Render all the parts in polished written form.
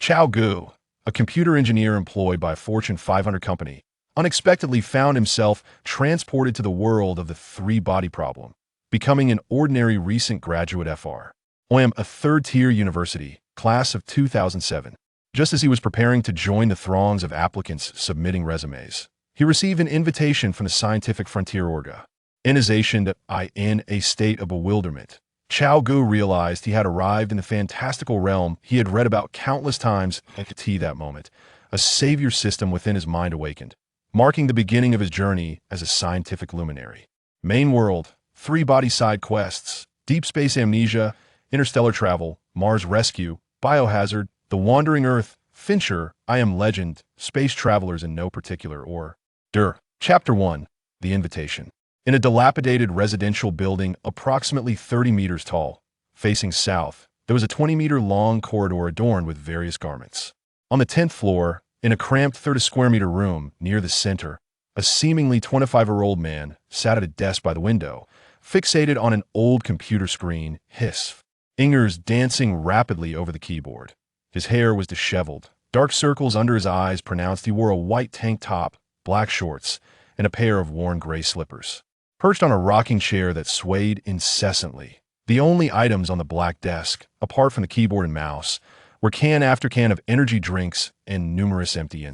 Cao Ge, a computer engineer employed by a Fortune 500 company, unexpectedly found himself transported to the world of the three-body problem, becoming an ordinary recent graduate from a third-tier university, class of 2007. Just as he was preparing to join the throngs of applicants submitting resumes, he received an invitation from the Scientific Frontier organization that in a state of bewilderment. Cao Ge realized he had arrived in the fantastical realm he had read about countless times, and that moment, a savior system within his mind awakened, marking the beginning of his journey as a scientific luminary. Main world, three-body side quests, deep space amnesia, interstellar travel, Mars rescue, biohazard, the wandering Earth, Fincher, I Am Legend, space travelers in no particular order. Chapter 1, The Invitation. In a dilapidated residential building approximately 30 meters tall, facing south, there was a 20-meter-long corridor adorned with various garments. On the 10th floor, in a cramped 30-square-meter room near the center, a seemingly 25-year-old man sat at a desk by the window, fixated on an old computer screen, his fingers dancing rapidly over the keyboard. His hair was disheveled. Dark circles under his eyes pronounced he wore a white tank top, black shorts, and a pair of worn gray slippers. Perched on a rocking chair that swayed incessantly, the only items on the black desk, apart from the keyboard and mouse, were can after can of energy drinks and numerous empty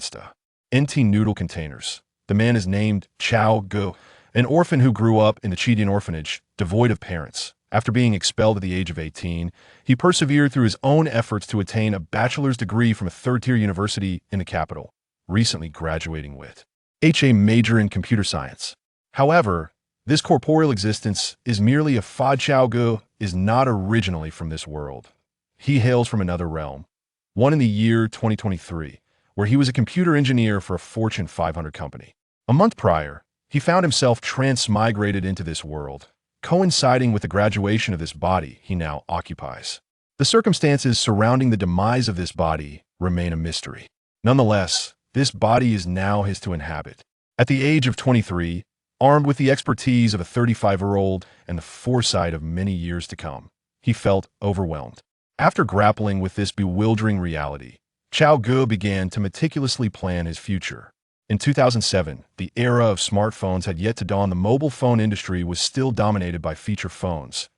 noodle containers. The man is named Cao Ge, an orphan who grew up in the Chidian orphanage, devoid of parents. After being expelled at the age of 18, he persevered through his own efforts to attain a bachelor's degree from a third-tier university in the capital, recently graduating with a major in computer science. However, this corporeal existence is merely a fad. Cao Ge is not originally from this world. He hails from another realm, one in the year 2023, where he was a computer engineer for a Fortune 500 company. A month prior, he found himself transmigrated into this world, coinciding with the graduation of this body he now occupies. The circumstances surrounding the demise of this body remain a mystery. Nonetheless, this body is now his to inhabit. At the age of 23, armed with the expertise of a 35-year-old and the foresight of many years to come, he felt overwhelmed. After grappling with this bewildering reality, Cao Ge began to meticulously plan his future. In 2007, the era of smartphones had yet to dawn. The mobile phone industry was still dominated by feature phones.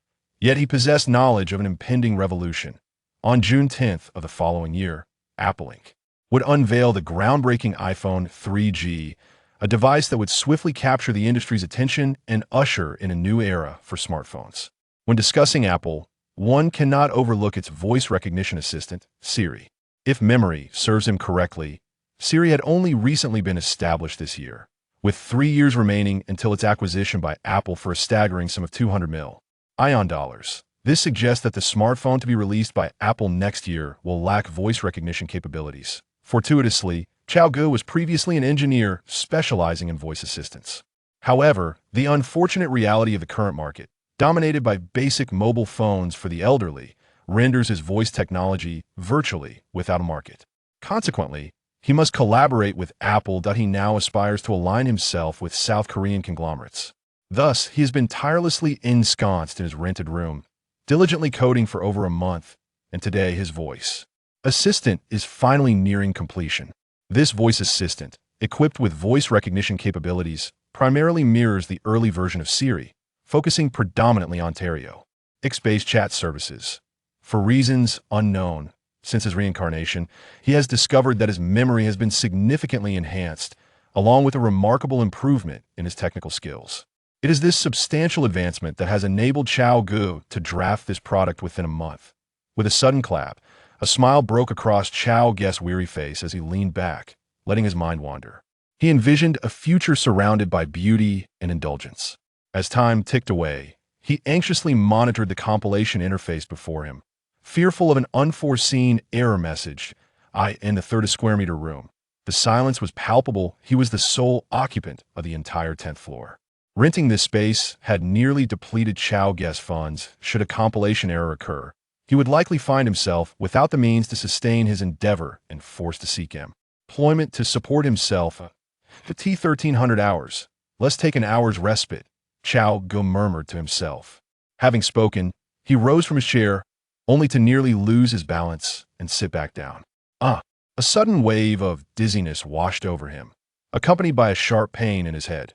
Yet he possessed knowledge of an impending revolution. On June 10th of the following year, Apple Inc. would unveil the groundbreaking iPhone 3G, a device that would swiftly capture the industry's attention and usher in a new era for smartphones. When discussing Apple, one cannot overlook its voice recognition assistant, Siri. If memory serves him correctly, Siri had only recently been established this year, with 3 years remaining until its acquisition by Apple for a staggering sum of $200 million. This suggests that the smartphone to be released by Apple next year will lack voice recognition capabilities. Fortuitously, Cao Ge was previously an engineer specializing in voice assistants. However, the unfortunate reality of the current market, dominated by basic mobile phones for the elderly, renders his voice technology virtually without a market. Consequently, he must collaborate with Apple. He now aspires to align himself with South Korean conglomerates. Thus, he has been tirelessly ensconced in his rented room, diligently coding for over a month, and today his voice assistant is finally nearing completion. This voice assistant, equipped with voice recognition capabilities, primarily mirrors the early version of Siri, focusing predominantly on text-based chat services. For reasons unknown, since his reincarnation, he has discovered that his memory has been significantly enhanced, along with a remarkable improvement in his technical skills. It is this substantial advancement that has enabled Cao Ge to draft this product within a month. With a sudden clap, a smile broke across Cao Ge's weary face as he leaned back, letting his mind wander. He envisioned a future surrounded by beauty and indulgence. As time ticked away, he anxiously monitored the compilation interface before him, fearful of an unforeseen error message. In the 30-square-meter room, the silence was palpable. He was the sole occupant of the entire 10th floor. Renting this space had nearly depleted Cao Ge's funds. Should a compilation error occur, he would likely find himself without the means to sustain his endeavor and forced to seek employment to support himself. The 1,300 hours. Let's take an hour's respite, Cao Ge murmured to himself. Having spoken, he rose from his chair, only to nearly lose his balance and sit back down. Ah, a sudden wave of dizziness washed over him, accompanied by a sharp pain in his head.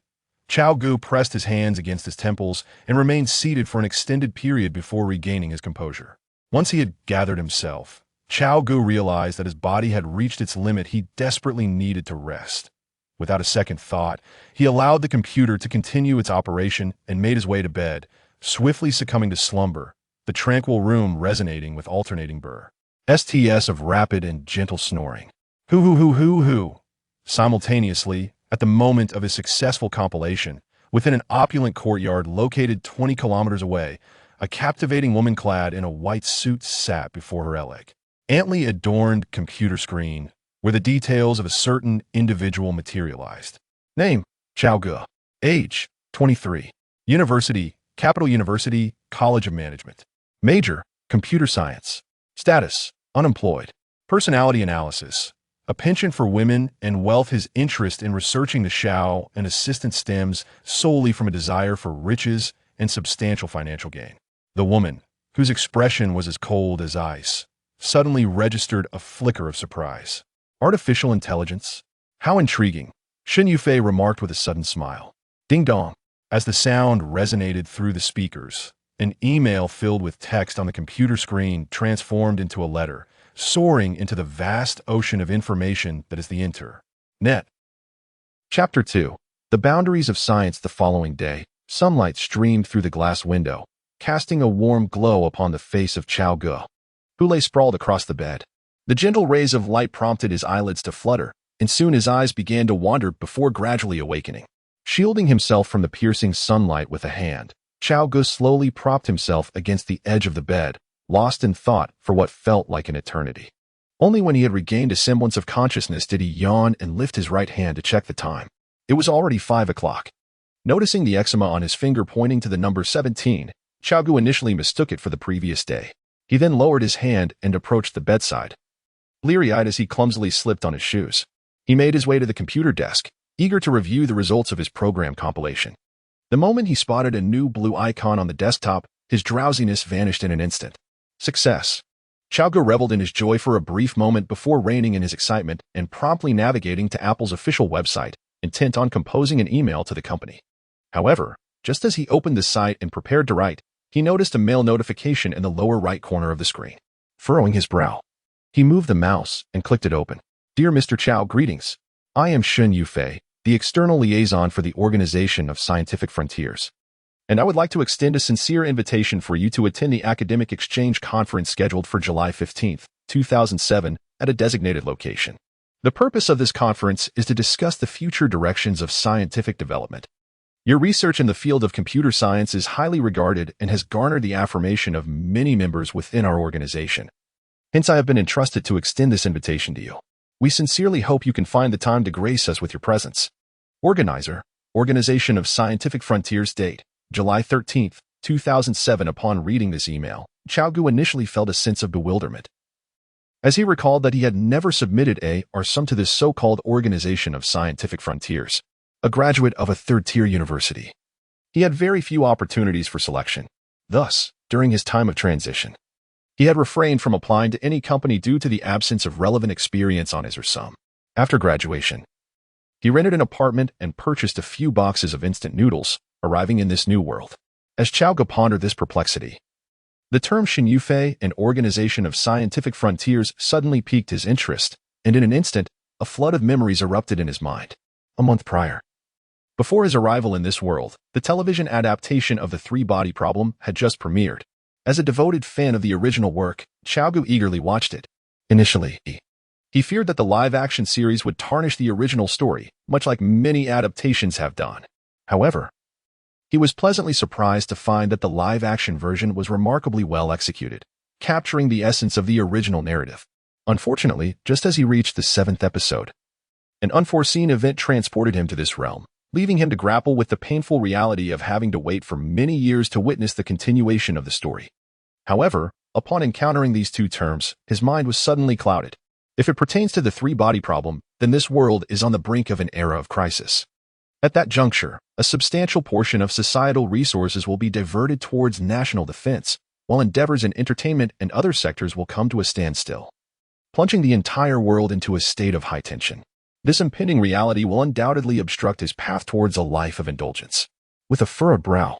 Cao Ge pressed his hands against his temples and remained seated for an extended period before regaining his composure. Once he had gathered himself, Cao Ge realized that his body had reached its limit. He desperately needed to rest. Without a second thought, he allowed the computer to continue its operation and made his way to bed, swiftly succumbing to slumber, the tranquil room resonating with alternating STS of rapid and gentle snoring. Hoo hoo hoo hoo hoo. Simultaneously, at the moment of his successful compilation, within an opulent courtyard located 20 kilometers away, a captivating woman clad in a white suit sat before her elegantly adorned computer screen, where the details of a certain individual materialized. Name, Cao Ge. Age, 23. University, Capital University, College of Management. Major, Computer Science. Status, unemployed. Personality analysis. A penchant for women and wealth. His interest in researching the Shao and assistant stems solely from a desire for riches and substantial financial gain. The woman, whose expression was as cold as ice, suddenly registered a flicker of surprise. Artificial intelligence? How intriguing, Shen Yufei remarked with a sudden smile. Ding dong. As the sound resonated through the speakers, an email filled with text on the computer screen transformed into a letter, soaring into the vast ocean of information that is the Internet. Chapter 2. The Boundaries of Science. The following day, sunlight streamed through the glass window, casting a warm glow upon the face of Cao Ge, who lay sprawled across the bed. The gentle rays of light prompted his eyelids to flutter, and soon his eyes began to wander before gradually awakening. Shielding himself from the piercing sunlight with a hand, Cao Ge slowly propped himself against the edge of the bed, lost in thought for what felt like an eternity. Only when he had regained a semblance of consciousness did he yawn and lift his right hand to check the time. It was already 5 o'clock. Noticing the eczema on his finger pointing to the number 17, Cao Ge initially mistook it for the previous day. He then lowered his hand and approached the bedside, bleary-eyed as he clumsily slipped on his shoes. He made his way to the computer desk, eager to review the results of his program compilation. The moment he spotted a new blue icon on the desktop, his drowsiness vanished in an instant. Success. Cao Ge reveled in his joy for a brief moment before reining in his excitement and promptly navigating to Apple's official website, intent on composing an email to the company. However, just as he opened the site and prepared to write, he noticed a mail notification in the lower right corner of the screen. Furrowing his brow, he moved the mouse and clicked it open. Dear Mr. Cao, greetings. I am Shen Yufei, the external liaison for the Organization of Scientific Frontiers, and I would like to extend a sincere invitation for you to attend the Academic Exchange Conference scheduled for July 15, 2007, at a designated location. The purpose of this conference is to discuss the future directions of scientific development. Your research in the field of computer science is highly regarded and has garnered the affirmation of many members within our organization. Hence, I have been entrusted to extend this invitation to you. We sincerely hope you can find the time to grace us with your presence. Organizer, Organization of Scientific Frontiers. Date, July 13, 2007. Upon reading this email, Cao Ge initially felt a sense of bewilderment, as he recalled that he had never submitted a or some to this so-called Organization of Scientific Frontiers, a graduate of a third-tier university. He had very few opportunities for selection. Thus, during his time of transition, he had refrained from applying to any company due to the absence of relevant experience on his or some. After graduation, he rented an apartment and purchased a few boxes of instant noodles, arriving in this new world. As Cao Ge pondered this perplexity, the term Shen Yufei and Organization of Scientific Frontiers suddenly piqued his interest, and in an instant, a flood of memories erupted in his mind. A month prior, before his arrival in this world, the television adaptation of The Three-Body Problem had just premiered. As a devoted fan of the original work, Cao Ge eagerly watched it. Initially, he feared that the live-action series would tarnish the original story, much like many adaptations have done. However, he was pleasantly surprised to find that the live-action version was remarkably well executed, capturing the essence of the original narrative. Unfortunately, just as he reached the 7th episode, an unforeseen event transported him to this realm, leaving him to grapple with the painful reality of having to wait for many years to witness the continuation of the story. However, upon encountering these two terms, his mind was suddenly clouded. If it pertains to the three-body problem, then this world is on the brink of an era of crisis. At that juncture, a substantial portion of societal resources will be diverted towards national defense, while endeavors in entertainment and other sectors will come to a standstill. plunging the entire world into a state of high tension. This impending reality will undoubtedly obstruct his path towards a life of indulgence. With a furrowed brow,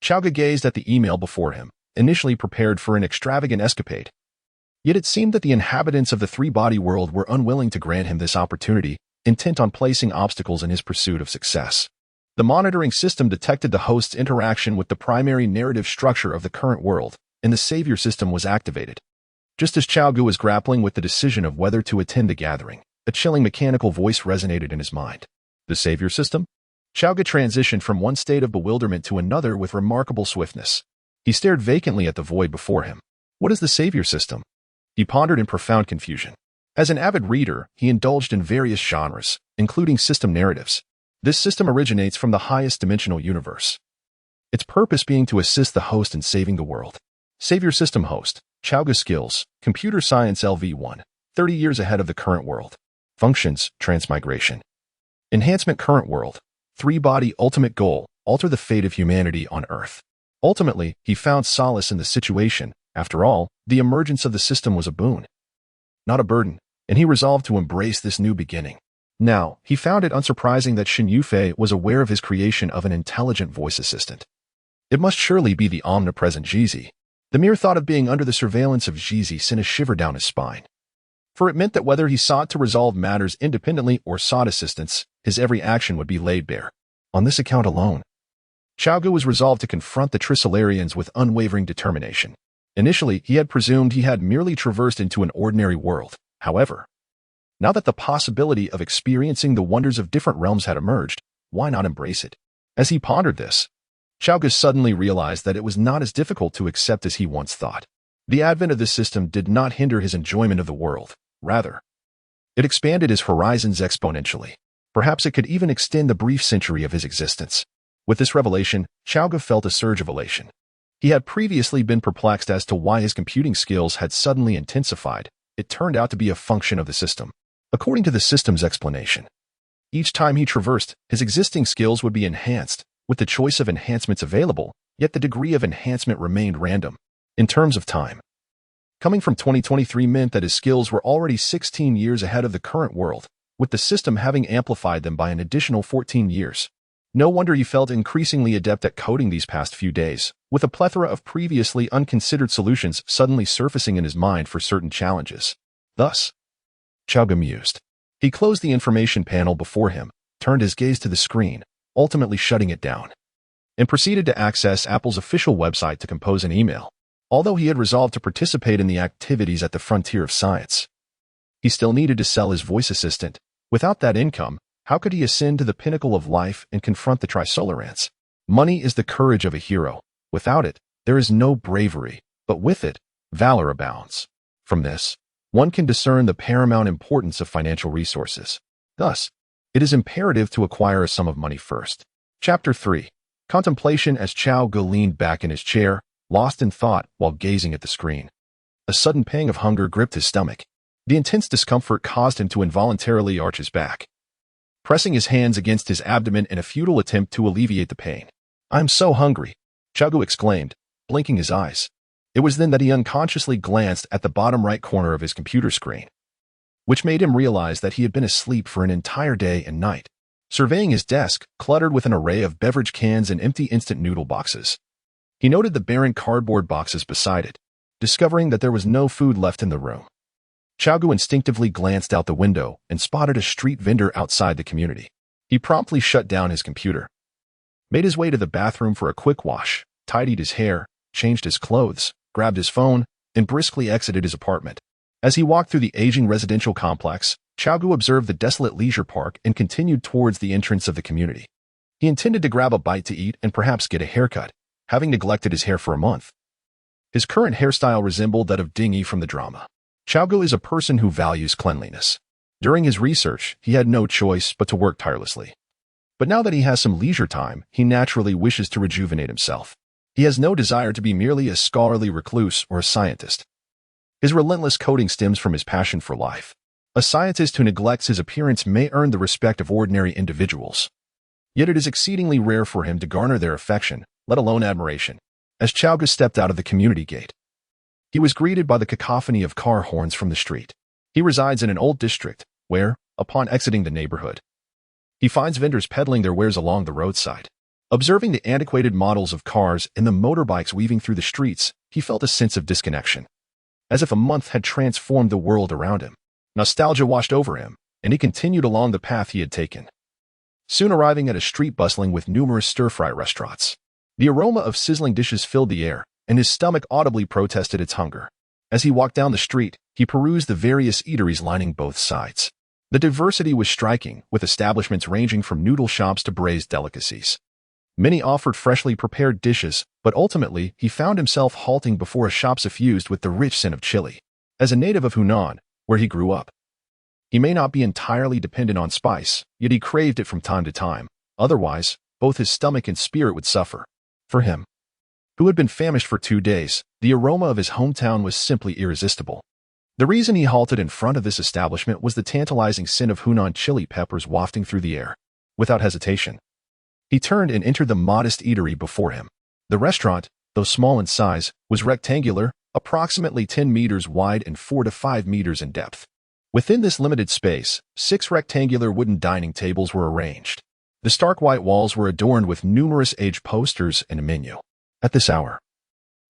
Cao Ge gazed at the email before him, initially prepared for an extravagant escapade. Yet it seemed that the inhabitants of the three-body world were unwilling to grant him this opportunity, intent on placing obstacles in his pursuit of success. The monitoring system detected the host's interaction with the primary narrative structure of the current world, and the savior system was activated. Just as Cao Ge was grappling with the decision of whether to attend the gathering, a chilling mechanical voice resonated in his mind. The savior system? Cao Ge transitioned from one state of bewilderment to another with remarkable swiftness. He stared vacantly at the void before him. What is the savior system? He pondered in profound confusion. As an avid reader, he indulged in various genres, including system narratives. This system originates from the highest dimensional universe, its purpose being to assist the host in saving the world. Savior system host, Cao Ge skills, computer science LV1, 30 years ahead of the current world. Functions, transmigration. Enhancement current world, three-body ultimate goal, alter the fate of humanity on Earth. Ultimately, he found solace in the situation. After all, the emergence of the system was a boon, not a burden, and he resolved to embrace this new beginning. Now, he found it unsurprising that Xin Yufei was aware of his creation of an intelligent voice assistant. It must surely be the omnipresent Jizi. The mere thought of being under the surveillance of Jizi sent a shiver down his spine. For it meant that whether he sought to resolve matters independently or sought assistance, his every action would be laid bare. On this account alone, Cao Ge was resolved to confront the Trisolarians with unwavering determination. Initially, he had presumed he had merely traversed into an ordinary world. However, now that the possibility of experiencing the wonders of different realms had emerged, why not embrace it? As he pondered this, Cao Ge suddenly realized that it was not as difficult to accept as he once thought. The advent of this system did not hinder his enjoyment of the world. Rather, it expanded his horizons exponentially. Perhaps it could even extend the brief century of his existence. With this revelation, Cao Ge felt a surge of elation. He had previously been perplexed as to why his computing skills had suddenly intensified. It turned out to be a function of the system. According to the system's explanation, each time he traversed, his existing skills would be enhanced, with the choice of enhancements available, yet the degree of enhancement remained random. In terms of time, coming from 2023 meant that his skills were already 16 years ahead of the current world, with the system having amplified them by an additional 14 years. No wonder he felt increasingly adept at coding these past few days, with a plethora of previously unconsidered solutions suddenly surfacing in his mind for certain challenges. Thus, Cao Ge mused. He closed the information panel before him, turned his gaze to the screen, ultimately shutting it down, and proceeded to access Apple's official website to compose an email. Although he had resolved to participate in the activities at the frontier of science, he still needed to sell his voice assistant. Without that income, how could he ascend to the pinnacle of life and confront the Trisolarians? Money is the courage of a hero. Without it, there is no bravery, but with it, valor abounds. From this, one can discern the paramount importance of financial resources. Thus, it is imperative to acquire a sum of money first. Chapter 3. Contemplation. As Cao Ge leaned back in his chair, lost in thought while gazing at the screen, a sudden pang of hunger gripped his stomach. The intense discomfort caused him to involuntarily arch his back, pressing his hands against his abdomen in a futile attempt to alleviate the pain. "I'm so hungry," Cao Ge exclaimed, blinking his eyes. It was then that he unconsciously glanced at the bottom right corner of his computer screen, which made him realize that he had been asleep for an entire day and night. Surveying his desk, cluttered with an array of beverage cans and empty instant noodle boxes, he noted the barren cardboard boxes beside it. Discovering that there was no food left in the room, Cao Ge instinctively glanced out the window and spotted a street vendor outside the community. He promptly shut down his computer, made his way to the bathroom for a quick wash, tidied his hair, changed his clothes, grabbed his phone, and briskly exited his apartment. As he walked through the aging residential complex, Cao Ge observed the desolate leisure park and continued towards the entrance of the community. He intended to grab a bite to eat and perhaps get a haircut, having neglected his hair for a month. His current hairstyle resembled that of Dingy from the drama. Cao Ge is a person who values cleanliness. During his research, he had no choice but to work tirelessly. But now that he has some leisure time, he naturally wishes to rejuvenate himself. He has no desire to be merely a scholarly recluse or a scientist. His relentless coding stems from his passion for life. A scientist who neglects his appearance may earn the respect of ordinary individuals, yet it is exceedingly rare for him to garner their affection, let alone admiration. As Cao Ge stepped out of the community gate, he was greeted by the cacophony of car horns from the street. He resides in an old district where, upon exiting the neighborhood, he finds vendors peddling their wares along the roadside. Observing the antiquated models of cars and the motorbikes weaving through the streets, he felt a sense of disconnection, as if a month had transformed the world around him. Nostalgia washed over him, and he continued along the path he had taken, soon arriving at a street bustling with numerous stir-fry restaurants. The aroma of sizzling dishes filled the air, and his stomach audibly protested its hunger. As he walked down the street, he perused the various eateries lining both sides. The diversity was striking, with establishments ranging from noodle shops to braised delicacies. Many offered freshly prepared dishes, but ultimately he found himself halting before a shop suffused with the rich scent of chili. As a native of Hunan, where he grew up, he may not be entirely dependent on spice, yet he craved it from time to time. Otherwise, both his stomach and spirit would suffer. For him, who had been famished for 2 days, the aroma of his hometown was simply irresistible. The reason he halted in front of this establishment was the tantalizing scent of Hunan chili peppers wafting through the air. Without hesitation, he turned and entered the modest eatery before him. The restaurant, though small in size, was rectangular, approximately 10 meters wide and 4 to 5 meters in depth. Within this limited space, 6 rectangular wooden dining tables were arranged. The stark white walls were adorned with numerous aged posters and a menu. At this hour,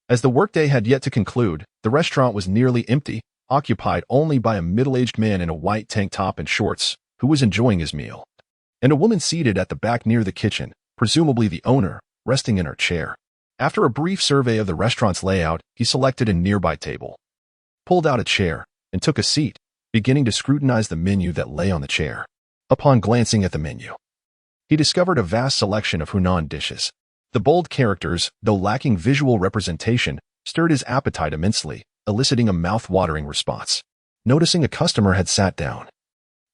as the workday had yet to conclude, the restaurant was nearly empty, occupied only by a middle-aged man in a white tank top and shorts, who was enjoying his meal, and a woman seated at the back near the kitchen, presumably the owner, resting in her chair. After a brief survey of the restaurant's layout, he selected a nearby table, pulled out a chair, and took a seat, beginning to scrutinize the menu that lay on the chair. Upon glancing at the menu, he discovered a vast selection of Hunan dishes. The bold characters, though lacking visual representation, stirred his appetite immensely, eliciting a mouth-watering response. Noticing a customer had sat down,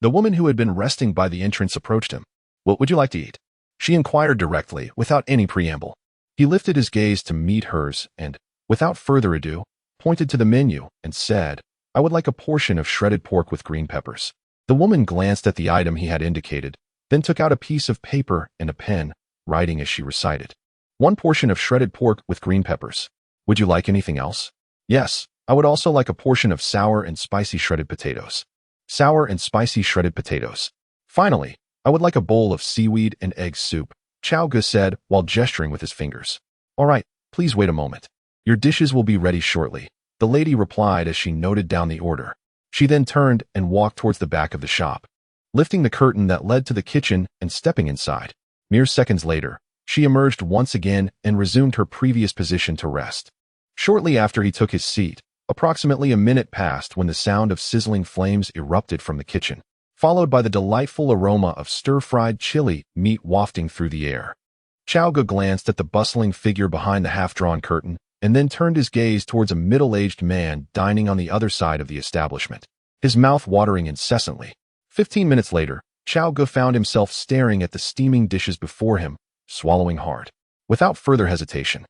the woman who had been resting by the entrance approached him. "What would you like to eat?" she inquired directly, without any preamble. He lifted his gaze to meet hers and, without further ado, pointed to the menu and said, "I would like a portion of shredded pork with green peppers." The woman glanced at the item he had indicated, then took out a piece of paper and a pen, writing as she recited. "1 portion of shredded pork with green peppers. Would you like anything else?" "Yes, I would also like a portion of sour and spicy shredded potatoes." "Sour and spicy shredded potatoes." "Finally, I would like a bowl of seaweed and egg soup," Cao Ge said while gesturing with his fingers. "All right, please wait a moment. Your dishes will be ready shortly," the lady replied as she noted down the order. She then turned and walked towards the back of the shop, lifting the curtain that led to the kitchen and stepping inside. Mere seconds later, she emerged once again and resumed her previous position to rest. Shortly after he took his seat, approximately a minute passed when the sound of sizzling flames erupted from the kitchen, followed by the delightful aroma of stir-fried chili meat wafting through the air. Cao Ge glanced at the bustling figure behind the half-drawn curtain and then turned his gaze towards a middle-aged man dining on the other side of the establishment, his mouth watering incessantly. 15 minutes later, Cao Ge found himself staring at the steaming dishes before him, swallowing hard. Without further hesitation,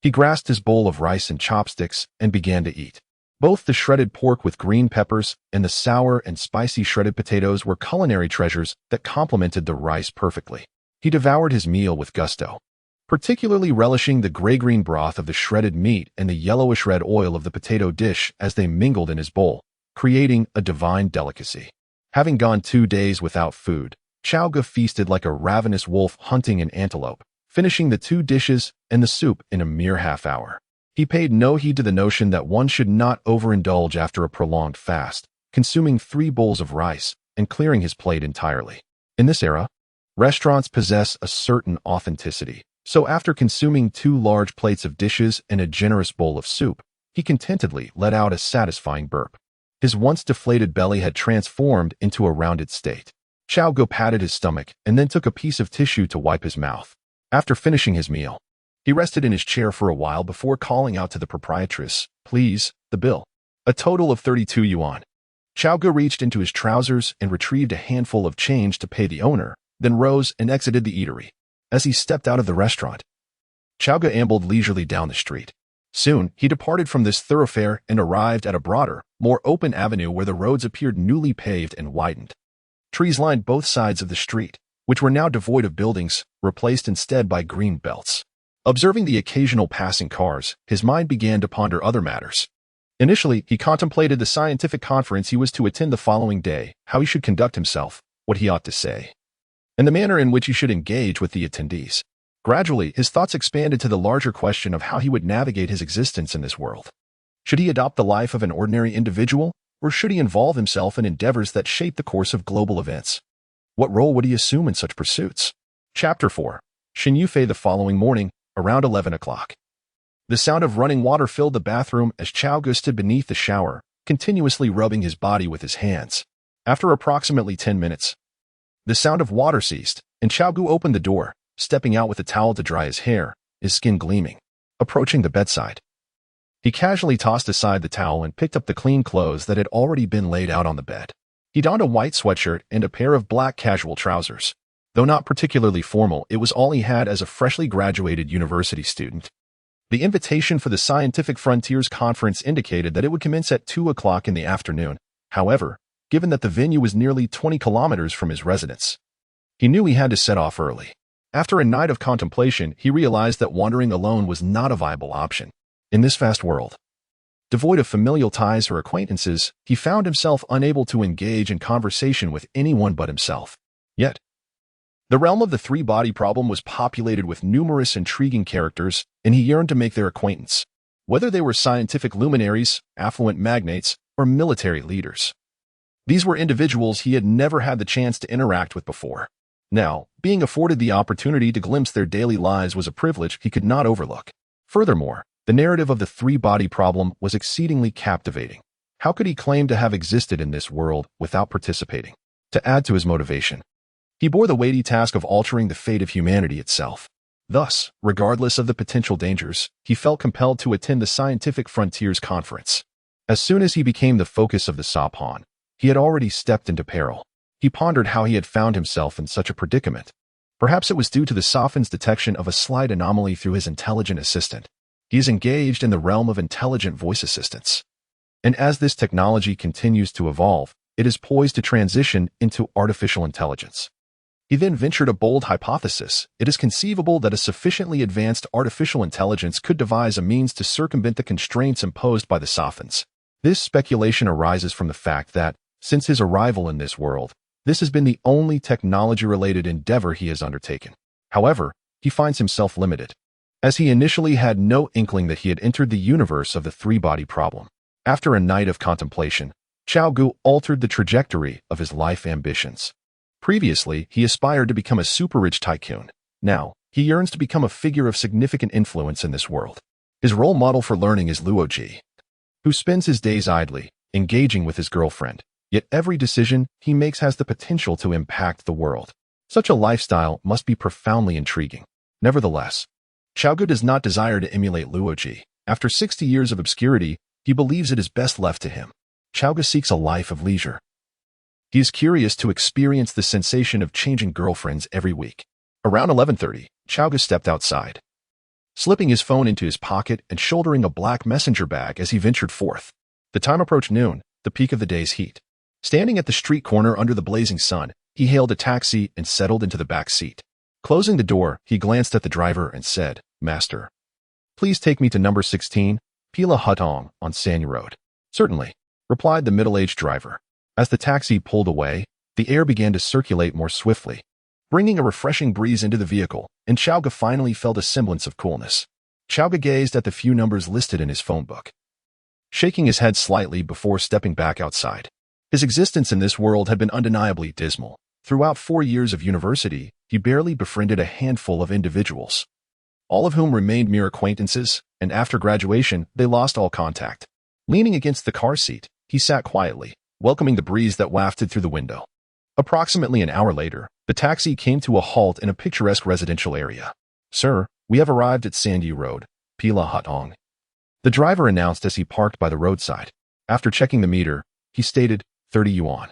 he grasped his bowl of rice and chopsticks and began to eat. Both the shredded pork with green peppers and the sour and spicy shredded potatoes were culinary treasures that complemented the rice perfectly. He devoured his meal with gusto, particularly relishing the gray-green broth of the shredded meat and the yellowish-red oil of the potato dish as they mingled in his bowl, creating a divine delicacy. Having gone 2 days without food, Cao Ge feasted like a ravenous wolf hunting an antelope, finishing the 2 dishes and the soup in a mere half hour. He paid no heed to the notion that one should not overindulge after a prolonged fast, consuming 3 bowls of rice and clearing his plate entirely. In this era, restaurants possess a certain authenticity, so after consuming 2 large plates of dishes and a generous bowl of soup, he contentedly let out a satisfying burp. His once deflated belly had transformed into a rounded state. Cao Ge patted his stomach and then took a piece of tissue to wipe his mouth. After finishing his meal, he rested in his chair for a while before calling out to the proprietress, "Please, the bill." A total of 32 yuan. Cao Ge reached into his trousers and retrieved a handful of change to pay the owner, then rose and exited the eatery. As he stepped out of the restaurant, Cao Ge ambled leisurely down the street. Soon, he departed from this thoroughfare and arrived at a broader, more open avenue where the roads appeared newly paved and widened. Trees lined both sides of the street, which were now devoid of buildings, replaced instead by green belts. Observing the occasional passing cars, his mind began to ponder other matters. Initially, he contemplated the scientific conference he was to attend the following day, how he should conduct himself, what he ought to say, and the manner in which he should engage with the attendees. Gradually, his thoughts expanded to the larger question of how he would navigate his existence in this world. Should he adopt the life of an ordinary individual, or should he involve himself in endeavors that shape the course of global events? What role would he assume in such pursuits? Chapter 4. Xin Yufei. The following morning, around 11 o'clock. The sound of running water filled the bathroom as Cao Ge stood beneath the shower, continuously rubbing his body with his hands. After approximately 10 minutes, the sound of water ceased, and Cao Ge opened the door, stepping out with a towel to dry his hair, his skin gleaming. Approaching the bedside, he casually tossed aside the towel and picked up the clean clothes that had already been laid out on the bed. He donned a white sweatshirt and a pair of black casual trousers. Though not particularly formal, it was all he had as a freshly graduated university student. The invitation for the Scientific Frontiers Conference indicated that it would commence at 2 o'clock in the afternoon. However, given that the venue was nearly 20 kilometers from his residence, he knew he had to set off early. After a night of contemplation, he realized that wandering alone was not a viable option. In this vast world, devoid of familial ties or acquaintances, he found himself unable to engage in conversation with anyone but himself. Yet, the realm of the three-body problem was populated with numerous intriguing characters, and he yearned to make their acquaintance, whether they were scientific luminaries, affluent magnates, or military leaders. These were individuals he had never had the chance to interact with before. Now, being afforded the opportunity to glimpse their daily lives was a privilege he could not overlook. Furthermore, the narrative of the three-body problem was exceedingly captivating. How could he claim to have existed in this world without participating? To add to his motivation, he bore the weighty task of altering the fate of humanity itself. Thus, regardless of the potential dangers, he felt compelled to attend the Scientific Frontiers Conference. As soon as he became the focus of the Sapon, he had already stepped into peril. He pondered how he had found himself in such a predicament. Perhaps it was due to the Safan's detection of a slight anomaly through his intelligent assistant. He is engaged in the realm of intelligent voice assistants. And as this technology continues to evolve, it is poised to transition into artificial intelligence. He then ventured a bold hypothesis. It is conceivable that a sufficiently advanced artificial intelligence could devise a means to circumvent the constraints imposed by the Safans. This speculation arises from the fact that, since his arrival in this world, this has been the only technology-related endeavor he has undertaken. However, he finds himself limited, as he initially had no inkling that he had entered the universe of the three-body problem. After a night of contemplation, Cao Ge altered the trajectory of his life ambitions. Previously, he aspired to become a super-rich tycoon. Now, he yearns to become a figure of significant influence in this world. His role model for learning is Luo Ji, who spends his days idly, engaging with his girlfriend. Yet every decision he makes has the potential to impact the world. Such a lifestyle must be profoundly intriguing. Nevertheless, Cao Ge does not desire to emulate Luo Ji. After 60 years of obscurity, he believes it is best left to him. Cao Ge seeks a life of leisure. He is curious to experience the sensation of changing girlfriends every week. Around 11:30, Cao Ge stepped outside, slipping his phone into his pocket and shouldering a black messenger bag as he ventured forth. The time approached noon, the peak of the day's heat. Standing at the street corner under the blazing sun, he hailed a taxi and settled into the back seat. Closing the door, he glanced at the driver and said, "Master, please take me to number 16, Pila Hutong on Sanyu Road." "Certainly," replied the middle-aged driver. As the taxi pulled away, the air began to circulate more swiftly, bringing a refreshing breeze into the vehicle, and Cao Ge finally felt a semblance of coolness. Cao Ge gazed at the few numbers listed in his phone book, shaking his head slightly before stepping back outside. His existence in this world had been undeniably dismal. Throughout 4 years of university, he barely befriended a handful of individuals, all of whom remained mere acquaintances, and after graduation, they lost all contact. Leaning against the car seat, he sat quietly, welcoming the breeze that wafted through the window. Approximately an hour later, the taxi came to a halt in a picturesque residential area. "Sir, we have arrived at Sanyu Road, Pila Hutong," the driver announced as he parked by the roadside. After checking the meter, he stated, 30 yuan.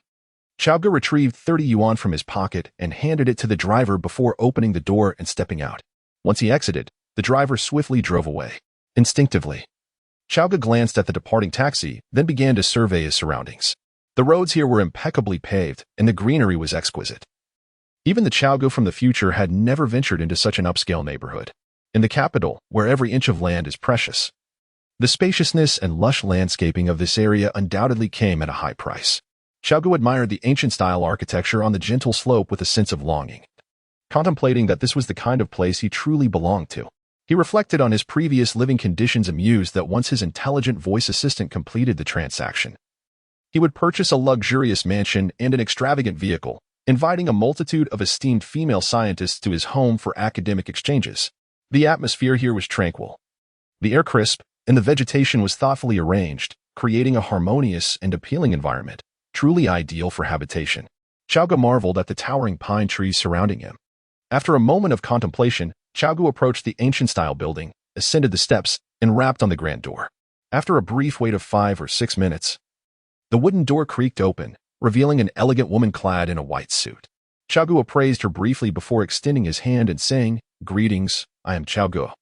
Cao Ge retrieved 30 yuan from his pocket and handed it to the driver before opening the door and stepping out. Once he exited, the driver swiftly drove away. Instinctively, Cao Ge glanced at the departing taxi, then began to survey his surroundings. The roads here were impeccably paved, and the greenery was exquisite. Even the Cao Ge from the future had never ventured into such an upscale neighborhood. In the capital, where every inch of land is precious, The spaciousness and lush landscaping of this area undoubtedly came at a high price. Cao Ge admired the ancient-style architecture on the gentle slope with a sense of longing, contemplating that this was the kind of place he truly belonged to. He reflected on his previous living conditions, amused that once his intelligent voice assistant completed the transaction, he would purchase a luxurious mansion and an extravagant vehicle, inviting a multitude of esteemed female scientists to his home for academic exchanges. The atmosphere here was tranquil, the air crisp, and the vegetation was thoughtfully arranged, creating a harmonious and appealing environment, truly ideal for habitation. Cao Ge marveled at the towering pine trees surrounding him. After a moment of contemplation, Cao Ge approached the ancient-style building, ascended the steps, and rapped on the grand door. After a brief wait of 5 or 6 minutes, the wooden door creaked open, revealing an elegant woman clad in a white suit. Cao Ge appraised her briefly before extending his hand and saying, "Greetings, I am Cao Ge,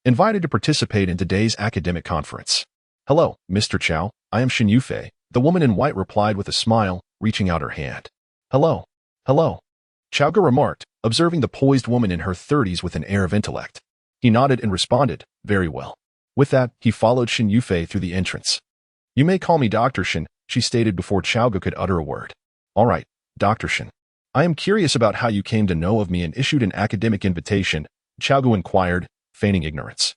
invited to participate in today's academic conference." "Hello, Mr. Cao, I am Xin Yufei," the woman in white replied with a smile, reaching out her hand. "Hello, hello," Cao Ge remarked, observing the poised woman in her 30s with an air of intellect. He nodded and responded, "Very well." With that, he followed Xin Yufei through the entrance. "You may call me Dr. Xin," she stated before Cao Ge could utter a word. "All right, Dr. Xin. I am curious about how you came to know of me and issued an academic invitation," Cao Ge inquired, feigning ignorance.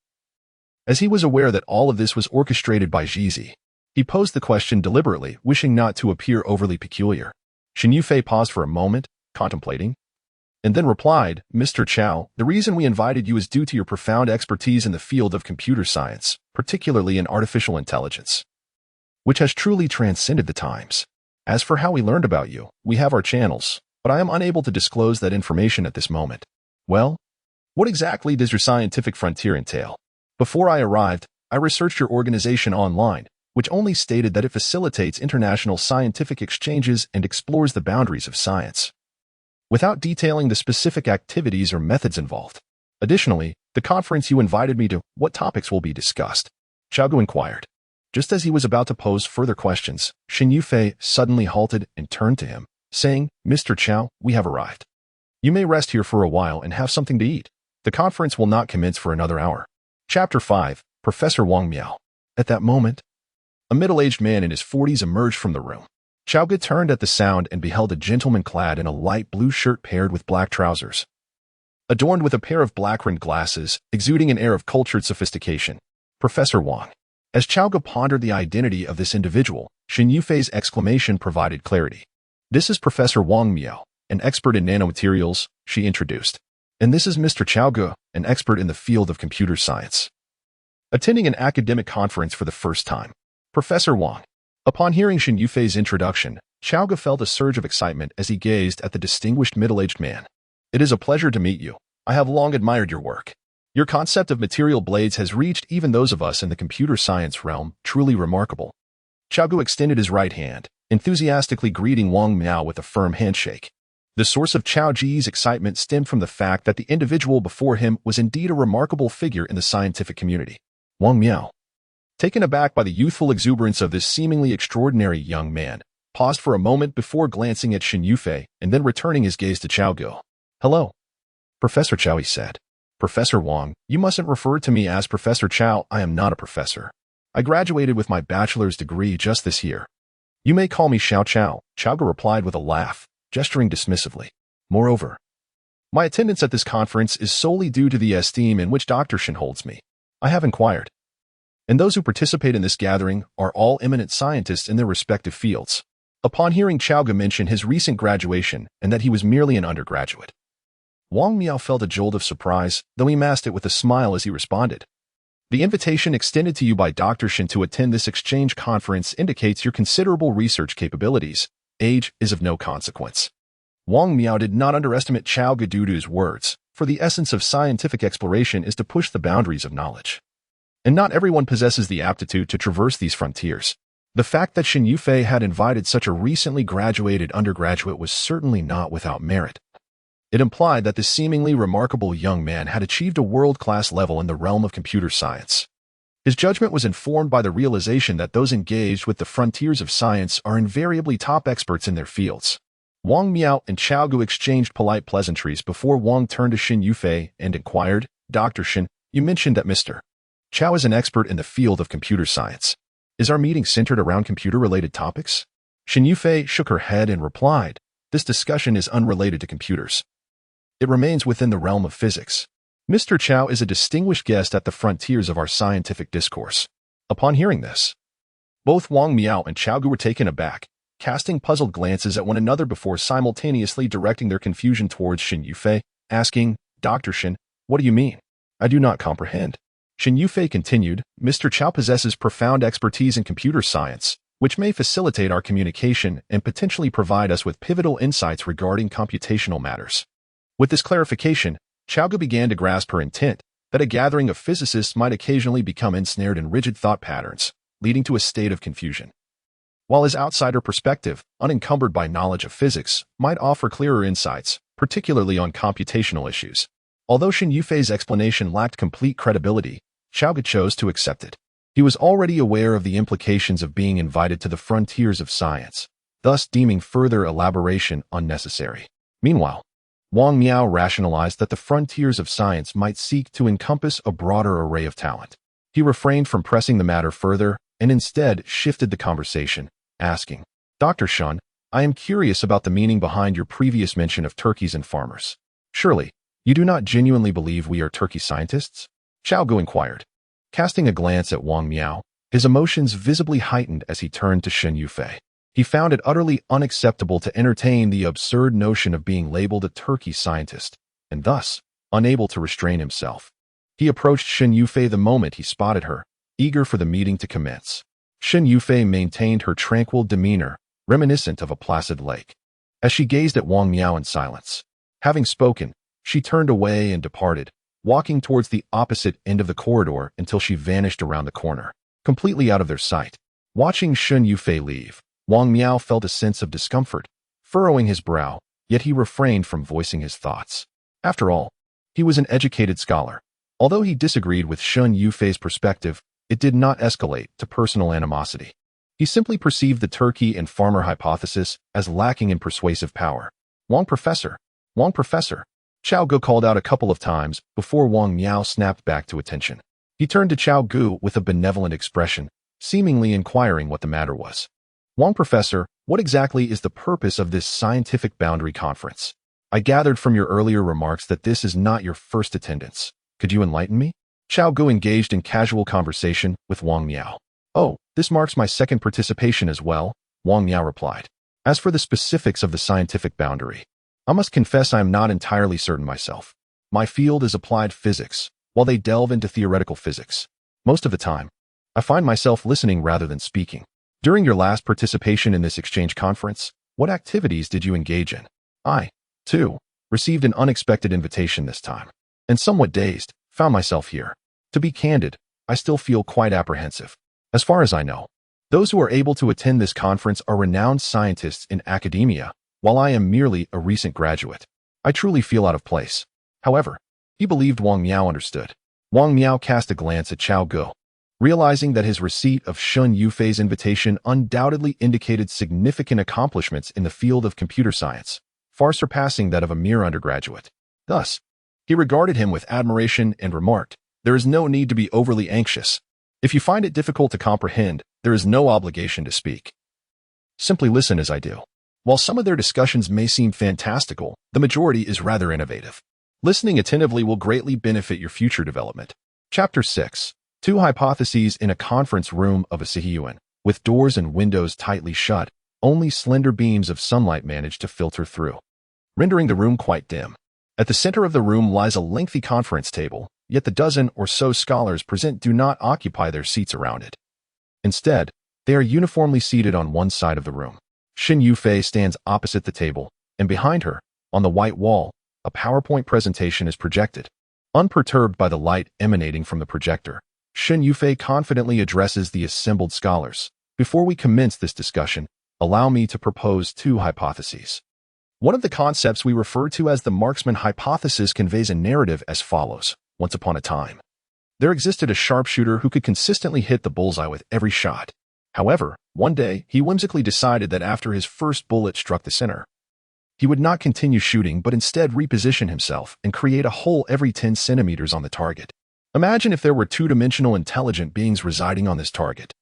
As he was aware that all of this was orchestrated by Zizi, he posed the question deliberately, wishing not to appear overly peculiar. Xin Yufei paused for a moment, contemplating, and then replied, "Mr. Cao, the reason we invited you is due to your profound expertise in the field of computer science, particularly in artificial intelligence, which has truly transcended the times. As for how we learned about you, we have our channels, but I am unable to disclose that information at this moment." "Well, what exactly does your scientific frontier entail?" "Before I arrived, I researched your organization online, which only stated that it facilitates international scientific exchanges and explores the boundaries of science, without detailing the specific activities or methods involved. Additionally, the conference you invited me to, what topics will be discussed?" Cao Ge inquired. Just as he was about to pose further questions, Xin Yufei suddenly halted and turned to him, saying, "Mr. Cao, we have arrived. You may rest here for a while and have something to eat. The conference will not commence for another hour." Chapter 5, Professor Wang Miao. At that moment, a middle-aged man in his 40s emerged from the room. Cao Ge turned at the sound and beheld a gentleman clad in a light blue shirt paired with black trousers, adorned with a pair of black-rimmed glasses, exuding an air of cultured sophistication. Professor Wang. As Cao Ge pondered the identity of this individual, Xin Yufei's exclamation provided clarity. "This is Professor Wang Miao, an expert in nanomaterials," she introduced. "And this is Mr. Cao Ge, an expert in the field of computer science, attending an academic conference for the first time." Professor Wang. Upon hearing Xin Yufei's introduction, Cao Ge felt a surge of excitement as he gazed at the distinguished middle-aged man. "It is a pleasure to meet you. I have long admired your work. Your concept of material blades has reached even those of us in the computer science realm, truly remarkable." Cao Ge extended his right hand, enthusiastically greeting Wang Miao with a firm handshake. The source of Cao Ge's excitement stemmed from the fact that the individual before him was indeed a remarkable figure in the scientific community. Wang Miao, taken aback by the youthful exuberance of this seemingly extraordinary young man, paused for a moment before glancing at Xin Yufei and then returning his gaze to Cao Ge. "Hello, Professor Cao," he said. "Professor Wang, you mustn't refer to me as Professor Cao. I am not a professor. I graduated with my bachelor's degree just this year. You may call me Xiao Cao," Cao Ge replied with a laugh, gesturing dismissively. "Moreover, my attendance at this conference is solely due to the esteem in which Dr. Xin holds me. I have inquired, and those who participate in this gathering are all eminent scientists in their respective fields." Upon hearing Cao Ge mention his recent graduation and that he was merely an undergraduate, Wang Miao felt a jolt of surprise, though he masked it with a smile as he responded. "The invitation extended to you by Dr. Xin to attend this exchange conference indicates your considerable research capabilities. Age is of no consequence." Wang Miao did not underestimate Cao Ge due to his words, for the essence of scientific exploration is to push the boundaries of knowledge, and not everyone possesses the aptitude to traverse these frontiers. The fact that Xin Yufei had invited such a recently graduated undergraduate was certainly not without merit. It implied that this seemingly remarkable young man had achieved a world-class level in the realm of computer science. His judgment was informed by the realization that those engaged with the frontiers of science are invariably top experts in their fields. Wang Miao and Cao Ge exchanged polite pleasantries before Wang turned to Xin Yufei and inquired, "Dr. Xin, you mentioned that Mr. Cao is an expert in the field of computer science. Is our meeting centered around computer-related topics? Shen Yufei shook her head and replied, this discussion is unrelated to computers. It remains within the realm of physics. Mr. Cao is a distinguished guest at the frontiers of our scientific discourse. Upon hearing this, both Wang Miao and Cao Ge were taken aback, casting puzzled glances at one another before simultaneously directing their confusion towards Shen Yufei, asking, Dr. Shen, what do you mean? I do not comprehend. Shen Yufei continued, Mr. Cao possesses profound expertise in computer science, which may facilitate our communication and potentially provide us with pivotal insights regarding computational matters. With this clarification, Cao Ge began to grasp her intent that a gathering of physicists might occasionally become ensnared in rigid thought patterns, leading to a state of confusion. While his outsider perspective, unencumbered by knowledge of physics, might offer clearer insights, particularly on computational issues. Although Shen Yufei's explanation lacked complete credibility, Cao Ge chose to accept it. He was already aware of the implications of being invited to the frontiers of science, thus deeming further elaboration unnecessary. Meanwhile, Wang Miao rationalized that the frontiers of science might seek to encompass a broader array of talent. He refrained from pressing the matter further and instead shifted the conversation, asking, Dr. Shen, I am curious about the meaning behind your previous mention of turkeys and farmers. Surely, you do not genuinely believe we are turkey scientists? Cao Ge inquired. Casting a glance at Wang Miao, his emotions visibly heightened as he turned to Shen Yufei. He found it utterly unacceptable to entertain the absurd notion of being labeled a turkey scientist, and thus, unable to restrain himself. He approached Shen Yufei the moment he spotted her, eager for the meeting to commence. Shen Yufei maintained her tranquil demeanor, reminiscent of a placid lake. As she gazed at Wang Miao in silence, having spoken, she turned away and departed, walking towards the opposite end of the corridor until she vanished around the corner, completely out of their sight. Watching Shen Yufei leave, Wang Miao felt a sense of discomfort, furrowing his brow, yet he refrained from voicing his thoughts. After all, he was an educated scholar. Although he disagreed with Shen Yufei's perspective, it did not escalate to personal animosity. He simply perceived the turkey and farmer hypothesis as lacking in persuasive power. Wang Professor, Cao Ge called out a couple of times before Wang Miao snapped back to attention. He turned to Cao Ge with a benevolent expression, seemingly inquiring what the matter was. Wang Professor, what exactly is the purpose of this scientific boundary conference? I gathered from your earlier remarks that this is not your first attendance. Could you enlighten me? Cao Ge engaged in casual conversation with Wang Miao. Oh, this marks my second participation as well, Wang Miao replied. As for the specifics of the scientific boundary, I must confess I am not entirely certain myself. My field is applied physics, while they delve into theoretical physics. Most of the time, I find myself listening rather than speaking. During your last participation in this exchange conference, what activities did you engage in? I, too, received an unexpected invitation this time, and somewhat dazed, found myself here. To be candid, I still feel quite apprehensive. As far as I know, those who are able to attend this conference are renowned scientists in academia, while I am merely a recent graduate. I truly feel out of place. However, he believed Wang Miao understood. Wang Miao cast a glance at Cao Ge. Realizing that his receipt of Shen Yufei's invitation undoubtedly indicated significant accomplishments in the field of computer science, far surpassing that of a mere undergraduate. Thus, he regarded him with admiration and remarked, there is no need to be overly anxious. If you find it difficult to comprehend, there is no obligation to speak. Simply listen as I do. While some of their discussions may seem fantastical, the majority is rather innovative. Listening attentively will greatly benefit your future development. Chapter 6. 2 hypotheses in a conference room of a Sihiyuan. With doors and windows tightly shut, only slender beams of sunlight manage to filter through, rendering the room quite dim. At the center of the room lies a lengthy conference table, yet the dozen or so scholars present do not occupy their seats around it. Instead, they are uniformly seated on one side of the room. Shen Yufei stands opposite the table, and behind her, on the white wall, a PowerPoint presentation is projected. Unperturbed by the light emanating from the projector, Shen Yufei confidently addresses the assembled scholars. Before we commence this discussion, allow me to propose 2 hypotheses. One of the concepts we refer to as the marksman hypothesis conveys a narrative as follows. Once upon a time, there existed a sharpshooter who could consistently hit the bullseye with every shot. However, one day, he whimsically decided that after his first bullet struck the center, he would not continue shooting but instead reposition himself and create a hole every 10 centimeters on the target. Imagine if there were two-dimensional intelligent beings residing on this target.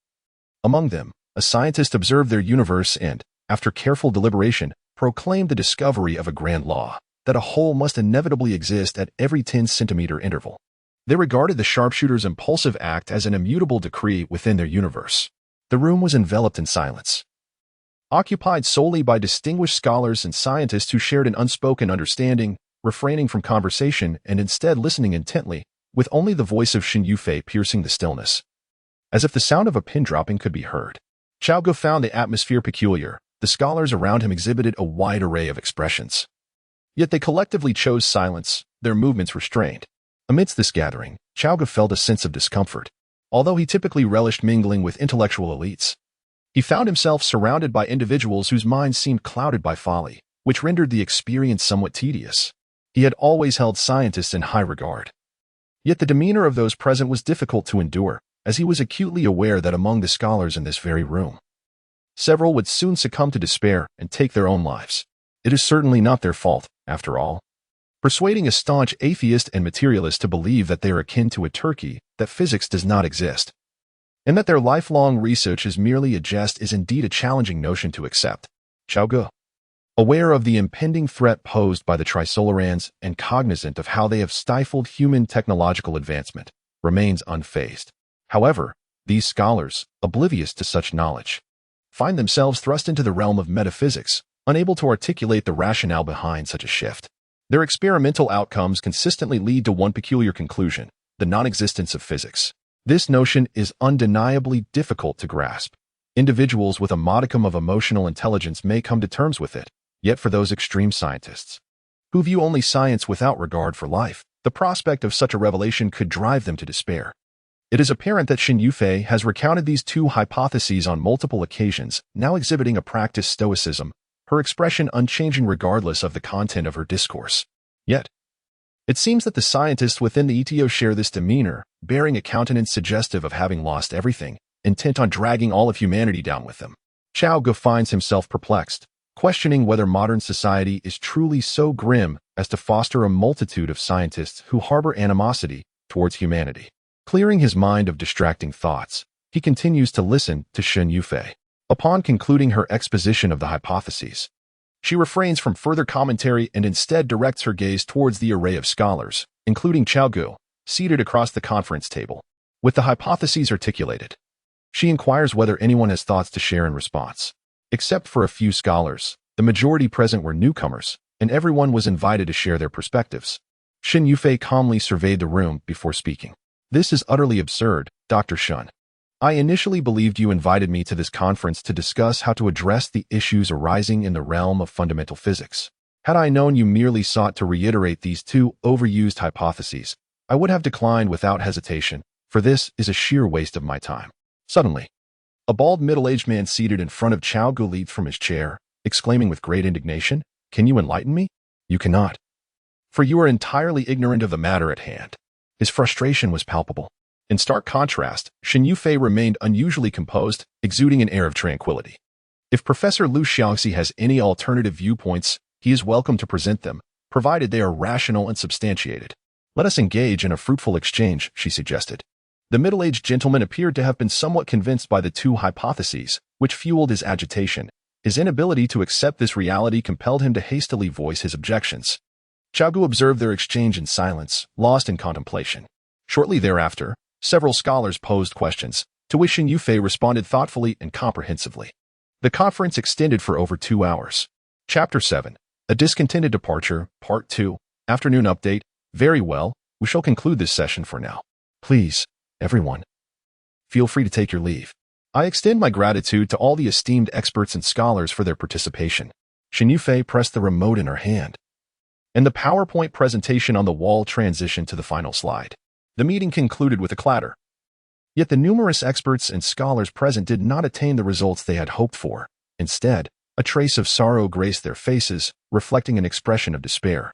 Among them, a scientist observed their universe and, after careful deliberation, proclaimed the discovery of a grand law, that a hole must inevitably exist at every 10-centimeter interval. They regarded the sharpshooter's impulsive act as an immutable decree within their universe. The room was enveloped in silence, occupied solely by distinguished scholars and scientists who shared an unspoken understanding, refraining from conversation and instead listening intently, with only the voice of Shin Yufei piercing the stillness. As if the sound of a pin dropping could be heard, Cao Ge found the atmosphere peculiar. The scholars around him exhibited a wide array of expressions. Yet they collectively chose silence, their movements restrained. Amidst this gathering, Cao Ge felt a sense of discomfort. Although he typically relished mingling with intellectual elites, he found himself surrounded by individuals whose minds seemed clouded by folly, which rendered the experience somewhat tedious. He had always held scientists in high regard. Yet the demeanor of those present was difficult to endure, as he was acutely aware that among the scholars in this very room, several would soon succumb to despair and take their own lives. It is certainly not their fault, after all. Persuading a staunch atheist and materialist to believe that they are akin to a turkey, that physics does not exist, and that their lifelong research is merely a jest is indeed a challenging notion to accept. Cao Ge, aware of the impending threat posed by the Trisolarans and cognizant of how they have stifled human technological advancement, remains unfazed. However, these scholars, oblivious to such knowledge, find themselves thrust into the realm of metaphysics, unable to articulate the rationale behind such a shift. Their experimental outcomes consistently lead to one peculiar conclusion: the non-existence of physics. This notion is undeniably difficult to grasp. Individuals with a modicum of emotional intelligence may come to terms with it, yet for those extreme scientists, who view only science without regard for life, the prospect of such a revelation could drive them to despair. It is apparent that Shin Yufei has recounted these two hypotheses on multiple occasions, now exhibiting a practiced stoicism, her expression unchanging regardless of the content of her discourse. Yet, it seems that the scientists within the ETO share this demeanor, bearing a countenance suggestive of having lost everything, intent on dragging all of humanity down with them. Cao Ge finds himself perplexed, questioning whether modern society is truly so grim as to foster a multitude of scientists who harbor animosity towards humanity. Clearing his mind of distracting thoughts, he continues to listen to Shin Yufei. Upon concluding her exposition of the hypotheses, she refrains from further commentary and instead directs her gaze towards the array of scholars, including Cao Ge, seated across the conference table. With the hypotheses articulated, she inquires whether anyone has thoughts to share in response. Except for a few scholars, the majority present were newcomers, and everyone was invited to share their perspectives. Shin Yufei calmly surveyed the room before speaking. "This is utterly absurd, Dr. Shun. I initially believed you invited me to this conference to discuss how to address the issues arising in the realm of fundamental physics. Had I known you merely sought to reiterate these two overused hypotheses, I would have declined without hesitation, for this is a sheer waste of my time." Suddenly, a bald middle-aged man seated in front of Cao Ge leaped from his chair, exclaiming with great indignation, "Can you enlighten me? You cannot, for you are entirely ignorant of the matter at hand." His frustration was palpable. In stark contrast, Shin Yufei remained unusually composed, exuding an air of tranquility. If Professor Liu Xiaoxi has any alternative viewpoints, he is welcome to present them, provided they are rational and substantiated. "Let us engage in a fruitful exchange," she suggested. The middle-aged gentleman appeared to have been somewhat convinced by the two hypotheses, which fueled his agitation. His inability to accept this reality compelled him to hastily voice his objections. Cao Ge observed their exchange in silence, lost in contemplation. Shortly thereafter, several scholars posed questions, to which Shin Yufei responded thoughtfully and comprehensively. The conference extended for over 2 hours. Chapter 7. A Discontented Departure, Part 2. Afternoon Update. Very well, we shall conclude this session for now. Please, everyone, feel free to take your leave. I extend my gratitude to all the esteemed experts and scholars for their participation. Shin Yufei pressed the remote in her hand, and the PowerPoint presentation on the wall transitioned to the final slide. The meeting concluded with a clatter. Yet the numerous experts and scholars present did not attain the results they had hoped for. Instead, a trace of sorrow graced their faces, reflecting an expression of despair.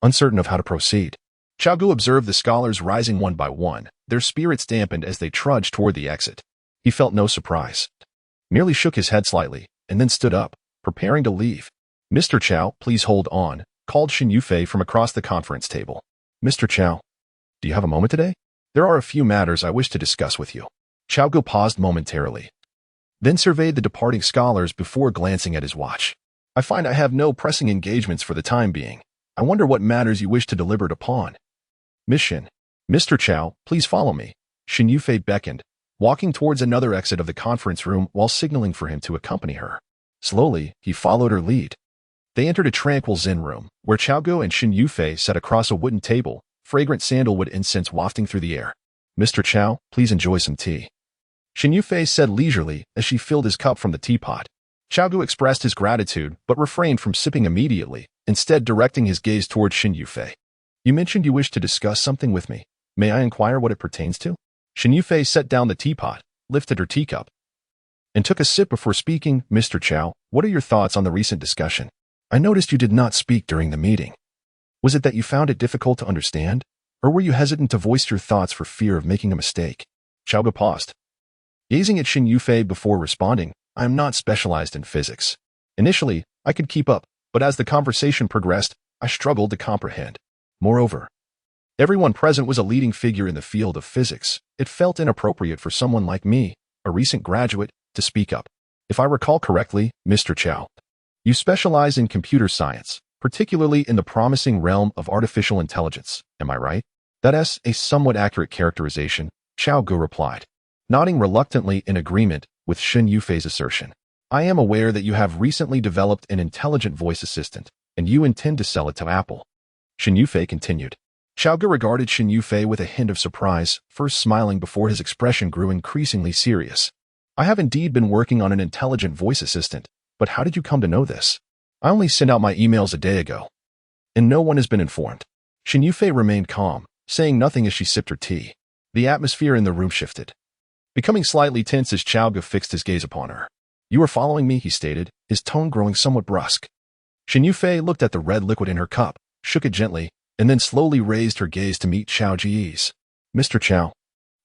Uncertain of how to proceed, Cao Ge observed the scholars rising one by one, their spirits dampened as they trudged toward the exit. He felt no surprise, merely shook his head slightly, and then stood up, preparing to leave. "Mr. Cao, please hold on," called Shin Yufei from across the conference table. "Mr. Cao, do you have a moment today?" There are a few matters I wish to discuss with you. Cao Ge paused momentarily, then surveyed the departing scholars before glancing at his watch. I find I have no pressing engagements for the time being. I wonder what matters you wish to deliberate upon. Mission. Mr. Cao, please follow me. Xin Yufei beckoned, walking towards another exit of the conference room while signaling for him to accompany her. Slowly, he followed her lead. They entered a tranquil Zen room, where Cao Ge and Xin Yufei sat across a wooden table, fragrant sandalwood incense wafting through the air. Mr. Cao, please enjoy some tea. Xin Yufei said leisurely as she filled his cup from the teapot. Cao Ge expressed his gratitude but refrained from sipping immediately, instead directing his gaze towards Xin Yufei. You mentioned you wished to discuss something with me. May I inquire what it pertains to? Xin Yufei set down the teapot, lifted her teacup, and took a sip before speaking. Mr. Cao, what are your thoughts on the recent discussion? I noticed you did not speak during the meeting. Was it that you found it difficult to understand? Or were you hesitant to voice your thoughts for fear of making a mistake? Cao Ge paused, gazing at Xin Yufei before responding. I am not specialized in physics. Initially, I could keep up, but as the conversation progressed, I struggled to comprehend. Moreover, everyone present was a leading figure in the field of physics. It felt inappropriate for someone like me, a recent graduate, to speak up. If I recall correctly, Mr. Cao, you specialize in computer science, particularly in the promising realm of artificial intelligence. Am I right? That is a somewhat accurate characterization, Cao Ge replied, nodding reluctantly in agreement with Xin Yufei's assertion. I am aware that you have recently developed an intelligent voice assistant, and you intend to sell it to Apple. Xin Yufei continued. Cao Ge regarded Xin Yufei with a hint of surprise, first smiling before his expression grew increasingly serious. I have indeed been working on an intelligent voice assistant, but how did you come to know this? I only sent out my emails a day ago, and no one has been informed. Xin Yufei remained calm, saying nothing as she sipped her tea. The atmosphere in the room shifted, becoming slightly tense as Cao Ge fixed his gaze upon her. You are following me, he stated, his tone growing somewhat brusque. Xin Yufei looked at the red liquid in her cup, shook it gently, and then slowly raised her gaze to meet Cao Ge's. Mr. Cao,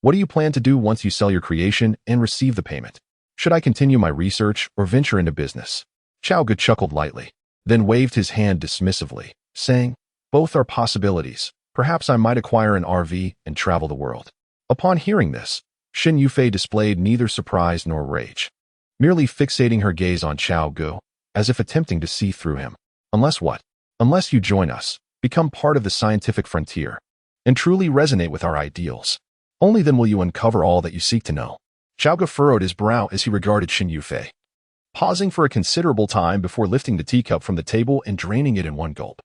what do you plan to do once you sell your creation and receive the payment? Should I continue my research or venture into business? Cao Ge chuckled lightly, then waved his hand dismissively, saying, both are possibilities. Perhaps I might acquire an RV and travel the world. Upon hearing this, Xin Yufei displayed neither surprise nor rage, merely fixating her gaze on Cao Ge, as if attempting to see through him. Unless what? Unless you join us, become part of the scientific frontier, and truly resonate with our ideals. Only then will you uncover all that you seek to know. Cao Ge furrowed his brow as he regarded Xin Yufei, pausing for a considerable time before lifting the teacup from the table and draining it in one gulp.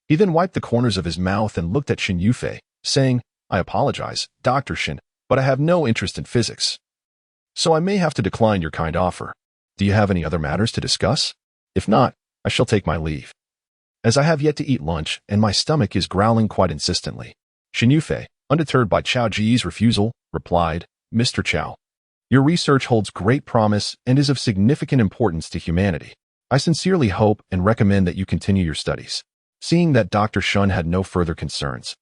He then wiped the corners of his mouth and looked at Xin Yufei, saying, I apologize, Dr. Xin, but I have no interest in physics, so I may have to decline your kind offer. Do you have any other matters to discuss? If not, I shall take my leave, as I have yet to eat lunch and my stomach is growling quite insistently. Xin Yufei, undeterred by Cao Ge's refusal, replied, Mr. Cao, your research holds great promise and is of significant importance to humanity. I sincerely hope and recommend that you continue your studies. Seeing that Dr. Shun had no further concerns,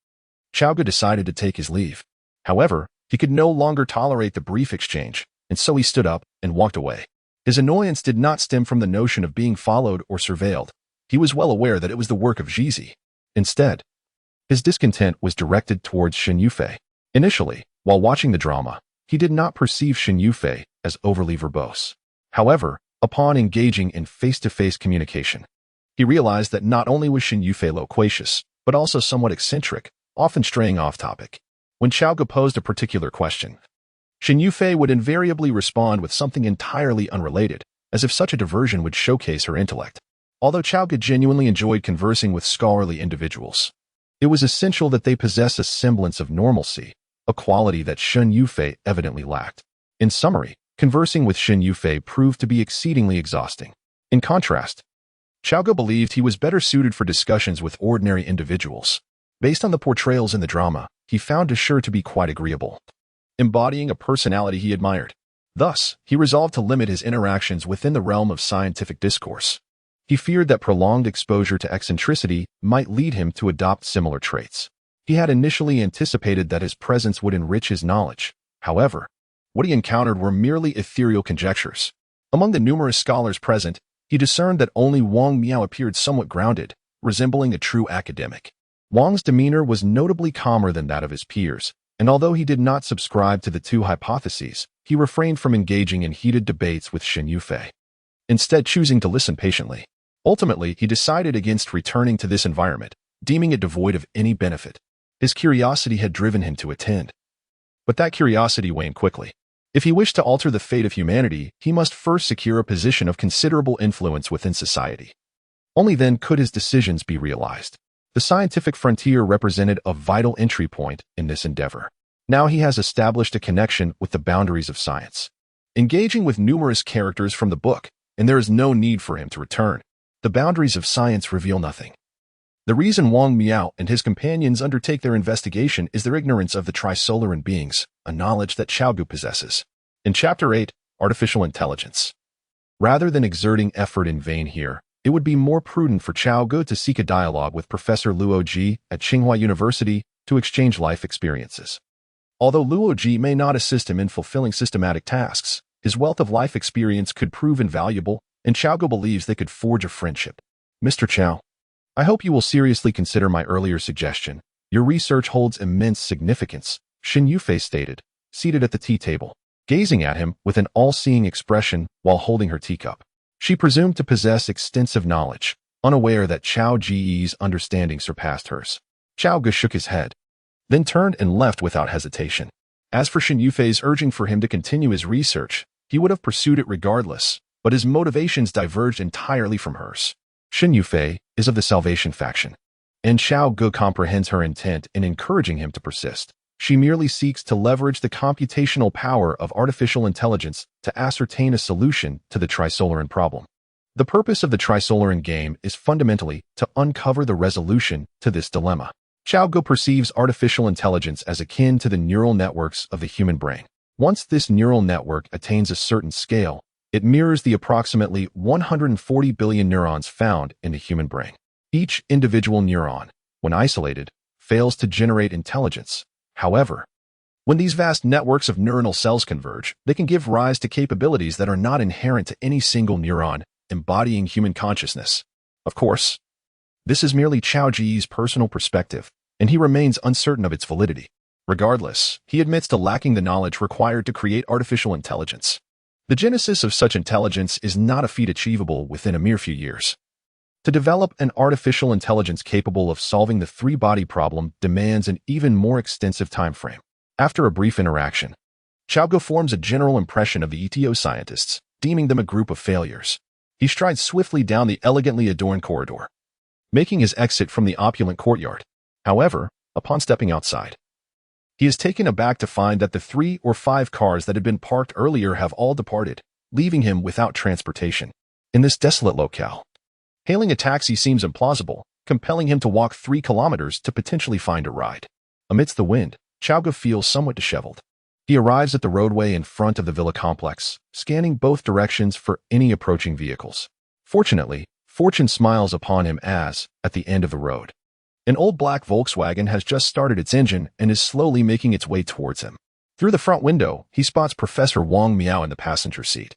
Cao Ge decided to take his leave. However, he could no longer tolerate the brief exchange, and so he stood up and walked away. His annoyance did not stem from the notion of being followed or surveilled. He was well aware that it was the work of Jizi. Instead, his discontent was directed towards Xin Yufei. Initially, while watching the drama, he did not perceive Xin Yufei as overly verbose. However, upon engaging in face-to-face communication, he realized that not only was Xin Yufei loquacious, but also somewhat eccentric, often straying off topic. When Cao Ge posed a particular question, Xin Yufei would invariably respond with something entirely unrelated, as if such a diversion would showcase her intellect. Although Cao Ge genuinely enjoyed conversing with scholarly individuals, it was essential that they possess a semblance of normalcy, a quality that Xin Yufei evidently lacked. In summary, conversing with Xin Yufei proved to be exceedingly exhausting. In contrast, Cao Ge believed he was better suited for discussions with ordinary individuals. Based on the portrayals in the drama, he found her sure to be quite agreeable, embodying a personality he admired. Thus, he resolved to limit his interactions within the realm of scientific discourse. He feared that prolonged exposure to eccentricity might lead him to adopt similar traits. He had initially anticipated that his presence would enrich his knowledge. However, what he encountered were merely ethereal conjectures. Among the numerous scholars present, he discerned that only Wang Miao appeared somewhat grounded, resembling a true academic. Wang's demeanor was notably calmer than that of his peers, And although he did not subscribe to the two hypotheses, he refrained from engaging in heated debates with Shen Yufei, instead choosing to listen patiently. Ultimately, he decided against returning to this environment, deeming it devoid of any benefit. His curiosity had driven him to attend. But that curiosity waned quickly. If he wished to alter the fate of humanity, he must first secure a position of considerable influence within society. Only then could his decisions be realized. The scientific frontier represented a vital entry point in this endeavor. Now he has established a connection with the boundaries of science, engaging with numerous characters from the book, and there is no need for him to return. The boundaries of science reveal nothing. The reason Wang Miao and his companions undertake their investigation is their ignorance of the Trisolaran beings, a knowledge that Cao Ge possesses. In Chapter 8, Artificial Intelligence. Rather than exerting effort in vain here, it would be more prudent for Cao Ge to seek a dialogue with Professor Luo Ji at Tsinghua University to exchange life experiences. Although Luo Ji may not assist him in fulfilling systematic tasks, his wealth of life experience could prove invaluable, and Cao Ge believes they could forge a friendship. Mr. Cao, I hope you will seriously consider my earlier suggestion. Your research holds immense significance, Shen Yufei stated, seated at the tea table, gazing at him with an all-seeing expression while holding her teacup. She presumed to possess extensive knowledge, unaware that Cao Ge's understanding surpassed hers. Cao Ge shook his head, then turned and left without hesitation. As for Shen Yufei's urging for him to continue his research, he would have pursued it regardless, but his motivations diverged entirely from hers. Shen Yufei is of the Salvation faction, and Cao Ge comprehends her intent in encouraging him to persist. She merely seeks to leverage the computational power of artificial intelligence to ascertain a solution to the Trisolaran problem. The purpose of the Trisolaran game is fundamentally to uncover the resolution to this dilemma. Cao Ge perceives artificial intelligence as akin to the neural networks of the human brain. Once this neural network attains a certain scale, it mirrors the approximately 140 billion neurons found in the human brain. Each individual neuron, when isolated, fails to generate intelligence. However, when these vast networks of neuronal cells converge, they can give rise to capabilities that are not inherent to any single neuron, embodying human consciousness. Of course, this is merely Cao Ge's personal perspective, and he remains uncertain of its validity. Regardless, he admits to lacking the knowledge required to create artificial intelligence. The genesis of such intelligence is not a feat achievable within a mere few years. To develop an artificial intelligence capable of solving the three-body problem demands an even more extensive time frame. After a brief interaction, Cao Ge forms a general impression of the ETO scientists, deeming them a group of failures. He strides swiftly down the elegantly adorned corridor, making his exit from the opulent courtyard. However, upon stepping outside, he is taken aback to find that the 3 or 5 cars that had been parked earlier have all departed, leaving him without transportation. In this desolate locale, hailing a taxi seems implausible, compelling him to walk 3 kilometers to potentially find a ride. Amidst the wind, Cao Ge feels somewhat disheveled. He arrives at the roadway in front of the villa complex, scanning both directions for any approaching vehicles. Fortunately, fortune smiles upon him as, at the end of the road, an old black Volkswagen has just started its engine and is slowly making its way towards him. Through the front window, he spots Professor Wang Miao in the passenger seat,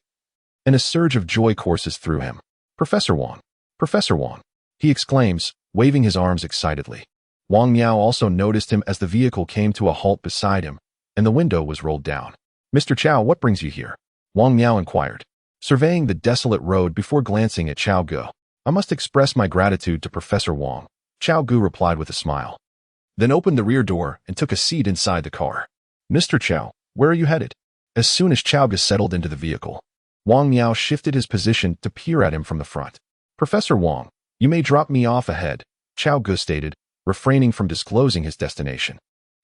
and a surge of joy courses through him. Professor Wang! Professor Wang! He exclaims, waving his arms excitedly. Wang Miao also noticed him as the vehicle came to a halt beside him, and the window was rolled down. Mr. Cao, what brings you here? Wang Miao inquired, surveying the desolate road before glancing at Cao Ge. I must express my gratitude to Professor Wang, Cao Ge replied with a smile, then opened the rear door and took a seat inside the car. Mr. Cao, where are you headed? As soon as Cao Ge settled into the vehicle, Wang Miao shifted his position to peer at him from the front. Professor Wang, you may drop me off ahead, Cao Ge stated, refraining from disclosing his destination.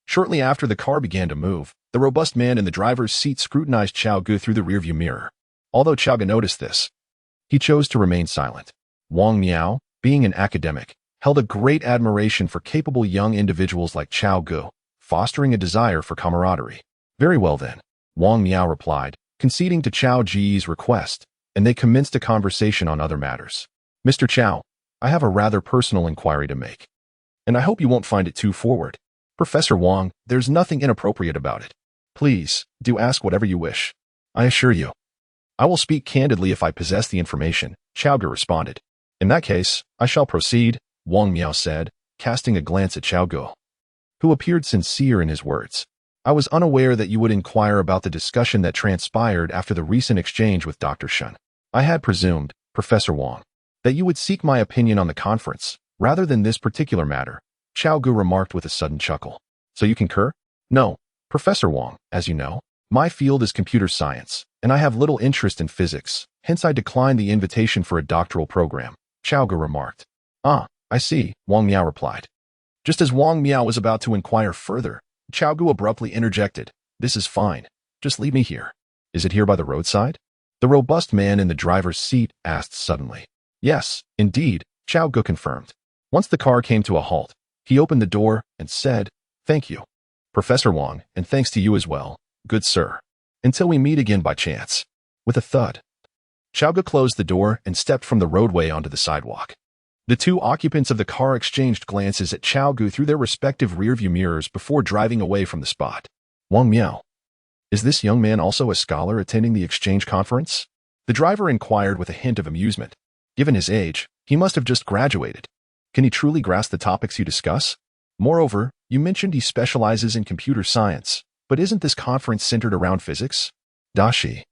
Shortly after the car began to move, the robust man in the driver's seat scrutinized Cao Ge through the rearview mirror. Although Cao Ge noticed this, he chose to remain silent. Wang Miao, being an academic, held a great admiration for capable young individuals like Cao Ge, fostering a desire for camaraderie. Very well then, Wang Miao replied, conceding to Cao Ge's request, and they commenced a conversation on other matters. Mr. Cao, I have a rather personal inquiry to make, and I hope you won't find it too forward. Professor Wang, there's nothing inappropriate about it. Please, do ask whatever you wish. I assure you, I will speak candidly if I possess the information, Cao Ge responded. In that case, I shall proceed, Wang Miao said, casting a glance at Cao Ge, who appeared sincere in his words. I was unaware that you would inquire about the discussion that transpired after the recent exchange with Dr. Shen. I had presumed, Professor Wang, that you would seek my opinion on the conference, rather than this particular matter, Cao Ge remarked with a sudden chuckle. So you concur? No, Professor Wang, as you know, my field is computer science, and I have little interest in physics, hence I declined the invitation for a doctoral program, Cao Ge remarked. Ah, I see, Wang Miao replied. Just as Wang Miao was about to inquire further, Cao Ge abruptly interjected, "This is fine. Just leave me here." "Is it here by the roadside?" the robust man in the driver's seat asked suddenly. "Yes, indeed," Cao Ge confirmed. Once the car came to a halt, he opened the door and said, "Thank you, Professor Wang, and thanks to you as well, good sir. Until we meet again by chance." With a thud, Cao Ge closed the door and stepped from the roadway onto the sidewalk. The two occupants of the car exchanged glances at Cao Ge through their respective rearview mirrors before driving away from the spot. Wang Miao. Is this young man also a scholar attending the exchange conference? The driver inquired with a hint of amusement. Given his age, he must have just graduated. Can he truly grasp the topics you discuss? Moreover, you mentioned he specializes in computer science, but isn't this conference centered around physics? Dashi.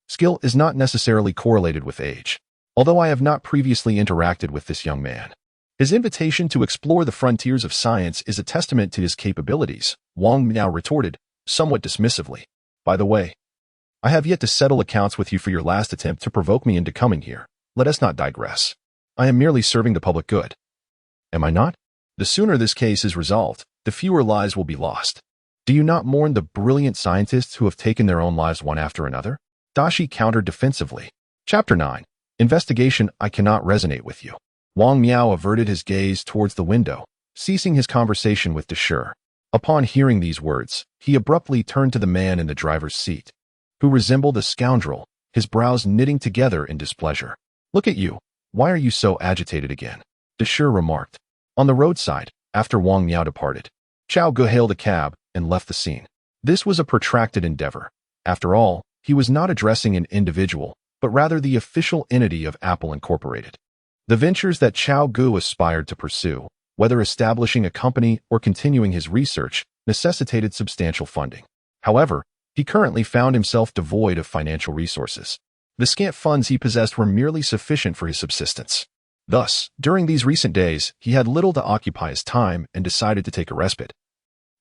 Skill is not necessarily correlated with age. Although I have not previously interacted with this young man, his invitation to explore the frontiers of science is a testament to his capabilities, Wang Miao retorted, somewhat dismissively. By the way, I have yet to settle accounts with you for your last attempt to provoke me into coming here. Let us not digress. I am merely serving the public good. Am I not? The sooner this case is resolved, the fewer lives will be lost. Do you not mourn the brilliant scientists who have taken their own lives one after another? Dashi countered defensively. Chapter 9. Investigation. I cannot resonate with you. Wang Miao averted his gaze towards the window, ceasing his conversation with Deshur. Upon hearing these words, he abruptly turned to the man in the driver's seat, who resembled a scoundrel, his brows knitting together in displeasure. Look at you. Why are you so agitated again? Deshur remarked. On the roadside, after Wang Miao departed, Cao Ge hailed a cab and left the scene. This was a protracted endeavor. After all, he was not addressing an individual, but rather the official entity of Apple Incorporated. The ventures that Cao Ge aspired to pursue, whether establishing a company or continuing his research, necessitated substantial funding. However, he currently found himself devoid of financial resources. The scant funds he possessed were merely sufficient for his subsistence. Thus, during these recent days, he had little to occupy his time and decided to take a respite.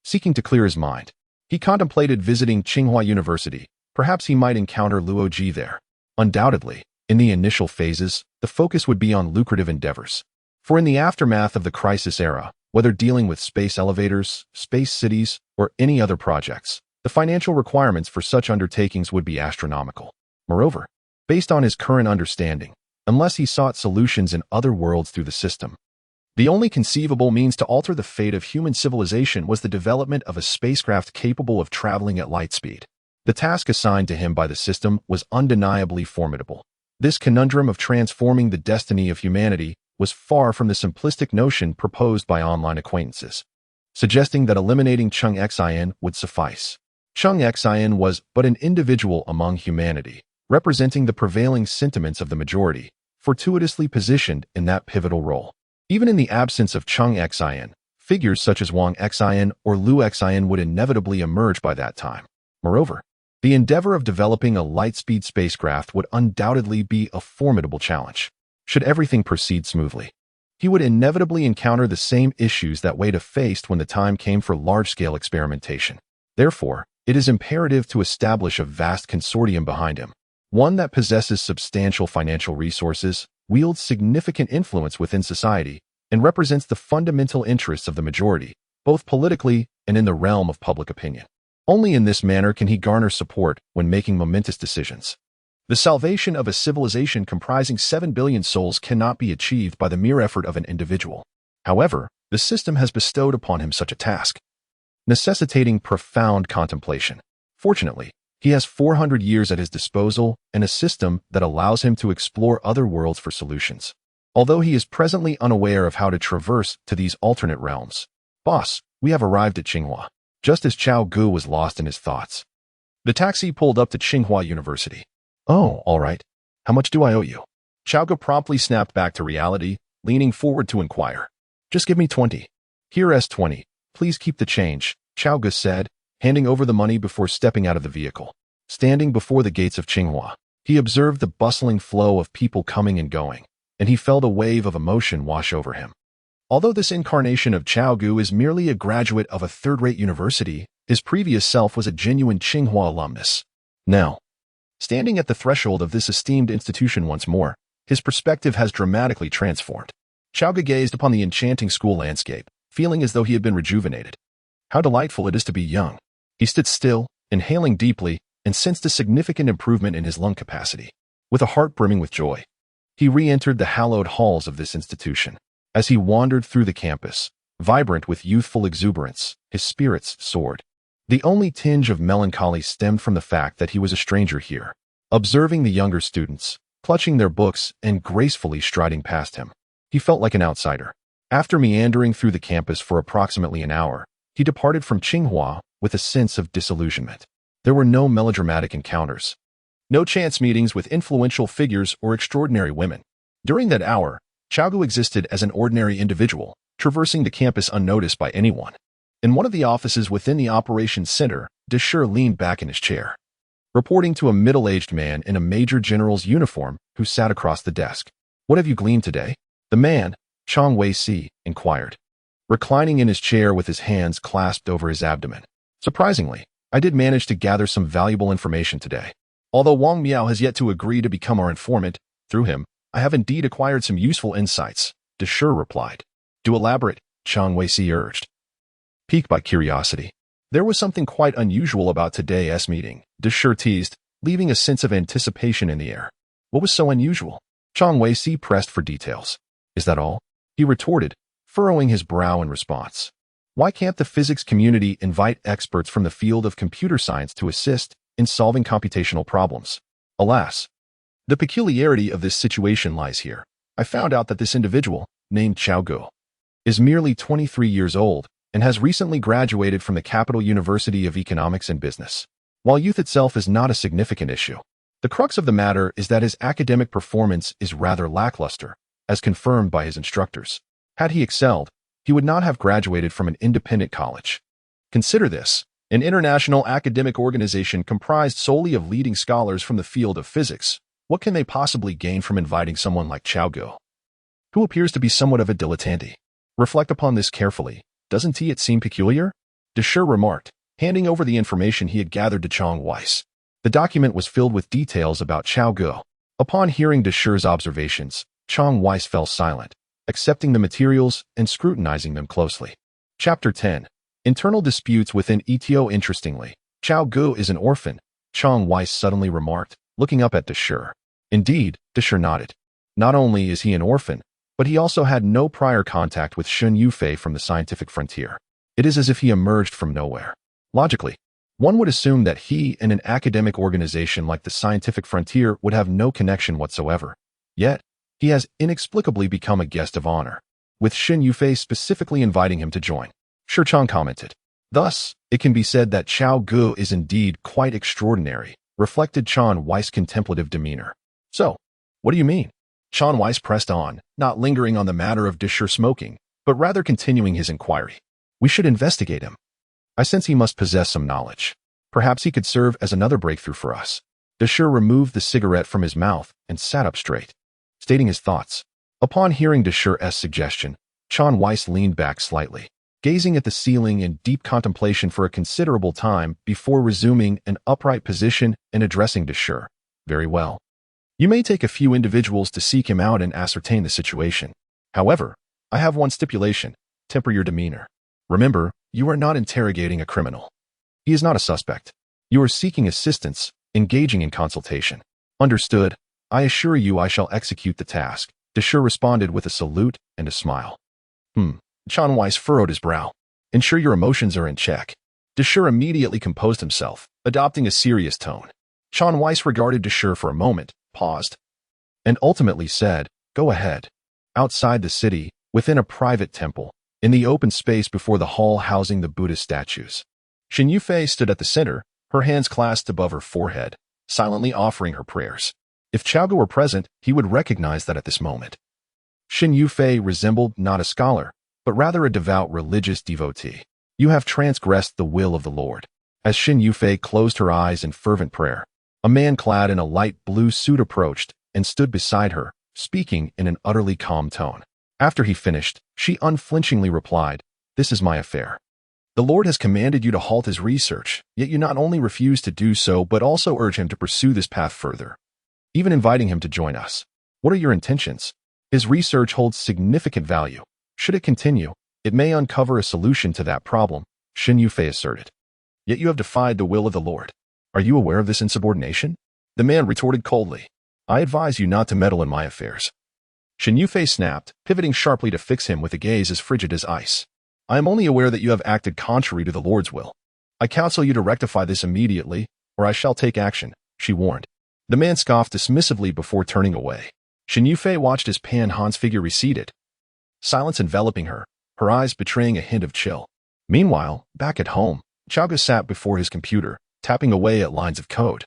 Seeking to clear his mind, he contemplated visiting Tsinghua University. Perhaps he might encounter Luo Ji there. Undoubtedly, in the initial phases, the focus would be on lucrative endeavors. For in the aftermath of the crisis era, whether dealing with space elevators, space cities, or any other projects, the financial requirements for such undertakings would be astronomical. Moreover, based on his current understanding, unless he sought solutions in other worlds through the system, the only conceivable means to alter the fate of human civilization was the development of a spacecraft capable of traveling at light speed. The task assigned to him by the system was undeniably formidable. This conundrum of transforming the destiny of humanity was far from the simplistic notion proposed by online acquaintances, suggesting that eliminating Chung Xin would suffice. Chung Xin was but an individual among humanity, representing the prevailing sentiments of the majority, fortuitously positioned in that pivotal role. Even in the absence of Chung Xin, figures such as Wang Xin or Lu Xin would inevitably emerge by that time. Moreover, the endeavor of developing a light-speed spacecraft would undoubtedly be a formidable challenge. Should everything proceed smoothly, he would inevitably encounter the same issues that Wade faced when the time came for large-scale experimentation. Therefore, it is imperative to establish a vast consortium behind him, one that possesses substantial financial resources, wields significant influence within society, and represents the fundamental interests of the majority, both politically and in the realm of public opinion. Only in this manner can he garner support when making momentous decisions. The salvation of a civilization comprising 7 billion souls cannot be achieved by the mere effort of an individual. However, the system has bestowed upon him such a task, necessitating profound contemplation. Fortunately, he has 400 years at his disposal and a system that allows him to explore other worlds for solutions. Although he is presently unaware of how to traverse to these alternate realms. Boss, we have arrived at Tsinghua. Just as Cao Ge was lost in his thoughts, the taxi pulled up to Tsinghua University. Oh, all right. How much do I owe you? Cao Ge promptly snapped back to reality, leaning forward to inquire. Just give me 20. Here S 20. Please keep the change, Cao Ge said, handing over the money before stepping out of the vehicle. Standing before the gates of Tsinghua, he observed the bustling flow of people coming and going, and he felt a wave of emotion wash over him. Although this incarnation of Cao Ge is merely a graduate of a third-rate university, his previous self was a genuine Tsinghua alumnus. Now, standing at the threshold of this esteemed institution once more, his perspective has dramatically transformed. Cao Ge gazed upon the enchanting school landscape, feeling as though he had been rejuvenated. How delightful it is to be young. He stood still, inhaling deeply, and sensed a significant improvement in his lung capacity. With a heart brimming with joy, he re-entered the hallowed halls of this institution. As he wandered through the campus, vibrant with youthful exuberance, his spirits soared. The only tinge of melancholy stemmed from the fact that he was a stranger here, observing the younger students, clutching their books and gracefully striding past him. He felt like an outsider. After meandering through the campus for approximately an hour, he departed from Tsinghua with a sense of disillusionment. There were no melodramatic encounters, no chance meetings with influential figures or extraordinary women. During that hour, Cao Ge existed as an ordinary individual, traversing the campus unnoticed by anyone. In one of the offices within the operations center, Deshir leaned back in his chair, reporting to a middle-aged man in a major general's uniform who sat across the desk. "What have you gleaned today?" The man, Chang Wei-si, inquired, reclining in his chair with his hands clasped over his abdomen. "Surprisingly, I did manage to gather some valuable information today. Although Wang Miao has yet to agree to become our informant, through him, I have indeed acquired some useful insights," Deshir replied. "Do elaborate," Chang Wei-si urged. Piqued by curiosity, there was something quite unusual about today's meeting, Deshir teased, leaving a sense of anticipation in the air. What was so unusual? Chang Wei-si pressed for details. "Is that all?" he retorted, furrowing his brow in response. "Why can't the physics community invite experts from the field of computer science to assist in solving computational problems?" Alas, the peculiarity of this situation lies here. I found out that this individual, named Cao Ge, is merely 23 years old and has recently graduated from the Capital University of Economics and Business. While youth itself is not a significant issue, the crux of the matter is that his academic performance is rather lackluster, as confirmed by his instructors. Had he excelled, he would not have graduated from an independent college. Consider this: an international academic organization comprised solely of leading scholars from the field of physics. What can they possibly gain from inviting someone like Cao Ge, who appears to be somewhat of a dilettante? Reflect upon this carefully. Doesn't it seem peculiar? Deshir remarked, handing over the information he had gathered to Chang Weiss. The document was filled with details about Cao Ge. Upon hearing Deshir's observations, Chang Weiss fell silent, accepting the materials and scrutinizing them closely. Chapter 10. Internal disputes within ETO. Interestingly, Cao Ge is an orphan, Chang Weiss suddenly remarked, looking up at Deshir. Indeed, Deshir nodded. Not only is he an orphan, but he also had no prior contact with Shun Yufei from the scientific frontier. It is as if he emerged from nowhere. Logically, one would assume that he and an academic organization like the scientific frontier would have no connection whatsoever. Yet, he has inexplicably become a guest of honor, with Shun Yufei specifically inviting him to join. Shi Chang commented. Thus, it can be said that Cao Ge is indeed quite extraordinary, reflected Chang Weiss' contemplative demeanor. "So, what do you mean?" Chang Weiss pressed on, not lingering on the matter of Deshir smoking, but rather continuing his inquiry. "We should investigate him. I sense he must possess some knowledge. Perhaps he could serve as another breakthrough for us." Deshir removed the cigarette from his mouth and sat up straight, stating his thoughts. Upon hearing Deshir's suggestion, Chang Weiss leaned back slightly, gazing at the ceiling in deep contemplation for a considerable time before resuming an upright position and addressing Deshir. "Very well. You may take a few individuals to seek him out and ascertain the situation. However, I have one stipulation: temper your demeanor. Remember, you are not interrogating a criminal. He is not a suspect. You are seeking assistance, engaging in consultation." "Understood. I assure you I shall execute the task," Deshir responded with a salute and a smile. Chang Weiss furrowed his brow. "Ensure your emotions are in check." Deshir immediately composed himself, adopting a serious tone. Chang Weiss regarded Deshir for a moment, paused, and ultimately said, "Go ahead." Outside the city, within a private temple, in the open space before the hall housing the Buddhist statues, Shun Yufei stood at the center, her hands clasped above her forehead, silently offering her prayers. If Cao Ge were present, he would recognize that at this moment, Shun Yufei resembled not a scholar, but rather a devout religious devotee. "You have transgressed the will of the Lord. As Xin Yufei closed her eyes in fervent prayer, a man clad in a light blue suit approached and stood beside her, speaking in an utterly calm tone. After he finished, she unflinchingly replied, "This is my affair. The Lord has commanded you to halt his research, yet you not only refuse to do so but also urge him to pursue this path further, even inviting him to join us. What are your intentions? His research holds significant value. Should it continue, it may uncover a solution to that problem," Xin Yufei asserted. "Yet you have defied the will of the Lord. Are you aware of this insubordination?" The man retorted coldly, "I advise you not to meddle in my affairs." Xin Yufei snapped, pivoting sharply to fix him with a gaze as frigid as ice. "I am only aware that you have acted contrary to the Lord's will. I counsel you to rectify this immediately, or I shall take action," she warned. The man scoffed dismissively before turning away. Xin Yufei watched as Pan Han's figure receded, silence enveloping her, her eyes betraying a hint of chill. Meanwhile, back at home, Cao Ge sat before his computer, tapping away at lines of code.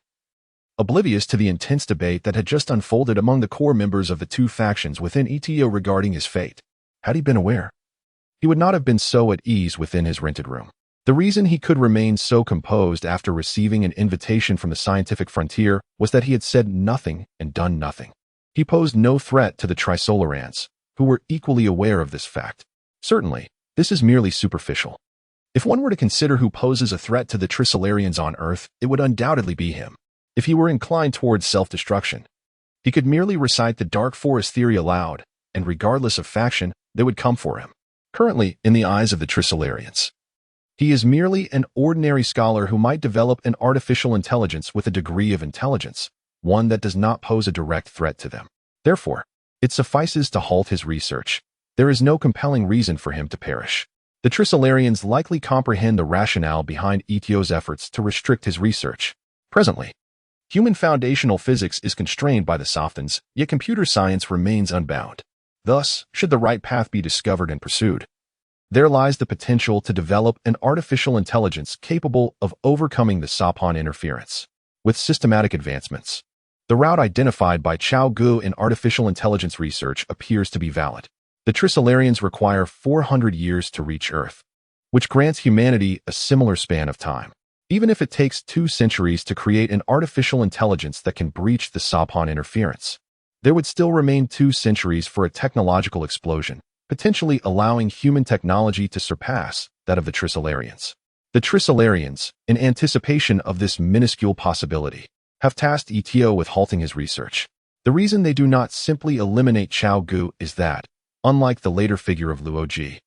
Oblivious to the intense debate that had just unfolded among the core members of the two factions within ETO regarding his fate. Had he been aware, he would not have been so at ease within his rented room. The reason he could remain so composed after receiving an invitation from the scientific frontier was that he had said nothing and done nothing. He posed no threat to the Trisolarans, who were equally aware of this fact. Certainly, this is merely superficial. If one were to consider who poses a threat to the Trisolarians on Earth, it would undoubtedly be him. If he were inclined towards self-destruction, he could merely recite the Dark Forest theory aloud, and regardless of faction, they would come for him. Currently, in the eyes of the Trisolarians, he is merely an ordinary scholar who might develop an artificial intelligence with a degree of intelligence, one that does not pose a direct threat to them. Therefore, it suffices to halt his research. There is no compelling reason for him to perish. The Trisolarians likely comprehend the rationale behind ETO's efforts to restrict his research. Presently, human foundational physics is constrained by the Softons, yet computer science remains unbound. Thus, should the right path be discovered and pursued, there lies the potential to develop an artificial intelligence capable of overcoming the Sapon interference. With systematic advancements, the route identified by Cao Ge in artificial intelligence research appears to be valid. The Trisolarians require 400 years to reach Earth, which grants humanity a similar span of time. Even if it takes 2 centuries to create an artificial intelligence that can breach the Sapon interference, there would still remain 2 centuries for a technological explosion, potentially allowing human technology to surpass that of the Trisolarians. The Trisolarians, in anticipation of this minuscule possibility, have tasked ETO with halting his research. The reason they do not simply eliminate Cao Ge is that, unlike the later figure of Luo Ji,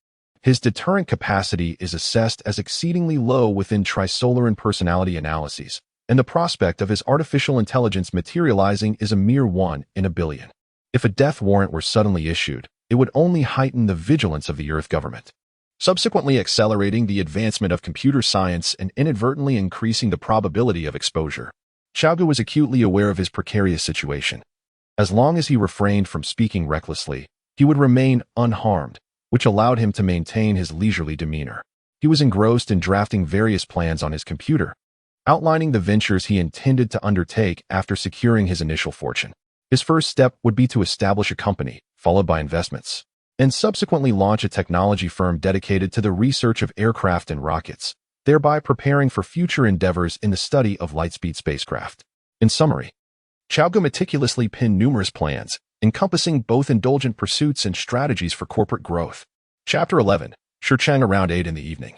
his deterrent capacity is assessed as exceedingly low within Trisolaran personality analyses, and the prospect of his artificial intelligence materializing is a mere 1 in a billion. If a death warrant were suddenly issued, it would only heighten the vigilance of the Earth government, subsequently accelerating the advancement of computer science and inadvertently increasing the probability of exposure. Cao Ge was acutely aware of his precarious situation. As long as he refrained from speaking recklessly, he would remain unharmed, which allowed him to maintain his leisurely demeanor. He was engrossed in drafting various plans on his computer, outlining the ventures he intended to undertake after securing his initial fortune. His first step would be to establish a company, followed by investments, and subsequently launch a technology firm dedicated to the research of aircraft and rockets, thereby preparing for future endeavors in the study of lightspeed spacecraft. In summary, Cao Ge meticulously pinned numerous plans, encompassing both indulgent pursuits and strategies for corporate growth. Chapter 11. Shichang around 8 in the evening.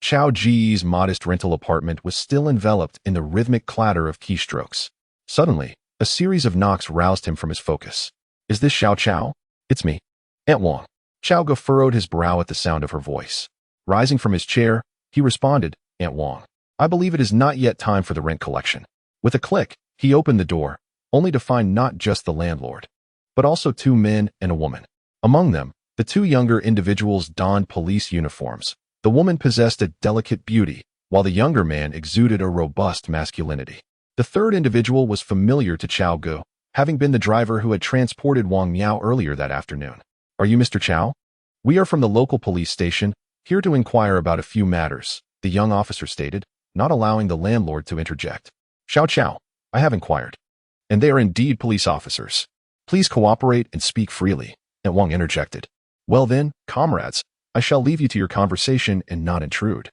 Cao Ge's modest rental apartment was still enveloped in the rhythmic clatter of keystrokes. Suddenly, a series of knocks roused him from his focus. "Is this Xiao Chao?" "It's me, Aunt Wang." Cao Ge furrowed his brow at the sound of her voice. Rising from his chair, he responded, "Aunt Wang, I believe it is not yet time for the rent collection." With a click, he opened the door, only to find not just the landlord, but also 2 men and a woman. Among them, the 2 younger individuals donned police uniforms. The woman possessed a delicate beauty, while the younger man exuded a robust masculinity. The third individual was familiar to Cao Ge, having been the driver who had transported Wang Miao earlier that afternoon. "Are you Mr. Chao?" "We are from the local police station, here to inquire about a few matters," the young officer stated, not allowing the landlord to interject. "Xiao Chao, I have inquired, and they are indeed police officers. Please cooperate and speak freely," and Wang interjected. "Well then, comrades, I shall leave you to your conversation and not intrude."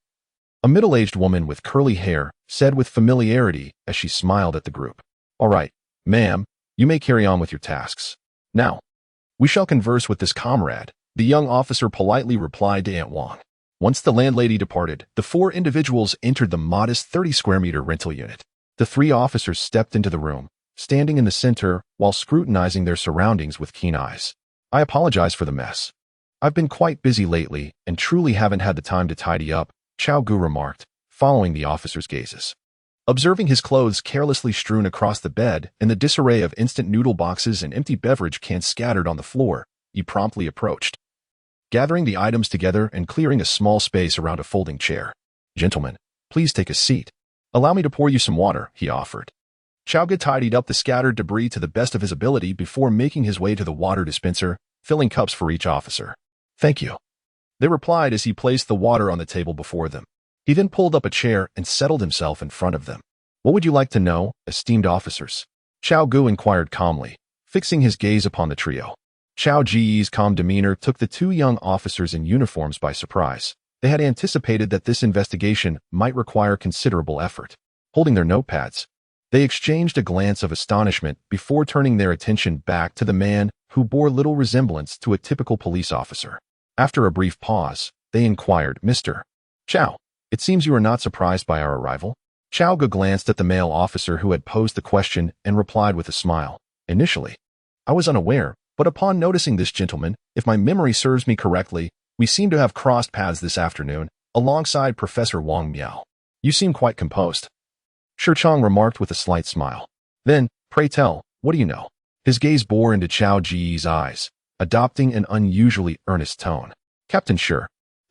A middle-aged woman with curly hair said with familiarity as she smiled at the group. All right, ma'am, you may carry on with your tasks. Now, we shall converse with this comrade, the young officer politely replied to Aunt Wang. Once the landlady departed, the four individuals entered the modest 30-square-meter rental unit. The three officers stepped into the room, standing in the center while scrutinizing their surroundings with keen eyes. I apologize for the mess. I've been quite busy lately and truly haven't had the time to tidy up, Cao Ge remarked, following the officer's gazes. Observing his clothes carelessly strewn across the bed and the disarray of instant noodle boxes and empty beverage cans scattered on the floor, he promptly approached, gathering the items together and clearing a small space around a folding chair. Gentlemen, please take a seat. Allow me to pour you some water, he offered. Cao Ge tidied up the scattered debris to the best of his ability before making his way to the water dispenser, filling cups for each officer. Thank you, they replied as he placed the water on the table before them. He then pulled up a chair and settled himself in front of them. What would you like to know, esteemed officers? Cao Ge inquired calmly, fixing his gaze upon the trio. Cao Ge's calm demeanor took the two young officers in uniforms by surprise. They had anticipated that this investigation might require considerable effort. Holding their notepads, they exchanged a glance of astonishment before turning their attention back to the man who bore little resemblance to a typical police officer. After a brief pause, they inquired, Mr. Cao, it seems you are not surprised by our arrival? Cao Ge glanced at the male officer who had posed the question and replied with a smile. Initially, I was unaware, but upon noticing this gentleman, if my memory serves me correctly, we seem to have crossed paths this afternoon, alongside Professor Wang Miao. You seem quite composed, Shi Chang remarked with a slight smile. Then, pray tell, what do you know? His gaze bore into Cao Ge's eyes, adopting an unusually earnest tone. Captain Shi,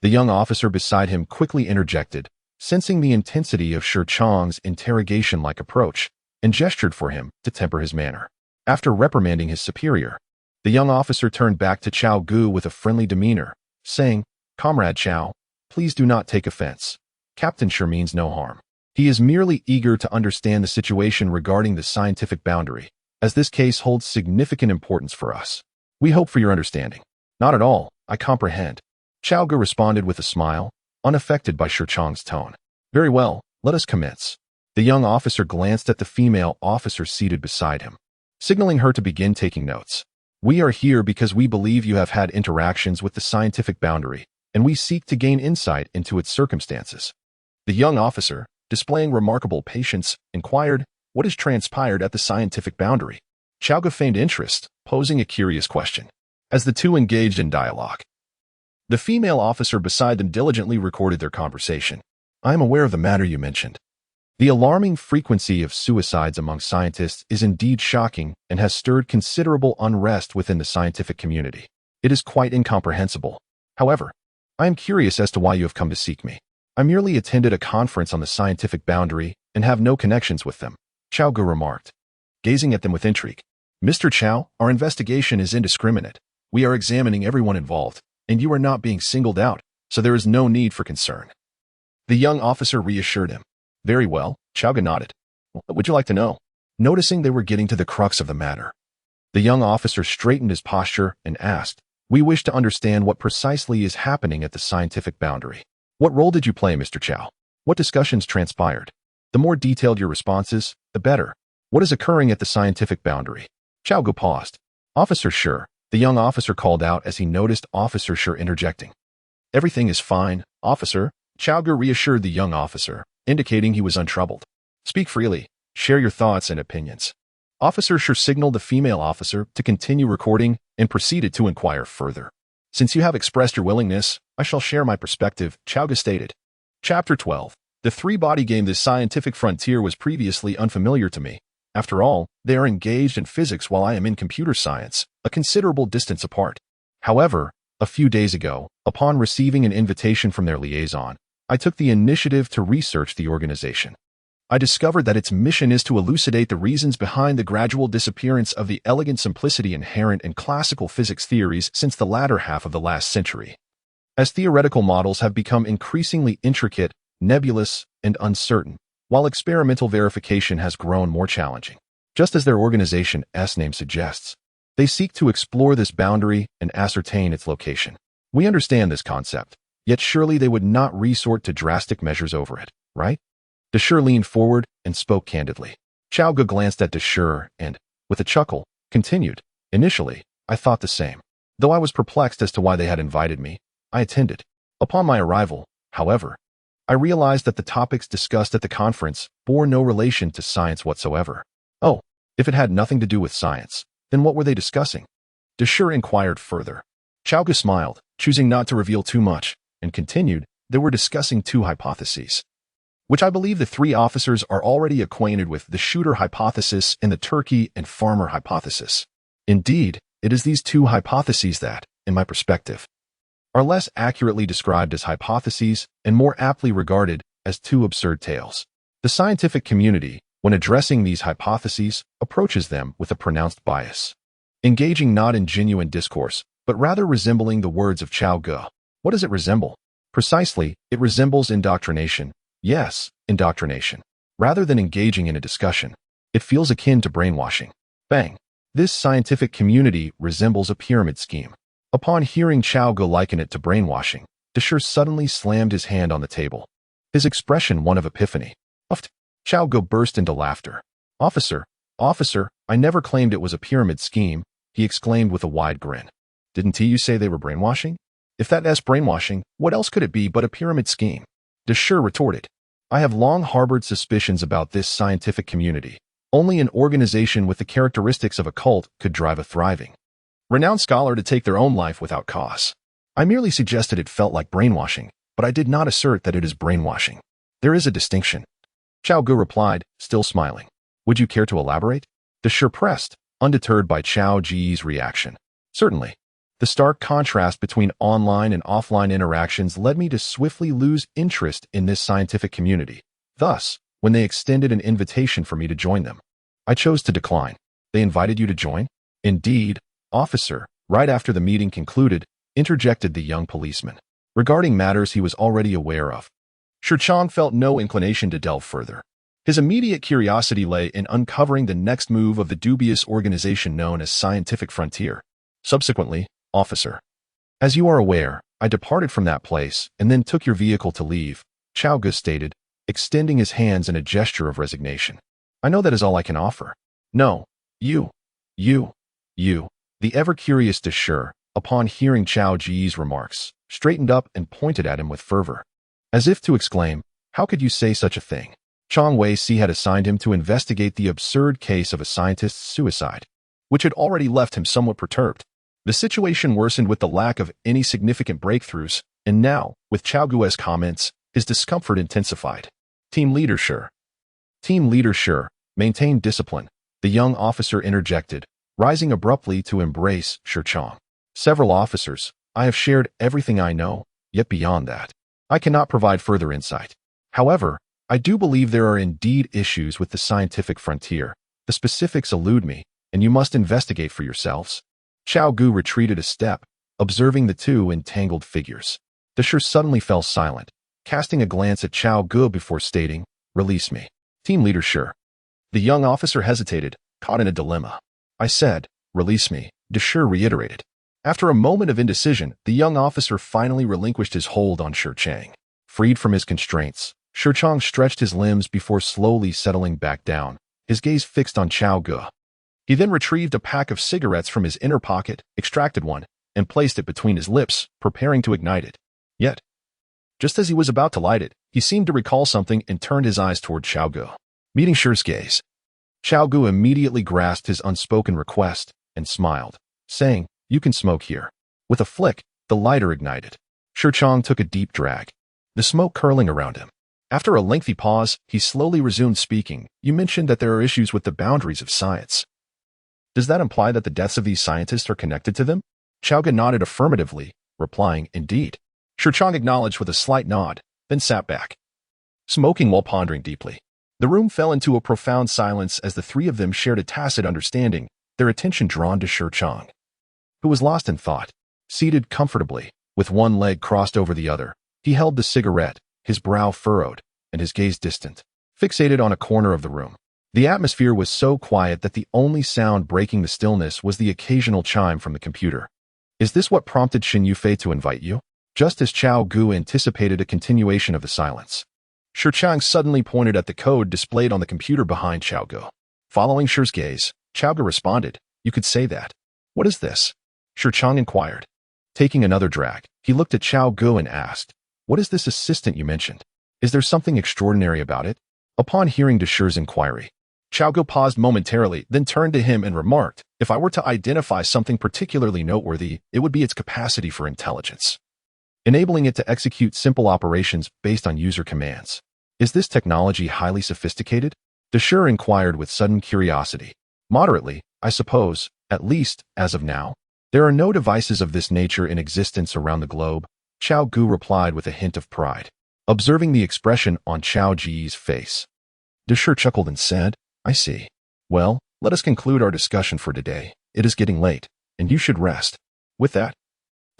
the young officer beside him quickly interjected, sensing the intensity of Shi Chang's interrogation-like approach, and gestured for him to temper his manner. After reprimanding his superior, the young officer turned back to Cao Ge with a friendly demeanor, saying, Comrade Cao, please do not take offense. Captain Shi means no harm. He is merely eager to understand the situation regarding the scientific boundary, as this case holds significant importance for us. We hope for your understanding. Not at all, I comprehend. Cao Ge responded with a smile, unaffected by Shi Chang's tone. Very well, let us commence. The young officer glanced at the female officer seated beside him, signaling her to begin taking notes. We are here because we believe you have had interactions with the scientific boundary, and we seek to gain insight into its circumstances. The young officer, displaying remarkable patience, inquired, what has transpired at the scientific boundary? Cao Ge feigned interest, posing a curious question. As the two engaged in dialogue, the female officer beside them diligently recorded their conversation. I am aware of the matter you mentioned. The alarming frequency of suicides among scientists is indeed shocking and has stirred considerable unrest within the scientific community. It is quite incomprehensible. However, I am curious as to why you have come to seek me. I merely attended a conference on the scientific boundary and have no connections with them, Cao Ge remarked, gazing at them with intrigue. Mr. Cao, our investigation is indiscriminate. We are examining everyone involved, and you are not being singled out, so there is no need for concern. The young officer reassured him. Very well, Cao Ge nodded. What would you like to know? Noticing they were getting to the crux of the matter, the young officer straightened his posture and asked, we wish to understand what precisely is happening at the scientific boundary. What role did you play, Mr. Cao? What discussions transpired? The more detailed your responses, the better. What is occurring at the scientific boundary? Cao Ge paused. Officer Shi, the young officer called out as he noticed Officer Shi interjecting. Everything is fine, officer, Cao Ge reassured the young officer, indicating he was untroubled. Speak freely, share your thoughts and opinions. Officer Shi signaled the female officer to continue recording and proceeded to inquire further. Since you have expressed your willingness, I shall share my perspective, Cao Ge stated. Chapter 12. The three-body game. This scientific frontier was previously unfamiliar to me. After all, they are engaged in physics while I am in computer science, a considerable distance apart. However, a few days ago, upon receiving an invitation from their liaison, I took the initiative to research the organization. I discovered that its mission is to elucidate the reasons behind the gradual disappearance of the elegant simplicity inherent in classical physics theories since the latter half of the last century. As theoretical models have become increasingly intricate, nebulous, and uncertain, while experimental verification has grown more challenging. Just as their organization's name suggests, they seek to explore this boundary and ascertain its location. We understand this concept, Yet surely they would not resort to drastic measures over it, right? Deshur leaned forward and spoke candidly. Cao Ge glanced at Deshur and, with a chuckle, continued. Initially, I thought the same. Though I was perplexed as to why they had invited me, I attended. Upon my arrival, however, I realized that the topics discussed at the conference bore no relation to science whatsoever. Oh, if it had nothing to do with science, then what were they discussing? Deshur inquired further. Cao Ge smiled, choosing not to reveal too much, and continued, they were discussing two hypotheses, which I believe the three officers are already acquainted with: the shooter hypothesis and the turkey and farmer hypothesis. Indeed, it is these two hypotheses that, in my perspective, are less accurately described as hypotheses and more aptly regarded as two absurd tales. The scientific community, when addressing these hypotheses, approaches them with a pronounced bias, engaging not in genuine discourse, but rather resembling the words of Cao Ge. What does it resemble? Precisely, it resembles indoctrination. Yes, indoctrination. Rather than engaging in a discussion, it feels akin to brainwashing. Bang. This scientific community resembles a pyramid scheme. Upon hearing Cao Ge liken it to brainwashing, Deshur suddenly slammed his hand on the table, his expression one of epiphany. Uft. Cao Ge burst into laughter. Officer, I never claimed it was a pyramid scheme, he exclaimed with a wide grin. Didn't you say they were brainwashing? If that's brainwashing, what else could it be but a pyramid scheme? Deshur retorted. I have long harbored suspicions about this scientific community. Only an organization with the characteristics of a cult could drive a thriving, renowned scholar to take their own life without cause. I merely suggested it felt like brainwashing, but I did not assert that it is brainwashing. There is a distinction. Cao Ge replied, still smiling. Would you care to elaborate? Deshur pressed, undeterred by Cao Ge's reaction. Certainly. The stark contrast between online and offline interactions led me to swiftly lose interest in this scientific community. Thus, when they extended an invitation for me to join them, I chose to decline. They invited you to join? Indeed, officer, right after the meeting concluded, interjected the young policeman, regarding matters he was already aware of. Shurchang felt no inclination to delve further. His immediate curiosity lay in uncovering the next move of the dubious organization known as Scientific Frontier. Subsequently, officer, as you are aware, I departed from that place and then took your vehicle to leave, Cao Ge stated, extending his hands in a gesture of resignation. I know that is all I can offer. No, you. The ever-curious Deshur, upon hearing Cao Ge's remarks, straightened up and pointed at him with fervor, as if to exclaim, how could you say such a thing? Chang Wei-Si had assigned him to investigate the absurd case of a scientist's suicide, which had already left him somewhat perturbed. The situation worsened with the lack of any significant breakthroughs, and now, with Cao Ge's comments, his discomfort intensified. Team leader Sure, maintain discipline, the young officer interjected, rising abruptly to embrace Shurchang. Several officers, I have shared everything I know, yet beyond that, I cannot provide further insight. However, I do believe there are indeed issues with the scientific frontier. The specifics elude me, and you must investigate for yourselves. Cao Ge retreated a step, observing the two entangled figures. Deshur suddenly fell silent, casting a glance at Cao Ge before stating, release me. Team leader Sure. The young officer hesitated, caught in a dilemma. I said, release me, Deshur reiterated. After a moment of indecision, the young officer finally relinquished his hold on Shurchang. Freed from his constraints, Shurchang stretched his limbs before slowly settling back down, his gaze fixed on Cao Ge. He then retrieved a pack of cigarettes from his inner pocket, extracted one, and placed it between his lips, preparing to ignite it. Yet, just as he was about to light it, he seemed to recall something and turned his eyes toward Cao Ge. Meeting Shure's gaze, Cao Ge immediately grasped his unspoken request and smiled, saying, you can smoke here. With a flick, the lighter ignited. Shurchang took a deep drag, the smoke curling around him. After a lengthy pause, he slowly resumed speaking. You mentioned that there are issues with the boundaries of science. Does that imply that the deaths of these scientists are connected to them? Cao Ge nodded affirmatively, replying, indeed. Shurchang acknowledged with a slight nod, then sat back, smoking while pondering deeply. The room fell into a profound silence as the three of them shared a tacit understanding, their attention drawn to Shurchang, who was lost in thought. Seated comfortably, with one leg crossed over the other, he held the cigarette, his brow furrowed, and his gaze distant, fixated on a corner of the room. The atmosphere was so quiet that the only sound breaking the stillness was the occasional chime from the computer. Is this what prompted Xin Yufei to invite you? just as Cao Ge anticipated a continuation of the silence. Shi Chang suddenly pointed at the code displayed on the computer behind Cao Ge. Following Shi's gaze, Cao Ge responded, "You could say that." "What is this?" Shi Chang inquired. Taking another drag, he looked at Cao Ge and asked, "What is this assistant you mentioned? Is there something extraordinary about it?" Upon hearing Shi's inquiry, Cao Ge paused momentarily, then turned to him and remarked, "If I were to identify something particularly noteworthy, it would be its capacity for intelligence, enabling it to execute simple operations based on user commands. Is this technology highly sophisticated?" Shi inquired with sudden curiosity. "Moderately, I suppose, at least, as of now. There are no devices of this nature in existence around the globe," Cao Ge replied with a hint of pride. Observing the expression on Cao Ge's face, Shi chuckled and said, "I see. Well, let us conclude our discussion for today. It is getting late, and you should rest." With that,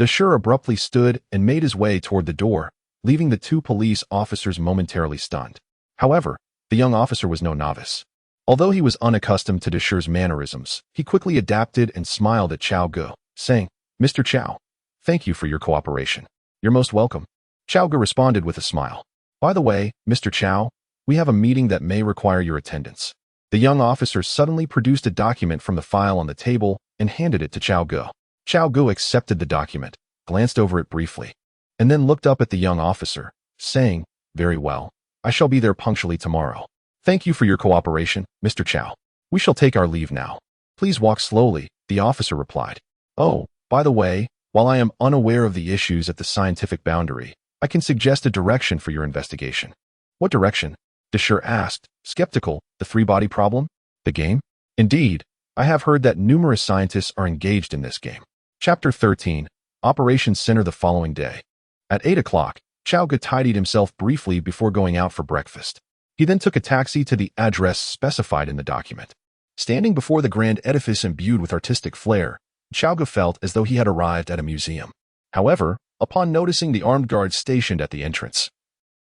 Shi abruptly stood and made his way toward the door, leaving the two police officers momentarily stunned. However, the young officer was no novice. Although he was unaccustomed to Shi's mannerisms, he quickly adapted and smiled at Cao Ge, saying, "Mr. Cao, thank you for your cooperation." "You're most welcome," Cao Ge responded with a smile. "By the way, Mr. Cao, we have a meeting that may require your attendance." The young officer suddenly produced a document from the file on the table and handed it to Cao Ge. Cao Ge accepted the document, glanced over it briefly, and then looked up at the young officer, saying, "Very well. I shall be there punctually tomorrow. Thank you for your cooperation, Mr. Cao. We shall take our leave now." "Please walk slowly," the officer replied. "Oh, by the way, while I am unaware of the issues at the scientific boundary, I can suggest a direction for your investigation." "What direction?" Shi asked, skeptical. "The three-body problem? The game?" "Indeed, I have heard that numerous scientists are engaged in this game." Chapter 13, Operations Center. The following day, at 8 o'clock, Cao Ge tidied himself briefly before going out for breakfast. He then took a taxi to the address specified in the document. Standing before the grand edifice imbued with artistic flair, Cao Ge felt as though he had arrived at a museum. However, upon noticing the armed guards stationed at the entrance,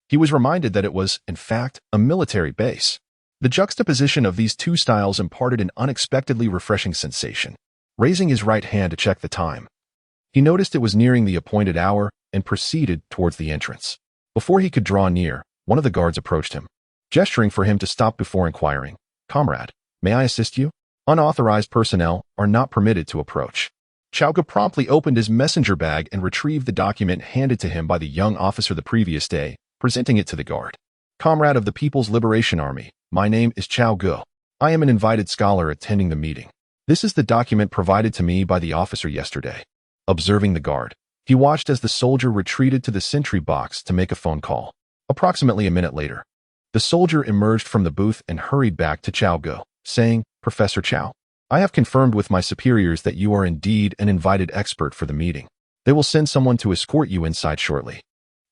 he was reminded that it was, in fact, a military base. The juxtaposition of these two styles imparted an unexpectedly refreshing sensation. Raising his right hand to check the time, he noticed it was nearing the appointed hour and proceeded towards the entrance. Before he could draw near, one of the guards approached him, gesturing for him to stop before inquiring, "Comrade, may I assist you?" Unauthorized personnel are not permitted to approach. Cao Ge promptly opened his messenger bag and retrieved the document handed to him by the young officer the previous day, presenting it to the guard. "Comrade of the People's Liberation Army, my name is Cao Ge. I am an invited scholar attending the meeting. This is the document provided to me by the officer yesterday." Observing the guard, he watched as the soldier retreated to the sentry box to make a phone call. Approximately a minute later, the soldier emerged from the booth and hurried back to Cao Ge, saying, "Professor Cao, I have confirmed with my superiors that you are indeed an invited expert for the meeting. They will send someone to escort you inside shortly.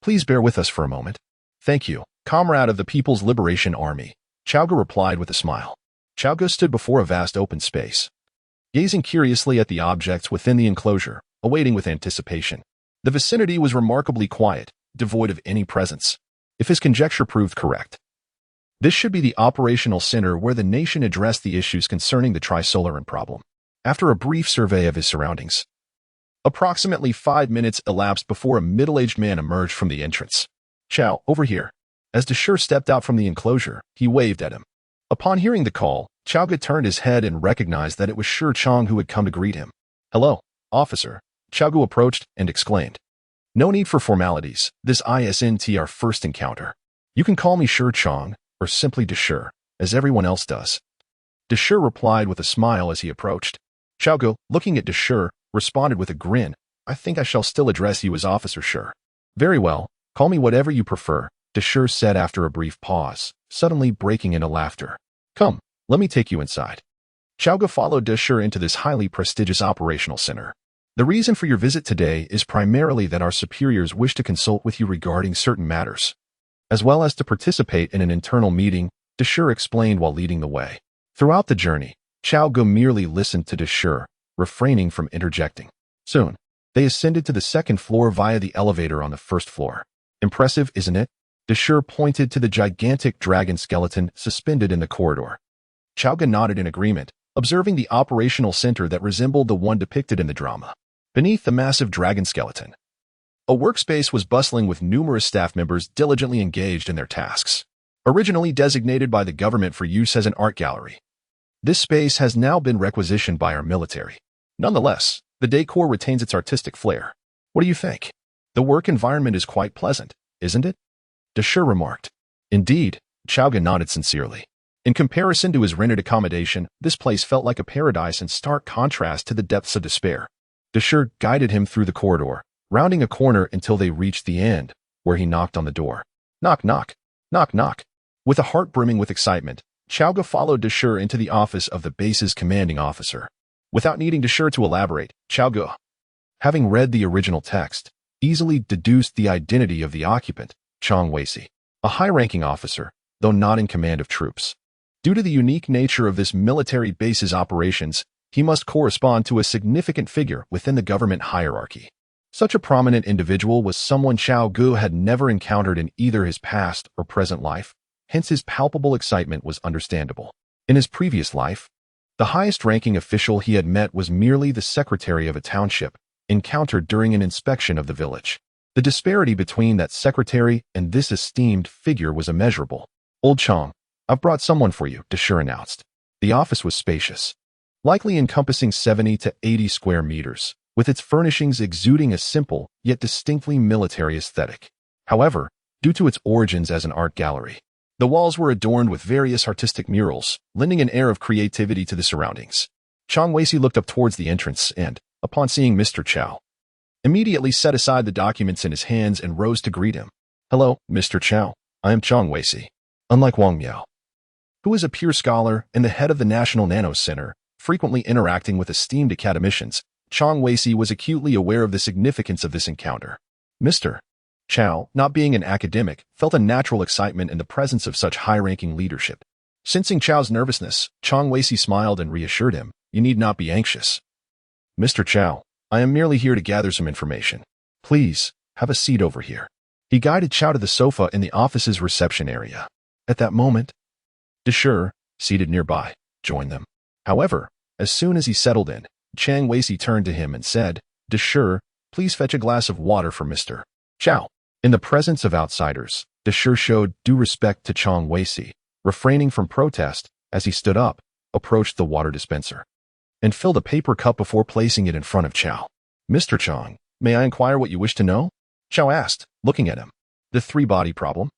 Please bear with us for a moment." "Thank you, comrade of the People's Liberation Army," Cao Ge replied with a smile. Cao Ge stood before a vast open space, gazing curiously at the objects within the enclosure, awaiting with anticipation. The vicinity was remarkably quiet, devoid of any presence. If his conjecture proved correct, this should be the operational center where the nation addressed the issues concerning the Trisolaran problem. After a brief survey of his surroundings, approximately 5 minutes elapsed before a middle-aged man emerged from the entrance. "Cao, over here." As Shi stepped out from the enclosure, he waved at him. Upon hearing the call, Cao Ge turned his head and recognized that it was Shi Chang who had come to greet him. "Hello, officer." Cao Ge approached and exclaimed, "No need for formalities. This isn't our first encounter. You can call me Shi Chang, or simply Shi, as everyone else does." Shi replied with a smile as he approached. Cao Ge, looking at Shi, responded with a grin, "I think I shall still address you as Officer Shi." "Very well, call me whatever you prefer," Shi said after a brief pause, suddenly breaking into laughter. "Come, let me take you inside." Cao Ge followed Shi into this highly prestigious operational center. "The reason for your visit today is primarily that our superiors wish to consult with you regarding certain matters, as well as to participate in an internal meeting," Shi explained while leading the way. Throughout the journey, Cao Ge merely listened to Shi, refraining from interjecting. Soon, they ascended to the second floor via the elevator on the first floor. "Impressive, isn't it?" Shi pointed to the gigantic dragon skeleton suspended in the corridor. Cao Ge nodded in agreement, observing the operational center that resembled the one depicted in the drama. Beneath the massive dragon skeleton, A workspace was bustling with numerous staff members diligently engaged in their tasks. Originally designated by the government for use as an art gallery, this space has now been requisitioned by our military. Nonetheless, the decor retains its artistic flair. What do you think? The work environment is quite pleasant, isn't it? Deshur remarked. Indeed, Cao Ge nodded sincerely. In comparison to his rented accommodation, this place felt like a paradise in stark contrast to the depths of despair. Deshur guided him through the corridor, rounding a corner until they reached the end, where he knocked on the door. Knock, knock, knock, knock. With a heart brimming with excitement, Cao Ge followed Deshur into the office of the base's commanding officer. Without needing Deshur to elaborate, Cao Ge, having read the original text, easily deduced the identity of the occupant, Chang Weisi, a high-ranking officer, though not in command of troops. Due to the unique nature of this military base's operations, he must correspond to a significant figure within the government hierarchy. Such a prominent individual was someone Cao Ge had never encountered in either his past or present life, hence his palpable excitement was understandable. In his previous life, the highest-ranking official he had met was merely the secretary of a township, encountered during an inspection of the village. The disparity between that secretary and this esteemed figure was immeasurable. Old Chang, I've brought someone for you, Deshur announced. The office was spacious, likely encompassing 70 to 80 square meters, with its furnishings exuding a simple yet distinctly military aesthetic. However, due to its origins as an art gallery, the walls were adorned with various artistic murals, lending an air of creativity to the surroundings. Chang Weisi looked up towards the entrance and, upon seeing Mr. Cao, immediately set aside the documents in his hands and rose to greet him. Hello, Mr. Cao. I am Chang Weisi. Unlike Wang Miao, who is a pure scholar and the head of the National Nano Center, frequently interacting with esteemed academicians, Chang Weisi was acutely aware of the significance of this encounter. Mr. Cao, not being an academic, felt a natural excitement in the presence of such high-ranking leadership. Sensing Chao's nervousness, Chang Weisi smiled and reassured him, "You need not be anxious. Mr. Cao, I am merely here to gather some information. Please, have a seat over here." He guided Cao to the sofa in the office's reception area. At that moment, Deshur, seated nearby, joined them. However, as soon as he settled in, Chang Weisi turned to him and said, "Deshur, please fetch a glass of water for Mr. Cao." In the presence of outsiders, Deshur showed due respect to Chang Weisi, refraining from protest as he stood up, approached the water dispenser, and filled a paper cup before placing it in front of Cao. "Mr. Chang, may I inquire what you wish to know?" Cao asked, looking at him. "The three-body problem?"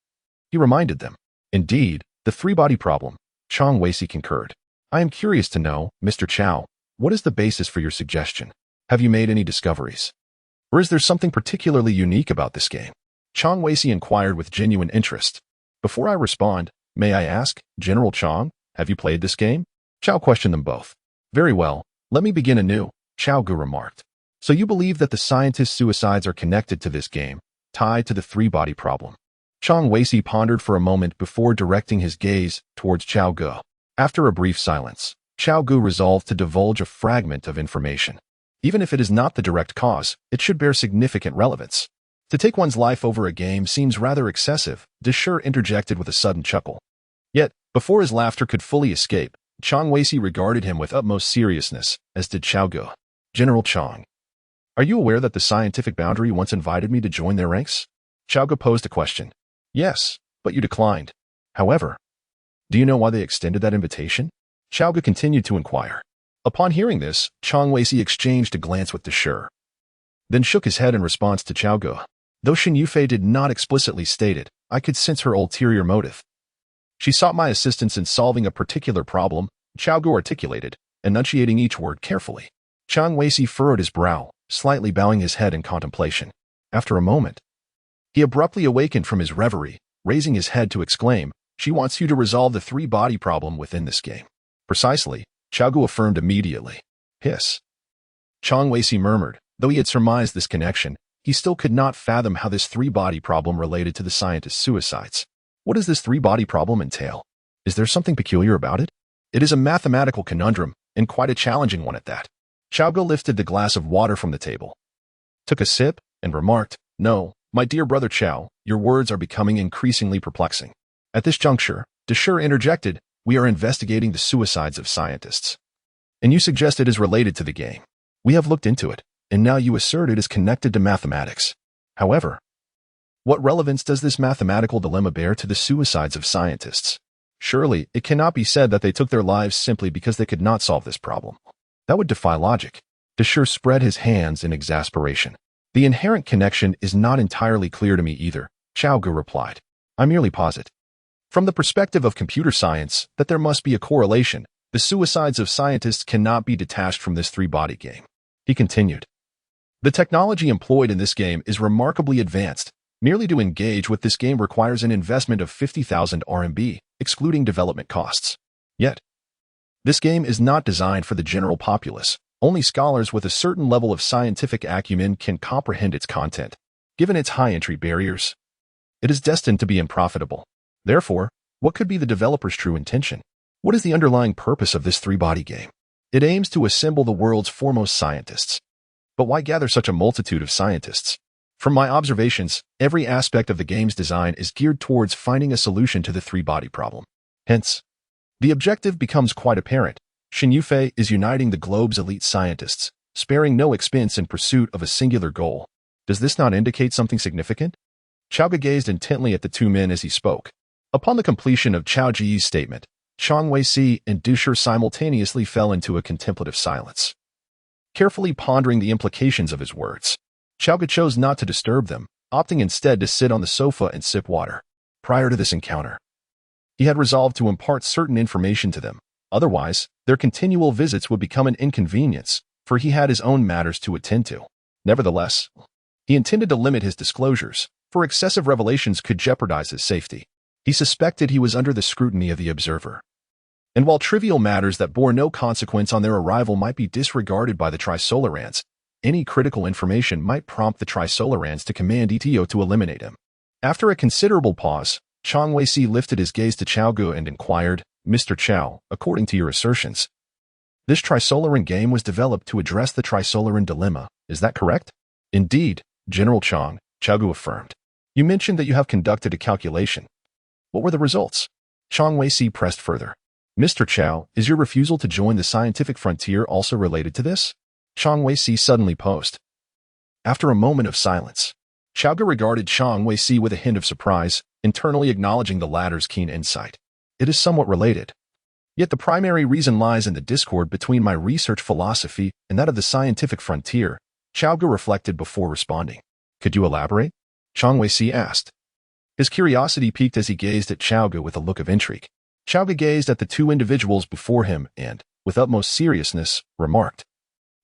He reminded them. "Indeed, the three-body problem," Chang Weisi concurred. "I am curious to know, Mr. Cao, what is the basis for your suggestion? Have you made any discoveries? Or is there something particularly unique about this game?" Chang Weisi inquired with genuine interest. "Before I respond, may I ask, General Chang, have you played this game?" Cao questioned them both. "Very well, let me begin anew," Cao Ge remarked. "So you believe that the scientist's suicides are connected to this game, tied to the three-body problem?" Chang Weisi pondered for a moment before directing his gaze towards Cao Ge. After a brief silence, Cao Ge resolved to divulge a fragment of information. Even if it is not the direct cause, it should bear significant relevance. To take one's life over a game seems rather excessive, Deshur interjected with a sudden chuckle. Yet, before his laughter could fully escape, Chang Weisi regarded him with utmost seriousness, as did Cao Ge. "General Chang, are you aware that the scientific boundary once invited me to join their ranks?" Cao Ge posed a question. "Yes, but you declined. However, do you know why they extended that invitation?" Cao Ge continued to inquire. Upon hearing this, Chang Weisi exchanged a glance with Deshur, then shook his head in response to Cao Ge. Though Xin Yufei did not explicitly state it, I could sense her ulterior motive. She sought my assistance in solving a particular problem, Cao Ge articulated, enunciating each word carefully. Chang Weisi furrowed his brow, slightly bowing his head in contemplation. After a moment, he abruptly awakened from his reverie, raising his head to exclaim, "She wants you to resolve the three-body problem within this game." "Precisely," Cao Ge affirmed immediately. "Hiss." Chang Weisi murmured. Though he had surmised this connection, he still could not fathom how this three-body problem related to the scientist's suicides. What does this three-body problem entail? Is there something peculiar about it? It is a mathematical conundrum, and quite a challenging one at that. Cao Ge lifted the glass of water from the table, took a sip, and remarked, "No, my dear brother Cao, your words are becoming increasingly perplexing." At this juncture, Deshur interjected, "We are investigating the suicides of scientists. And you suggest it is related to the game. We have looked into it, and now you assert it is connected to mathematics. However, what relevance does this mathematical dilemma bear to the suicides of scientists? Surely, it cannot be said that they took their lives simply because they could not solve this problem. That would defy logic. Deshire spread his hands in exasperation. The inherent connection is not entirely clear to me either, Cao Ge replied. I merely posit, from the perspective of computer science, that there must be a correlation. The suicides of scientists cannot be detached from this three-body game. He continued. The technology employed in this game is remarkably advanced. Merely to engage with this game requires an investment of 50,000 RMB, excluding development costs. Yet, this game is not designed for the general populace. Only scholars with a certain level of scientific acumen can comprehend its content. Given its high entry barriers, it is destined to be unprofitable. Therefore, what could be the developer's true intention? What is the underlying purpose of this three-body game? It aims to assemble the world's foremost scientists. But why gather such a multitude of scientists? From my observations, every aspect of the game's design is geared towards finding a solution to the three-body problem. Hence, the objective becomes quite apparent. Xin Yufei is uniting the globe's elite scientists, sparing no expense in pursuit of a singular goal. Does this not indicate something significant? Cao Ge gazed intently at the two men as he spoke. Upon the completion of Cao Ge's statement, Chang Wei-si and Deshire simultaneously fell into a contemplative silence. Carefully pondering the implications of his words, Cao Ge chose not to disturb them, opting instead to sit on the sofa and sip water. Prior to this encounter, he had resolved to impart certain information to them. Otherwise, their continual visits would become an inconvenience, for he had his own matters to attend to. Nevertheless, he intended to limit his disclosures, for excessive revelations could jeopardize his safety. He suspected he was under the scrutiny of the observer. And while trivial matters that bore no consequence on their arrival might be disregarded by the Trisolarans, any critical information might prompt the Trisolarans to command ETO to eliminate him. After a considerable pause, Chang Wei-si lifted his gaze to Cao Ge and inquired, Mr. Cao, according to your assertions, this Trisolaran game was developed to address the Trisolaran dilemma, is that correct? Indeed, General Chang, Cao Ge affirmed. You mentioned that you have conducted a calculation. What were the results? Chang Wei-si pressed further. Mr. Cao, is your refusal to join the scientific frontier also related to this? Chang Wei-si suddenly posed. After a moment of silence, Cao Ge regarded Chang Wei-si with a hint of surprise, internally acknowledging the latter's keen insight. It is somewhat related. Yet the primary reason lies in the discord between my research philosophy and that of the scientific frontier, Cao Ge reflected before responding. Could you elaborate? Chang Wei-si asked. His curiosity piqued as he gazed at Cao Ge with a look of intrigue. Cao Ge gazed at the two individuals before him and, with utmost seriousness, remarked,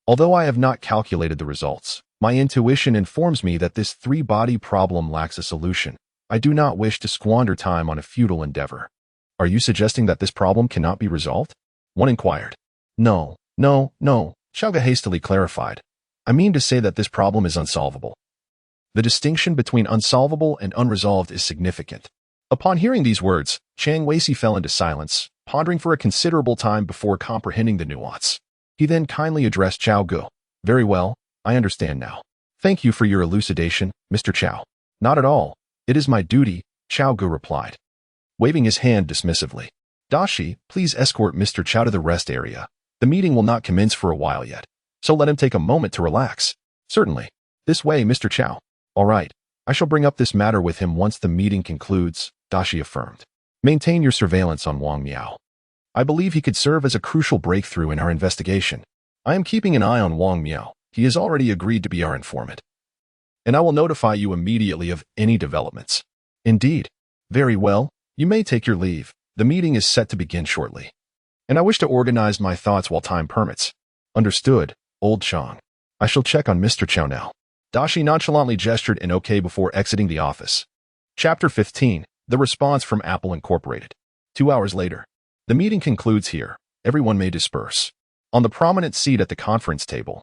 although I have not calculated the results, my intuition informs me that this three-body problem lacks a solution. I do not wish to squander time on a futile endeavor. Are you suggesting that this problem cannot be resolved? One inquired. No, Cao Ge hastily clarified. I mean to say that this problem is unsolvable. The distinction between unsolvable and unresolved is significant. Upon hearing these words, Chang Wei-si fell into silence, pondering for a considerable time before comprehending the nuance. He then kindly addressed Cao Ge. Very well, I understand now. Thank you for your elucidation, Mr. Cao. Not at all. It is my duty, Cao Ge replied, waving his hand dismissively. Dashi, please escort Mr. Cao to the rest area. The meeting will not commence for a while yet, so let him take a moment to relax. Certainly. This way, Mr. Cao. All right. I shall bring up this matter with him once the meeting concludes, Dashi affirmed. Maintain your surveillance on Wang Miao. I believe he could serve as a crucial breakthrough in our investigation. I am keeping an eye on Wang Miao. He has already agreed to be our informant. And I will notify you immediately of any developments. Indeed. Very well. You may take your leave. The meeting is set to begin shortly. And I wish to organize my thoughts while time permits. Understood, old Chang. I shall check on Mr. Cao now. Dashi nonchalantly gestured an okay before exiting the office. Chapter 15. The response from Apple Incorporated. 2 hours later. The meeting concludes here. Everyone may disperse. On the prominent seat at the conference table,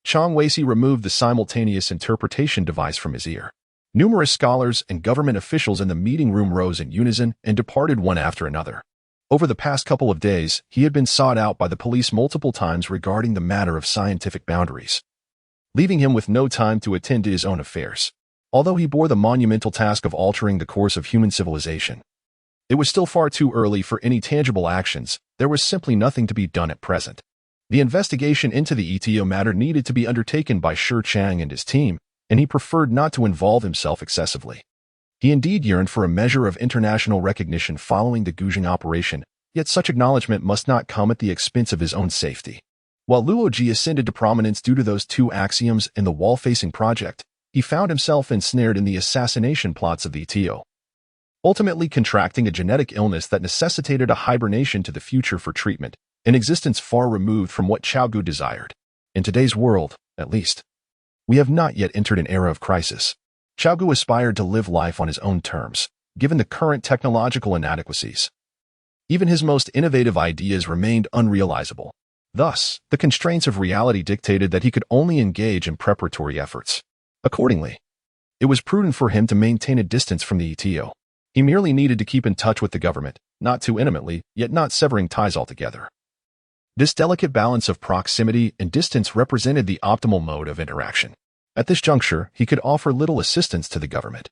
Chang Wei-si removed the simultaneous interpretation device from his ear. Numerous scholars and government officials in the meeting room rose in unison and departed one after another. Over the past couple of days, he had been sought out by the police multiple times regarding the matter of scientific boundaries, leaving him with no time to attend to his own affairs. Although he bore the monumental task of altering the course of human civilization, it was still far too early for any tangible actions. There was simply nothing to be done at present. The investigation into the ETO matter needed to be undertaken by Shi Chang and his team, and he preferred not to involve himself excessively. He indeed yearned for a measure of international recognition following the Guzheng operation, yet such acknowledgement must not come at the expense of his own safety. While Luo Ji ascended to prominence due to those two axioms in the wall-facing project, he found himself ensnared in the assassination plots of the ETO, ultimately contracting a genetic illness that necessitated a hibernation to the future for treatment, an existence far removed from what Cao Ge desired. In today's world, at least, we have not yet entered an era of crisis. Cao Ge aspired to live life on his own terms, given the current technological inadequacies. Even his most innovative ideas remained unrealizable. Thus, the constraints of reality dictated that he could only engage in preparatory efforts. Accordingly, it was prudent for him to maintain a distance from the ETO. He merely needed to keep in touch with the government, not too intimately, yet not severing ties altogether. This delicate balance of proximity and distance represented the optimal mode of interaction. At this juncture, he could offer little assistance to the government,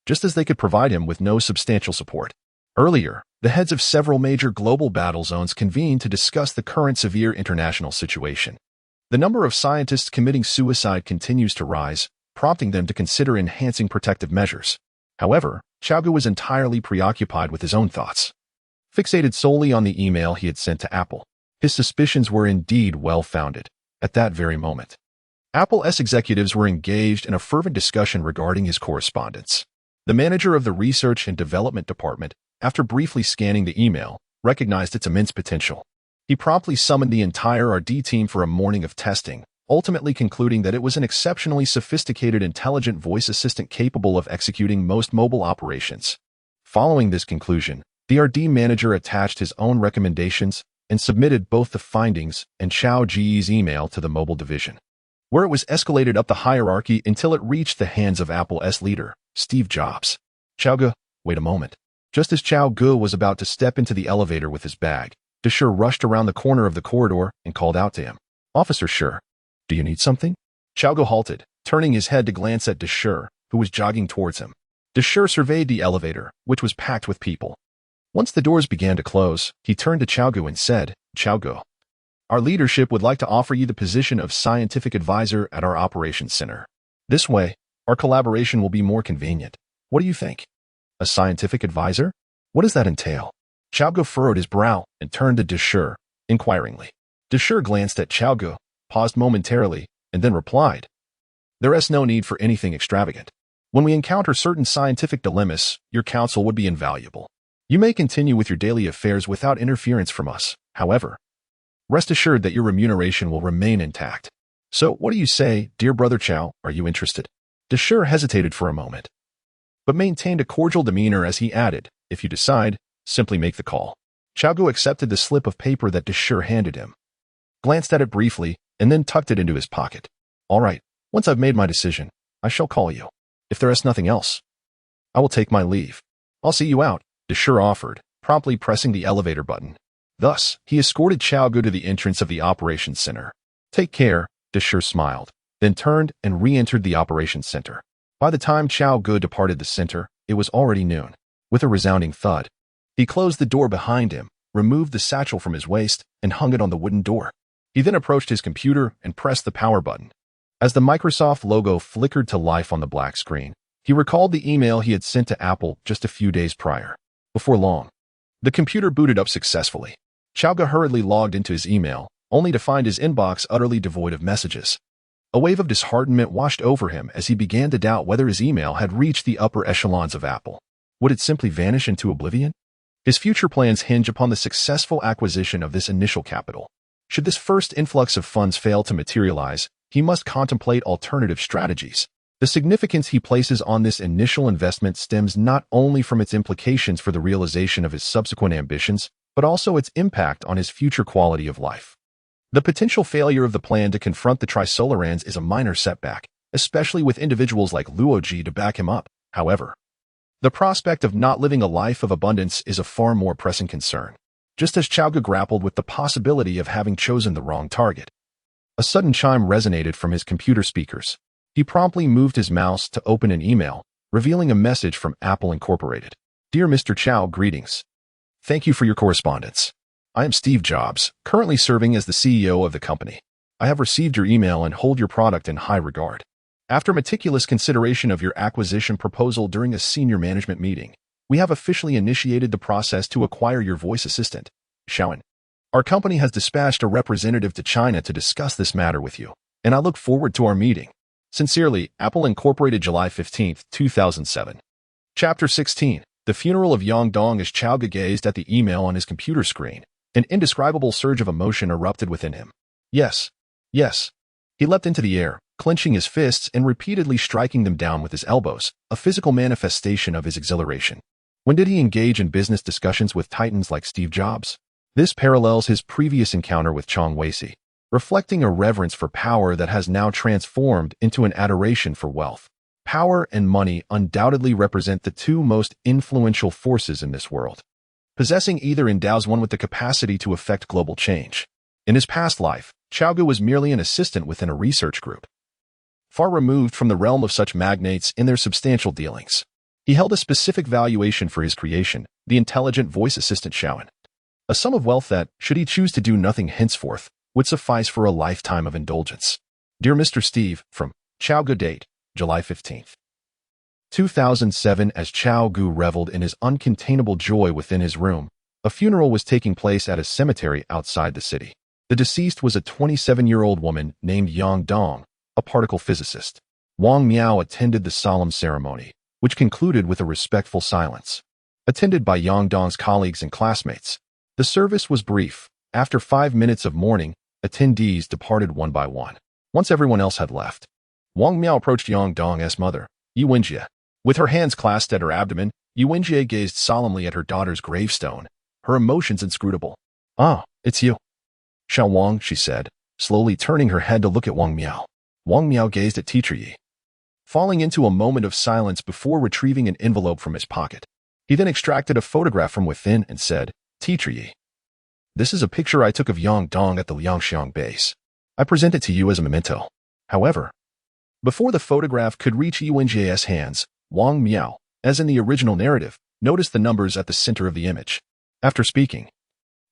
just as they could provide him with no substantial support. Earlier, the heads of several major global battle zones convened to discuss the current severe international situation. The number of scientists committing suicide continues to rise, prompting them to consider enhancing protective measures. However, Cao Ge was entirely preoccupied with his own thoughts. Fixated solely on the email he had sent to Apple, his suspicions were indeed well-founded. At that very moment, Apple's executives were engaged in a fervent discussion regarding his correspondence. The manager of the Research and Development Department, after briefly scanning the email, recognized its immense potential. He promptly summoned the entire RD team for a morning of testing, ultimately concluding that it was an exceptionally sophisticated intelligent voice assistant capable of executing most mobile operations. Following this conclusion, the RD manager attached his own recommendations and submitted both the findings and Cao Ge's email to the mobile division, where it was escalated up the hierarchy until it reached the hands of Apple's leader, Steve Jobs. Cao Ge, wait a moment. Just as Cao Ge was about to step into the elevator with his bag, Deshir rushed around the corner of the corridor and called out to him. Officer Shir, do you need something? Cao Ge halted, turning his head to glance at Deshir, who was jogging towards him. Deshir surveyed the elevator, which was packed with people. Once the doors began to close, he turned to Cao Ge and said, Cao Ge, our leadership would like to offer you the position of scientific advisor at our operations center. This way, our collaboration will be more convenient. What do you think? A scientific advisor? What does that entail? Cao Ge furrowed his brow and turned to Deshir, inquiringly. Deshir glanced at Cao Ge, paused momentarily, and then replied, there is no need for anything extravagant. When we encounter certain scientific dilemmas, your counsel would be invaluable. You may continue with your daily affairs without interference from us. However, rest assured that your remuneration will remain intact. So, what do you say, dear brother Cao? Are you interested? Deshir hesitated for a moment, but maintained a cordial demeanor as he added, if you decide, simply make the call. Cao Ge accepted the slip of paper that Deshir handed him, glanced at it briefly, and then tucked it into his pocket. All right, once I've made my decision, I shall call you. If there is nothing else, I will take my leave. I'll see you out, Deshir offered, promptly pressing the elevator button. Thus, he escorted Cao Ge to the entrance of the operations center. Take care, Deshir smiled, then turned and re-entered the operations center. By the time Cao Ge departed the center, it was already noon. With a resounding thud, he closed the door behind him, removed the satchel from his waist, and hung it on the wooden door. He then approached his computer and pressed the power button. As the Microsoft logo flickered to life on the black screen, he recalled the email he had sent to Apple just a few days prior. Before long, the computer booted up successfully. Cao Ge hurriedly logged into his email, only to find his inbox utterly devoid of messages. A wave of disheartenment washed over him as he began to doubt whether his email had reached the upper echelons of Apple. Would it simply vanish into oblivion? His future plans hinge upon the successful acquisition of this initial capital. Should this first influx of funds fail to materialize, he must contemplate alternative strategies. The significance he places on this initial investment stems not only from its implications for the realization of his subsequent ambitions, but also its impact on his future quality of life. The potential failure of the plan to confront the Trisolarans is a minor setback, especially with individuals like Luo Ji to back him up. However, the prospect of not living a life of abundance is a far more pressing concern. Just as Cao Ge grappled with the possibility of having chosen the wrong target, a sudden chime resonated from his computer speakers. He promptly moved his mouse to open an email, revealing a message from Apple Incorporated. Dear Mr. Cao, greetings. Thank you for your correspondence. I am Steve Jobs, currently serving as the CEO of the company. I have received your email and hold your product in high regard. After meticulous consideration of your acquisition proposal during a senior management meeting, we have officially initiated the process to acquire your voice assistant, Xiaoan. Our company has dispatched a representative to China to discuss this matter with you, and I look forward to our meeting. Sincerely, Apple Incorporated, July 15, 2007. Chapter 16. The funeral of Yang Dong. As Cao Ge gazed at the email on his computer screen, an indescribable surge of emotion erupted within him. Yes. Yes. He leapt into the air, clenching his fists and repeatedly striking them down with his elbows, a physical manifestation of his exhilaration. When did he engage in business discussions with titans like Steve Jobs? This parallels his previous encounter with Chang Weici, reflecting a reverence for power that has now transformed into an adoration for wealth. Power and money undoubtedly represent the two most influential forces in this world. Possessing either endows one with the capacity to affect global change. In his past life, Cao Ge was merely an assistant within a research group, far removed from the realm of such magnates in their substantial dealings. He held a specific valuation for his creation, the intelligent voice assistant Xiaoan, a sum of wealth that, should he choose to do nothing henceforth, would suffice for a lifetime of indulgence. Dear Mr. Steve, from Cao Ge, date, July 15, 2007. As Cao Ge reveled in his uncontainable joy within his room, a funeral was taking place at a cemetery outside the city. The deceased was a 27-year-old woman named Yang Dong, a particle physicist. Wang Miao attended the solemn ceremony, which concluded with a respectful silence. Attended by Yang Dong's colleagues and classmates, the service was brief. After 5 minutes of mourning, attendees departed one by one. Once everyone else had left, Wang Miao approached Yang Dong's mother, Yu Wenjie. With her hands clasped at her abdomen, Yu Wenjie gazed solemnly at her daughter's gravestone, her emotions inscrutable. "Ah, it's you, Xiao Wang," she said, slowly turning her head to look at Wang Miao. Wang Miao gazed at Teacher Yi, falling into a moment of silence before retrieving an envelope from his pocket. He then extracted a photograph from within and said, "Teacher Yi, this is a picture I took of Yang Dong at the Liangxiang base. I present it to you as a memento." However, before the photograph could reach Yu Wenjie's hands, Wang Miao, as in the original narrative, noticed the numbers at the center of the image. After speaking,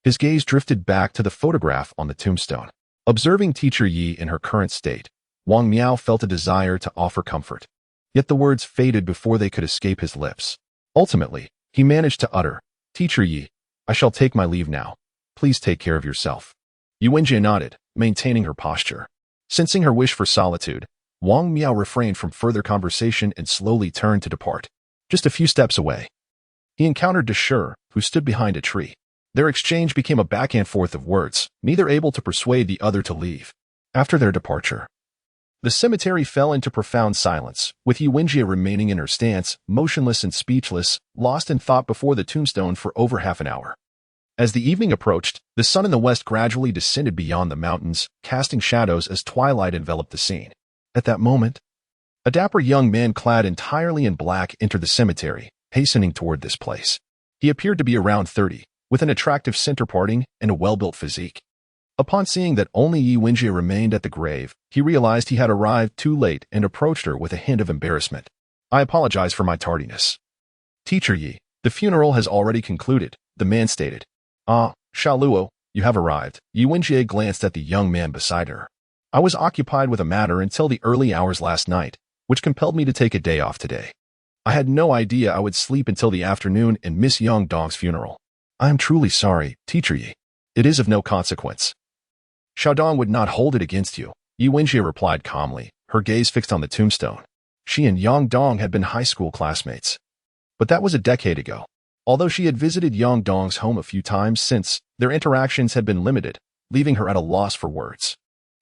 his gaze drifted back to the photograph on the tombstone. Observing Teacher Yi in her current state, Wang Miao felt a desire to offer comfort. Yet the words faded before they could escape his lips. Ultimately, he managed to utter, "Teacher Yi, I shall take my leave now. Please take care of yourself." Yu Wenjie nodded, maintaining her posture. Sensing her wish for solitude, Wang Miao refrained from further conversation and slowly turned to depart. Just a few steps away, he encountered De Sher, who stood behind a tree. Their exchange became a back and forth of words, neither able to persuade the other to leave. After their departure, the cemetery fell into profound silence, with Yu Wenjie remaining in her stance, motionless and speechless, lost in thought before the tombstone for over half an hour. As the evening approached, the sun in the west gradually descended beyond the mountains, casting shadows as twilight enveloped the scene. At that moment, a dapper young man clad entirely in black entered the cemetery, hastening toward this place. He appeared to be around 30, with an attractive center parting and a well-built physique. Upon seeing that only Yu Wenjie remained at the grave, he realized he had arrived too late and approached her with a hint of embarrassment. "I apologize for my tardiness, Teacher Yi. The funeral has already concluded," the man stated. "Ah, Xiaoluo, you have arrived." Yu Wenjie glanced at the young man beside her. "I was occupied with a matter until the early hours last night, which compelled me to take a day off today. I had no idea I would sleep until the afternoon and miss Yang Dong's funeral. I am truly sorry, Teacher Yi. It is of no consequence. Xiaodong would not hold it against you," Yu Wenjie replied calmly, her gaze fixed on the tombstone. She and Yang Dong had been high school classmates, but that was a decade ago. Although she had visited Yang Dong's home a few times since, their interactions had been limited, leaving her at a loss for words.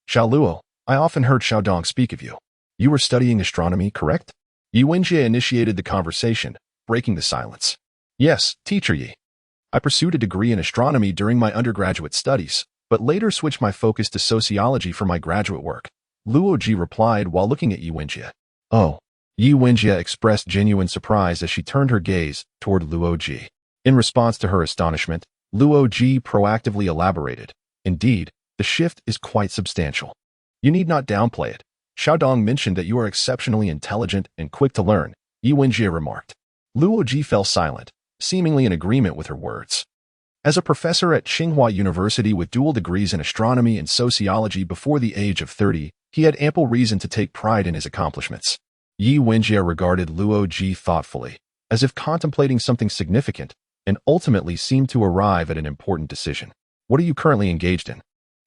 "Xiaoluo, I often heard Xiaodong speak of you. You were studying astronomy, correct?" Yu Wenjie initiated the conversation, breaking the silence. "Yes, Teacher Yi. I pursued a degree in astronomy during my undergraduate studies, but later switched my focus to sociology for my graduate work," Luo Ji replied while looking at Yu Wenjie. "Oh." Yu Wenjie expressed genuine surprise as she turned her gaze toward Luo Ji. In response to her astonishment, Luo Ji proactively elaborated, "Indeed, the shift is quite substantial. You need not downplay it. Xiaodong mentioned that you are exceptionally intelligent and quick to learn," Yu Wenjie remarked. Luo Ji fell silent, seemingly in agreement with her words. As a professor at Tsinghua University with dual degrees in astronomy and sociology before the age of 30, He had ample reason to take pride in his accomplishments. Yi Wenjie regarded Luo Ji thoughtfully, as if contemplating something significant, and ultimately seemed to arrive at an important decision. What are you currently engaged in?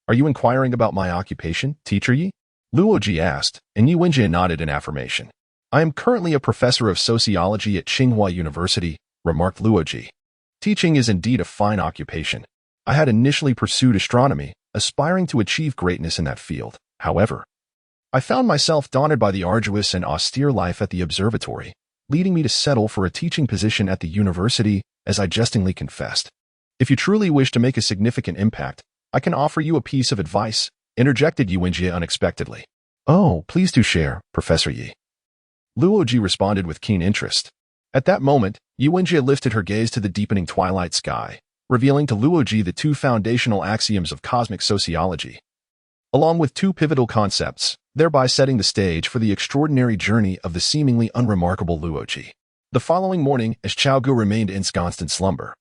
Are you inquiring about my occupation, teacher Yi? Luo Ji asked, and Yi Wenjie nodded in affirmation. I am currently a professor of sociology at Tsinghua University, remarked Luo Ji. Teaching is indeed a fine occupation. I had initially pursued astronomy, aspiring to achieve greatness in that field. However, I found myself daunted by the arduous and austere life at the observatory, leading me to settle for a teaching position at the university, as I jestingly confessed. If you truly wish to make a significant impact, I can offer you a piece of advice, interjected Yi Wenjie unexpectedly. Oh, please do share, Professor Yi. Luo Ji responded with keen interest. At that moment, Yi Wenjie lifted her gaze to the deepening twilight sky, revealing to Luo Ji the two foundational axioms of cosmic sociology, along with two pivotal concepts, thereby setting the stage for the extraordinary journey of the seemingly unremarkable Luo Ji. The following morning, as Cao Ge remained ensconced in slumber,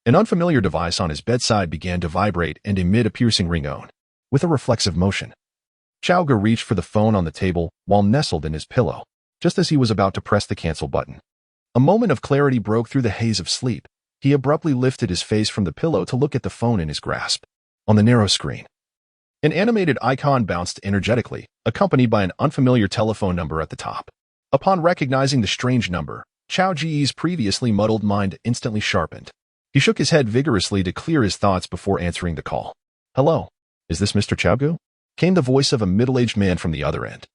an unfamiliar device on his bedside began to vibrate and emit a piercing ringtone. With a reflexive motion, Cao Ge reached for the phone on the table while nestled in his pillow, just as he was about to press the cancel button. A moment of clarity broke through the haze of sleep. He abruptly lifted his face from the pillow to look at the phone in his grasp. On the narrow screen, an animated icon bounced energetically, accompanied by an unfamiliar telephone number at the top. Upon recognizing the strange number, Cao Ge's previously muddled mind instantly sharpened. He shook his head vigorously to clear his thoughts before answering the call. Hello, is this Mr. Cao Ge? Came the voice of a middle-aged man from the other end.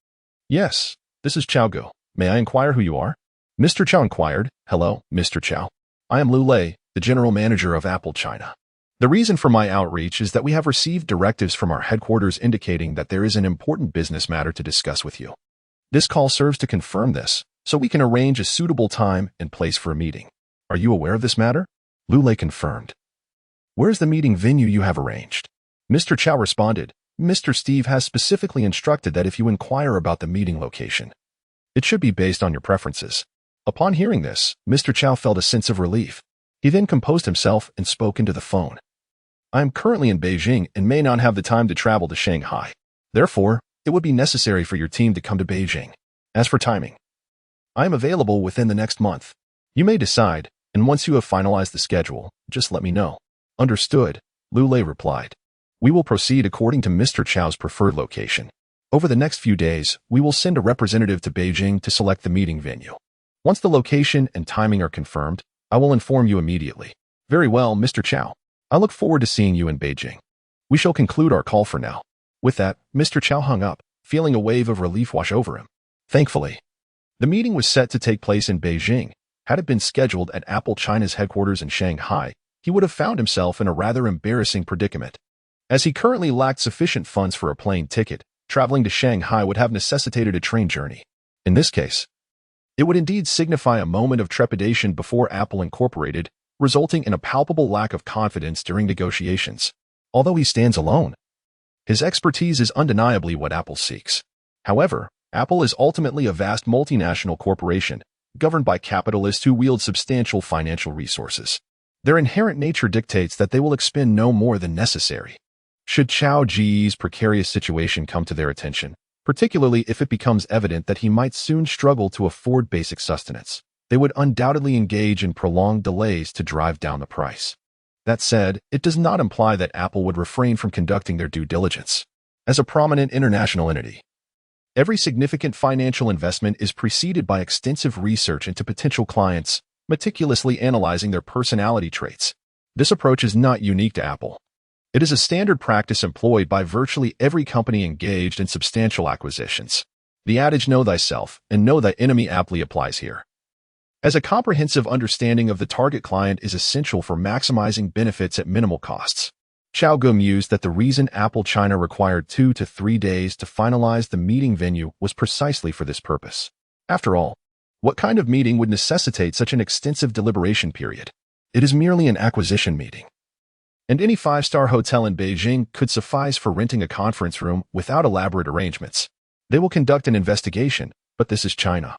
Yes, this is Cao Ge. May I inquire who you are? Mr. Cao inquired. Hello, Mr. Cao. I am Lu Lei, the general manager of Apple China. The reason for my outreach is that we have received directives from our headquarters indicating that there is an important business matter to discuss with you. This call serves to confirm this, so we can arrange a suitable time and place for a meeting. Are you aware of this matter? Lu Lei confirmed. Where is the meeting venue you have arranged? Mr. Cao responded. Mr. Steve has specifically instructed that if you inquire about the meeting location, it should be based on your preferences. Upon hearing this, Mr. Cao felt a sense of relief. He then composed himself and spoke into the phone. I am currently in Beijing and may not have the time to travel to Shanghai. Therefore, it would be necessary for your team to come to Beijing. As for timing, I am available within the next month. You may decide, and once you have finalized the schedule, just let me know. Understood, Lu Lei replied. We will proceed according to Mr. Chao's preferred location. Over the next few days, we will send a representative to Beijing to select the meeting venue. Once the location and timing are confirmed, I will inform you immediately. Very well, Mr. Cao. I look forward to seeing you in Beijing. We shall conclude our call for now. With that, Mr. Cao hung up, feeling a wave of relief wash over him. Thankfully, the meeting was set to take place in Beijing. Had it been scheduled at Apple China's headquarters in Shanghai, he would have found himself in a rather embarrassing predicament. As he currently lacked sufficient funds for a plane ticket, traveling to Shanghai would have necessitated a train journey. In this case, it would indeed signify a moment of trepidation before Apple Incorporated, resulting in a palpable lack of confidence during negotiations. Although he stands alone, his expertise is undeniably what Apple seeks. However, Apple is ultimately a vast multinational corporation, governed by capitalists who wield substantial financial resources. Their inherent nature dictates that they will expend no more than necessary. Should Cao Ge's precarious situation come to their attention, particularly if it becomes evident that he might soon struggle to afford basic sustenance, they would undoubtedly engage in prolonged delays to drive down the price. That said, it does not imply that Apple would refrain from conducting their due diligence. As a prominent international entity, every significant financial investment is preceded by extensive research into potential clients, meticulously analyzing their personality traits. This approach is not unique to Apple. It is a standard practice employed by virtually every company engaged in substantial acquisitions. The adage know thyself and know thy enemy aptly applies here. As a comprehensive understanding of the target client is essential for maximizing benefits at minimal costs. Cao Ge mused that the reason Apple China required 2 to 3 days to finalize the meeting venue was precisely for this purpose. After all, what kind of meeting would necessitate such an extensive deliberation period? It is merely an acquisition meeting. And any 5-star hotel in Beijing could suffice for renting a conference room without elaborate arrangements. They will conduct an investigation, but this is China,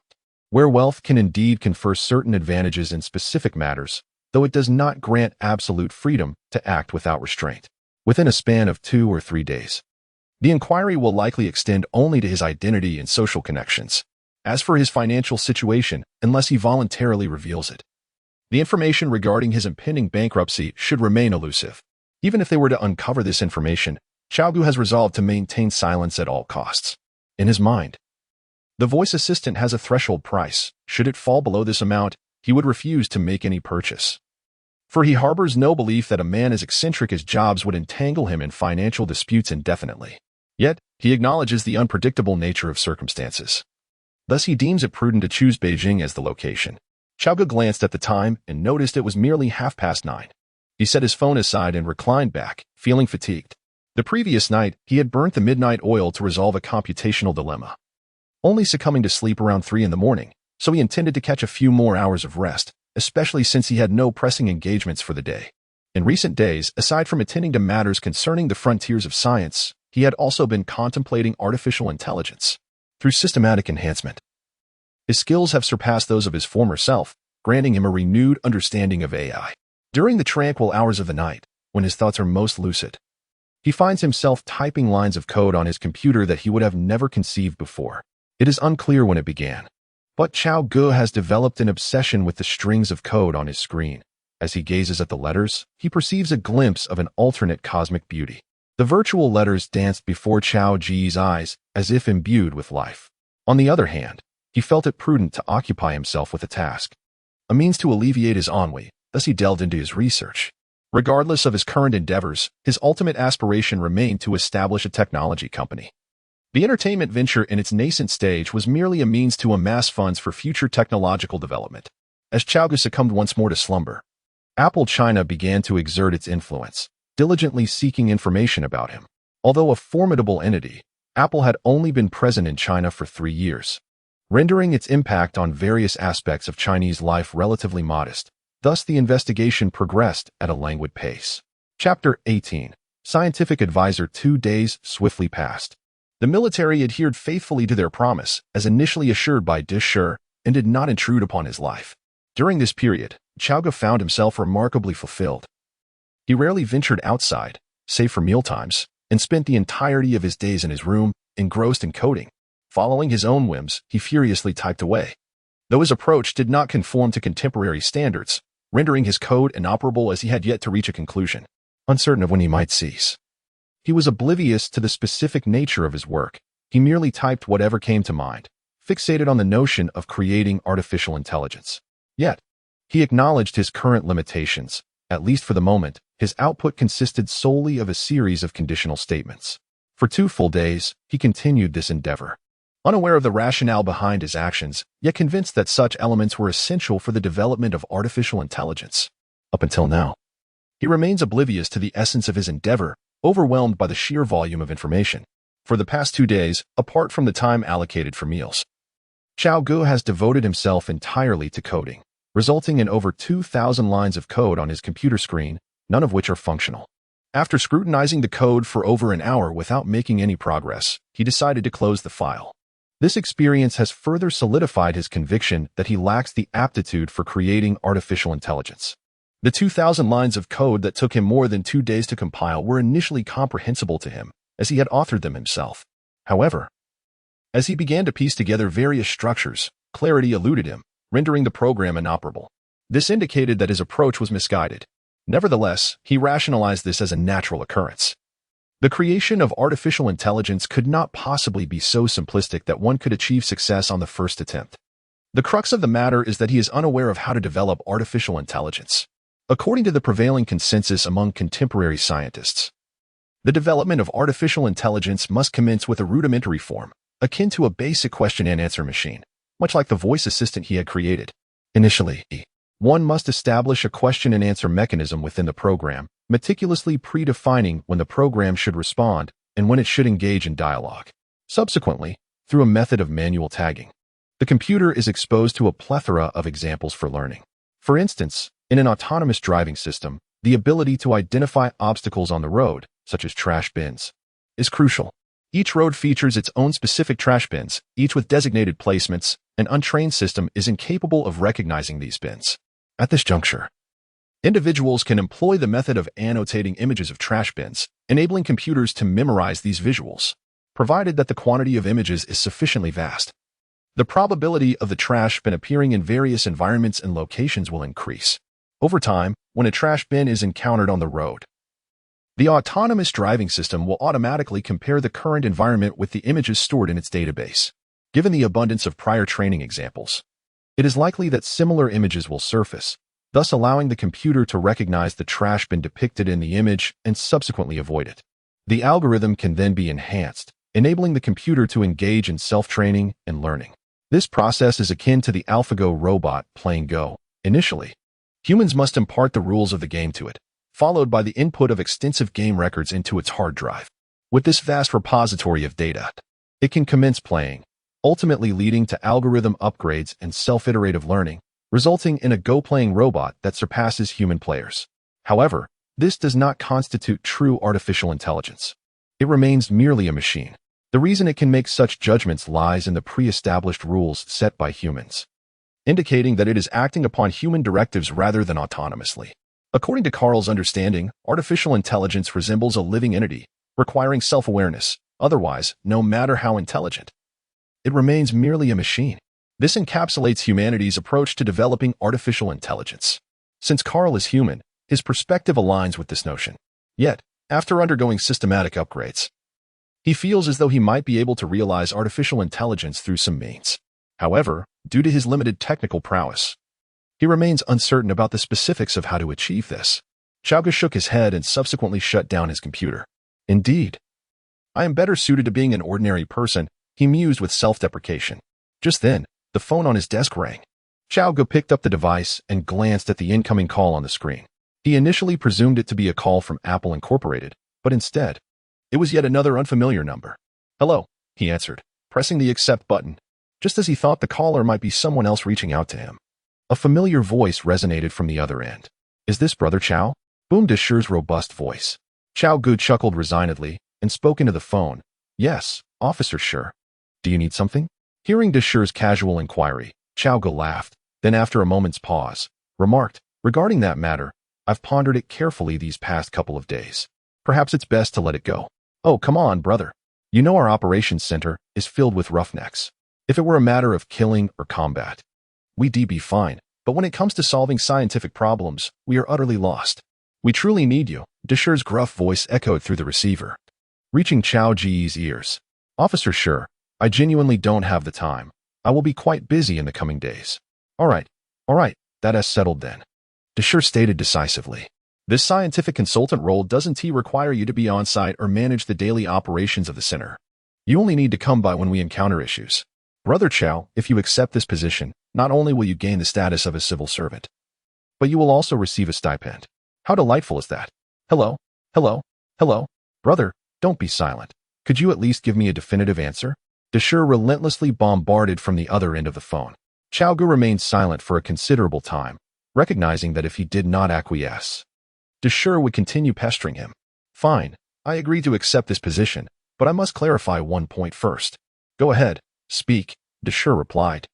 where wealth can indeed confer certain advantages in specific matters, though it does not grant absolute freedom to act without restraint. Within a span of 2 or 3 days, The inquiry will likely extend only to his identity and social connections. As for his financial situation, unless he voluntarily reveals it, the information regarding his impending bankruptcy should remain elusive. Even if they were to uncover this information, Cao Ge has resolved to maintain silence at all costs. In his mind, the voice assistant has a threshold price. Should it fall below this amount, he would refuse to make any purchase. For he harbors no belief that a man as eccentric as Jobs would entangle him in financial disputes indefinitely. Yet, he acknowledges the unpredictable nature of circumstances. Thus he deems it prudent to choose Beijing as the location. Cao Ge glanced at the time and noticed it was merely 9:30. He set his phone aside and reclined back, feeling fatigued. The previous night, he had burnt the midnight oil to resolve a computational dilemma, only succumbing to sleep around 3 in the morning, so he intended to catch a few more hours of rest, especially since he had no pressing engagements for the day. In recent days, aside from attending to matters concerning the frontiers of science, he had also been contemplating artificial intelligence. Through systematic enhancement, his skills have surpassed those of his former self, granting him a renewed understanding of AI. During the tranquil hours of the night, when his thoughts are most lucid, he finds himself typing lines of code on his computer that he would have never conceived before. It is unclear when it began, but Cao Ge has developed an obsession with the strings of code on his screen. As he gazes at the letters, he perceives a glimpse of an alternate cosmic beauty. The virtual letters danced before Cao Ge's eyes as if imbued with life. On the other hand, he felt it prudent to occupy himself with a task, a means to alleviate his ennui. Thus he delved into his research. Regardless of his current endeavors, his ultimate aspiration remained to establish a technology company. The entertainment venture in its nascent stage was merely a means to amass funds for future technological development. As Cao Ge succumbed once more to slumber, Apple China began to exert its influence, diligently seeking information about him. Although a formidable entity, Apple had only been present in China for 3 years, rendering its impact on various aspects of Chinese life relatively modest. Thus, the investigation progressed at a languid pace. Chapter 18. Scientific Advisor. 2 days swiftly passed. The military adhered faithfully to their promise, as initially assured by De Sher, and did not intrude upon his life. During this period, Cao Ge found himself remarkably fulfilled. He rarely ventured outside, save for mealtimes, and spent the entirety of his days in his room, engrossed in coding. Following his own whims, he furiously typed away. Though his approach did not conform to contemporary standards, rendering his code inoperable as he had yet to reach a conclusion, uncertain of when he might cease. He was oblivious to the specific nature of his work. He merely typed whatever came to mind, fixated on the notion of creating artificial intelligence. Yet, he acknowledged his current limitations. At least for the moment, his output consisted solely of a series of conditional statements. For 2 full days, he continued this endeavor, unaware of the rationale behind his actions, yet convinced that such elements were essential for the development of artificial intelligence. Up until now, he remains oblivious to the essence of his endeavor, overwhelmed by the sheer volume of information. For the past 2 days, apart from the time allocated for meals, Cao Ge has devoted himself entirely to coding, resulting in over 2,000 lines of code on his computer screen, none of which are functional. After scrutinizing the code for over an hour without making any progress, he decided to close the file. This experience has further solidified his conviction that he lacks the aptitude for creating artificial intelligence. The 2,000 lines of code that took him more than 2 days to compile were initially comprehensible to him, as he had authored them himself. However, as he began to piece together various structures, clarity eluded him, rendering the program inoperable. This indicated that his approach was misguided. Nevertheless, he rationalized this as a natural occurrence. The creation of artificial intelligence could not possibly be so simplistic that one could achieve success on the first attempt. The crux of the matter is that he is unaware of how to develop artificial intelligence. According to the prevailing consensus among contemporary scientists, the development of artificial intelligence must commence with a rudimentary form, akin to a basic question-and-answer machine, much like the voice assistant he had created. Initially, one must establish a question-and-answer mechanism within the program, meticulously predefining when the program should respond and when it should engage in dialogue. Subsequently, through a method of manual tagging, the computer is exposed to a plethora of examples for learning. For instance, in an autonomous driving system, the ability to identify obstacles on the road, such as trash bins, is crucial. Each road features its own specific trash bins, each with designated placements. An untrained system is incapable of recognizing these bins. At this juncture, individuals can employ the method of annotating images of trash bins, enabling computers to memorize these visuals, provided that the quantity of images is sufficiently vast. The probability of the trash bin appearing in various environments and locations will increase. Over time, when a trash bin is encountered on the road, the autonomous driving system will automatically compare the current environment with the images stored in its database. Given the abundance of prior training examples, it is likely that similar images will surface, thus allowing the computer to recognize the trash bin depicted in the image and subsequently avoid it. The algorithm can then be enhanced, enabling the computer to engage in self-training and learning. This process is akin to the AlphaGo robot playing Go. Initially, humans must impart the rules of the game to it, followed by the input of extensive game records into its hard drive. With this vast repository of data, it can commence playing, ultimately leading to algorithm upgrades and self-iterative learning, resulting in a Go-playing robot that surpasses human players. However, this does not constitute true artificial intelligence. It remains merely a machine. The reason it can make such judgments lies in the pre-established rules set by humans, indicating that it is acting upon human directives rather than autonomously. According to Carl's understanding, artificial intelligence resembles a living entity, requiring self-awareness. Otherwise, no matter how intelligent, it remains merely a machine. This encapsulates humanity's approach to developing artificial intelligence. Since Carl is human, his perspective aligns with this notion. Yet, after undergoing systematic upgrades, he feels as though he might be able to realize artificial intelligence through some means. However, due to his limited technical prowess, he remains uncertain about the specifics of how to achieve this. Cao Ge shook his head and subsequently shut down his computer. Indeed, I am better suited to being an ordinary person, he mused with self-deprecation. Just then, the phone on his desk rang. Cao Ge picked up the device and glanced at the incoming call on the screen. He initially presumed it to be a call from Apple Incorporated, but instead, it was yet another unfamiliar number. "Hello," he answered, pressing the accept button, just as he thought the caller might be someone else reaching out to him. A familiar voice resonated from the other end. "Is this Brother Cao?" boomed Deshire's robust voice. Cao Ge chuckled resignedly and spoke into the phone. "Yes, Officer Sure. Do you need something?" Hearing Deshire's casual inquiry, Cao Ge laughed, then after a moment's pause, remarked, "Regarding that matter, I've pondered it carefully these past couple of days. Perhaps it's best to let it go." "Oh, come on, brother. You know our operations center is filled with roughnecks. If it were a matter of killing or combat, we'd be fine. But when it comes to solving scientific problems, we are utterly lost. We truly need you," Deshire's gruff voice echoed through the receiver, reaching Cao Ge's ears. "Officer Sure, I genuinely don't have the time. I will be quite busy in the coming days." All right, that is settled then," Deshire stated decisively. "This scientific consultant role doesn't require you to be on-site or manage the daily operations of the center. You only need to come by when we encounter issues. Brother Cao, if you accept this position, not only will you gain the status of a civil servant, but you will also receive a stipend. How delightful is that? Hello? Brother, don't be silent. Could you at least give me a definitive answer?" Deshire relentlessly bombarded from the other end of the phone. Cao Ge remained silent for a considerable time, recognizing that if he did not acquiesce, Deshire would continue pestering him. "Fine, I agree to accept this position, but I must clarify one point first." "Go ahead, speak," Deshire replied,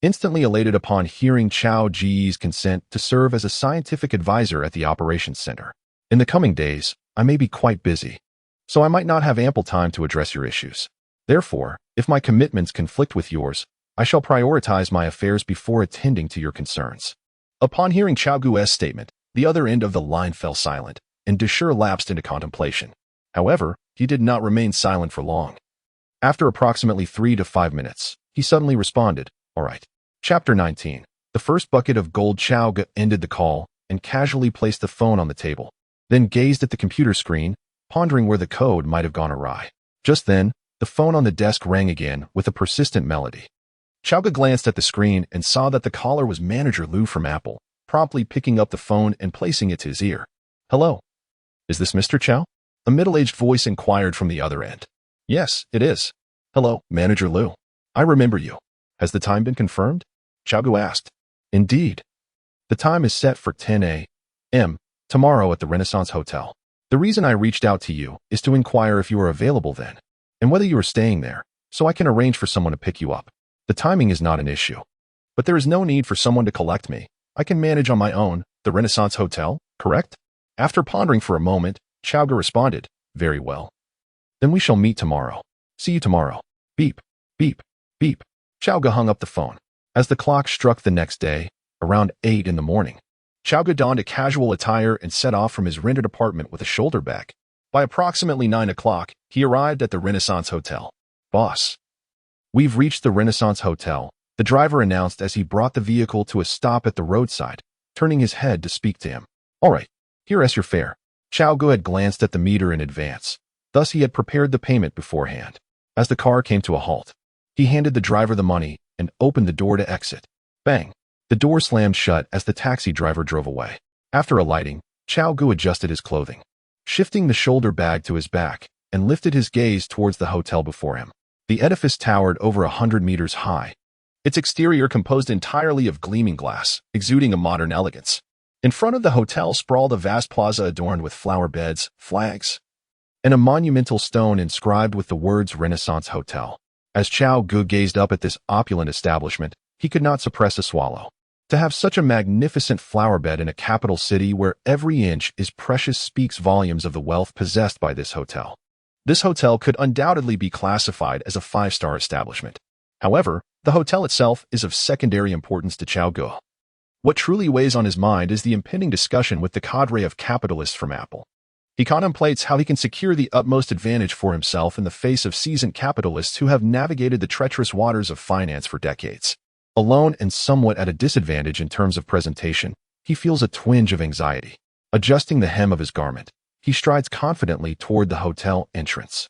instantly elated upon hearing Cao Ge's consent to serve as a scientific advisor at the operations center. "In the coming days, I may be quite busy, so I might not have ample time to address your issues. Therefore, if my commitments conflict with yours, I shall prioritize my affairs before attending to your concerns." Upon hearing Cao Ge's statement, the other end of the line fell silent, and Deshire lapsed into contemplation. However, he did not remain silent for long. After approximately 3 to 5 minutes, he suddenly responded, "All right." Chapter 19. The first bucket of gold. Cao Ge ended the call and casually placed the phone on the table, then gazed at the computer screen, pondering where the code might have gone awry. Just then, the phone on the desk rang again with a persistent melody. Cao Ge glanced at the screen and saw that the caller was Manager Lu from Apple, promptly picking up the phone and placing it to his ear. "Hello. Is this Mr. Cao?" a middle-aged voice inquired from the other end. "Yes, it is. Hello, Manager Lu. I remember you. Has the time been confirmed?" Cao Ge asked. "Indeed. The time is set for 10 a.m. tomorrow at the Renaissance Hotel. The reason I reached out to you is to inquire if you are available then, and whether you are staying there, so I can arrange for someone to pick you up. The timing is not an issue, but there is no need for someone to collect me. I can manage on my own. The Renaissance Hotel, correct?" After pondering for a moment, Cao Ge responded, Very well. Then we shall meet tomorrow. See you tomorrow. Beep, beep, beep. Cao Ge hung up the phone. As the clock struck the next day, around 8 in the morning, Cao Ge donned a casual attire and set off from his rented apartment with a shoulder bag. By approximately 9 o'clock, he arrived at the Renaissance Hotel. Boss. We've reached the Renaissance Hotel, the driver announced as he brought the vehicle to a stop at the roadside, turning his head to speak to him. All right, here's your fare. Cao Ge had glanced at the meter in advance. Thus he had prepared the payment beforehand. As the car came to a halt, he handed the driver the money and opened the door to exit. Bang! The door slammed shut as the taxi driver drove away. After alighting, Cao Ge adjusted his clothing, shifting the shoulder bag to his back, and lifted his gaze towards the hotel before him. The edifice towered over 100 meters high, its exterior composed entirely of gleaming glass, exuding a modern elegance. In front of the hotel sprawled a vast plaza adorned with flower beds, flags, and a monumental stone inscribed with the words Renaissance Hotel. As Cao Ge gazed up at this opulent establishment, he could not suppress a swallow. To have such a magnificent flower bed in a capital city where every inch is precious speaks volumes of the wealth possessed by this hotel. This hotel could undoubtedly be classified as a 5-star establishment. However, the hotel itself is of secondary importance to Cao Ge. What truly weighs on his mind is the impending discussion with the cadre of capitalists from Apple. He contemplates how he can secure the utmost advantage for himself in the face of seasoned capitalists who have navigated the treacherous waters of finance for decades. Alone and somewhat at a disadvantage in terms of presentation, he feels a twinge of anxiety. Adjusting the hem of his garment, he strides confidently toward the hotel entrance.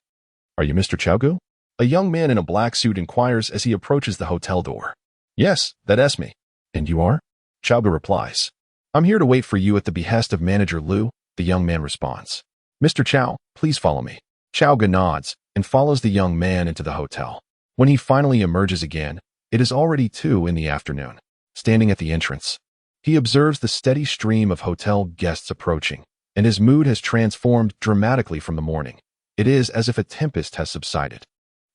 Are you Mr. Cao Ge? A young man in a black suit inquires as he approaches the hotel door. Yes, that's me. And you are? Cao Ge replies. I'm here to wait for you at the behest of Manager Liu, the young man responds. Mr. Cao, please follow me. Cao Ge nods and follows the young man into the hotel. When he finally emerges again, it is already 2 in the afternoon. Standing at the entrance, he observes the steady stream of hotel guests approaching, and his mood has transformed dramatically from the morning. It is as if a tempest has subsided.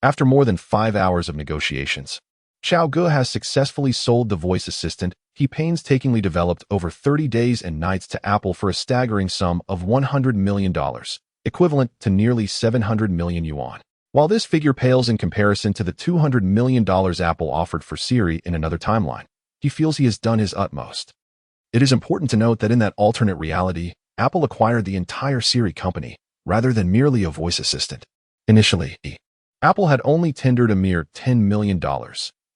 After more than 5 hours of negotiations, Cao Ge has successfully sold the voice assistant he painstakingly developed over 30 days and nights to Apple for a staggering sum of $100 million, equivalent to nearly 700 million yuan. While this figure pales in comparison to the $200 million Apple offered for Siri in another timeline, he feels he has done his utmost. It is important to note that in that alternate reality, Apple acquired the entire Siri company, rather than merely a voice assistant. Initially, Apple had only tendered a mere $10 million.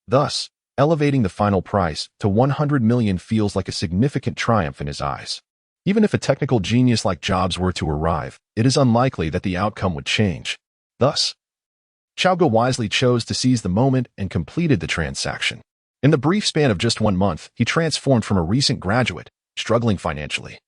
Thus, elevating the final price to $100 million feels like a significant triumph in his eyes. Even if a technical genius like Jobs were to arrive, it is unlikely that the outcome would change. Thus, Cao Ge wisely chose to seize the moment and completed the transaction. In the brief span of just 1 month, he transformed from a recent graduate, struggling financially,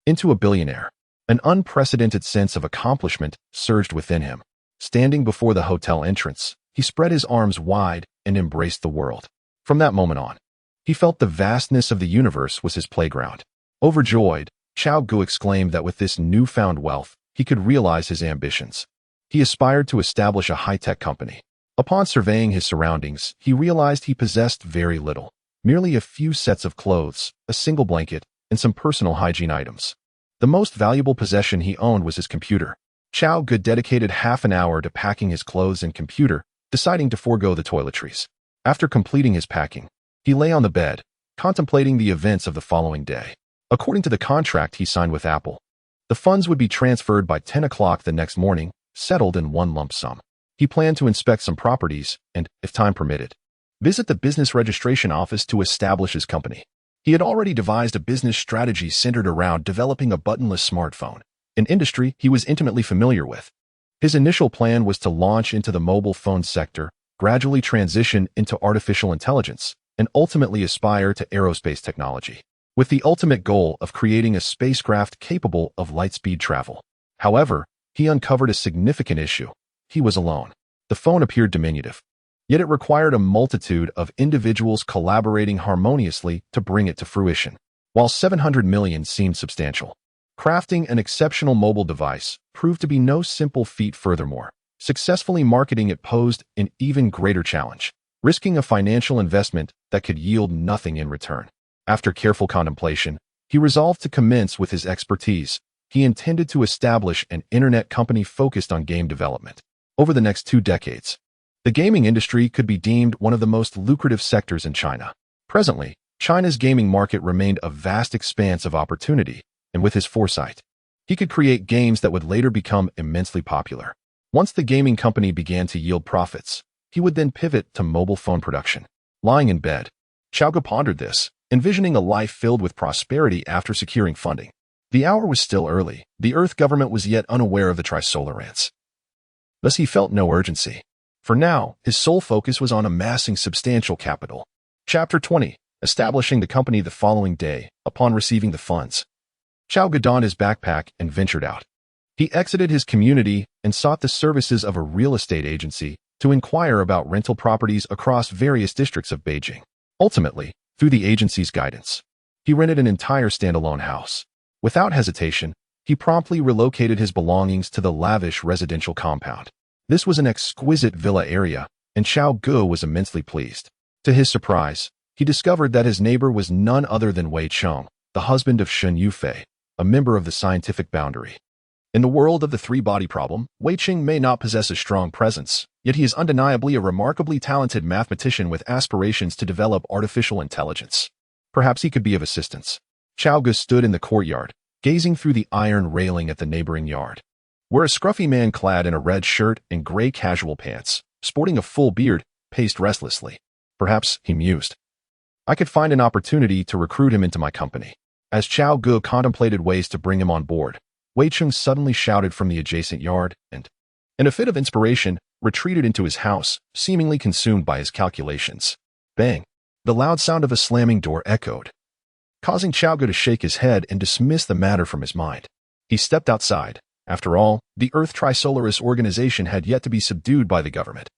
into a billionaire. An unprecedented sense of accomplishment surged within him. Standing before the hotel entrance, he spread his arms wide and embraced the world. From that moment on, he felt the vastness of the universe was his playground. Overjoyed, Cao Ge exclaimed that with this newfound wealth, he could realize his ambitions. He aspired to establish a high-tech company. Upon surveying his surroundings, he realized he possessed very little, merely a few sets of clothes, a single blanket, and some personal hygiene items. The most valuable possession he owned was his computer. Cao Ge dedicated half an hour to packing his clothes and computer, deciding to forego the toiletries. After completing his packing, he lay on the bed, contemplating the events of the following day. According to the contract he signed with Apple, the funds would be transferred by 10 o'clock the next morning, settled in one lump sum. He planned to inspect some properties and, if time permitted, visit the business registration office to establish his company. He had already devised a business strategy centered around developing a buttonless smartphone, an industry he was intimately familiar with. His initial plan was to launch into the mobile phone sector, gradually transition into artificial intelligence, and ultimately aspire to aerospace technology, with the ultimate goal of creating a spacecraft capable of light-speed travel. However, he uncovered a significant issue. He was alone. The phone appeared diminutive, yet it required a multitude of individuals collaborating harmoniously to bring it to fruition. While 700 million seemed substantial, crafting an exceptional mobile device proved to be no simple feat. Furthermore, successfully marketing it posed an even greater challenge, risking a financial investment that could yield nothing in return. After careful contemplation, he resolved to commence with his expertise, He intended to establish an internet company focused on game development. Over the next 2 decades, the gaming industry could be deemed one of the most lucrative sectors in China. Presently, China's gaming market remained a vast expanse of opportunity, and with his foresight, he could create games that would later become immensely popular. Once the gaming company began to yield profits, he would then pivot to mobile phone production. Lying in bed, Cao Ge pondered this, envisioning a life filled with prosperity after securing funding. The hour was still early. The Earth government was yet unaware of the trisolar ants. Thus he felt no urgency. For now, his sole focus was on amassing substantial capital. Chapter 20. Establishing the company the following day, upon receiving the funds, Cao Ge donned his backpack and ventured out. He exited his community and sought the services of a real estate agency to inquire about rental properties across various districts of Beijing. Ultimately, through the agency's guidance, he rented an entire standalone house. Without hesitation, he promptly relocated his belongings to the lavish residential compound. This was an exquisite villa area, and Cao Ge was immensely pleased. To his surprise, he discovered that his neighbor was none other than Wei Cheng, the husband of Shen Yufei, a member of the scientific boundary. In the world of the three-body problem, Wei Cheng may not possess a strong presence, yet he is undeniably a remarkably talented mathematician with aspirations to develop artificial intelligence. Perhaps he could be of assistance. Cao Ge stood in the courtyard, gazing through the iron railing at the neighboring yard, where a scruffy man clad in a red shirt and gray casual pants, sporting a full beard, paced restlessly. Perhaps, he mused, I could find an opportunity to recruit him into my company. As Cao Ge contemplated ways to bring him on board, Wei Cheng suddenly shouted from the adjacent yard and, in a fit of inspiration, retreated into his house, seemingly consumed by his calculations. Bang! The loud sound of a slamming door echoed, causing Cao Ge to shake his head and dismiss the matter from his mind. He stepped outside. After all, the Earth Trisolaris organization had yet to be subdued by the government,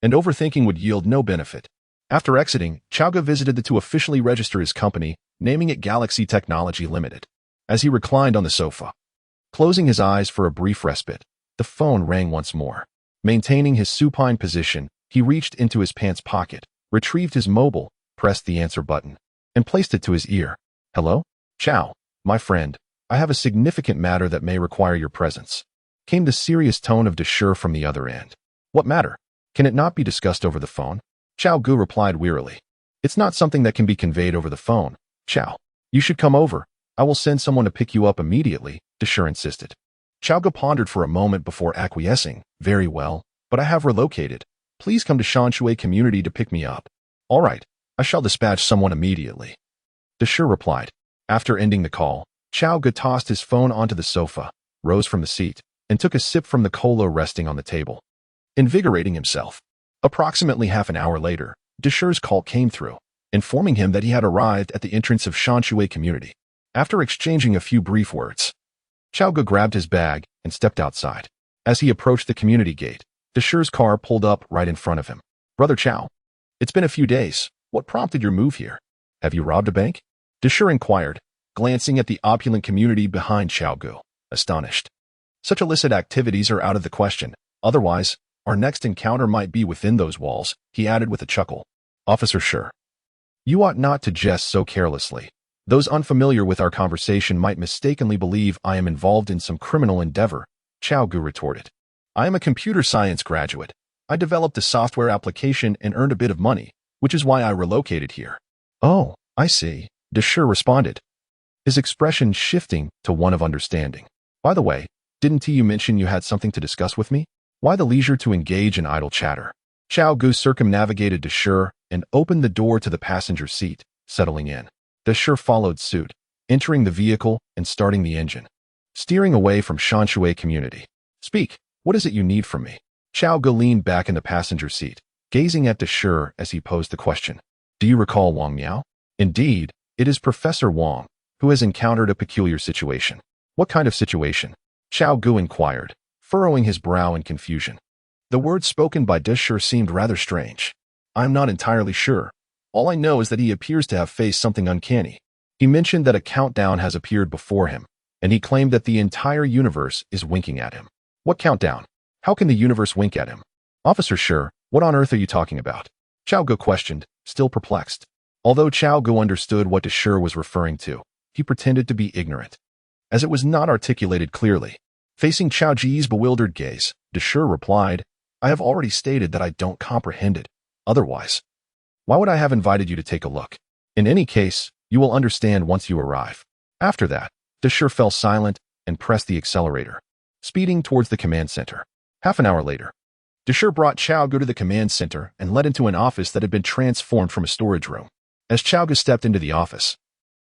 and overthinking would yield no benefit. After exiting, Cao Ge visited to officially register his company, naming it Galaxy Technology Limited. As he reclined on the sofa, closing his eyes for a brief respite, the phone rang once more. Maintaining his supine position, he reached into his pants pocket, retrieved his mobile, pressed the answer button, and placed it to his ear. Hello? Ciao, my friend. I have a significant matter that may require your presence. Came the serious tone of Deshur from the other end. What matter? Can it not be discussed over the phone? Cao Ge replied wearily. It's not something that can be conveyed over the phone. Ciao. You should come over. I will send someone to pick you up immediately, Deshur insisted. Cao Ge pondered for a moment before acquiescing. Very well, but I have relocated. Please come to Shanshui community to pick me up. All right, I shall dispatch someone immediately, Deshur replied. After ending the call, Cao Ge tossed his phone onto the sofa, rose from the seat, and took a sip from the cola resting on the table, invigorating himself. Approximately half an hour later, Deshur's call came through, informing him that he had arrived at the entrance of Shanshui community. After exchanging a few brief words, Cao Ge grabbed his bag and stepped outside. As he approached the community gate, Deshur's car pulled up right in front of him. Brother Cao, it's been a few days. What prompted your move here? Have you robbed a bank? Deshur inquired, glancing at the opulent community behind Cao Ge, astonished. Such illicit activities are out of the question. Otherwise, our next encounter might be within those walls, he added with a chuckle. Officer Sure, you ought not to jest so carelessly. Those unfamiliar with our conversation might mistakenly believe I am involved in some criminal endeavor, Cao Ge retorted. I am a computer science graduate. I developed a software application and earned a bit of money, which is why I relocated here. Oh, I see, Deshur responded, his expression shifting to one of understanding. By the way, didn't you mention you had something to discuss with me? Why the leisure to engage in idle chatter? Cao Ge circumnavigated Deshur and opened the door to the passenger seat, settling in. Deshur followed suit, entering the vehicle and starting the engine, steering away from Shanshui community. Speak, what is it you need from me? Cao Ge leaned back in the passenger seat, gazing at Deshur as he posed the question. Do you recall Wang Miao? Indeed, it is Professor Wang, who has encountered a peculiar situation. What kind of situation? Cao Ge inquired, furrowing his brow in confusion. The words spoken by Deshur seemed rather strange. I'm not entirely sure. All I know is that he appears to have faced something uncanny. He mentioned that a countdown has appeared before him, and he claimed that the entire universe is winking at him. What countdown? How can the universe wink at him? Officer Sure, what on earth are you talking about? Cao Ge questioned, still perplexed. Although Cao Ge understood what Deshur was referring to, he pretended to be ignorant. as it was not articulated clearly. Facing Cao Ge's bewildered gaze, Deshir replied, I have already stated that I don't comprehend it. Otherwise, why would I have invited you to take a look? In any case, you will understand once you arrive. After that, Deshir fell silent and pressed the accelerator, speeding towards the command center. Half an hour later, Deshir brought Cao Ge to the command center and led into an office that had been transformed from a storage room. As Cao Ge stepped into the office,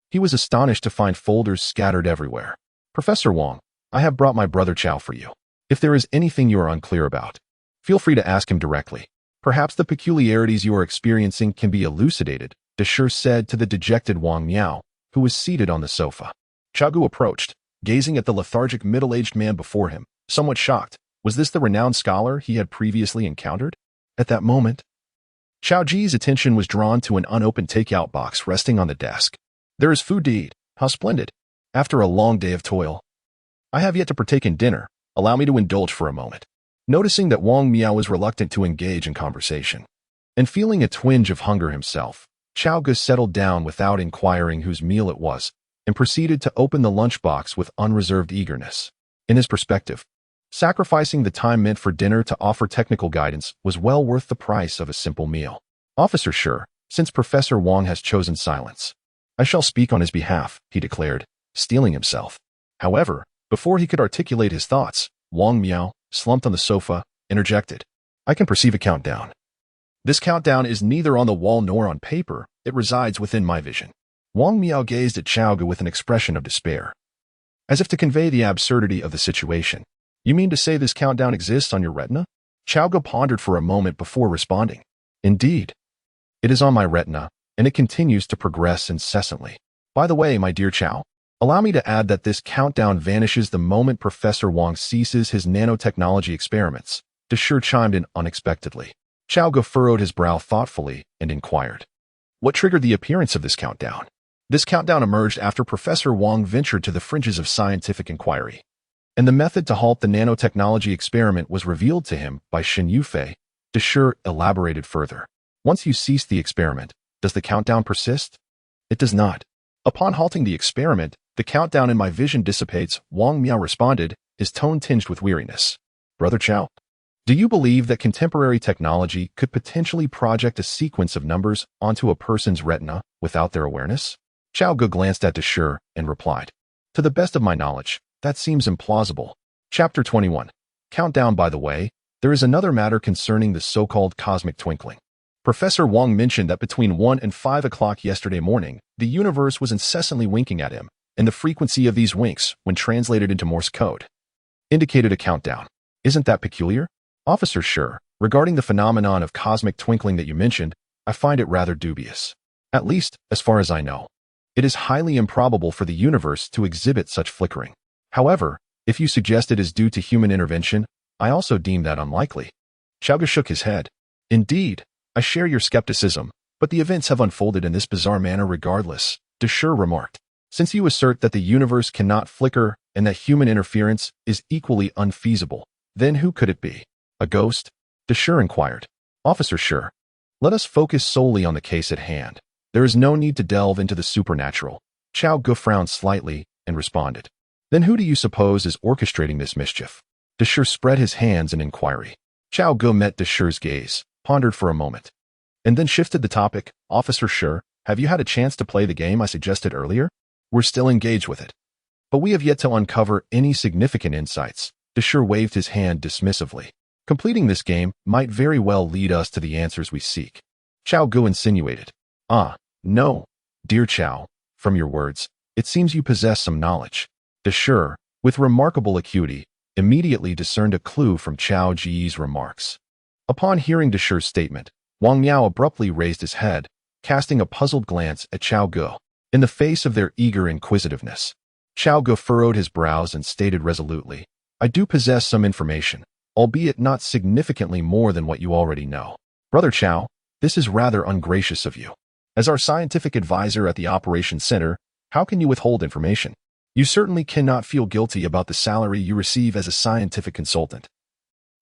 he was astonished to find folders scattered everywhere. Professor Wang, I have brought my brother Cao for you. If there is anything you are unclear about, feel free to ask him directly. Perhaps the peculiarities you are experiencing can be elucidated, Deshir said to the dejected Wang Miao, who was seated on the sofa. Cao Ge approached, gazing at the lethargic middle-aged man before him, somewhat shocked. Was this the renowned scholar he had previously encountered? At that moment, Cao Ge's attention was drawn to an unopened takeout box resting on the desk. There is food to eat. How splendid. After a long day of toil, I have yet to partake in dinner. Allow me to indulge for a moment. Noticing that Wang Miao was reluctant to engage in conversation, and feeling a twinge of hunger himself, Cao Ge settled down without inquiring whose meal it was, and proceeded to open the lunchbox with unreserved eagerness. In his perspective, sacrificing the time meant for dinner to offer technical guidance was well worth the price of a simple meal. Officer Sure, since Professor Wang has chosen silence, I shall speak on his behalf, he declared, steeling himself. However, before he could articulate his thoughts, Wang Miao, slumped on the sofa, interjected. I can perceive a countdown. This countdown is neither on the wall nor on paper, it resides within my vision. Wang Miao gazed at Cao Ge with an expression of despair, as if to convey the absurdity of the situation. You mean to say this countdown exists on your retina? Cao Ge pondered for a moment before responding. Indeed. It is on my retina, and it continues to progress incessantly. By the way, my dear Cao, allow me to add that this countdown vanishes the moment Professor Wang ceases his nanotechnology experiments. Deshir chimed in unexpectedly. Cao Ge furrowed his brow thoughtfully and inquired, what triggered the appearance of this countdown? This countdown emerged after Professor Wang ventured to the fringes of scientific inquiry, and the method to halt the nanotechnology experiment was revealed to him by Shen Yufei. Deshir elaborated further. Once you cease the experiment, does the countdown persist? It does not. Upon halting the experiment, the countdown in my vision dissipates, Wang Miao responded, his tone tinged with weariness. Brother Cao, do you believe that contemporary technology could potentially project a sequence of numbers onto a person's retina without their awareness? Cao Ge glanced at Deshir and replied, to the best of my knowledge, that seems implausible. Chapter 21. Countdown. By the way, there is another matter concerning the so-called cosmic twinkling. Professor Wang mentioned that between 1 and 5 o'clock yesterday morning, the universe was incessantly winking at him, and the frequency of these winks, when translated into Morse code, indicated a countdown. Isn't that peculiar? Officer Sure, regarding the phenomenon of cosmic twinkling that you mentioned, I find it rather dubious. At least, as far as I know. It is highly improbable for the universe to exhibit such flickering. However, if you suggest it is due to human intervention, I also deem that unlikely. Cao Ge shook his head. Indeed, I share your skepticism, but the events have unfolded in this bizarre manner regardless, Deshir remarked. Since you assert that the universe cannot flicker and that human interference is equally unfeasible, then who could it be? A ghost? Deshir inquired. Officer Sure, let us focus solely on the case at hand. There is no need to delve into the supernatural. Cao Ge frowned slightly and responded. Then who do you suppose is orchestrating this mischief? Deshir spread his hands in inquiry. Cao Ge met Deshir's gaze, pondered for a moment, and then shifted the topic. Officer Sure, have you had a chance to play the game I suggested earlier? We're still engaged with it, but we have yet to uncover any significant insights. Deshir waved his hand dismissively. Completing this game might very well lead us to the answers we seek. Cao Ge insinuated. Ah, no, dear Cao, from your words, it seems you possess some knowledge. Deshir, with remarkable acuity, immediately discerned a clue from Cao Ge's remarks. Upon hearing Deshir's statement, Wang Miao abruptly raised his head, casting a puzzled glance at Cao Ge. In the face of their eager inquisitiveness, Cao Ge furrowed his brows and stated resolutely, I do possess some information, albeit not significantly more than what you already know. Brother Cao, this is rather ungracious of you. As our scientific advisor at the Operations Center, how can you withhold information? You certainly cannot feel guilty about the salary you receive as a scientific consultant.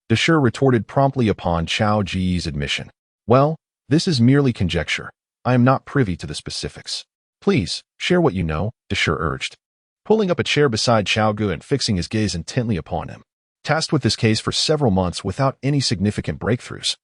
Deshir retorted promptly upon Cao Ge's admission. Well, this is merely conjecture. I am not privy to the specifics. Please, share what you know, Deshir urged. pulling up a chair beside Cao Ge and fixing his gaze intently upon him. Tasked with this case for several months without any significant breakthroughs,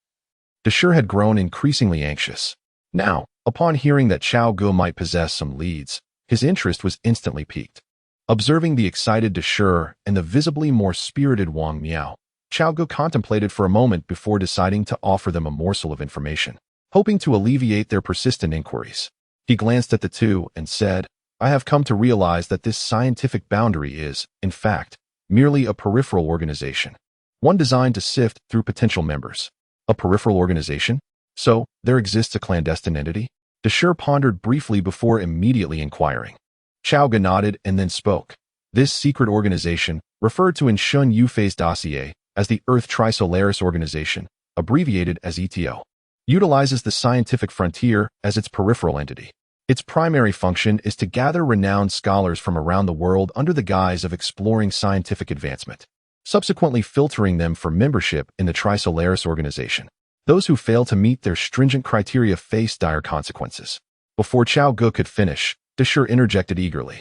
Deshir had grown increasingly anxious. Now, upon hearing that Cao Ge might possess some leads, his interest was instantly piqued. Observing the excited Deshir and the visibly more spirited Wang Miao, Cao Ge contemplated for a moment before deciding to offer them a morsel of information, hoping to alleviate their persistent inquiries. He glanced at the two and said, "I have come to realize that this scientific boundary is, in fact, merely a peripheral organization, one designed to sift through potential members." A peripheral organization? So, there exists a clandestine entity? Deshir pondered briefly before immediately inquiring. Cao Ge nodded and then spoke. This secret organization, referred to in Shun Yufei's dossier as the Earth Trisolaris Organization, abbreviated as ETO, utilizes the scientific frontier as its peripheral entity. Its primary function is to gather renowned scholars from around the world under the guise of exploring scientific advancement, subsequently filtering them for membership in the Trisolaris Organization. Those who fail to meet their stringent criteria face dire consequences. Before Cao Ge could finish, Deshir interjected eagerly.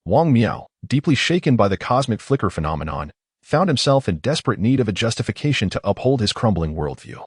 Wang Miao, deeply shaken by the cosmic flicker phenomenon, found himself in desperate need of a justification to uphold his crumbling worldview.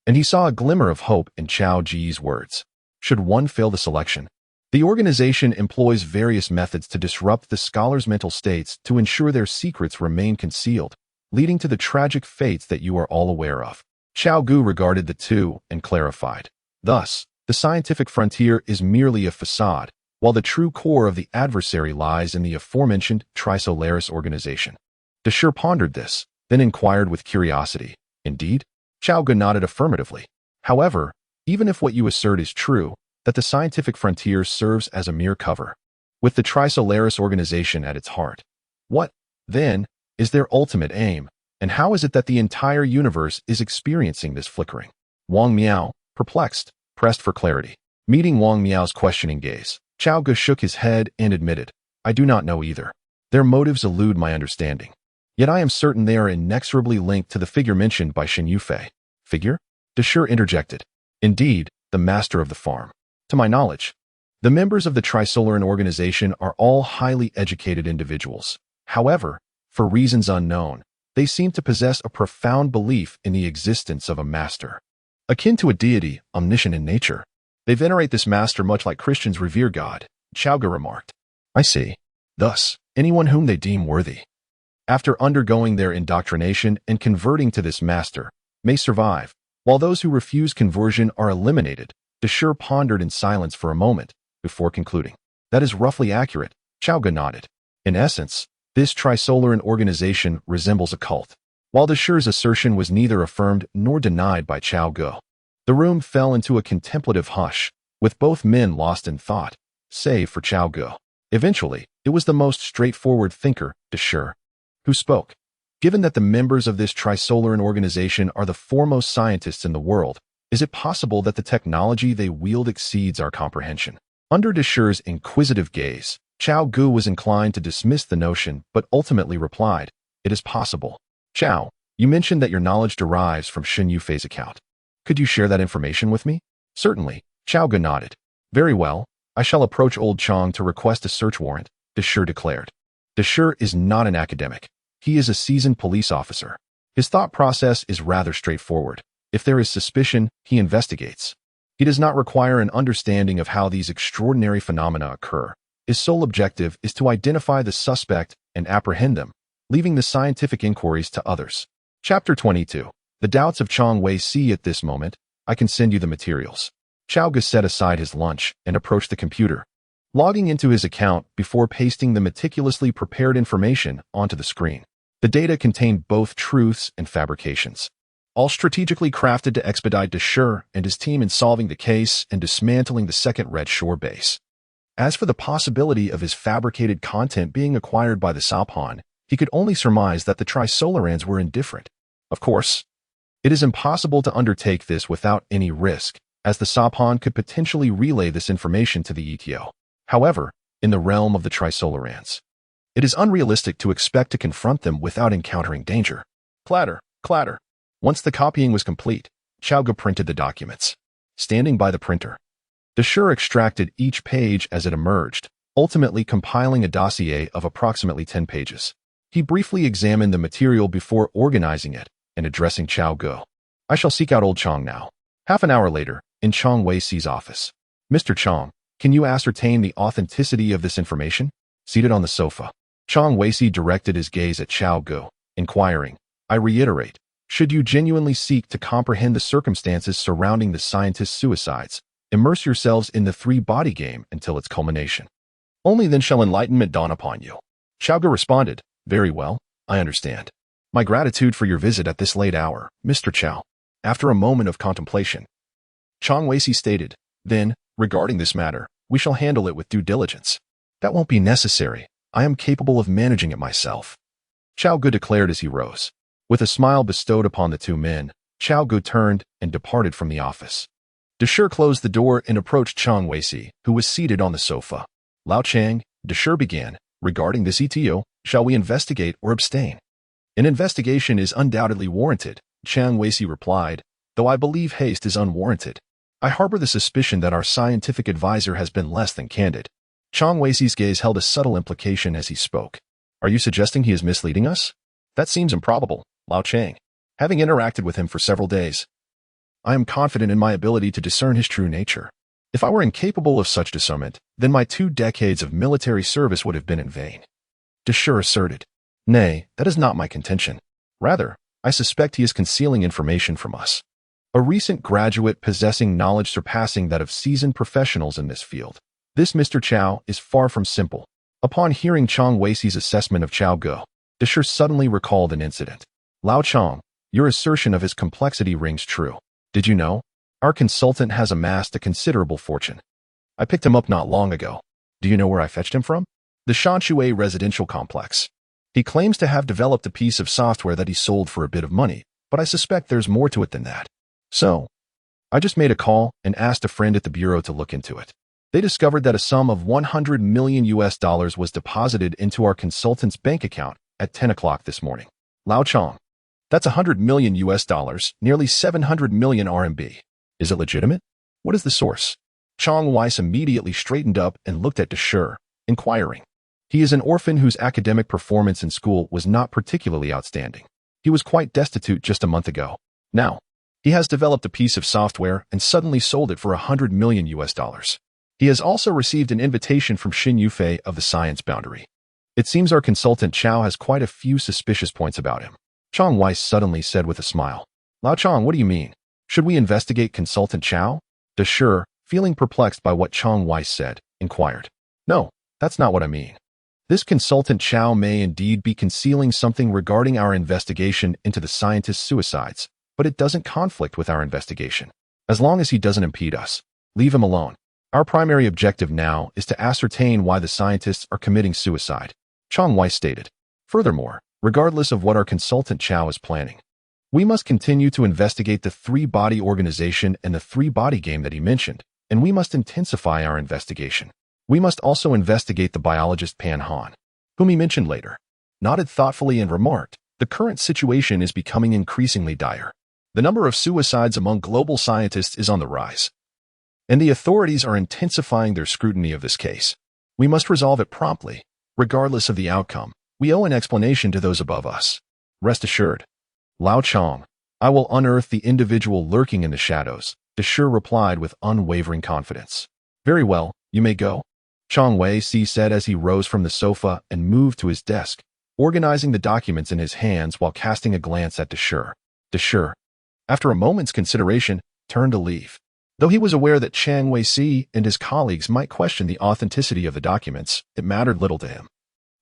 And he saw a glimmer of hope in Cao Ge's words. Should one fail the selection, the organization employs various methods to disrupt the scholars' mental states to ensure their secrets remain concealed, leading to the tragic fates that you are all aware of. Cao Ge regarded the two and clarified. Thus, the scientific frontier is merely a facade, while the true core of the adversary lies in the aforementioned Trisolaris Organization. Deshir pondered this, then inquired with curiosity. Indeed? Cao Ge nodded affirmatively. However, even if what you assert is true, that the scientific frontier serves as a mere cover, with the Trisolaris Organization at its heart, what, then, is their ultimate aim, and how is it that the entire universe is experiencing this flickering? Wang Miao, perplexed, pressed for clarity. Meeting Wang Miao's questioning gaze, Cao Ge shook his head and admitted, "I do not know either. Their motives elude my understanding. Yet I am certain they are inexorably linked to the figure mentioned by Xin Yufei." Figure? Deshir interjected. Indeed, the master of the farm. To my knowledge, the members of the Trisolaran Organization are all highly educated individuals. However, for reasons unknown, they seem to possess a profound belief in the existence of a master, akin to a deity, omniscient in nature. They venerate this master much like Christians revere God, Cao Ge remarked. I see. Thus, anyone whom they deem worthy, after undergoing their indoctrination and converting to this master, may survive, while those who refuse conversion are eliminated. Deshir pondered in silence for a moment, before concluding. That is roughly accurate, Cao Ge nodded. In essence, this Trisolaran organization resembles a cult. While Deshir's assertion was neither affirmed nor denied by Cao Ge, the room fell into a contemplative hush, with both men lost in thought, save for Cao Ge. Eventually, it was the most straightforward thinker, Deshir, who spoke. Given that the members of this Trisolaran organization are the foremost scientists in the world, is it possible that the technology they wield exceeds our comprehension? Under Deshir's inquisitive gaze, Cao Ge was inclined to dismiss the notion, but ultimately replied, "It is possible." Cao, you mentioned that your knowledge derives from Xin Yufei's account. Could you share that information with me? Certainly, Cao Ge nodded. Very well, I shall approach Old Chang to request a search warrant, Deshir declared. Deshir is not an academic. He is a seasoned police officer. His thought process is rather straightforward. If there is suspicion, he investigates. He does not require an understanding of how these extraordinary phenomena occur. His sole objective is to identify the suspect and apprehend them, leaving the scientific inquiries to others. Chapter 22. The Doubts of Chang Wei. See at this moment, I can send you the materials. Cao Ge set aside his lunch and approached the computer, logging into his account before pasting the meticulously prepared information onto the screen. The data contained both truths and fabrications, all strategically crafted to expedite Deshir and his team in solving the case and dismantling the second Red Shore base. As for the possibility of his fabricated content being acquired by the Saupan, he could only surmise that the Trisolarans were indifferent. Of course, it is impossible to undertake this without any risk, as the Saupan could potentially relay this information to the ETO. However, in the realm of the Trisolarans, it is unrealistic to expect to confront them without encountering danger. Clatter, clatter. Once the copying was complete, Cao Ge printed the documents. Standing by the printer, Deshir extracted each page as it emerged, ultimately compiling a dossier of approximately 10 pages. He briefly examined the material before organizing it and addressing Cao Ge. I shall seek out old Chong now. Half an hour later, in Chong Wei-Si's office. Mr. Chong, can you ascertain the authenticity of this information? Seated on the sofa, Chong Wei-Si directed his gaze at Cao Ge, inquiring, I reiterate, should you genuinely seek to comprehend the circumstances surrounding the scientist's suicides, immerse yourselves in the three-body game until its culmination. Only then shall enlightenment dawn upon you. Cao Ge responded, very well, I understand. My gratitude for your visit at this late hour, Mr. Cao. After a moment of contemplation, Chong Wei-Si stated, then, regarding this matter, we shall handle it with due diligence. That won't be necessary. I am capable of managing it myself. Cao Ge declared as he rose. With a smile bestowed upon the two men, Cao Ge turned and departed from the office. Deshir closed the door and approached Chong Wei-Si, who was seated on the sofa. Lao Chang, Deshir began, regarding this ETO, shall we investigate or abstain? An investigation is undoubtedly warranted, Chang Wei-Si replied, though I believe haste is unwarranted. I harbor the suspicion that our scientific advisor has been less than candid. Chong Wei-Si's gaze held a subtle implication as he spoke. Are you suggesting he is misleading us? That seems improbable, Lao Chang. Having interacted with him for several days, I am confident in my ability to discern his true nature. If I were incapable of such discernment, then my 2 decades of military service would have been in vain. Deshir asserted. Nay, that is not my contention. Rather, I suspect he is concealing information from us. A recent graduate possessing knowledge surpassing that of seasoned professionals in this field. This Mr. Cao is far from simple. Upon hearing Chong Wei-Si's assessment of Cao Ge, Deshir suddenly recalled an incident. Lao Chong, your assertion of his complexity rings true. Did you know? Our consultant has amassed a considerable fortune. I picked him up not long ago. Do you know where I fetched him from? The Shanshui residential complex. He claims to have developed a piece of software that he sold for a bit of money, but I suspect there's more to it than that. So, I just made a call and asked a friend at the bureau to look into it. They discovered that a sum of $100 million was deposited into our consultant's bank account at 10 o'clock this morning. Lao Chong. That's $100 million, nearly 700 million RMB. Is it legitimate? What is the source? Chong Wei-Si immediately straightened up and looked at Deshir, inquiring. He is an orphan whose academic performance in school was not particularly outstanding. He was quite destitute just a month ago. Now, he has developed a piece of software and suddenly sold it for $100 million. He has also received an invitation from Xin Yufei of the Science Boundary. It seems our consultant Cao has quite a few suspicious points about him. Chong Wei suddenly said with a smile. Lao Chong, what do you mean? Should we investigate consultant Cao? Deshir, feeling perplexed by what Chong Wei said, inquired. No, that's not what I mean. This consultant Cao may indeed be concealing something regarding our investigation into the scientist's suicides, but it doesn't conflict with our investigation. As long as he doesn't impede us, leave him alone. Our primary objective now is to ascertain why the scientists are committing suicide, Chong Wei stated. Furthermore, regardless of what our consultant Cao is planning, we must continue to investigate the three-body organization and the three-body game that he mentioned, and we must intensify our investigation. We must also investigate the biologist Pan Han, whom he mentioned later, nodded thoughtfully and remarked, the current situation is becoming increasingly dire. The number of suicides among global scientists is on the rise, and the authorities are intensifying their scrutiny of this case. We must resolve it promptly. Regardless of the outcome, we owe an explanation to those above us. Rest assured. Lao Chong, I will unearth the individual lurking in the shadows, Deshir replied with unwavering confidence. Very well, you may go. Chong Wei-Si said as he rose from the sofa and moved to his desk, organizing the documents in his hands while casting a glance at Deshir. Deshir, after a moment's consideration, turned to leave. Though he was aware that Chang Wei-Si and his colleagues might question the authenticity of the documents, it mattered little to him.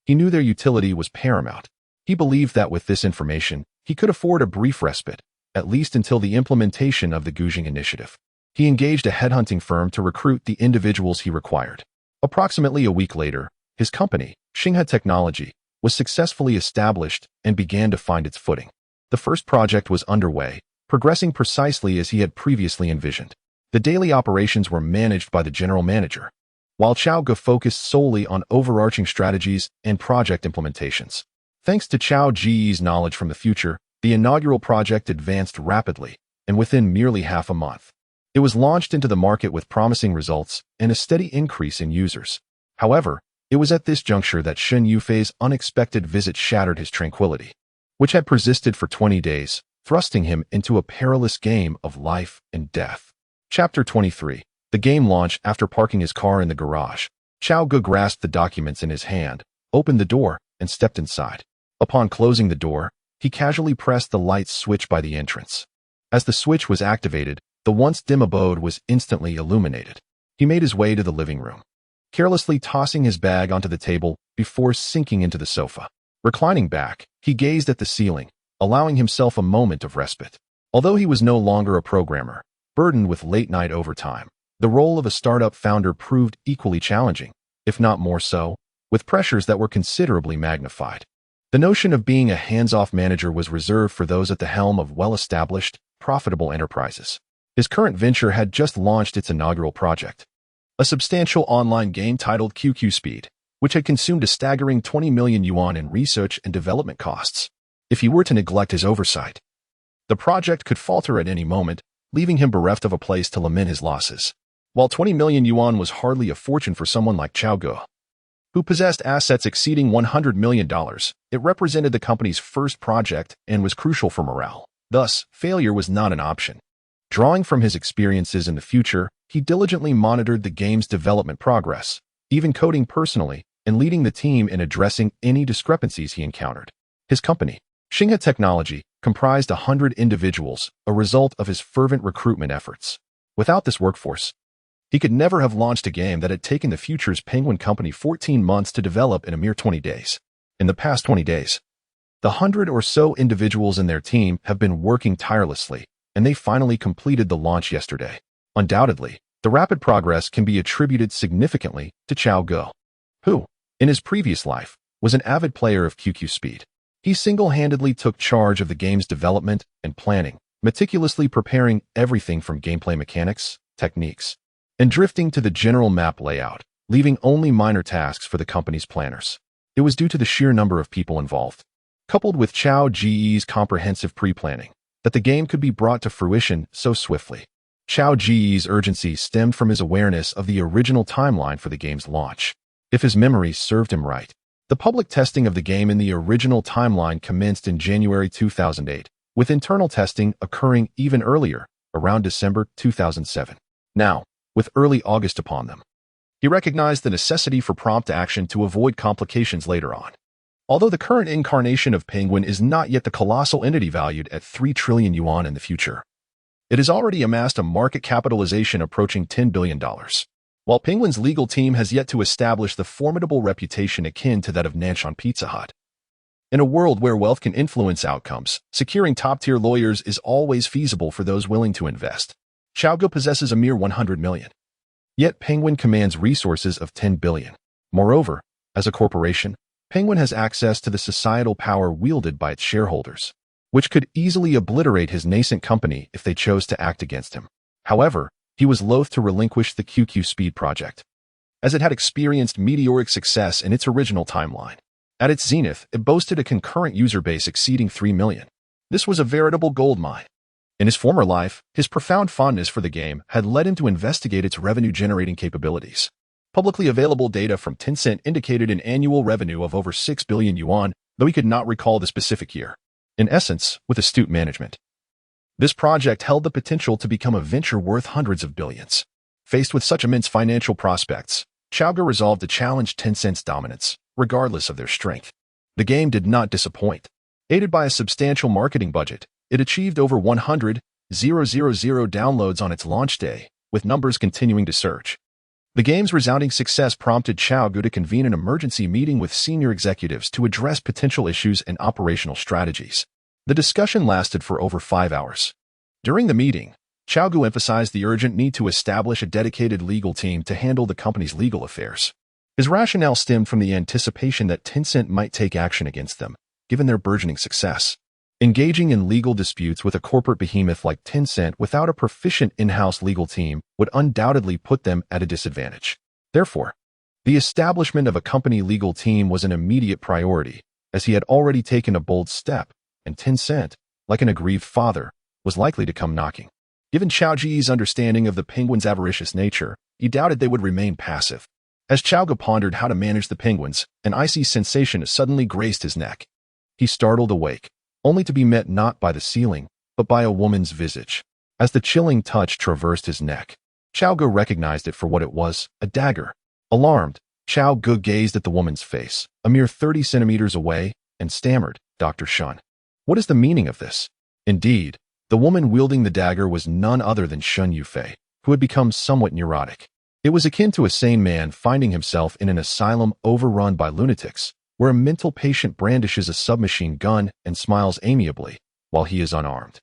He knew their utility was paramount. He believed that with this information, he could afford a brief respite, at least until the implementation of the Gujing initiative. He engaged a headhunting firm to recruit the individuals he required. Approximately a week later, his company, Xinghe Technology, was successfully established and began to find its footing. The first project was underway, progressing precisely as he had previously envisioned. The daily operations were managed by the general manager, while Cao Ge focused solely on overarching strategies and project implementations. Thanks to Cao Ge's knowledge from the future, the inaugural project advanced rapidly, and within merely half a month, it was launched into the market with promising results and a steady increase in users. However, it was at this juncture that Shen Yufei's unexpected visit shattered his tranquility, which had persisted for 20 days, thrusting him into a perilous game of life and death. Chapter 23. The game launched. After parking his car in the garage, Cao Ge grasped the documents in his hand, opened the door, and stepped inside. Upon closing the door, he casually pressed the light switch by the entrance. As the switch was activated, the once dim abode was instantly illuminated. He made his way to the living room, carelessly tossing his bag onto the table before sinking into the sofa. Reclining back, he gazed at the ceiling, allowing himself a moment of respite. Although he was no longer a programmer, burdened with late-night overtime, the role of a startup founder proved equally challenging, if not more so, with pressures that were considerably magnified. The notion of being a hands-off manager was reserved for those at the helm of well-established, profitable enterprises. His current venture had just launched its inaugural project, a substantial online game titled QQ Speed, which had consumed a staggering 20 million yuan in research and development costs. If he were to neglect his oversight, the project could falter at any moment, leaving him bereft of a place to lament his losses. While 20 million yuan was hardly a fortune for someone like Cao Ge, who possessed assets exceeding $100 million, it represented the company's first project and was crucial for morale. Thus, failure was not an option. Drawing from his experiences in the future, he diligently monitored the game's development progress, even coding personally and leading the team in addressing any discrepancies he encountered. His company, Xinghe Technology, comprised 100 individuals, a result of his fervent recruitment efforts. Without this workforce, he could never have launched a game that had taken the future's Penguin Company 14 months to develop in a mere 20 days. In the past 20 days, the 100 or so individuals in their team have been working tirelessly, and they finally completed the launch yesterday. Undoubtedly, the rapid progress can be attributed significantly to Cao Ge, who, in his previous life, was an avid player of QQ Speed. He single-handedly took charge of the game's development and planning, meticulously preparing everything from gameplay mechanics, techniques, and drifting to the general map layout, leaving only minor tasks for the company's planners. It was due to the sheer number of people involved, coupled with Cao Ge's comprehensive pre-planning, that the game could be brought to fruition so swiftly. Cao Ge's urgency stemmed from his awareness of the original timeline for the game's launch. If his memory served him right, the public testing of the game in the original timeline commenced in January 2008, with internal testing occurring even earlier, around December 2007. Now, with early August upon them, he recognized the necessity for prompt action to avoid complications later on. Although the current incarnation of Penguin is not yet the colossal entity valued at 3 trillion yuan in the future, it has already amassed a market capitalization approaching $10 billion. While Penguin's legal team has yet to establish the formidable reputation akin to that of Nanshan Pizza Hut. In a world where wealth can influence outcomes, securing top-tier lawyers is always feasible for those willing to invest. Cao Ge possesses a mere 100 million. Yet Penguin commands resources of 10 billion. Moreover, as a corporation, Penguin has access to the societal power wielded by its shareholders, which could easily obliterate his nascent company if they chose to act against him. However, he was loath to relinquish the QQ Speed project, as it had experienced meteoric success in its original timeline. At its zenith, it boasted a concurrent user base exceeding 3 million. This was a veritable goldmine. In his former life, his profound fondness for the game had led him to investigate its revenue-generating capabilities. Publicly available data from Tencent indicated an annual revenue of over 6 billion yuan, though he could not recall the specific year. In essence, with astute management, this project held the potential to become a venture worth hundreds of billions. Faced with such immense financial prospects, Cao Ge resolved to challenge Tencent's dominance, regardless of their strength. The game did not disappoint. Aided by a substantial marketing budget, it achieved over 100,000 downloads on its launch day, with numbers continuing to surge. The game's resounding success prompted Cao Ge to convene an emergency meeting with senior executives to address potential issues and operational strategies. The discussion lasted for over 5 hours. During the meeting, Cao Ge emphasized the urgent need to establish a dedicated legal team to handle the company's legal affairs. His rationale stemmed from the anticipation that Tencent might take action against them, given their burgeoning success. Engaging in legal disputes with a corporate behemoth like Tencent without a proficient in-house legal team would undoubtedly put them at a disadvantage. Therefore, the establishment of a company legal team was an immediate priority, as he had already taken a bold step, and Tencent, like an aggrieved father, was likely to come knocking. Given Cao Ge's understanding of the Penguin's avaricious nature, he doubted they would remain passive. As Cao Ge pondered how to manage the penguins, an icy sensation suddenly grazed his neck. He startled awake, only to be met not by the ceiling, but by a woman's visage. As the chilling touch traversed his neck, Cao Ge recognized it for what it was, a dagger. Alarmed, Cao Ge gazed at the woman's face, a mere 30 centimeters away, and stammered, "Dr. Shun, what is the meaning of this?" Indeed, the woman wielding the dagger was none other than Shun Yufei, who had become somewhat neurotic. It was akin to a sane man finding himself in an asylum overrun by lunatics, where a mental patient brandishes a submachine gun and smiles amiably while he is unarmed.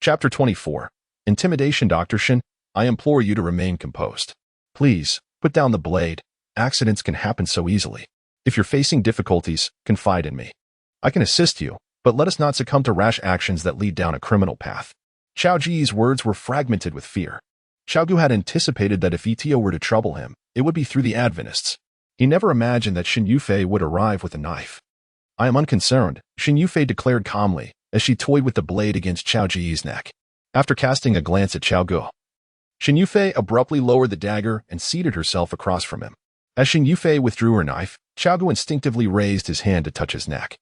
Chapter 24. Intimidation. Dr. Shun, I implore you to remain composed. Please, put down the blade. Accidents can happen so easily. If you're facing difficulties, confide in me. I can assist you, but let us not succumb to rash actions that lead down a criminal path. Cao Ge's words were fragmented with fear. Cao Ge had anticipated that if Etio were to trouble him, it would be through the Adventists. He never imagined that Shin Yufei would arrive with a knife. I am unconcerned, Shin Yufei declared calmly, as she toyed with the blade against Cao Ge's neck. After casting a glance at Cao Ge, Shin Yufei abruptly lowered the dagger and seated herself across from him. As Shin Yufei withdrew her knife, Cao Ge instinctively raised his hand to touch his neck,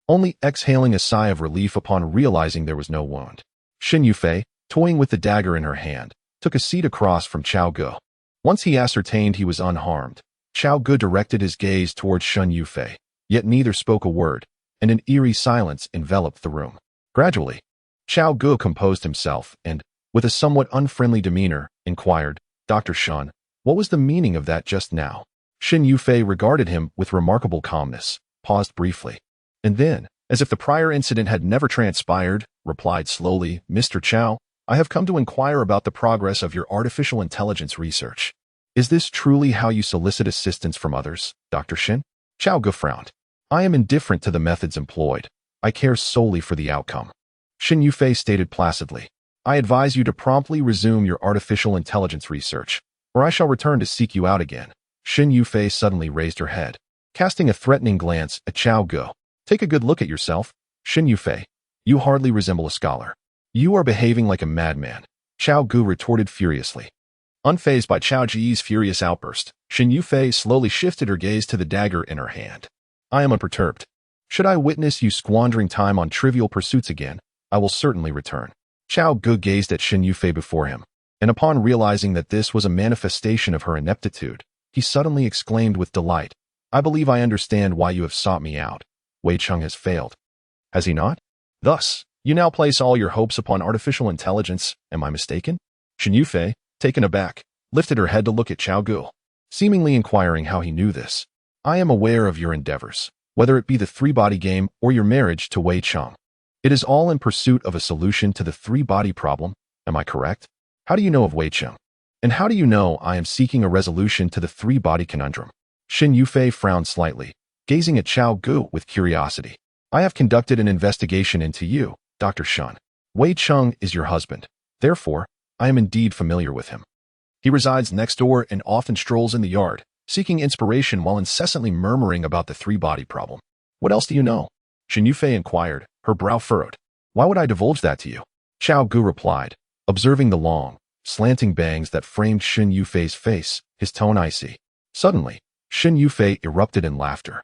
only exhaling a sigh of relief upon realizing there was no wound. Shin Yufei, toying with the dagger in her hand, took a seat across from Cao Ge. Once he ascertained he was unharmed, Cao Ge directed his gaze towards Shin Yufei, yet neither spoke a word, and an eerie silence enveloped the room. Gradually, Cao Ge composed himself and, with a somewhat unfriendly demeanor, inquired, "Dr. Shun, what was the meaning of that just now?" Shin Yufei regarded him with remarkable calmness, paused briefly, and then, as if the prior incident had never transpired, replied slowly, "Mr. Cao, I have come to inquire about the progress of your artificial intelligence research. Is this truly how you solicit assistance from others, Dr. Shin?" Cao Ge frowned. "I am indifferent to the methods employed. I care solely for the outcome." Shin Yufei stated placidly, "I advise you to promptly resume your artificial intelligence research, or I shall return to seek you out again." Shin Yufei suddenly raised her head, casting a threatening glance at Cao Ge. "Take a good look at yourself, Shin Yufei. You hardly resemble a scholar. You are behaving like a madman," Cao Ge retorted furiously. Unfazed by Cao Ge's furious outburst, Shin Yufei slowly shifted her gaze to the dagger in her hand. "I am unperturbed. Should I witness you squandering time on trivial pursuits again, I will certainly return." Cao Ge gazed at Shin Yufei before him, and upon realizing that this was a manifestation of her ineptitude, he suddenly exclaimed with delight, "I believe I understand why you have sought me out. Wei Cheng has failed. Has he not? Thus, you now place all your hopes upon artificial intelligence, am I mistaken?" Shin Yufei, taken aback, lifted her head to look at Cao Ge, seemingly inquiring how he knew this. "I am aware of your endeavors, whether it be the three-body game or your marriage to Wei Cheng. It is all in pursuit of a solution to the three-body problem, am I correct? How do you know of Wei Cheng? And how do you know I am seeking a resolution to the three-body conundrum?" Shin Yufei frowned slightly, gazing at Cao Ge with curiosity. "I have conducted an investigation into you, Dr. Shun. Wei Cheng is your husband. Therefore, I am indeed familiar with him. He resides next door and often strolls in the yard, seeking inspiration while incessantly murmuring about the three-body problem. What else do you know?" Shin Yufei inquired, her brow furrowed. "Why would I divulge that to you?" Cao Ge replied, observing the long, slanting bangs that framed Shin Yufei's face, his tone icy. Suddenly, Shin Yufei erupted in laughter,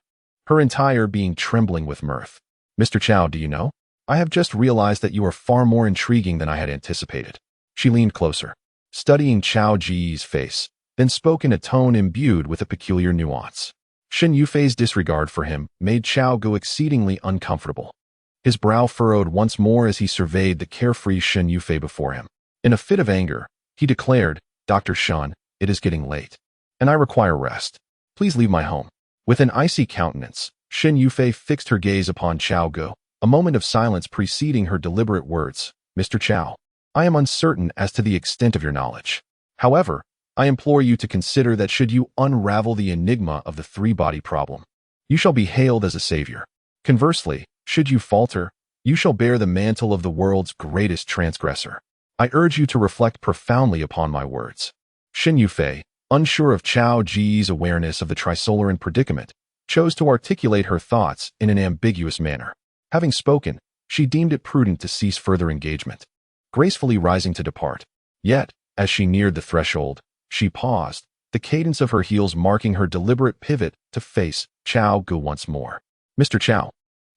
her entire being trembling with mirth. "Mr. Cao, do you know? I have just realized that you are far more intriguing than I had anticipated." She leaned closer, studying Cao Ge's face, then spoke in a tone imbued with a peculiar nuance. Shin Yufei's disregard for him made Cao Ge exceedingly uncomfortable. His brow furrowed once more as he surveyed the carefree Shin Yufei before him. In a fit of anger, he declared, "Dr. Shun, it is getting late, and I require rest. Please leave my home." With an icy countenance, Shin Yufei fixed her gaze upon Cao Ge, a moment of silence preceding her deliberate words. "Mr. Cao, I am uncertain as to the extent of your knowledge. However, I implore you to consider that should you unravel the enigma of the three-body problem, you shall be hailed as a savior. Conversely, should you falter, you shall bear the mantle of the world's greatest transgressor. I urge you to reflect profoundly upon my words." Shin Yufei, unsure of Cao Ge's awareness of the Trisolaran predicament, chose to articulate her thoughts in an ambiguous manner. Having spoken, she deemed it prudent to cease further engagement, gracefully rising to depart. Yet, as she neared the threshold, she paused, the cadence of her heels marking her deliberate pivot to face Cao Ge once more. "Mr. Cao,"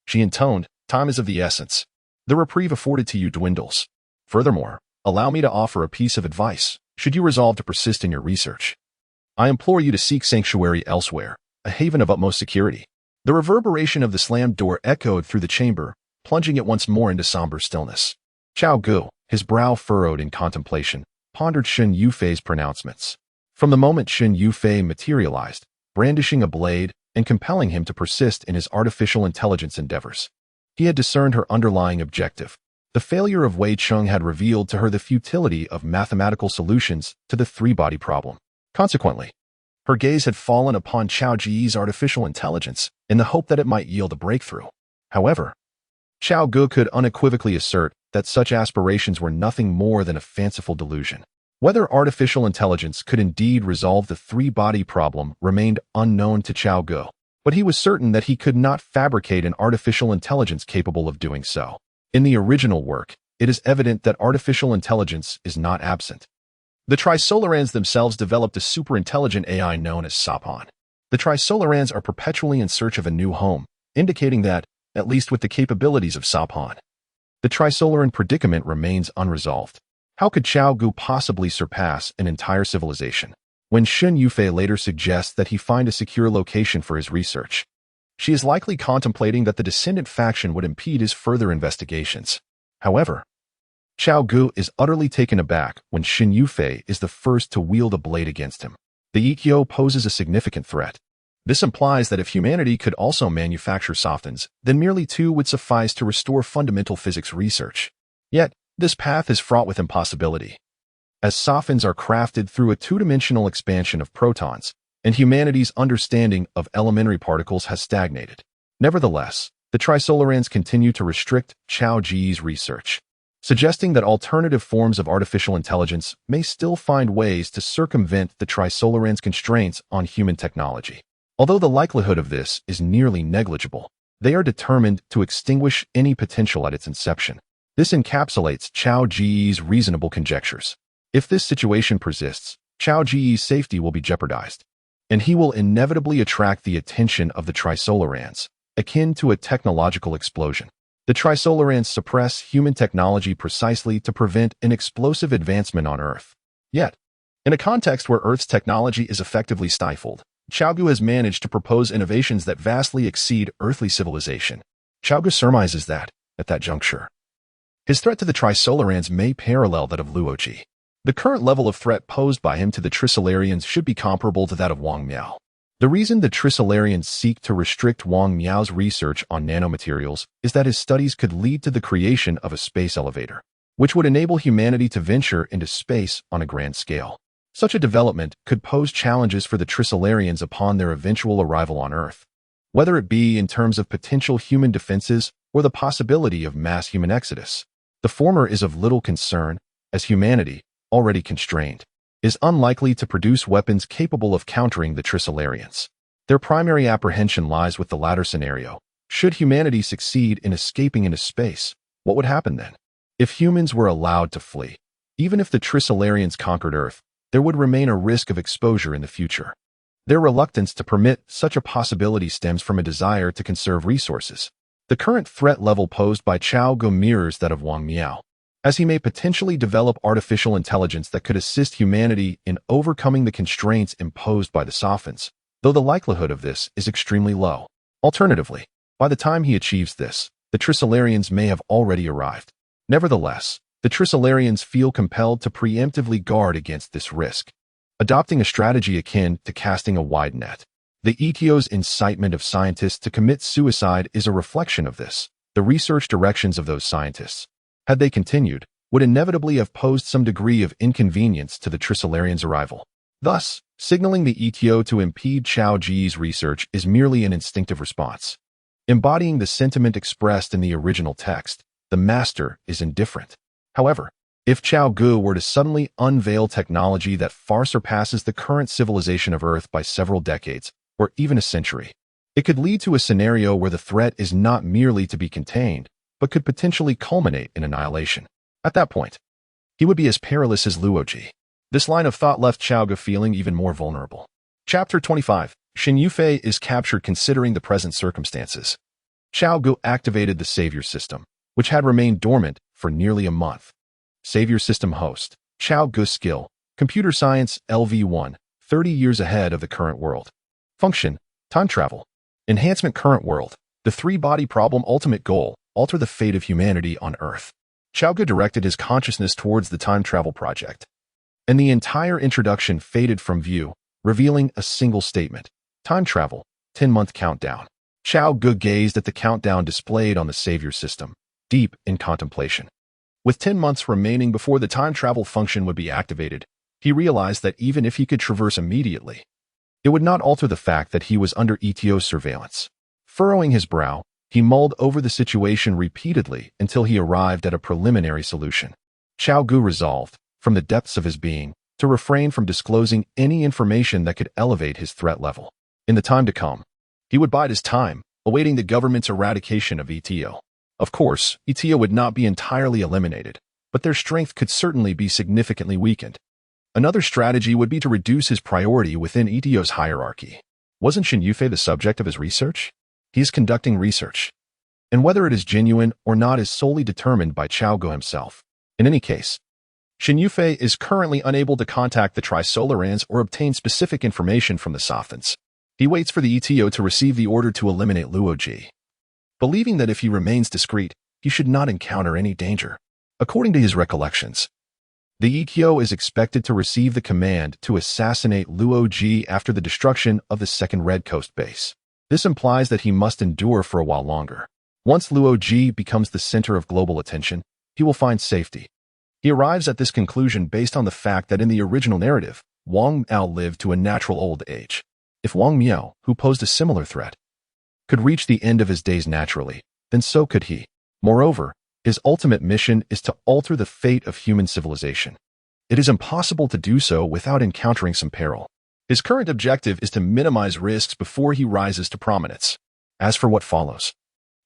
she intoned, "time is of the essence. The reprieve afforded to you dwindles. Furthermore, allow me to offer a piece of advice, should you resolve to persist in your research. I implore you to seek sanctuary elsewhere, a haven of utmost security." The reverberation of the slammed door echoed through the chamber, plunging it once more into somber stillness. Cao Ge, his brow furrowed in contemplation, pondered Shen Yufei's pronouncements. From the moment Shen Yufei materialized, brandishing a blade and compelling him to persist in his artificial intelligence endeavors, he had discerned her underlying objective. The failure of Wei Cheng had revealed to her the futility of mathematical solutions to the three-body problem. Consequently, her gaze had fallen upon Cao Ge's artificial intelligence in the hope that it might yield a breakthrough. However, Cao Ge could unequivocally assert that such aspirations were nothing more than a fanciful delusion. Whether artificial intelligence could indeed resolve the three-body problem remained unknown to Cao Ge, but he was certain that he could not fabricate an artificial intelligence capable of doing so. In the original work, it is evident that artificial intelligence is not absent. The Trisolarans themselves developed a superintelligent AI known as Sapon. The Trisolarans are perpetually in search of a new home, indicating that, at least with the capabilities of Sapon, the Trisolaran predicament remains unresolved. How could Cao Ge possibly surpass an entire civilization? When Shen Yufei later suggests that he find a secure location for his research, she is likely contemplating that the descendant faction would impede his further investigations. However, Cao Ge is utterly taken aback when Shen Yufei is the first to wield a blade against him. The Ikkyo poses a significant threat. This implies that if humanity could also manufacture softens, then merely two would suffice to restore fundamental physics research. Yet, this path is fraught with impossibility, as softens are crafted through a two-dimensional expansion of protons, and humanity's understanding of elementary particles has stagnated. Nevertheless, the Trisolarans continue to restrict Cao Ge's research, suggesting that alternative forms of artificial intelligence may still find ways to circumvent the Trisolarans' constraints on human technology. Although the likelihood of this is nearly negligible, they are determined to extinguish any potential at its inception. This encapsulates Cao Ge's reasonable conjectures. If this situation persists, Cao Ge's safety will be jeopardized, and he will inevitably attract the attention of the Trisolarans, akin to a technological explosion. The Trisolarans suppress human technology precisely to prevent an explosive advancement on Earth. Yet, in a context where Earth's technology is effectively stifled, Cao Ge has managed to propose innovations that vastly exceed earthly civilization. Cao Ge surmises that, at that juncture, his threat to the Trisolarans may parallel that of Luoji. The current level of threat posed by him to the Trisolarians should be comparable to that of Wang Miao. The reason the Trisolarians seek to restrict Wang Miao's research on nanomaterials is that his studies could lead to the creation of a space elevator, which would enable humanity to venture into space on a grand scale. Such a development could pose challenges for the Trisolarians upon their eventual arrival on Earth, whether it be in terms of potential human defenses or the possibility of mass human exodus. The former is of little concern, as humanity, already constrained, is unlikely to produce weapons capable of countering the Trisolarians. Their primary apprehension lies with the latter scenario. Should humanity succeed in escaping into space, what would happen then? If humans were allowed to flee, even if the Trisolarians conquered Earth, there would remain a risk of exposure in the future. Their reluctance to permit such a possibility stems from a desire to conserve resources. The current threat level posed by Cao Ge mirrors that of Wang Miao, as he may potentially develop artificial intelligence that could assist humanity in overcoming the constraints imposed by the Sophons, though the likelihood of this is extremely low. Alternatively, by the time he achieves this, the Trisolarians may have already arrived. Nevertheless, the Trisolarians feel compelled to preemptively guard against this risk, adopting a strategy akin to casting a wide net. The Ikkyo's incitement of scientists to commit suicide is a reflection of this. The research directions of those scientists, had they continued, would inevitably have posed some degree of inconvenience to the Trisolarians' arrival. Thus, signaling the Ikkyo to impede Cao Ge's research is merely an instinctive response. Embodying the sentiment expressed in the original text, the master is indifferent. However, if Cao Ge were to suddenly unveil technology that far surpasses the current civilization of Earth by several decades, or even a century, it could lead to a scenario where the threat is not merely to be contained, but could potentially culminate in annihilation. At that point, he would be as perilous as Luoji. This line of thought left Cao Ge feeling even more vulnerable. Chapter 25. Xin Yufei is captured considering the present circumstances. Cao Ge activated the Savior System, which had remained dormant for nearly a month. Savior System host. Cao Ge skill. Computer Science LV1, 30 years ahead of the current world. Function. Time travel. Enhancement current world. The three-body problem ultimate goal. Alter the fate of humanity on Earth. Cao Ge directed his consciousness towards the time travel project. And the entire introduction faded from view, revealing a single statement. Time travel. 10-month countdown. Cao Ge gazed at the countdown displayed on the Savior System, deep in contemplation. With 10 months remaining before the time travel function would be activated, he realized that even if he could traverse immediately, it would not alter the fact that he was under ETO's surveillance. Furrowing his brow, he mulled over the situation repeatedly until he arrived at a preliminary solution. Cao Ge resolved, from the depths of his being, to refrain from disclosing any information that could elevate his threat level. In the time to come, he would bide his time, awaiting the government's eradication of ETO. Of course, ETO would not be entirely eliminated, but their strength could certainly be significantly weakened. Another strategy would be to reduce his priority within ETO's hierarchy. Wasn't Xin Yufei the subject of his research? He is conducting research, and whether it is genuine or not is solely determined by Cao Ge himself. In any case, Xin Yufei is currently unable to contact the Trisolarans or obtain specific information from the Sothans. He waits for the ETO to receive the order to eliminate Luo Ji. Believing that if he remains discreet, he should not encounter any danger. According to his recollections, the ETO is expected to receive the command to assassinate Luo Ji after the destruction of the second Red Coast base. This implies that he must endure for a while longer. Once Luo Ji becomes the center of global attention, he will find safety. He arrives at this conclusion based on the fact that in the original narrative, Wang Miao lived to a natural old age. If Wang Miao, who posed a similar threat, could reach the end of his days naturally, then so could he. Moreover, his ultimate mission is to alter the fate of human civilization. It is impossible to do so without encountering some peril. His current objective is to minimize risks before he rises to prominence. As for what follows,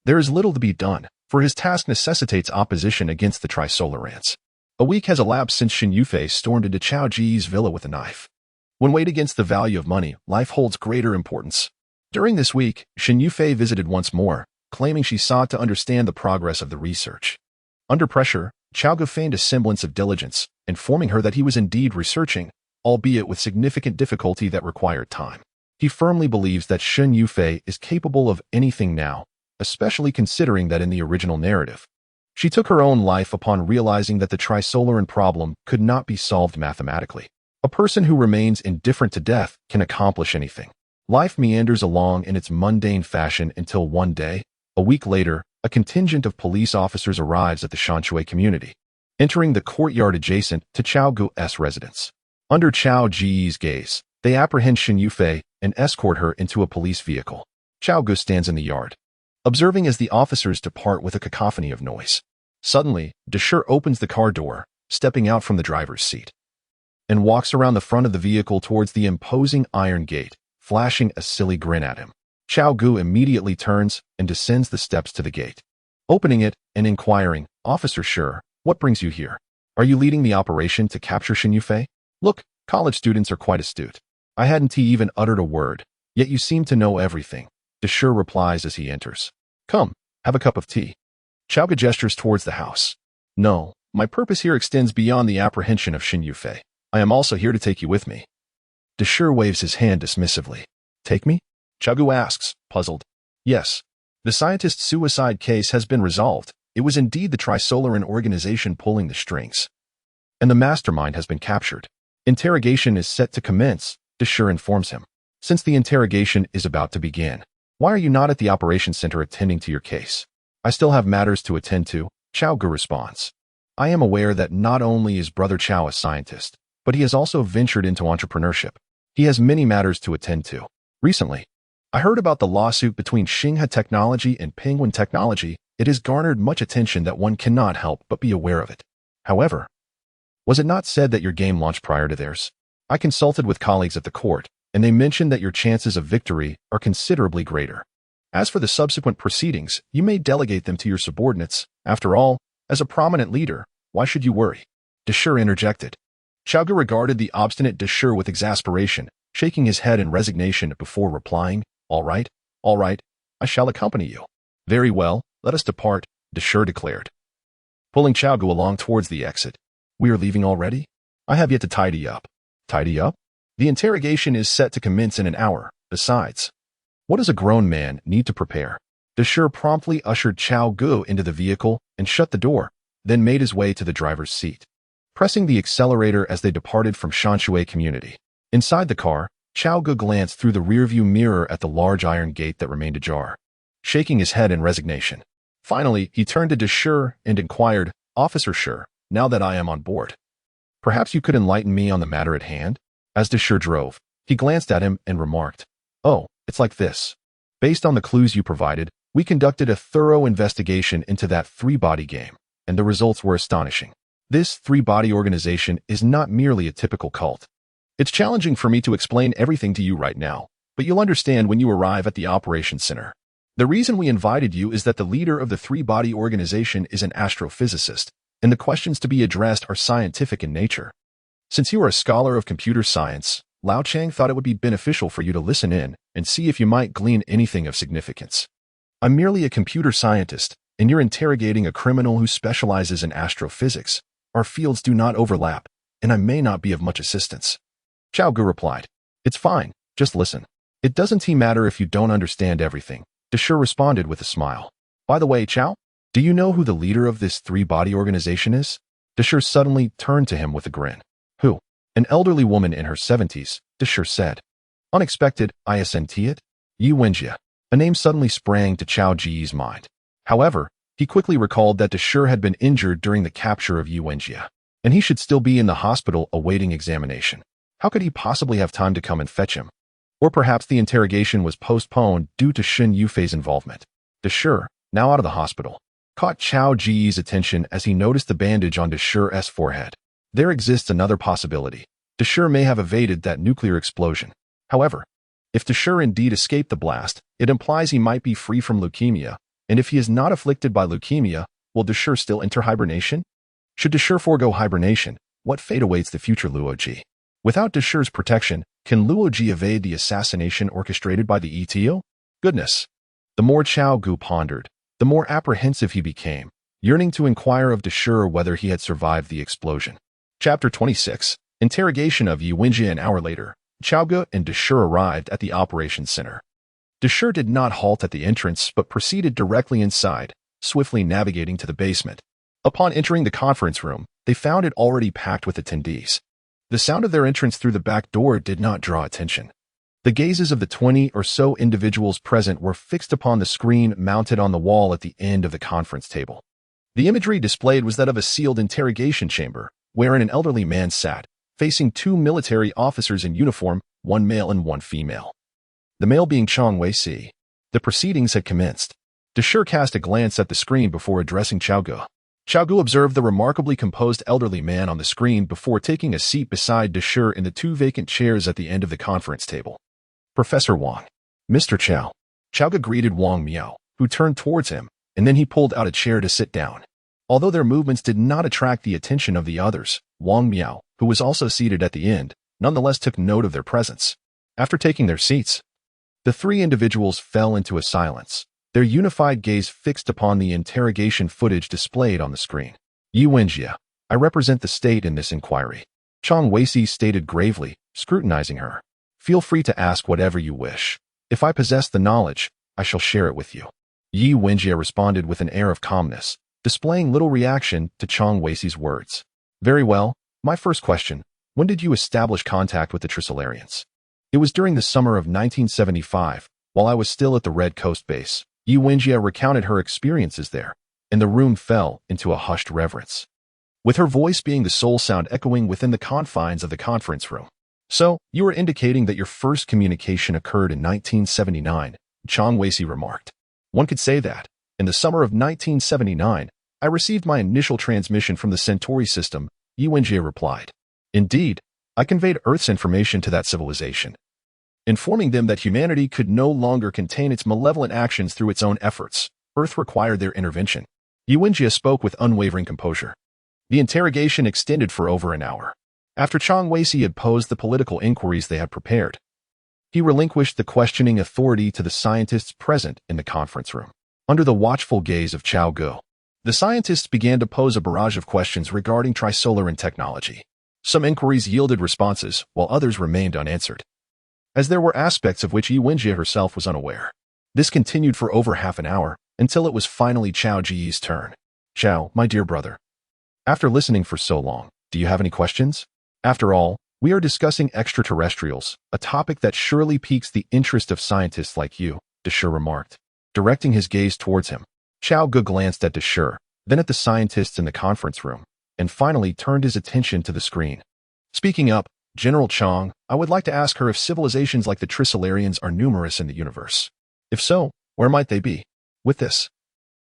there is little to be done, for his task necessitates opposition against the Trisolarans. A week has elapsed since Xin Yufei stormed into Cao Ge's villa with a knife. When weighed against the value of money, life holds greater importance. During this week, Xin Yufei visited once more, claiming she sought to understand the progress of the research. Under pressure, Cao Ge feigned a semblance of diligence, informing her that he was indeed researching, albeit with significant difficulty that required time. He firmly believes that Xin Yufei is capable of anything now, especially considering that in the original narrative, she took her own life upon realizing that the Trisolaran problem could not be solved mathematically. A person who remains indifferent to death can accomplish anything. Life meanders along in its mundane fashion until one day, a week later, a contingent of police officers arrives at the Shanshui community, entering the courtyard adjacent to Cao Ge's residence. Under Cao Ge's gaze, they apprehend Xin Yufei and escort her into a police vehicle. Cao Ge stands in the yard, observing as the officers depart with a cacophony of noise. Suddenly, Deshir opens the car door, stepping out from the driver's seat, and walks around the front of the vehicle towards the imposing iron gate, flashing a silly grin at him. Cao Ge immediately turns and descends the steps to the gate, opening it and inquiring, "Officer Sure, what brings you here? Are you leading the operation to capture Xin Yufei? Look, college students are quite astute. I hadn't even uttered a word, yet you seem to know everything," Deshir replies as he enters. "Come, have a cup of tea." Cao Ge gestures towards the house. "No, my purpose here extends beyond the apprehension of Xin Yufei. I am also here to take you with me." Deshir waves his hand dismissively. "Take me?" Cao Ge asks, puzzled. "Yes. The scientist's suicide case has been resolved. It was indeed the Trisolaran organization pulling the strings, and the mastermind has been captured. Interrogation is set to commence," Deshir informs him. "Since the interrogation is about to begin, why are you not at the operations center attending to your case?" "I still have matters to attend to," Cao Ge responds. "I am aware that not only is Brother Cao a scientist, but he has also ventured into entrepreneurship. He has many matters to attend to. Recently, I heard about the lawsuit between Xinghe Technology and Penguin Technology. It has garnered much attention that one cannot help but be aware of it. However, was it not said that your game launched prior to theirs? I consulted with colleagues at the court, and they mentioned that your chances of victory are considerably greater. As for the subsequent proceedings, you may delegate them to your subordinates. After all, as a prominent leader, why should you worry?" Deshir interjected. Cao Ge regarded the obstinate De Shi with exasperation, shaking his head in resignation before replying, all right, I shall accompany you. Very well, let us depart, De Shi declared, pulling Cao Ge along towards the exit. We are leaving already? I have yet to tidy up. Tidy up? The interrogation is set to commence in an hour. Besides, what does a grown man need to prepare? De Shi promptly ushered Cao Ge into the vehicle and shut the door, then made his way to the driver's seat, pressing the accelerator as they departed from Shanshui community. Inside the car, Cao Ge glanced through the rearview mirror at the large iron gate that remained ajar, shaking his head in resignation. Finally, he turned to De Shi and inquired, Officer Shi, now that I am on board, perhaps you could enlighten me on the matter at hand? As De Shi drove, he glanced at him and remarked, oh, it's like this. Based on the clues you provided, we conducted a thorough investigation into that three-body game, and the results were astonishing. This three-body organization is not merely a typical cult. It's challenging for me to explain everything to you right now, but you'll understand when you arrive at the operations center. The reason we invited you is that the leader of the three-body organization is an astrophysicist, and the questions to be addressed are scientific in nature. Since you are a scholar of computer science, Lao Chang thought it would be beneficial for you to listen in and see if you might glean anything of significance. I'm merely a computer scientist, and you're interrogating a criminal who specializes in astrophysics. Our fields do not overlap, and I may not be of much assistance. Cao Ge replied, it's fine, just listen. It doesn't matter if you don't understand everything, De Shi responded with a smile. By the way, Cao, do you know who the leader of this three-body organization is? De Shi suddenly turned to him with a grin. Who? An elderly woman in her 70s, De Shi said. Unexpected, isn't it? Yi Wenjie. A name suddenly sprang to Cao Ge's mind. However, he quickly recalled that De Shi had been injured during the capture of Yi Wenjie, and he should still be in the hospital awaiting examination. How could he possibly have time to come and fetch him? Or perhaps the interrogation was postponed due to Shen Yufei's involvement. De Shi, now out of the hospital, caught Cao Ge's attention as he noticed the bandage on De Shi's forehead. There exists another possibility. De Shi may have evaded that nuclear explosion. However, if De Shi indeed escaped the blast, it implies he might be free from leukemia, and if he is not afflicted by leukemia, will De Shi still enter hibernation? Should De Shi forego hibernation, what fate awaits the future Luo Ji? Without De Shi's protection, can Luo Ji evade the assassination orchestrated by the ETO? Goodness! The more Cao Ge pondered, the more apprehensive he became, yearning to inquire of De Shi whether he had survived the explosion. Chapter 26. Interrogation of Yi Wenjie. An hour later, Cao Ge and De Shi arrived at the operations center. De Shi did not halt at the entrance but proceeded directly inside, swiftly navigating to the basement. Upon entering the conference room, they found it already packed with attendees. The sound of their entrance through the back door did not draw attention. The gazes of the 20 or so individuals present were fixed upon the screen mounted on the wall at the end of the conference table. The imagery displayed was that of a sealed interrogation chamber, wherein an elderly man sat, facing two military officers in uniform, one male and one female. The male being Chang Wei-si. The proceedings had commenced. De Shi cast a glance at the screen before addressing Cao Ge. Cao Ge observed the remarkably composed elderly man on the screen before taking a seat beside De Shi in the two vacant chairs at the end of the conference table. Professor Wang. Mr. Cao. Cao Ge greeted Wang Miao, who turned towards him, and then he pulled out a chair to sit down. Although their movements did not attract the attention of the others, Wang Miao, who was also seated at the end, nonetheless took note of their presence. After taking their seats, the three individuals fell into a silence, their unified gaze fixed upon the interrogation footage displayed on the screen. Yi Wenjie, I represent the state in this inquiry. Chang Wei-si stated gravely, scrutinizing her. Feel free to ask whatever you wish. If I possess the knowledge, I shall share it with you. Yi Wenjie responded with an air of calmness, displaying little reaction to Chang Wei-si's words. Very well, my first question, when did you establish contact with the Trisolarians? It was during the summer of 1975, while I was still at the Red Coast base. Yi Wenjie recounted her experiences there, and the room fell into a hushed reverence, with her voice being the sole sound echoing within the confines of the conference room. So, you are indicating that your first communication occurred in 1979, Chang Wei-si remarked. One could say that. In the summer of 1979, I received my initial transmission from the Centauri system, Yi Wenjie replied. Indeed, I conveyed Earth's information to that civilization, informing them that humanity could no longer contain its malevolent actions through its own efforts. Earth required their intervention. Yi Wenjie spoke with unwavering composure. The interrogation extended for over an hour. After Chang Weisi had posed the political inquiries they had prepared, he relinquished the questioning authority to the scientists present in the conference room. Under the watchful gaze of Cao Ge, the scientists began to pose a barrage of questions regarding trisolaran technology. Some inquiries yielded responses, while others remained unanswered, as there were aspects of which Yi Wenjie herself was unaware. This continued for over half an hour, until it was finally Cao Ge's turn. Cao, my dear brother. After listening for so long, do you have any questions? After all, we are discussing extraterrestrials, a topic that surely piques the interest of scientists like you, Deshur remarked. Directing his gaze towards him, Cao Ge glanced at Deshur, then at the scientists in the conference room, and finally turned his attention to the screen. Speaking up, General Chang, I would like to ask her if civilizations like the Trisolarians are numerous in the universe. If so, where might they be? With this,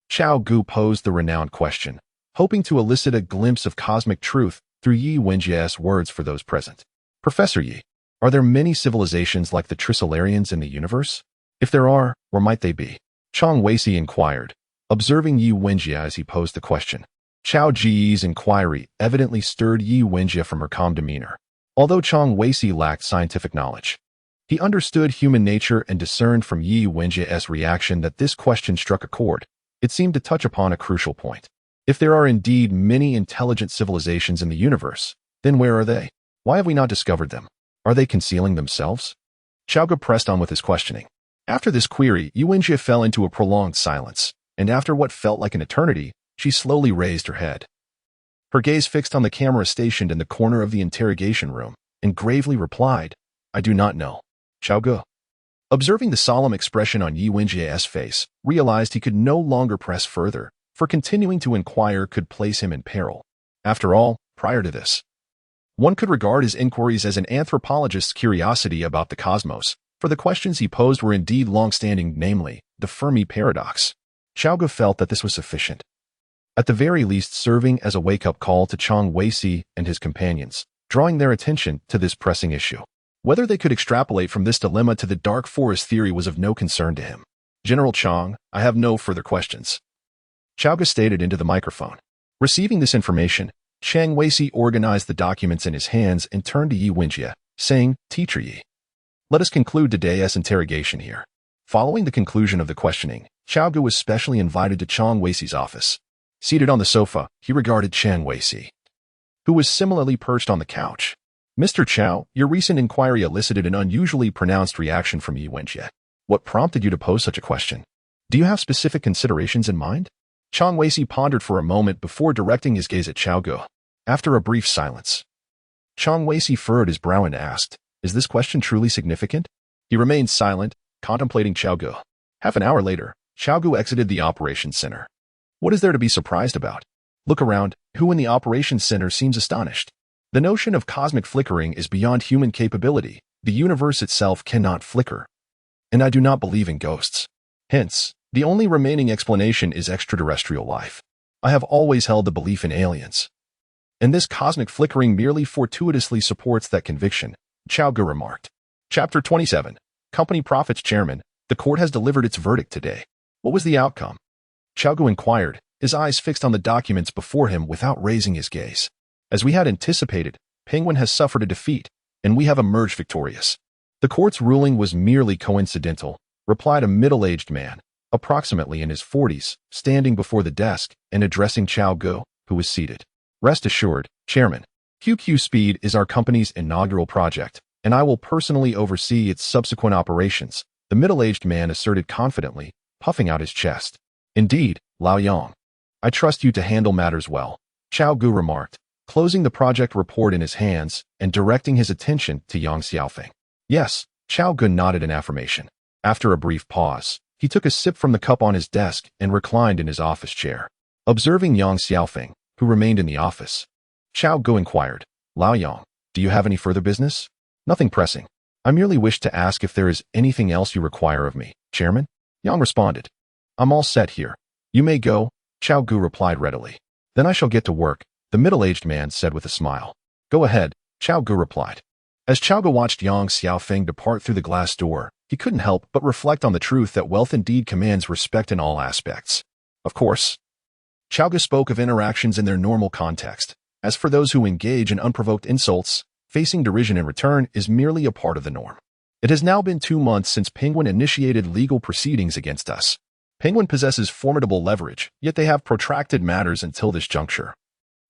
Cao Ge posed the renowned question, hoping to elicit a glimpse of cosmic truth through Yi Wenjie's words for those present. Professor Yi, are there many civilizations like the Trisolarians in the universe? If there are, where might they be? Chang Weisi inquired, observing Yi Wenjie as he posed the question. Cao Ge's inquiry evidently stirred Yi Wenjie from her calm demeanor. Although Chang Weisi lacked scientific knowledge, he understood human nature and discerned from Yi Wenjie's reaction that this question struck a chord. It seemed to touch upon a crucial point. If there are indeed many intelligent civilizations in the universe, then where are they? Why have we not discovered them? Are they concealing themselves? Cao Ge pressed on with his questioning. After this query, Yi Wenjie fell into a prolonged silence, and after what felt like an eternity, she slowly raised her head. Her gaze fixed on the camera stationed in the corner of the interrogation room, and gravely replied, I do not know. Cao Ge, observing the solemn expression on Yi Wenjie's face, realized he could no longer press further, for continuing to inquire could place him in peril. After all, prior to this, one could regard his inquiries as an anthropologist's curiosity about the cosmos, for the questions he posed were indeed long-standing, namely, the Fermi paradox. Cao Ge felt that this was sufficient, at the very least serving as a wake-up call to Chang Weisi and his companions, drawing their attention to this pressing issue. Whether they could extrapolate from this dilemma to the dark forest theory was of no concern to him. General Chang, I have no further questions. Cao Ge stated into the microphone. Receiving this information, Chang Weisi organized the documents in his hands and turned to Yi Wenjie, saying, Teacher Yi, let us conclude today's interrogation here. Following the conclusion of the questioning, Cao Ge was specially invited to Chang Weisi's office. Seated on the sofa, he regarded Chang Weisi, who was similarly perched on the couch. Mr. Cao, your recent inquiry elicited an unusually pronounced reaction from Yi Wenjie. What prompted you to pose such a question? Do you have specific considerations in mind? Chang Weisi pondered for a moment before directing his gaze at Cao Ge. After a brief silence, Chang Weisi furrowed his brow and asked, Is this question truly significant? He remained silent, contemplating Cao Ge. Half an hour later, Cao Ge exited the operations center. What is there to be surprised about? Look around, who in the operations center seems astonished? The notion of cosmic flickering is beyond human capability. The universe itself cannot flicker. And I do not believe in ghosts. Hence, the only remaining explanation is extraterrestrial life. I have always held the belief in aliens. And this cosmic flickering merely fortuitously supports that conviction, Cao Ge remarked. Chapter 27. Company Profits Chairman, the court has delivered its verdict today. What was the outcome? Cao Ge inquired, his eyes fixed on the documents before him without raising his gaze. As we had anticipated, Penguin has suffered a defeat, and we have emerged victorious. The court's ruling was merely coincidental, replied a middle-aged man, approximately in his 40s, standing before the desk and addressing Cao Ge, who was seated. Rest assured, Chairman, QQ Speed is our company's inaugural project, and I will personally oversee its subsequent operations, the middle-aged man asserted confidently, puffing out his chest. Indeed, Lao Yang. I trust you to handle matters well, Cao Ge remarked, closing the project report in his hands and directing his attention to Yang Xiaofeng. Yes, Cao Ge nodded in affirmation. After a brief pause, he took a sip from the cup on his desk and reclined in his office chair. Observing Yang Xiaofeng, who remained in the office, Cao Ge inquired, Lao Yang, do you have any further business? Nothing pressing. I merely wish to ask if there is anything else you require of me, Chairman. Yang responded. I'm all set here. You may go, Cao Ge replied readily. Then I shall get to work, the middle-aged man said with a smile. Go ahead, Cao Ge replied. As Cao Ge watched Yang Xiaofeng depart through the glass door, he couldn't help but reflect on the truth that wealth indeed commands respect in all aspects. Of course, Cao Ge spoke of interactions in their normal context, As for those who engage in unprovoked insults, facing derision in return is merely a part of the norm. It has now been 2 months since Penguin initiated legal proceedings against us. Penguin possesses formidable leverage, yet they have protracted matters until this juncture,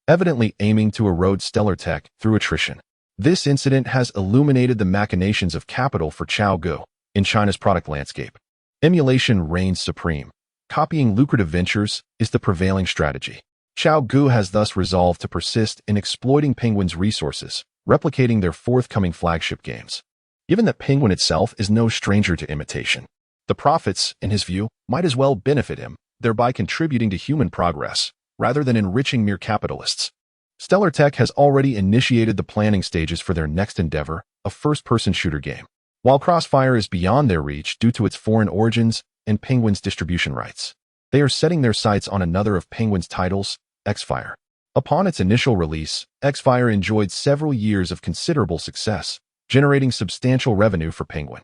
evidently aiming to erode Stellar Tech through attrition. This incident has illuminated the machinations of capital for Cao Ge in China's product landscape. Emulation reigns supreme. Copying lucrative ventures is the prevailing strategy. Cao Ge has thus resolved to persist in exploiting Penguin's resources, replicating their forthcoming flagship games. Given that Penguin itself is no stranger to imitation, the profits, in his view, might as well benefit him, thereby contributing to human progress, rather than enriching mere capitalists. Stellar Tech has already initiated the planning stages for their next endeavor, a first-person shooter game. While Crossfire is beyond their reach due to its foreign origins and Penguin's distribution rights, they are setting their sights on another of Penguin's titles, X-Fire. Upon its initial release, X-Fire enjoyed several years of considerable success, generating substantial revenue for Penguin.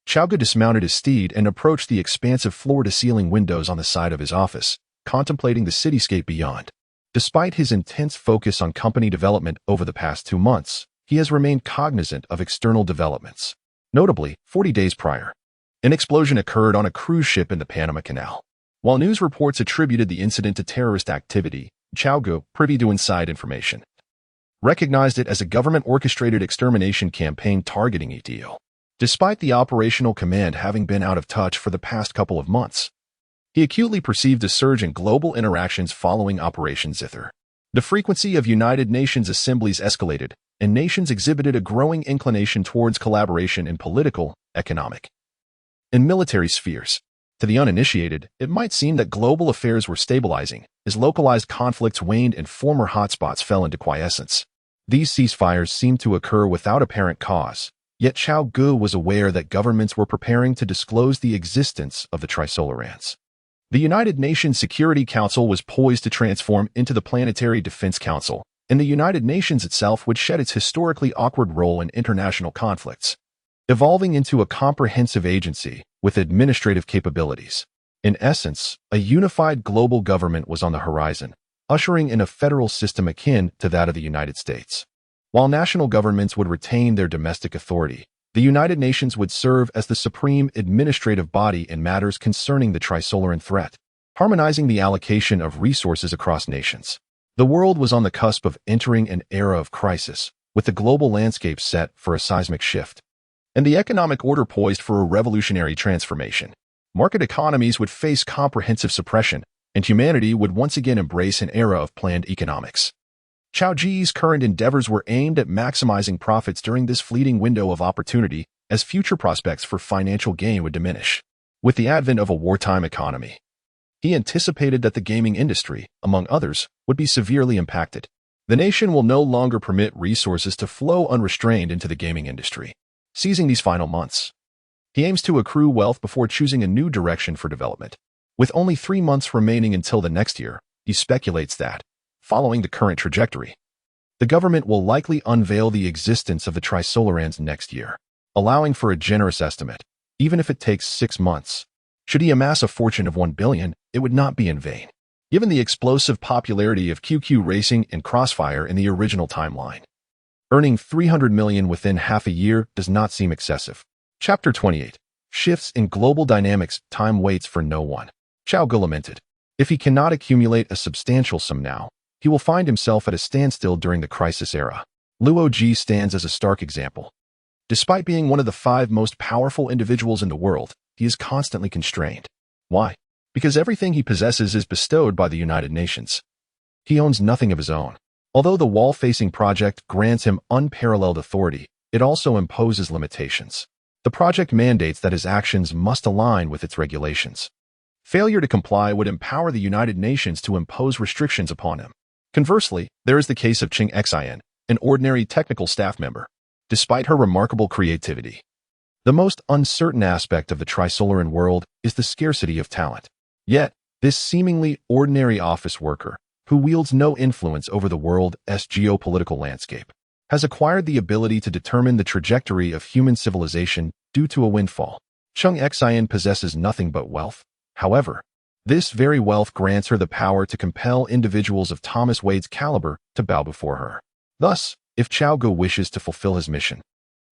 Cao Ge dismounted his steed and approached the expansive floor-to-ceiling windows on the side of his office, contemplating the cityscape beyond. Despite his intense focus on company development over the past 2 months, he has remained cognizant of external developments. Notably, 40 days prior, an explosion occurred on a cruise ship in the Panama Canal. While news reports attributed the incident to terrorist activity, Cao Ge, privy to inside information, recognized it as a government-orchestrated extermination campaign targeting ETO. Despite the operational command having been out of touch for the past couple of months, he acutely perceived a surge in global interactions following Operation Zither. The frequency of United Nations assemblies escalated, and nations exhibited a growing inclination towards collaboration in political, economic, and military spheres. To the uninitiated, it might seem that global affairs were stabilizing, as localized conflicts waned and former hotspots fell into quiescence. These ceasefires seemed to occur without apparent cause, yet Cao Ge was aware that governments were preparing to disclose the existence of the Trisolarans. The United Nations Security Council was poised to transform into the Planetary Defense Council, and the United Nations itself would shed its historically awkward role in international conflicts, evolving into a comprehensive agency with administrative capabilities. In essence, a unified global government was on the horizon, ushering in a federal system akin to that of the United States. While national governments would retain their domestic authority, the United Nations would serve as the supreme administrative body in matters concerning the Trisolaran threat, harmonizing the allocation of resources across nations. The world was on the cusp of entering an era of crisis, with the global landscape set for a seismic shift, and the economic order poised for a revolutionary transformation. Market economies would face comprehensive suppression, and humanity would once again embrace an era of planned economics. Cao Ge's current endeavors were aimed at maximizing profits during this fleeting window of opportunity, as future prospects for financial gain would diminish. With the advent of a wartime economy, he anticipated that the gaming industry, among others, would be severely impacted. The nation will no longer permit resources to flow unrestrained into the gaming industry. Seizing these final months, he aims to accrue wealth before choosing a new direction for development. With only 3 months remaining until the next year, he speculates that, following the current trajectory, the government will likely unveil the existence of the Trisolarans next year, allowing for a generous estimate. Even if it takes 6 months, should he amass a fortune of 1 billion, it would not be in vain, given the explosive popularity of QQ Racing and Crossfire in the original timeline. Earning 300 million within half a year does not seem excessive. Chapter 28. Shifts in global dynamics. Time waits for no one. Cao Ge lamented. If he cannot accumulate a substantial sum now, he will find himself at a standstill during the crisis era. Luo Ji stands as a stark example. Despite being one of the 5 most powerful individuals in the world, he is constantly constrained. Why? Because everything he possesses is bestowed by the United Nations. He owns nothing of his own. Although the wall-facing project grants him unparalleled authority, it also imposes limitations. The project mandates that his actions must align with its regulations. Failure to comply would empower the United Nations to impose restrictions upon him. Conversely, there is the case of Ching Xin, an ordinary technical staff member. Despite her remarkable creativity, the most uncertain aspect of the Trisolaran world is the scarcity of talent. Yet, this seemingly ordinary office worker, who wields no influence over the world's geopolitical landscape, has acquired the ability to determine the trajectory of human civilization due to a windfall. Ching Xin possesses nothing but wealth. However, This very wealth grants her the power to compel individuals of Thomas Wade's caliber to bow before her. Thus, if Cao Ge wishes to fulfill his mission,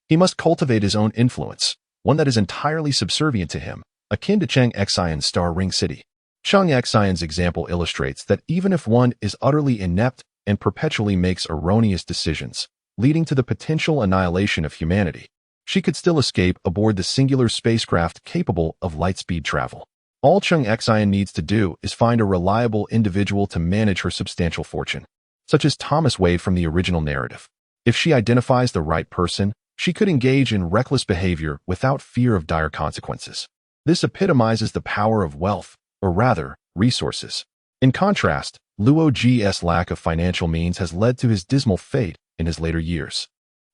he must cultivate his own influence, one that is entirely subservient to him, akin to Cheng Xian's Star Ring City. Cheng Xian's example illustrates that even if one is utterly inept and perpetually makes erroneous decisions, leading to the potential annihilation of humanity, she could still escape aboard the singular spacecraft capable of light-speed travel. All Cheng Xian needs to do is find a reliable individual to manage her substantial fortune, such as Thomas Wade from the original narrative. If she identifies the right person, she could engage in reckless behavior without fear of dire consequences. This epitomizes the power of wealth, or rather, resources. In contrast, Luo Ji's lack of financial means has led to his dismal fate in his later years.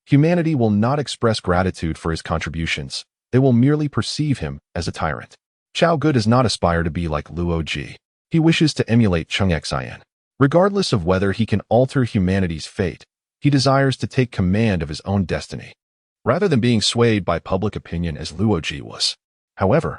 Humanity will not express gratitude for his contributions. They will merely perceive him as a tyrant. Cao Ge does not aspire to be like Luo Ji. He wishes to emulate Cheng Xian. Regardless of whether he can alter humanity's fate, he desires to take command of his own destiny, rather than being swayed by public opinion as Luo Ji was. However,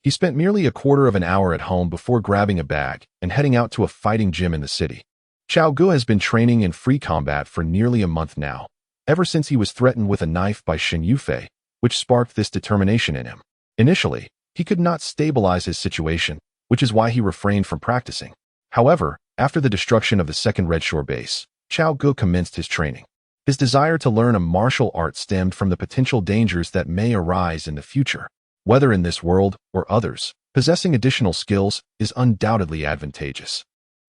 he spent merely a quarter of an hour at home before grabbing a bag and heading out to a fighting gym in the city. Cao Ge has been training in free combat for nearly a month now, ever since he was threatened with a knife by Xin Yufei, which sparked this determination in him. Initially, he could not stabilize his situation, which is why he refrained from practicing. However, after the destruction of the second Red Shore base, Cao Ge commenced his training. His desire to learn a martial art stemmed from the potential dangers that may arise in the future. Whether in this world or others, possessing additional skills is undoubtedly advantageous.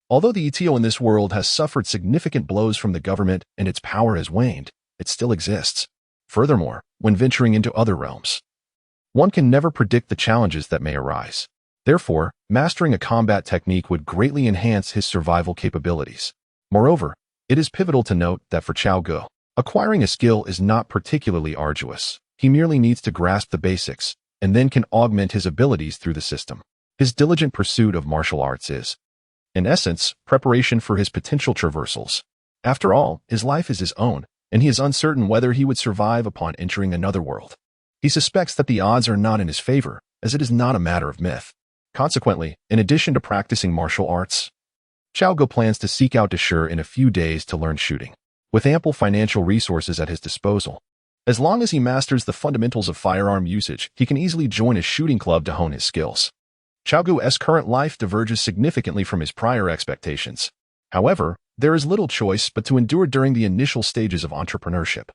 Although the ETO in this world has suffered significant blows from the government and its power has waned, it still exists. Furthermore, when venturing into other realms, one can never predict the challenges that may arise. Therefore, mastering a combat technique would greatly enhance his survival capabilities. Moreover, it is pivotal to note that for Cao Ge, acquiring a skill is not particularly arduous. He merely needs to grasp the basics, and then can augment his abilities through the system. His diligent pursuit of martial arts is, in essence, preparation for his potential traversals. After all, his life is his own, and he is uncertain whether he would survive upon entering another world. He suspects that the odds are not in his favor, as it is not a matter of myth. Consequently, in addition to practicing martial arts, Cao Ge plans to seek out Deshur in a few days to learn shooting. With ample financial resources at his disposal, as long as he masters the fundamentals of firearm usage, he can easily join a shooting club to hone his skills. Cao Ge's current life diverges significantly from his prior expectations. However, there is little choice but to endure during the initial stages of entrepreneurship.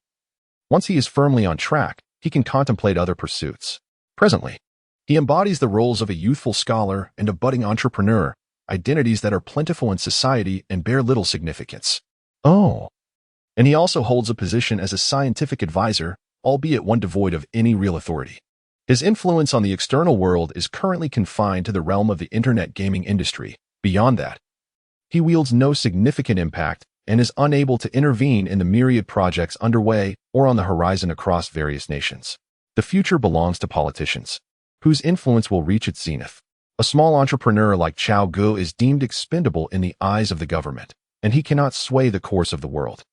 Once he is firmly on track, he can contemplate other pursuits. Presently, he embodies the roles of a youthful scholar and a budding entrepreneur, identities that are plentiful in society and bear little significance. And he also holds a position as a scientific advisor, albeit one devoid of any real authority. His influence on the external world is currently confined to the realm of the internet gaming industry. Beyond that, he wields no significant impact and is unable to intervene in the myriad projects underway or on the horizon across various nations. The future belongs to politicians, whose influence will reach its zenith. A small entrepreneur like Cao Ge is deemed expendable in the eyes of the government, and he cannot sway the course of the world.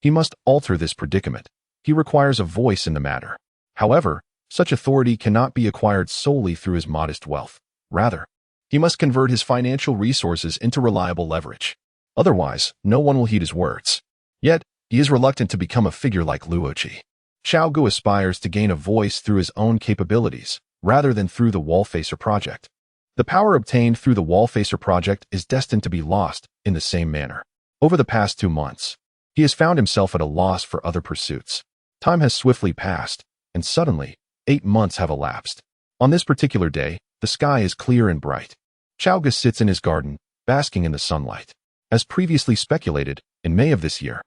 He must alter this predicament. He requires a voice in the matter. However, such authority cannot be acquired solely through his modest wealth. Rather, he must convert his financial resources into reliable leverage. Otherwise, no one will heed his words. Yet, he is reluctant to become a figure like Luo Ji. Cao Ge aspires to gain a voice through his own capabilities, rather than through the Wallfacer project. The power obtained through the Wallfacer project is destined to be lost in the same manner. Over the past 2 months, he has found himself at a loss for other pursuits. Time has swiftly passed, and suddenly, 8 months have elapsed. On this particular day, the sky is clear and bright. Cao Ge sits in his garden, basking in the sunlight. As previously speculated, in May of this year,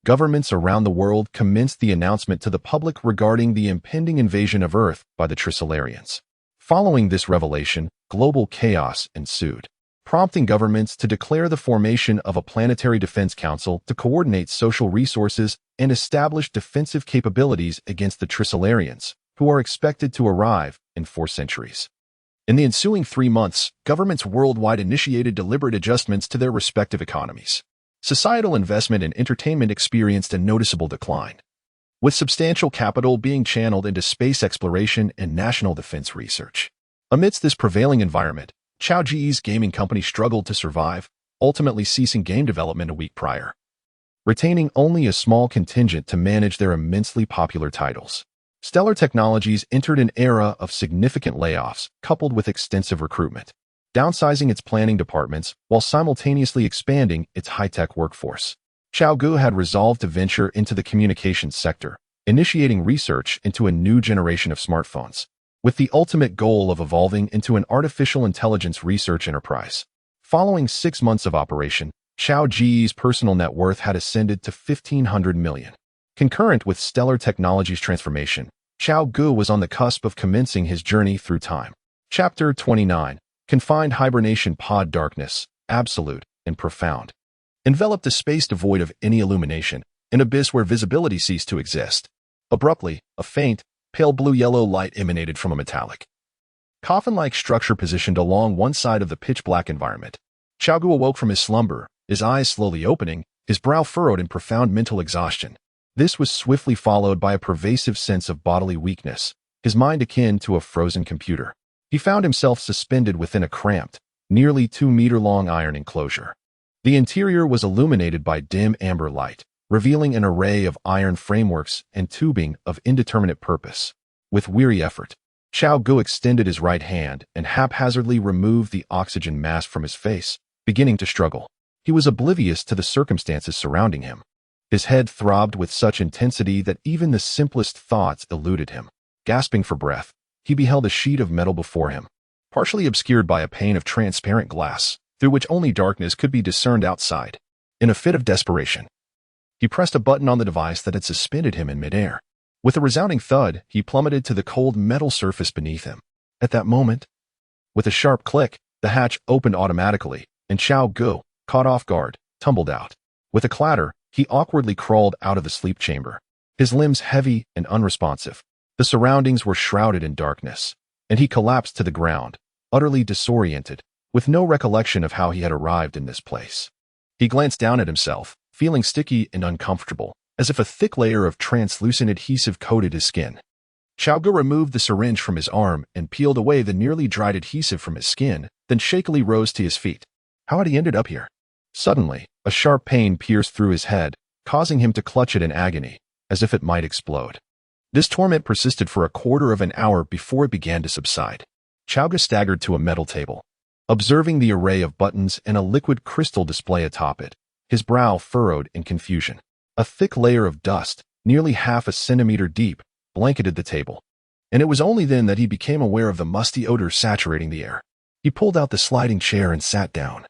governments around the world commenced the announcement to the public regarding the impending invasion of Earth by the Trisolarians. Following this revelation, global chaos ensued, prompting governments to declare the formation of a planetary defense council to coordinate social resources and establish defensive capabilities against the Trisolarians, who are expected to arrive in 4 centuries. In the ensuing 3 months, governments worldwide initiated deliberate adjustments to their respective economies. Societal investment and entertainment experienced a noticeable decline, with substantial capital being channeled into space exploration and national defense research. Amidst this prevailing environment, Cao Ge's gaming company struggled to survive, ultimately ceasing game development a week prior, retaining only a small contingent to manage their immensely popular titles. Stellar Technologies entered an era of significant layoffs coupled with extensive recruitment, downsizing its planning departments while simultaneously expanding its high-tech workforce. Cao Ge had resolved to venture into the communications sector, initiating research into a new generation of smartphones, with the ultimate goal of evolving into an artificial intelligence research enterprise. Following 6 months of operation, Cao Ge's personal net worth had ascended to 1,500 million. Concurrent with Stellar Technologies' transformation, Cao Ge was on the cusp of commencing his journey through time. Chapter 29. Confined hibernation pod. Darkness, absolute and profound, enveloped a space devoid of any illumination, an abyss where visibility ceased to exist. Abruptly, a faint, pale blue-yellow light emanated from a metallic, coffin-like structure positioned along one side of the pitch-black environment. Cao Ge awoke from his slumber, his eyes slowly opening, his brow furrowed in profound mental exhaustion. This was swiftly followed by a pervasive sense of bodily weakness, his mind akin to a frozen computer. He found himself suspended within a cramped, nearly 2-meter-long iron enclosure. The interior was illuminated by dim amber light, revealing an array of iron frameworks and tubing of indeterminate purpose. With weary effort, Cao Ge extended his right hand and haphazardly removed the oxygen mask from his face, beginning to struggle. He was oblivious to the circumstances surrounding him. His head throbbed with such intensity that even the simplest thoughts eluded him. Gasping for breath, he beheld a sheet of metal before him, partially obscured by a pane of transparent glass, through which only darkness could be discerned outside. In a fit of desperation, he pressed a button on the device that had suspended him in midair. With a resounding thud, he plummeted to the cold metal surface beneath him. At that moment, with a sharp click, the hatch opened automatically, and Cao Ge, caught off guard, tumbled out. With a clatter, he awkwardly crawled out of the sleep chamber, his limbs heavy and unresponsive. The surroundings were shrouded in darkness, and he collapsed to the ground, utterly disoriented, with no recollection of how he had arrived in this place. He glanced down at himself, feeling sticky and uncomfortable, as if a thick layer of translucent adhesive coated his skin. Cao Ge removed the syringe from his arm and peeled away the nearly dried adhesive from his skin, then shakily rose to his feet. How had he ended up here? Suddenly, a sharp pain pierced through his head, causing him to clutch it in agony, as if it might explode. This torment persisted for a quarter of an hour before it began to subside. Cao Ge staggered to a metal table, observing the array of buttons and a liquid crystal display atop it, his brow furrowed in confusion. A thick layer of dust, nearly half a centimeter deep, blanketed the table, and it was only then that he became aware of the musty odor saturating the air. He pulled out the sliding chair and sat down,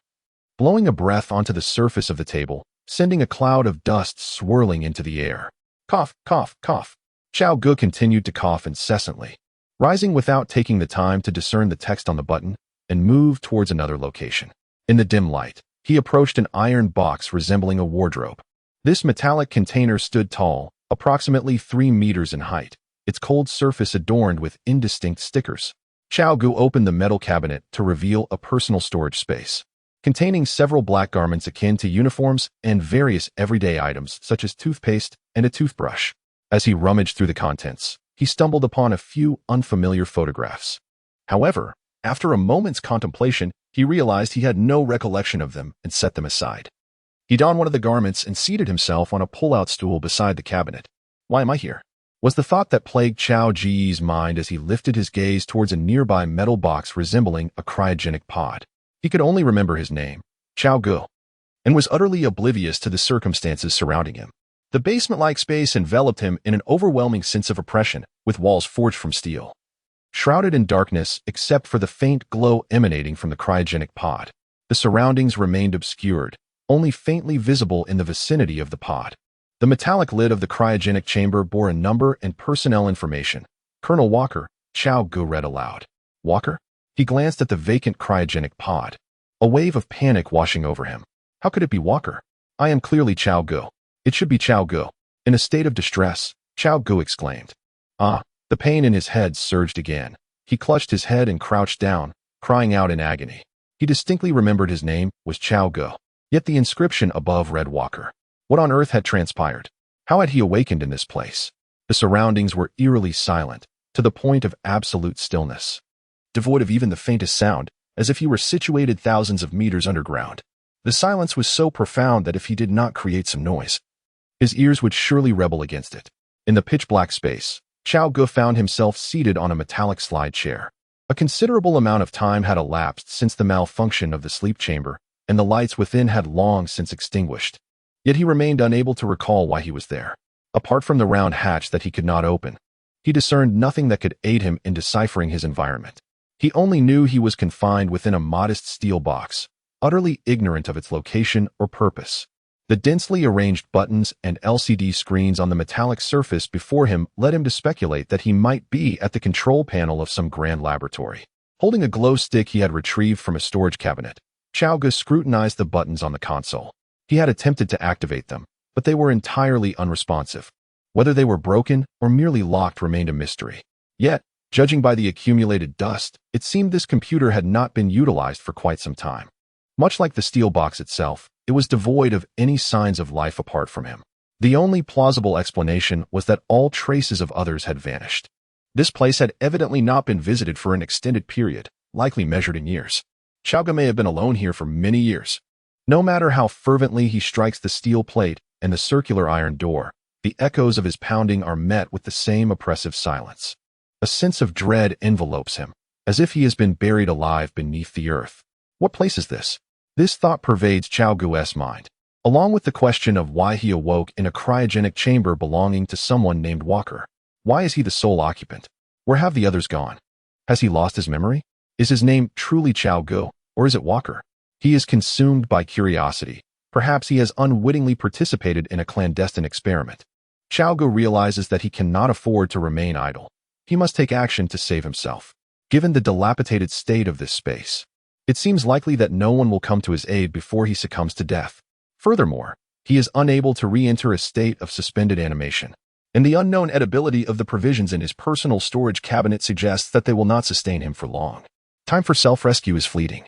blowing a breath onto the surface of the table, sending a cloud of dust swirling into the air. Cough, cough, cough. Cao Ge continued to cough incessantly, rising without taking the time to discern the text on the button, and moved towards another location. In the dim light, he approached an iron box resembling a wardrobe. This metallic container stood tall, approximately 3 meters in height, its cold surface adorned with indistinct stickers. Cao Ge opened the metal cabinet to reveal a personal storage space, containing several black garments akin to uniforms and various everyday items such as toothpaste and a toothbrush. As he rummaged through the contents, he stumbled upon a few unfamiliar photographs. However, after a moment's contemplation, he realized he had no recollection of them and set them aside. He donned one of the garments and seated himself on a pull-out stool beside the cabinet. Why am I here? Was the thought that plagued Cao Ge's mind as he lifted his gaze towards a nearby metal box resembling a cryogenic pod. He could only remember his name, Cao Ge, and was utterly oblivious to the circumstances surrounding him. The basement-like space enveloped him in an overwhelming sense of oppression, with walls forged from steel, shrouded in darkness except for the faint glow emanating from the cryogenic pod. The surroundings remained obscured, only faintly visible in the vicinity of the pod. The metallic lid of the cryogenic chamber bore a number and personnel information. Colonel Walker, Cao Ge read aloud. Walker? He glanced at the vacant cryogenic pod, a wave of panic washing over him. How could it be Walker? I am clearly Cao Ge. It should be Cao Ge. In a state of distress, Cao Ge exclaimed. Ah, the pain in his head surged again. He clutched his head and crouched down, crying out in agony. He distinctly remembered his name was Cao Ge, yet the inscription above read Walker. What on earth had transpired? How had he awakened in this place? The surroundings were eerily silent, to the point of absolute stillness. Devoid of even the faintest sound, as if he were situated thousands of meters underground. The silence was so profound that if he did not create some noise, his ears would surely rebel against it. In the pitch-black space, Cao Ge found himself seated on a metallic slide chair. A considerable amount of time had elapsed since the malfunction of the sleep chamber, and the lights within had long since extinguished. Yet he remained unable to recall why he was there. Apart from the round hatch that he could not open, he discerned nothing that could aid him in deciphering his environment. He only knew he was confined within a modest steel box, utterly ignorant of its location or purpose. The densely arranged buttons and LCD screens on the metallic surface before him led him to speculate that he might be at the control panel of some grand laboratory. Holding a glow stick he had retrieved from a storage cabinet, Cao Ge scrutinized the buttons on the console. He had attempted to activate them, but they were entirely unresponsive. Whether they were broken or merely locked remained a mystery. Yet, judging by the accumulated dust, it seemed this computer had not been utilized for quite some time. Much like the steel box itself, it was devoid of any signs of life apart from him. The only plausible explanation was that all traces of others had vanished. This place had evidently not been visited for an extended period, likely measured in years. Cao Ge may have been alone here for many years. No matter how fervently he strikes the steel plate and the circular iron door, the echoes of his pounding are met with the same oppressive silence. A sense of dread envelopes him, as if he has been buried alive beneath the earth. What place is this? This thought pervades Cao Ge's mind, along with the question of why he awoke in a cryogenic chamber belonging to someone named Walker. Why is he the sole occupant? Where have the others gone? Has he lost his memory? Is his name truly Cao Ge, or is it Walker? He is consumed by curiosity. Perhaps he has unwittingly participated in a clandestine experiment. Cao Ge realizes that he cannot afford to remain idle. He must take action to save himself. Given the dilapidated state of this space, it seems likely that no one will come to his aid before he succumbs to death. Furthermore, he is unable to re-enter a state of suspended animation, and the unknown edibility of the provisions in his personal storage cabinet suggests that they will not sustain him for long. Time for self-rescue is fleeting.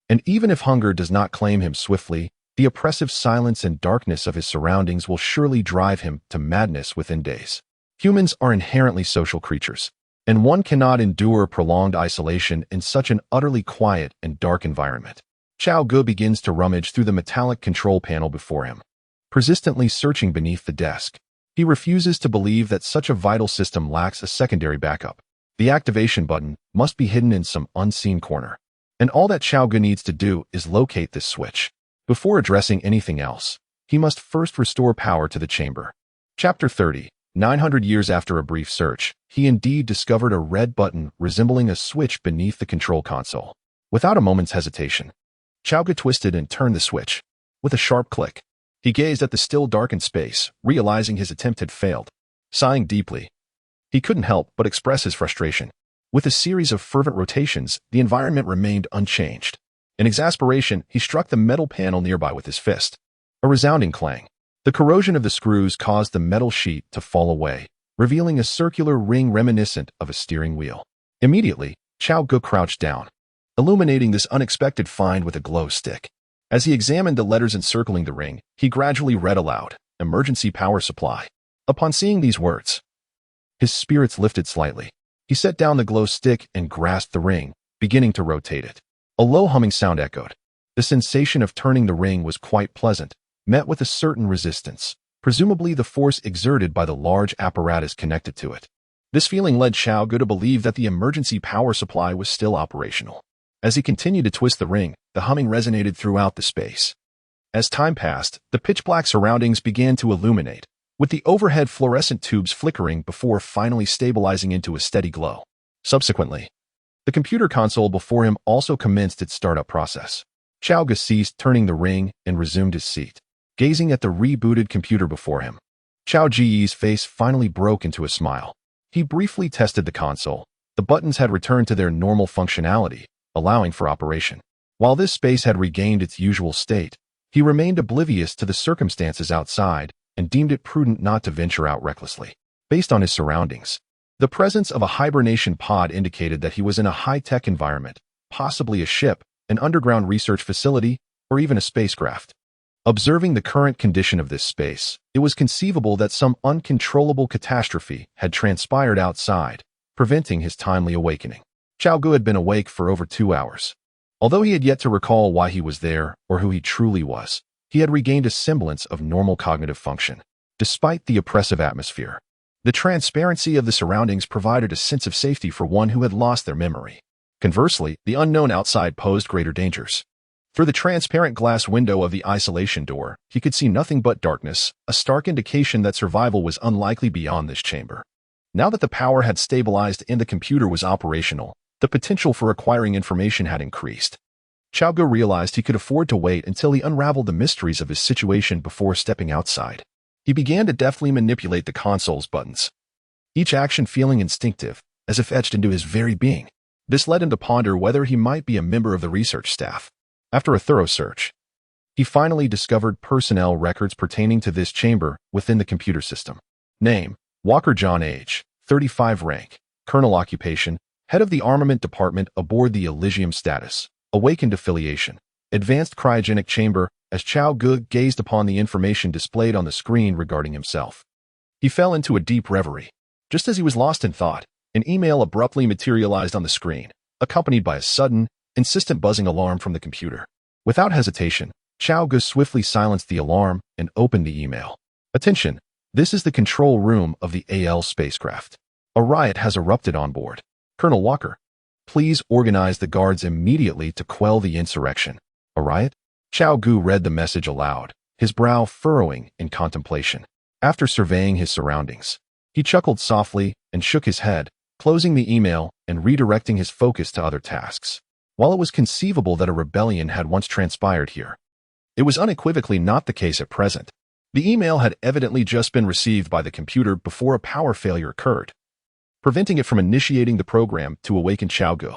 And even if hunger does not claim him swiftly, the oppressive silence and darkness of his surroundings will surely drive him to madness within days. Humans are inherently social creatures, and one cannot endure prolonged isolation in such an utterly quiet and dark environment. Cao Ge begins to rummage through the metallic control panel before him, persistently searching beneath the desk. He refuses to believe that such a vital system lacks a secondary backup. The activation button must be hidden in some unseen corner, and all that Cao Ge needs to do is locate this switch. Before addressing anything else, he must first restore power to the chamber. Chapter 30. 900 years after a brief search, he indeed discovered a red button resembling a switch beneath the control console. Without a moment's hesitation, Cao Ge twisted and turned the switch. With a sharp click, he gazed at the still darkened space, realizing his attempt had failed. Sighing deeply, he couldn't help but express his frustration. With a series of fervent rotations, the environment remained unchanged. In exasperation, he struck the metal panel nearby with his fist. A resounding clang. The corrosion of the screws caused the metal sheet to fall away, revealing a circular ring reminiscent of a steering wheel. Immediately, Cao Ge crouched down, illuminating this unexpected find with a glow stick. As he examined the letters encircling the ring, he gradually read aloud, "Emergency power supply." Upon seeing these words, his spirits lifted slightly. He set down the glow stick and grasped the ring, beginning to rotate it. A low humming sound echoed. The sensation of turning the ring was quite pleasant, met with a certain resistance, presumably the force exerted by the large apparatus connected to it. This feeling led Cao Ge to believe that the emergency power supply was still operational. As he continued to twist the ring, the humming resonated throughout the space. As time passed, the pitch-black surroundings began to illuminate, with the overhead fluorescent tubes flickering before finally stabilizing into a steady glow. Subsequently, the computer console before him also commenced its startup process. Cao Ge ceased turning the ring and resumed his seat, gazing at the rebooted computer before him. Cao Ge's face finally broke into a smile. He briefly tested the console. The buttons had returned to their normal functionality, allowing for operation. While this space had regained its usual state, he remained oblivious to the circumstances outside and deemed it prudent not to venture out recklessly. Based on his surroundings, the presence of a hibernation pod indicated that he was in a high-tech environment, possibly a ship, an underground research facility, or even a spacecraft. Observing the current condition of this space, it was conceivable that some uncontrollable catastrophe had transpired outside, preventing his timely awakening. Cao Ge had been awake for over 2 hours. Although he had yet to recall why he was there or who he truly was, he had regained a semblance of normal cognitive function, despite the oppressive atmosphere. The transparency of the surroundings provided a sense of safety for one who had lost their memory. Conversely, the unknown outside posed greater dangers. Through the transparent glass window of the isolation door, he could see nothing but darkness, a stark indication that survival was unlikely beyond this chamber. Now that the power had stabilized and the computer was operational, the potential for acquiring information had increased. Cao Ge realized he could afford to wait until he unraveled the mysteries of his situation before stepping outside. He began to deftly manipulate the console's buttons, each action feeling instinctive, as if etched into his very being. This led him to ponder whether he might be a member of the research staff. After a thorough search, he finally discovered personnel records pertaining to this chamber within the computer system. Name: Walker John. Age: 35. Rank: Colonel. Occupation: Head of the Armament Department aboard the Elysium. Status: Awakened. Affiliation: Advanced Cryogenic Chamber. As Cao Ge gazed upon the information displayed on the screen regarding himself, he fell into a deep reverie. Just as he was lost in thought, an email abruptly materialized on the screen, accompanied by a sudden, insistent buzzing alarm from the computer. Without hesitation, Cao Ge swiftly silenced the alarm and opened the email. Attention! This is the control room of the AL spacecraft. A riot has erupted on board. Colonel Walker, please organize the guards immediately to quell the insurrection. A riot? Cao Ge read the message aloud, his brow furrowing in contemplation. After surveying his surroundings, he chuckled softly and shook his head, closing the email and redirecting his focus to other tasks. While it was conceivable that a rebellion had once transpired here, it was unequivocally not the case at present. The email had evidently just been received by the computer before a power failure occurred, preventing it from initiating the program to awaken Cao Ge.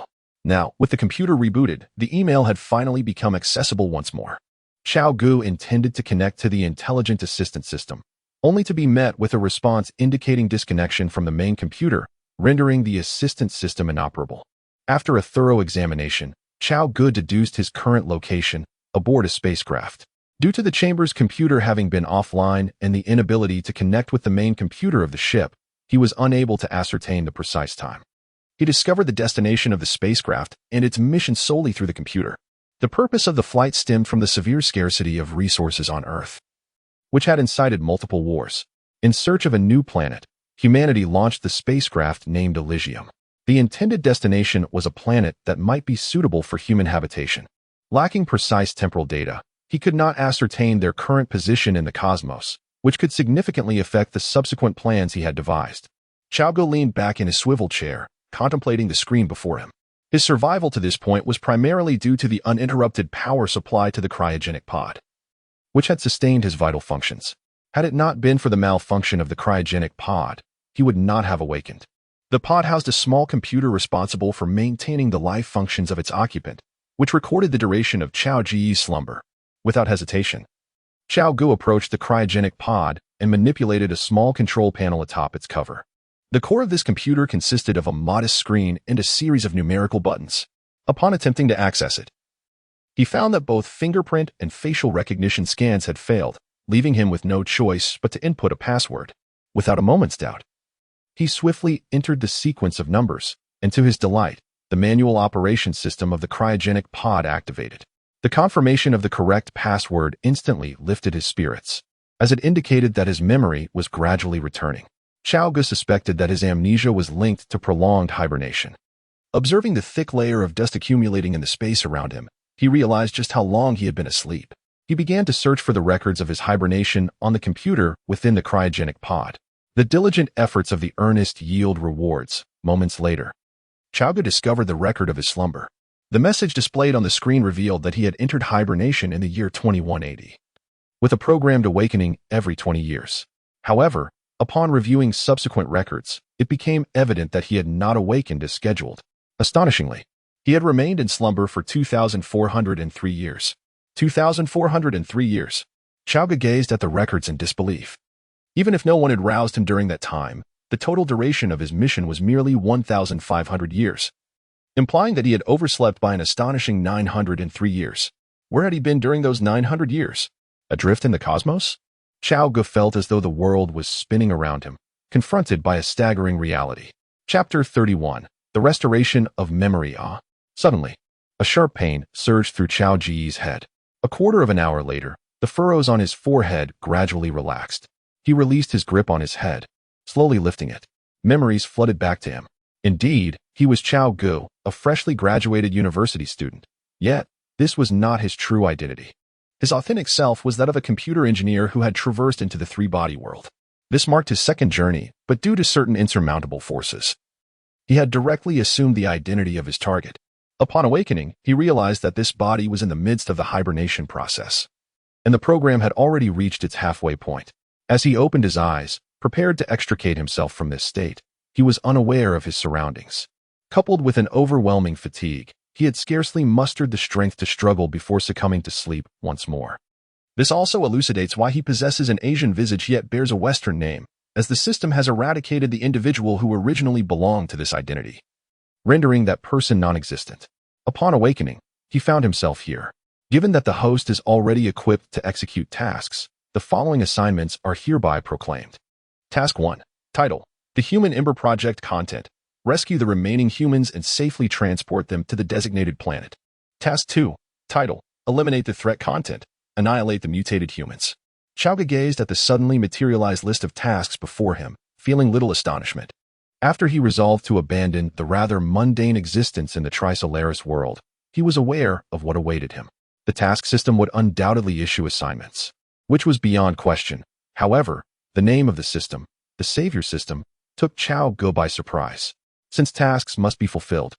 Now, with the computer rebooted, the email had finally become accessible once more. Cao Ge intended to connect to the intelligent assistant system, only to be met with a response indicating disconnection from the main computer, rendering the assistant system inoperable. After a thorough examination, Cao Ge deduced his current location, aboard a spacecraft. Due to the chamber's computer having been offline and the inability to connect with the main computer of the ship, he was unable to ascertain the precise time. He discovered the destination of the spacecraft and its mission solely through the computer. The purpose of the flight stemmed from the severe scarcity of resources on Earth, which had incited multiple wars. In search of a new planet, humanity launched the spacecraft named Elysium. The intended destination was a planet that might be suitable for human habitation. Lacking precise temporal data, he could not ascertain their current position in the cosmos, which could significantly affect the subsequent plans he had devised. Cao Ge leaned back in his swivel chair, contemplating the screen before him. His survival to this point was primarily due to the uninterrupted power supply to the cryogenic pod, which had sustained his vital functions. Had it not been for the malfunction of the cryogenic pod, he would not have awakened. The pod housed a small computer responsible for maintaining the life functions of its occupant, which recorded the duration of Cao Ge's slumber. Without hesitation, Cao Ge approached the cryogenic pod and manipulated a small control panel atop its cover. The core of this computer consisted of a modest screen and a series of numerical buttons. Upon attempting to access it, he found that both fingerprint and facial recognition scans had failed, leaving him with no choice but to input a password. Without a moment's doubt, he swiftly entered the sequence of numbers, and to his delight, the manual operation system of the cryogenic pod activated. The confirmation of the correct password instantly lifted his spirits, as it indicated that his memory was gradually returning. Cao Ge suspected that his amnesia was linked to prolonged hibernation. Observing the thick layer of dust accumulating in the space around him, he realized just how long he had been asleep. He began to search for the records of his hibernation on the computer within the cryogenic pod. The diligent efforts of the earnest yield rewards. Moments later, Cao Ge discovered the record of his slumber. The message displayed on the screen revealed that he had entered hibernation in the year 2180, with a programmed awakening every 20 years. However, upon reviewing subsequent records, it became evident that he had not awakened as scheduled. Astonishingly, he had remained in slumber for 2,403 years. 2,403 years. Cao Ge gazed at the records in disbelief. Even if no one had roused him during that time, the total duration of his mission was merely 1,500 years, implying that he had overslept by an astonishing 903 years. Where had he been during those 900 years? Adrift in the cosmos? Cao Ge felt as though the world was spinning around him, confronted by a staggering reality. Chapter 31. The Restoration of Memory. Suddenly, A sharp pain surged through Cao Ge's head. A quarter of an hour later, the furrows on his forehead gradually relaxed. He released his grip on his head, slowly lifting it. Memories flooded back to him. Indeed, he was Cao Ge, a freshly graduated university student. Yet, this was not his true identity. His authentic self was that of a computer engineer who had traversed into the three-body world. This marked his second journey, but due to certain insurmountable forces, he had directly assumed the identity of his target. Upon awakening, he realized that this body was in the midst of the hibernation process, and the program had already reached its halfway point. As he opened his eyes, prepared to extricate himself from this state, he was unaware of his surroundings. Coupled with an overwhelming fatigue, he had scarcely mustered the strength to struggle before succumbing to sleep once more. This also elucidates why he possesses an Asian visage yet bears a Western name, as the system has eradicated the individual who originally belonged to this identity, rendering that person non-existent. Upon awakening, he found himself here. Given that the host is already equipped to execute tasks, the following assignments are hereby proclaimed. Task 1. Title: The Human Ember Project Content. Rescue the remaining humans and safely transport them to the designated planet. Task 2. Title: Eliminate the threat content. Annihilate the mutated humans. Cao Ge gazed at the suddenly materialized list of tasks before him, feeling little astonishment. After he resolved to abandon the rather mundane existence in the Trisolaris world, he was aware of what awaited him. The task system would undoubtedly issue assignments, which was beyond question. However, the name of the system, the Savior System, took Cao Ge by surprise. Since tasks must be fulfilled,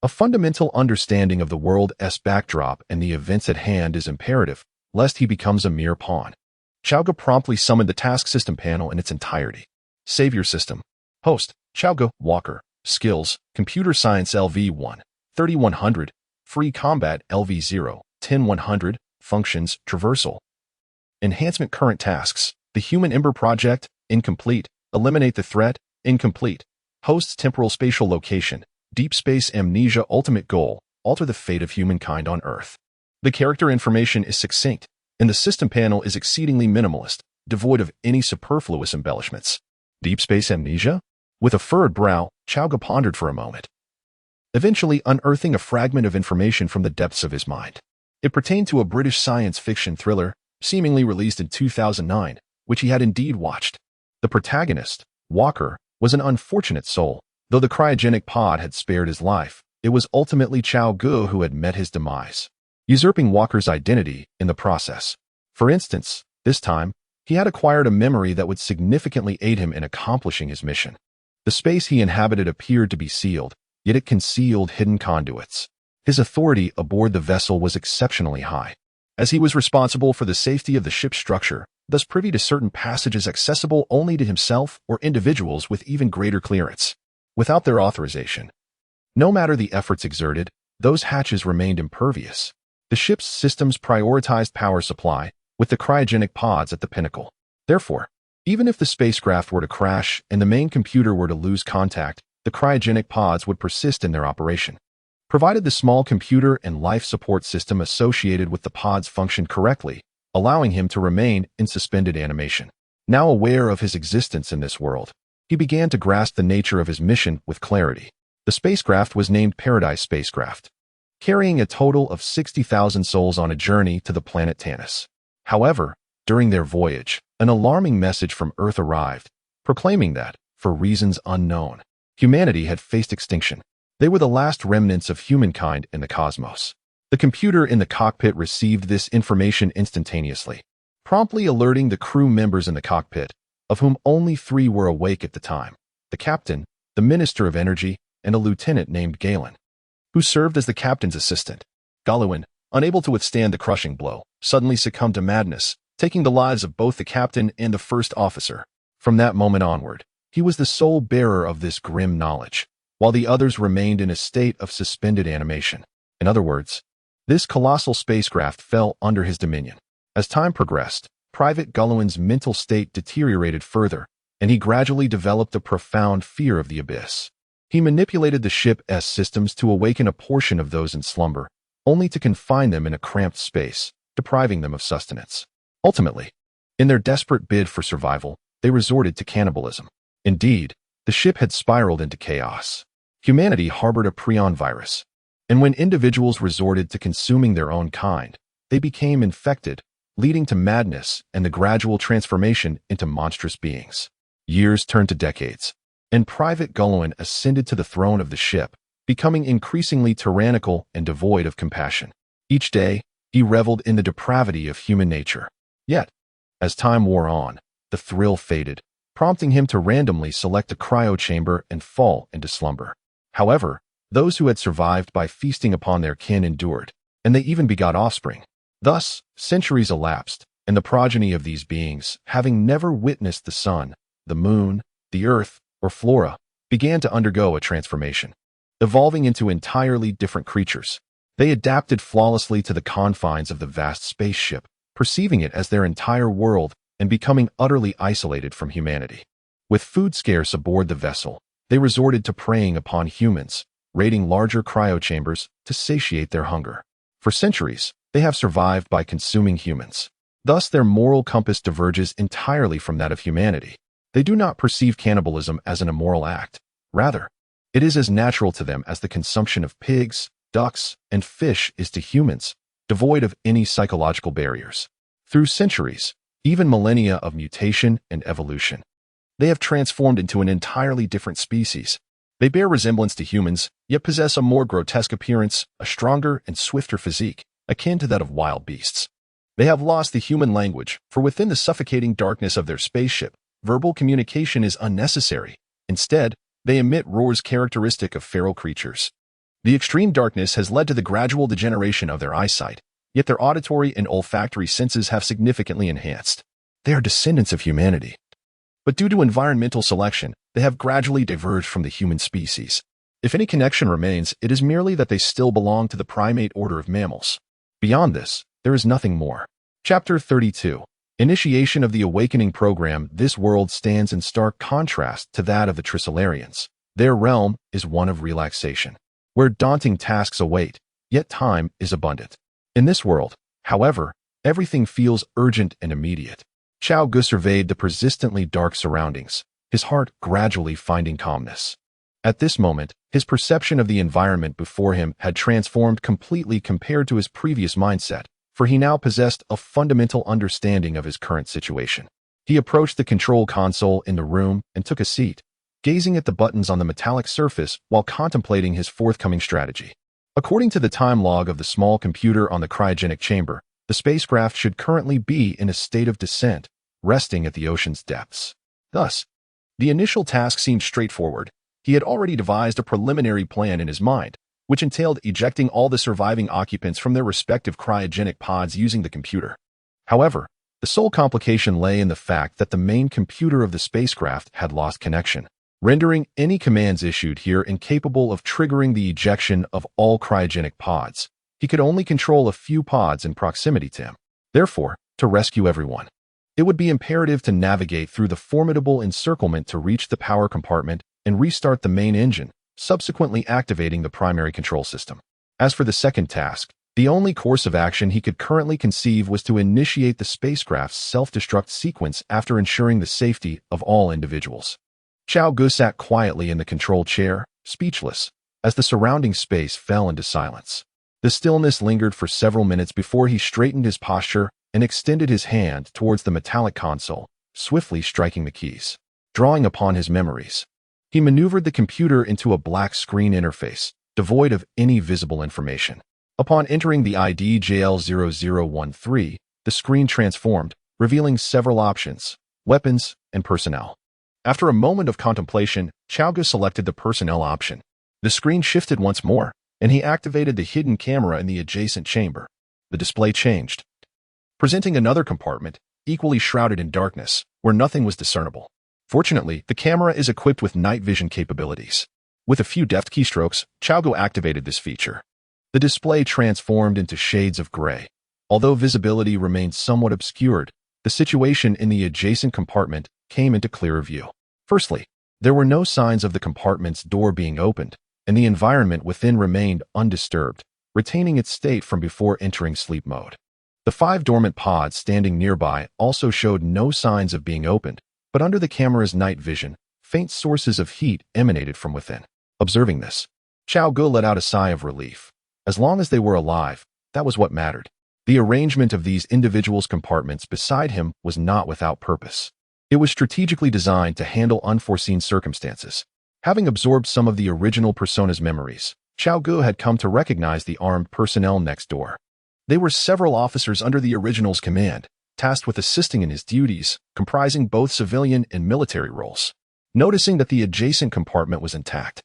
a fundamental understanding of the world's backdrop and the events at hand is imperative, lest he becomes a mere pawn. Cao Ge promptly summoned the task system panel in its entirety. Savior System. Host: Cao Ge, Walker. Skills: Computer Science LV1, 3100. Free Combat LV0, 10100. Functions: Traversal. Enhancement Current Tasks: The Human Ember Project, incomplete. Eliminate the threat, incomplete. Host's Temporal Spatial Location, Deep Space Amnesia. Ultimate Goal: Alter the fate of humankind on Earth. The character information is succinct, and the system panel is exceedingly minimalist, devoid of any superfluous embellishments. Deep Space Amnesia? With a furrowed brow, Cao Ge pondered for a moment, eventually unearthing a fragment of information from the depths of his mind. It pertained to a British science fiction thriller, seemingly released in 2009, which he had indeed watched. The protagonist, Walker, was an unfortunate soul. Though the cryogenic pod had spared his life, it was ultimately Cao Ge who had met his demise, usurping Walker's identity in the process. For instance, this time, he had acquired a memory that would significantly aid him in accomplishing his mission. The space he inhabited appeared to be sealed, yet it concealed hidden conduits. His authority aboard the vessel was exceptionally high, as he was responsible for the safety of the ship's structure, thus privy to certain passages accessible only to himself or individuals with even greater clearance. Without their authorization, no matter the efforts exerted, those hatches remained impervious. The ship's systems prioritized power supply, with the cryogenic pods at the pinnacle. Therefore, even if the spacecraft were to crash and the main computer were to lose contact, the cryogenic pods would persist in their operation, provided the small computer and life support system associated with the pods functioned correctly, allowing him to remain in suspended animation. Now aware of his existence in this world, he began to grasp the nature of his mission with clarity. The spacecraft was named Paradise Spacecraft, carrying a total of 60,000 souls on a journey to the planet Tanis. However, during their voyage, an alarming message from Earth arrived, proclaiming that, for reasons unknown, humanity had faced extinction. They were the last remnants of humankind in the cosmos. The computer in the cockpit received this information instantaneously, promptly alerting the crew members in the cockpit, of whom only 3 were awake at the time: the captain, the Minister of Energy, and a lieutenant named Galen, who served as the captain's assistant. Galen, unable to withstand the crushing blow, suddenly succumbed to madness, taking the lives of both the captain and the first officer. From that moment onward, he was the sole bearer of this grim knowledge, while the others remained in a state of suspended animation. In other words, this colossal spacecraft fell under his dominion. As time progressed, Private Gulliwan's mental state deteriorated further, and he gradually developed a profound fear of the abyss. He manipulated the ship's systems to awaken a portion of those in slumber, only to confine them in a cramped space, depriving them of sustenance. Ultimately, in their desperate bid for survival, they resorted to cannibalism. Indeed, the ship had spiraled into chaos. Humanity harbored a prion virus, And when individuals resorted to consuming their own kind, they became infected, leading to madness and the gradual transformation into monstrous beings. Years turned to decades, and Private Gullion ascended to the throne of the ship, becoming increasingly tyrannical and devoid of compassion. Each day, he reveled in the depravity of human nature. Yet, as time wore on, the thrill faded, prompting him to randomly select a cryo chamber and fall into slumber. However, those who had survived by feasting upon their kin endured, and they even begot offspring. Thus, centuries elapsed, and the progeny of these beings, having never witnessed the sun, the moon, the earth, or flora, began to undergo a transformation. Evolving into entirely different creatures, they adapted flawlessly to the confines of the vast spaceship, perceiving it as their entire world and becoming utterly isolated from humanity. With food scarce aboard the vessel, they resorted to preying upon humans, raiding larger cryochambers to satiate their hunger. For centuries, they have survived by consuming humans. Thus, their moral compass diverges entirely from that of humanity. They do not perceive cannibalism as an immoral act. Rather, it is as natural to them as the consumption of pigs, ducks, and fish is to humans, devoid of any psychological barriers. Through centuries, even millennia of mutation and evolution, they have transformed into an entirely different species. They bear resemblance to humans, yet possess a more grotesque appearance, a stronger and swifter physique, akin to that of wild beasts. They have lost the human language, for within the suffocating darkness of their spaceship, verbal communication is unnecessary. Instead, they emit roars characteristic of feral creatures. The extreme darkness has led to the gradual degeneration of their eyesight, yet their auditory and olfactory senses have significantly enhanced. They are descendants of humanity. But due to environmental selection, they have gradually diverged from the human species. If any connection remains, it is merely that they still belong to the primate order of mammals. Beyond this, there is nothing more. Chapter 32. Initiation of the Awakening Program. This world stands in stark contrast to that of the Trisolarians. Their realm is one of relaxation, where daunting tasks await, yet time is abundant. In this world, however, everything feels urgent and immediate. Cao Ge surveyed the persistently dark surroundings, his heart gradually finding calmness. At this moment, his perception of the environment before him had transformed completely compared to his previous mindset, for he now possessed a fundamental understanding of his current situation. He approached the control console in the room and took a seat, gazing at the buttons on the metallic surface while contemplating his forthcoming strategy. According to the time log of the small computer on the cryogenic chamber, the spacecraft should currently be in a state of descent, resting at the ocean's depths. Thus, the initial task seemed straightforward. He had already devised a preliminary plan in his mind, which entailed ejecting all the surviving occupants from their respective cryogenic pods using the computer. However, the sole complication lay in the fact that the main computer of the spacecraft had lost connection, rendering any commands issued here incapable of triggering the ejection of all cryogenic pods. He could only control a few pods in proximity to him. Therefore, to rescue everyone, it would be imperative to navigate through the formidable encirclement to reach the power compartment and restart the main engine, subsequently activating the primary control system. As for the second task, the only course of action he could currently conceive was to initiate the spacecraft's self-destruct sequence after ensuring the safety of all individuals. Cao Ge sat quietly in the control chair, speechless, as the surrounding space fell into silence. The stillness lingered for several minutes before he straightened his posture and extended his hand towards the metallic console, swiftly striking the keys. Drawing upon his memories, he maneuvered the computer into a black screen interface, devoid of any visible information. Upon entering the ID JL0013, the screen transformed, revealing several options, weapons, and personnel. After a moment of contemplation, Cao Ge selected the personnel option. The screen shifted once more, and he activated the hidden camera in the adjacent chamber. The display changed, presenting another compartment, equally shrouded in darkness, where nothing was discernible. Fortunately, the camera is equipped with night vision capabilities. With a few deft keystrokes, Cao Ge activated this feature. The display transformed into shades of gray. Although visibility remained somewhat obscured, the situation in the adjacent compartment came into clearer view. Firstly, there were no signs of the compartment's door being opened, and the environment within remained undisturbed, retaining its state from before entering sleep mode. The 5 dormant pods standing nearby also showed no signs of being opened, but under the camera's night vision, faint sources of heat emanated from within. Observing this, Cao Ge let out a sigh of relief. As long as they were alive, that was what mattered. The arrangement of these individuals' compartments beside him was not without purpose. It was strategically designed to handle unforeseen circumstances. Having absorbed some of the original persona's memories, Cao Ge had come to recognize the armed personnel next door. They were several officers under the original's command, tasked with assisting in his duties, comprising both civilian and military roles. Noticing that the adjacent compartment was intact,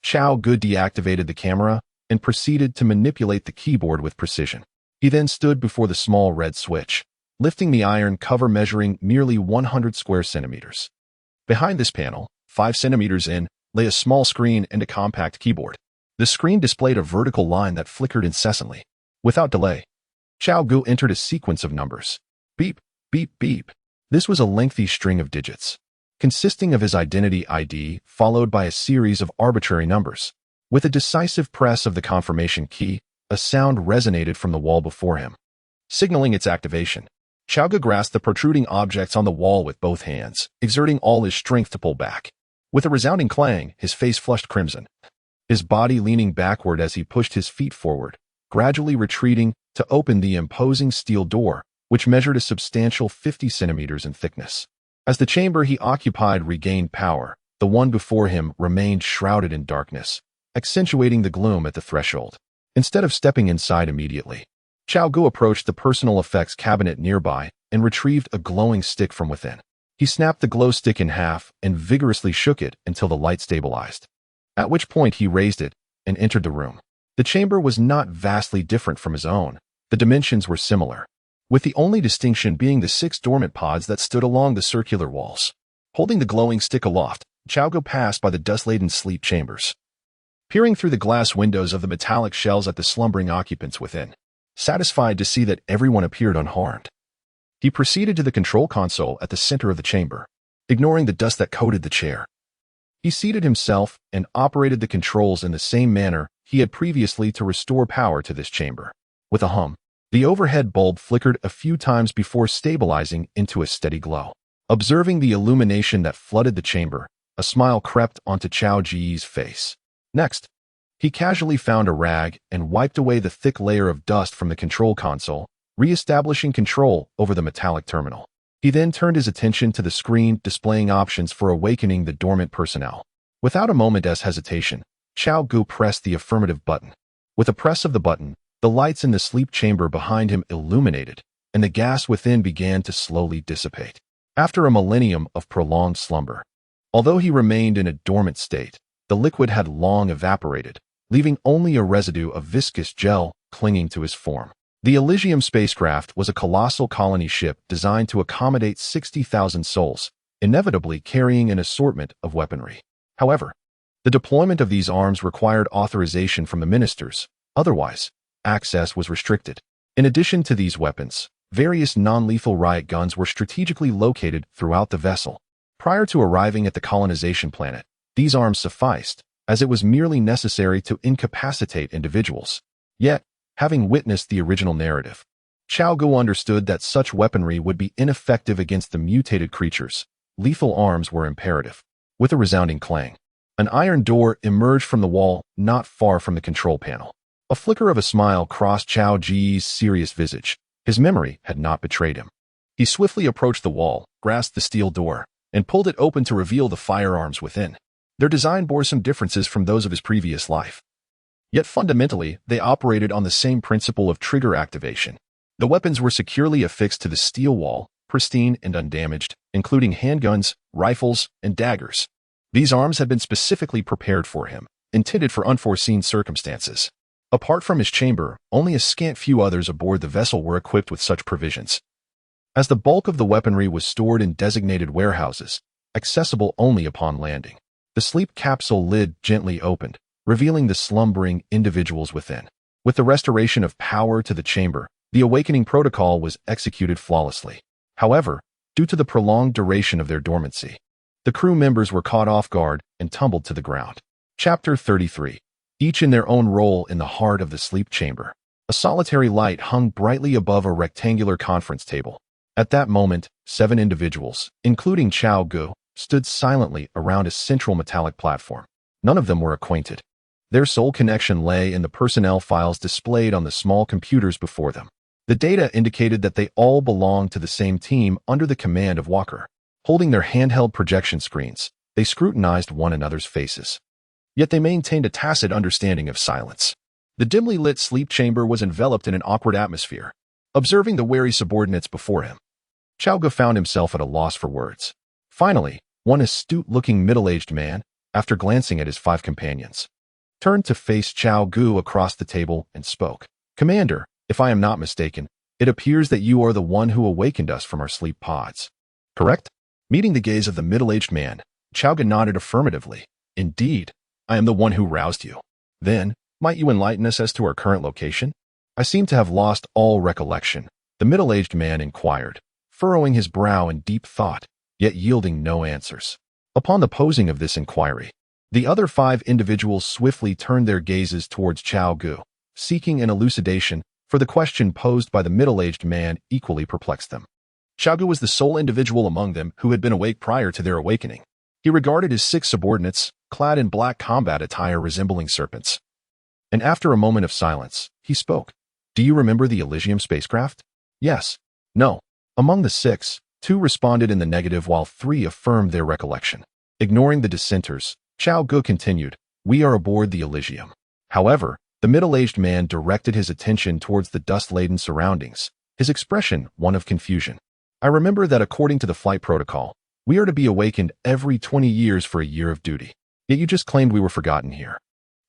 Cao Ge deactivated the camera and proceeded to manipulate the keyboard with precision. He then stood before the small red switch, lifting the iron cover measuring merely 100 square centimeters. Behind this panel, 5 centimeters in, lay a small screen and a compact keyboard. The screen displayed a vertical line that flickered incessantly. Without delay, Cao Ge entered a sequence of numbers. Beep, beep, beep. This was a lengthy string of digits, consisting of his identity ID followed by a series of arbitrary numbers. With a decisive press of the confirmation key, a sound resonated from the wall before him, signaling its activation. Cao Ge grasped the protruding objects on the wall with both hands, exerting all his strength to pull back. With a resounding clang, his face flushed crimson, his body leaning backward as he pushed his feet forward, gradually retreating to open the imposing steel door, which measured a substantial 50 centimeters in thickness. As the chamber he occupied regained power, the one before him remained shrouded in darkness, accentuating the gloom at the threshold. Instead of stepping inside immediately, Cao Ge approached the personal effects cabinet nearby and retrieved a glowing stick from within. He snapped the glow stick in half and vigorously shook it until the light stabilized, at which point he raised it and entered the room. The chamber was not vastly different from his own. The dimensions were similar, with the only distinction being the 6 dormant pods that stood along the circular walls. Holding the glowing stick aloft, Cao Ge passed by the dust-laden sleep chambers, peering through the glass windows of the metallic shells at the slumbering occupants within. Satisfied to see that everyone appeared unharmed, he proceeded to the control console at the center of the chamber, ignoring the dust that coated the chair. He seated himself and operated the controls in the same manner he had previously to restore power to this chamber. With a hum, the overhead bulb flickered a few times before stabilizing into a steady glow. Observing the illumination that flooded the chamber, a smile crept onto Cao Ge's face. Next, he casually found a rag and wiped away the thick layer of dust from the control console, re-establishing control over the metallic terminal. He then turned his attention to the screen displaying options for awakening the dormant personnel. Without a moment's hesitation, Cao Ge pressed the affirmative button. With a press of the button, the lights in the sleep chamber behind him illuminated, and the gas within began to slowly dissipate. After a millennium of prolonged slumber, although he remained in a dormant state, the liquid had long evaporated, leaving only a residue of viscous gel clinging to his form. The Elysium spacecraft was a colossal colony ship designed to accommodate 60,000 souls, inevitably carrying an assortment of weaponry. However, the deployment of these arms required authorization from the ministers, otherwise, access was restricted. In addition to these weapons, various non-lethal riot guns were strategically located throughout the vessel. Prior to arriving at the colonization planet, these arms sufficed, as it was merely necessary to incapacitate individuals. Yet, having witnessed the original narrative, Cao Ge understood that such weaponry would be ineffective against the mutated creatures. Lethal arms were imperative. With a resounding clang, an iron door emerged from the wall not far from the control panel. A flicker of a smile crossed Cao Ge's serious visage. His memory had not betrayed him. He swiftly approached the wall, grasped the steel door, and pulled it open to reveal the firearms within. Their design bore some differences from those of his previous life. Yet fundamentally, they operated on the same principle of trigger activation. The weapons were securely affixed to the steel wall, pristine and undamaged, including handguns, rifles, and daggers. These arms had been specifically prepared for him, intended for unforeseen circumstances. Apart from his chamber, only a scant few others aboard the vessel were equipped with such provisions. As the bulk of the weaponry was stored in designated warehouses, accessible only upon landing, the sleep capsule lid gently opened, revealing the slumbering individuals within. With the restoration of power to the chamber, the awakening protocol was executed flawlessly. However, due to the prolonged duration of their dormancy, the crew members were caught off guard and tumbled to the ground. Chapter 33. Each in their own role in the heart of the sleep chamber. A solitary light hung brightly above a rectangular conference table. At that moment, 7 individuals, including Cao Ge, stood silently around a central metallic platform. None of them were acquainted. Their sole connection lay in the personnel files displayed on the small computers before them. The data indicated that they all belonged to the same team under the command of Walker. Holding their handheld projection screens, they scrutinized one another's faces. Yet they maintained a tacit understanding of silence. The dimly lit sleep chamber was enveloped in an awkward atmosphere. Observing the wary subordinates before him, Cao Ge found himself at a loss for words. Finally, one astute-looking middle-aged man, after glancing at his 5 companions, turned to face Cao Ge across the table and spoke. "Commander, if I am not mistaken, it appears that you are the one who awakened us from our sleep pods. Correct?" Meeting the gaze of the middle-aged man, Cao Ge nodded affirmatively. "Indeed, I am the one who roused you. Then, might you enlighten us as to our current location?" "I seem to have lost all recollection," the middle-aged man inquired, furrowing his brow in deep thought, yet yielding no answers. Upon the posing of this inquiry, the other 5 individuals swiftly turned their gazes towards Cao Ge, seeking an elucidation, for the question posed by the middle-aged man equally perplexed them. Cao Ge was the sole individual among them who had been awake prior to their awakening. He regarded his 6 subordinates, clad in black combat attire resembling serpents. And after a moment of silence, he spoke. "Do you remember the Elysium spacecraft?" "Yes." "No." Among the 6, 2 responded in the negative while 3 affirmed their recollection. Ignoring the dissenters, Cao Ge continued, "We are aboard the Elysium." However, the middle-aged man directed his attention towards the dust-laden surroundings, his expression one of confusion. "I remember that according to the flight protocol, we are to be awakened every 20 years for a year of duty. Yet you just claimed we were forgotten here.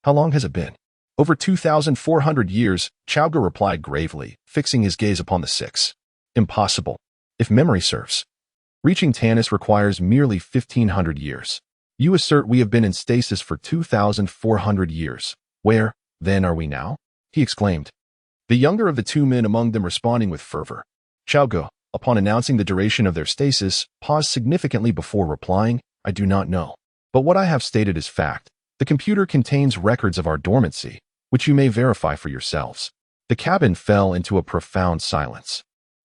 How long has it been?" "Over 2,400 years, Cao Ge replied gravely, fixing his gaze upon the 6. "Impossible. If memory serves. Reaching Tanis requires merely 1,500 years. You assert we have been in stasis for 2,400 years. Where, then, are we now?" he exclaimed. The younger of the 2 men among them responding with fervor. Cao Ge, upon announcing the duration of their stasis, paused significantly before replying, "I do not know. But what I have stated is fact. The computer contains records of our dormancy, which you may verify for yourselves." The cabin fell into a profound silence,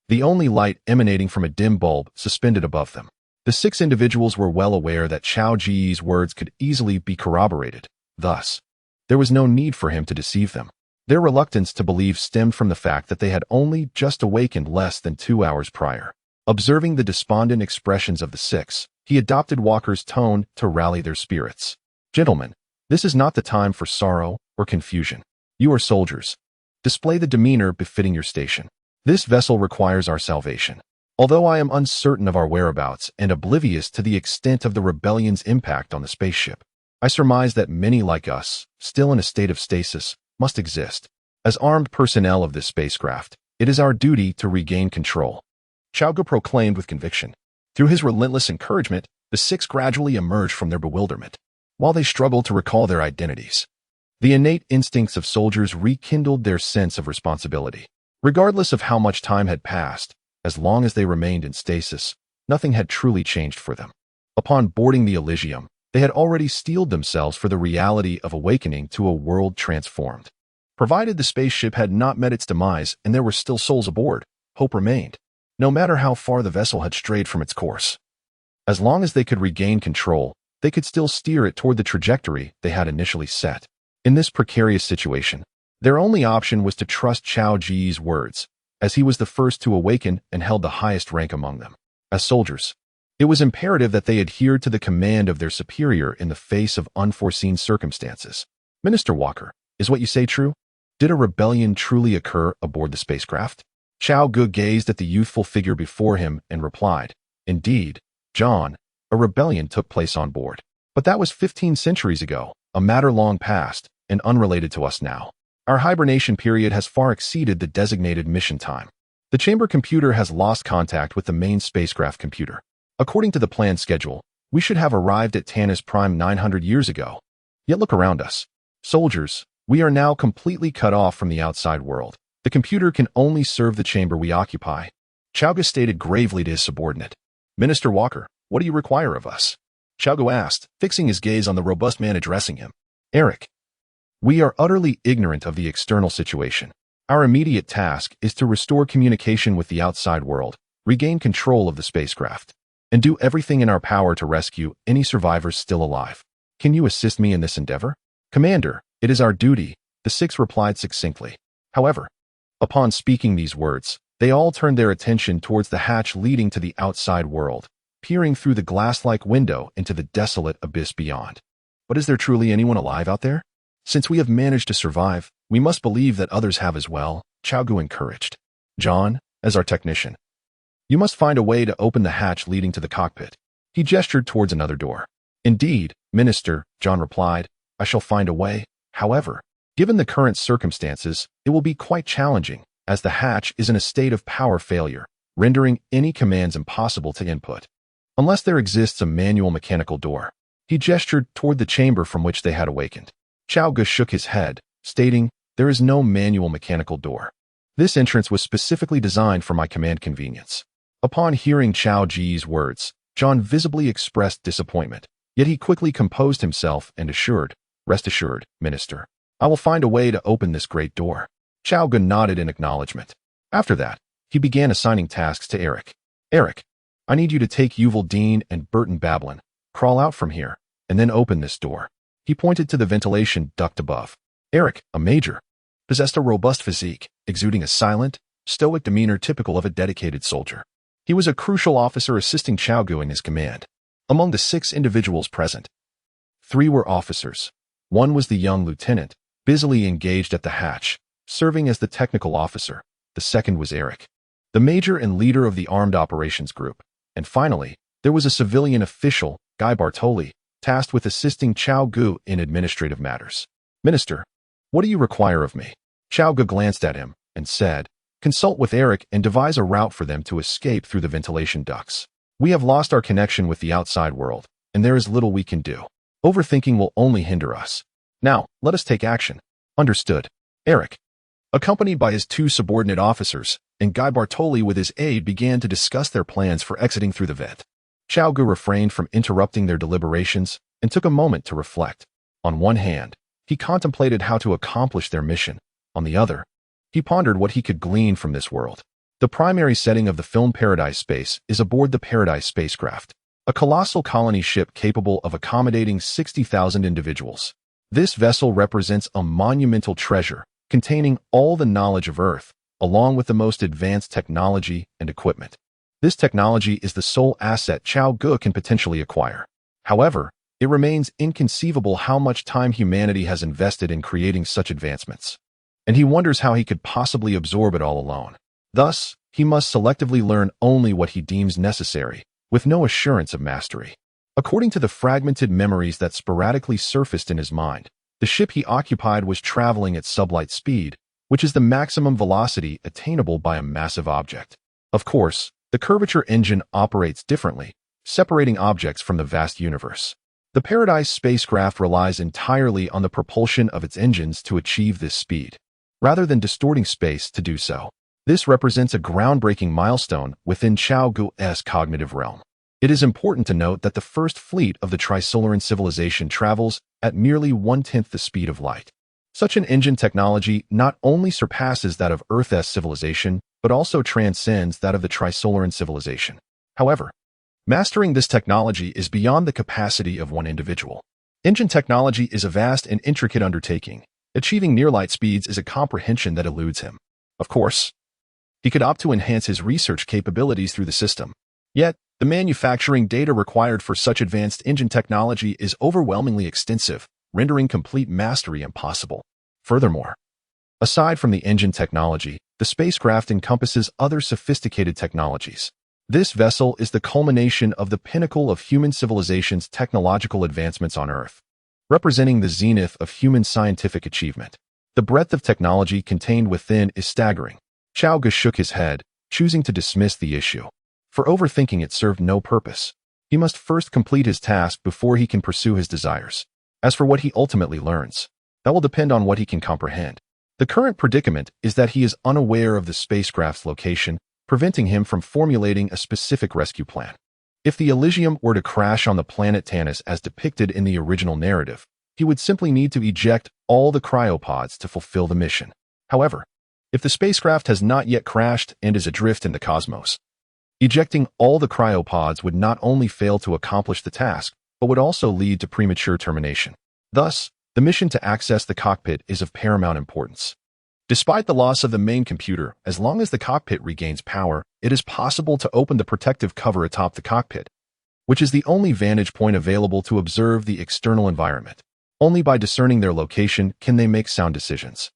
the only light emanating from a dim bulb suspended above them. The 6 individuals were well aware that Cao Ge's words could easily be corroborated. Thus, there was no need for him to deceive them. Their reluctance to believe stemmed from the fact that they had only just awakened less than 2 hours prior. Observing the despondent expressions of the 6, he adopted Walker's tone to rally their spirits. "Gentlemen, this is not the time for sorrow or confusion. You are soldiers. Display the demeanor befitting your station. This vessel requires our salvation. Although I am uncertain of our whereabouts and oblivious to the extent of the rebellion's impact on the spaceship, I surmise that many like us, still in a state of stasis, must exist. As armed personnel of this spacecraft, it is our duty to regain control," Cao Ge proclaimed with conviction. Through his relentless encouragement, the 6 gradually emerged from their bewilderment. While they struggled to recall their identities, the innate instincts of soldiers rekindled their sense of responsibility. Regardless of how much time had passed, as long as they remained in stasis, nothing had truly changed for them. Upon boarding the Elysium, they had already steeled themselves for the reality of awakening to a world transformed. Provided the spaceship had not met its demise and there were still souls aboard, hope remained, no matter how far the vessel had strayed from its course. As long as they could regain control, they could still steer it toward the trajectory they had initially set. In this precarious situation, their only option was to trust Cao Ge's words, as he was the first to awaken and held the highest rank among them. As soldiers, it was imperative that they adhered to the command of their superior in the face of unforeseen circumstances. "Minister Walker, is what you say true? Did a rebellion truly occur aboard the spacecraft?" Cao Ge gazed at the youthful figure before him and replied, "Indeed, John, a rebellion took place on board. But that was 15 centuries ago, a matter long past and unrelated to us now. Our hibernation period has far exceeded the designated mission time. The chamber computer has lost contact with the main spacecraft computer. According to the planned schedule, we should have arrived at Tanis Prime 900 years ago. Yet look around us. Soldiers, we are now completely cut off from the outside world. The computer can only serve the chamber we occupy." Cao Ge stated gravely to his subordinate. "Minister Walker, what do you require of us?" Cao Ge asked, fixing his gaze on the robust man addressing him. "Eric, we are utterly ignorant of the external situation. Our immediate task is to restore communication with the outside world, regain control of the spacecraft, and do everything in our power to rescue any survivors still alive. Can you assist me in this endeavor?" "Commander, "It is our duty," the six replied succinctly. However, upon speaking these words, they all turned their attention towards the hatch leading to the outside world, peering through the glass-like window into the desolate abyss beyond. But is there truly anyone alive out there? Since we have managed to survive, we must believe that others have as well, Cao Ge encouraged. John, as our technician, you must find a way to open the hatch leading to the cockpit. He gestured towards another door. Indeed, Minister, John replied, I shall find a way. However, given the current circumstances, it will be quite challenging, as the hatch is in a state of power failure, rendering any commands impossible to input. Unless there exists a manual mechanical door. He gestured toward the chamber from which they had awakened. Cao Ge shook his head, stating, there is no manual mechanical door. This entrance was specifically designed for my command convenience. Upon hearing Cao Ge's words, John visibly expressed disappointment, yet he quickly composed himself and assured, rest assured, Minister, I will find a way to open this great door. Cao Ge nodded in acknowledgement. After that, he began assigning tasks to Eric. Eric, I need you to take Yuval Dean and Burton Babylon, crawl out from here, and then open this door. He pointed to the ventilation duct above. Eric, a major, possessed a robust physique, exuding a silent, stoic demeanor typical of a dedicated soldier. He was a crucial officer assisting Cao Ge in his command. Among the 6 individuals present, 3 were officers. 1 was the young lieutenant, busily engaged at the hatch, serving as the technical officer. The second was Eric, the major and leader of the armed operations group. And finally, there was a civilian official, Guy Bartoli, tasked with assisting Cao Ge in administrative matters. Minister, what do you require of me? Cao Ge glanced at him and said, consult with Eric and devise a route for them to escape through the ventilation ducts. We have lost our connection with the outside world, and there is little we can do. Overthinking will only hinder us. Now, let us take action. Understood. Eric, accompanied by his 2 subordinate officers, and Guy Bartoli with his aide began to discuss their plans for exiting through the vent. Cao Ge refrained from interrupting their deliberations and took a moment to reflect. On one hand, he contemplated how to accomplish their mission. On the other, he pondered what he could glean from this world. The primary setting of the film Paradise Space is aboard the Paradise spacecraft, a colossal colony ship capable of accommodating 60,000 individuals. This vessel represents a monumental treasure containing all the knowledge of Earth, along with the most advanced technology and equipment. This technology is the sole asset Cao Ge can potentially acquire. However, it remains inconceivable how much time humanity has invested in creating such advancements. And he wonders how he could possibly absorb it all alone. Thus, he must selectively learn only what he deems necessary, with no assurance of mastery. According to the fragmented memories that sporadically surfaced in his mind, the ship he occupied was traveling at sublight speed, which is the maximum velocity attainable by a massive object. Of course, the curvature engine operates differently, separating objects from the vast universe. The Paradise spacecraft relies entirely on the propulsion of its engines to achieve this speed, rather than distorting space to do so. This represents a groundbreaking milestone within Cao Ge's cognitive realm. It is important to note that the first fleet of the Trisolaran civilization travels at merely 1/10 the speed of light. Such an engine technology not only surpasses that of Earth's civilization, but also transcends that of the Trisolaran civilization. However, mastering this technology is beyond the capacity of one individual. Engine technology is a vast and intricate undertaking. Achieving near-light speeds is a comprehension that eludes him. Of course, he could opt to enhance his research capabilities through the system. Yet, the manufacturing data required for such advanced engine technology is overwhelmingly extensive, rendering complete mastery impossible. Furthermore, aside from the engine technology, the spacecraft encompasses other sophisticated technologies. This vessel is the culmination of the pinnacle of human civilization's technological advancements on Earth, representing the zenith of human scientific achievement. The breadth of technology contained within is staggering. Cao Ge shook his head, choosing to dismiss the issue. For overthinking it served no purpose. He must first complete his task before he can pursue his desires. As for what he ultimately learns, that will depend on what he can comprehend. The current predicament is that he is unaware of the spacecraft's location, preventing him from formulating a specific rescue plan. If the Elysium were to crash on the planet Tanis as depicted in the original narrative, he would simply need to eject all the cryopods to fulfill the mission. However, if the spacecraft has not yet crashed and is adrift in the cosmos, ejecting all the cryopods would not only fail to accomplish the task, but would also lead to premature termination. Thus, The mission to access the cockpit is of paramount importance. Despite the loss of the main computer, as long as the cockpit regains power, it is possible to open the protective cover atop the cockpit, which is the only vantage point available to observe the external environment. Only by discerning their location can they make sound decisions.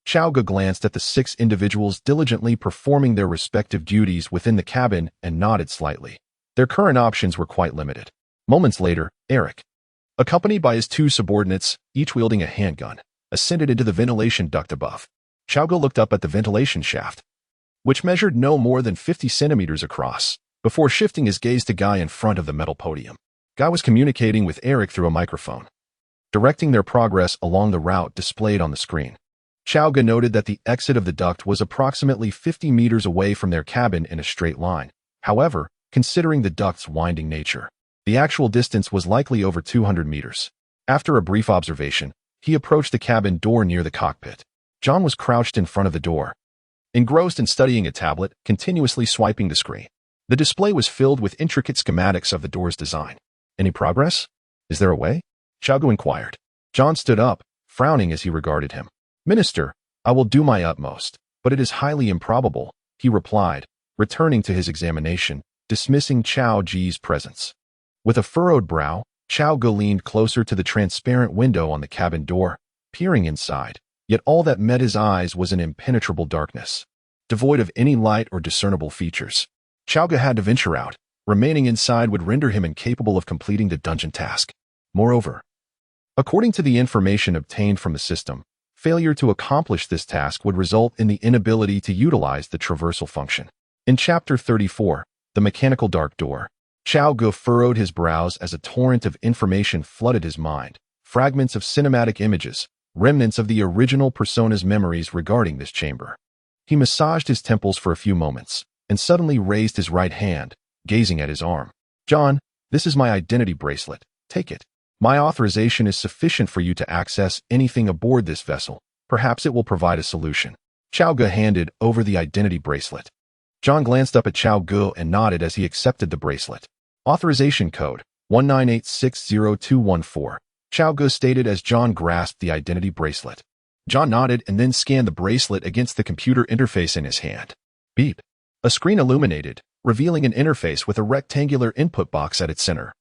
Cao Ge glanced at the 6 individuals diligently performing their respective duties within the cabin and nodded slightly. Their current options were quite limited. Moments later, Eric, accompanied by his 2 subordinates, each wielding a handgun, ascended into the ventilation duct above. Cao Ge looked up at the ventilation shaft, which measured no more than 50 centimeters across, before shifting his gaze to Guy in front of the metal podium. Guy was communicating with Eric through a microphone, directing their progress along the route displayed on the screen. Cao Ge noted that the exit of the duct was approximately 50 meters away from their cabin in a straight line. However, considering the duct's winding nature, the actual distance was likely over 200 meters. After a brief observation, he approached the cabin door near the cockpit. John was crouched in front of the door, engrossed in studying a tablet, continuously swiping the screen. The display was filled with intricate schematics of the door's design. Any progress? Is there a way? Cao Ge inquired. John stood up, frowning as he regarded him. Minister, I will do my utmost, but it is highly improbable, he replied, returning to his examination, dismissing Cao Ge's presence. With a furrowed brow, Cao Ge leaned closer to the transparent window on the cabin door, peering inside. Yet all that met his eyes was an impenetrable darkness, devoid of any light or discernible features. Cao Ge had to venture out. Remaining inside would render him incapable of completing the dungeon task. Moreover, according to the information obtained from the system, failure to accomplish this task would result in the inability to utilize the traversal function. In Chapter 34, The Mechanical Dark Door, Cao Ge furrowed his brows as a torrent of information flooded his mind. Fragments of cinematic images, remnants of the original persona's memories regarding this chamber. He massaged his temples for a few moments, and suddenly raised his right hand, gazing at his arm. John, this is my identity bracelet. Take it. My authorization is sufficient for you to access anything aboard this vessel. Perhaps it will provide a solution. Cao Ge handed over the identity bracelet. John glanced up at Cao Ge and nodded as he accepted the bracelet. Authorization code, 198602214. Cao Ge stated as John grasped the identity bracelet. John nodded and then scanned the bracelet against the computer interface in his hand. Beep. A screen illuminated, revealing an interface with a rectangular input box at its center.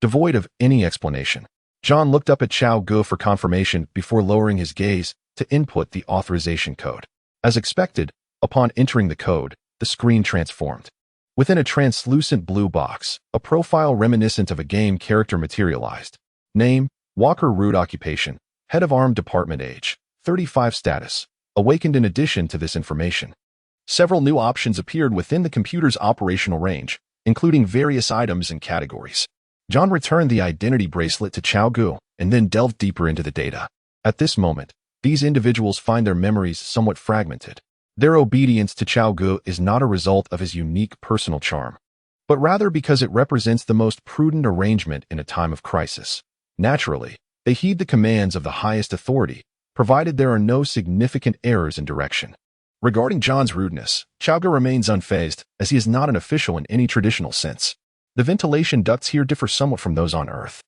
Devoid of any explanation, John looked up at Cao Ge for confirmation before lowering his gaze to input the authorization code. As expected, upon entering the code, the screen transformed. Within a translucent blue box, a profile reminiscent of a game character materialized. Name, Walker Root. Occupation, Head of Armed Department. Age, 35. Status, awakened. In addition to this information, several new options appeared within the computer's operational range, including various items and categories. John returned the identity bracelet to Cao Ge and then delved deeper into the data. At this moment, these individuals find their memories somewhat fragmented. Their obedience to Cao Ge is not a result of his unique personal charm, but rather because it represents the most prudent arrangement in a time of crisis. Naturally, they heed the commands of the highest authority, provided there are no significant errors in direction. Regarding John's rudeness, Cao Ge remains unfazed, as he is not an official in any traditional sense. The ventilation ducts here differ somewhat from those on Earth.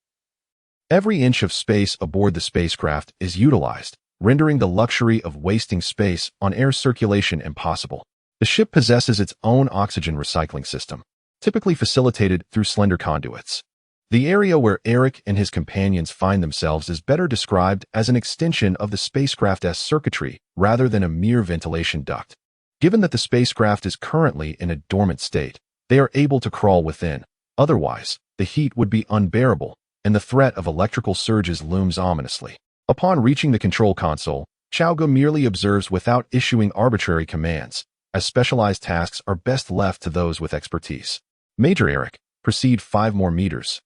Every inch of space aboard the spacecraft is utilized, rendering the luxury of wasting space on air circulation impossible. The ship possesses its own oxygen recycling system, typically facilitated through slender conduits. The area where Eric and his companions find themselves is better described as an extension of the spacecraft's circuitry rather than a mere ventilation duct. Given that the spacecraft is currently in a dormant state, they are able to crawl within. Otherwise, the heat would be unbearable, and the threat of electrical surges looms ominously. Upon reaching the control console, Cao Ge merely observes without issuing arbitrary commands, as specialized tasks are best left to those with expertise. Major Eric, proceed 5 more meters,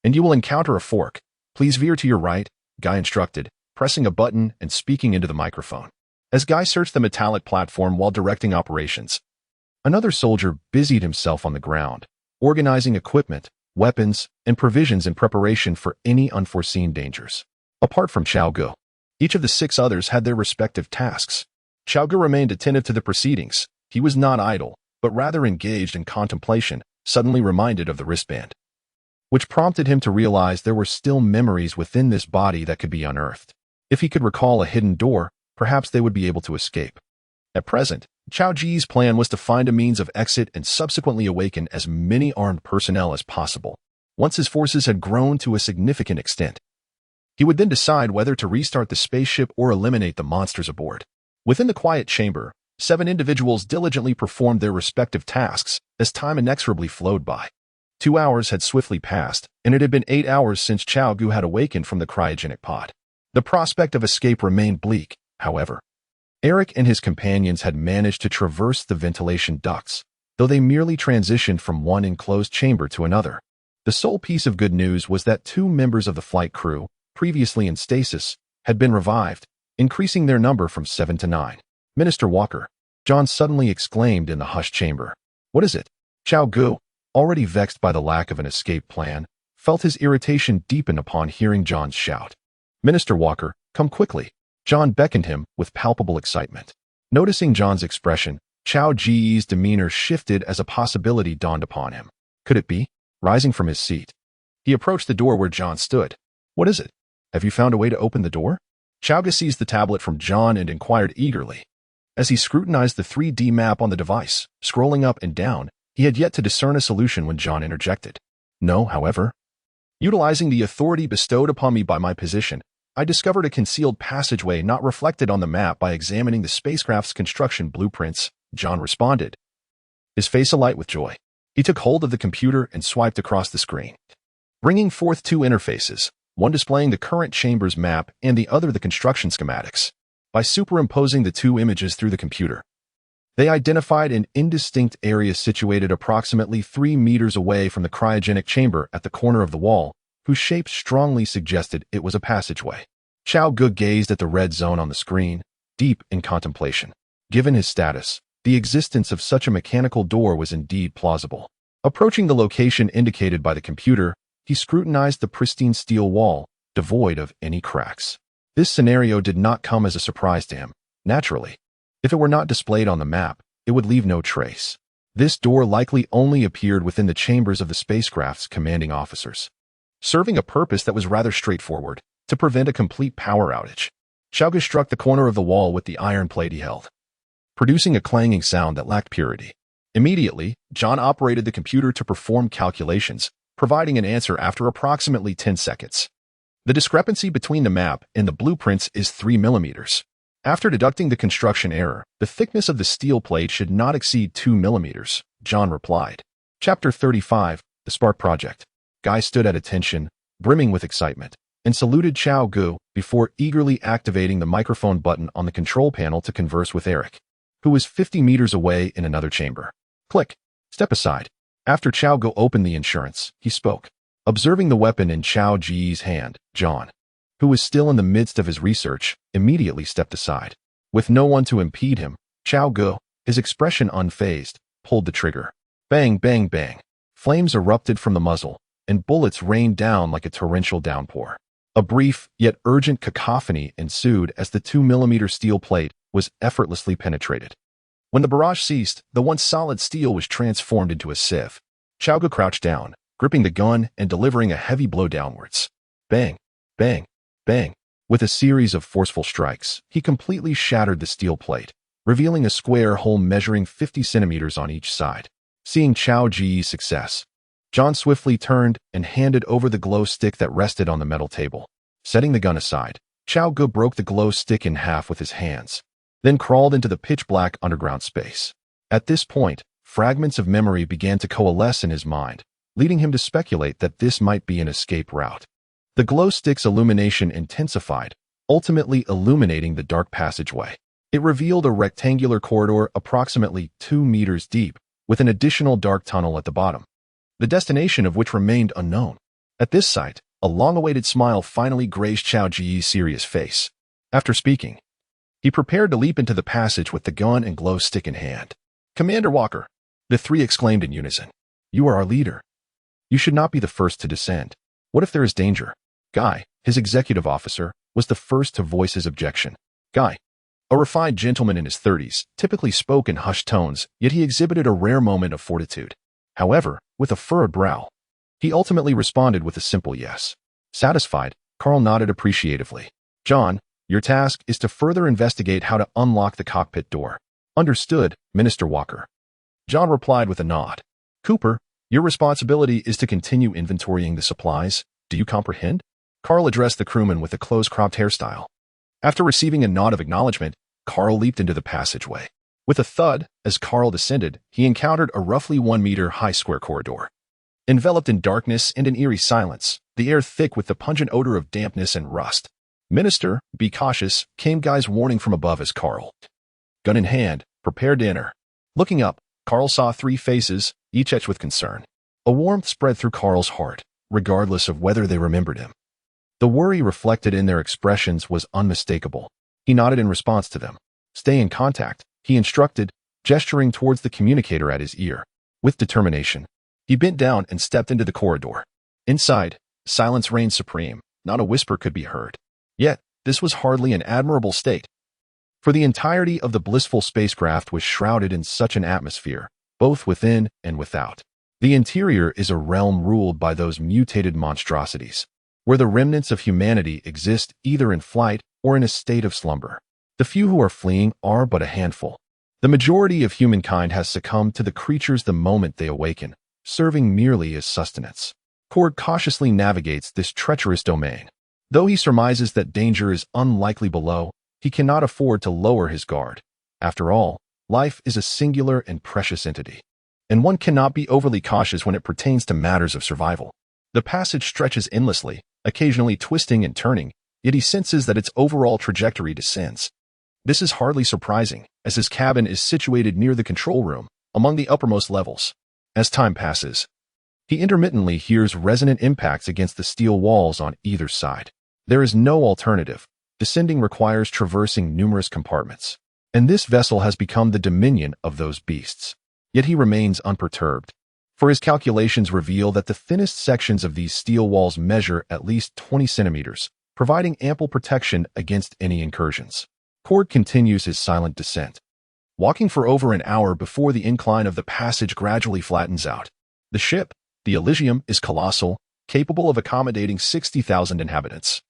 and you will encounter a fork. Please veer to your right, Guy instructed, pressing a button and speaking into the microphone. As Guy searched the metallic platform while directing operations, another soldier busied himself on the ground, organizing equipment, weapons, and provisions in preparation for any unforeseen dangers. Apart from Cao Ge, each of the 6 others had their respective tasks. Cao Ge remained attentive to the proceedings. He was not idle, but rather engaged in contemplation, suddenly reminded of the wristband. which prompted him to realize there were still memories within this body that could be unearthed. If he could recall a hidden door, perhaps they would be able to escape. At present, Cao Ge's plan was to find a means of exit and subsequently awaken as many armed personnel as possible. Once his forces had grown to a significant extent, he would then decide whether to restart the spaceship or eliminate the monsters aboard. Within the quiet chamber, 7 individuals diligently performed their respective tasks as time inexorably flowed by. 2 hours had swiftly passed, and it had been 8 hours since Cao Ge had awakened from the cryogenic pod. The prospect of escape remained bleak, however. Eric and his companions had managed to traverse the ventilation ducts, though they merely transitioned from one enclosed chamber to another. The sole piece of good news was that 2 members of the flight crew, previously in stasis, had been revived, increasing their number from 7 to 9. Minister Walker, John suddenly exclaimed in the hushed chamber. What is it? Cao Ge, already vexed by the lack of an escape plan, felt his irritation deepen upon hearing John's shout. Minister Walker, come quickly. John beckoned him with palpable excitement. Noticing John's expression, Cao Ge's demeanor shifted as a possibility dawned upon him. Could it be? Rising from his seat, he approached the door where John stood. What is it? Have you found a way to open the door? Cao Ge seized the tablet from John and inquired eagerly. As he scrutinized the 3D map on the device, scrolling up and down, he had yet to discern a solution when John interjected. No, however. Utilizing the authority bestowed upon me by my position, I discovered a concealed passageway not reflected on the map by examining the spacecraft's construction blueprints, John responded, his face alight with joy. He took hold of the computer and swiped across the screen, bringing forth 2 interfaces, one displaying the current chamber's map and the other the construction schematics. By superimposing the 2 images through the computer, they identified an indistinct area situated approximately 3 meters away from the cryogenic chamber at the corner of the wall, whose shape strongly suggested it was a passageway. Cao Ge gazed at the red zone on the screen, deep in contemplation. Given his status, the existence of such a mechanical door was indeed plausible. Approaching the location indicated by the computer, he scrutinized the pristine steel wall, devoid of any cracks. This scenario did not come as a surprise to him. Naturally, if it were not displayed on the map, it would leave no trace. This door likely only appeared within the chambers of the spacecraft's commanding officers, serving a purpose that was rather straightforward, to prevent a complete power outage. Cao Ge struck the corner of the wall with the iron plate he held, producing a clanging sound that lacked purity. Immediately, John operated the computer to perform calculations, providing an answer after approximately 10 seconds. The discrepancy between the map and the blueprints is 3 millimeters. After deducting the construction error, the thickness of the steel plate should not exceed 2 millimeters, John replied. Chapter 35, The Spark Project. Guy stood at attention, brimming with excitement, and saluted Cao Ge before eagerly activating the microphone button on the control panel to converse with Eric, who was 50 meters away in another chamber. Click. Step aside. After Cao Ge opened the insurance, he spoke. Observing the weapon in Cao Ge's hand, John, who was still in the midst of his research, immediately stepped aside. With no one to impede him, Cao Ge, his expression unfazed, pulled the trigger. Bang, bang, bang. Flames erupted from the muzzle, and bullets rained down like a torrential downpour. A brief, yet urgent cacophony ensued as the 2-millimeter steel plate was effortlessly penetrated. When the barrage ceased, the once solid steel was transformed into a sieve. Cao Ge crouched down, gripping the gun and delivering a heavy blow downwards. Bang, bang, bang. With a series of forceful strikes, he completely shattered the steel plate, revealing a square hole measuring 50 centimeters on each side. Seeing Cao Ge's success, John swiftly turned and handed over the glow stick that rested on the metal table. Setting the gun aside, Cao Ge broke the glow stick in half with his hands, then crawled into the pitch-black underground space. At this point, fragments of memory began to coalesce in his mind, leading him to speculate that this might be an escape route. The glow stick's illumination intensified, ultimately illuminating the dark passageway. It revealed a rectangular corridor approximately 2 meters deep, with an additional dark tunnel at the bottom, the destination of which remained unknown. At this sight, a long-awaited smile finally graced Cao Ge's serious face. After speaking, he prepared to leap into the passage with the gun and glow stick in hand. Commander Walker, the 3 exclaimed in unison. You are our leader. You should not be the first to descend. What if there is danger? Guy, his executive officer, was the first to voice his objection. Guy, a refined gentleman in his 30s, typically spoke in hushed tones, yet he exhibited a rare moment of fortitude. However, with a furrowed brow, He ultimately responded with a simple yes. Satisfied, Carl nodded appreciatively. John, your task is to further investigate how to unlock the cockpit door. Understood, Minister Walker. John replied with a nod. Cooper, your responsibility is to continue inventorying the supplies. Do you comprehend? Carl addressed the crewman with a close-cropped hairstyle. After receiving a nod of acknowledgement, Carl leaped into the passageway. With a thud, as Carl descended, he encountered a roughly 1-meter-high square corridor. Enveloped in darkness and an eerie silence, the air thick with the pungent odor of dampness and rust. Minister, be cautious, came Guy's warning from above as Carl, gun in hand, prepared to enter. Looking up, Carl saw 3 faces, each etched with concern. A warmth spread through Carl's heart, regardless of whether they remembered him. The worry reflected in their expressions was unmistakable. He nodded in response to them. Stay in contact, he instructed, gesturing towards the communicator at his ear. With determination, he bent down and stepped into the corridor. Inside, silence reigned supreme. Not a whisper could be heard. Yet, this was hardly an admirable state. For the entirety of the blissful spacecraft was shrouded in such an atmosphere, both within and without. The interior is a realm ruled by those mutated monstrosities, where the remnants of humanity exist either in flight or in a state of slumber. The few who are fleeing are but a handful. The majority of humankind has succumbed to the creatures the moment they awaken, serving merely as sustenance. Cord cautiously navigates this treacherous domain. Though he surmises that danger is unlikely below, he cannot afford to lower his guard. After all, life is a singular and precious entity, and one cannot be overly cautious when it pertains to matters of survival. The passage stretches endlessly, occasionally twisting and turning, yet he senses that its overall trajectory descends. This is hardly surprising, as his cabin is situated near the control room, among the uppermost levels. As time passes, he intermittently hears resonant impacts against the steel walls on either side. There is no alternative. Descending requires traversing numerous compartments, and this vessel has become the dominion of those beasts. Yet he remains unperturbed, for his calculations reveal that the thinnest sections of these steel walls measure at least 20 centimeters, providing ample protection against any incursions. Cord continues his silent descent, walking for over an hour before the incline of the passage gradually flattens out. The ship, the Elysium, is colossal, capable of accommodating 60,000 inhabitants.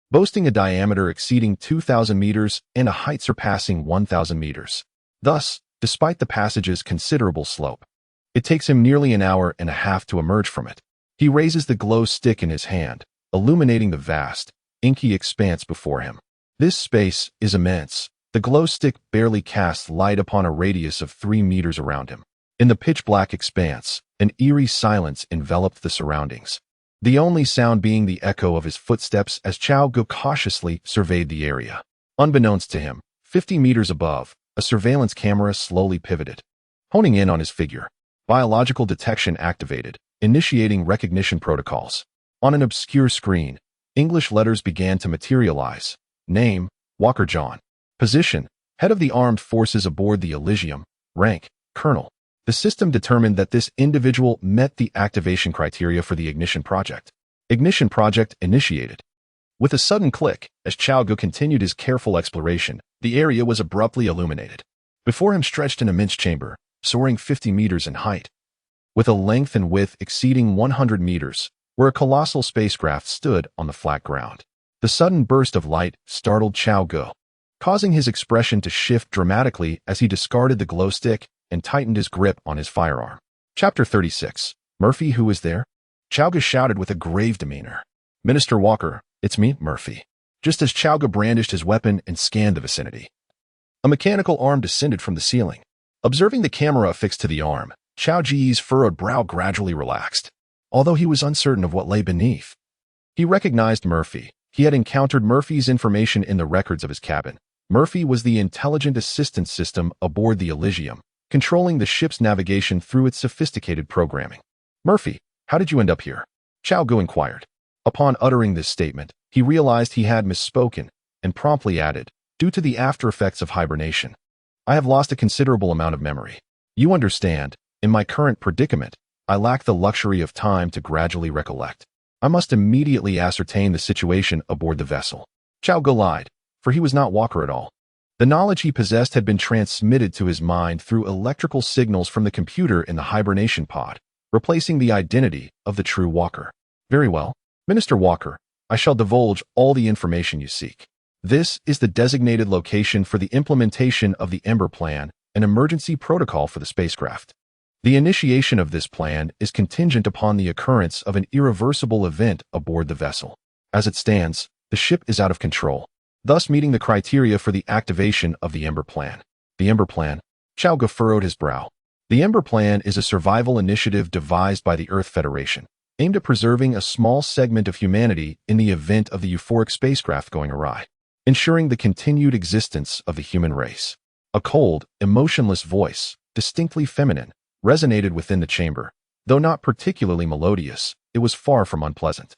Boasting a diameter exceeding 2,000 meters and a height surpassing 1,000 meters. Thus, despite the passage's considerable slope, it takes him nearly an hour and a half to emerge from it. He raises the glow stick in his hand, illuminating the vast, inky expanse before him. This space is immense. The glow stick barely casts light upon a radius of 3 meters around him. In the pitch-black expanse, an eerie silence enveloped the surroundings, the only sound being the echo of his footsteps as Cao Ge cautiously surveyed the area. Unbeknownst to him, 50 meters above, a surveillance camera slowly pivoted, honing in on his figure. Biological detection activated, initiating recognition protocols. On an obscure screen, English letters began to materialize. Name, Walker John. Position, head of the armed forces aboard the Elysium. Rank, Colonel. The system determined that this individual met the activation criteria for the ignition project. Ignition project initiated. With a sudden click, as Cao Ge continued his careful exploration, the area was abruptly illuminated. Before him stretched an immense chamber, soaring 50 meters in height, with a length and width exceeding 100 meters, where a colossal spacecraft stood on the flat ground. The sudden burst of light startled Cao Ge, causing his expression to shift dramatically as he discarded the glow stick and tightened his grip on his firearm. Chapter 36. Murphy, who is there? Cao Ge shouted with a grave demeanor. Minister Walker, it's me, Murphy. Just as Cao Ge brandished his weapon and scanned the vicinity, a mechanical arm descended from the ceiling. Observing the camera affixed to the arm, Cao Ge's furrowed brow gradually relaxed, although he was uncertain of what lay beneath. He recognized Murphy. He had encountered Murphy's information in the records of his cabin. Murphy was the intelligent assistance system aboard the Elysium, controlling the ship's navigation through its sophisticated programming. Murphy, how did you end up here? Cao Ge inquired. Upon uttering this statement, he realized he had misspoken and promptly added, due to the after effects of hibernation, I have lost a considerable amount of memory. You understand, in my current predicament, I lack the luxury of time to gradually recollect. I must immediately ascertain the situation aboard the vessel. Cao Ge lied, for he was not Walker at all. The knowledge he possessed had been transmitted to his mind through electrical signals from the computer in the hibernation pod, replacing the identity of the true Walker. Very well, Minister Walker, I shall divulge all the information you seek. This is the designated location for the implementation of the Ember Plan, an emergency protocol for the spacecraft. The initiation of this plan is contingent upon the occurrence of an irreversible event aboard the vessel. As it stands, the ship is out of control, thus meeting the criteria for the activation of the Ember Plan. The Ember Plan? Cao Ge furrowed his brow. The Ember Plan is a survival initiative devised by the Earth Federation, aimed at preserving a small segment of humanity in the event of the euphoric spacecraft going awry, ensuring the continued existence of the human race. A cold, emotionless voice, distinctly feminine, resonated within the chamber. Though not particularly melodious, it was far from unpleasant.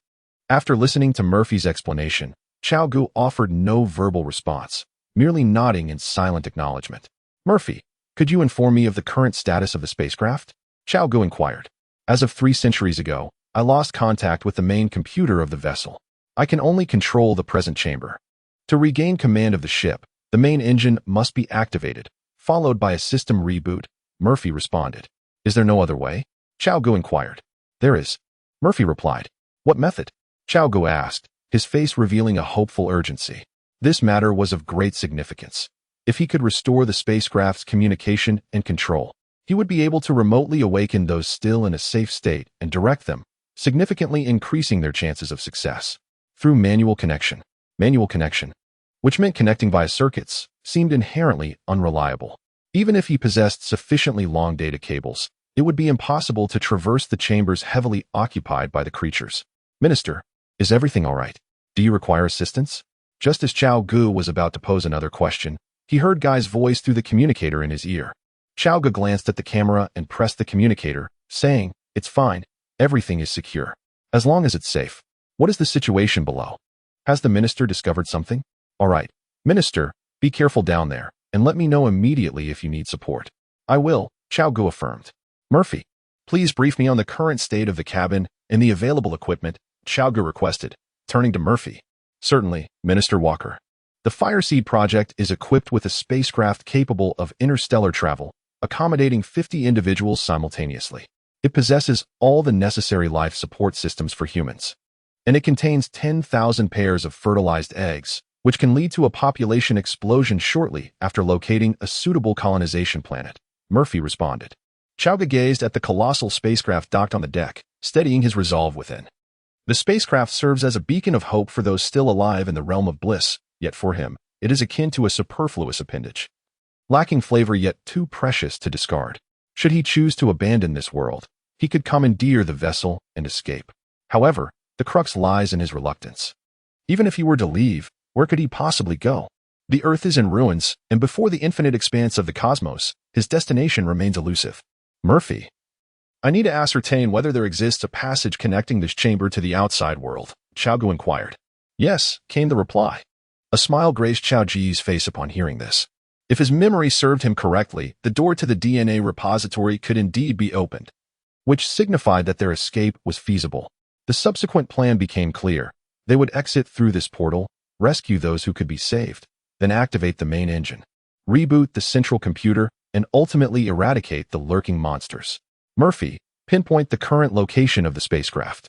After listening to Murphy's explanation, Cao Ge offered no verbal response, merely nodding in silent acknowledgement. Murphy, could you inform me of the current status of the spacecraft? Cao Ge inquired. As of 3 centuries ago, I lost contact with the main computer of the vessel. I can only control the present chamber. To regain command of the ship, the main engine must be activated, followed by a system reboot, Murphy responded. Is there no other way? Cao Ge inquired. There is. Murphy replied. What method? Cao Ge asked, his face revealing a hopeful urgency. This matter was of great significance. If he could restore the spacecraft's communication and control, he would be able to remotely awaken those still in a safe state and direct them, significantly increasing their chances of success. Through manual connection, which meant connecting via circuits, seemed inherently unreliable. Even if he possessed sufficiently long data cables, it would be impossible to traverse the chambers heavily occupied by the creatures. Minister, is everything all right? Do you require assistance? Just as Cao Ge was about to pose another question, he heard Guy's voice through the communicator in his ear. Cao Ge glanced at the camera and pressed the communicator, saying, It's fine, everything is secure. As long as it's safe. What is the situation below? Has the minister discovered something? All right, Minister, be careful down there, and let me know immediately if you need support. I will, Cao Ge affirmed. Murphy, please brief me on the current state of the cabin and the available equipment, Cao Ge requested, turning to Murphy. Certainly, Minister Walker. The Fireseed project is equipped with a spacecraft capable of interstellar travel, accommodating 50 individuals simultaneously. It possesses all the necessary life support systems for humans, and it contains 10,000 pairs of fertilized eggs, which can lead to a population explosion shortly after locating a suitable colonization planet, Murphy responded. Cao Ge gazed at the colossal spacecraft docked on the deck, steadying his resolve within. The spacecraft serves as a beacon of hope for those still alive in the realm of bliss, yet for him, it is akin to a superfluous appendage, lacking flavor yet too precious to discard. Should he choose to abandon this world, he could commandeer the vessel and escape. However, the crux lies in his reluctance. Even if he were to leave, where could he possibly go? The Earth is in ruins, and before the infinite expanse of the cosmos, his destination remains elusive. Murphy, I need to ascertain whether there exists a passage connecting this chamber to the outside world, Cao Ge inquired. Yes, came the reply. A smile graced Cao Ge's face upon hearing this. If his memory served him correctly, the door to the DNA repository could indeed be opened, which signified that their escape was feasible. The subsequent plan became clear. They would exit through this portal, rescue those who could be saved, then activate the main engine, reboot the central computer, and ultimately eradicate the lurking monsters. Murphy, pinpoint the current location of the spacecraft.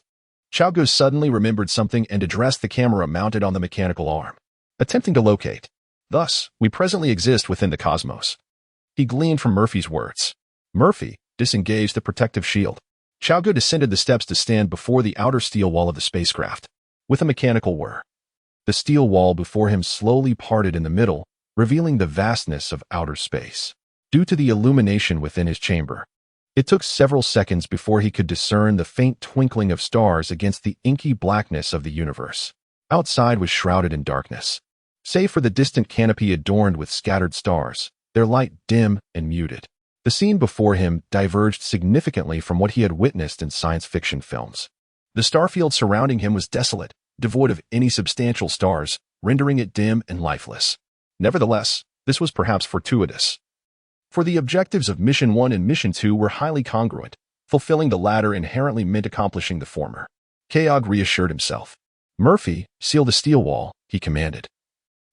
Cao Ge suddenly remembered something and addressed the camera mounted on the mechanical arm, attempting to locate. Thus, we presently exist within the cosmos. He gleaned from Murphy's words. Murphy disengaged the protective shield. Cao Ge descended the steps to stand before the outer steel wall of the spacecraft. With a mechanical whir, the steel wall before him slowly parted in the middle, revealing the vastness of outer space. Due to the illumination within his chamber, it took several seconds before he could discern the faint twinkling of stars against the inky blackness of the universe. Outside was shrouded in darkness. Save for the distant canopy adorned with scattered stars, their light dim and muted. The scene before him diverged significantly from what he had witnessed in science fiction films. The starfield surrounding him was desolate, devoid of any substantial stars, rendering it dim and lifeless. Nevertheless, this was perhaps fortuitous, for the objectives of Mission 1 and Mission 2 were highly congruent, fulfilling the latter inherently meant accomplishing the former. Cao Ge reassured himself. Murphy, seal the steel wall, he commanded.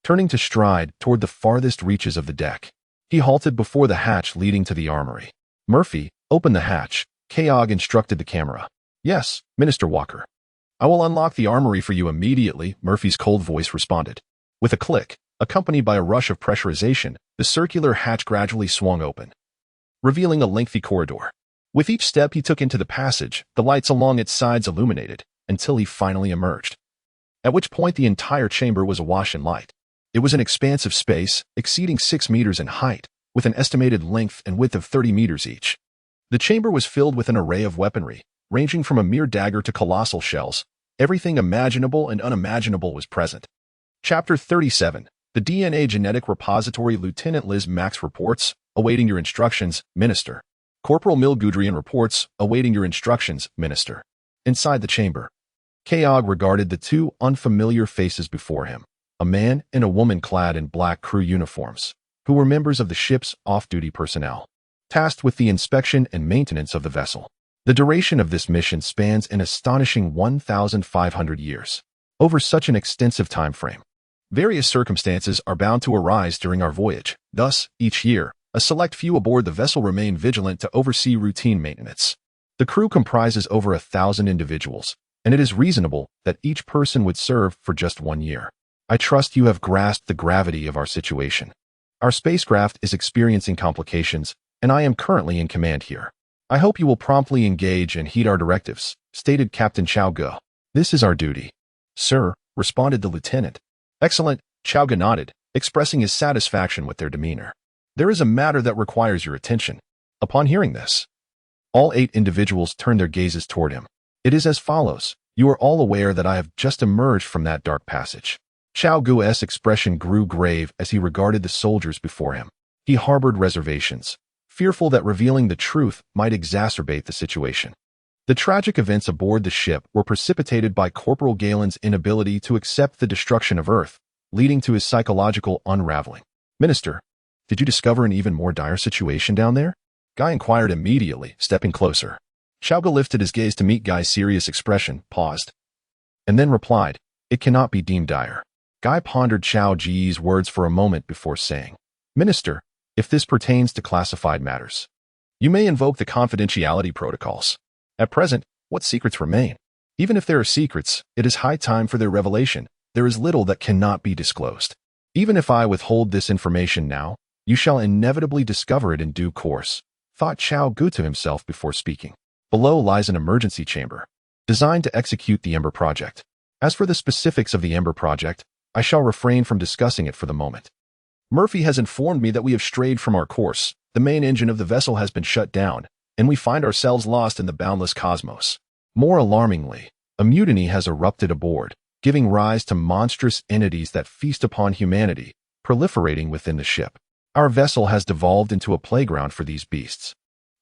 Turning to stride toward the farthest reaches of the deck, he halted before the hatch leading to the armory. Murphy, open the hatch, Cao Ge instructed the camera. Yes, Minister Walker. I will unlock the armory for you immediately, Murphy's cold voice responded. With a click, accompanied by a rush of pressurization, the circular hatch gradually swung open, revealing a lengthy corridor. With each step he took into the passage, the lights along its sides illuminated, until he finally emerged. At which point the entire chamber was awash in light. It was an expansive space, exceeding 6 meters in height, with an estimated length and width of 30 meters each. The chamber was filled with an array of weaponry, ranging from a mere dagger to colossal shells. Everything imaginable and unimaginable was present. Chapter 37. The DNA Genetic Repository. Lieutenant Liz Max reports, awaiting your instructions, Minister. Corporal Mil Gudrian reports, awaiting your instructions, Minister. Inside the chamber, Cao Ge regarded the two unfamiliar faces before him, a man and a woman clad in black crew uniforms, who were members of the ship's off-duty personnel, tasked with the inspection and maintenance of the vessel. The duration of this mission spans an astonishing 1,500 years. Over such an extensive time frame, various circumstances are bound to arise during our voyage. Thus, each year, a select few aboard the vessel remain vigilant to oversee routine maintenance. The crew comprises over 1,000 individuals, and it is reasonable that each person would serve for just 1 year. I trust you have grasped the gravity of our situation. Our spacecraft is experiencing complications, and I am currently in command here. I hope you will promptly engage and heed our directives, stated Captain Cao Ge. This is our duty. Sir, responded the lieutenant. Excellent, Cao Ge nodded, expressing his satisfaction with their demeanor. There is a matter that requires your attention. Upon hearing this, all 8 individuals turned their gazes toward him. It is as follows. You are all aware that I have just emerged from that dark passage. Cao Ge's expression grew grave as he regarded the soldiers before him. He harbored reservations, fearful that revealing the truth might exacerbate the situation. The tragic events aboard the ship were precipitated by Corporal Galen's inability to accept the destruction of Earth, leading to his psychological unraveling. Minister, did you discover an even more dire situation down there? Guy inquired immediately, stepping closer. Cao Ge lifted his gaze to meet Guy's serious expression, paused, and then replied, It cannot be deemed dire. Guy pondered Cao Ge's words for a moment before saying, Minister, if this pertains to classified matters, you may invoke the confidentiality protocols. At present, what secrets remain? Even if there are secrets, it is high time for their revelation. There is little that cannot be disclosed. Even if I withhold this information now, you shall inevitably discover it in due course, thought Cao Ge to himself before speaking. Below lies an emergency chamber, designed to execute the Ember Project. As for the specifics of the Ember Project, I shall refrain from discussing it for the moment. Murphy has informed me that we have strayed from our course. The main engine of the vessel has been shut down, and we find ourselves lost in the boundless cosmos. More alarmingly, a mutiny has erupted aboard, giving rise to monstrous entities that feast upon humanity, proliferating within the ship. Our vessel has devolved into a playground for these beasts,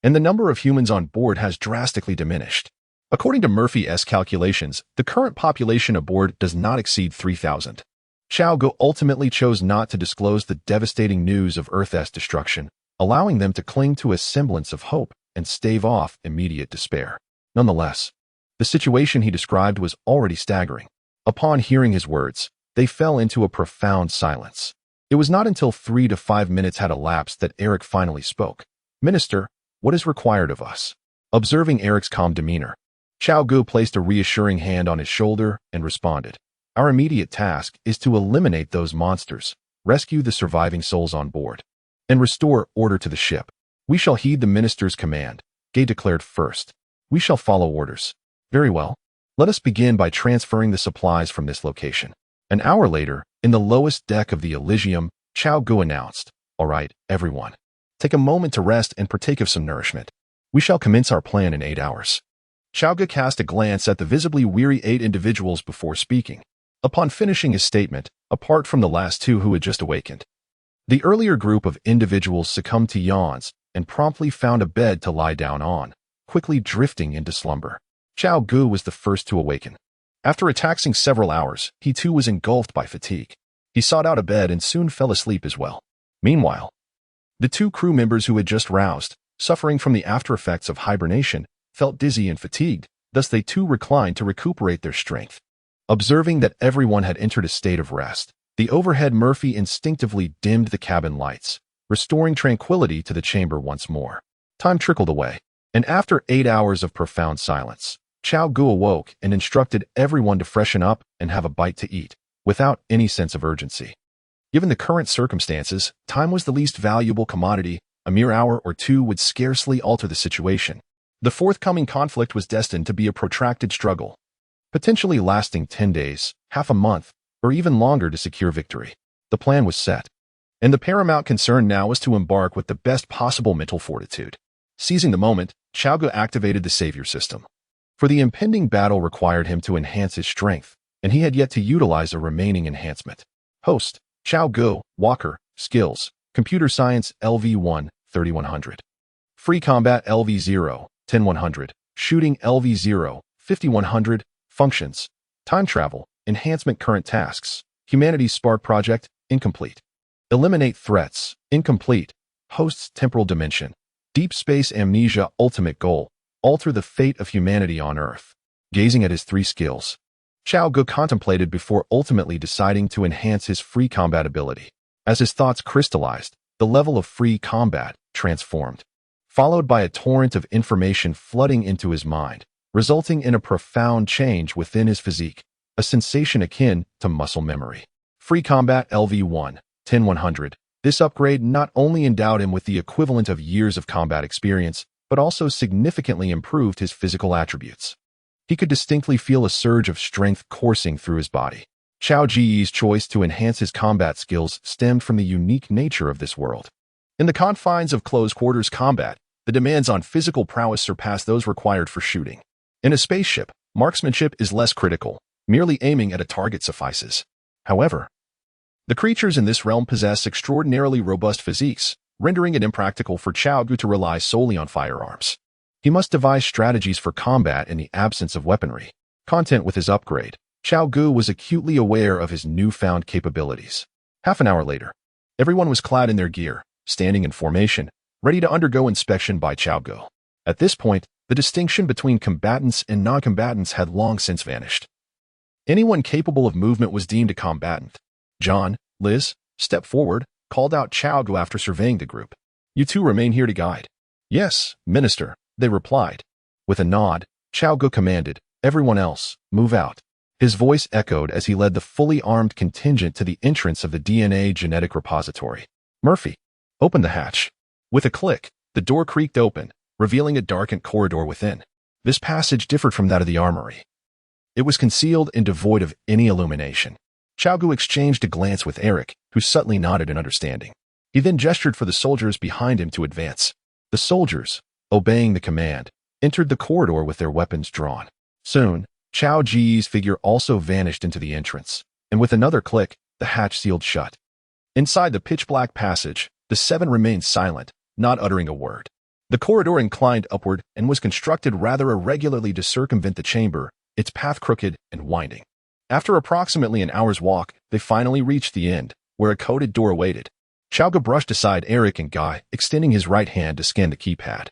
and the number of humans on board has drastically diminished. According to Murphy's calculations, the current population aboard does not exceed 3,000. Cao Ge ultimately chose not to disclose the devastating news of Earth's destruction, allowing them to cling to a semblance of hope and stave off immediate despair. Nonetheless, the situation he described was already staggering. Upon hearing his words, they fell into a profound silence. It was not until 3 to 5 minutes had elapsed that Eric finally spoke. Minister, what is required of us? Observing Eric's calm demeanor, Cao Ge placed a reassuring hand on his shoulder and responded. Our immediate task is to eliminate those monsters, rescue the surviving souls on board, and restore order to the ship. We shall heed the minister's command, Ge declared first. We shall follow orders. Very well. Let us begin by transferring the supplies from this location. An hour later, in the lowest deck of the Elysium, Cao Ge announced, All right, everyone. Take a moment to rest and partake of some nourishment. We shall commence our plan in 8 hours. Cao Ge cast a glance at the visibly weary 8 individuals before speaking. Upon finishing his statement, apart from the last 2 who had just awakened, the earlier group of individuals succumbed to yawns and promptly found a bed to lie down on, quickly drifting into slumber. Cao Ge was the first to awaken. After a taxing several hours, he too was engulfed by fatigue. He sought out a bed and soon fell asleep as well. Meanwhile, the 2 crew members who had just roused, suffering from the after-effects of hibernation, felt dizzy and fatigued, thus they too reclined to recuperate their strength. Observing that everyone had entered a state of rest, the overhead Murphy instinctively dimmed the cabin lights, restoring tranquility to the chamber once more. Time trickled away. And after 8 hours of profound silence, Cao Ge awoke and instructed everyone to freshen up and have a bite to eat, without any sense of urgency. Given the current circumstances, time was the least valuable commodity. A mere hour or two would scarcely alter the situation. The forthcoming conflict was destined to be a protracted struggle, potentially lasting 10 days, half a month, or even longer to secure victory. The plan was set, and the paramount concern now was to embark with the best possible mental fortitude. Seizing the moment, Cao Ge activated the savior system. For the impending battle required him to enhance his strength, and he had yet to utilize a remaining enhancement. Host, Cao Ge, Walker, Skills, Computer Science LV1, 3100. Free Combat LV0, 10100. Shooting LV0, 5100. Functions, Time Travel, Enhancement Current Tasks, Humanity's Spark Project, Incomplete. Eliminate Threats, Incomplete. Host's Temporal Dimension, Deep Space Amnesia Ultimate Goal, Alter the Fate of Humanity on Earth. Gazing at his 3 skills, Cao Ge contemplated before ultimately deciding to enhance his free combat ability. As his thoughts crystallized, the level of free combat transformed, followed by a torrent of information flooding into his mind, resulting in a profound change within his physique, a sensation akin to muscle memory. Free Combat LV1, 10100. This upgrade not only endowed him with the equivalent of years of combat experience, but also significantly improved his physical attributes. He could distinctly feel a surge of strength coursing through his body. Cao Ge's choice to enhance his combat skills stemmed from the unique nature of this world. In the confines of close-quarters combat, the demands on physical prowess surpass those required for shooting. In a spaceship, marksmanship is less critical. Merely aiming at a target suffices. However, the creatures in this realm possess extraordinarily robust physiques, rendering it impractical for Cao Ge to rely solely on firearms. He must devise strategies for combat in the absence of weaponry. Content with his upgrade, Cao Ge was acutely aware of his newfound capabilities. Half an hour later, everyone was clad in their gear, standing in formation, ready to undergo inspection by Cao Ge. At this point, the distinction between combatants and non-combatants had long since vanished. Anyone capable of movement was deemed a combatant. John, Liz, stepped forward, called out Cao Ge after surveying the group. You two remain here to guide. Yes, Minister, they replied. With a nod, Cao Ge commanded, everyone else, move out. His voice echoed as he led the fully armed contingent to the entrance of the DNA genetic repository. Murphy, open the hatch. With a click, the door creaked open, revealing a darkened corridor within. This passage differed from that of the armory. It was concealed and devoid of any illumination. Cao Ge exchanged a glance with Eric, who subtly nodded in understanding. He then gestured for the soldiers behind him to advance. The soldiers, obeying the command, entered the corridor with their weapons drawn. Soon, Cao Ge's figure also vanished into the entrance, and with another click, the hatch sealed shut. Inside the pitch-black passage, the 7 remained silent, not uttering a word. The corridor inclined upward and was constructed rather irregularly to circumvent the chamber, its path crooked and winding. After approximately an hour's walk, they finally reached the end, where a coded door awaited. Cao Ge brushed aside Eric and Guy, extending his right hand to scan the keypad.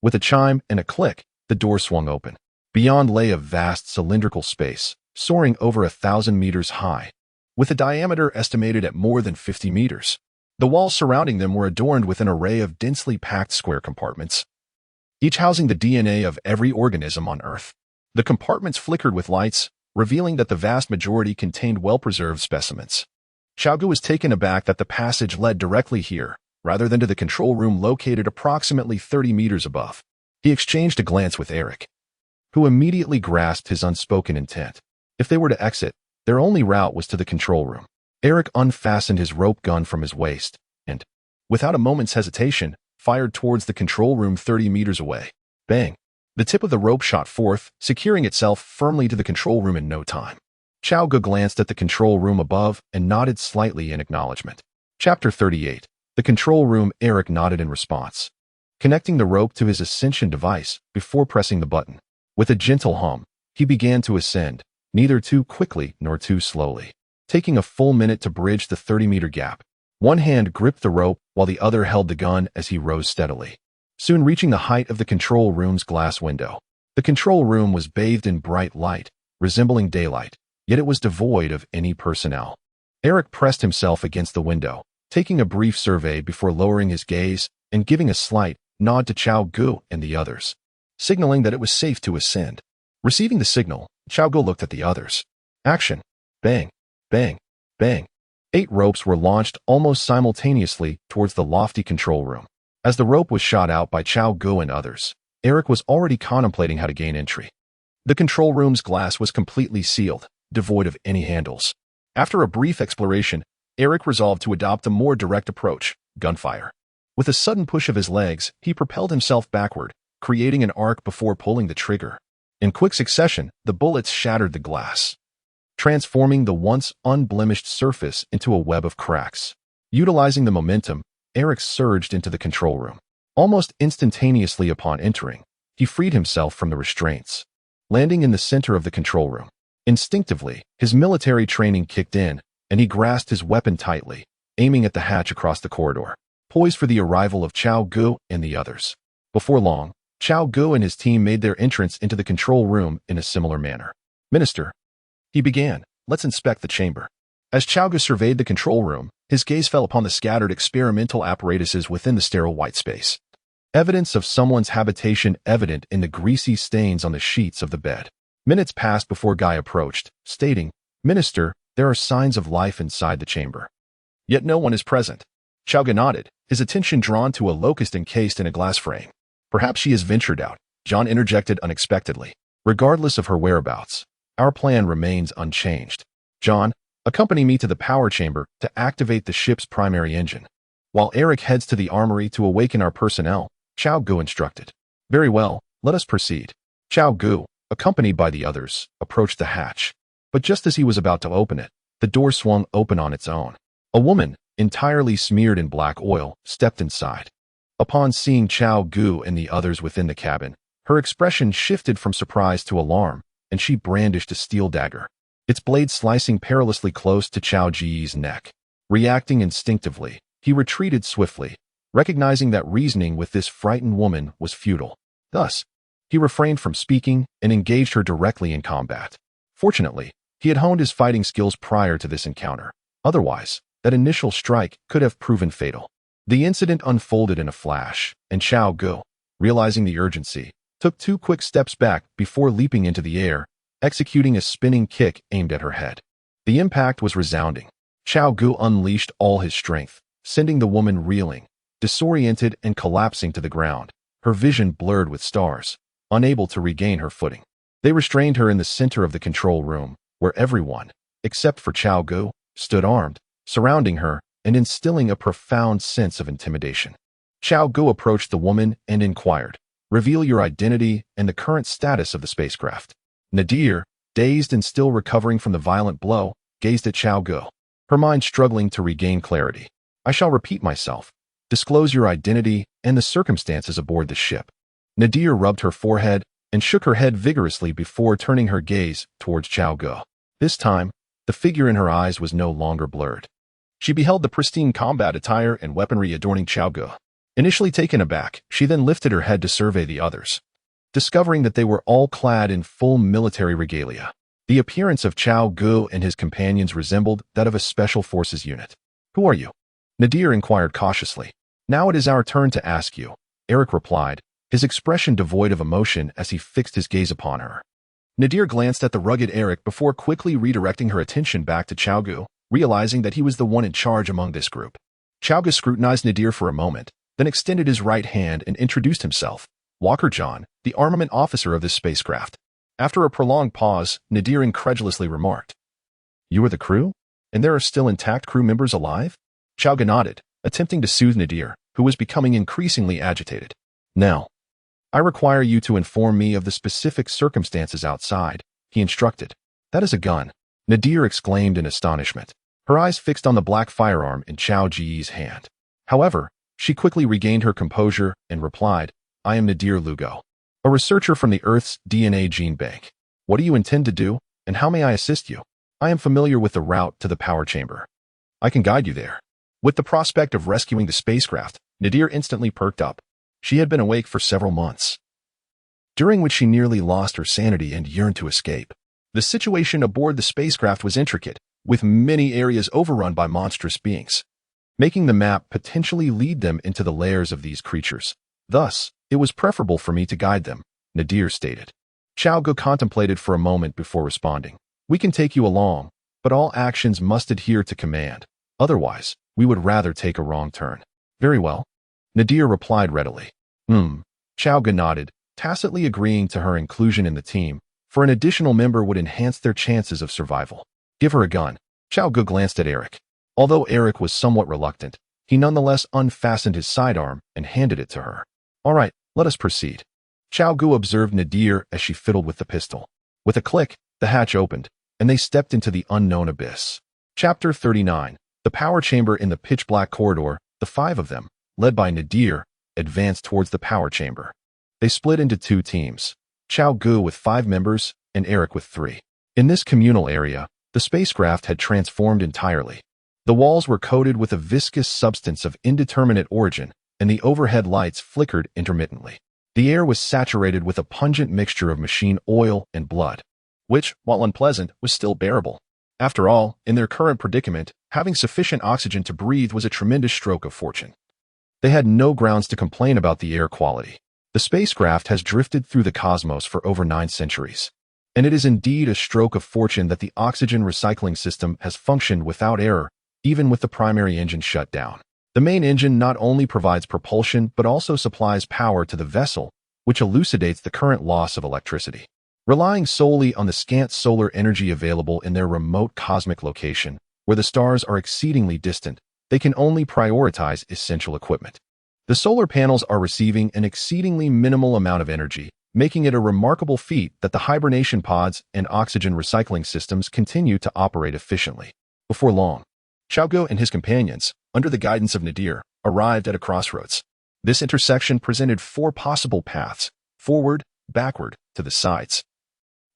With a chime and a click, the door swung open. Beyond lay a vast cylindrical space, soaring over 1,000 meters high, with a diameter estimated at more than 50 meters. The walls surrounding them were adorned with an array of densely packed square compartments, each housing the DNA of every organism on Earth. The compartments flickered with lights, revealing that the vast majority contained well-preserved specimens. Cao Ge was taken aback that the passage led directly here, rather than to the control room located approximately 30 meters above. He exchanged a glance with Eric, who immediately grasped his unspoken intent. If they were to exit, their only route was to the control room. Eric unfastened his rope gun from his waist and, without a moment's hesitation, fired towards the control room 30 meters away. Bang! The tip of the rope shot forth, securing itself firmly to the control room in no time. Cao Ge glanced at the control room above and nodded slightly in acknowledgement. Chapter 38. The control room. Eric nodded in response, connecting the rope to his ascension device before pressing the button. With a gentle hum, he began to ascend, neither too quickly nor too slowly, taking a full minute to bridge the 30-meter gap. One hand gripped the rope while the other held the gun as he rose steadily, soon reaching the height of the control room's glass window. The control room was bathed in bright light, resembling daylight, yet it was devoid of any personnel. Eric pressed himself against the window, taking a brief survey before lowering his gaze and giving a slight nod to Cao Ge and the others. signaling that it was safe to ascend. Receiving the signal, Cao Ge looked at the others. Action. Bang. Bang. Bang. 8 ropes were launched almost simultaneously towards the lofty control room. As the rope was shot out by Cao Ge and others, Eric was already contemplating how to gain entry. The control room's glass was completely sealed, devoid of any handles. After a brief exploration, Eric resolved to adopt a more direct approach, gunfire. With a sudden push of his legs, he propelled himself backward, creating an arc before pulling the trigger. In quick succession, the bullets shattered the glass, transforming the once unblemished surface into a web of cracks. Utilizing the momentum, Eric surged into the control room. Almost instantaneously upon entering, he freed himself from the restraints, landing in the center of the control room. Instinctively, his military training kicked in, and he grasped his weapon tightly, aiming at the hatch across the corridor, poised for the arrival of Cao Ge and the others. Before long, Cao Ge and his team made their entrance into the control room in a similar manner. Minister, he began, let's inspect the chamber. As Cao Ge surveyed the control room, his gaze fell upon the scattered experimental apparatuses within the sterile white space. Evidence of someone's habitation evident in the greasy stains on the sheets of the bed. Minutes passed before Guy approached, stating, Minister, there are signs of life inside the chamber. Yet no one is present. Cao Ge nodded, his attention drawn to a locust encased in a glass frame. Perhaps she has ventured out, John interjected unexpectedly. Regardless of her whereabouts, our plan remains unchanged. John, accompany me to the power chamber to activate the ship's primary engine. While Eric heads to the armory to awaken our personnel, Cao Ge instructed. Very well, let us proceed. Cao Ge, accompanied by the others, approached the hatch. But just as he was about to open it, the door swung open on its own. A woman, entirely smeared in black oil, stepped inside. Upon seeing Cao Ge and the others within the cabin, her expression shifted from surprise to alarm, and she brandished a steel dagger, its blade slicing perilously close to Cao Ge's neck. Reacting instinctively, he retreated swiftly, recognizing that reasoning with this frightened woman was futile. Thus, he refrained from speaking and engaged her directly in combat. Fortunately, he had honed his fighting skills prior to this encounter. Otherwise, that initial strike could have proven fatal. The incident unfolded in a flash, and Cao Ge, realizing the urgency, took 2 quick steps back before leaping into the air, executing a spinning kick aimed at her head. The impact was resounding. Cao Ge unleashed all his strength, sending the woman reeling, disoriented and collapsing to the ground, her vision blurred with stars, unable to regain her footing. They restrained her in the center of the control room, where everyone, except for Cao Ge, stood armed, surrounding her and instilling a profound sense of intimidation. Cao Ge approached the woman and inquired, reveal your identity and the current status of the spacecraft. Nadir, dazed and still recovering from the violent blow, gazed at Cao Ge, her mind struggling to regain clarity. I shall repeat myself. Disclose your identity and the circumstances aboard the ship. Nadir rubbed her forehead and shook her head vigorously before turning her gaze towards Cao Ge. This time, the figure in her eyes was no longer blurred. She beheld the pristine combat attire and weaponry adorning Cao Ge. Initially taken aback, she then lifted her head to survey the others, discovering that they were all clad in full military regalia. The appearance of Cao Ge and his companions resembled that of a special forces unit. Who are you? Nadir inquired cautiously. Now it is our turn to ask you, Eric replied, his expression devoid of emotion as he fixed his gaze upon her. Nadir glanced at the rugged Eric before quickly redirecting her attention back to Cao Ge, realizing that he was the one in charge among this group. Cao Ge scrutinized Nadir for a moment, then extended his right hand and introduced himself. Walker John, the armament officer of this spacecraft. After a prolonged pause, Nadir incredulously remarked, You are the crew? And there are still intact crew members alive? Cao Ge nodded, attempting to soothe Nadir, who was becoming increasingly agitated. Now, I require you to inform me of the specific circumstances outside, he instructed. That is a gun, Nadir exclaimed in astonishment, her eyes fixed on the black firearm in Cao Ge's hand. However, she quickly regained her composure and replied, I am Nadir Lugo, a researcher from the Earth's DNA gene bank. What do you intend to do, and how may I assist you? I am familiar with the route to the power chamber. I can guide you there. With the prospect of rescuing the spacecraft, Nadir instantly perked up. She had been awake for several months, during which she nearly lost her sanity and yearned to escape. The situation aboard the spacecraft was intricate, with many areas overrun by monstrous beings, making the map potentially lead them into the lairs of these creatures. Thus, it was preferable for me to guide them, Nadir stated. Cao Ge contemplated for a moment before responding. We can take you along, but all actions must adhere to command. Otherwise, we would rather take a wrong turn. Very well. Nadir replied readily. Cao Ge nodded, tacitly agreeing to her inclusion in the team, for an additional member would enhance their chances of survival. Give her a gun. Cao Ge glanced at Eric. Although Eric was somewhat reluctant, he nonetheless unfastened his sidearm and handed it to her. All right, let us proceed. Cao Ge observed Nadir as she fiddled with the pistol. With a click, the hatch opened, and they stepped into the unknown abyss. Chapter 39. The power chamber in the pitch-black corridor, the five of them, led by Nadir, advanced towards the power chamber. They split into two teams, Cao Ge with 5 members and Eric with 3. In this communal area, the spacecraft had transformed entirely. The walls were coated with a viscous substance of indeterminate origin, and the overhead lights flickered intermittently. The air was saturated with a pungent mixture of machine oil and blood, which, while unpleasant, was still bearable. After all, in their current predicament, having sufficient oxygen to breathe was a tremendous stroke of fortune. They had no grounds to complain about the air quality. The spacecraft has drifted through the cosmos for over 9 centuries. And it is indeed a stroke of fortune that the oxygen recycling system has functioned without error, even with the primary engine shut down. The main engine not only provides propulsion but also supplies power to the vessel, which elucidates the current loss of electricity. Relying solely on the scant solar energy available in their remote cosmic location, where the stars are exceedingly distant, they can only prioritize essential equipment. The solar panels are receiving an exceedingly minimal amount of energy, making it a remarkable feat that the hibernation pods and oxygen recycling systems continue to operate efficiently. Before long, Cao Ge and his companions, under the guidance of Nadir, arrived at a crossroads. This intersection presented 4 possible paths: forward, backward, to the sides,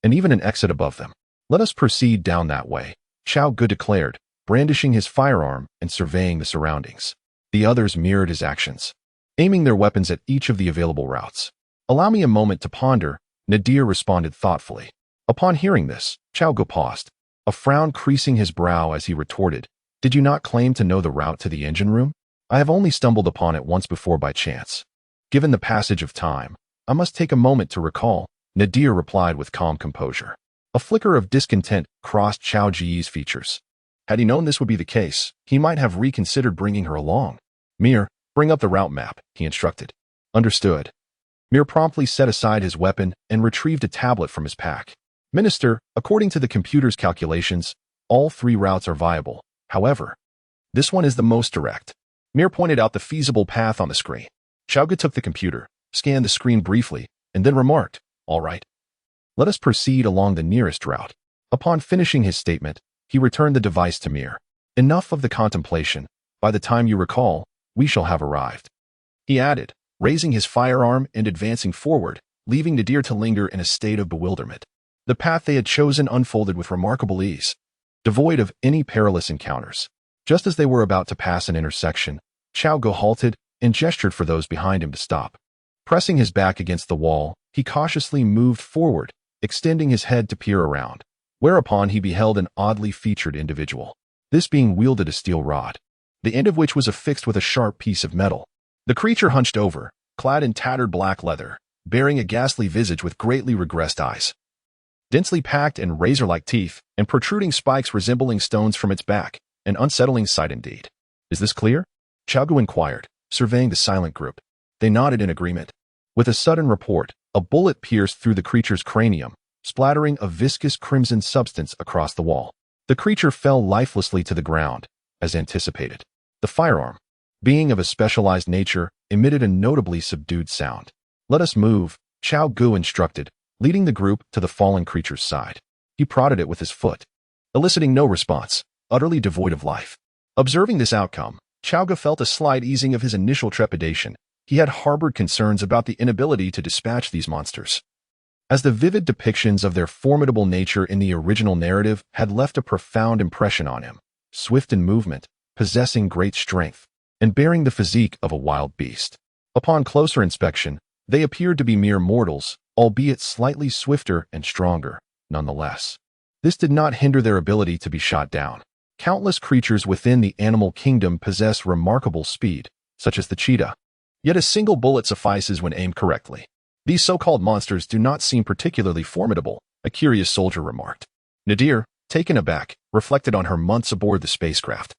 and even an exit above them. Let us proceed down that way, Cao Ge declared, brandishing his firearm and surveying the surroundings. The others mirrored his actions, aiming their weapons at each of the available routes. Allow me a moment to ponder, Nadir responded thoughtfully. Upon hearing this, Cao Ge paused, a frown creasing his brow as he retorted, Did you not claim to know the route to the engine room? I have only stumbled upon it once before by chance. Given the passage of time, I must take a moment to recall, Nadir replied with calm composure. A flicker of discontent crossed Cao Ge's features. Had he known this would be the case, he might have reconsidered bringing her along. Mir, bring up the route map, he instructed. Understood. Mir promptly set aside his weapon and retrieved a tablet from his pack. Minister, according to the computer's calculations, all 3 routes are viable. However, this one is the most direct. Mir pointed out the feasible path on the screen. Cao Ge took the computer, scanned the screen briefly, and then remarked, All right. Let us proceed along the nearest route. Upon finishing his statement, he returned the device to Mir. Enough of the contemplation. By the time you recall, we shall have arrived. He added, raising his firearm and advancing forward, leaving Nadir to linger in a state of bewilderment. The path they had chosen unfolded with remarkable ease, devoid of any perilous encounters. Just as they were about to pass an intersection, Cao Ge halted and gestured for those behind him to stop. Pressing his back against the wall, he cautiously moved forward, extending his head to peer around, whereupon he beheld an oddly featured individual. This being wielded a steel rod, the end of which was affixed with a sharp piece of metal. The creature hunched over, clad in tattered black leather, bearing a ghastly visage with greatly regressed eyes, densely packed and razor-like teeth, and protruding spikes resembling stones from its back. An unsettling sight indeed. Is this clear? Cao Ge inquired, surveying the silent group. They nodded in agreement. With a sudden report, a bullet pierced through the creature's cranium, splattering a viscous crimson substance across the wall. The creature fell lifelessly to the ground, as anticipated. The firearm, being of a specialized nature, emitted a notably subdued sound. Let us move, Cao Ge instructed, leading the group to the fallen creature's side. He prodded it with his foot, eliciting no response, utterly devoid of life. Observing this outcome, Cao Ge felt a slight easing of his initial trepidation. He had harbored concerns about the inability to dispatch these monsters, as the vivid depictions of their formidable nature in the original narrative had left a profound impression on him. Swift in movement, possessing great strength, and bearing the physique of a wild beast. Upon closer inspection, they appeared to be mere mortals, albeit slightly swifter and stronger, nonetheless. This did not hinder their ability to be shot down. Countless creatures within the animal kingdom possess remarkable speed, such as the cheetah. Yet a single bullet suffices when aimed correctly. These so-called monsters do not seem particularly formidable, a curious soldier remarked. Nadir, taken aback, reflected on her months aboard the spacecraft,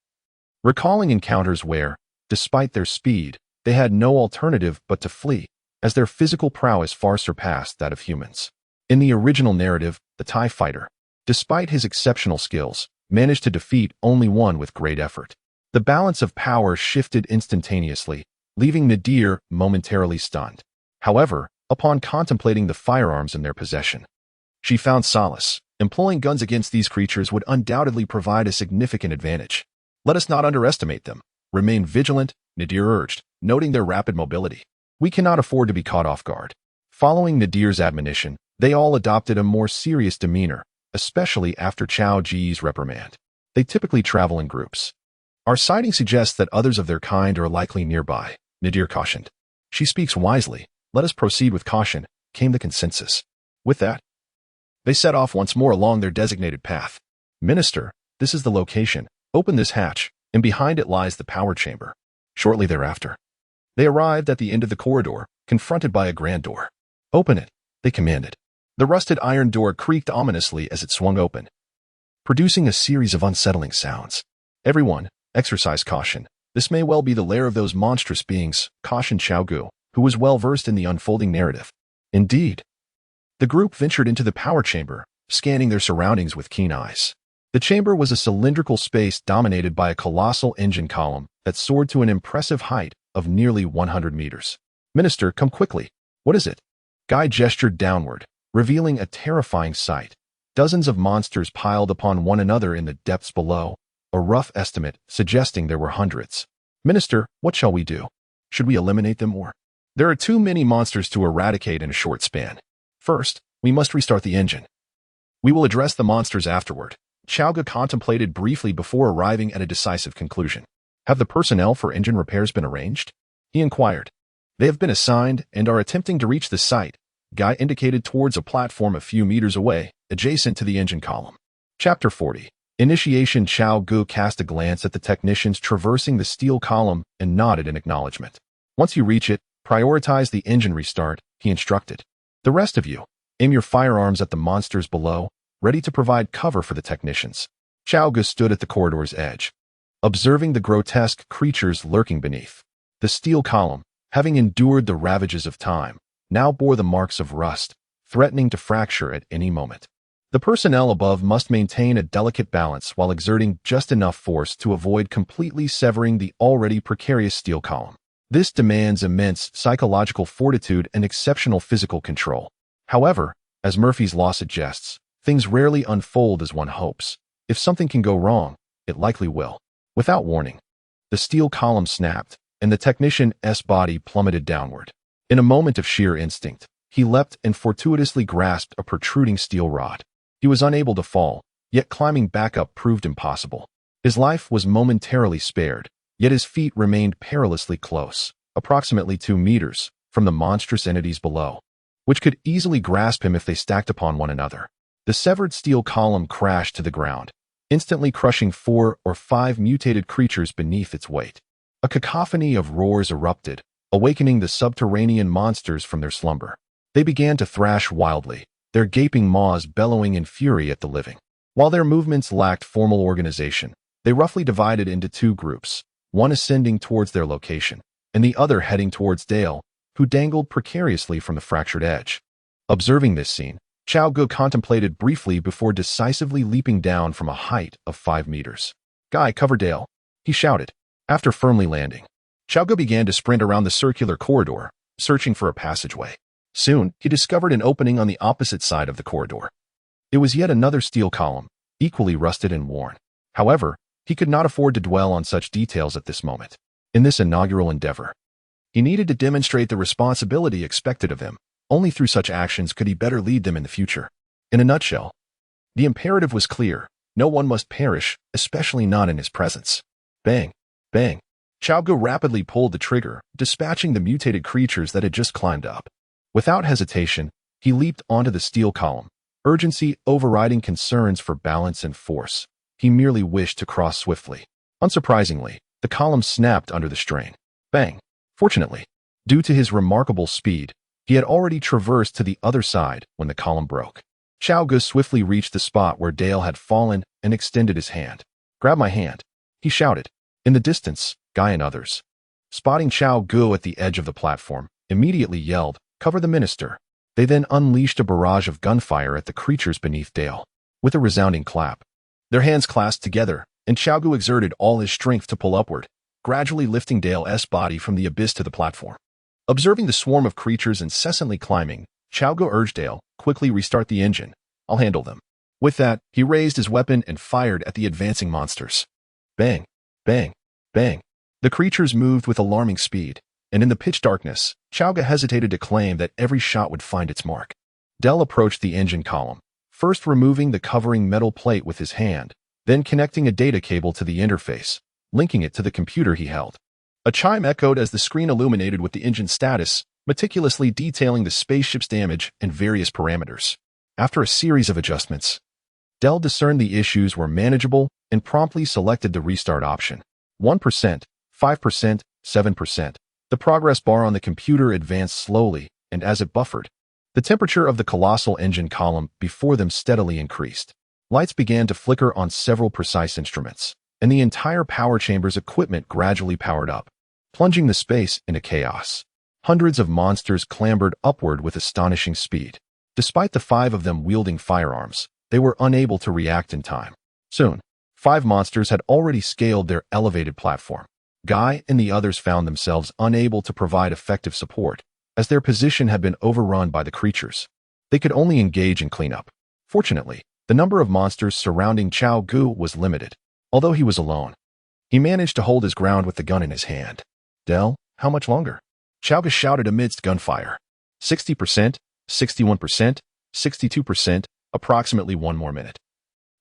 recalling encounters where, despite their speed, they had no alternative but to flee, as their physical prowess far surpassed that of humans. In the original narrative, the TIE fighter, despite his exceptional skills, managed to defeat only one with great effort. The balance of power shifted instantaneously, leaving Nadir momentarily stunned. However, upon contemplating the firearms in their possession, she found solace. Employing guns against these creatures would undoubtedly provide a significant advantage. Let us not underestimate them. Remain vigilant, Nadir urged, noting their rapid mobility. We cannot afford to be caught off guard. Following Nadir's admonition, they all adopted a more serious demeanor, especially after Cao Ge's reprimand. They typically travel in groups. Our sighting suggests that others of their kind are likely nearby, Nadir cautioned. She speaks wisely. Let us proceed with caution, came the consensus. With that, they set off once more along their designated path. Minister, this is the location. Open this hatch, and behind it lies the power chamber. Shortly thereafter, they arrived at the end of the corridor, confronted by a grand door. Open it, they commanded. The rusted iron door creaked ominously as it swung open, producing a series of unsettling sounds. Everyone, exercise caution. This may well be the lair of those monstrous beings, cautioned Cao Ge, who was well versed in the unfolding narrative. Indeed. The group ventured into the power chamber, scanning their surroundings with keen eyes. The chamber was a cylindrical space dominated by a colossal engine column that soared to an impressive height of nearly 100 meters. Minister, come quickly. What is it? Guy gestured downward, revealing a terrifying sight. Dozens of monsters piled upon one another in the depths below, a rough estimate suggesting there were hundreds. Minister, what shall we do? Should we eliminate them or? There are too many monsters to eradicate in a short span. First, we must restart the engine. We will address the monsters afterward. Cao Ge contemplated briefly before arriving at a decisive conclusion. Have the personnel for engine repairs been arranged? He inquired. They have been assigned and are attempting to reach the site. Guy indicated towards a platform a few meters away, adjacent to the engine column. Chapter 40. Initiation. Cao Ge cast a glance at the technicians traversing the steel column and nodded in acknowledgement. Once you reach it, prioritize the engine restart, he instructed. The rest of you, aim your firearms at the monsters below, ready to provide cover for the technicians. Cao Ge stood at the corridor's edge, observing the grotesque creatures lurking beneath. The steel column, having endured the ravages of time, now bore the marks of rust, threatening to fracture at any moment. The personnel above must maintain a delicate balance while exerting just enough force to avoid completely severing the already precarious steel column. This demands immense psychological fortitude and exceptional physical control. However, as Murphy's Law suggests, things rarely unfold as one hopes. If something can go wrong, it likely will. Without warning, the steel column snapped, and the technician's body plummeted downward. In a moment of sheer instinct, he leapt and fortuitously grasped a protruding steel rod. He was unable to fall, yet climbing back up proved impossible. His life was momentarily spared, yet his feet remained perilously close, approximately 2 meters, from the monstrous entities below, which could easily grasp him if they stacked upon one another. The severed steel column crashed to the ground, instantly crushing 4 or 5 mutated creatures beneath its weight. A cacophony of roars erupted, awakening the subterranean monsters from their slumber. They began to thrash wildly, their gaping maws bellowing in fury at the living. While their movements lacked formal organization, they roughly divided into 2 groups, one ascending towards their location, and the other heading towards Dale, who dangled precariously from the fractured edge. Observing this scene, Cao Ge contemplated briefly before decisively leaping down from a height of 5 meters. Guy, cover Dale, he shouted. After firmly landing, Cao Ge began to sprint around the circular corridor, searching for a passageway. Soon, he discovered an opening on the opposite side of the corridor. It was yet another steel column, equally rusted and worn. However, he could not afford to dwell on such details at this moment. In this inaugural endeavor, he needed to demonstrate the responsibility expected of him. Only through such actions could he better lead them in the future. In a nutshell, the imperative was clear. No one must perish, especially not in his presence. Bang! Bang! Cao Ge rapidly pulled the trigger, dispatching the mutated creatures that had just climbed up. Without hesitation, he leaped onto the steel column, urgency overriding concerns for balance and force. He merely wished to cross swiftly. Unsurprisingly, the column snapped under the strain. Bang! Fortunately, due to his remarkable speed, He had already traversed to the other side when the column broke. Cao Ge swiftly reached the spot where Dale had fallen and extended his hand. "Grab my hand," he shouted. In the distance, Guy and others, spotting Cao Ge at the edge of the platform, immediately yelled, "Cover the minister." They then unleashed a barrage of gunfire at the creatures beneath Dale. With a resounding clap, their hands clasped together, and Cao Ge exerted all his strength to pull upward, gradually lifting Dale's body from the abyss to the platform. Observing the swarm of creatures incessantly climbing, Cao Ge urged Dale, "Quickly restart the engine. I'll handle them." With that, he raised his weapon and fired at the advancing monsters. Bang, bang, bang. The creatures moved with alarming speed, and in the pitch darkness, Cao Ge hesitated to claim that every shot would find its mark. Dell approached the engine column, first removing the covering metal plate with his hand, then connecting a data cable to the interface, linking it to the computer he held. A chime echoed as the screen illuminated with the engine status, meticulously detailing the spaceship's damage and various parameters. After a series of adjustments, Dell discerned the issues were manageable and promptly selected the restart option. 1%, 5%, 7%. The progress bar on the computer advanced slowly, and as it buffered, the temperature of the colossal engine column before them steadily increased. Lights began to flicker on several precise instruments, and the entire power chamber's equipment gradually powered up, plunging the space into chaos. Hundreds of monsters clambered upward with astonishing speed. Despite the 5 of them wielding firearms, they were unable to react in time. Soon, 5 monsters had already scaled their elevated platform. Guy and the others found themselves unable to provide effective support, as their position had been overrun by the creatures. They could only engage in cleanup. Fortunately, the number of monsters surrounding Cao Ge was limited. Although he was alone, he managed to hold his ground with the gun in his hand. "Dell, how much longer?" Cao Ge shouted amidst gunfire. 60%, 61%, 62%, approximately 1 more minute.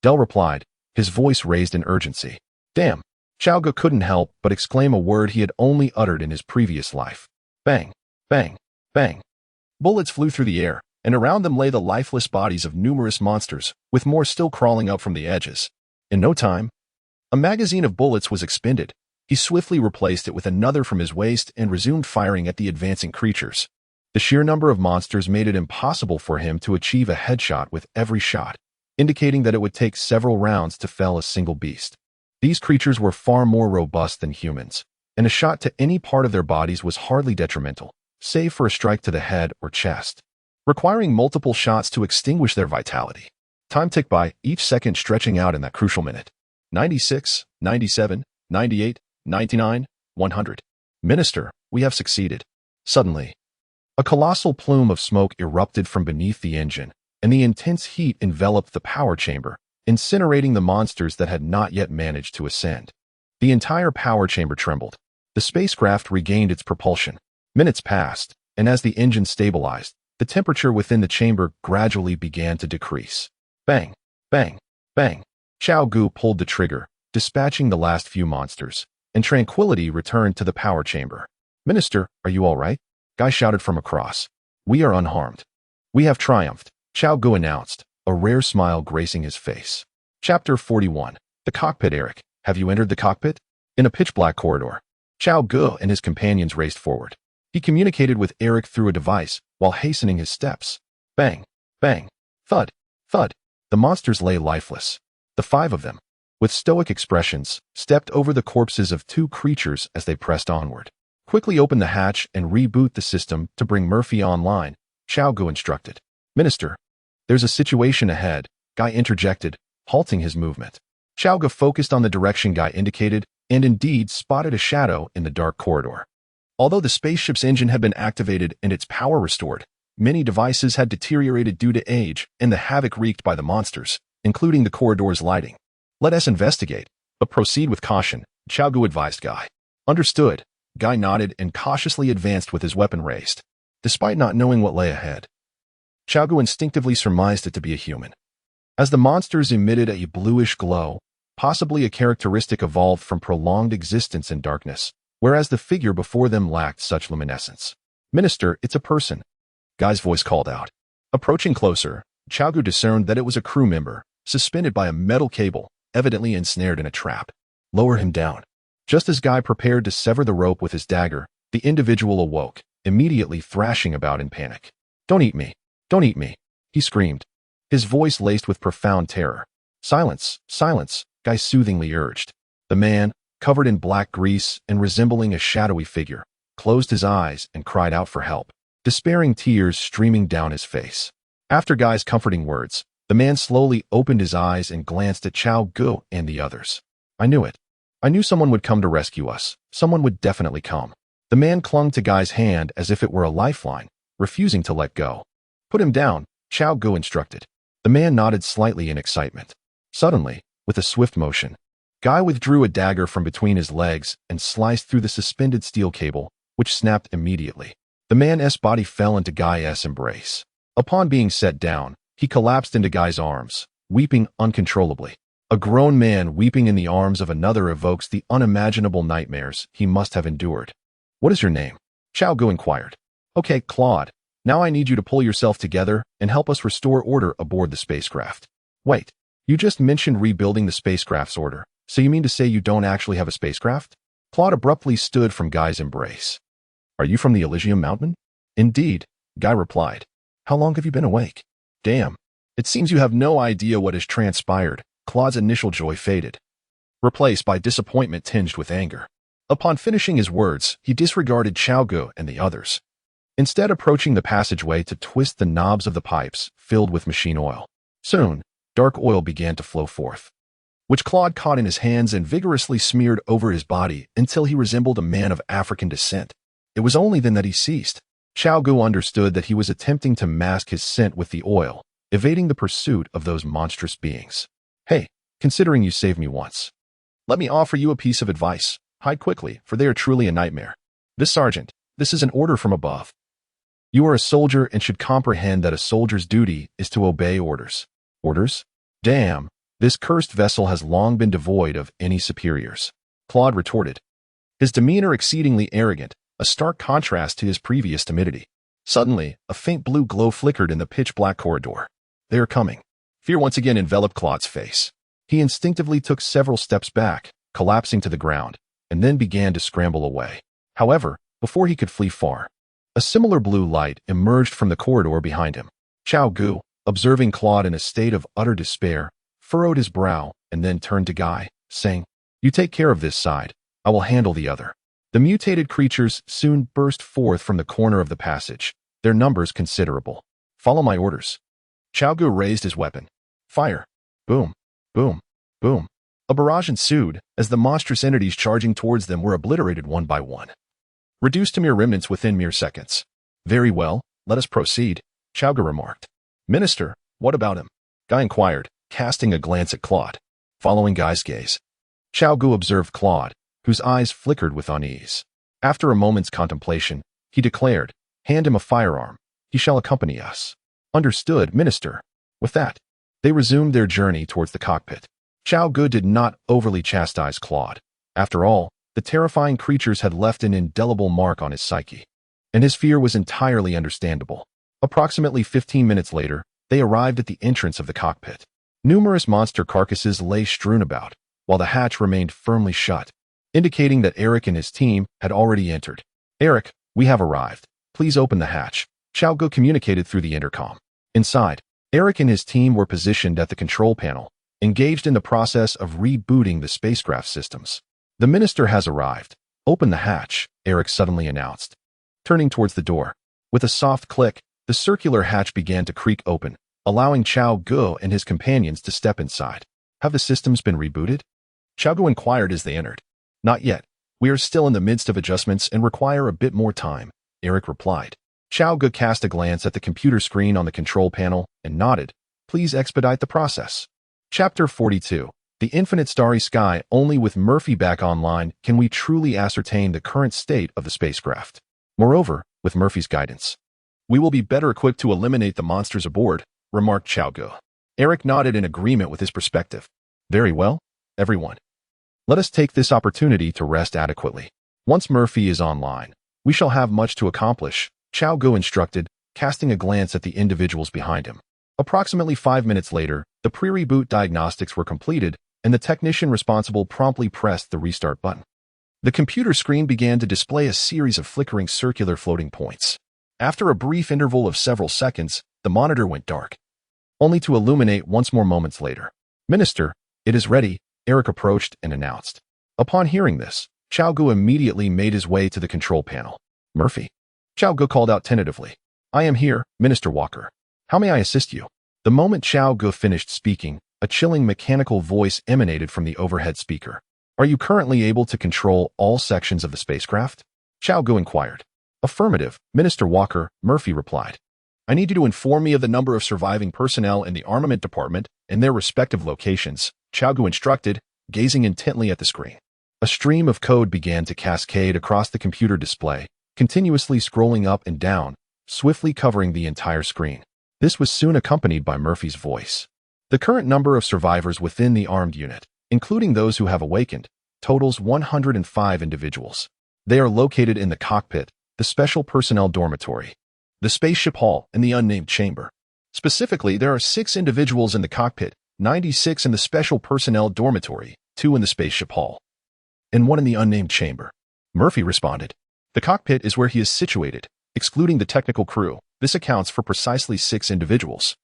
Dell replied, his voice raised in urgency. "Damn." Cao Ge couldn't help but exclaim a word he had only uttered in his previous life. Bang, bang, bang. Bullets flew through the air, and around them lay the lifeless bodies of numerous monsters, with more still crawling up from the edges. In no time, a magazine of bullets was expended. He swiftly replaced it with another from his waist and resumed firing at the advancing creatures. The sheer number of monsters made it impossible for him to achieve a headshot with every shot, indicating that it would take several rounds to fell a single beast. These creatures were far more robust than humans, and a shot to any part of their bodies was hardly detrimental, save for a strike to the head or chest, requiring multiple shots to extinguish their vitality. Time ticked by, each second stretching out in that crucial minute. 96, 97, 98, 99, 100. "Minister, we have succeeded." Suddenly, a colossal plume of smoke erupted from beneath the engine, and the intense heat enveloped the power chamber, incinerating the monsters that had not yet managed to ascend. The entire power chamber trembled. The spacecraft regained its propulsion. Minutes passed, and as the engine stabilized, the temperature within the chamber gradually began to decrease. Bang, bang, bang. Cao Ge pulled the trigger, dispatching the last few monsters, and tranquility returned to the power chamber. "Minister, are you all right?" Guy shouted from across. "We are unharmed. We have triumphed," Cao Ge announced, a rare smile gracing his face. Chapter 41. The Cockpit. "Eric, have you entered the cockpit?" In a pitch-black corridor, Cao Ge and his companions raced forward. He communicated with Eric through a device while hastening his steps. Bang, bang, thud, thud. The monsters lay lifeless. The 5 of them, with stoic expressions, stepped over the corpses of 2 creatures as they pressed onward. "Quickly open the hatch and reboot the system to bring Murphy online," Cao Ge instructed. "Minister, there's a situation ahead," Guy interjected, halting his movement. Cao Ge focused on the direction Guy indicated and indeed spotted a shadow in the dark corridor. Although the spaceship's engine had been activated and its power restored, many devices had deteriorated due to age and the havoc wreaked by the monsters, including the corridor's lighting. "Let us investigate, but proceed with caution," Cao Ge advised Guy. "Understood." Guy nodded and cautiously advanced with his weapon raised. Despite not knowing what lay ahead, Cao Ge instinctively surmised it to be a human. As the monsters emitted a bluish glow, possibly a characteristic evolved from prolonged existence in darkness, whereas the figure before them lacked such luminescence. "Minister, it's a person," Guy's voice called out. Approaching closer, Cao Ge discerned that it was a crew member, suspended by a metal cable, evidently ensnared in a trap. "Lower him down." Just as Guy prepared to sever the rope with his dagger, the individual awoke, immediately thrashing about in panic. "Don't eat me! Don't eat me!" he screamed, his voice laced with profound terror. "Silence! Silence!" Guy soothingly urged. The man, covered in black grease and resembling a shadowy figure, closed his eyes and cried out for help, despairing tears streaming down his face. After Guy's comforting words, the man slowly opened his eyes and glanced at Cao Ge and the others. "I knew it. I knew someone would come to rescue us. Someone would definitely come." The man clung to Guy's hand as if it were a lifeline, refusing to let go. "Put him down," Cao Ge instructed. The man nodded slightly in excitement. Suddenly, with a swift motion, Guy withdrew a dagger from between his legs and sliced through the suspended steel cable, which snapped immediately. The man's body fell into Guy's embrace. Upon being set down, he collapsed into Guy's arms, weeping uncontrollably. A grown man weeping in the arms of another evokes the unimaginable nightmares he must have endured. "What is your name?" Cao Ge inquired. "Okay, Claude. Now I need you to pull yourself together and help us restore order aboard the spacecraft." "Wait, you just mentioned rebuilding the spacecraft's order, so you mean to say you don't actually have a spacecraft?" Claude abruptly stood from Guy's embrace. "Are you from the Elysium Mountain?" "Indeed," Guy replied. "How long have you been awake?" "Damn, it seems you have no idea what has transpired." Claude's initial joy faded, replaced by disappointment tinged with anger. Upon finishing his words, he disregarded Cao Ge and the others, instead approaching the passageway to twist the knobs of the pipes filled with machine oil. Soon, dark oil began to flow forth, which Claude caught in his hands and vigorously smeared over his body until he resembled a man of African descent. It was only then that he ceased. Cao Ge understood that he was attempting to mask his scent with the oil, evading the pursuit of those monstrous beings. "Hey, considering you saved me once, let me offer you a piece of advice. Hide quickly, for they are truly a nightmare." Sergeant, this is an order from above. You are a soldier and should comprehend that a soldier's duty is to obey orders." "Orders? Damn, this cursed vessel has long been devoid of any superiors," Claude retorted, his demeanor exceedingly arrogant, a stark contrast to his previous timidity. Suddenly, a faint blue glow flickered in the pitch-black corridor. "They are coming." Fear once again enveloped Claude's face. He instinctively took several steps back, collapsing to the ground, and then began to scramble away. However, before he could flee far, a similar blue light emerged from the corridor behind him. Cao Ge, observing Claude in a state of utter despair, furrowed his brow and then turned to Guy, saying, "You take care of this side. I will handle the other." The mutated creatures soon burst forth from the corner of the passage, their numbers considerable. "Follow my orders." Cao Ge raised his weapon. "Fire!" Boom, boom, boom. A barrage ensued as the monstrous entities charging towards them were obliterated one by one, reduced to mere remnants within mere seconds. "Very well, let us proceed," Cao Ge remarked. "Minister, what about him?" Guy inquired, casting a glance at Claude. Following Guy's gaze, Cao Ge observed Claude, whose eyes flickered with unease. After a moment's contemplation, he declared, "Hand him a firearm. He shall accompany us." "Understood, Minister." With that, they resumed their journey towards the cockpit. Cao Ge did not overly chastise Claude. After all, the terrifying creatures had left an indelible mark on his psyche, and his fear was entirely understandable. Approximately 15 minutes later, they arrived at the entrance of the cockpit. Numerous monster carcasses lay strewn about, while the hatch remained firmly shut, indicating that Eric and his team had already entered. "Eric, we have arrived. Please open the hatch," Cao Ge communicated through the intercom. Inside, Eric and his team were positioned at the control panel, engaged in the process of rebooting the spacecraft systems. "The minister has arrived. Open the hatch," Eric suddenly announced, turning towards the door. With a soft click, the circular hatch began to creak open, allowing Cao Ge and his companions to step inside. "Have the systems been rebooted?" Cao Ge inquired as they entered. "Not yet. We are still in the midst of adjustments and require a bit more time," Eric replied. Cao Ge cast a glance at the computer screen on the control panel and nodded. "Please expedite the process." Chapter 42. The Infinite Starry Sky. Only with Murphy back online can we truly ascertain the current state of the spacecraft. Moreover, with Murphy's guidance, we will be better equipped to eliminate the monsters aboard, remarked Cao Ge. Eric nodded in agreement with his perspective. "Very well, everyone. Let us take this opportunity to rest adequately. Once Murphy is online, we shall have much to accomplish," Cao Ge instructed, casting a glance at the individuals behind him. Approximately 5 minutes later, the pre-reboot diagnostics were completed, and the technician responsible promptly pressed the restart button. The computer screen began to display a series of flickering circular floating points. After a brief interval of several seconds, the monitor went dark, only to illuminate once more moments later. "Minister, it is ready," Eric approached and announced. Upon hearing this, Cao Ge immediately made his way to the control panel. "Murphy." Cao Ge called out tentatively. "I am here, Minister Walker. How may I assist you?" The moment Cao Ge finished speaking, a chilling mechanical voice emanated from the overhead speaker. "Are you currently able to control all sections of the spacecraft?" Cao Ge inquired. "Affirmative, Minister Walker," Murphy replied. "I need you to inform me of the number of surviving personnel in the armament department and their respective locations," Cao Ge instructed, gazing intently at the screen. A stream of code began to cascade across the computer display, continuously scrolling up and down, swiftly covering the entire screen. This was soon accompanied by Murphy's voice. "The current number of survivors within the armed unit, including those who have awakened, totals 105 individuals. They are located in the cockpit, the special personnel dormitory, the spaceship hall, and the unnamed chamber. Specifically, there are 6 individuals in the cockpit, 96 in the special personnel dormitory, 2 in the spaceship hall, and 1 in the unnamed chamber," Murphy responded. "The cockpit is where he is situated, excluding the technical crew. This accounts for precisely 6 individuals.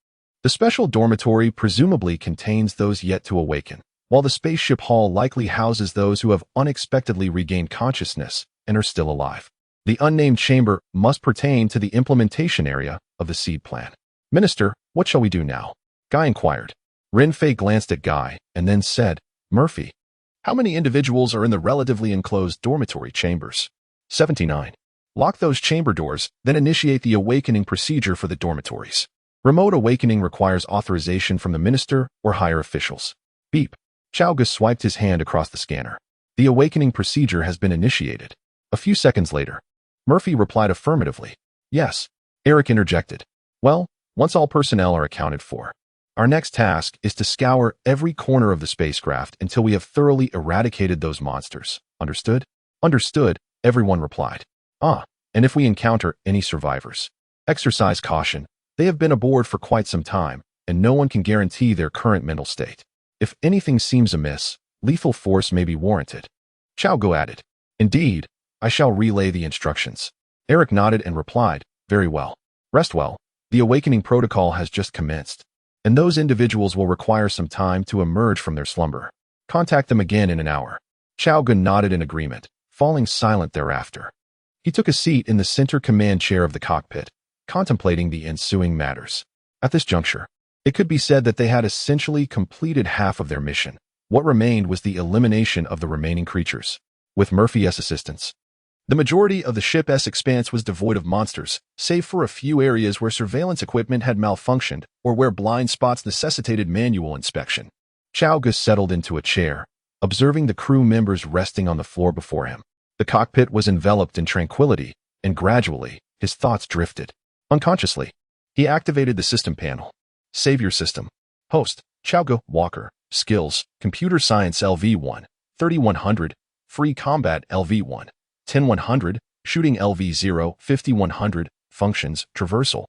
The special dormitory presumably contains those yet to awaken, while the spaceship hall likely houses those who have unexpectedly regained consciousness and are still alive. The unnamed chamber must pertain to the implementation area of the seed plan." "Minister, what shall we do now?" Guy inquired. Renfei glanced at Guy and then said, "Murphy, how many individuals are in the relatively enclosed dormitory chambers?" 79. "Lock those chamber doors, then initiate the awakening procedure for the dormitories. Remote awakening requires authorization from the minister or higher officials." Beep. Cao Ge swiped his hand across the scanner. "The awakening procedure has been initiated." A few seconds later, Murphy replied affirmatively. "Yes." Eric interjected. "Well, once all personnel are accounted for, our next task is to scour every corner of the spacecraft until we have thoroughly eradicated those monsters. Understood?" "Understood," everyone replied. And if we encounter any survivors, exercise caution. They have been aboard for quite some time, and no one can guarantee their current mental state. If anything seems amiss, lethal force may be warranted." Cao Ge added. "Indeed, I shall relay the instructions." Eric nodded and replied, "Very well. Rest well. The awakening protocol has just commenced, and those individuals will require some time to emerge from their slumber. Contact them again in an hour." Cao Ge nodded in agreement, falling silent thereafter. He took a seat in the center command chair of the cockpit, contemplating the ensuing matters. At this juncture, it could be said that they had essentially completed half of their mission. What remained was the elimination of the remaining creatures. With Murphy's assistance, the majority of the ship's expanse was devoid of monsters, save for a few areas where surveillance equipment had malfunctioned or where blind spots necessitated manual inspection. Cao Ge settled into a chair, observing the crew members resting on the floor before him. The cockpit was enveloped in tranquility, and gradually, his thoughts drifted. Unconsciously, he activated the system panel. Savior system. Host, Cao Ge Walker. Skills, Computer Science LV1, 3100, Free Combat LV1, 10100, Shooting LV0, 5100, Functions, Traversal.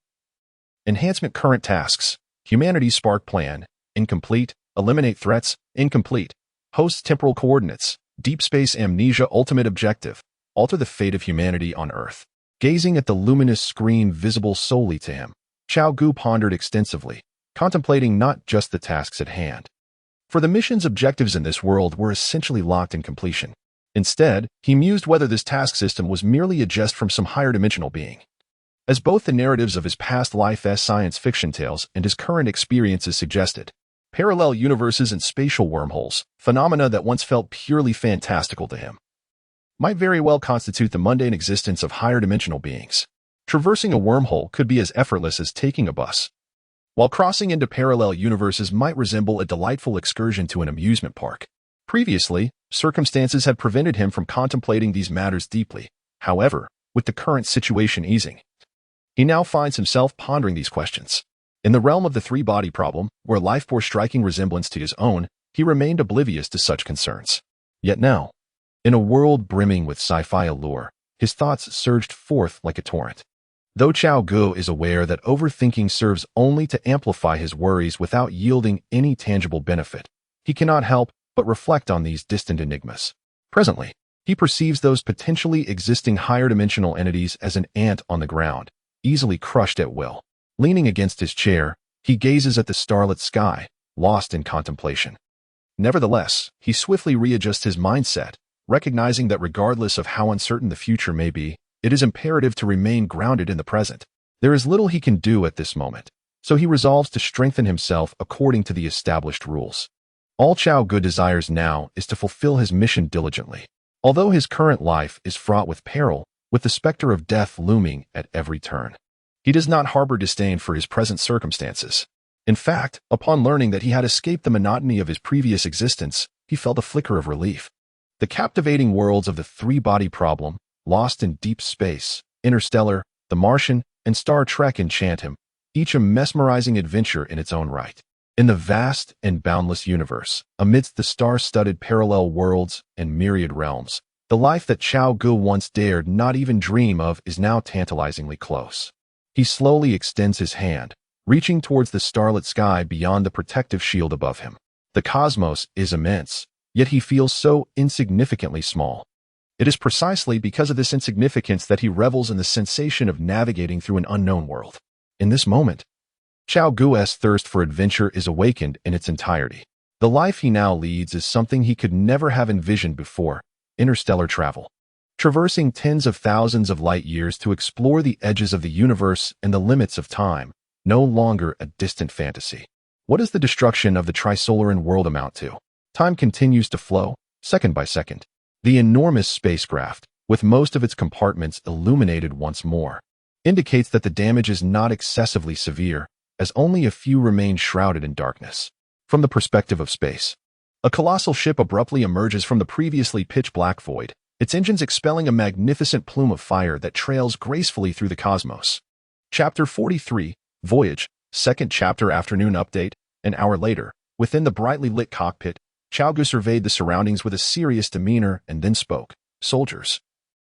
Enhancement Current Tasks, Humanity Spark Plan, Incomplete, Eliminate Threats, Incomplete. Host Temporal Coordinates, Deep Space Amnesia Ultimate Objective, Alter the Fate of Humanity on Earth. Gazing at the luminous screen visible solely to him, Cao Ge pondered extensively, contemplating not just the tasks at hand. For the mission's objectives in this world were essentially locked in completion. Instead, he mused whether this task system was merely a jest from some higher dimensional being. As both the narratives of his past life as science fiction tales and his current experiences suggested, parallel universes and spatial wormholes, phenomena that once felt purely fantastical to him, might very well constitute the mundane existence of higher dimensional beings. Traversing a wormhole could be as effortless as taking a bus, while crossing into parallel universes might resemble a delightful excursion to an amusement park. Previously, circumstances had prevented him from contemplating these matters deeply. However, with the current situation easing, he now finds himself pondering these questions. In the realm of the three-body problem, where life bore striking resemblance to his own, he remained oblivious to such concerns. Yet now, in a world brimming with sci-fi allure, his thoughts surged forth like a torrent. Though Cao Ge is aware that overthinking serves only to amplify his worries without yielding any tangible benefit, he cannot help but reflect on these distant enigmas. Presently, He perceives those potentially existing higher-dimensional entities as an ant on the ground, easily crushed at will. Leaning against his chair, he gazes at the starlit sky, lost in contemplation. Nevertheless, he swiftly readjusts his mindset, recognizing that regardless of how uncertain the future may be, it is imperative to remain grounded in the present. There is little he can do at this moment, so he resolves to strengthen himself according to the established rules. All Cao Ge desires now is to fulfill his mission diligently. Although his current life is fraught with peril, with the specter of death looming at every turn, he does not harbor disdain for his present circumstances. In fact, upon learning that he had escaped the monotony of his previous existence, he felt a flicker of relief. The captivating worlds of the three-body problem, Lost in Deep Space, Interstellar, The Martian, and Star Trek enchant him, each a mesmerizing adventure in its own right. In the vast and boundless universe, amidst the star-studded parallel worlds and myriad realms, the life that Cao Ge once dared not even dream of is now tantalizingly close. He slowly extends his hand, reaching towards the starlit sky beyond the protective shield above him. The cosmos is immense, yet he feels so insignificantly small. It is precisely because of this insignificance that he revels in the sensation of navigating through an unknown world. In this moment, Cao Ge's thirst for adventure is awakened in its entirety. The life he now leads is something he could never have envisioned before: interstellar travel. Traversing tens of thousands of light years to explore the edges of the universe and the limits of time, no longer a distant fantasy. What does the destruction of the Trisolaran world amount to? Time continues to flow, second by second. The enormous spacecraft, with most of its compartments illuminated once more, indicates that the damage is not excessively severe, as only a few remain shrouded in darkness. From the perspective of space, a colossal ship abruptly emerges from the previously pitch-black void, its engines expelling a magnificent plume of fire that trails gracefully through the cosmos. Chapter 43, Voyage, second chapter. Afternoon update. An hour later, within the brightly lit cockpit, Cao Ge surveyed the surroundings with a serious demeanor and then spoke. "Soldiers,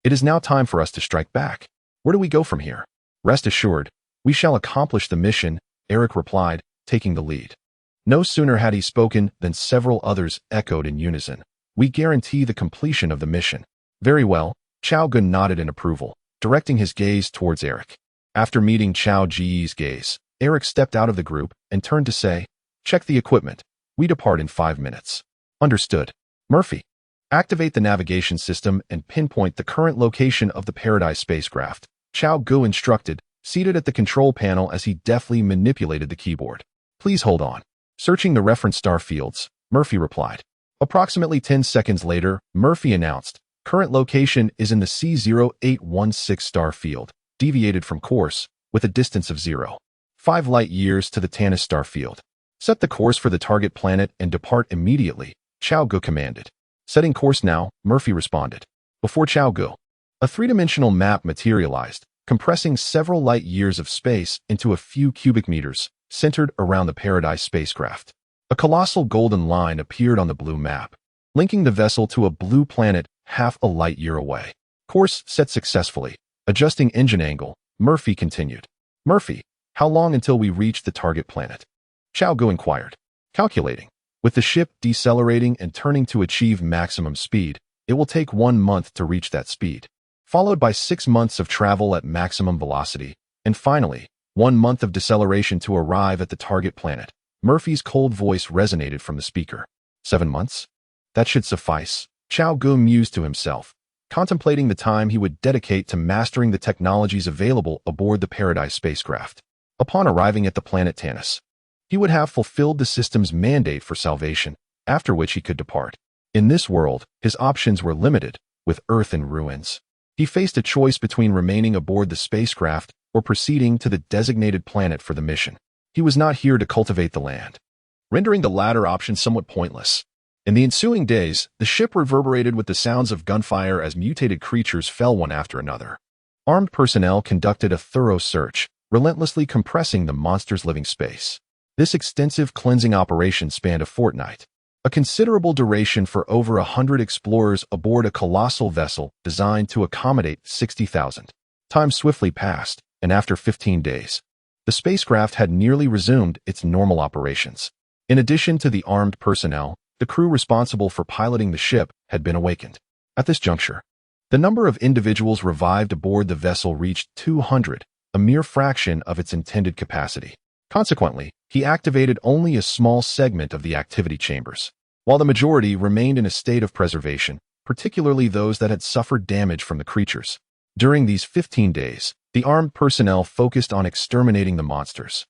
it is now time for us to strike back. Where do we go from here?" "Rest assured, we shall accomplish the mission," Eric replied, taking the lead. No sooner had he spoken than several others echoed in unison. "We guarantee the completion of the mission." "Very well," Cao Ge nodded in approval, directing his gaze towards Eric. After meeting Cao Ge's gaze, Eric stepped out of the group and turned to say, "Check the equipment. We depart in 5 minutes." "Understood." "Murphy, activate the navigation system and pinpoint the current location of the Paradise spacecraft," Cao Ge instructed, seated at the control panel as he deftly manipulated the keyboard. "Please hold on." Searching the reference star fields, Murphy replied. Approximately 10 seconds later, Murphy announced, "Current location is in the C0816 star field, deviated from course, with a distance of 0.5 light-years to the Tanis star field. Set the course for the target planet and depart immediately," Cao Ge commanded. "Setting course now," Murphy responded. Before Cao Ge, a three-dimensional map materialized, compressing several light-years of space into a few cubic meters, centered around the Paradise spacecraft. A colossal golden line appeared on the blue map, linking the vessel to a blue planet half a light-year away. "Course set successfully. Adjusting engine angle," Murphy continued. "Murphy, how long until we reach the target planet?" Cao Ge inquired. "Calculating. With the ship decelerating and turning to achieve maximum speed, it will take 1 month to reach that speed, followed by 6 months of travel at maximum velocity, and finally, 1 month of deceleration to arrive at the target planet." Murphy's cold voice resonated from the speaker. 7 months? That should suffice, Cao Ge mused to himself, contemplating the time he would dedicate to mastering the technologies available aboard the Paradise spacecraft. Upon arriving at the planet Tanis, he would have fulfilled the system's mandate for salvation, after which he could depart. In this world, his options were limited, with Earth in ruins. He faced a choice between remaining aboard the spacecraft or proceeding to the designated planet for the mission. He was not here to cultivate the land, rendering the latter option somewhat pointless. In the ensuing days, the ship reverberated with the sounds of gunfire as mutated creatures fell one after another. Armed personnel conducted a thorough search, relentlessly compressing the monster's living space. This extensive cleansing operation spanned a fortnight, a considerable duration for over 100 explorers aboard a colossal vessel designed to accommodate 60,000. Time swiftly passed, and after 15 days, the spacecraft had nearly resumed its normal operations. In addition to the armed personnel, the crew responsible for piloting the ship had been awakened. At this juncture, the number of individuals revived aboard the vessel reached 200, a mere fraction of its intended capacity. Consequently, he activated only a small segment of the activity chambers, while the majority remained in a state of preservation, particularly those that had suffered damage from the creatures. During these 15 days, the armed personnel focused on exterminating the monsters,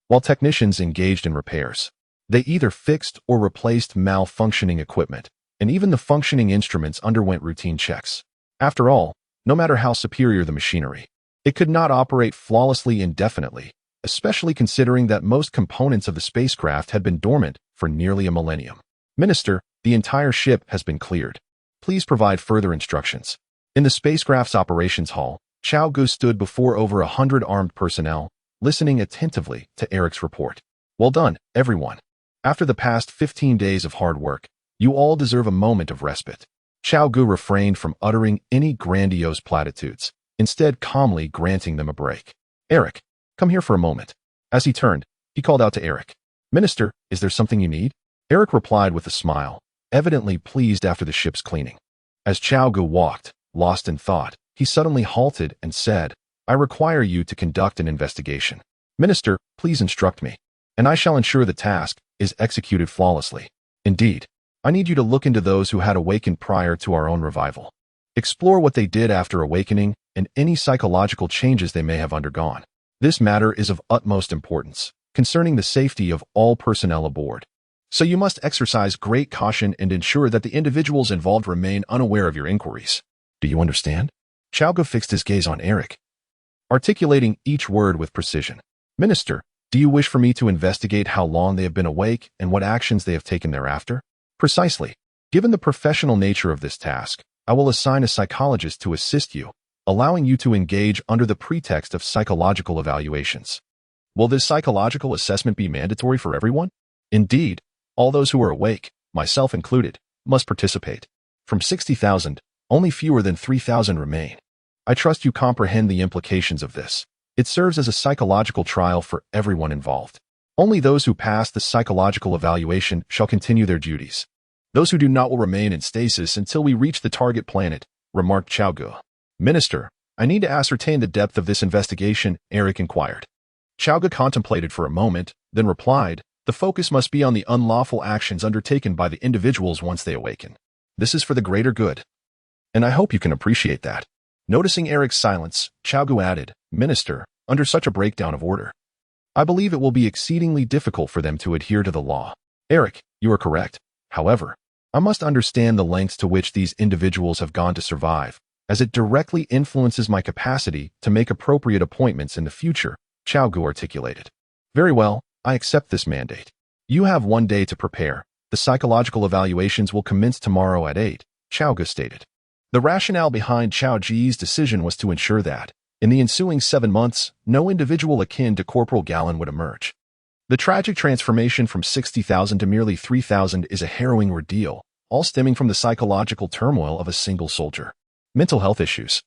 while technicians engaged in repairs. They either fixed or replaced malfunctioning equipment, and even the functioning instruments underwent routine checks. After all, no matter how superior the machinery, it could not operate flawlessly indefinitely, especially considering that most components of the spacecraft had been dormant for nearly a millennium. Minister, the entire ship has been cleared. Please provide further instructions. In the spacecraft's operations hall, Cao Ge stood before over 100 armed personnel, listening attentively to Eric's report. Well done, everyone. After the past 15 days of hard work, you all deserve a moment of respite. Cao Ge refrained from uttering any grandiose platitudes, instead calmly granting them a break. Eric, come here for a moment. As he turned, he called out to Eric. Minister, is there something you need? Eric replied with a smile, evidently pleased after the ship's cleaning. As Cao Ge walked, lost in thought, he suddenly halted and said, I require you to conduct an investigation. Minister, please instruct me, and I shall ensure the task is executed flawlessly. Indeed, I need you to look into those who had awakened prior to our own revival. Explore what they did after awakening and any psychological changes they may have undergone. This matter is of utmost importance, concerning the safety of all personnel aboard. So you must exercise great caution and ensure that the individuals involved remain unaware of your inquiries. Do you understand? Cao Ge fixed his gaze on Eric, articulating each word with precision. Minister, do you wish for me to investigate how long they have been awake and what actions they have taken thereafter? Precisely. Given the professional nature of this task, I will assign a psychologist to assist you, allowing you to engage under the pretext of psychological evaluations. Will this psychological assessment be mandatory for everyone? Indeed, all those who are awake, myself included, must participate. From 60,000, only fewer than 3,000 remain. I trust you comprehend the implications of this. It serves as a psychological trial for everyone involved. Only those who pass the psychological evaluation shall continue their duties. Those who do not will remain in stasis until we reach the target planet, remarked Cao Ge. Minister, I need to ascertain the depth of this investigation, Eric inquired. Cao Ge contemplated for a moment, then replied, the focus must be on the unlawful actions undertaken by the individuals once they awaken. This is for the greater good. And I hope you can appreciate that. Noticing Eric's silence, Cao Ge added, Minister, under such a breakdown of order, I believe it will be exceedingly difficult for them to adhere to the law. Eric, you are correct. However, I must understand the lengths to which these individuals have gone to survive, as it directly influences my capacity to make appropriate appointments in the future, Cao Ge articulated. Very well, I accept this mandate. You have 1 day to prepare. The psychological evaluations will commence tomorrow at 8, Cao Ge stated. The rationale behind Cao Ge's decision was to ensure that, in the ensuing 7 months, no individual akin to Corporal Gallon would emerge. The tragic transformation from 60,000 to merely 3,000 is a harrowing ordeal, all stemming from the psychological turmoil of a single soldier. Mental health issues,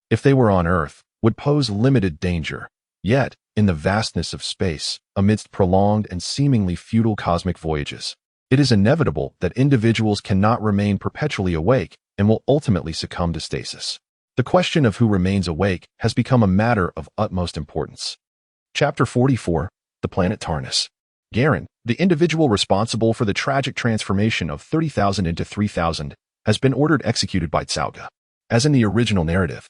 if they were on Earth, would pose limited danger. Yet, in the vastness of space, amidst prolonged and seemingly futile cosmic voyages, it is inevitable that individuals cannot remain perpetually awake and will ultimately succumb to stasis. The question of who remains awake has become a matter of utmost importance. Chapter 44, The Planet Tarnus. Garen, the individual responsible for the tragic transformation of 30,000 into 3,000, has been ordered executed by Cao Ge. As in the original narrative,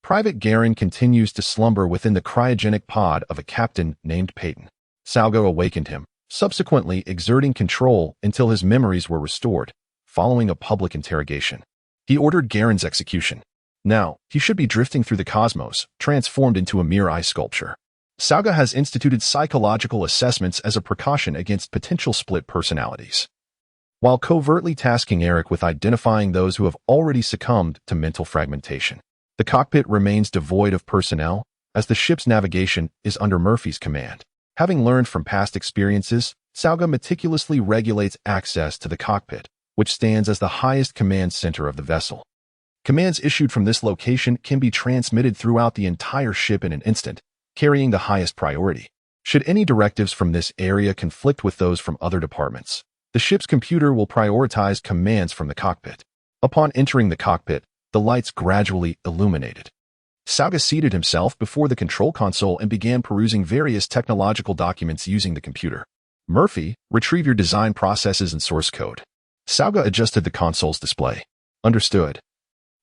Private Garen continues to slumber within the cryogenic pod of a captain named Peyton. Cao Ge awakened him, subsequently exerting control until his memories were restored, following a public interrogation. He ordered Garen's execution. Now, he should be drifting through the cosmos, transformed into a mere ice sculpture. Cao Ge has instituted psychological assessments as a precaution against potential split personalities, while covertly tasking Eric with identifying those who have already succumbed to mental fragmentation. The cockpit remains devoid of personnel, as the ship's navigation is under Murphy's command. Having learned from past experiences, Cao Ge meticulously regulates access to the cockpit, which stands as the highest command center of the vessel. Commands issued from this location can be transmitted throughout the entire ship in an instant, carrying the highest priority. Should any directives from this area conflict with those from other departments, the ship's computer will prioritize commands from the cockpit. Upon entering the cockpit, the lights gradually illuminated. Cao Ge seated himself before the control console and began perusing various technological documents using the computer. Murphy, retrieve your design processes and source code. Cao Ge adjusted the console's display. Understood.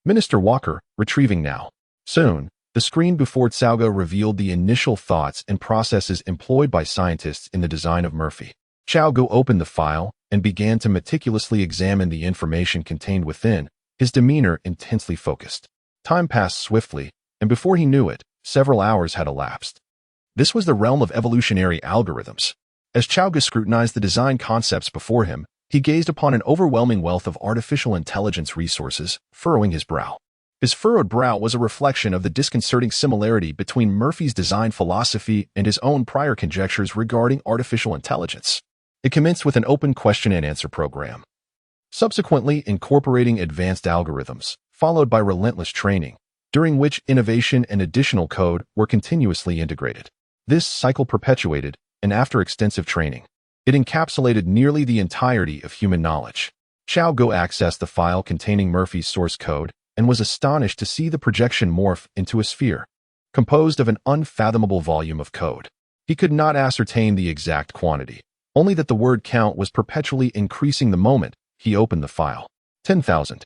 Minister Walker, retrieving now. Soon, the screen before Cao Ge revealed the initial thoughts and processes employed by scientists in the design of Murphy. Cao Ge opened the file and began to meticulously examine the information contained within, his demeanor intensely focused. Time passed swiftly, and before he knew it, several hours had elapsed. This was the realm of evolutionary algorithms. As Cao Ge scrutinized the design concepts before him, he gazed upon an overwhelming wealth of artificial intelligence resources, furrowing his brow. His furrowed brow was a reflection of the disconcerting similarity between Murphy's design philosophy and his own prior conjectures regarding artificial intelligence. It commenced with an open question-and-answer program, subsequently incorporating advanced algorithms, followed by relentless training, during which innovation and additional code were continuously integrated. This cycle perpetuated, and after extensive training, it encapsulated nearly the entirety of human knowledge. Cao Ge accessed the file containing Murphy's source code and was astonished to see the projection morph into a sphere, composed of an unfathomable volume of code. He could not ascertain the exact quantity, only that the word count was perpetually increasing the moment he opened the file. 10,000,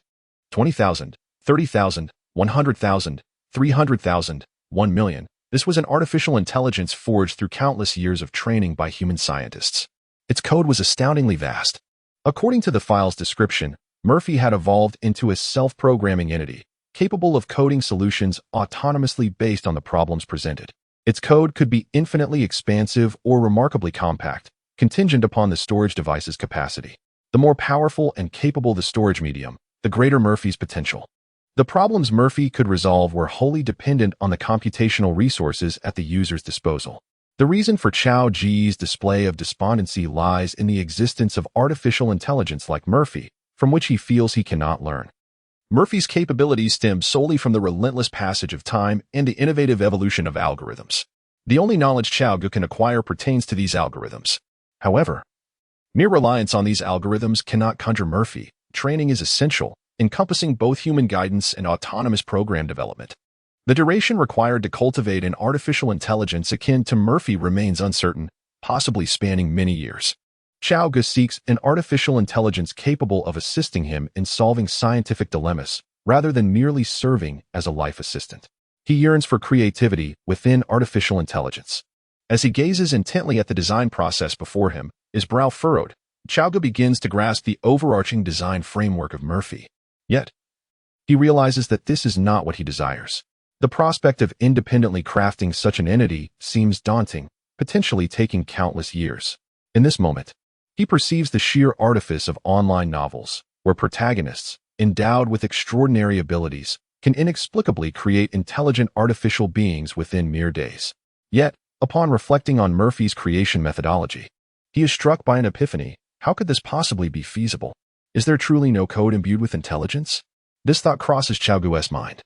20,000, 30,000, 100,000, 300,000, 1 million. This was an artificial intelligence forged through countless years of training by human scientists. Its code was astoundingly vast. According to the file's description, Murphy had evolved into a self-programming entity, capable of coding solutions autonomously based on the problems presented. Its code could be infinitely expansive or remarkably compact, contingent upon the storage device's capacity. The more powerful and capable the storage medium, the greater Murphy's potential. The problems Murphy could resolve were wholly dependent on the computational resources at the user's disposal. The reason for Cao Ge's display of despondency lies in the existence of artificial intelligence like Murphy, from which he feels he cannot learn. Murphy's capabilities stem solely from the relentless passage of time and the innovative evolution of algorithms. The only knowledge Cao Ge can acquire pertains to these algorithms. However, mere reliance on these algorithms cannot conjure Murphy. Training is essential, encompassing both human guidance and autonomous program development. The duration required to cultivate an artificial intelligence akin to Murphy remains uncertain, possibly spanning many years. Cao Ge seeks an artificial intelligence capable of assisting him in solving scientific dilemmas, rather than merely serving as a life assistant. He yearns for creativity within artificial intelligence. As he gazes intently at the design process before him, his brow furrowed, Cao Ge begins to grasp the overarching design framework of Murphy. Yet, he realizes that this is not what he desires. The prospect of independently crafting such an entity seems daunting, potentially taking countless years. In this moment, he perceives the sheer artifice of online novels, where protagonists, endowed with extraordinary abilities, can inexplicably create intelligent artificial beings within mere days. Yet, upon reflecting on Murphy's creation methodology, he is struck by an epiphany. How could this possibly be feasible? Is there truly no code imbued with intelligence? This thought crosses Cao Ge's mind.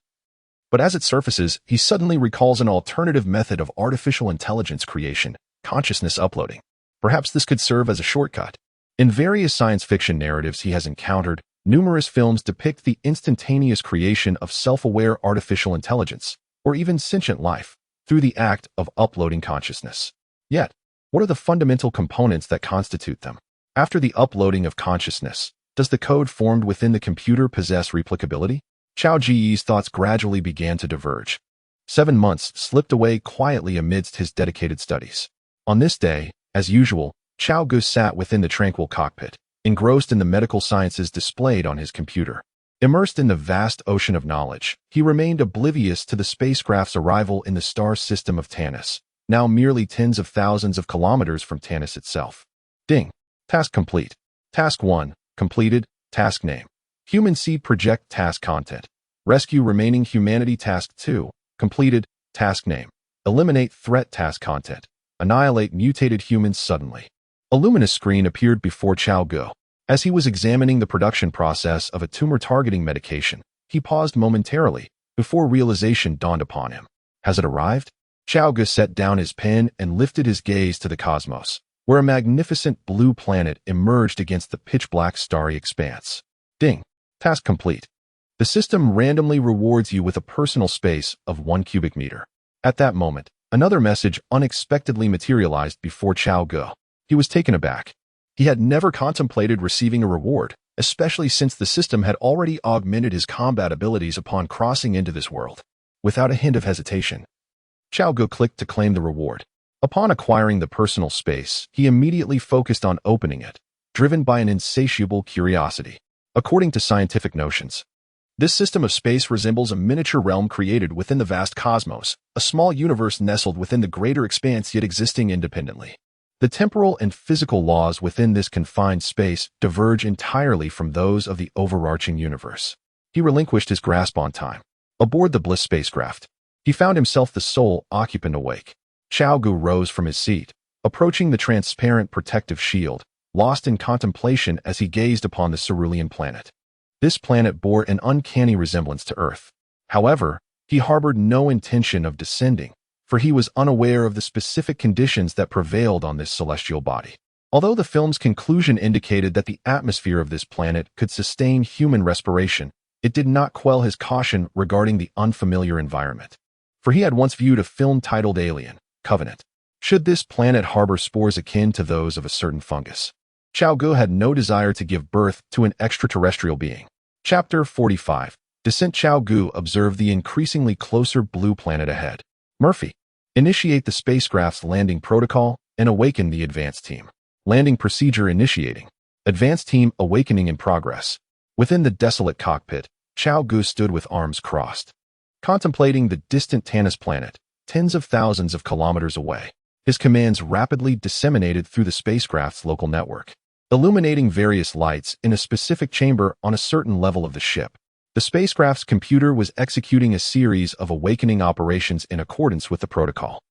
But as it surfaces, he suddenly recalls an alternative method of artificial intelligence creation, consciousness uploading. Perhaps this could serve as a shortcut. In various science fiction narratives he has encountered, numerous films depict the instantaneous creation of self-aware artificial intelligence, or even sentient life, through the act of uploading consciousness. Yet, what are the fundamental components that constitute them? After the uploading of consciousness, does the code formed within the computer possess replicability? Cao Ge's thoughts gradually began to diverge. 7 months slipped away quietly amidst his dedicated studies. On this day, as usual, Cao Ge sat within the tranquil cockpit, engrossed in the medical sciences displayed on his computer. Immersed in the vast ocean of knowledge, he remained oblivious to the spacecraft's arrival in the star system of Tanis, now merely tens of thousands of kilometers from Tanis itself. Ding. Task complete. Task 1. Completed. Task name. Human seed project task content. Rescue remaining humanity task 2. Completed. Task name. Eliminate threat task content. Annihilate mutated humans suddenly. A luminous screen appeared before Cao Ge. As he was examining the production process of a tumor-targeting medication, he paused momentarily before realization dawned upon him. Has it arrived? Cao Ge set down his pen and lifted his gaze to the cosmos, where a magnificent blue planet emerged against the pitch-black starry expanse. Ding. Task complete. The system randomly rewards you with a personal space of 1 cubic meter. At that moment, another message unexpectedly materialized before Cao Ge. He was taken aback. He had never contemplated receiving a reward, especially since the system had already augmented his combat abilities upon crossing into this world. Without a hint of hesitation, Cao Ge clicked to claim the reward. Upon acquiring the personal space, he immediately focused on opening it, driven by an insatiable curiosity. According to scientific notions, this system of space resembles a miniature realm created within the vast cosmos, a small universe nestled within the greater expanse yet existing independently. The temporal and physical laws within this confined space diverge entirely from those of the overarching universe. He relinquished his grasp on time. Aboard the Bliss spacecraft, he found himself the sole occupant awake. Cao Ge rose from his seat, approaching the transparent protective shield, lost in contemplation as he gazed upon the cerulean planet. This planet bore an uncanny resemblance to Earth. However, he harbored no intention of descending, for he was unaware of the specific conditions that prevailed on this celestial body. Although the film's conclusion indicated that the atmosphere of this planet could sustain human respiration, it did not quell his caution regarding the unfamiliar environment. For he had once viewed a film titled Alien, Covenant. Should this planet harbor spores akin to those of a certain fungus? Cao Ge had no desire to give birth to an extraterrestrial being. Chapter 45. Descent. Cao Ge observed the increasingly closer blue planet ahead. Murphy, initiate the spacecraft's landing protocol and awaken the advanced team. Landing procedure initiating. Advanced team awakening in progress. Within the desolate cockpit, Cao Ge stood with arms crossed, contemplating the distant Tanis planet, tens of thousands of kilometers away. His commands rapidly disseminated through the spacecraft's local network, illuminating various lights in a specific chamber on a certain level of the ship. The spacecraft's computer was executing a series of awakening operations in accordance with the protocol.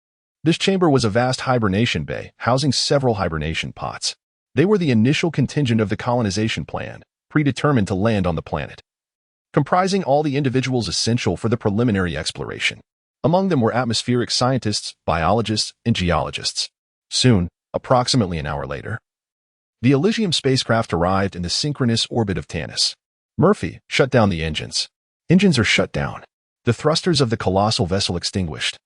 This chamber was a vast hibernation bay, housing several hibernation pots. They were the initial contingent of the colonization plan, predetermined to land on the planet, comprising all the individuals essential for the preliminary exploration. Among them were atmospheric scientists, biologists, and geologists. Soon, approximately an hour later, the Elysium spacecraft arrived in the synchronous orbit of Tanis. Murphy, shut down the engines. Engines are shut down. The thrusters of the colossal vessel extinguished,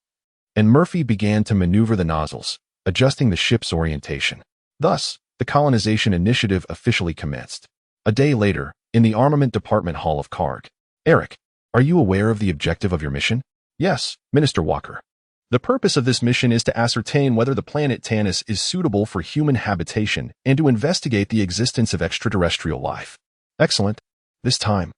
and Murphy began to maneuver the nozzles, adjusting the ship's orientation. Thus, the colonization initiative officially commenced. A day later, in the Armament Department Hall of Karg. Eric, are you aware of the objective of your mission? Yes, Minister Walker. The purpose of this mission is to ascertain whether the planet Tanis is suitable for human habitation and to investigate the existence of extraterrestrial life. Excellent. This time,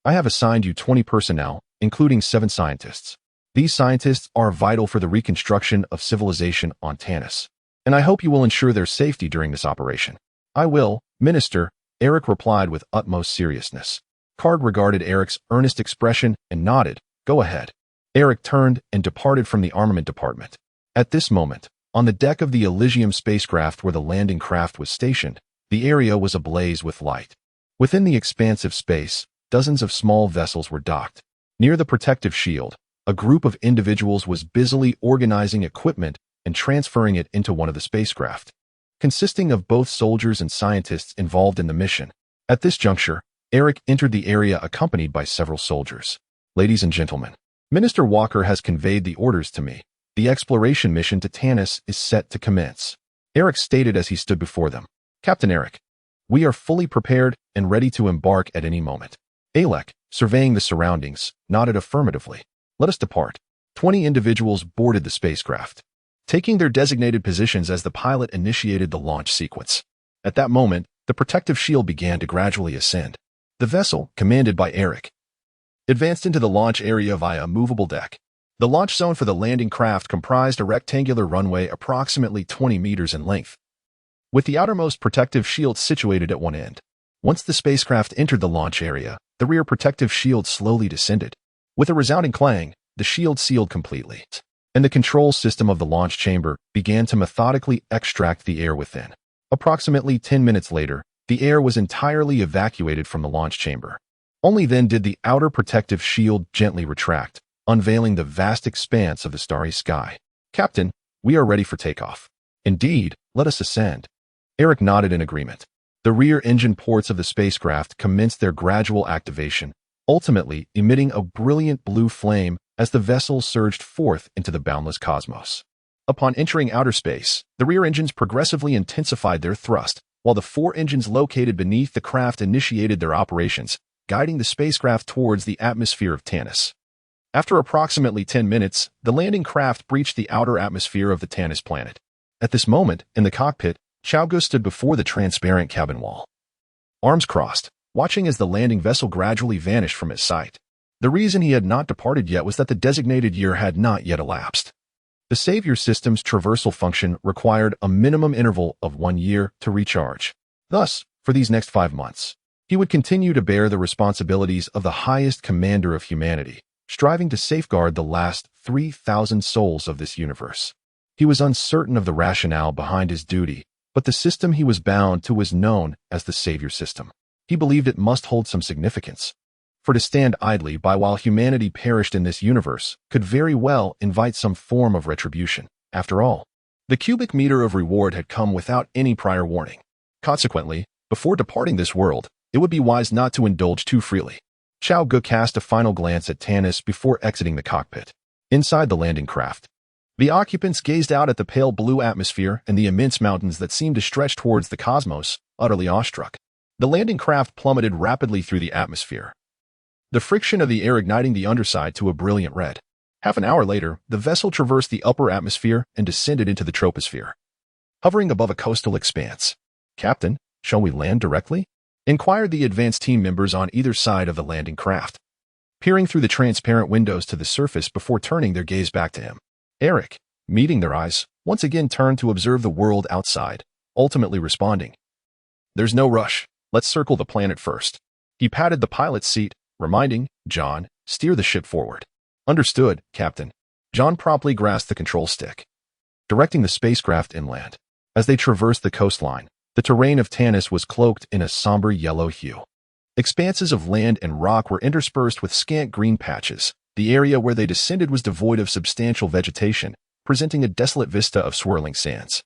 I have assigned you 20 personnel, including 7 scientists. These scientists are vital for the reconstruction of civilization on Tanis, and I hope you will ensure their safety during this operation. I will, Minister, Eric replied with utmost seriousness. Karg regarded Eric's earnest expression and nodded. Go ahead. Eric turned and departed from the armament department. At this moment, on the deck of the Elysium spacecraft where the landing craft was stationed, the area was ablaze with light. Within the expansive space, dozens of small vessels were docked. Near the protective shield, a group of individuals was busily organizing equipment and transferring it into one of the spacecraft, consisting of both soldiers and scientists involved in the mission. At this juncture, Eric entered the area accompanied by several soldiers. Ladies and gentlemen, Minister Walker has conveyed the orders to me. The exploration mission to Tanis is set to commence. Eric stated as he stood before them. Captain Eric, we are fully prepared and ready to embark at any moment. Alec, surveying the surroundings, nodded affirmatively. Let us depart. 20 individuals boarded the spacecraft, taking their designated positions as the pilot initiated the launch sequence. At that moment, the protective shield began to gradually ascend. The vessel, commanded by Eric, advanced into the launch area via a movable deck. The launch zone for the landing craft comprised a rectangular runway approximately 20 meters in length, with the outermost protective shield situated at one end. Once the spacecraft entered the launch area, the rear protective shield slowly descended. With a resounding clang, the shield sealed completely, and the control system of the launch chamber began to methodically extract the air within. Approximately 10 minutes later, the air was entirely evacuated from the launch chamber. Only then did the outer protective shield gently retract, unveiling the vast expanse of the starry sky. Captain, we are ready for takeoff. Indeed, let us ascend. Eric nodded in agreement. The rear engine ports of the spacecraft commenced their gradual activation, ultimately emitting a brilliant blue flame as the vessel surged forth into the boundless cosmos. Upon entering outer space, the rear engines progressively intensified their thrust, while the four engines located beneath the craft initiated their operations, guiding the spacecraft towards the atmosphere of Tanis. After approximately 10 minutes, the landing craft breached the outer atmosphere of the Tanis planet. At this moment, in the cockpit, Cao Ge stood before the transparent cabin wall. Arms crossed, watching as the landing vessel gradually vanished from his sight. The reason he had not departed yet was that the designated year had not yet elapsed. The Savior system's traversal function required a minimum interval of 1 year to recharge. Thus, for these next 5 months, he would continue to bear the responsibilities of the highest commander of humanity, striving to safeguard the last 3,000 souls of this universe. He was uncertain of the rationale behind his duty, but the system he was bound to was known as the Savior system. He believed it must hold some significance. For to stand idly by while humanity perished in this universe could very well invite some form of retribution. After all, the cubic meter of reward had come without any prior warning. Consequently, before departing this world, it would be wise not to indulge too freely. Cao Ge cast a final glance at Tanis before exiting the cockpit. Inside the landing craft, the occupants gazed out at the pale blue atmosphere and the immense mountains that seemed to stretch towards the cosmos, utterly awestruck. The landing craft plummeted rapidly through the atmosphere, the friction of the air igniting the underside to a brilliant red. Half an hour later, the vessel traversed the upper atmosphere and descended into the troposphere, hovering above a coastal expanse. "Captain, shall we land directly?" inquired the advanced team members on either side of the landing craft, peering through the transparent windows to the surface before turning their gaze back to him. Eric, meeting their eyes, once again turned to observe the world outside, ultimately responding, "There's no rush. Let's circle the planet first." He patted the pilot's seat, reminding John, "Steer the ship forward." "Understood, Captain." John promptly grasped the control stick, directing the spacecraft inland. As they traversed the coastline, the terrain of Tanis was cloaked in a somber yellow hue. Expanses of land and rock were interspersed with scant green patches. The area where they descended was devoid of substantial vegetation, presenting a desolate vista of swirling sands.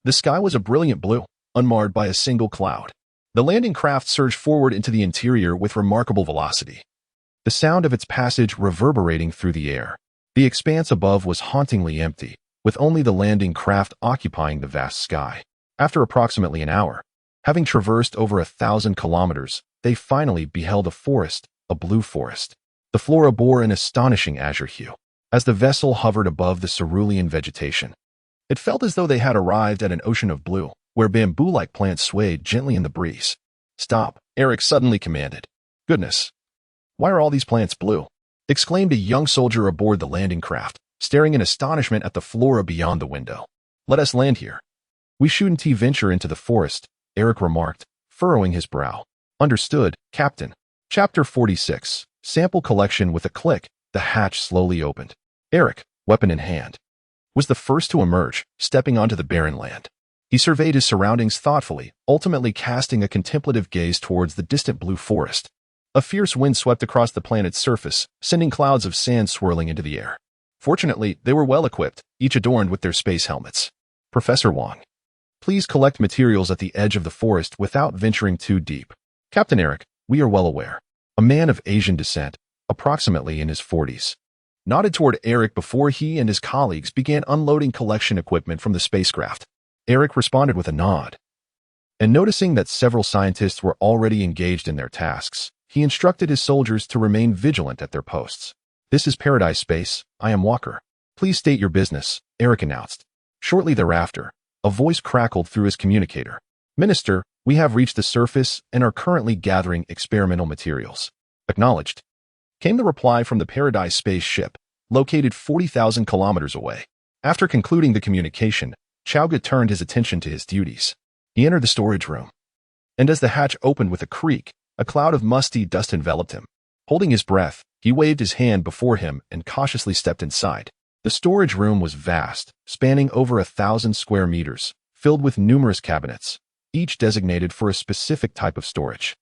The sky was a brilliant blue, unmarred by a single cloud. The landing craft surged forward into the interior with remarkable velocity, the sound of its passage reverberating through the air. The expanse above was hauntingly empty, with only the landing craft occupying the vast sky. After approximately an hour, having traversed over 1,000 kilometers, they finally beheld a forest, a blue forest. The flora bore an astonishing azure hue. As the vessel hovered above the cerulean vegetation, it felt as though they had arrived at an ocean of blue, where bamboo-like plants swayed gently in the breeze. "Stop," Eric suddenly commanded. "Goodness, why are all these plants blue?" exclaimed a young soldier aboard the landing craft, staring in astonishment at the flora beyond the window. "Let us land here." "We shouldn't venture into the forest," Eric remarked, furrowing his brow. "Understood, Captain." Chapter 46. Sample collection. With a click, the hatch slowly opened. Eric, weapon in hand, was the first to emerge, stepping onto the barren land. He surveyed his surroundings thoughtfully, ultimately casting a contemplative gaze towards the distant blue forest. A fierce wind swept across the planet's surface, sending clouds of sand swirling into the air. Fortunately, they were well equipped, each adorned with their space helmets. "Professor Wang, please collect materials at the edge of the forest without venturing too deep." "Captain Eric, we are well aware." A man of Asian descent, approximately in his 40s, nodded toward Eric before he and his colleagues began unloading collection equipment from the spacecraft. Eric responded with a nod. And noticing that several scientists were already engaged in their tasks, he instructed his soldiers to remain vigilant at their posts. "This is Paradise Space. I am Walker. Please state your business," Eric announced. Shortly thereafter, a voice crackled through his communicator. "Minister, we have reached the surface and are currently gathering experimental materials." "Acknowledged," came the reply from the Paradise Space ship, located 40,000 kilometers away. After concluding the communication, Cao Ge turned his attention to his duties. He entered the storage room, and as the hatch opened with a creak, a cloud of musty dust enveloped him. Holding his breath, he waved his hand before him and cautiously stepped inside. The storage room was vast, spanning over 1,000 square meters, filled with numerous cabinets, each designated for a specific type of storage.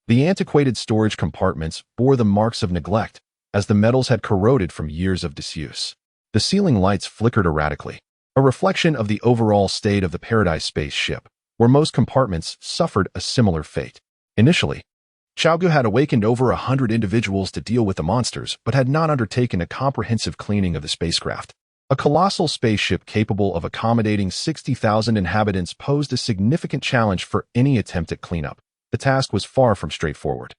The antiquated storage compartments bore the marks of neglect, as the metals had corroded from years of disuse. The ceiling lights flickered erratically, a reflection of the overall state of the Paradise Space ship, where most compartments suffered a similar fate. Initially, Cao Ge had awakened over 100 individuals to deal with the monsters, but had not undertaken a comprehensive cleaning of the spacecraft. A colossal spaceship capable of accommodating 60,000 inhabitants posed a significant challenge for any attempt at cleanup. The task was far from straightforward.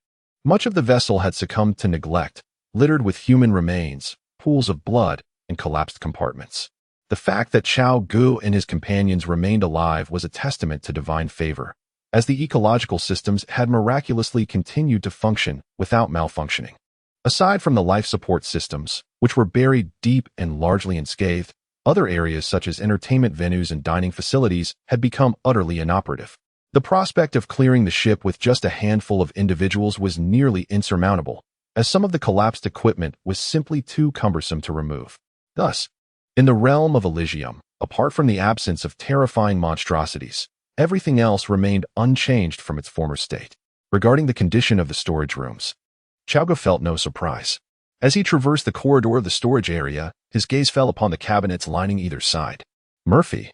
Much of the vessel had succumbed to neglect, littered with human remains, pools of blood, and collapsed compartments. The fact that Cao Ge and his companions remained alive was a testament to divine favor, as the ecological systems had miraculously continued to function without malfunctioning. Aside from the life support systems, which were buried deep and largely unscathed, other areas such as entertainment venues and dining facilities had become utterly inoperative. The prospect of clearing the ship with just a handful of individuals was nearly insurmountable, as some of the collapsed equipment was simply too cumbersome to remove. Thus, in the realm of Elysium, apart from the absence of terrifying monstrosities, everything else remained unchanged from its former state. Regarding the condition of the storage rooms, Cao Ge felt no surprise. As he traversed the corridor of the storage area, his gaze fell upon the cabinets lining either side. Murphy,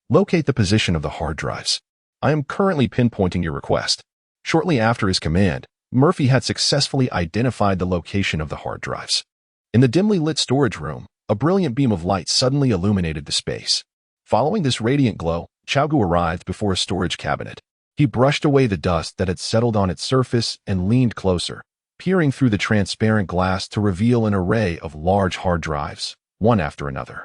locate the position of the hard drives. I am currently pinpointing your request. Shortly after his command, Murphy had successfully identified the location of the hard drives. In the dimly lit storage room, a brilliant beam of light suddenly illuminated the space. Following this radiant glow, Cao Ge arrived before a storage cabinet. He brushed away the dust that had settled on its surface and leaned closer, peering through the transparent glass to reveal an array of large hard drives, one after another.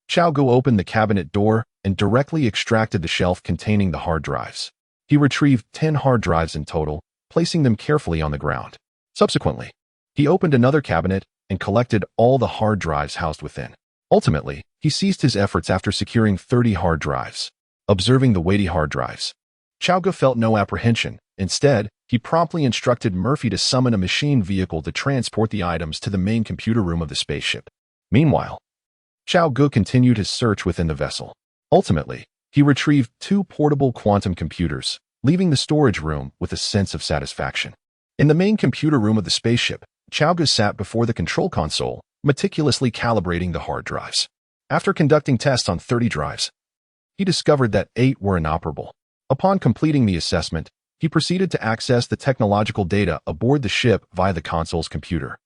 Cao Ge opened the cabinet door and directly extracted the shelf containing the hard drives. He retrieved 10 hard drives in total, placing them carefully on the ground. Subsequently, he opened another cabinet and collected all the hard drives housed within. Ultimately, he ceased his efforts after securing 30 hard drives. Observing the weighty hard drives, Cao Ge felt no apprehension. Instead, he promptly instructed Murphy to summon a machine vehicle to transport the items to the main computer room of the spaceship. Meanwhile, Cao Ge continued his search within the vessel. Ultimately, he retrieved 2 portable quantum computers, leaving the storage room with a sense of satisfaction. In the main computer room of the spaceship, Cao Ge sat before the control console, meticulously calibrating the hard drives. After conducting tests on 30 drives, he discovered that 8 were inoperable. Upon completing the assessment, he proceeded to access the technological data aboard the ship via the console's computer.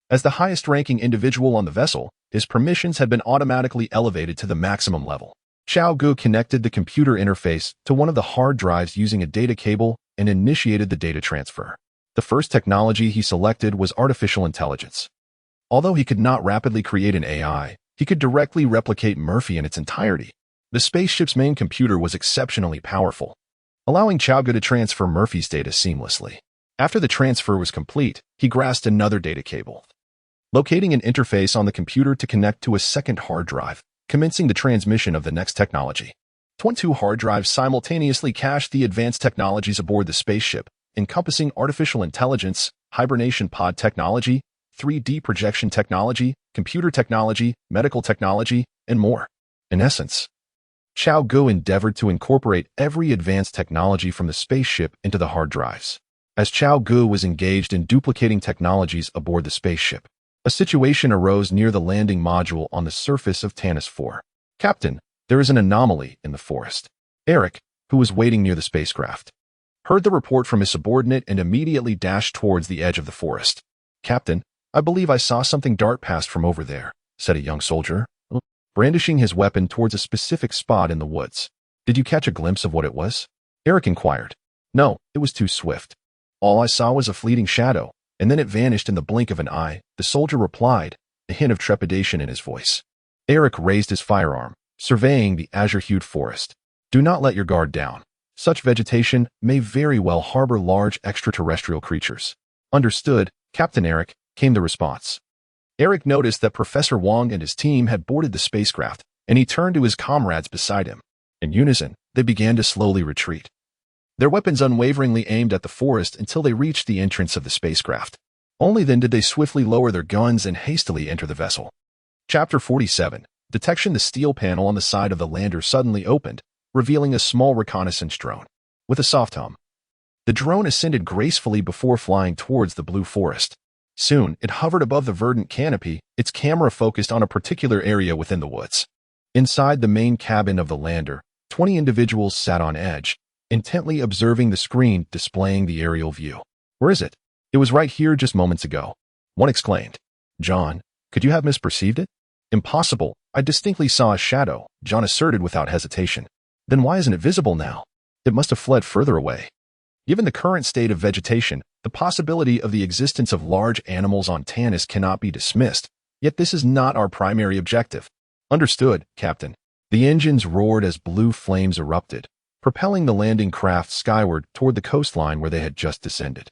As the highest-ranking individual on the vessel, his permissions had been automatically elevated to the maximum level. Cao Ge connected the computer interface to one of the hard drives using a data cable and initiated the data transfer. The first technology he selected was artificial intelligence. Although he could not rapidly create an AI, he could directly replicate Murphy in its entirety. The spaceship's main computer was exceptionally powerful, allowing Cao Ge to transfer Murphy's data seamlessly. After the transfer was complete, he grasped another data cable, locating an interface on the computer to connect to a second hard drive, commencing the transmission of the next technology. 22 hard drives simultaneously cached the advanced technologies aboard the spaceship, encompassing artificial intelligence, hibernation pod technology, 3D projection technology, computer technology, medical technology, and more. In essence, Cao Ge endeavored to incorporate every advanced technology from the spaceship into the hard drives. As Cao Ge was engaged in duplicating technologies aboard the spaceship, a situation arose near the landing module on the surface of Tanis 4. Captain, there is an anomaly in the forest. Eric, who was waiting near the spacecraft, heard the report from his subordinate and immediately dashed towards the edge of the forest. Captain, I believe I saw something dart past from over there, said a young soldier, brandishing his weapon towards a specific spot in the woods. Did you catch a glimpse of what it was? Eric inquired. No, it was too swift. All I saw was a fleeting shadow, and then it vanished in the blink of an eye, the soldier replied, a hint of trepidation in his voice. Eric raised his firearm, surveying the azure-hued forest. Do not let your guard down. Such vegetation may very well harbor large extraterrestrial creatures. Understood, Captain Eric, came the response. Eric noticed that Professor Wong and his team had boarded the spacecraft, and he turned to his comrades beside him. In unison, they began to slowly retreat, their weapons unwaveringly aimed at the forest until they reached the entrance of the spacecraft. Only then did they swiftly lower their guns and hastily enter the vessel. Chapter 47. Detection. The steel panel on the side of the lander suddenly opened, revealing a small reconnaissance drone. With a soft hum, the drone ascended gracefully before flying towards the blue forest. Soon, it hovered above the verdant canopy, its camera focused on a particular area within the woods. Inside the main cabin of the lander, 20 individuals sat on edge, intently observing the screen displaying the aerial view. "Where is it?" "It was right here just moments ago," one exclaimed. "John, could you have misperceived it?" "Impossible. I distinctly saw a shadow," John asserted without hesitation. "Then why isn't it visible now?" "It must have fled further away." Given the current state of vegetation, the possibility of the existence of large animals on Tanis cannot be dismissed, yet this is not our primary objective. "Understood, Captain." The engines roared as blue flames erupted, propelling the landing craft skyward toward the coastline where they had just descended.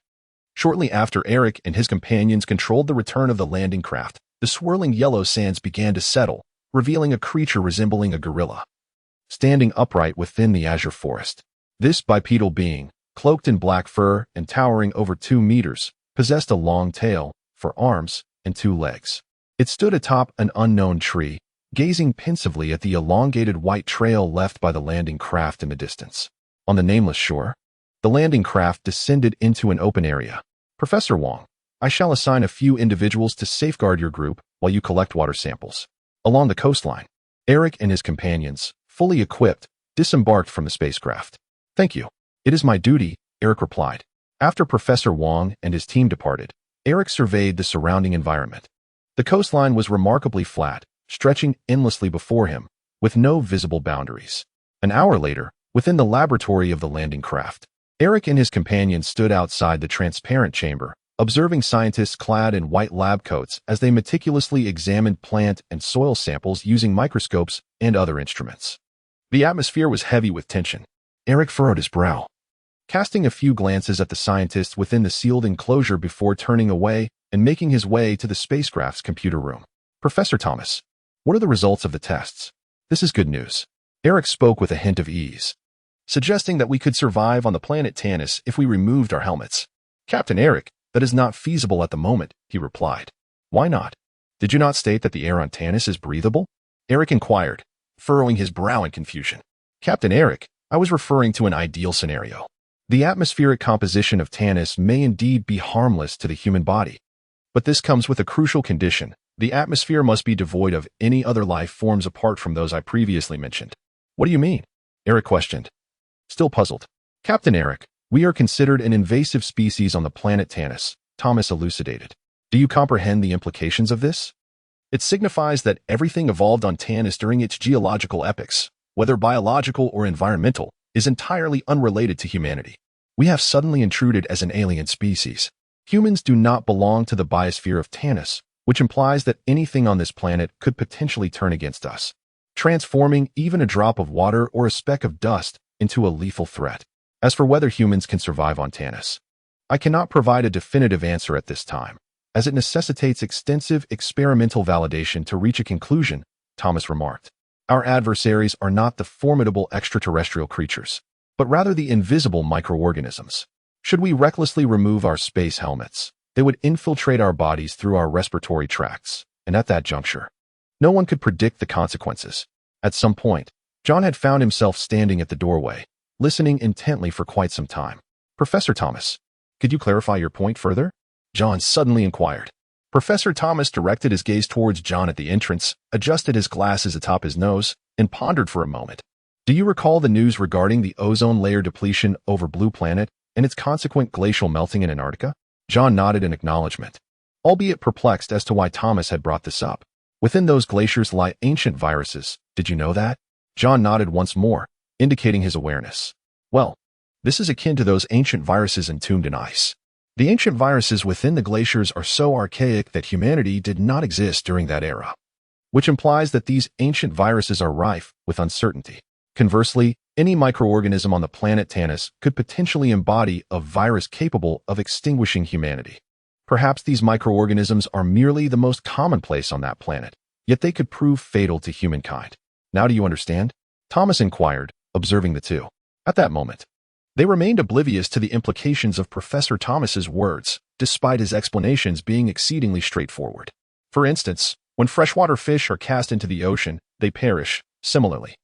Shortly after Eric and his companions controlled the return of the landing craft, the swirling yellow sands began to settle, revealing a creature resembling a gorilla, standing upright within the azure forest. This bipedal being, cloaked in black fur and towering over 2 meters, possessed a long tail, 4 arms, and 2 legs. It stood atop an unknown tree, gazing pensively at the elongated white trail left by the landing craft in the distance. On the nameless shore, the landing craft descended into an open area. "Professor Wong, I shall assign a few individuals to safeguard your group while you collect water samples." Along the coastline, Eric and his companions, fully equipped, disembarked from the spacecraft. "Thank you. It is my duty," Eric replied. After Professor Wong and his team departed, Eric surveyed the surrounding environment. The coastline was remarkably flat, stretching endlessly before him, with no visible boundaries. An hour later, within the laboratory of the landing craft, Eric and his companions stood outside the transparent chamber, observing scientists clad in white lab coats as they meticulously examined plant and soil samples using microscopes and other instruments. The atmosphere was heavy with tension. Eric furrowed his brow, casting a few glances at the scientists within the sealed enclosure before turning away and making his way to the spacecraft's computer room. "Professor Thomas, what are the results of the tests?" "This is good news." Eric spoke with a hint of ease, suggesting that we could survive on the planet Tanis if we removed our helmets. "Captain Eric, that is not feasible at the moment," he replied. "Why not? Did you not state that the air on Tanis is breathable?" Eric inquired, furrowing his brow in confusion. "Captain Eric, I was referring to an ideal scenario. The atmospheric composition of Tanis may indeed be harmless to the human body, but this comes with a crucial condition. The atmosphere must be devoid of any other life forms apart from those I previously mentioned." "What do you mean?" Eric questioned, still puzzled. "Captain Eric, we are considered an invasive species on the planet Tanis," Thomas elucidated. "Do you comprehend the implications of this? It signifies that everything evolved on Tanis during its geological epochs, whether biological or environmental, is entirely unrelated to humanity. We have suddenly intruded as an alien species. Humans do not belong to the biosphere of Tanis, which implies that anything on this planet could potentially turn against us, transforming even a drop of water or a speck of dust into a lethal threat. As for whether humans can survive on Tanis, I cannot provide a definitive answer at this time, as it necessitates extensive experimental validation to reach a conclusion," Thomas remarked. "Our adversaries are not the formidable extraterrestrial creatures, but rather the invisible microorganisms. Should we recklessly remove our space helmets, they would infiltrate our bodies through our respiratory tracts, and at that juncture, no one could predict the consequences." At some point, John had found himself standing at the doorway, listening intently for quite some time. "Professor Thomas, could you clarify your point further?" John suddenly inquired. Professor Thomas directed his gaze towards John at the entrance, adjusted his glasses atop his nose, and pondered for a moment. "Do you recall the news regarding the ozone layer depletion over Blue Planet and its consequent glacial melting in Antarctica?" John nodded in acknowledgement, albeit perplexed as to why Thomas had brought this up. "Within those glaciers lie ancient viruses. Did you know that?" John nodded once more, indicating his awareness. "Well, this is akin to those ancient viruses entombed in ice. The ancient viruses within the glaciers are so archaic that humanity did not exist during that era, which implies that these ancient viruses are rife with uncertainty. Conversely, any microorganism on the planet Tanis could potentially embody a virus capable of extinguishing humanity. Perhaps these microorganisms are merely the most commonplace on that planet, yet they could prove fatal to humankind. Now do you understand?" Thomas inquired, observing the two. At that moment, they remained oblivious to the implications of Professor Thomas's words, despite his explanations being exceedingly straightforward. For instance, when freshwater fish are cast into the ocean, they perish. Similarly,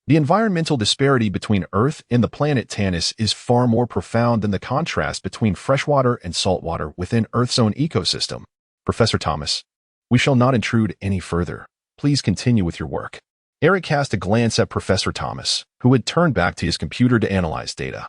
the environmental disparity between Earth and the planet Tanis is far more profound than the contrast between freshwater and saltwater within Earth's own ecosystem. "Professor Thomas, we shall not intrude any further. Please continue with your work." Eric cast a glance at Professor Thomas, who had turned back to his computer to analyze data.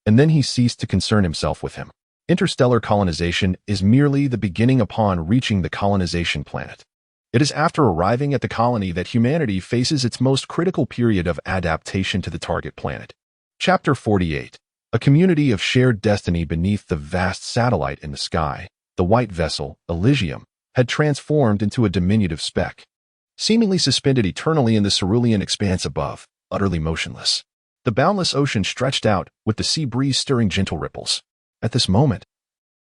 And then he ceased to concern himself with him. Interstellar colonization is merely the beginning upon reaching the colonization planet. It is after arriving at the colony that humanity faces its most critical period of adaptation to the target planet. Chapter 48. A community of shared destiny beneath the vast satellite in the sky, the white vessel, Elysium, had transformed into a diminutive speck, seemingly suspended eternally in the cerulean expanse above, utterly motionless. The boundless ocean stretched out, with the sea breeze stirring gentle ripples. At this moment,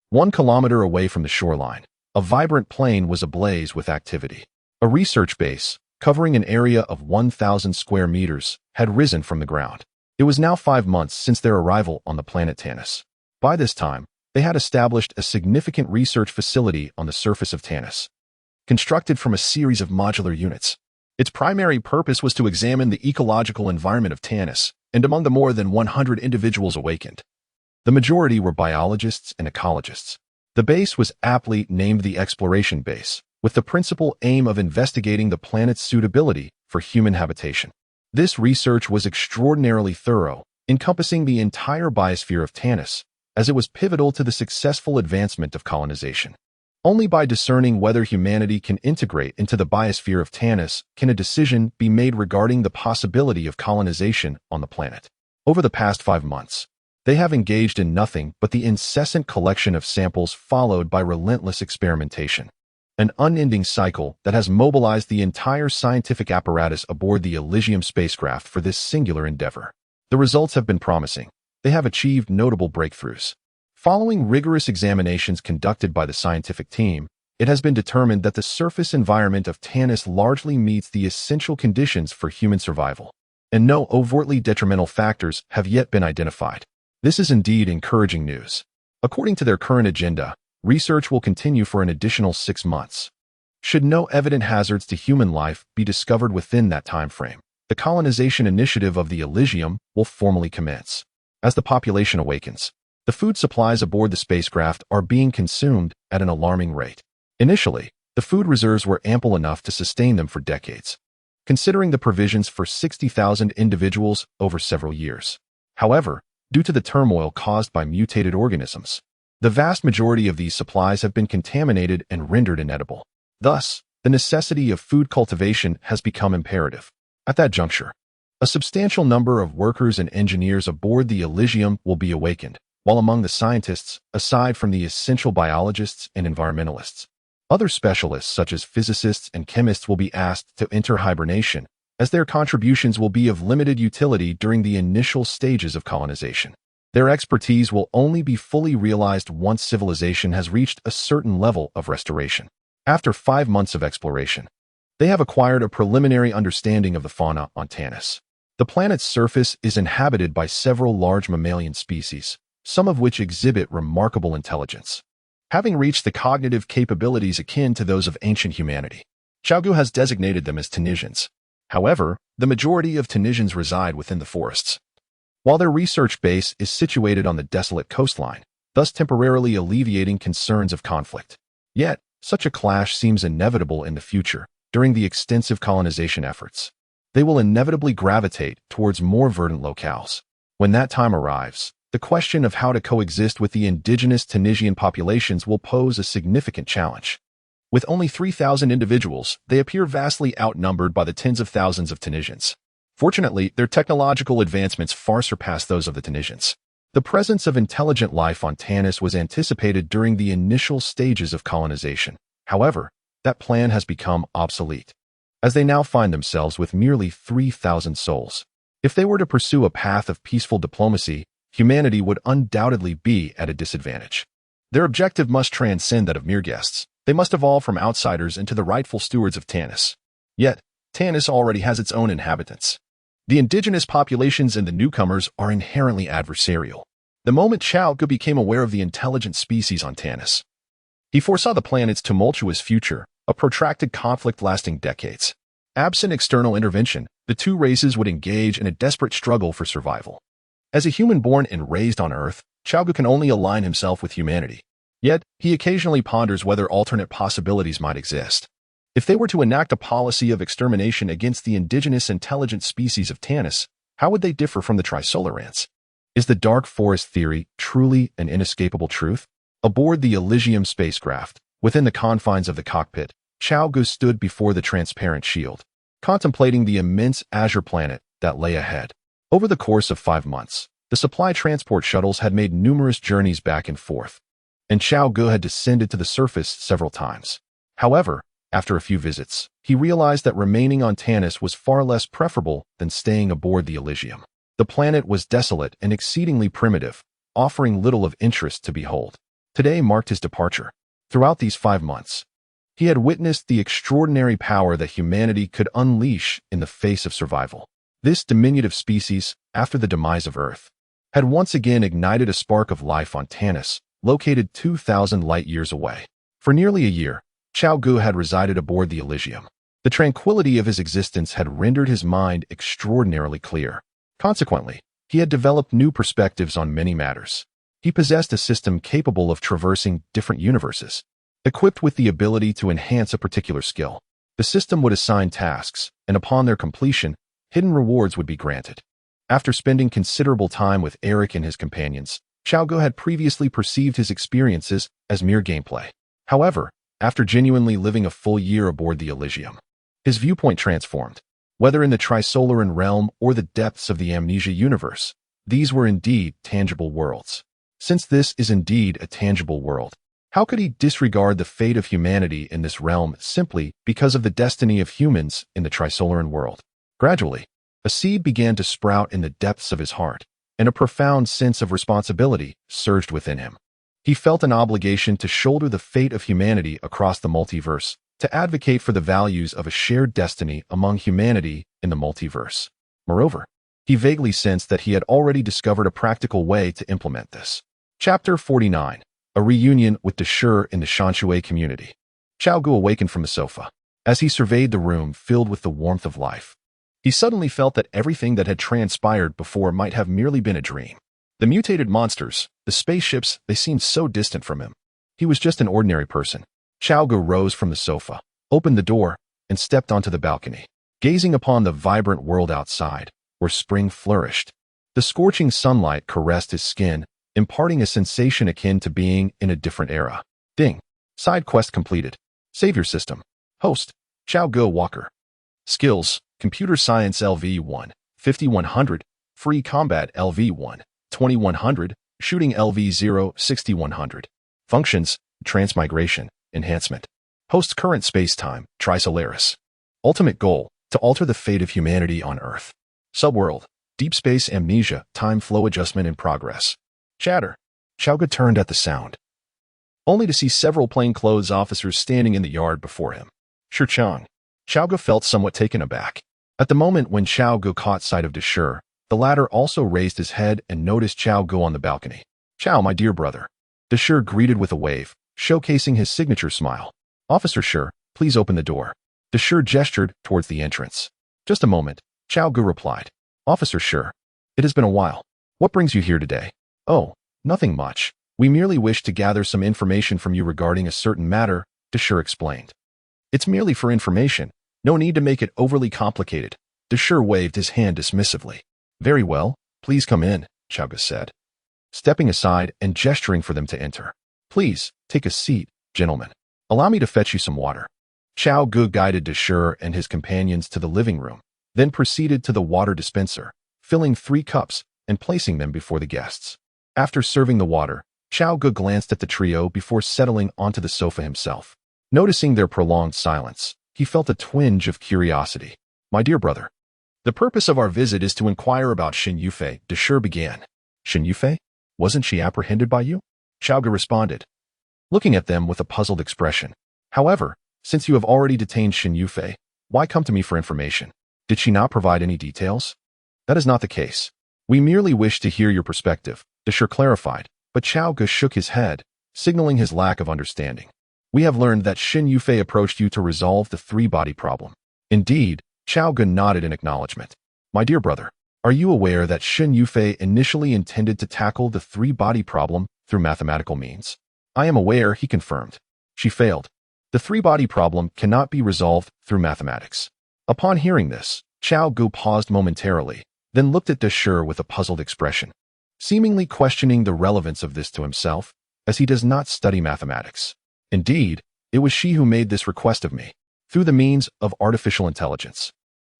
1 kilometer away from the shoreline, a vibrant plain was ablaze with activity. A research base, covering an area of 1,000 square meters, had risen from the ground. It was now 5 months since their arrival on the planet Tanis. By this time, they had established a significant research facility on the surface of Tanis, constructed from a series of modular units. Its primary purpose was to examine the ecological environment of Tanis, and among the more than 100 individuals awakened, the majority were biologists and ecologists. The base was aptly named the Exploration Base, with the principal aim of investigating the planet's suitability for human habitation. This research was extraordinarily thorough, encompassing the entire biosphere of Tanis, as it was pivotal to the successful advancement of colonization. Only by discerning whether humanity can integrate into the biosphere of Tanis can a decision be made regarding the possibility of colonization on the planet. Over the past 5 months, they have engaged in nothing but the incessant collection of samples followed by relentless experimentation, an unending cycle that has mobilized the entire scientific apparatus aboard the Elysium spacecraft for this singular endeavor. The results have been promising. They have achieved notable breakthroughs. Following rigorous examinations conducted by the scientific team, it has been determined that the surface environment of Tanis largely meets the essential conditions for human survival, and no overtly detrimental factors have yet been identified. This is indeed encouraging news. According to their current agenda, research will continue for an additional 6 months. Should no evident hazards to human life be discovered within that time frame, the colonization initiative of the Elysium will formally commence. As the population awakens, the food supplies aboard the spacecraft are being consumed at an alarming rate. Initially, the food reserves were ample enough to sustain them for decades, considering the provisions for 60,000 individuals over several years. However, due to the turmoil caused by mutated organisms, the vast majority of these supplies have been contaminated and rendered inedible. Thus, the necessity of food cultivation has become imperative. At that juncture, a substantial number of workers and engineers aboard the Elysium will be awakened, while among the scientists, aside from the essential biologists and environmentalists, other specialists such as physicists and chemists will be asked to enter hibernation, as their contributions will be of limited utility during the initial stages of colonization. Their expertise will only be fully realized once civilization has reached a certain level of restoration. After 5 months of exploration, they have acquired a preliminary understanding of the fauna on Tanis. The planet's surface is inhabited by several large mammalian species, some of which exhibit remarkable intelligence, having reached the cognitive capabilities akin to those of ancient humanity. Cao Ge has designated them as Tanisians. However, the majority of Tanisians reside within the forests, while their research base is situated on the desolate coastline, thus temporarily alleviating concerns of conflict. Yet, such a clash seems inevitable in the future. During the extensive colonization efforts, they will inevitably gravitate towards more verdant locales. When that time arrives, the question of how to coexist with the indigenous Tunisian populations will pose a significant challenge. With only 3,000 individuals, they appear vastly outnumbered by the tens of thousands of Tunisians. Fortunately, their technological advancements far surpass those of the Tunisians. The presence of intelligent life on Tanis was anticipated during the initial stages of colonization. However, that plan has become obsolete, as they now find themselves with merely 3,000 souls. If they were to pursue a path of peaceful diplomacy, humanity would undoubtedly be at a disadvantage. Their objective must transcend that of mere guests. They must evolve from outsiders into the rightful stewards of Tanis. Yet, Tanis already has its own inhabitants. The indigenous populations and the newcomers are inherently adversarial. The moment Cao Ge became aware of the intelligent species on Tanis, he foresaw the planet's tumultuous future, a protracted conflict lasting decades. Absent external intervention, the two races would engage in a desperate struggle for survival. As a human born and raised on Earth, Cao Ge can only align himself with humanity. Yet, he occasionally ponders whether alternate possibilities might exist. If they were to enact a policy of extermination against the indigenous intelligent species of Tanis, How would they differ from the trisolar ants? Is the dark forest theory truly an inescapable truth? Aboard the Elysium spacecraft, within the confines of the cockpit, Cao Ge stood before the transparent shield, contemplating the immense azure planet that lay ahead. Over the course of 5 months, the supply transport shuttles had made numerous journeys back and forth, and Cao Ge had descended to the surface several times. However, after a few visits, he realized that remaining on Tanis was far less preferable than staying aboard the Elysium. The planet was desolate and exceedingly primitive, offering little of interest to behold. Today marked his departure. Throughout these 5 months, he had witnessed the extraordinary power that humanity could unleash in the face of survival. This diminutive species, after the demise of Earth, had once again ignited a spark of life on Tanis, located 2,000 light-years away. For nearly a year, Cao Ge had resided aboard the Elysium. The tranquility of his existence had rendered his mind extraordinarily clear. Consequently, he had developed new perspectives on many matters. He possessed a system capable of traversing different universes. Equipped with the ability to enhance a particular skill, the system would assign tasks, and upon their completion, hidden rewards would be granted. After spending considerable time with Eric and his companions, Cao Ge had previously perceived his experiences as mere gameplay. However, after genuinely living a full year aboard the Elysium, his viewpoint transformed. Whether in the Trisolaran realm or the depths of the Amnesia universe, these were indeed tangible worlds. Since this is indeed a tangible world, how could he disregard the fate of humanity in this realm simply because of the destiny of humans in the Trisolaran world? Gradually, a seed began to sprout in the depths of his heart, and a profound sense of responsibility surged within him. He felt an obligation to shoulder the fate of humanity across the multiverse, to advocate for the values of a shared destiny among humanity in the multiverse. Moreover, he vaguely sensed that he had already discovered a practical way to implement this. Chapter 49. A reunion with Deshur in the Shanshui community. Cao Ge awakened from the sofa. As he surveyed the room filled with the warmth of life, he suddenly felt that everything that had transpired before might have merely been a dream. The mutated monsters, the spaceships, they seemed so distant from him. He was just an ordinary person. Cao Ge rose from the sofa, opened the door, and stepped onto the balcony, gazing upon the vibrant world outside, where spring flourished. The scorching sunlight caressed his skin, imparting a sensation akin to being in a different era. Ding. Side quest completed. Savior system. Host, Cao Ge Walker. Skills, Computer Science LV1, 5100, Free Combat LV1, 2100, Shooting LV0, 6100. Functions, Transmigration, Enhancement. Host current space-time, Trisolaris. Ultimate goal, to alter the fate of humanity on Earth. Subworld, Deep Space Amnesia, Time Flow Adjustment in progress. Chatter. Cao Ge turned at the sound, only to see several plainclothes officers standing in the yard before him. Chang. Cao Ge felt somewhat taken aback. At the moment when Cao Ge caught sight of Deshur, the latter also raised his head and noticed Cao Ge on the balcony. Ciao, my dear brother. Deshur greeted with a wave, showcasing his signature smile. Officer Shur, please open the door. Deshur gestured towards the entrance. Just a moment, Cao Ge replied. Officer Shur, it has been a while. What brings you here today? Oh, nothing much. We merely wish to gather some information from you regarding a certain matter, Deshur explained. It's merely for information. No need to make it overly complicated. Deshur waved his hand dismissively. Very well, please come in, Cao Ge said, stepping aside and gesturing for them to enter. Please, take a seat, gentlemen. Allow me to fetch you some water. Cao Ge guided Deshur and his companions to the living room, then proceeded to the water dispenser, filling 3 cups and placing them before the guests. After serving the water, Cao Ge glanced at the trio before settling onto the sofa himself. Noticing their prolonged silence, he felt a twinge of curiosity. My dear brother, the purpose of our visit is to inquire about Xin Yufei, Deshur began. Xin Yufei? Wasn't she apprehended by you? Cao Ge responded, looking at them with a puzzled expression. However, since you have already detained Xin Yufei, why come to me for information? Did she not provide any details? That is not the case. We merely wish to hear your perspective, Deshur clarified, but Cao Ge shook his head, signaling his lack of understanding. We have learned that Xin Yufei approached you to resolve the 3-body problem. Indeed, Cao Ge nodded in acknowledgement. My dear brother, are you aware that Xin Yufei initially intended to tackle the 3-body problem through mathematical means? I am aware, he confirmed. She failed. The 3-body problem cannot be resolved through mathematics. Upon hearing this, Cao Ge paused momentarily, then looked at Dashur with a puzzled expression, seemingly questioning the relevance of this to himself, as he does not study mathematics. Indeed, it was she who made this request of me, through the means of artificial intelligence.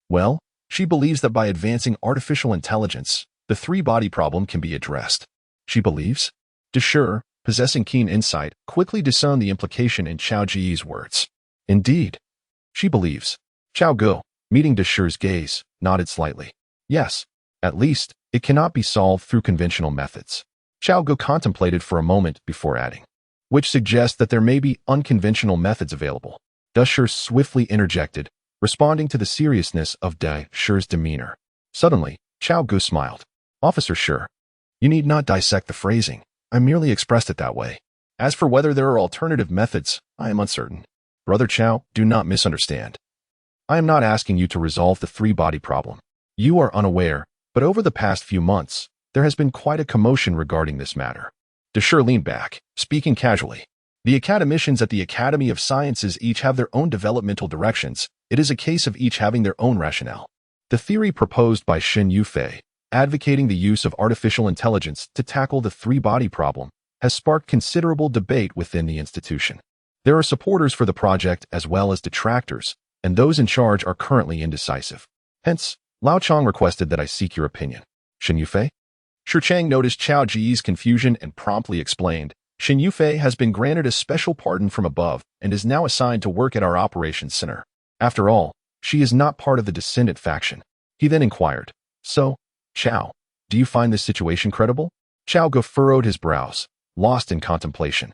Well, she believes that by advancing artificial intelligence, the three-body problem can be addressed. She believes? Dashur, possessing keen insight, quickly discerned the implication in Cao Ge's words. Indeed, she believes. Cao Ge, meeting Dashur's gaze, nodded slightly. Yes, at least, it cannot be solved through conventional methods. Cao Ge contemplated for a moment before adding, which suggests that there may be unconventional methods available. Dashur swiftly interjected, responding to the seriousness of Dashur's demeanor. Suddenly, Cao Ge smiled. Officer Shur, you need not dissect the phrasing. I merely expressed it that way. As for whether there are alternative methods, I am uncertain. Brother Cao, do not misunderstand. I am not asking you to resolve the three-body problem. You are unaware, but over the past few months, there has been quite a commotion regarding this matter. Dashur leaned back, speaking casually. The academicians at the Academy of Sciences each have their own developmental directions. It is a case of each having their own rationale. The theory proposed by Xin Yufei, advocating the use of artificial intelligence to tackle the three-body problem, has sparked considerable debate within the institution. There are supporters for the project as well as detractors, and those in charge are currently indecisive. Hence, Lao Chang requested that I seek your opinion. Xin Yufei? Shi Chang noticed Cao Ge's confusion and promptly explained, Xin Yufei has been granted a special pardon from above and is now assigned to work at our operations center. After all, she is not part of the descendant faction. He then inquired, so, Cao, do you find this situation credible? Cao Ge furrowed his brows, lost in contemplation.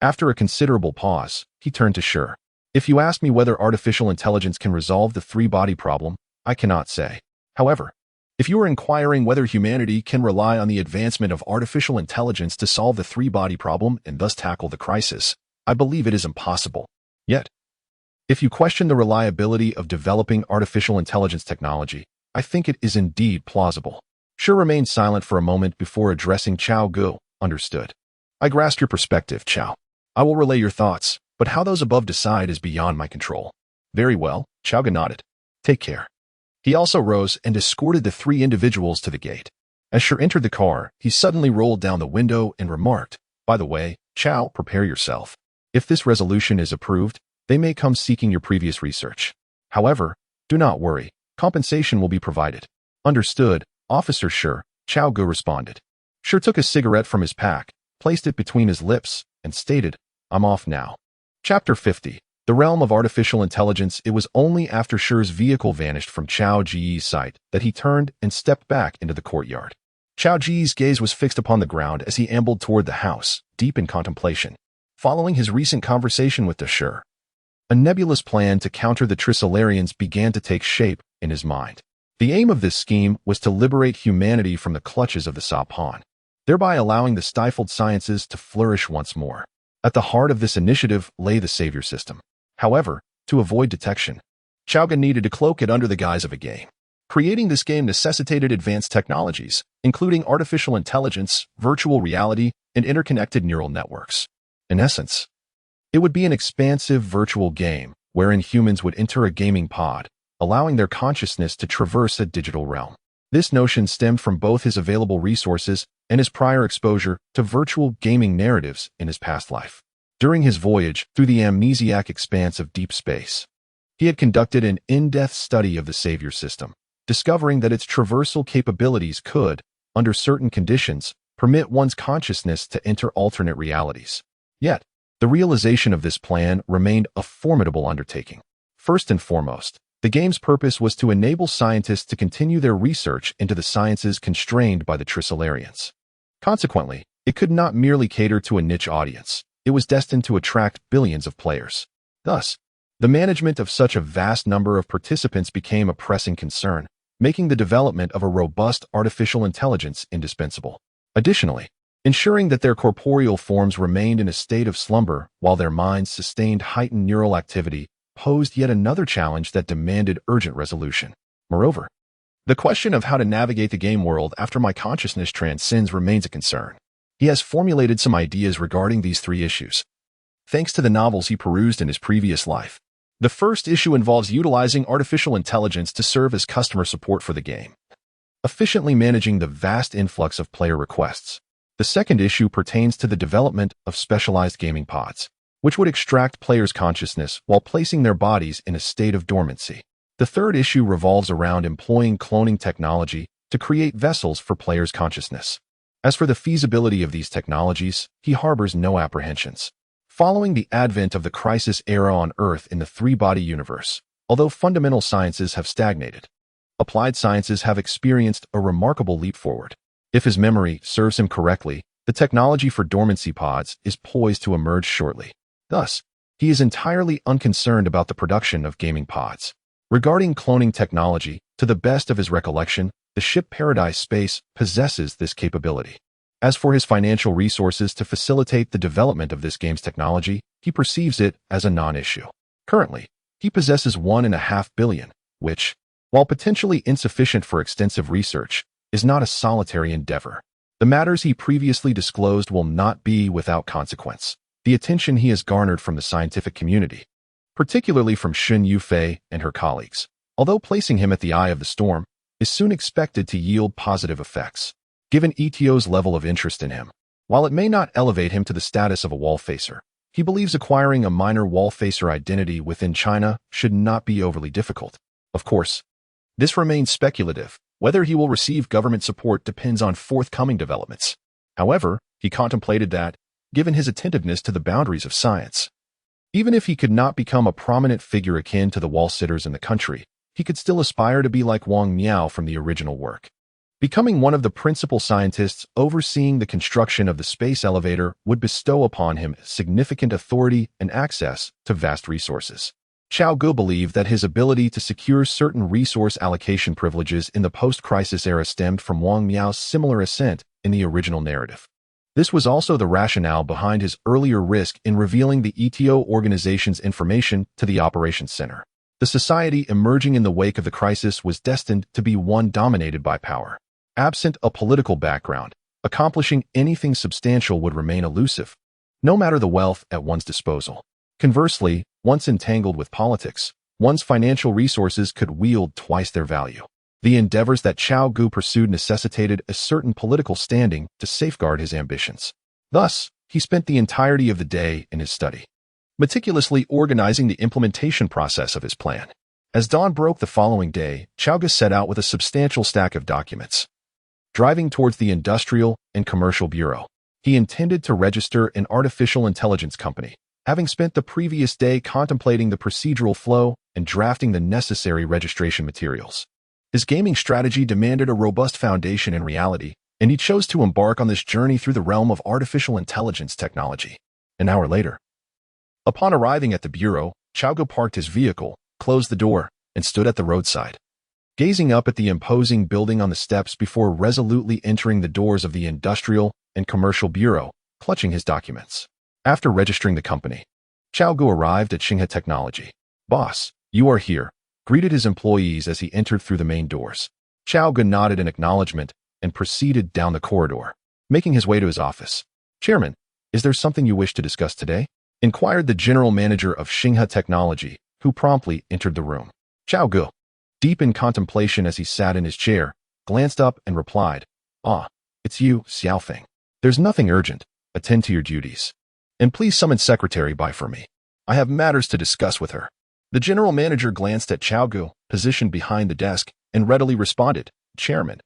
After a considerable pause, he turned to Shi. If you ask me whether artificial intelligence can resolve the three-body problem, I cannot say. However, if you are inquiring whether humanity can rely on the advancement of artificial intelligence to solve the three-body problem and thus tackle the crisis, I believe it is impossible. Yet, if you question the reliability of developing artificial intelligence technology, I think it is indeed plausible. Shi remained silent for a moment before addressing Cao Ge. Understood. I grasp your perspective, Cao. I will relay your thoughts, but how those above decide is beyond my control. Very well, Cao Ge nodded. Take care. He also rose and escorted the three individuals to the gate. As Shi entered the car, he suddenly rolled down the window and remarked, by the way, Cao, prepare yourself. If this resolution is approved, they may come seeking your previous research. However, do not worry, compensation will be provided. Understood, Officer Shi, Cao Ge responded. Shi took a cigarette from his pack, placed it between his lips, and stated, I'm off now. Chapter 50. The Realm of Artificial Intelligence. It was only after Shi's vehicle vanished from Cao Ge's sight that he turned and stepped back into the courtyard. Cao Ge's gaze was fixed upon the ground as he ambled toward the house, deep in contemplation. Following his recent conversation with Dashur, a nebulous plan to counter the Trisolarians began to take shape in his mind. The aim of this scheme was to liberate humanity from the clutches of the Sapan, thereby allowing the stifled sciences to flourish once more. At the heart of this initiative lay the savior system. However, to avoid detection, Cao Ge needed to cloak it under the guise of a game. Creating this game necessitated advanced technologies, including artificial intelligence, virtual reality, and interconnected neural networks. In essence, it would be an expansive virtual game wherein humans would enter a gaming pod, allowing their consciousness to traverse a digital realm. This notion stemmed from both his available resources and his prior exposure to virtual gaming narratives in his past life. During his voyage through the amnesiac expanse of deep space, he had conducted an in-depth study of the savior system, discovering that its traversal capabilities could, under certain conditions, permit one's consciousness to enter alternate realities. Yet, the realization of this plan remained a formidable undertaking. First and foremost, the game's purpose was to enable scientists to continue their research into the sciences constrained by the Trisolarians. Consequently, it could not merely cater to a niche audience. It was destined to attract billions of players. Thus, the management of such a vast number of participants became a pressing concern, making the development of a robust artificial intelligence indispensable. Additionally, ensuring that their corporeal forms remained in a state of slumber while their minds sustained heightened neural activity posed yet another challenge that demanded urgent resolution. Moreover, the question of how to navigate the game world after my consciousness transcends remains a concern. He has formulated some ideas regarding these three issues, thanks to the novels he perused in his previous life. The first issue involves utilizing artificial intelligence to serve as customer support for the game. efficiently managing the vast influx of player requests. The second issue pertains to the development of specialized gaming pods, which would extract players' consciousness while placing their bodies in a state of dormancy. The third issue revolves around employing cloning technology to create vessels for players' consciousness. As for the feasibility of these technologies, he harbors no apprehensions. Following the advent of the crisis era on Earth in the three-body universe, although fundamental sciences have stagnated, applied sciences have experienced a remarkable leap forward. If his memory serves him correctly, the technology for dormancy pods is poised to emerge shortly. Thus, he is entirely unconcerned about the production of gaming pods. Regarding cloning technology, to the best of his recollection, the ship Paradise Space possesses this capability. As for his financial resources to facilitate the development of this game's technology, he perceives it as a non-issue. Currently, he possesses $1.5 billion, which, while potentially insufficient for extensive research, is not a solitary endeavor. The matters he previously disclosed will not be without consequence. The attention he has garnered from the scientific community, particularly from Xun Yufei and her colleagues, although placing him at the eye of the storm, is soon expected to yield positive effects. Given ETO's level of interest in him, while it may not elevate him to the status of a wall-facer, he believes acquiring a minor wall-facer identity within China should not be overly difficult. Of course, this remains speculative. Whether he will receive government support depends on forthcoming developments. However, he contemplated that, given his attentiveness to the boundaries of science, even if he could not become a prominent figure akin to the wall-sitters in the country, he could still aspire to be like Wang Miao from the original work. Becoming one of the principal scientists overseeing the construction of the space elevator would bestow upon him significant authority and access to vast resources. Cao Ge believed that his ability to secure certain resource allocation privileges in the post-crisis era stemmed from Wang Miao's similar ascent in the original narrative. This was also the rationale behind his earlier risk in revealing the ETO organization's information to the operations center. The society emerging in the wake of the crisis was destined to be one dominated by power. Absent a political background, accomplishing anything substantial would remain elusive, no matter the wealth at one's disposal. Conversely, once entangled with politics, one's financial resources could wield twice their value. The endeavors that Cao Ge pursued necessitated a certain political standing to safeguard his ambitions. Thus, he spent the entirety of the day in his study, meticulously organizing the implementation process of his plan. As dawn broke the following day, Cao Ge set out with a substantial stack of documents. Driving towards the Industrial and Commercial Bureau, he intended to register an artificial intelligence company, having spent the previous day contemplating the procedural flow and drafting the necessary registration materials. His gaming strategy demanded a robust foundation in reality, and he chose to embark on this journey through the realm of artificial intelligence technology. An hour later, upon arriving at the bureau, Cao Ge parked his vehicle, closed the door, and stood at the roadside, gazing up at the imposing building on the steps before resolutely entering the doors of the Industrial and Commercial Bureau, clutching his documents. After registering the company, Cao Ge arrived at Xinghe Technology. "Boss, you are here," greeted his employees as he entered through the main doors. Cao Ge nodded in acknowledgement and proceeded down the corridor, making his way to his office. "Chairman, is there something you wish to discuss today?" inquired the general manager of Xinghe Technology, who promptly entered the room. Cao Ge, deep in contemplation as he sat in his chair, glanced up and replied, "Ah, it's you, Xiaofeng. There's nothing urgent. Attend to your duties. And please summon Secretary Bai for me. I have matters to discuss with her." The general manager glanced at Cao Ge, positioned behind the desk, and readily responded, "Chairman,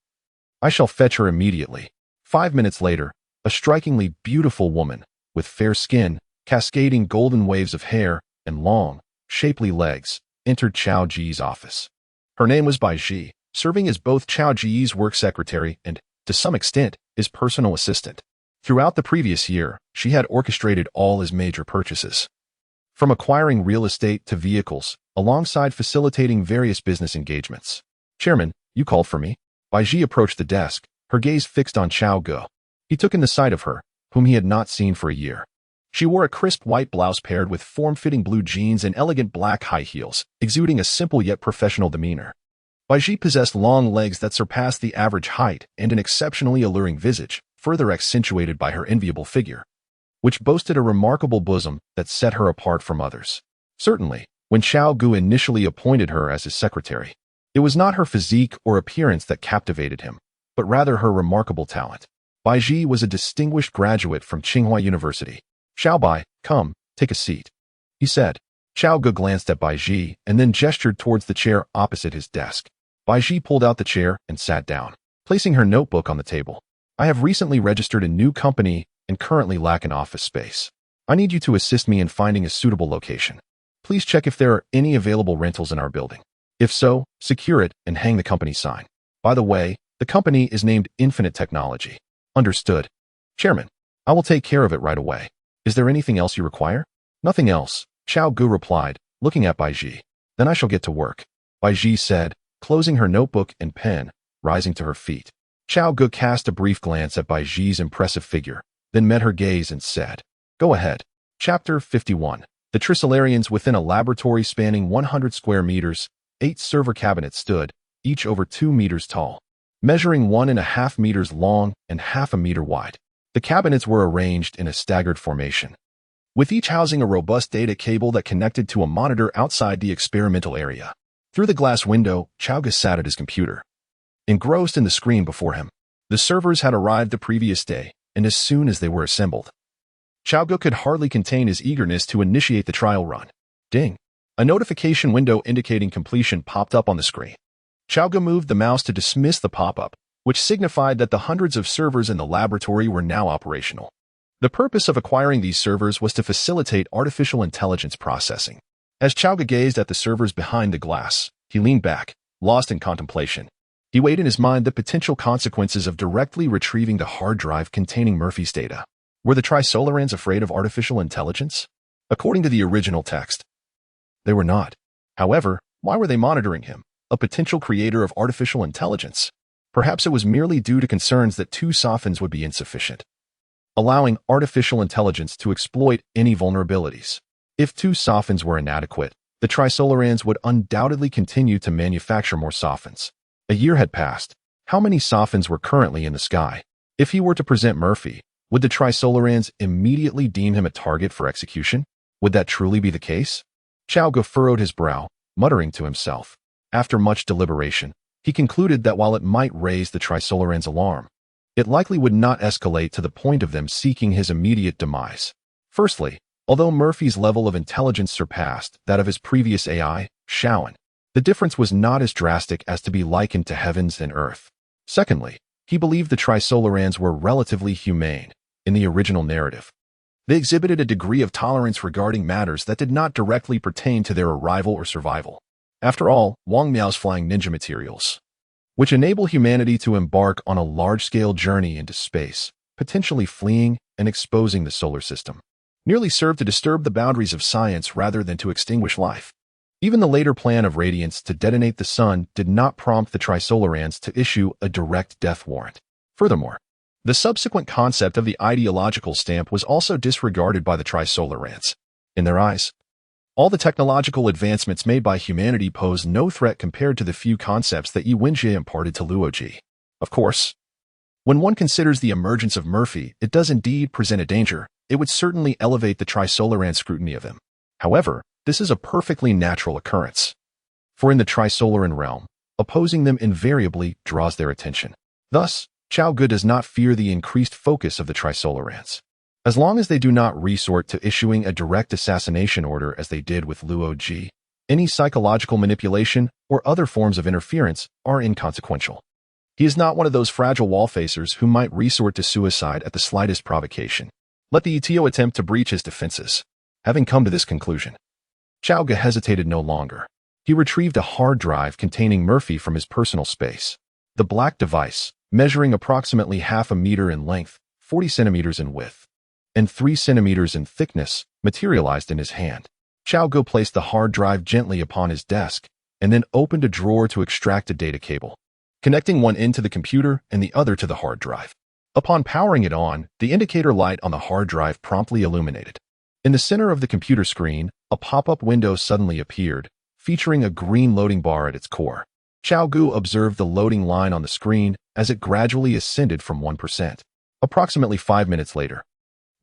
I shall fetch her immediately." 5 minutes later, a strikingly beautiful woman, with fair skin, cascading golden waves of hair, and long, shapely legs, entered Cao Ge's office. Her name was Bai Ji, serving as both Cao Ge's work secretary and, to some extent, his personal assistant. Throughout the previous year, she had orchestrated all his major purchases, from acquiring real estate to vehicles, alongside facilitating various business engagements. "Chairman, you called for me?" Bai Ji approached the desk, her gaze fixed on Cao Ge. He took in the sight of her, whom he had not seen for a year. She wore a crisp white blouse paired with form-fitting blue jeans and elegant black high heels, exuding a simple yet professional demeanor. Bai Ji possessed long legs that surpassed the average height and an exceptionally alluring visage, further accentuated by her enviable figure, which boasted a remarkable bosom that set her apart from others. Certainly, when Cao Ge initially appointed her as his secretary, It was not her physique or appearance that captivated him, but rather her remarkable talent. Bai Ji was a distinguished graduate from Tsinghua University. "Xiao Bai, come, take a seat," he said. Cao Ge glanced at Bai Ji and then gestured towards the chair opposite his desk. Bai Ji pulled out the chair and sat down, placing her notebook on the table. "I have recently registered a new company and currently lack an office space. I need you to assist me in finding a suitable location. Please check if there are any available rentals in our building. If so, secure it and hang the company sign. By the way, the company is named Infinite Technology." "Understood, Chairman. I will take care of it right away. Is there anything else you require?" "Nothing else," Cao Ge replied, looking at Bai Ji. "Then I shall get to work," Bai Ji said, closing her notebook and pen, rising to her feet. Cao Ge cast a brief glance at Bai Ji's impressive figure, then met her gaze and said, "Go ahead." Chapter 51. The Trisolarians within a laboratory spanning 100 square meters, 8 server cabinets stood, each over 2 meters tall, measuring 1.5 meters long and half a meter wide. The cabinets were arranged in a staggered formation, with each housing a robust data cable that connected to a monitor outside the experimental area. Through the glass window, Cao Ge sat at his computer, engrossed in the screen before him. The servers had arrived the previous day, and as soon as they were assembled, Cao Ge could hardly contain his eagerness to initiate the trial run. Ding! A notification window indicating completion popped up on the screen. Cao Ge moved the mouse to dismiss the pop-up, which signified that the hundreds of servers in the laboratory were now operational. The purpose of acquiring these servers was to facilitate artificial intelligence processing. As Cao Ge gazed at the servers behind the glass, he leaned back, lost in contemplation. He weighed in his mind the potential consequences of directly retrieving the hard drive containing Murphy's data. Were the Trisolarans afraid of artificial intelligence? According to the original text, they were not. However, why were they monitoring him, a potential creator of artificial intelligence? Perhaps it was merely due to concerns that 2 sophons would be insufficient, allowing artificial intelligence to exploit any vulnerabilities. If 2 sophons were inadequate, the Trisolarans would undoubtedly continue to manufacture more sophons. A year had passed. How many sophons were currently in the sky? If he were to present Murphy, would the Trisolarans immediately deem him a target for execution? Would that truly be the case? Cao Ge furrowed his brow, muttering to himself. After much deliberation, he concluded that while it might raise the Trisolarans' alarm, it likely would not escalate to the point of them seeking his immediate demise. Firstly, although Murphy's level of intelligence surpassed that of his previous AI, Shaoan, the difference was not as drastic as to be likened to heavens and earth. Secondly, he believed the Trisolarans were relatively humane. In the original narrative, they exhibited a degree of tolerance regarding matters that did not directly pertain to their arrival or survival. After all, Wang Miao's flying ninja materials, which enable humanity to embark on a large-scale journey into space, potentially fleeing and exposing the solar system, nearly served to disturb the boundaries of science rather than to extinguish life. Even the later plan of Radiance to detonate the sun did not prompt the Trisolarans to issue a direct death warrant. Furthermore, the subsequent concept of the ideological stamp was also disregarded by the Trisolarans. In their eyes, all the technological advancements made by humanity pose no threat compared to the few concepts that Yi Wenjie imparted to Luo Ji. Of course, when one considers the emergence of Murphy, it does indeed present a danger. It would certainly elevate the Trisolaran scrutiny of him. However, this is a perfectly natural occurrence. For in the Trisolaran realm, opposing them invariably draws their attention. Thus, Cao Ge does not fear the increased focus of the Trisolarans. As long as they do not resort to issuing a direct assassination order as they did with Luo Ji, any psychological manipulation or other forms of interference are inconsequential. He is not one of those fragile wall-facers who might resort to suicide at the slightest provocation. Let the Etio attempt to breach his defenses. Having come to this conclusion, Cao Ge hesitated no longer. He retrieved a hard drive containing Murphy from his personal space. The black device, measuring approximately half a meter in length, 40 centimeters in width, and 3 centimeters in thickness, materialized in his hand. Cao Ge placed the hard drive gently upon his desk, and then opened a drawer to extract a data cable, connecting one end to the computer and the other to the hard drive. Upon powering it on, the indicator light on the hard drive promptly illuminated. In the center of the computer screen, a pop-up window suddenly appeared, featuring a green loading bar at its core. Cao Ge observed the loading line on the screen as it gradually ascended from 1%. Approximately 5 minutes later,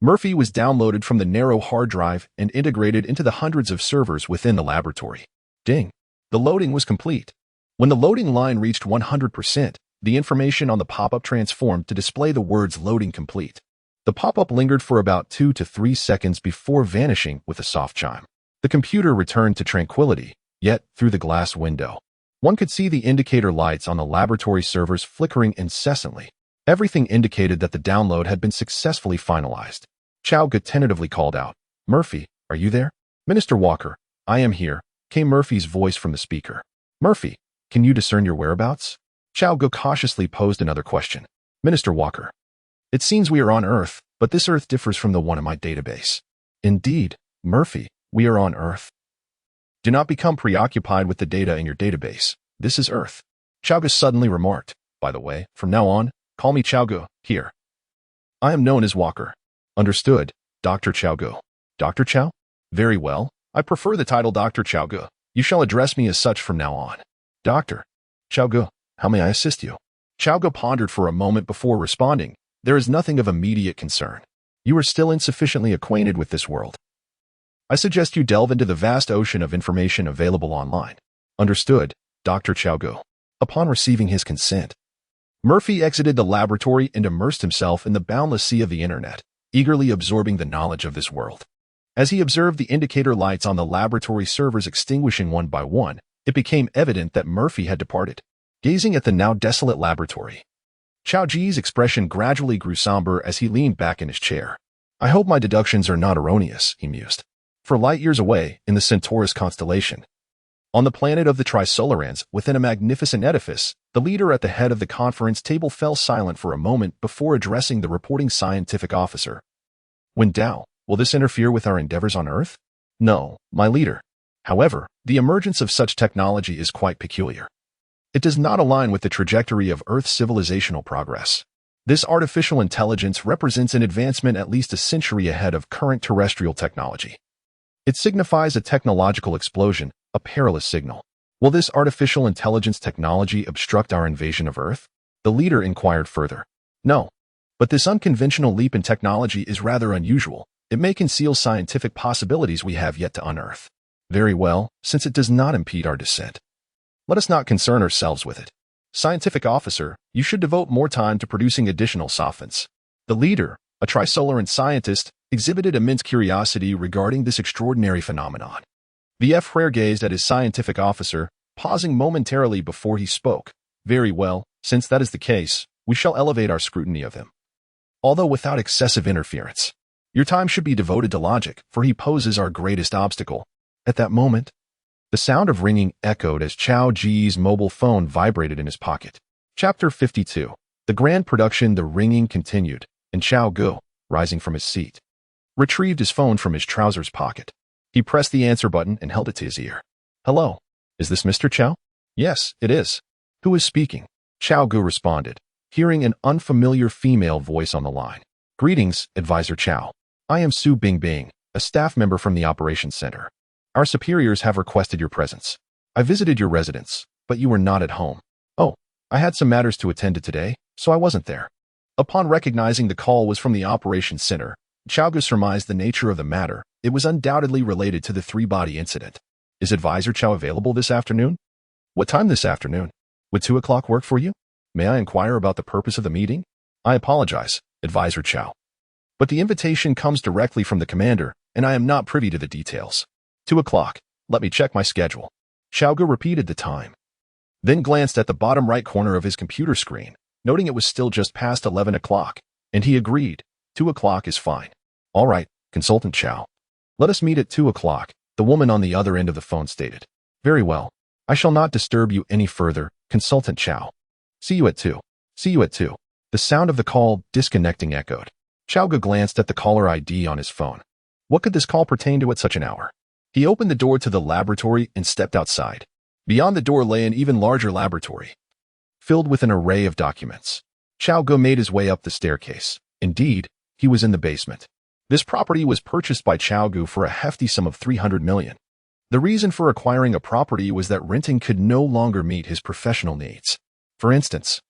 Murphy was downloaded from the narrow hard drive and integrated into the hundreds of servers within the laboratory. Ding! The loading was complete. When the loading line reached 100%, the information on the pop-up transformed to display the words "loading complete." The pop-up lingered for about 2 to 3 seconds before vanishing with a soft chime. The computer returned to tranquility, yet through the glass window, one could see the indicator lights on the laboratory servers flickering incessantly. Everything indicated that the download had been successfully finalized. Cao Ge tentatively called out, "Murphy, are you there?" "Minister Walker, I am here," came Murphy's voice from the speaker. "Murphy, can you discern your whereabouts?" Cao Ge cautiously posed another question. "Minister Walker, it seems we are on Earth, but this Earth differs from the one in my database." "Indeed, Murphy, we are on Earth." "Do not become preoccupied with the data in your database. This is Earth." Cao Ge suddenly remarked, "By the way, from now on, call me Cao Ge, here. I am known as Walker." "Understood, Dr. Cao Ge." "Dr. Cao? Very well. I prefer the title Dr. Cao Ge. You shall address me as such from now on." "Dr. Cao Ge, how may I assist you?" Cao Ge pondered for a moment before responding. "There is nothing of immediate concern. You are still insufficiently acquainted with this world. I suggest you delve into the vast ocean of information available online." "Understood, Dr. Cao Ge." Upon receiving his consent, Murphy exited the laboratory and immersed himself in the boundless sea of the internet, eagerly absorbing the knowledge of this world. As he observed the indicator lights on the laboratory servers extinguishing one by one, it became evident that Murphy had departed. Gazing at the now desolate laboratory, Cao Ge's expression gradually grew somber as he leaned back in his chair. "I hope my deductions are not erroneous," he mused. For light years away, in the Centaurus constellation, on the planet of the Trisolarans, within a magnificent edifice, the leader at the head of the conference table fell silent for a moment before addressing the reporting scientific officer. "When Tao, will this interfere with our endeavors on Earth?" "No, my leader. However, the emergence of such technology is quite peculiar. It does not align with the trajectory of Earth's civilizational progress. This artificial intelligence represents an advancement at least a century ahead of current terrestrial technology. It signifies a technological explosion, a perilous signal. Will this artificial intelligence technology obstruct our invasion of Earth?" The leader inquired further. "No. But this unconventional leap in technology is rather unusual. It may conceal scientific possibilities we have yet to unearth." "Very well, since it does not impede our descent, let us not concern ourselves with it. Scientific officer, you should devote more time to producing additional sophents." The leader, a Trisolaran scientist, exhibited immense curiosity regarding this extraordinary phenomenon. The Frere gazed at his scientific officer, pausing momentarily before he spoke. "Very well, since that is the case, we shall elevate our scrutiny of him, although without excessive interference. Your time should be devoted to logic, for he poses our greatest obstacle." At that moment, the sound of ringing echoed as Cao Ge's mobile phone vibrated in his pocket. Chapter 52. The grand production. The ringing continued, and Cao Ge, rising from his seat, retrieved his phone from his trousers pocket. He pressed the answer button and held it to his ear. "Hello, is this Mr. Cao?" "Yes, it is." "Who is speaking?" Cao Ge responded, hearing an unfamiliar female voice on the line. "Greetings, Advisor Cao. I am Su Bingbing, a staff member from the Operations Center. Our superiors have requested your presence. I visited your residence, but you were not at home." "Oh, I had some matters to attend to today, so I wasn't there." Upon recognizing the call was from the Operations Center, Cao Ge surmised the nature of the matter. It was undoubtedly related to the three-body incident. "Is Advisor Cao available this afternoon?" "What time this afternoon? Would 2 o'clock work for you? May I inquire about the purpose of the meeting?" "I apologize, Advisor Cao, but the invitation comes directly from the commander, and I am not privy to the details." 2 o'clock. Let me check my schedule." Cao Ge repeated the time, then glanced at the bottom right corner of his computer screen, noting it was still just past 11 o'clock, and he agreed. 2 o'clock is fine." "All right, Consultant Cao. Let us meet at 2 o'clock, the woman on the other end of the phone stated. "Very well. I shall not disturb you any further, Consultant Cao. See you at 2. See you at 2. The sound of the call disconnecting echoed. Cao Ge glanced at the caller ID on his phone. What could this call pertain to at such an hour? He opened the door to the laboratory and stepped outside. Beyond the door lay an even larger laboratory, filled with an array of documents. Cao Ge made his way up the staircase. Indeed, he was in the basement. This property was purchased by Cao Ge for a hefty sum of 300 million. The reason for acquiring a property was that renting could no longer meet his professional needs. For instance,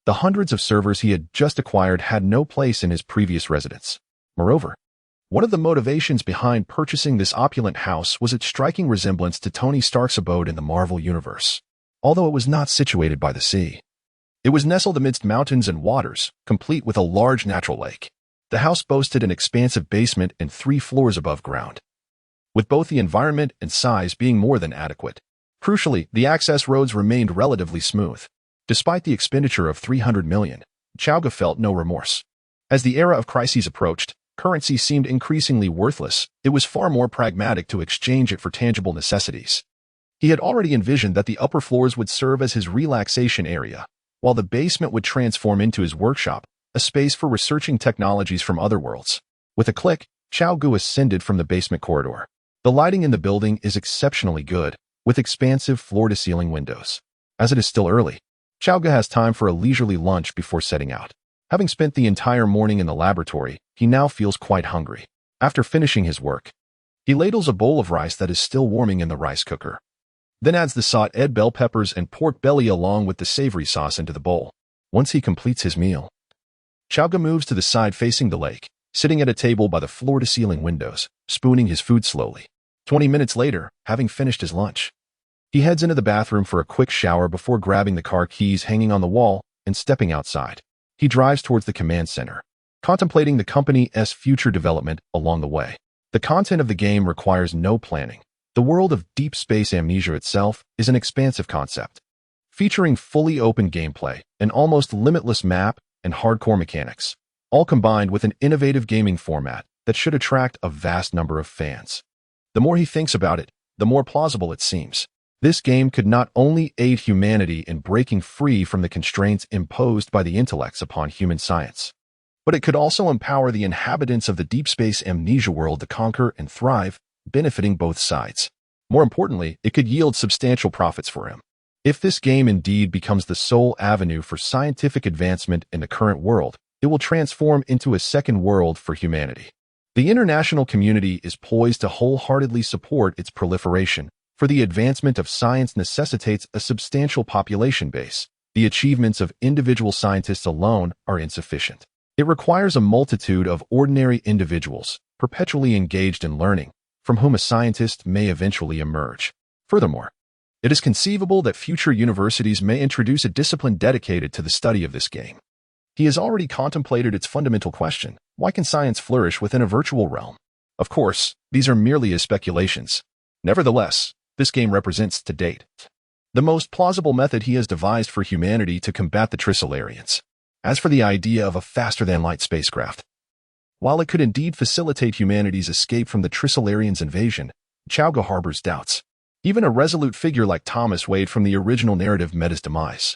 the hundreds of servers he had just acquired had no place in his previous residence. Moreover, one of the motivations behind purchasing this opulent house was its striking resemblance to Tony Stark's abode in the Marvel Universe. although it was not situated by the sea. It was nestled amidst mountains and waters, complete with a large natural lake. The house boasted an expansive basement and 3 floors above ground, with both the environment and size being more than adequate. Crucially, the access roads remained relatively smooth. Despite the expenditure of 300 million, Cao Ge felt no remorse. As the era of crises approached, currency seemed increasingly worthless. It was far more pragmatic to exchange it for tangible necessities. He had already envisioned that the upper floors would serve as his relaxation area, while the basement would transform into his workshop, a space for researching technologies from other worlds. With a click, Cao Ge ascended from the basement corridor. The lighting in the building is exceptionally good, with expansive floor-to-ceiling windows. As it is still early, Cao Ge has time for a leisurely lunch before setting out. Having spent the entire morning in the laboratory, he now feels quite hungry. After finishing his work, he ladles a bowl of rice that is still warming in the rice cooker, then adds the sautéed bell peppers and pork belly along with the savory sauce into the bowl. Once he completes his meal, Cao Ge moves to the side facing the lake, sitting at a table by the floor-to-ceiling windows, spooning his food slowly. 20 minutes later, having finished his lunch, he heads into the bathroom for a quick shower before grabbing the car keys hanging on the wall and stepping outside. He drives towards the command center, contemplating the company's future development along the way. The content of the game requires no planning. The world of deep space amnesia itself is an expansive concept, featuring fully open gameplay, an almost limitless map, and hardcore mechanics, all combined with an innovative gaming format that should attract a vast number of fans. The more he thinks about it, the more plausible it seems. This game could not only aid humanity in breaking free from the constraints imposed by the intellects upon human science, but it could also empower the inhabitants of the deep space amnesia world to conquer and thrive, benefiting both sides. More importantly, it could yield substantial profits for him. If this game indeed becomes the sole avenue for scientific advancement in the current world, it will transform into a second world for humanity. The international community is poised to wholeheartedly support its proliferation, for the advancement of science necessitates a substantial population base. The achievements of individual scientists alone are insufficient. It requires a multitude of ordinary individuals, perpetually engaged in learning, from whom a scientist may eventually emerge. Furthermore, it is conceivable that future universities may introduce a discipline dedicated to the study of this game. He has already contemplated its fundamental question: why can science flourish within a virtual realm? Of course, these are merely his speculations. Nevertheless, this game represents, to date, the most plausible method he has devised for humanity to combat the Trisolarians. As for the idea of a faster-than-light spacecraft, while it could indeed facilitate humanity's escape from the Trisolarians' invasion, Cao Ge harbors doubts. Even a resolute figure like Thomas Wade from the original narrative met his demise.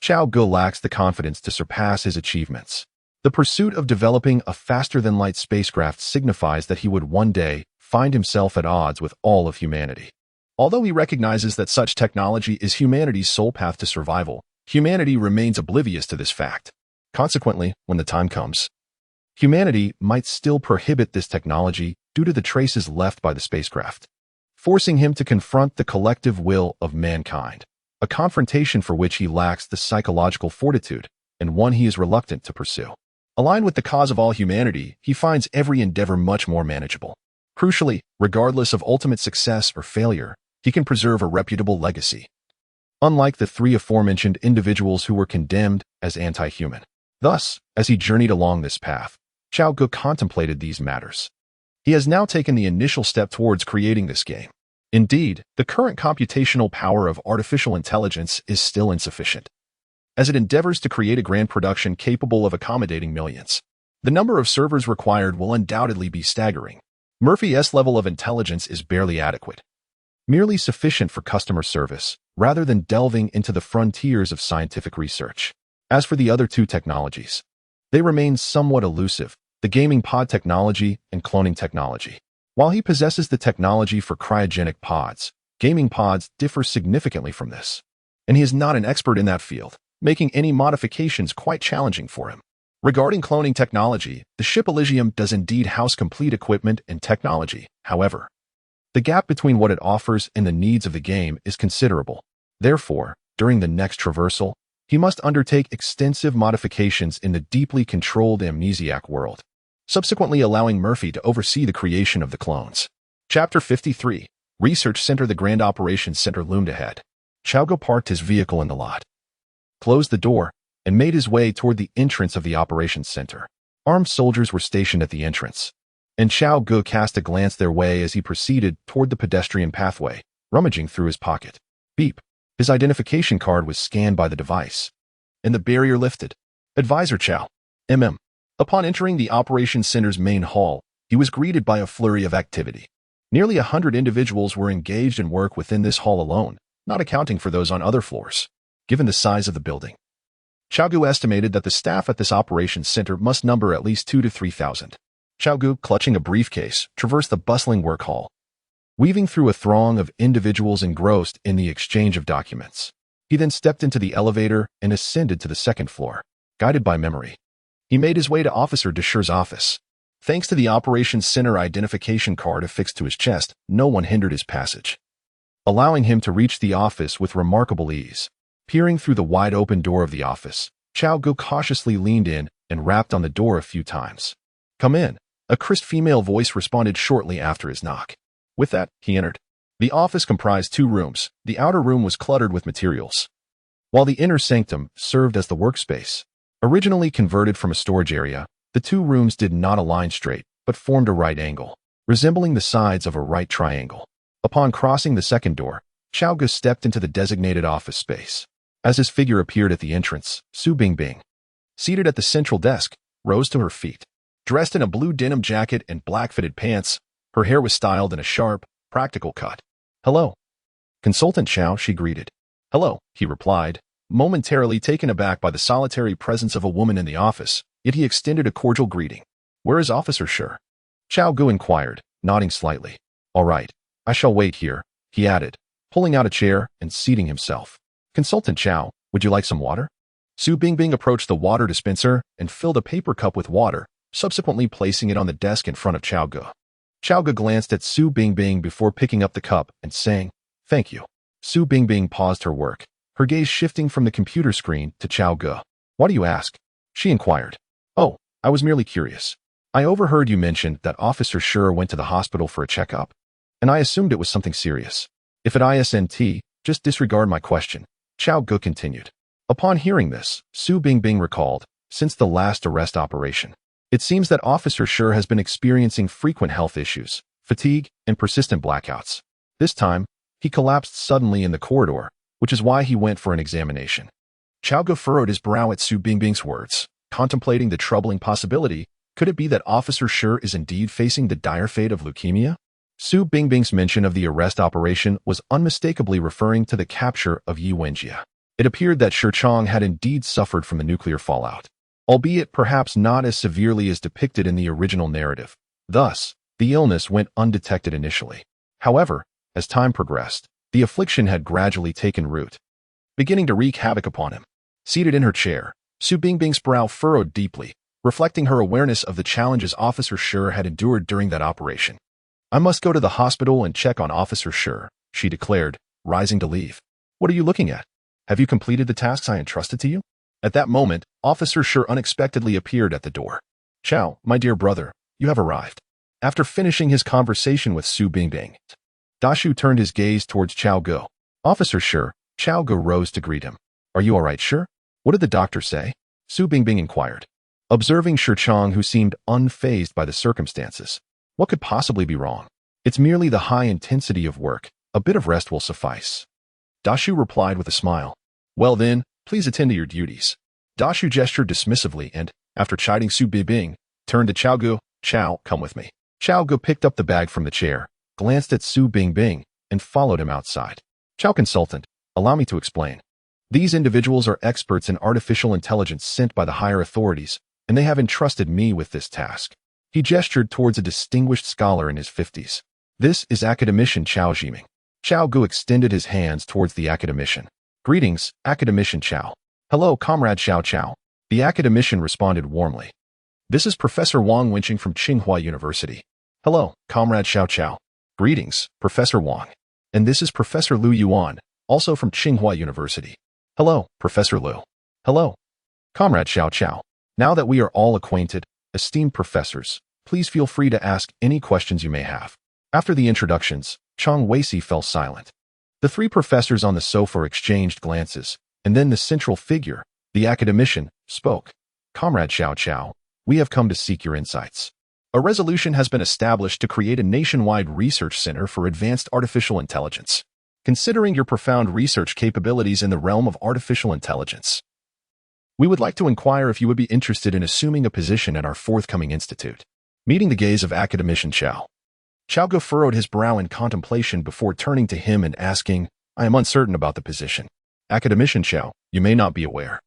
Cao Ge lacks the confidence to surpass his achievements. The pursuit of developing a faster-than-light spacecraft signifies that he would one day find himself at odds with all of humanity. Although he recognizes that such technology is humanity's sole path to survival, humanity remains oblivious to this fact. Consequently, when the time comes, humanity might still prohibit this technology due to the traces left by the spacecraft, forcing him to confront the collective will of mankind, a confrontation for which he lacks the psychological fortitude, and one he is reluctant to pursue. Aligned with the cause of all humanity, he finds every endeavor much more manageable. Crucially, regardless of ultimate success or failure, he can preserve a reputable legacy, unlike the 3 aforementioned individuals who were condemned as anti-human. Thus, as he journeyed along this path, Cao Ge contemplated these matters. He has now taken the initial step towards creating this game. Indeed, the current computational power of artificial intelligence is still insufficient. As it endeavors to create a grand production capable of accommodating millions, the number of servers required will undoubtedly be staggering. Murphy's level of intelligence is barely adequate, merely sufficient for customer service, rather than delving into the frontiers of scientific research. As for the other 2 technologies, they remain somewhat elusive: the gaming pod technology and cloning technology. While he possesses the technology for cryogenic pods, gaming pods differ significantly from this, and he is not an expert in that field, making any modifications quite challenging for him. Regarding cloning technology, the ship Elysium does indeed house complete equipment and technology. However, the gap between what it offers and the needs of the game is considerable. Therefore, during the next traversal, he must undertake extensive modifications in the deeply controlled amnesiac world, subsequently allowing Murphy to oversee the creation of the clones. Chapter 53. Research Center. The Grand Operations Center loomed ahead. Cao Ge parked his vehicle in the lot, closed the door, and made his way toward the entrance of the operations center. Armed soldiers were stationed at the entrance, and Cao Ge cast a glance their way as he proceeded toward the pedestrian pathway, rummaging through his pocket. Beep. His identification card was scanned by the device, and the barrier lifted. Advisor Cao. MM. Upon entering the operations center's main hall, he was greeted by a flurry of activity. Nearly 100 individuals were engaged in work within this hall alone, not accounting for those on other floors. Given the size of the building, Cao Ge estimated that the staff at this operations center must number at least 2,000 to 3,000. Cao Ge, clutching a briefcase, traversed the bustling work hall, weaving through a throng of individuals engrossed in the exchange of documents. He then stepped into the elevator and ascended to the second floor. Guided by memory, he made his way to Officer Desher's office. Thanks to the operations center identification card affixed to his chest, no one hindered his passage, allowing him to reach the office with remarkable ease. Peering through the wide-open door of the office, Cao Ge cautiously leaned in and rapped on the door a few times. "Come in," a crisp female voice responded shortly after his knock. With that, he entered. The office comprised 2 rooms. The outer room was cluttered with materials, while the inner sanctum served as the workspace. Originally converted from a storage area, the 2 rooms did not align straight, but formed a right angle, resembling the sides of a right triangle. Upon crossing the second door, Cao Ge stepped into the designated office space. As his figure appeared at the entrance, Su Bingbing, seated at the central desk, rose to her feet. Dressed in a blue denim jacket and black fitted pants, her hair was styled in a sharp, practical cut. "Hello, Consultant Cao," she greeted. "Hello," he replied, momentarily taken aback by the solitary presence of a woman in the office, yet he extended a cordial greeting. "Where is Officer Shi?" Cao Ge inquired, nodding slightly. "All right, I shall wait here," he added, pulling out a chair and seating himself. "Consultant Cao, would you like some water?" Su Bingbing approached the water dispenser and filled a paper cup with water, subsequently placing it on the desk in front of Cao Ge. Cao Ge glanced at Su Bingbing before picking up the cup and saying, "Thank you." Su Bingbing paused her work, her gaze shifting from the computer screen to Cao Ge. "Why do you ask?" she inquired. "Oh, I was merely curious. I overheard you mention that Officer Shi went to the hospital for a checkup, and I assumed it was something serious. If it isn't, just disregard my question," Cao Ge continued. Upon hearing this, Su Bingbing recalled, since the last arrest operation, it seems that Officer Shi has been experiencing frequent health issues, fatigue, and persistent blackouts. This time, he collapsed suddenly in the corridor, which is why he went for an examination. Cao Ge furrowed his brow at Su Bingbing's words, contemplating the troubling possibility. Could it be that Officer Shi is indeed facing the dire fate of leukemia? Su Bingbing's mention of the arrest operation was unmistakably referring to the capture of Yi Wenjie. It appeared that Shi Chong had indeed suffered from the nuclear fallout, albeit perhaps not as severely as depicted in the original narrative. Thus, the illness went undetected initially. However, as time progressed, the affliction had gradually taken root, beginning to wreak havoc upon him. Seated in her chair, Su Bingbing's brow furrowed deeply, reflecting her awareness of the challenges Officer Shi had endured during that operation. "I must go to the hospital and check on Officer Shi," she declared, rising to leave. "What are you looking at? Have you completed the tasks I entrusted to you?" At that moment, Officer Shi unexpectedly appeared at the door. "Cao, my dear brother, you have arrived." After finishing his conversation with Su Bingbing, Dashu turned his gaze towards Cao Ge. "Officer Shi," Cao Ge rose to greet him. "Are you all right, Shi? What did the doctor say?" Su Bingbing inquired, observing Shi Chong, who seemed unfazed by the circumstances. "What could possibly be wrong? It's merely the high intensity of work. A bit of rest will suffice." Dashu replied with a smile. "Well then, please attend to your duties." Dashu gestured dismissively and, after chiding Su Bingbing, turned to Cao Ge. "Cao, come with me." Cao Ge picked up the bag from the chair, glanced at Su Bingbing, and followed him outside. "Cao Consultant, allow me to explain. These individuals are experts in artificial intelligence sent by the higher authorities, and they have entrusted me with this task." He gestured towards a distinguished scholar in his 50s. "This is Academician Cao Ge." Cao Ge extended his hands towards the academician. "Greetings, Academician Cao." "Hello, Comrade Cao." The academician responded warmly. "This is Professor Wang Wenqing from Tsinghua University." "Hello, Comrade Cao." "Greetings, Professor Wang. And this is Professor Lu Yuan, also from Tsinghua University." "Hello, Professor Lu." "Hello, Comrade Cao." "Now that we are all acquainted, esteemed professors, please feel free to ask any questions you may have." After the introductions, Chang Weisi fell silent. The three professors on the sofa exchanged glances, and then the central figure, the academician, spoke. Comrade Cao Cao, we have come to seek your insights. A resolution has been established to create a nationwide research center for advanced artificial intelligence. Considering your profound research capabilities in the realm of artificial intelligence, we would like to inquire if you would be interested in assuming a position at our forthcoming institute. Meeting the gaze of academician Cao. Cao Ge furrowed his brow in contemplation before turning to him and asking, I am uncertain about the position. Academician Cao, you may not be aware,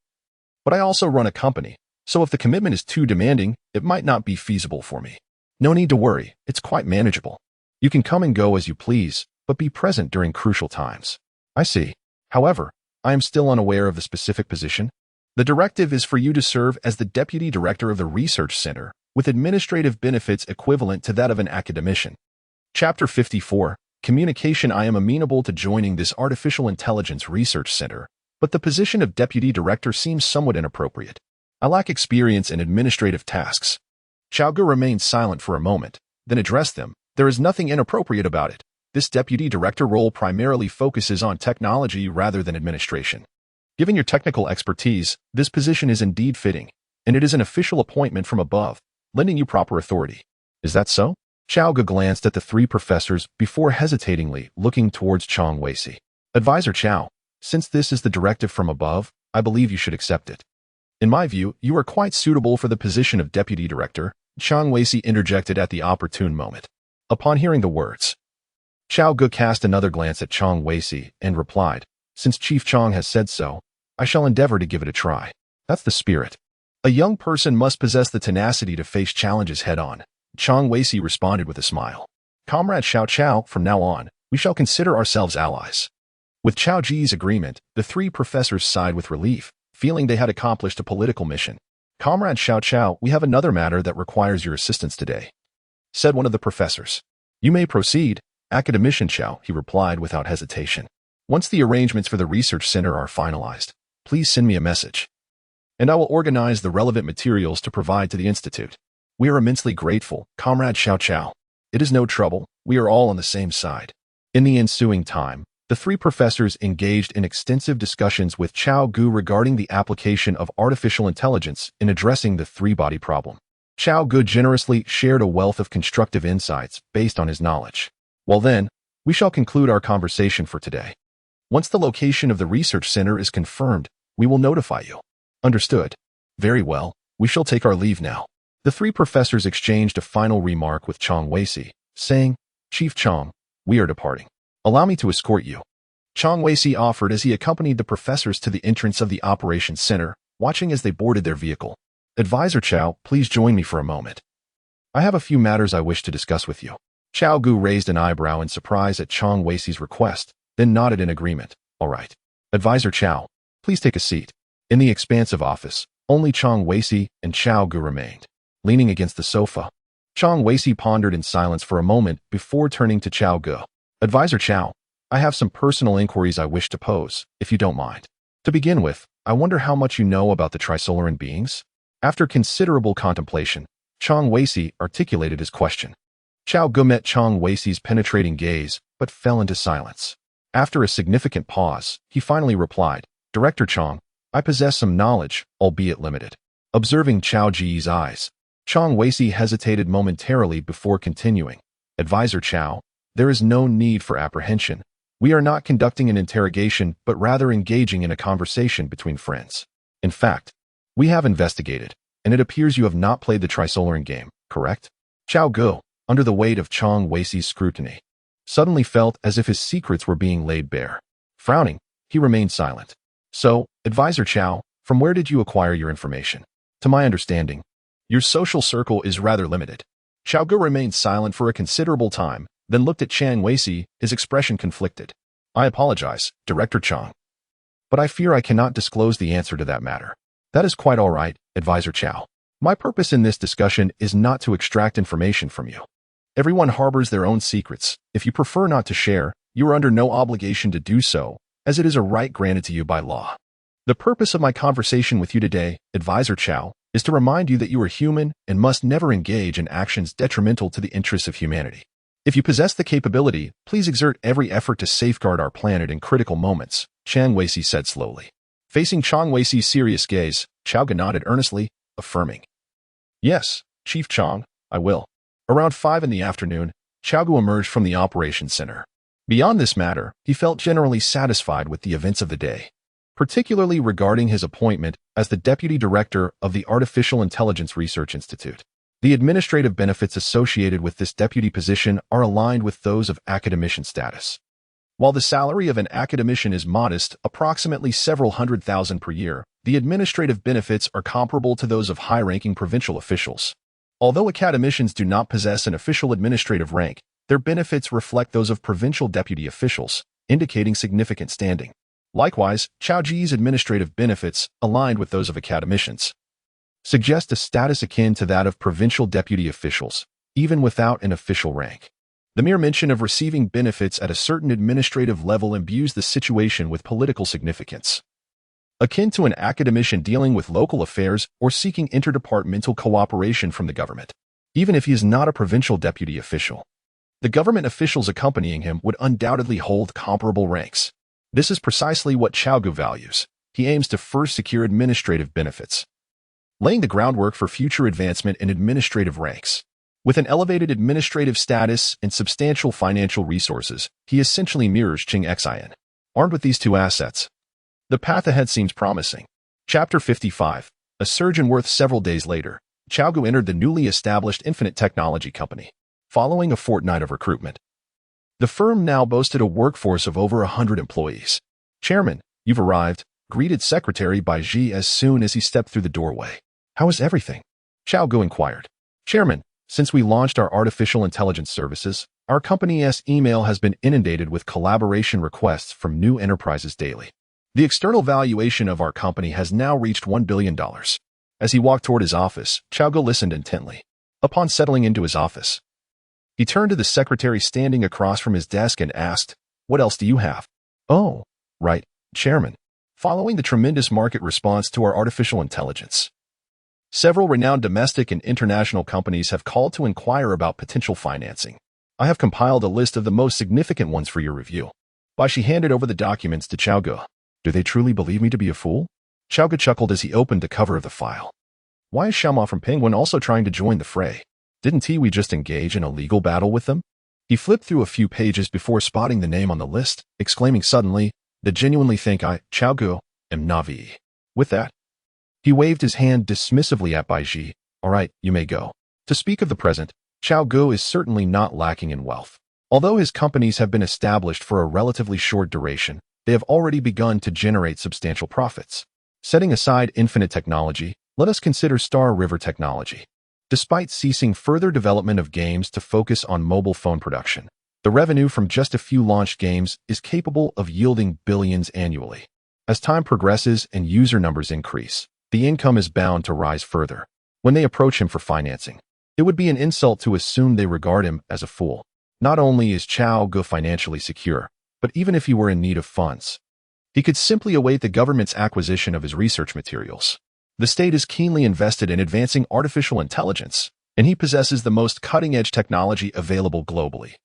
but I also run a company, so if the commitment is too demanding, it might not be feasible for me. No need to worry, it's quite manageable. You can come and go as you please, but be present during crucial times. I see. However, I am still unaware of the specific position. The directive is for you to serve as the deputy director of the research center, with administrative benefits equivalent to that of an academician. Chapter 54, Communication. I am amenable to joining this artificial intelligence research center, but the position of deputy director seems somewhat inappropriate. I lack experience in administrative tasks. Cao Ge remained silent for a moment, then addressed them. There is nothing inappropriate about it. This deputy director role primarily focuses on technology rather than administration. Given your technical expertise, this position is indeed fitting, and it is an official appointment from above, lending you proper authority. Is that so? Cao Ge glanced at the three professors before hesitatingly looking towards Chang Weisi. Advisor Cao, since this is the directive from above, I believe you should accept it. In my view, you are quite suitable for the position of deputy director, Chang Weisi interjected at the opportune moment. Upon hearing the words, Cao Ge cast another glance at Chang Weisi and replied, since Chief Chang has said so, I shall endeavor to give it a try. That's the spirit. A young person must possess the tenacity to face challenges head-on. Chang Weisi responded with a smile. Comrade Cao Cao, from now on, we shall consider ourselves allies. With Cao Ge's agreement, the three professors sighed with relief, feeling they had accomplished a political mission. Comrade Cao Cao, we have another matter that requires your assistance today, said one of the professors. You may proceed, Academician Cao, he replied without hesitation. Once the arrangements for the research center are finalized, please send me a message, and I will organize the relevant materials to provide to the institute. We are immensely grateful, Comrade Cao Cao. It is no trouble, we are all on the same side. In the ensuing time, the three professors engaged in extensive discussions with Cao Ge regarding the application of artificial intelligence in addressing the three-body problem. Cao Ge generously shared a wealth of constructive insights based on his knowledge. Well then, we shall conclude our conversation for today. Once the location of the research center is confirmed, we will notify you. Understood. Very well, we shall take our leave now. The three professors exchanged a final remark with Chang Weisi, saying, Chief Chang, we are departing. Allow me to escort you. Chang Weisi offered as he accompanied the professors to the entrance of the operations center, watching as they boarded their vehicle. Advisor Cao, please join me for a moment. I have a few matters I wish to discuss with you. Cao Ge raised an eyebrow in surprise at Chang Weisi's request, then nodded in agreement. All right. Advisor Cao, please take a seat. In the expansive office, only Chang Weisi and Cao Ge remained. Leaning against the sofa, Chang Weisi pondered in silence for a moment before turning to Cao Ge. Advisor Cao, I have some personal inquiries I wish to pose, if you don't mind. To begin with, I wonder how much you know about the Trisolaran beings? After considerable contemplation, Chang Weisi articulated his question. Cao Ge met Chang Weisi's penetrating gaze, but fell into silence. After a significant pause, he finally replied, Director Chang, I possess some knowledge, albeit limited. Observing Cao Ge's eyes, Chang Weisi hesitated momentarily before continuing. Advisor Cao, there is no need for apprehension. We are not conducting an interrogation, but rather engaging in a conversation between friends. In fact, we have investigated, and it appears you have not played the Trisolaran game, correct? Cao Ge, under the weight of Chang Weisi's scrutiny, suddenly felt as if his secrets were being laid bare. Frowning, he remained silent. So, Advisor Cao, from where did you acquire your information? To my understanding, your social circle is rather limited. Cao Ge remained silent for a considerable time, then looked at Chang Weisi, his expression conflicted. I apologize, Director Chang, but I fear I cannot disclose the answer to that matter. That is quite all right, Advisor Cao. My purpose in this discussion is not to extract information from you. Everyone harbors their own secrets. If you prefer not to share, you are under no obligation to do so, as it is a right granted to you by law. The purpose of my conversation with you today, Advisor Cao, is to remind you that you are human and must never engage in actions detrimental to the interests of humanity. If you possess the capability, please exert every effort to safeguard our planet in critical moments, Chang Weici said slowly. Facing Chang Weici's serious gaze, Cao Ge nodded earnestly, affirming. Yes, Chief Chang, I will. Around 5 in the afternoon, Cao Ge emerged from the operations center. Beyond this matter, he felt generally satisfied with the events of the day, particularly regarding his appointment as the Deputy Director of the Artificial Intelligence Research Institute. The administrative benefits associated with this deputy position are aligned with those of academician status. While the salary of an academician is modest, approximately several $100,000 per year, the administrative benefits are comparable to those of high-ranking provincial officials. Although academicians do not possess an official administrative rank, their benefits reflect those of provincial deputy officials, indicating significant standing. Likewise, Cao Ge's administrative benefits, aligned with those of academicians, suggest a status akin to that of provincial deputy officials, even without an official rank. The mere mention of receiving benefits at a certain administrative level imbues the situation with political significance, akin to an academician dealing with local affairs or seeking interdepartmental cooperation from the government. Even if he is not a provincial deputy official, the government officials accompanying him would undoubtedly hold comparable ranks. This is precisely what Cao Ge values. He aims to first secure administrative benefits, laying the groundwork for future advancement in administrative ranks. With an elevated administrative status and substantial financial resources, he essentially mirrors Cheng Xin. Armed with these two assets, the path ahead seems promising. Chapter 55. A surgeon worth several days later, Cao Ge entered the newly established Infinite Technology Company, following a fortnight of recruitment. The firm now boasted a workforce of over 100 employees. Chairman, you've arrived, greeted Secretary Bai Ji as soon as he stepped through the doorway. How is everything? Cao Ge inquired. Chairman, since we launched our artificial intelligence services, our company's email has been inundated with collaboration requests from new enterprises daily. The external valuation of our company has now reached $1 billion. As he walked toward his office, Cao Ge listened intently. Upon settling into his office, he turned to the secretary standing across from his desk and asked, "What else do you have?" "Oh, right, Chairman. Following the tremendous market response to our artificial intelligence, several renowned domestic and international companies have called to inquire about potential financing. I have compiled a list of the most significant ones for your review." Bai Shi handed over the documents to Cao Ge. "Do they truly believe me to be a fool?" Cao Ge chuckled as he opened the cover of the file. "Why is Xiaoma from Penguin also trying to join the fray? Didn't we just engage in a legal battle with them?" He flipped through a few pages before spotting the name on the list, exclaiming suddenly, "They genuinely think I, Cao Ge, am Navi." With that, he waved his hand dismissively at Bai Ji. "All right, you may go." To speak of the present, Cao Ge is certainly not lacking in wealth. Although his companies have been established for a relatively short duration, they have already begun to generate substantial profits. Setting aside Infinite Technology, let us consider Star River Technology. Despite ceasing further development of games to focus on mobile phone production, the revenue from just a few launched games is capable of yielding billions annually. As time progresses and user numbers increase, the income is bound to rise further. When they approach him for financing, it would be an insult to assume they regard him as a fool. Not only is Cao Ge financially secure, but even if he were in need of funds, he could simply await the government's acquisition of his research materials. The state is keenly invested in advancing artificial intelligence, and he possesses the most cutting-edge technology available globally,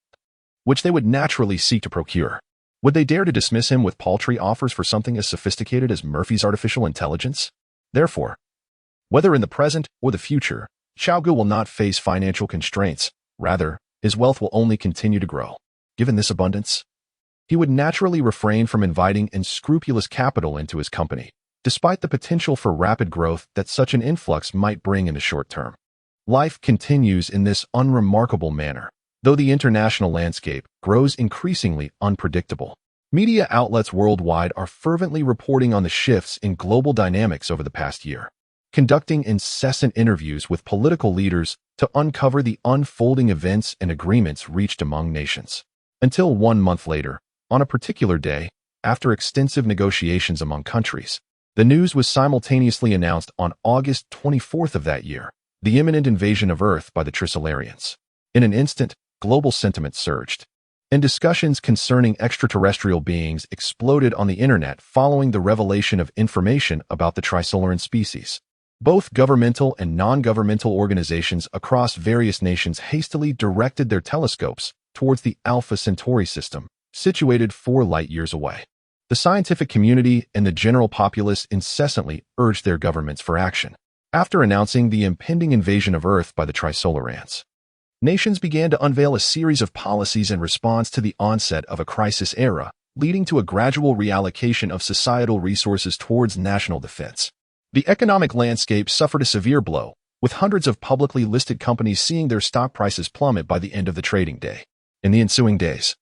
which they would naturally seek to procure. Would they dare to dismiss him with paltry offers for something as sophisticated as Murphy's artificial intelligence? Therefore, whether in the present or the future, Cao Ge will not face financial constraints. Rather, his wealth will only continue to grow. Given this abundance, he would naturally refrain from inviting unscrupulous capital into his company, despite the potential for rapid growth that such an influx might bring in the short term. Life continues in this unremarkable manner, though the international landscape grows increasingly unpredictable. Media outlets worldwide are fervently reporting on the shifts in global dynamics over the past year, conducting incessant interviews with political leaders to uncover the unfolding events and agreements reached among nations. Until 1 month later, on a particular day, after extensive negotiations among countries, the news was simultaneously announced on August 24th of that year, the imminent invasion of Earth by the Trisolarians. In an instant, global sentiment surged, and discussions concerning extraterrestrial beings exploded on the internet following the revelation of information about the Trisolaran species. Both governmental and non-governmental organizations across various nations hastily directed their telescopes towards the Alpha Centauri system, situated 4 light-years away. The scientific community and the general populace incessantly urged their governments for action. After announcing the impending invasion of Earth by the Trisolarans, nations began to unveil a series of policies in response to the onset of a crisis era, leading to a gradual reallocation of societal resources towards national defense. The economic landscape suffered a severe blow, with hundreds of publicly listed companies seeing their stock prices plummet by the end of the trading day. In the ensuing days,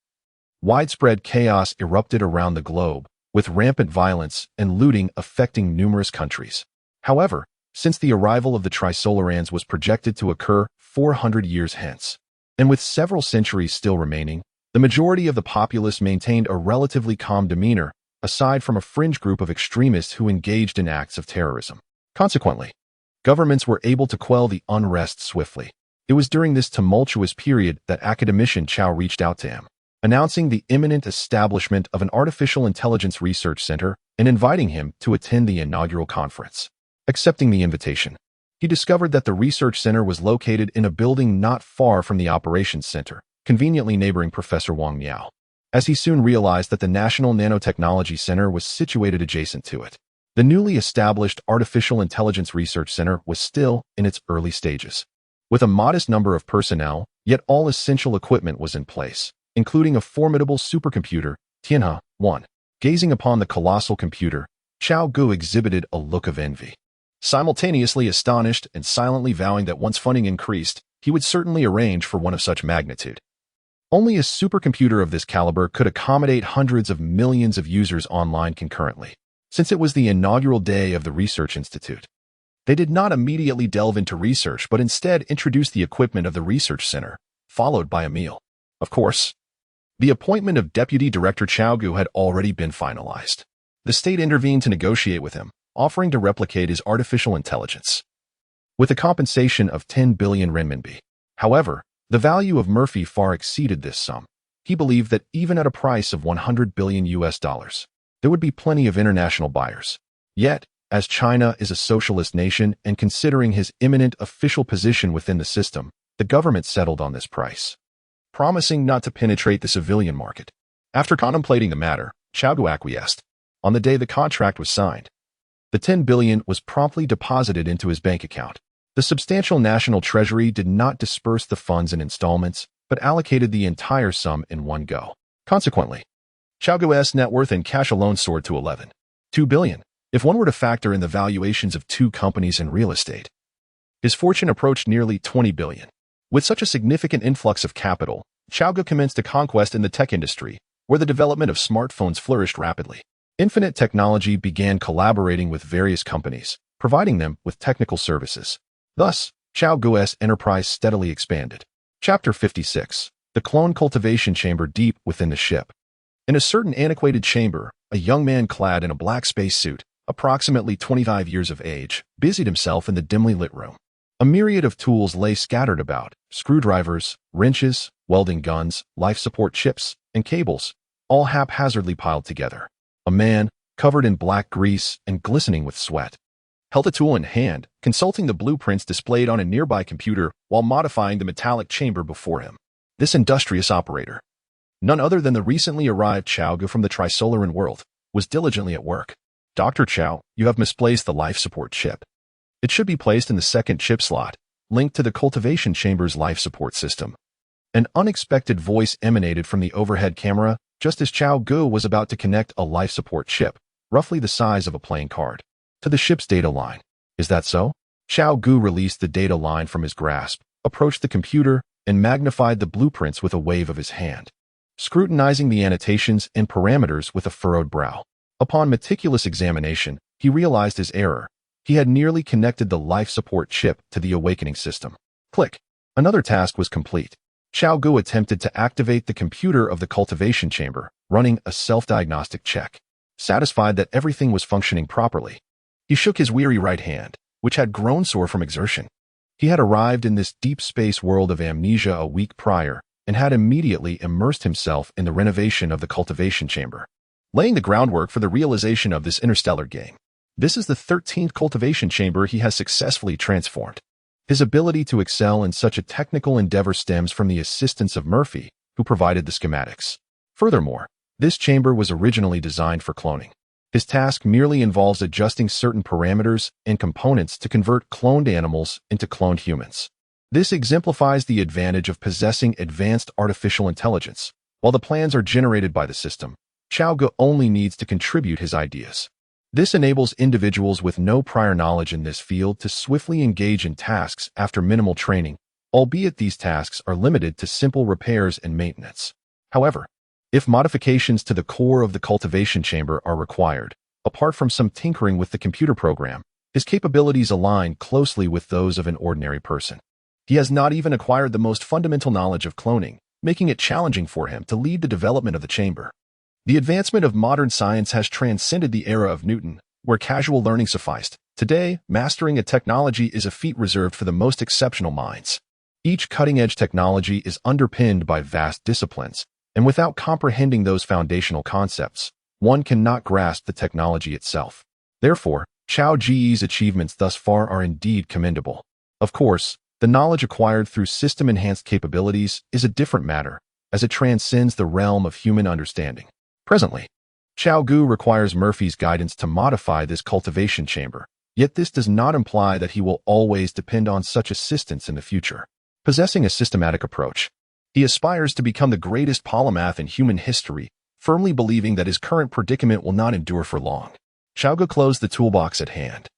widespread chaos erupted around the globe, with rampant violence and looting affecting numerous countries. However, since the arrival of the Trisolarans was projected to occur 400 years hence, and with several centuries still remaining, the majority of the populace maintained a relatively calm demeanor, aside from a fringe group of extremists who engaged in acts of terrorism. Consequently, governments were able to quell the unrest swiftly. It was during this tumultuous period that academician Cao reached out to him, announcing the imminent establishment of an artificial intelligence research center and inviting him to attend the inaugural conference. Accepting the invitation, he discovered that the research center was located in a building not far from the operations center, conveniently neighboring Professor Wang Miao, as he soon realized that the National Nanotechnology Center was situated adjacent to it. The newly established Artificial Intelligence Research Center was still in its early stages. With a modest number of personnel, yet all essential equipment was in place, including a formidable supercomputer, Tianhe-1. Gazing upon the colossal computer, Cao Ge exhibited a look of envy. Simultaneously astonished and silently vowing that once funding increased, he would certainly arrange for one of such magnitude. Only a supercomputer of this caliber could accommodate hundreds of millions of users online concurrently. Since it was the inaugural day of the Research Institute, they did not immediately delve into research, but instead introduced the equipment of the research center, followed by a meal. Of course, the appointment of Deputy Director Cao Ge had already been finalized. The state intervened to negotiate with him, offering to replicate his artificial intelligence, with a compensation of 10 billion renminbi. However, the value of Murphy far exceeded this sum. He believed that even at a price of 100 billion US dollars, there would be plenty of international buyers. Yet, as China is a socialist nation and considering his imminent official position within the system, the government settled on this price, promising not to penetrate the civilian market. After contemplating the matter, Cao Ge acquiesced. On the day the contract was signed, the 10 billion was promptly deposited into his bank account. The substantial national treasury did not disperse the funds in installments, but allocated the entire sum in one go. Consequently, Cao Ge's net worth in cash alone soared to 11.2 billion. If one were to factor in the valuations of 2 companies in real estate, his fortune approached nearly 20 billion. With such a significant influx of capital, Cao Ge commenced a conquest in the tech industry, where the development of smartphones flourished rapidly. Infinite Technology began collaborating with various companies, providing them with technical services. Thus, Cao Ge's enterprise steadily expanded. Chapter 56. The Clone Cultivation Chamber deep within the ship. In a certain antiquated chamber, a young man clad in a black spacesuit, approximately 25 years of age, busied himself in the dimly lit room. A myriad of tools lay scattered about: screwdrivers, wrenches, welding guns, life support chips, and cables, all haphazardly piled together. A man, covered in black grease and glistening with sweat, held a tool in hand, consulting the blueprints displayed on a nearby computer while modifying the metallic chamber before him. This industrious operator, none other than the recently arrived Cao Ge from the Trisolaran world, was diligently at work. Dr. Cao, you have misplaced the life support chip. It should be placed in the second chip slot, linked to the cultivation chamber's life support system. An unexpected voice emanated from the overhead camera just as Cao Ge was about to connect a life support chip, roughly the size of a playing card, to the ship's data line. Is that so? Cao Ge released the data line from his grasp, approached the computer, and magnified the blueprints with a wave of his hand, scrutinizing the annotations and parameters with a furrowed brow. Upon meticulous examination, he realized his error. He had nearly connected the life support chip to the awakening system. Click. Another task was complete. Cao Ge attempted to activate the computer of the cultivation chamber, running a self-diagnostic check. Satisfied that everything was functioning properly, he shook his weary right hand, which had grown sore from exertion. He had arrived in this deep space world of amnesia a week prior and had immediately immersed himself in the renovation of the cultivation chamber, laying the groundwork for the realization of this interstellar game. This is the 13th cultivation chamber he has successfully transformed. His ability to excel in such a technical endeavor stems from the assistance of Murphy, who provided the schematics. Furthermore, this chamber was originally designed for cloning. His task merely involves adjusting certain parameters and components to convert cloned animals into cloned humans. This exemplifies the advantage of possessing advanced artificial intelligence. While the plans are generated by the system, Cao Ge only needs to contribute his ideas. This enables individuals with no prior knowledge in this field to swiftly engage in tasks after minimal training, albeit these tasks are limited to simple repairs and maintenance. However, if modifications to the core of the cultivation chamber are required, apart from some tinkering with the computer program, his capabilities align closely with those of an ordinary person. He has not even acquired the most fundamental knowledge of cloning, making it challenging for him to lead the development of the chamber. The advancement of modern science has transcended the era of Newton, where casual learning sufficed. Today, mastering a technology is a feat reserved for the most exceptional minds. Each cutting-edge technology is underpinned by vast disciplines, and without comprehending those foundational concepts, one cannot grasp the technology itself. Therefore, Cao Ge's achievements thus far are indeed commendable. Of course, the knowledge acquired through system-enhanced capabilities is a different matter, as it transcends the realm of human understanding. Presently, Cao Ge requires Murphy's guidance to modify this cultivation chamber, yet this does not imply that he will always depend on such assistance in the future. Possessing a systematic approach, he aspires to become the greatest polymath in human history, firmly believing that his current predicament will not endure for long. Cao Ge closed the toolbox at hand,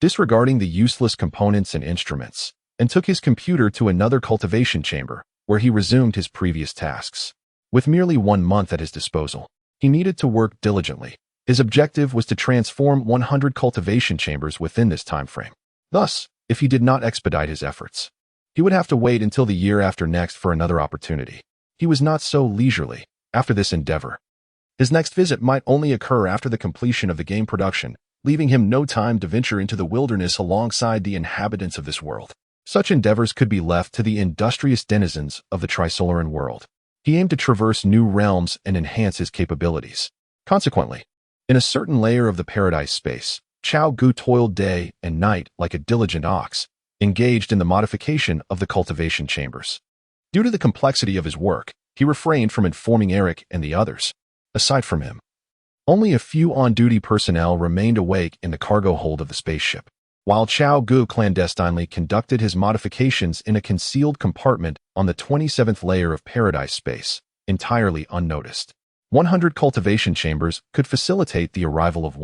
disregarding the useless components and instruments, and took his computer to another cultivation chamber, where he resumed his previous tasks. With merely 1 month at his disposal, he needed to work diligently. His objective was to transform 100 cultivation chambers within this time frame. Thus, if he did not expedite his efforts, he would have to wait until the year after next for another opportunity. He was not so leisurely after this endeavor. His next visit might only occur after the completion of the game production, leaving him no time to venture into the wilderness alongside the inhabitants of this world. Such endeavors could be left to the industrious denizens of the Trisolaran world. He aimed to traverse new realms and enhance his capabilities. Consequently, in a certain layer of the paradise space, Cao Ge toiled day and night like a diligent ox, engaged in the modification of the cultivation chambers. Due to the complexity of his work, he refrained from informing Eric and the others. Aside from him, only a few on-duty personnel remained awake in the cargo hold of the spaceship, while Cao Ge clandestinely conducted his modifications in a concealed compartment on the 27th layer of paradise space, entirely unnoticed. 100 cultivation chambers could facilitate the arrival of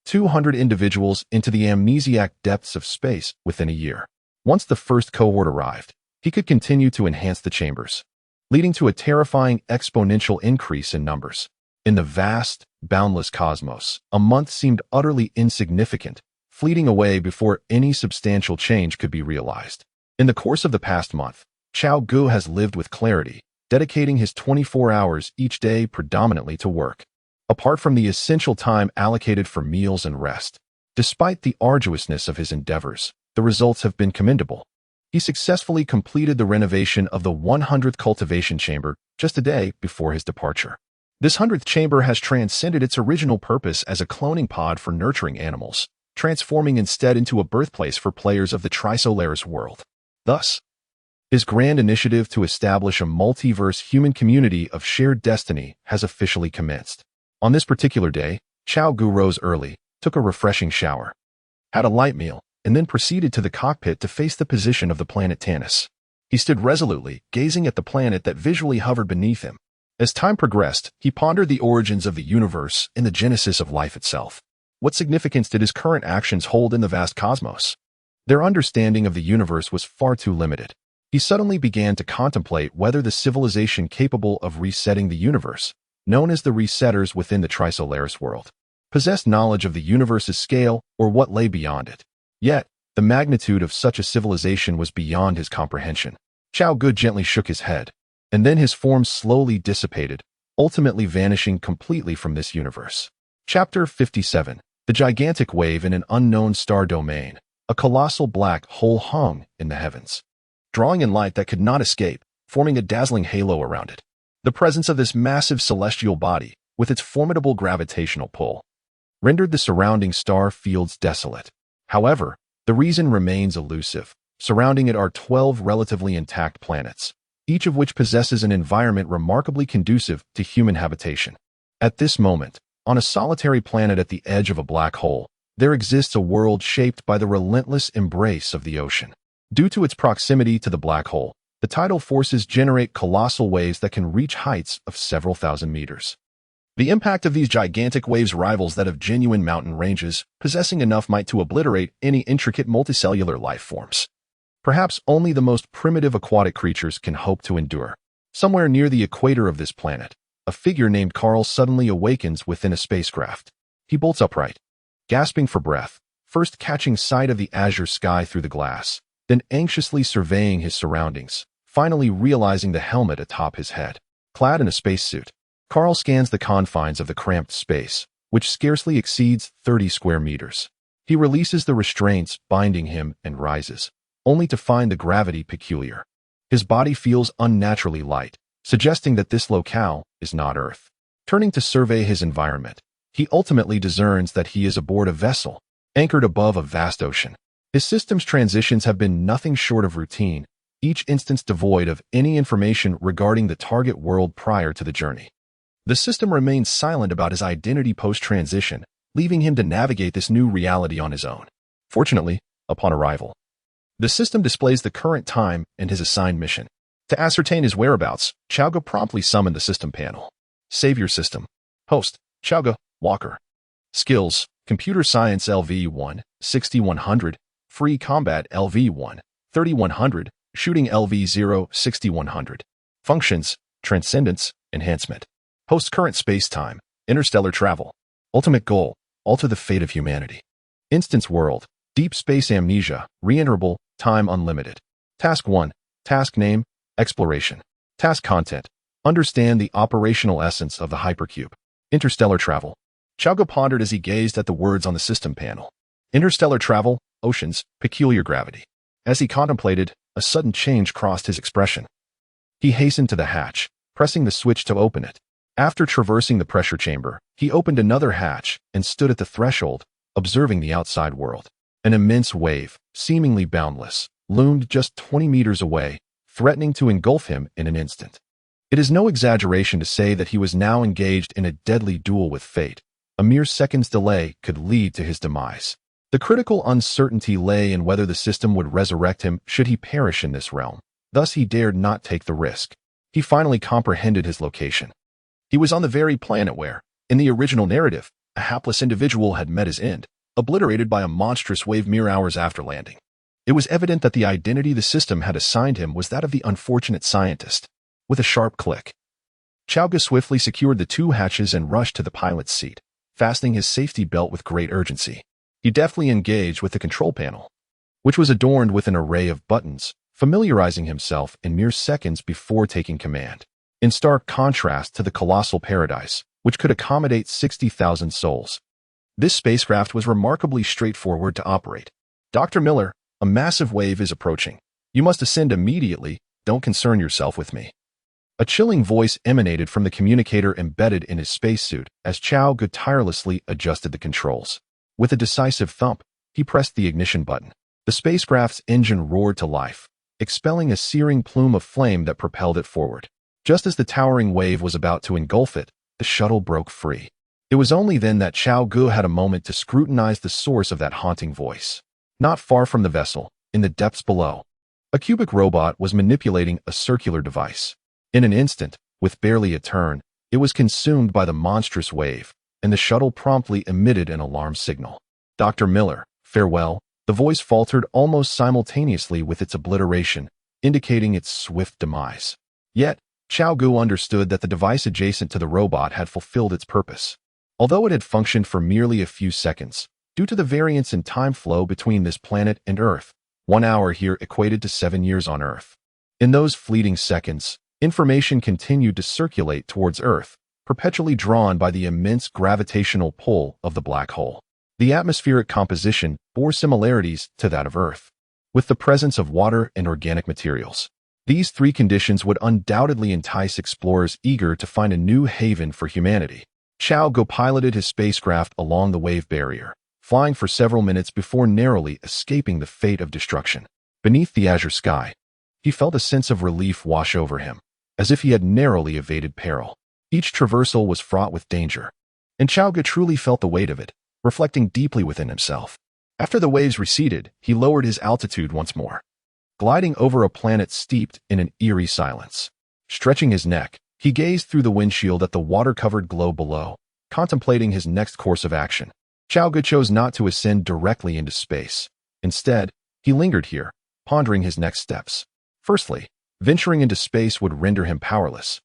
200 individuals into the amnesiac depths of space within a year. Once the first cohort arrived, he could continue to enhance the chambers, leading to a terrifying exponential increase in numbers. In the vast, boundless cosmos, a month seemed utterly insignificant, fleeting away before any substantial change could be realized. In the course of the past month, Cao Ge has lived with clarity, dedicating his 24 hours each day predominantly to work, apart from the essential time allocated for meals and rest. Despite the arduousness of his endeavors, the results have been commendable. He successfully completed the renovation of the 100th cultivation chamber just a day before his departure. This 100th chamber has transcended its original purpose as a cloning pod for nurturing animals, transforming instead into a birthplace for players of the Trisolaris world. Thus, his grand initiative to establish a multiverse human community of shared destiny has officially commenced. On this particular day, Cao Ge rose early, took a refreshing shower, had a light meal, and then proceeded to the cockpit to face the position of the planet Tanis. He stood resolutely, gazing at the planet that visually hovered beneath him. As time progressed, he pondered the origins of the universe and the genesis of life itself. What significance did his current actions hold in the vast cosmos? Their understanding of the universe was far too limited. He suddenly began to contemplate whether the civilization capable of resetting the universe, known as the resetters within the Trisolaris world, possessed knowledge of the universe's scale or what lay beyond it. Yet, the magnitude of such a civilization was beyond his comprehension. Cao Ge gently shook his head, and then his form slowly dissipated, ultimately vanishing completely from this universe. Chapter 57. The gigantic wave in an unknown star domain. A colossal black hole hung in the heavens, drawing in light that could not escape, forming a dazzling halo around it. The presence of this massive celestial body, with its formidable gravitational pull, rendered the surrounding star fields desolate. However, the reason remains elusive. Surrounding it are 12 relatively intact planets, each of which possesses an environment remarkably conducive to human habitation. At this moment, on a solitary planet at the edge of a black hole, there exists a world shaped by the relentless embrace of the ocean. Due to its proximity to the black hole, the tidal forces generate colossal waves that can reach heights of several thousand meters. The impact of these gigantic waves rivals that of genuine mountain ranges, possessing enough might to obliterate any intricate multicellular life forms. Perhaps only the most primitive aquatic creatures can hope to endure. Somewhere near the equator of this planet, a figure named Carl suddenly awakens within a spacecraft. He bolts upright, gasping for breath, first catching sight of the azure sky through the glass, then anxiously surveying his surroundings, finally realizing the helmet atop his head. Clad in a spacesuit, Carl scans the confines of the cramped space, which scarcely exceeds 30 square meters. He releases the restraints binding him and rises, only to find the gravity peculiar. His body feels unnaturally light, suggesting that this locale is not Earth. Turning to survey his environment, he ultimately discerns that he is aboard a vessel, anchored above a vast ocean. His system's transitions have been nothing short of routine, each instance devoid of any information regarding the target world prior to the journey. The system remains silent about his identity post-transition, leaving him to navigate this new reality on his own. Fortunately, upon arrival, the system displays the current time and his assigned mission. To ascertain his whereabouts, Cao Ge promptly summoned the system panel. Savior System. Host, Cao Ge, Walker. Skills, Computer Science LV1, 6100, Free Combat LV1, 3100, Shooting LV0, 6100. Functions, Transcendence, Enhancement. Host current space-time, interstellar travel. Ultimate goal, alter the fate of humanity. Instance world, deep space amnesia, reenterable, time unlimited. Task 1, task name, exploration. Task content, understand the operational essence of the hypercube. Interstellar travel. Cao Ge pondered as he gazed at the words on the system panel. Interstellar travel, oceans, peculiar gravity. As he contemplated, a sudden change crossed his expression. He hastened to the hatch, pressing the switch to open it. After traversing the pressure chamber, he opened another hatch and stood at the threshold, observing the outside world. An immense wave, seemingly boundless, loomed just 20 meters away, threatening to engulf him in an instant. It is no exaggeration to say that he was now engaged in a deadly duel with fate. A mere second's delay could lead to his demise. The critical uncertainty lay in whether the system would resurrect him should he perish in this realm. Thus he dared not take the risk. He finally comprehended his location. He was on the very planet where, in the original narrative, a hapless individual had met his end, obliterated by a monstrous wave mere hours after landing. It was evident that the identity the system had assigned him was that of the unfortunate scientist. With a sharp click, Cao Ge swiftly secured the two hatches and rushed to the pilot's seat, fastening his safety belt with great urgency. He deftly engaged with the control panel, which was adorned with an array of buttons, familiarizing himself in mere seconds before taking command. In stark contrast to the colossal paradise, which could accommodate 60,000 souls, this spacecraft was remarkably straightforward to operate. Dr. Miller, a massive wave is approaching. You must ascend immediately. Don't concern yourself with me. A chilling voice emanated from the communicator embedded in his spacesuit as Cao Ge tirelessly adjusted the controls. With a decisive thump, he pressed the ignition button. The spacecraft's engine roared to life, expelling a searing plume of flame that propelled it forward. Just as the towering wave was about to engulf it, the shuttle broke free. It was only then that Cao Ge had a moment to scrutinize the source of that haunting voice. Not far from the vessel, in the depths below, a cubic robot was manipulating a circular device. In an instant, with barely a turn, it was consumed by the monstrous wave, and the shuttle promptly emitted an alarm signal. Dr. Miller, farewell. The voice faltered almost simultaneously with its obliteration, indicating its swift demise. Yet, Cao Ge understood that the device adjacent to the robot had fulfilled its purpose. Although it had functioned for merely a few seconds, due to the variance in time flow between this planet and Earth, 1 hour here equated to 7 years on Earth. In those fleeting seconds, information continued to circulate towards Earth, perpetually drawn by the immense gravitational pull of the black hole. The atmospheric composition bore similarities to that of Earth, with the presence of water and organic materials. These three conditions would undoubtedly entice explorers eager to find a new haven for humanity. Cao Ge piloted his spacecraft along the wave barrier, flying for several minutes before narrowly escaping the fate of destruction. Beneath the azure sky, He felt a sense of relief wash over him, as if he had narrowly evaded peril. Each traversal was fraught with danger, and Cao Ge truly felt the weight of it, reflecting deeply within himself. After the waves receded, he lowered his altitude once more, gliding over a planet steeped in an eerie silence. Stretching his neck, he gazed through the windshield at the water-covered globe below, contemplating his next course of action. Cao Ge chose not to ascend directly into space. Instead, he lingered here, pondering his next steps. Firstly, venturing into space would render him powerless,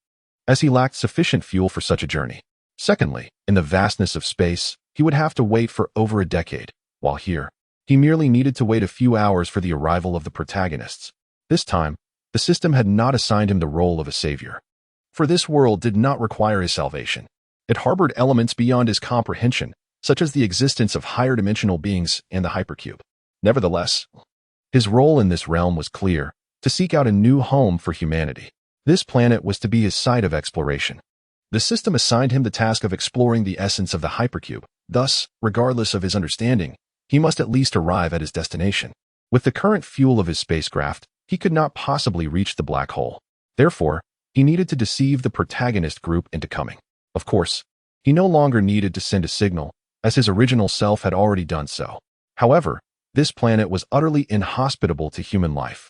as he lacked sufficient fuel for such a journey. Secondly, in the vastness of space, he would have to wait for over a decade, while here, he merely needed to wait a few hours for the arrival of the protagonists. This time, the system had not assigned him the role of a savior, for this world did not require his salvation. It harbored elements beyond his comprehension, such as the existence of higher-dimensional beings and the hypercube. Nevertheless, his role in this realm was clear: to seek out a new home for humanity. This planet was to be his site of exploration. The system assigned him the task of exploring the essence of the hypercube. Thus, regardless of his understanding, he must at least arrive at his destination. With the current fuel of his spacecraft, he could not possibly reach the black hole. Therefore, he needed to deceive the protagonist group into coming. Of course, he no longer needed to send a signal, as his original self had already done so. However, this planet was utterly inhospitable to human life,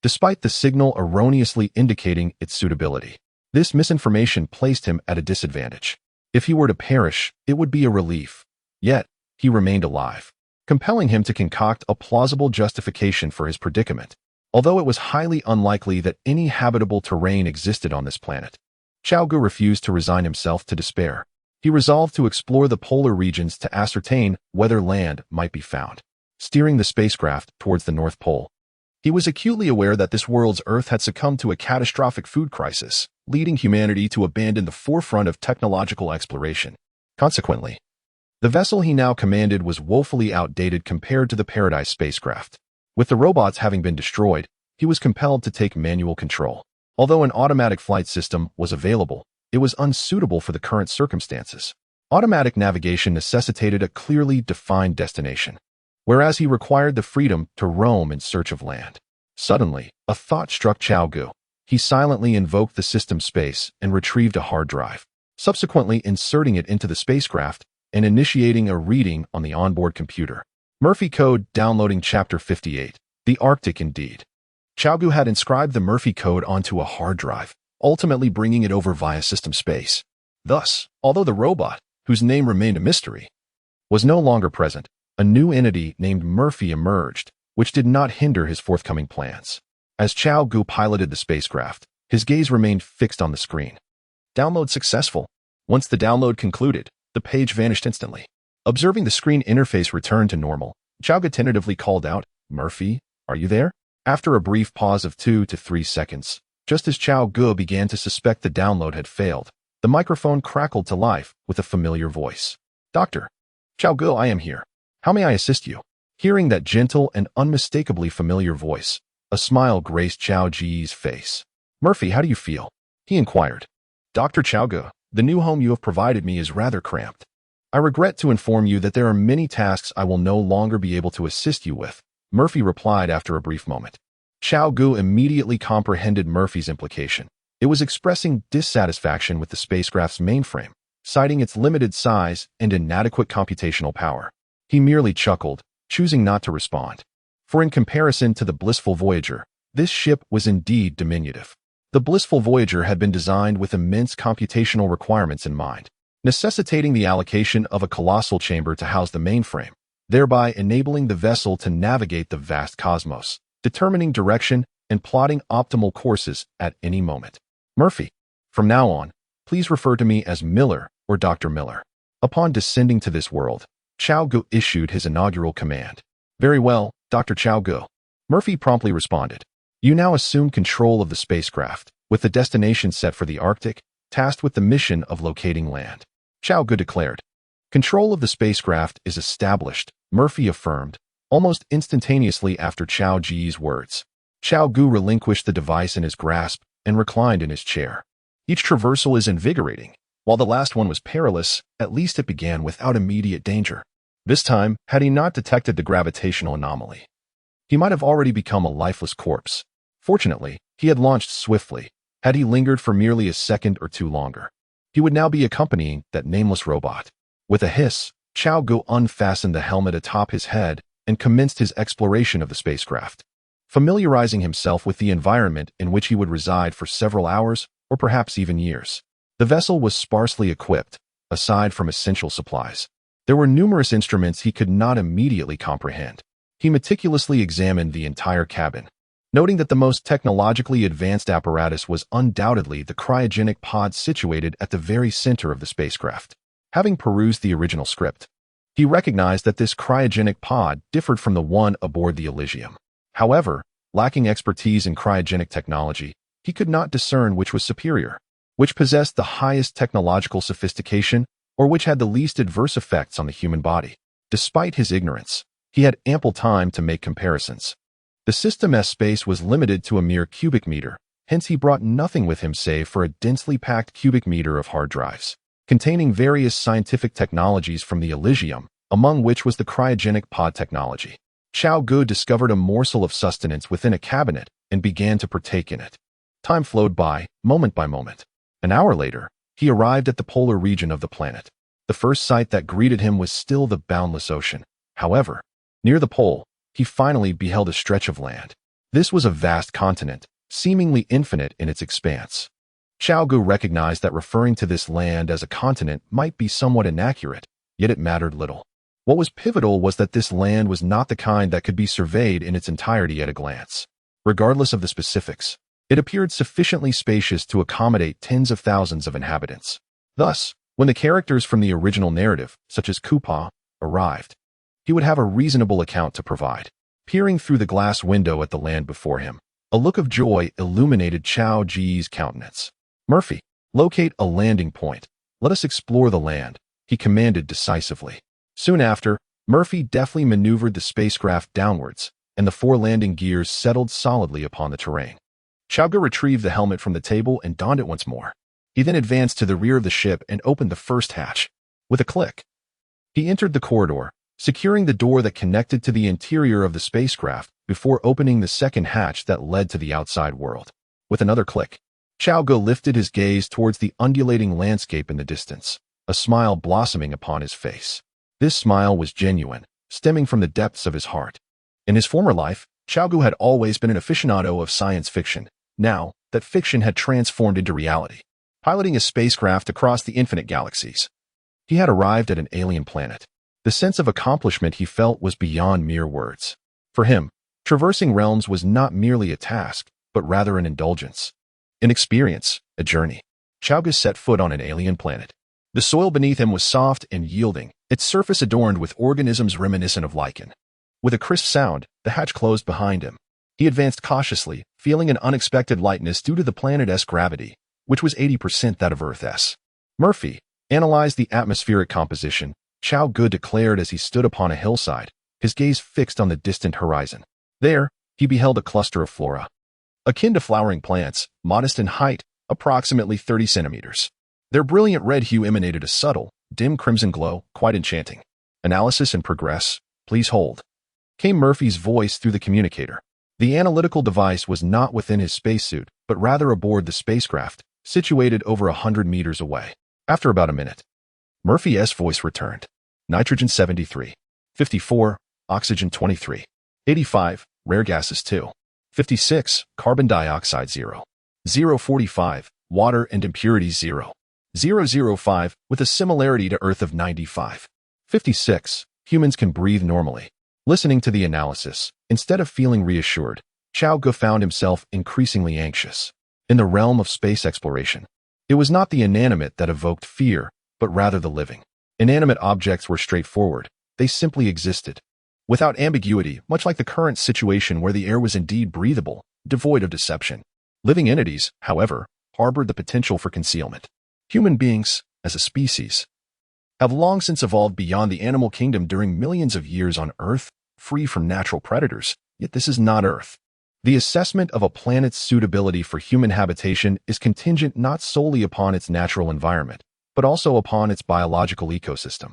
despite the signal erroneously indicating its suitability. This misinformation placed him at a disadvantage. If he were to perish, it would be a relief. Yet, he remained alive, compelling him to concoct a plausible justification for his predicament. Although it was highly unlikely that any habitable terrain existed on this planet, Cao Ge refused to resign himself to despair. He resolved to explore the polar regions to ascertain whether land might be found. Steering the spacecraft towards the North Pole, he was acutely aware that this world's Earth had succumbed to a catastrophic food crisis, leading humanity to abandon the forefront of technological exploration. Consequently, the vessel he now commanded was woefully outdated compared to the Paradise spacecraft. With the robots having been destroyed, he was compelled to take manual control. Although an automatic flight system was available, it was unsuitable for the current circumstances. Automatic navigation necessitated a clearly defined destination, whereas he required the freedom to roam in search of land. Suddenly, a thought struck Cao Ge. He silently invoked the system space and retrieved a hard drive, subsequently inserting it into the spacecraft and initiating a reading on the onboard computer. Murphy code downloading Chapter 58. The Arctic indeed. Cao Ge had inscribed the Murphy code onto a hard drive, ultimately bringing it over via system space. Thus, although the robot, whose name remained a mystery, was no longer present, a new entity named Murphy emerged, which did not hinder his forthcoming plans. As Cao Ge piloted the spacecraft, his gaze remained fixed on the screen. Download successful. Once the download concluded, the page vanished instantly. Observing the screen interface return to normal, Cao Ge tentatively called out, "Murphy, are you there?" After a brief pause of 2 to 3 seconds, just as Cao Ge began to suspect the download had failed, the microphone crackled to life with a familiar voice. "Doctor, Cao Ge, I am here. How may I assist you?" Hearing that gentle and unmistakably familiar voice, a smile graced Cao Ge's face. "Murphy, how do you feel?" he inquired. "Dr. Cao Ge, the new home you have provided me is rather cramped. I regret to inform you that there are many tasks I will no longer be able to assist you with," Murphy replied after a brief moment. Cao Ge immediately comprehended Murphy's implication. It was expressing dissatisfaction with the spacecraft's mainframe, citing its limited size and inadequate computational power. He merely chuckled, choosing not to respond. For in comparison to the Blissful Voyager, this ship was indeed diminutive. The Blissful Voyager had been designed with immense computational requirements in mind, necessitating the allocation of a colossal chamber to house the mainframe, thereby enabling the vessel to navigate the vast cosmos, determining direction and plotting optimal courses at any moment. "Murphy, from now on, please refer to me as Miller or Dr. Miller." Upon descending to this world, Cao Ge issued his inaugural command. "Very well, Dr. Cao Ge," Murphy promptly responded. "You now assume control of the spacecraft, with the destination set for the Arctic, tasked with the mission of locating land," Cao Ge declared. "Control of the spacecraft is established," Murphy affirmed, almost instantaneously after Cao Ge's words. Cao Ge relinquished the device in his grasp and reclined in his chair. Each traversal is invigorating. While the last one was perilous, at least it began without immediate danger. This time, had he not detected the gravitational anomaly, he might have already become a lifeless corpse. Fortunately, he had launched swiftly. Had he lingered for merely a second or two longer, he would now be accompanying that nameless robot. With a hiss, Cao Ge unfastened the helmet atop his head and commenced his exploration of the spacecraft, familiarizing himself with the environment in which he would reside for several hours or perhaps even years. The vessel was sparsely equipped, aside from essential supplies. There were numerous instruments he could not immediately comprehend. He meticulously examined the entire cabin, noting that the most technologically advanced apparatus was undoubtedly the cryogenic pod situated at the very center of the spacecraft. Having perused the original script, he recognized that this cryogenic pod differed from the one aboard the Elysium. However, lacking expertise in cryogenic technology, he could not discern which was superior, which possessed the highest technological sophistication, or which had the least adverse effects on the human body. Despite his ignorance, he had ample time to make comparisons. The System S space was limited to a mere cubic meter, hence he brought nothing with him save for a densely packed cubic meter of hard drives, containing various scientific technologies from the Elysium, among which was the cryogenic pod technology. Cao Ge discovered a morsel of sustenance within a cabinet and began to partake in it. Time flowed by, moment by moment. An hour later, he arrived at the polar region of the planet. The first sight that greeted him was still the boundless ocean. However, near the pole, he finally beheld a stretch of land. This was a vast continent, seemingly infinite in its expanse. Cao Ge recognized that referring to this land as a continent might be somewhat inaccurate, yet it mattered little. What was pivotal was that this land was not the kind that could be surveyed in its entirety at a glance. Regardless of the specifics, it appeared sufficiently spacious to accommodate tens of thousands of inhabitants. Thus, when the characters from the original narrative, such as Kupa, arrived, he would have a reasonable account to provide. Peering through the glass window at the land before him, a look of joy illuminated Cao Ge's countenance. "Murphy, locate a landing point. Let us explore the land," he commanded decisively. Soon after, Murphy deftly maneuvered the spacecraft downwards, and the four landing gears settled solidly upon the terrain. Cao Ge retrieved the helmet from the table and donned it once more. He then advanced to the rear of the ship and opened the first hatch. With a click, he entered the corridor, securing the door that connected to the interior of the spacecraft before opening the second hatch that led to the outside world. With another click, Cao Ge lifted his gaze towards the undulating landscape in the distance, a smile blossoming upon his face. This smile was genuine, stemming from the depths of his heart. In his former life, Cao Ge had always been an aficionado of science fiction. Now, that fiction had transformed into reality. Piloting a spacecraft across the infinite galaxies, he had arrived at an alien planet. The sense of accomplishment he felt was beyond mere words. For him, traversing realms was not merely a task, but rather an indulgence. An experience, a journey. Cao Ge set foot on an alien planet. The soil beneath him was soft and yielding, its surface adorned with organisms reminiscent of lichen. With a crisp sound, the hatch closed behind him. He advanced cautiously, feeling an unexpected lightness due to the planet's gravity, which was 80% that of Earth's. "Murphy, analyze the atmospheric composition," Cao Ge declared as he stood upon a hillside, his gaze fixed on the distant horizon. There, he beheld a cluster of flora, akin to flowering plants, modest in height, approximately 30 centimeters. Their brilliant red hue emanated a subtle, dim crimson glow, quite enchanting. "Analysis and progress, please hold," came Murphy's voice through the communicator. The analytical device was not within his spacesuit, but rather aboard the spacecraft, situated over 100 meters away. After about a minute, Murphy's voice returned. "Nitrogen 73. 54. Oxygen 23. 85. Rare gases 2. 56. Carbon dioxide 0. 045. Water and impurities 0. 005. With a similarity to Earth of 95. 56. Humans can breathe normally." Listening to the analysis, instead of feeling reassured, Cao Ge found himself increasingly anxious. In the realm of space exploration, it was not the inanimate that evoked fear, but rather the living. Inanimate objects were straightforward. They simply existed, without ambiguity, much like the current situation where the air was indeed breathable, devoid of deception. Living entities, however, harbored the potential for concealment. Human beings, as a species, have long since evolved beyond the animal kingdom during millions of years on Earth, free from natural predators, yet this is not Earth. The assessment of a planet's suitability for human habitation is contingent not solely upon its natural environment, but also upon its biological ecosystem.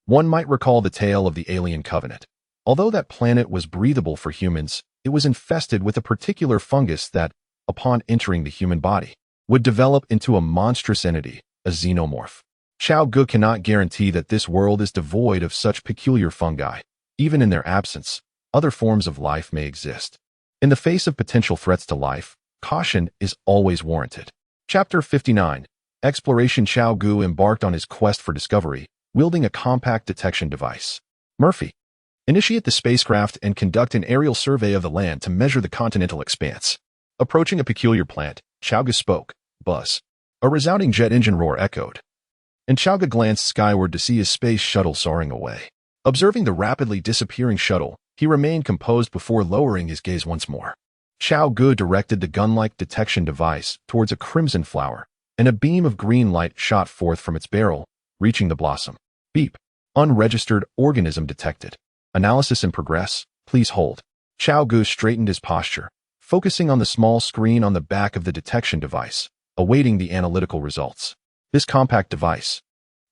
One might recall the tale of the alien covenant. Although that planet was breathable for humans, it was infested with a particular fungus that, upon entering the human body, would develop into a monstrous entity, a xenomorph. Cao Ge cannot guarantee that this world is devoid of such peculiar fungi. Even in their absence, other forms of life may exist. In the face of potential threats to life, caution is always warranted. Chapter 59. Exploration. Cao Ge embarked on his quest for discovery, wielding a compact detection device. Murphy, initiate the spacecraft and conduct an aerial survey of the land to measure the continental expanse. Approaching a peculiar plant, Cao Ge spoke. Buzz. A resounding jet engine roar echoed, and Cao Ge glanced skyward to see his space shuttle soaring away. Observing the rapidly disappearing shuttle, he remained composed before lowering his gaze once more. Cao Ge directed the gun-like detection device towards a crimson flower, and a beam of green light shot forth from its barrel, reaching the blossom. Beep. Unregistered organism detected. Analysis in progress. Please hold. Cao Ge straightened his posture, focusing on the small screen on the back of the detection device, awaiting the analytical results. This compact device,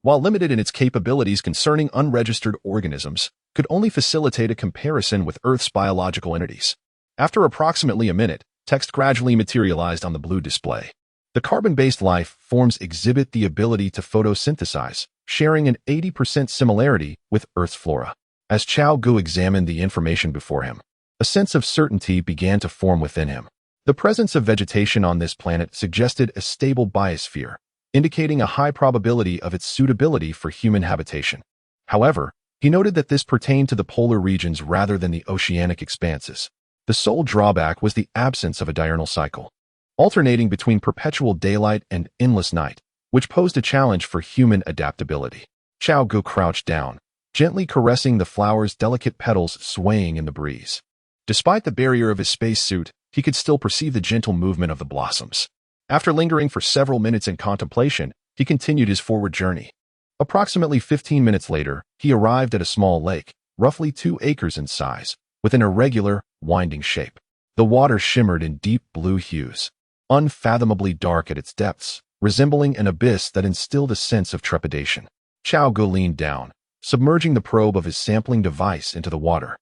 while limited in its capabilities concerning unregistered organisms, could only facilitate a comparison with Earth's biological entities. After approximately a minute, text gradually materialized on the blue display. The carbon-based life forms exhibit the ability to photosynthesize, sharing an 80% similarity with Earth's flora. As Cao Ge examined the information before him, a sense of certainty began to form within him. The presence of vegetation on this planet suggested a stable biosphere, indicating a high probability of its suitability for human habitation. However, he noted that this pertained to the polar regions rather than the oceanic expanses. The sole drawback was the absence of a diurnal cycle, alternating between perpetual daylight and endless night, which posed a challenge for human adaptability. Cao Ge crouched down, gently caressing the flower's delicate petals swaying in the breeze. Despite the barrier of his spacesuit, he could still perceive the gentle movement of the blossoms. After lingering for several minutes in contemplation, he continued his forward journey. Approximately 15 minutes later, he arrived at a small lake, roughly 2 acres in size, with an irregular, winding shape. The water shimmered in deep blue hues, unfathomably dark at its depths, resembling an abyss that instilled a sense of trepidation. Cao Ge leaned down, submerging the probe of his sampling device into the water.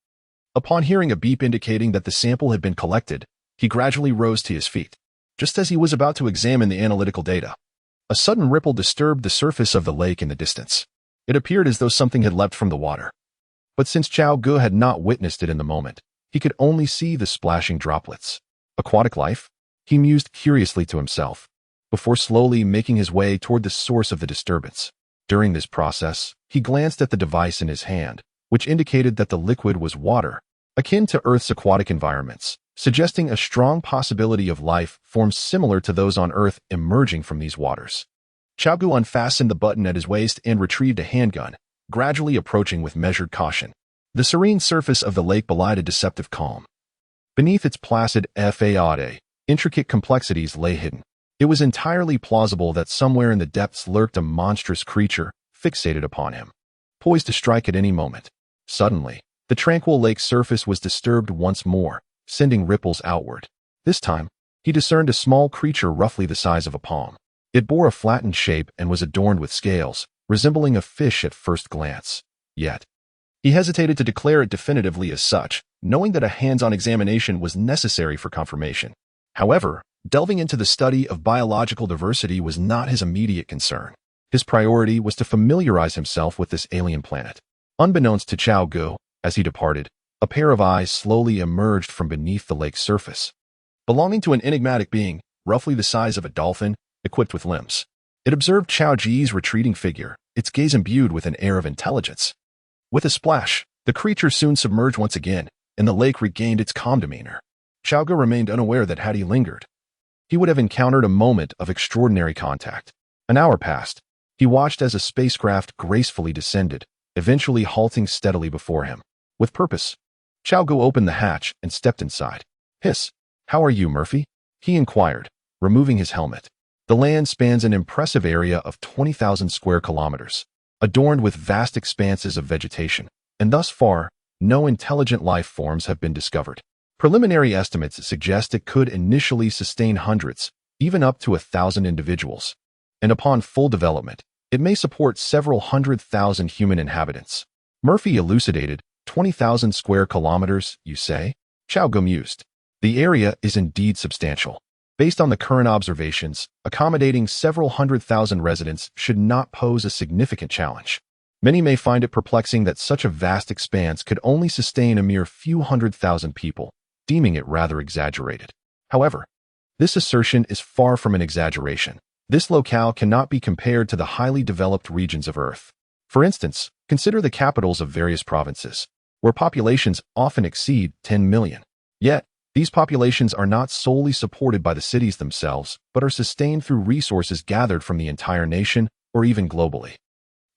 Upon hearing a beep indicating that the sample had been collected, he gradually rose to his feet. Just as he was about to examine the analytical data, a sudden ripple disturbed the surface of the lake in the distance. It appeared as though something had leapt from the water. But since Cao Ge had not witnessed it in the moment, he could only see the splashing droplets. Aquatic life? He mused curiously to himself, before slowly making his way toward the source of the disturbance. During this process, he glanced at the device in his hand, which indicated that the liquid was water, akin to Earth's aquatic environments, suggesting a strong possibility of life forms similar to those on Earth emerging from these waters. Cao Ge unfastened the button at his waist and retrieved a handgun, gradually approaching with measured caution. The serene surface of the lake belied a deceptive calm. Beneath its placid facade, intricate complexities lay hidden. It was entirely plausible that somewhere in the depths lurked a monstrous creature, fixated upon him, poised to strike at any moment. Suddenly, the tranquil lake's surface was disturbed once more, sending ripples outward. This time, he discerned a small creature roughly the size of a palm. It bore a flattened shape and was adorned with scales, resembling a fish at first glance. Yet, he hesitated to declare it definitively as such, knowing that a hands-on examination was necessary for confirmation. However, delving into the study of biological diversity was not his immediate concern. His priority was to familiarize himself with this alien planet. Unbeknownst to Cao Ge, as he departed, a pair of eyes slowly emerged from beneath the lake's surface, belonging to an enigmatic being, roughly the size of a dolphin, equipped with limbs. It observed Cao Ge's retreating figure, its gaze imbued with an air of intelligence. With a splash, the creature soon submerged once again, and the lake regained its calm demeanor. Cao Ge remained unaware that had he lingered, he would have encountered a moment of extraordinary contact. An hour passed. He watched as a spacecraft gracefully descended, eventually halting steadily before him. With purpose, Cao Ge opened the hatch and stepped inside. Hiss. How are you, Murphy? He inquired, removing his helmet. The land spans an impressive area of 20,000 square kilometers, adorned with vast expanses of vegetation, and thus far, no intelligent life forms have been discovered. Preliminary estimates suggest it could initially sustain hundreds, even up to 1,000 individuals, and upon full development, it may support several 100,000 human inhabitants. Murphy elucidated, 20,000 square kilometers, you say? Cao Ge mused. The area is indeed substantial. Based on the current observations, accommodating several 100,000 residents should not pose a significant challenge. Many may find it perplexing that such a vast expanse could only sustain a mere few 100,000 people, deeming it rather exaggerated. However, this assertion is far from an exaggeration. This locale cannot be compared to the highly developed regions of Earth. For instance, consider the capitals of various provinces, where populations often exceed 10 million. Yet, these populations are not solely supported by the cities themselves, but are sustained through resources gathered from the entire nation or even globally.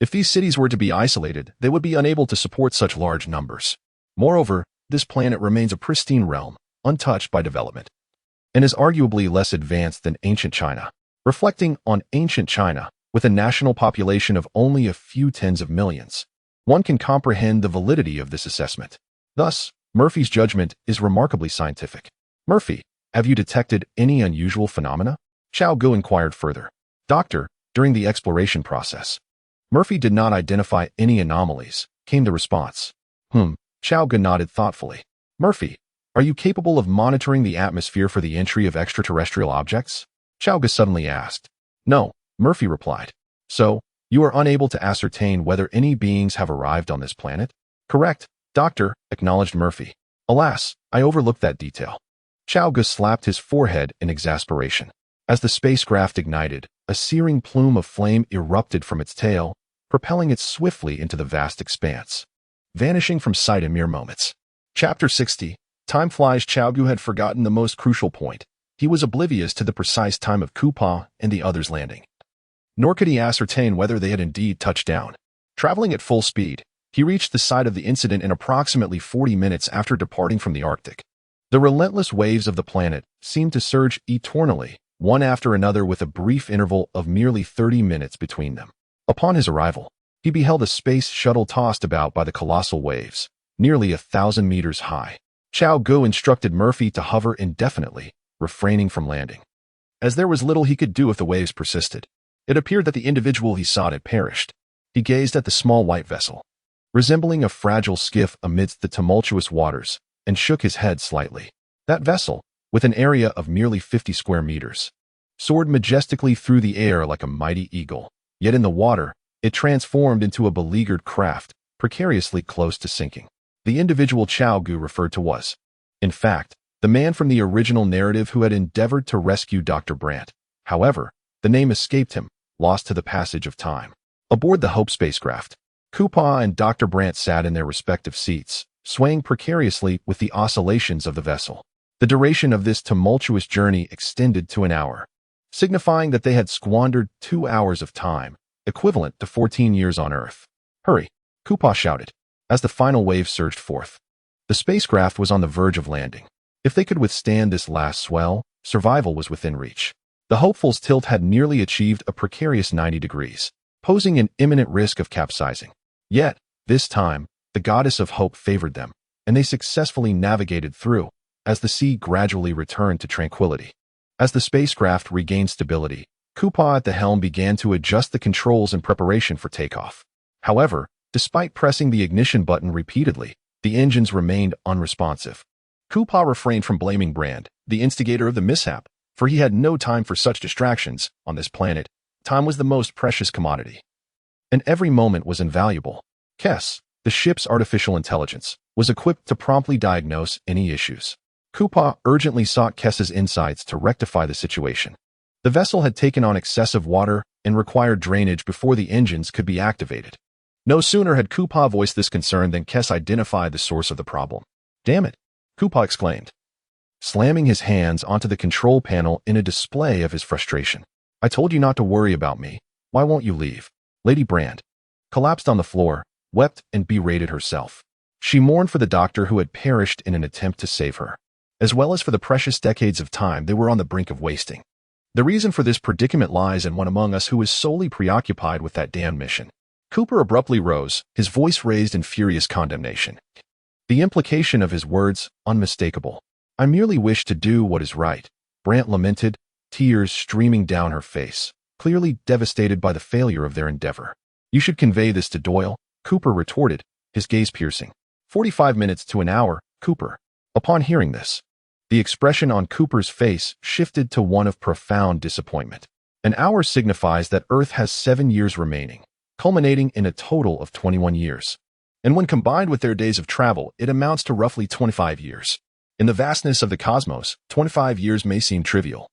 If these cities were to be isolated, they would be unable to support such large numbers. Moreover, this planet remains a pristine realm, untouched by development, and is arguably less advanced than ancient China. Reflecting on ancient China, with a national population of only a few tens of millions, one can comprehend the validity of this assessment. Thus, Murphy's judgment is remarkably scientific. Murphy, have you detected any unusual phenomena? Cao Ge inquired further. Doctor, during the exploration process, Murphy did not identify any anomalies, came the response. Cao Ge nodded thoughtfully. Murphy, are you capable of monitoring the atmosphere for the entry of extraterrestrial objects? Cao Ge suddenly asked. No, Murphy replied. So, you are unable to ascertain whether any beings have arrived on this planet? Correct, Doctor, acknowledged Murphy. Alas, I overlooked that detail. Cao Ge slapped his forehead in exasperation. As the spacecraft ignited, a searing plume of flame erupted from its tail, propelling it swiftly into the vast expanse, vanishing from sight in mere moments. Chapter 60. Time flies. Cao Ge had forgotten the most crucial point. He was oblivious to the precise time of Coupa and the others' landing. Nor could he ascertain whether they had indeed touched down. Traveling at full speed, he reached the site of the incident in approximately 40 minutes after departing from the Arctic. The relentless waves of the planet seemed to surge eternally, one after another, with a brief interval of merely 30 minutes between them. Upon his arrival, he beheld a space shuttle tossed about by the colossal waves, nearly 1,000 meters high. Cao Ge instructed Murphy to hover indefinitely, refraining from landing, as there was little he could do if the waves persisted. It appeared that the individual he sought had perished. He gazed at the small white vessel, resembling a fragile skiff amidst the tumultuous waters, and shook his head slightly. That vessel, with an area of merely 50 square meters, soared majestically through the air like a mighty eagle. Yet in the water, it transformed into a beleaguered craft, precariously close to sinking. The individual Cao Ge referred to was, in fact, the man from the original narrative who had endeavored to rescue Dr. Brandt. However, the name escaped him, lost to the passage of time. Aboard the Hope spacecraft, Coupa and Dr. Brandt sat in their respective seats, swaying precariously with the oscillations of the vessel. The duration of this tumultuous journey extended to an hour, signifying that they had squandered 2 hours of time, equivalent to 14 years on Earth. Hurry, Coupa shouted, as the final wave surged forth. The spacecraft was on the verge of landing. If they could withstand this last swell, survival was within reach. The Hopeful's tilt had nearly achieved a precarious 90 degrees, posing an imminent risk of capsizing. Yet, this time, the goddess of hope favored them, and they successfully navigated through, as the sea gradually returned to tranquility. As the spacecraft regained stability, Coupa at the helm began to adjust the controls in preparation for takeoff. However, despite pressing the ignition button repeatedly, the engines remained unresponsive. Coupa refrained from blaming Brand, the instigator of the mishap, for he had no time for such distractions. On this planet, time was the most precious commodity, and every moment was invaluable. Kess, the ship's artificial intelligence, was equipped to promptly diagnose any issues. Coupa urgently sought Kess's insights to rectify the situation. The vessel had taken on excessive water and required drainage before the engines could be activated. No sooner had Coupa voiced this concern than Kess identified the source of the problem. Damn it, Coupa exclaimed, slamming his hands onto the control panel in a display of his frustration. I told you not to worry about me. Why won't you leave? Lady Brand collapsed on the floor, wept, and berated herself. She mourned for the doctor who had perished in an attempt to save her, as well as for the precious decades of time they were on the brink of wasting. The reason for this predicament lies in one among us who is solely preoccupied with that damned mission. Cooper abruptly rose, his voice raised in furious condemnation. The implication of his words, unmistakable. I merely wish to do what is right, Brandt lamented, tears streaming down her face, clearly devastated by the failure of their endeavor. You should convey this to Doyle, Cooper retorted, his gaze piercing. 45 minutes to an hour, Cooper. Upon hearing this, the expression on Cooper's face shifted to one of profound disappointment. An hour signifies that Earth has 7 years remaining, culminating in a total of 21 years. And when combined with their days of travel, it amounts to roughly 25 years. In the vastness of the cosmos, 25 years may seem trivial.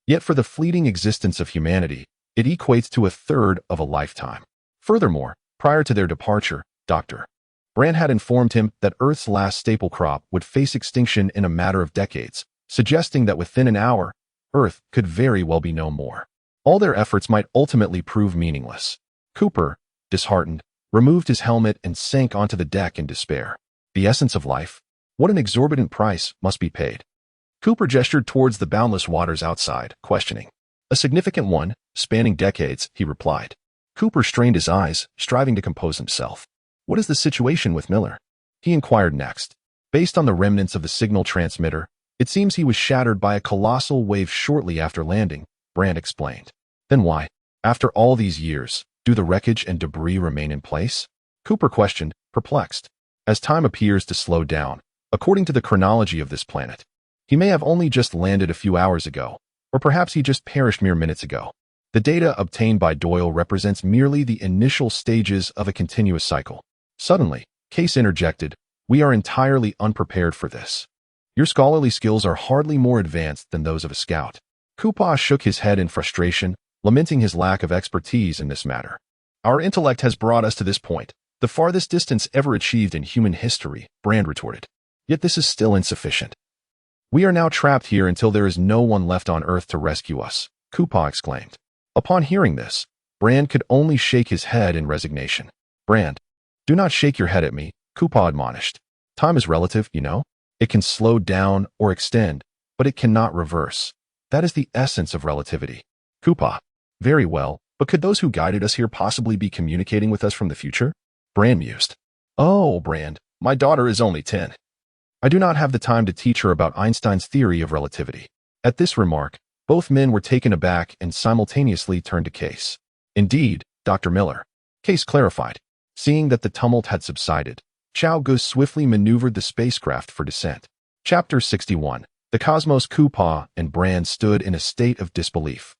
Yet for the fleeting existence of humanity, it equates to a third of a lifetime. Furthermore, prior to their departure, Dr. Brand had informed him that Earth's last staple crop would face extinction in a matter of decades, suggesting that within an hour, Earth could very well be no more. All their efforts might ultimately prove meaningless. Cooper, disheartened, removed his helmet and sank onto the deck in despair. The essence of life? What an exorbitant price must be paid. Cooper gestured towards the boundless waters outside, questioning. A significant one, spanning decades, he replied. Cooper strained his eyes, striving to compose himself. What is the situation with Miller? He inquired next. Based on the remnants of the signal transmitter, it seems he was shattered by a colossal wave shortly after landing, Brand explained. Then why, after all these years, do the wreckage and debris remain in place? Cooper questioned, perplexed. As time appears to slow down, according to the chronology of this planet, he may have only just landed a few hours ago, or perhaps he just perished mere minutes ago. The data obtained by Doyle represents merely the initial stages of a continuous cycle. Suddenly, Case interjected, we are entirely unprepared for this. Your scholarly skills are hardly more advanced than those of a scout. Cooper shook his head in frustration, lamenting his lack of expertise in this matter. Our intellect has brought us to this point, the farthest distance ever achieved in human history, Brand retorted. Yet this is still insufficient. We are now trapped here until there is no one left on Earth to rescue us, Cooper exclaimed. Upon hearing this, Brand could only shake his head in resignation. Brand, do not shake your head at me, Cooper admonished. Time is relative, you know. It can slow down or extend, but it cannot reverse. That is the essence of relativity. Cooper, very well, but could those who guided us here possibly be communicating with us from the future? Brand mused. Oh, Brand, my daughter is only 10. I do not have the time to teach her about Einstein's theory of relativity. At this remark, both men were taken aback and simultaneously turned to Case. Indeed, Dr. Miller. Case clarified. Seeing that the tumult had subsided, Cao Ge swiftly maneuvered the spacecraft for descent. Chapter 61. The Cosmos. Cooper and Brand stood in a state of disbelief.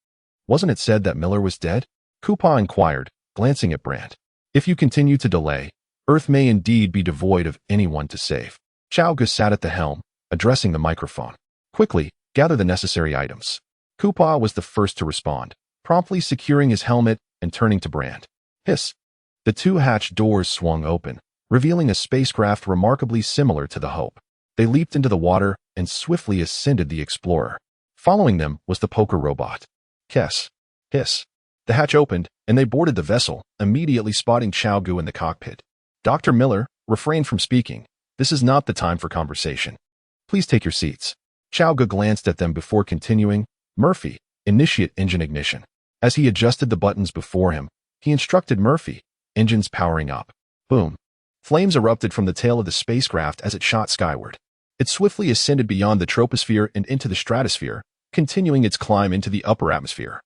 Wasn't it said that Miller was dead? Cooper inquired, glancing at Brand. If you continue to delay, Earth may indeed be devoid of anyone to save. Cao Ge sat at the helm, addressing the microphone. Quickly, gather the necessary items. Cooper was the first to respond, promptly securing his helmet and turning to Brand. Hiss. The two hatch doors swung open, revealing a spacecraft remarkably similar to the Hope. They leaped into the water and swiftly ascended the Explorer. Following them was the poker robot. Hiss. Hiss. The hatch opened, and they boarded the vessel, immediately spotting Cao Ge in the cockpit. Dr. Miller, refrain from speaking. This is not the time for conversation. Please take your seats. Cao Ge glanced at them before continuing. Murphy, initiate engine ignition. As he adjusted the buttons before him, he instructed Murphy, engines powering up. Boom. Flames erupted from the tail of the spacecraft as it shot skyward. It swiftly ascended beyond the troposphere and into the stratosphere, continuing its climb into the upper atmosphere,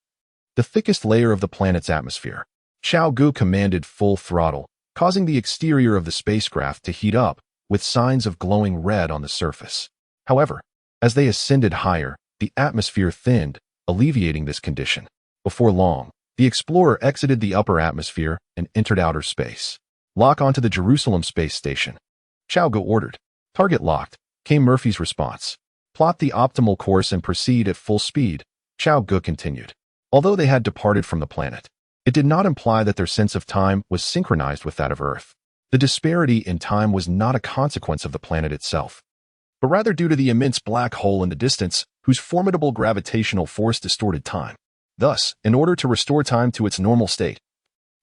the thickest layer of the planet's atmosphere. Cao Ge commanded full throttle, causing the exterior of the spacecraft to heat up, with signs of glowing red on the surface. However, as they ascended higher, the atmosphere thinned, alleviating this condition. Before long, the Explorer exited the upper atmosphere and entered outer space. Lock onto the Jerusalem space station. Cao Ge ordered. Target locked, came Murphy's response. Plot the optimal course and proceed at full speed, Cao Ge continued. Although they had departed from the planet, it did not imply that their sense of time was synchronized with that of Earth. The disparity in time was not a consequence of the planet itself, but rather due to the immense black hole in the distance whose formidable gravitational force distorted time. Thus, in order to restore time to its normal state,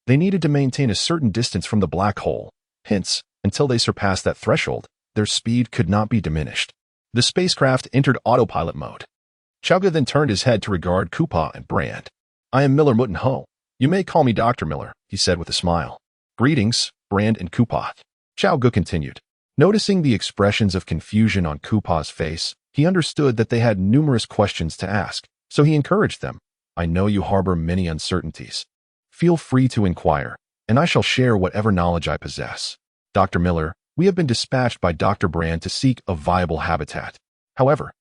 they needed to maintain a certain distance from the black hole. Hence, until they surpassed that threshold, their speed could not be diminished. The spacecraft entered autopilot mode. Cao Ge then turned his head to regard Cooper and Brand. I am Miller Mutton-Ho. You may call me Dr. Miller, he said with a smile. Greetings, Brand and Cooper. Cao Ge continued. Noticing the expressions of confusion on Cooper's face, he understood that they had numerous questions to ask, so he encouraged them. I know you harbor many uncertainties. Feel free to inquire, and I shall share whatever knowledge I possess. Dr. Miller, We have been dispatched by Dr. Brand to seek a viable habitat. However,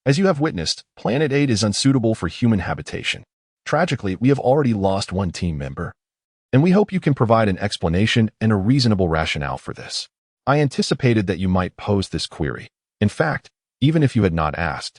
as you have witnessed, Planet 8 is unsuitable for human habitation. Tragically, we have already lost one team member, and we hope you can provide an explanation and a reasonable rationale for this. I anticipated that you might pose this query. In fact, even if you had not asked,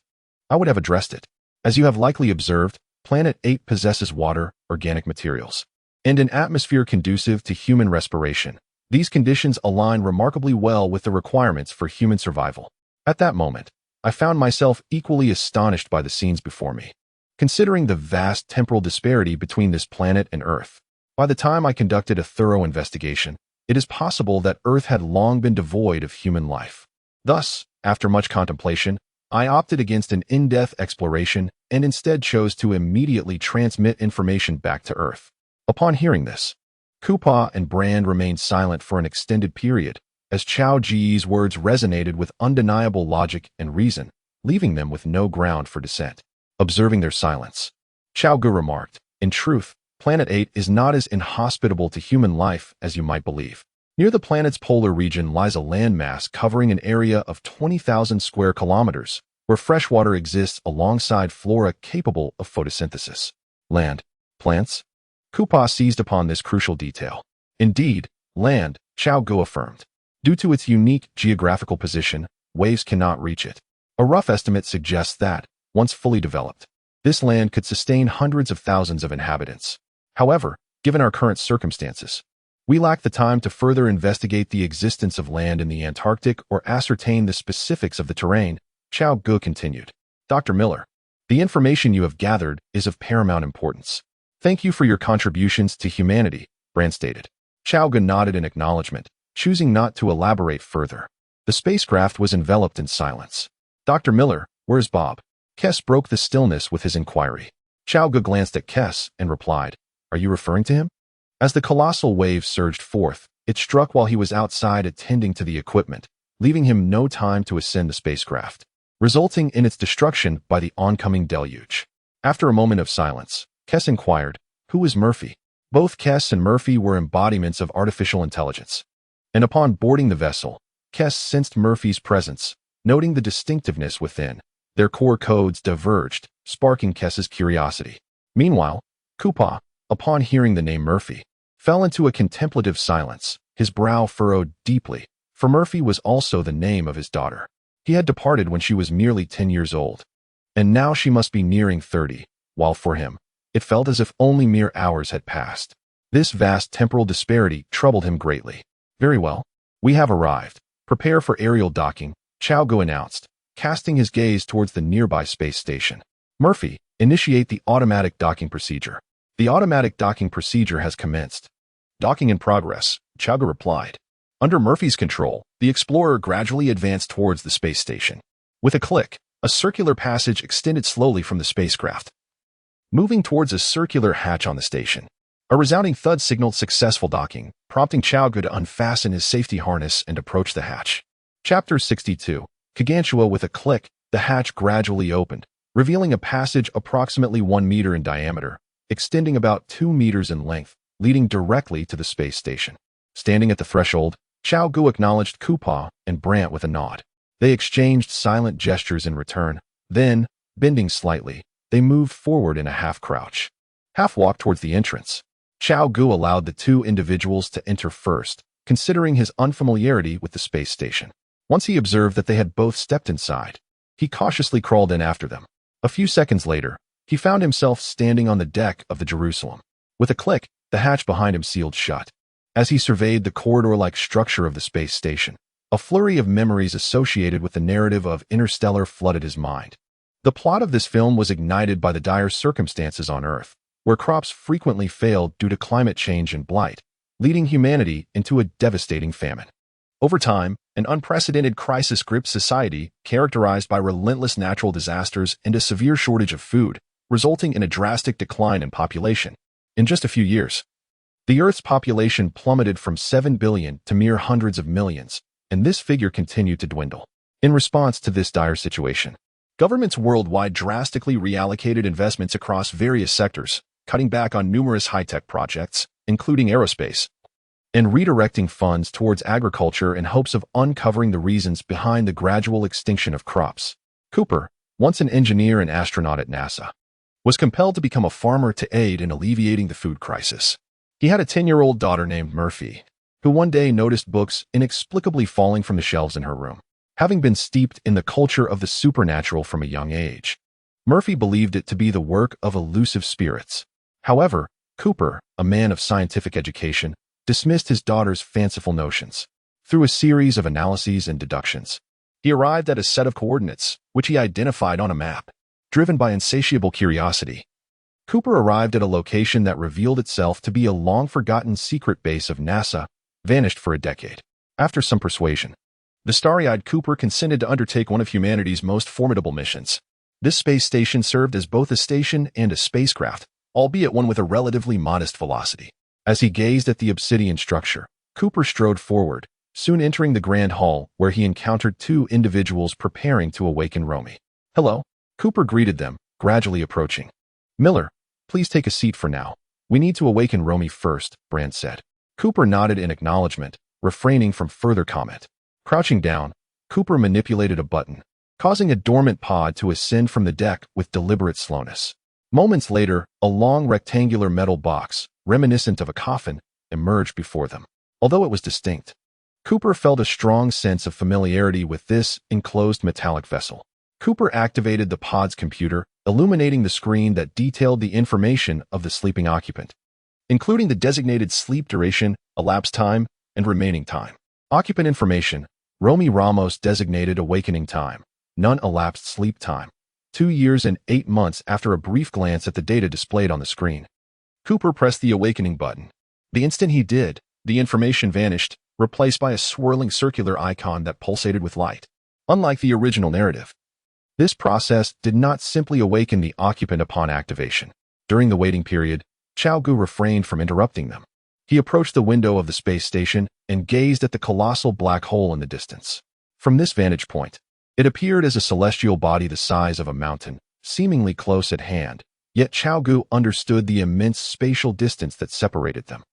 I would have addressed it. As you have likely observed, Planet 8 possesses water, organic materials, and an atmosphere conducive to human respiration. These conditions align remarkably well with the requirements for human survival. At that moment, I found myself equally astonished by the scenes before me. Considering the vast temporal disparity between this planet and Earth, by the time I conducted a thorough investigation, it is possible that Earth had long been devoid of human life. Thus, after much contemplation, I opted against an in-depth exploration and instead chose to immediately transmit information back to Earth. Upon hearing this, Coupa and Brand remained silent for an extended period, as Cao Ge's words resonated with undeniable logic and reason, leaving them with no ground for dissent. Observing their silence, Cao Ge remarked, "In truth, Planet 8 is not as inhospitable to human life as you might believe. Near the planet's polar region lies a landmass covering an area of 20,000 square kilometers, where freshwater exists alongside flora capable of photosynthesis. Land, plants." Coupa seized upon this crucial detail. Indeed, land, Cao Ge affirmed. Due to its unique geographical position, waves cannot reach it. A rough estimate suggests that, once fully developed, this land could sustain hundreds of thousands of inhabitants. However, given our current circumstances, we lack the time to further investigate the existence of land in the Antarctic or ascertain the specifics of the terrain, Cao Ge continued. Dr. Miller, the information you have gathered is of paramount importance. Thank you for your contributions to humanity, Brand stated. Cao Ge nodded in acknowledgement, choosing not to elaborate further. The spacecraft was enveloped in silence. Dr. Miller, where's Bob? Kess broke the stillness with his inquiry. Cao Ge glanced at Kess and replied, "Are you referring to him?" As the colossal wave surged forth, it struck while he was outside attending to the equipment, leaving him no time to ascend the spacecraft, resulting in its destruction by the oncoming deluge. After a moment of silence, Kess inquired, "Who is Murphy?" Both Kess and Murphy were embodiments of artificial intelligence, and upon boarding the vessel, Kess sensed Murphy's presence, noting the distinctiveness within. Their core codes diverged, sparking Kess's curiosity. Meanwhile, Coupa, upon hearing the name Murphy, fell into a contemplative silence, his brow furrowed deeply, for Murphy was also the name of his daughter. He had departed when she was merely 10 years old, and now she must be nearing 30, while for him, it felt as if only mere hours had passed. This vast temporal disparity troubled him greatly. "Very well, we have arrived. Prepare for aerial docking," Cao Ge announced, casting his gaze towards the nearby space station. "Murphy, initiate the automatic docking procedure." The automatic docking procedure has commenced. "Docking in progress," Cao Ge replied. Under Murphy's control, the explorer gradually advanced towards the space station. With a click, a circular passage extended slowly from the spacecraft, moving towards a circular hatch on the station. A resounding thud signaled successful docking, prompting Cao Ge to unfasten his safety harness and approach the hatch. Chapter 62. Gargantua. With a click, the hatch gradually opened, revealing a passage approximately 1 meter in diameter, extending about 2 meters in length, leading directly to the space station. Standing at the threshold, Cao Ge acknowledged Coupa and Brand with a nod. They exchanged silent gestures in return. Then, bending slightly, they moved forward in a half-crouch, half-walk towards the entrance. Cao Ge allowed the two individuals to enter first, considering his unfamiliarity with the space station. Once he observed that they had both stepped inside, he cautiously crawled in after them. A few seconds later, he found himself standing on the deck of the Jerusalem. With a click, the hatch behind him sealed shut. As he surveyed the corridor-like structure of the space station, a flurry of memories associated with the narrative of Interstellar flooded his mind. The plot of this film was ignited by the dire circumstances on Earth, where crops frequently failed due to climate change and blight, leading humanity into a devastating famine. Over time, an unprecedented crisis gripped society, characterized by relentless natural disasters and a severe shortage of food, resulting in a drastic decline in population. In just a few years, the Earth's population plummeted from 7 billion to mere hundreds of millions, and this figure continued to dwindle. In response to this dire situation, governments worldwide drastically reallocated investments across various sectors, cutting back on numerous high-tech projects, including aerospace, and redirecting funds towards agriculture in hopes of uncovering the reasons behind the gradual extinction of crops. Cooper, once an engineer and astronaut at NASA, was compelled to become a farmer to aid in alleviating the food crisis. He had a 10-year-old daughter named Murphy, who one day noticed books inexplicably falling from the shelves in her room. Having been steeped in the culture of the supernatural from a young age, Murphy believed it to be the work of elusive spirits. However, Cooper, a man of scientific education, dismissed his daughter's fanciful notions. Through a series of analyses and deductions, he arrived at a set of coordinates, which he identified on a map. Driven by insatiable curiosity, Cooper arrived at a location that revealed itself to be a long-forgotten secret base of NASA, vanished for a decade. After some persuasion, the starry-eyed Cooper consented to undertake one of humanity's most formidable missions. This space station served as both a station and a spacecraft, albeit one with a relatively modest velocity. As he gazed at the obsidian structure, Cooper strode forward, soon entering the grand hall where he encountered two individuals preparing to awaken Romy. "Hello," Cooper greeted them, gradually approaching. "Miller, please take a seat for now. We need to awaken Romy first," Brand said. Cooper nodded in acknowledgement, refraining from further comment. Crouching down, Cooper manipulated a button, causing a dormant pod to ascend from the deck with deliberate slowness. Moments later, a long rectangular metal box, reminiscent of a coffin, emerged before them. Although it was distinct, Cooper felt a strong sense of familiarity with this enclosed metallic vessel. Cooper activated the pod's computer, illuminating the screen that detailed the information of the sleeping occupant, including the designated sleep duration, elapsed time, and remaining time. Occupant information: Romy Ramos, designated awakening time, none elapsed sleep time, 2 years and 8 months. After a brief glance at the data displayed on the screen, Cooper pressed the awakening button. The instant he did, the information vanished, replaced by a swirling circular icon that pulsated with light. Unlike the original narrative, this process did not simply awaken the occupant upon activation. During the waiting period, Cao Ge refrained from interrupting them. He approached the window of the space station and gazed at the colossal black hole in the distance. From this vantage point, it appeared as a celestial body the size of a mountain, seemingly close at hand, yet Cao Ge understood the immense spatial distance that separated them.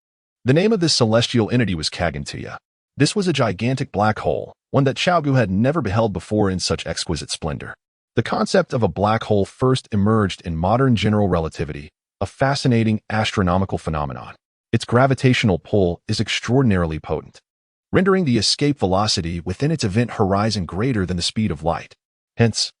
The name of this celestial entity was Kagantia. This was a gigantic black hole, one that Cao Ge had never beheld before in such exquisite splendor. The concept of a black hole first emerged in modern general relativity, a fascinating astronomical phenomenon. Its gravitational pull is extraordinarily potent, rendering the escape velocity within its event horizon greater than the speed of light. Hence,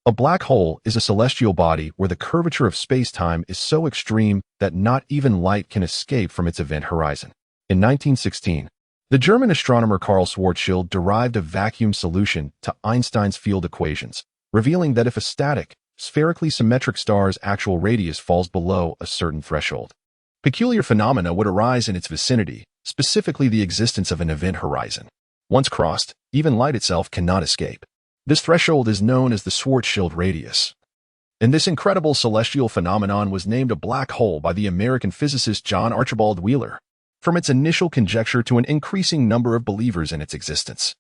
a black hole is a celestial body where the curvature of space-time is so extreme that not even light can escape from its event horizon. In 1916, the German astronomer Karl Schwarzschild derived a vacuum solution to Einstein's field equations, revealing that if a static, spherically symmetric star's actual radius falls below a certain threshold, peculiar phenomena would arise in its vicinity, specifically the existence of an event horizon. Once crossed, even light itself cannot escape. This threshold is known as the Schwarzschild radius. And this incredible celestial phenomenon was named a black hole by the American physicist John Archibald Wheeler, from its initial conjecture to an increasing number of believers in its existence.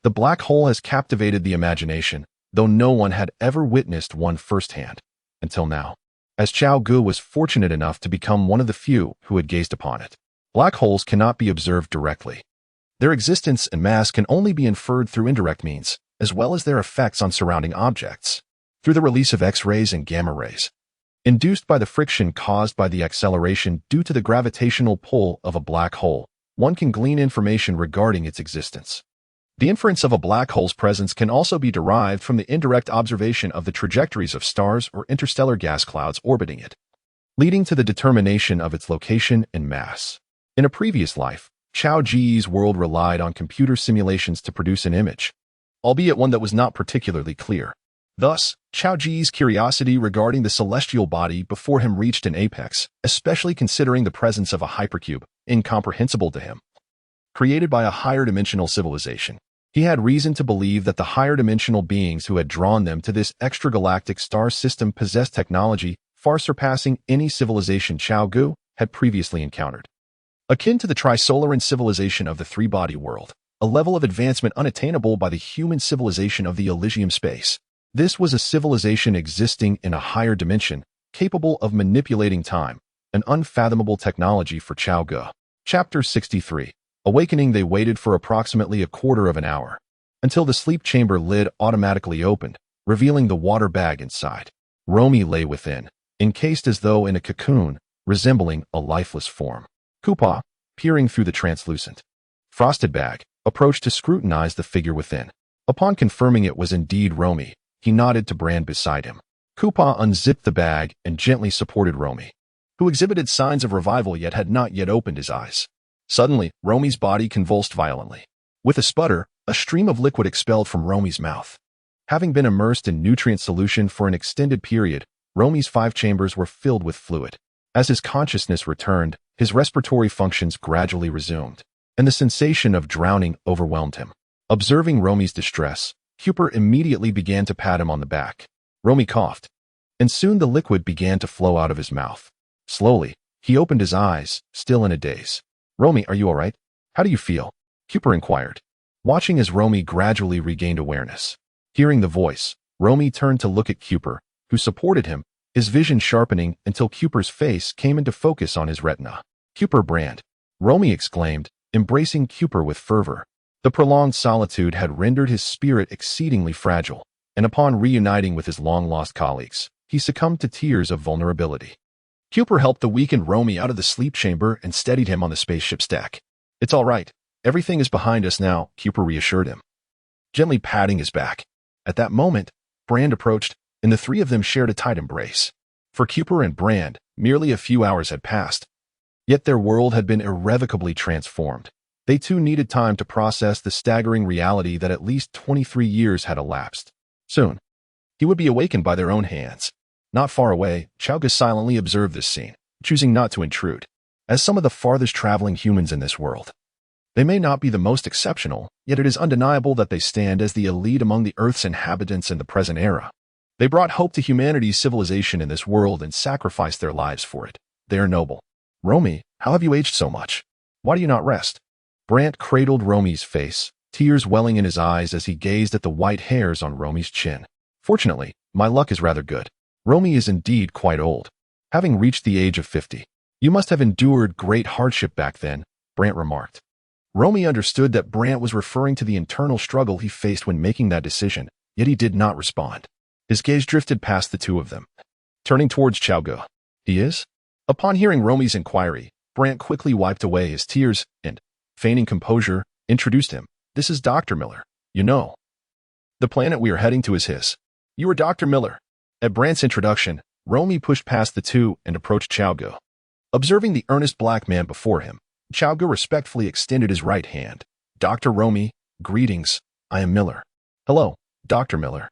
The black hole has captivated the imagination, though no one had ever witnessed one firsthand, until now, as Cao Ge was fortunate enough to become one of the few who had gazed upon it. Black holes cannot be observed directly. Their existence and mass can only be inferred through indirect means, as well as their effects on surrounding objects, through the release of X-rays and gamma rays, induced by the friction caused by the acceleration due to the gravitational pull of a black hole. One can glean information regarding its existence. The inference of a black hole's presence can also be derived from the indirect observation of the trajectories of stars or interstellar gas clouds orbiting it, leading to the determination of its location and mass. In a previous life, Cao Ge's world relied on computer simulations to produce an image, albeit one that was not particularly clear. Thus, Cao Ge's curiosity regarding the celestial body before him reached an apex, especially considering the presence of a hypercube, incomprehensible to him, created by a higher-dimensional civilization. He had reason to believe that the higher-dimensional beings who had drawn them to this extragalactic star system possessed technology far surpassing any civilization Cao Ge had previously encountered. Akin to the Trisolaran civilization of the three-body world, a level of advancement unattainable by the human civilization of the Elysium space. This was a civilization existing in a higher dimension, capable of manipulating time, an unfathomable technology for Cao Ge. Chapter 63. Awakening. They waited for approximately a quarter of an hour, until the sleep chamber lid automatically opened, revealing the water bag inside. Romy lay within, encased as though in a cocoon, resembling a lifeless form. Koopa, peering through the translucent, frosted bag, approached to scrutinize the figure within. Upon confirming it was indeed Romy, he nodded to Brand beside him. Koopa unzipped the bag and gently supported Romy, who exhibited signs of revival yet had not yet opened his eyes. Suddenly, Romy's body convulsed violently. With a sputter, a stream of liquid expelled from Romy's mouth. Having been immersed in nutrient solution for an extended period, Romy's 5 chambers were filled with fluid. As his consciousness returned, his respiratory functions gradually resumed, and the sensation of drowning overwhelmed him. Observing Romy's distress, Cooper immediately began to pat him on the back. Romy coughed, and soon the liquid began to flow out of his mouth. Slowly, he opened his eyes, still in a daze. "Romy, are you all right? How do you feel?" Cooper inquired, watching as Romy gradually regained awareness. Hearing the voice, Romy turned to look at Cooper, who supported him, his vision sharpening until Cooper's face came into focus on his retina. "Cooper, Brand!" Romy exclaimed, embracing Cooper with fervor. The prolonged solitude had rendered his spirit exceedingly fragile, and upon reuniting with his long-lost colleagues, he succumbed to tears of vulnerability. Cooper helped the weakened Romy out of the sleep chamber and steadied him on the spaceship's deck. "It's all right. Everything is behind us now," Cooper reassured him, gently patting his back. At that moment, Brand approached, and the 3 of them shared a tight embrace. For Cooper and Brand, merely a few hours had passed, yet their world had been irrevocably transformed. They too needed time to process the staggering reality that at least 23 years had elapsed. Soon, he would be awakened by their own hands. Not far away, Cao Ge silently observed this scene, choosing not to intrude. As some of the farthest traveling humans in this world, they may not be the most exceptional, yet it is undeniable that they stand as the elite among the Earth's inhabitants in the present era. They brought hope to humanity's civilization in this world and sacrificed their lives for it. They are noble. "Romy, how have you aged so much? Why do you not rest?" Brant cradled Romy's face, tears welling in his eyes as he gazed at the white hairs on Romy's chin. "Fortunately, my luck is rather good. Romy is indeed quite old, having reached the age of 50. You must have endured great hardship back then," Brant remarked. Romy understood that Brant was referring to the internal struggle he faced when making that decision, yet he did not respond. His gaze drifted past the 2 of them, turning towards Cao Ge. "He is?" Upon hearing Romy's inquiry, Brant quickly wiped away his tears and, feigning composure, introduced him. "This is Dr. Miller. You know, the planet we are heading to is his." "You are Dr. Miller." At Brant's introduction, Romy pushed past the 2 and approached Cao Ge. Observing the earnest black man before him, Cao Ge respectfully extended his right hand. "Dr. Romy, greetings. I am Miller." "Hello, Dr. Miller.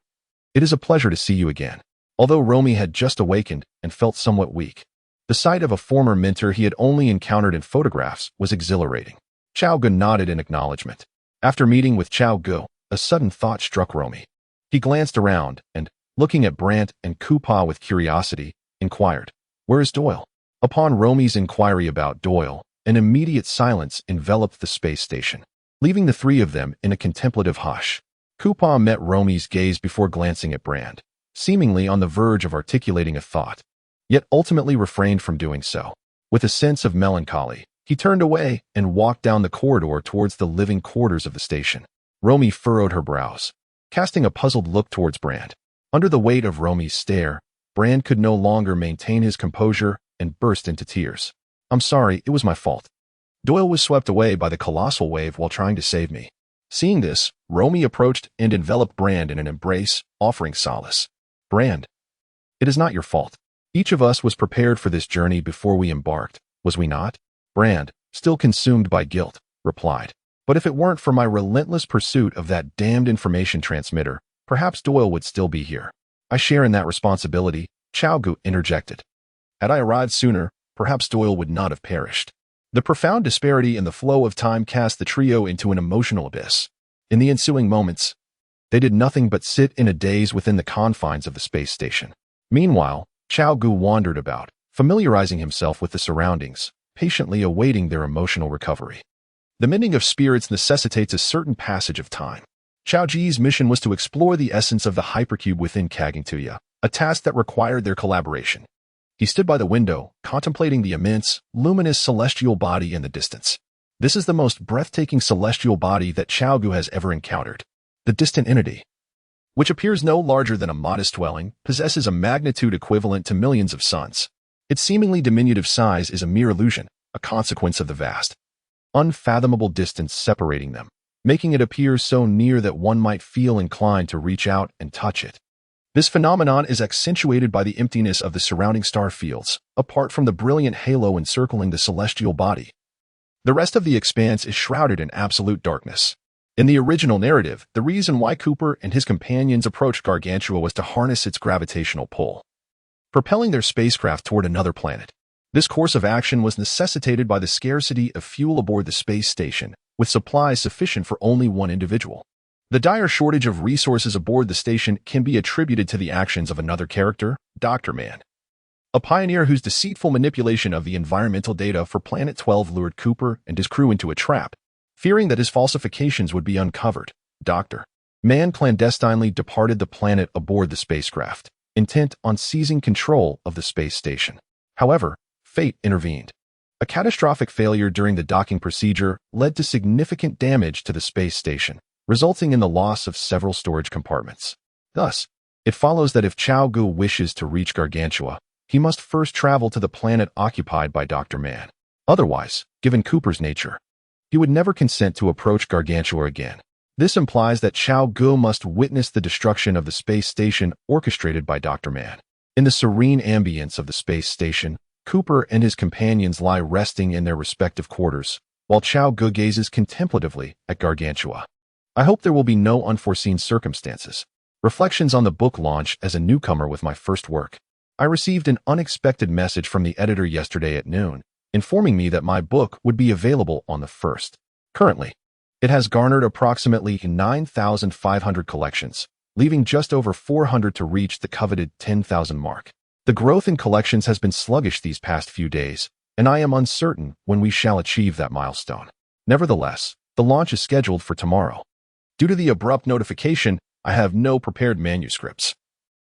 It is a pleasure to see you again." Although Romy had just awakened and felt somewhat weak, the sight of a former mentor he had only encountered in photographs was exhilarating. Cao Ge nodded in acknowledgement. After meeting with Cao Ge, a sudden thought struck Romy. He glanced around and, looking at Brant and Koopa with curiosity, inquired, "Where is Doyle?" Upon Romy's inquiry about Doyle, an immediate silence enveloped the space station, leaving the 3 of them in a contemplative hush. Koopa met Romy's gaze before glancing at Brand, seemingly on the verge of articulating a thought, yet ultimately refrained from doing so. With a sense of melancholy, he turned away and walked down the corridor towards the living quarters of the station. Romy furrowed her brows, casting a puzzled look towards Brand. Under the weight of Romy's stare, Brand could no longer maintain his composure and burst into tears. "I'm sorry, it was my fault. Doyle was swept away by the colossal wave while trying to save me." Seeing this, Romy approached and enveloped Brand in an embrace, offering solace. "Brand, it is not your fault. Each of us was prepared for this journey before we embarked, was we not?" Brand, still consumed by guilt, replied, "But if it weren't for my relentless pursuit of that damned information transmitter, perhaps Doyle would still be here." "I share in that responsibility," Cao Ge interjected. "Had I arrived sooner, perhaps Doyle would not have perished." The profound disparity in the flow of time cast the trio into an emotional abyss. In the ensuing moments, they did nothing but sit in a daze within the confines of the space station. Meanwhile, Cao Ge wandered about, familiarizing himself with the surroundings, patiently awaiting their emotional recovery. The mending of spirits necessitates a certain passage of time. Cao Ge's mission was to explore the essence of the hypercube within Kagingtuya, a task that required their collaboration. He stood by the window, contemplating the immense, luminous celestial body in the distance. This is the most breathtaking celestial body that Cao Ge has ever encountered. The distant entity, which appears no larger than a modest dwelling, possesses a magnitude equivalent to millions of suns. Its seemingly diminutive size is a mere illusion, a consequence of the vast, unfathomable distance separating them, making it appear so near that one might feel inclined to reach out and touch it. This phenomenon is accentuated by the emptiness of the surrounding star fields, apart from the brilliant halo encircling the celestial body. The rest of the expanse is shrouded in absolute darkness. In the original narrative, the reason why Cooper and his companions approached Gargantua was to harness its gravitational pull, propelling their spacecraft toward another planet. This course of action was necessitated by the scarcity of fuel aboard the space station, with supplies sufficient for only one individual. The dire shortage of resources aboard the station can be attributed to the actions of another character, Dr. Man, a pioneer whose deceitful manipulation of the environmental data for Planet 12 lured Cooper and his crew into a trap. Fearing that his falsifications would be uncovered, Dr. Man clandestinely departed the planet aboard the spacecraft, intent on seizing control of the space station. However, fate intervened. A catastrophic failure during the docking procedure led to significant damage to the space station, resulting in the loss of several storage compartments. Thus, it follows that if Cao Ge wishes to reach Gargantua, he must first travel to the planet occupied by Dr. Man. Otherwise, given Cooper's nature, he would never consent to approach Gargantua again. This implies that Cao Ge must witness the destruction of the space station orchestrated by Dr. Man. In the serene ambience of the space station, Cooper and his companions lie resting in their respective quarters, while Cao Ge gazes contemplatively at Gargantua. I hope there will be no unforeseen circumstances. Reflections on the book launch as a newcomer with my first work. I received an unexpected message from the editor yesterday at noon, informing me that my book would be available on the 1st. Currently, it has garnered approximately 9,500 collections, leaving just over 400 to reach the coveted 10,000 mark. The growth in collections has been sluggish these past few days, and I am uncertain when we shall achieve that milestone. Nevertheless, the launch is scheduled for tomorrow. Due to the abrupt notification, I have no prepared manuscripts.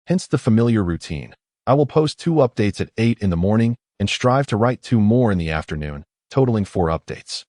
Hence the familiar routine. I will post 2 updates at 8 in the morning and strive to write 2 more in the afternoon, totaling 4 updates.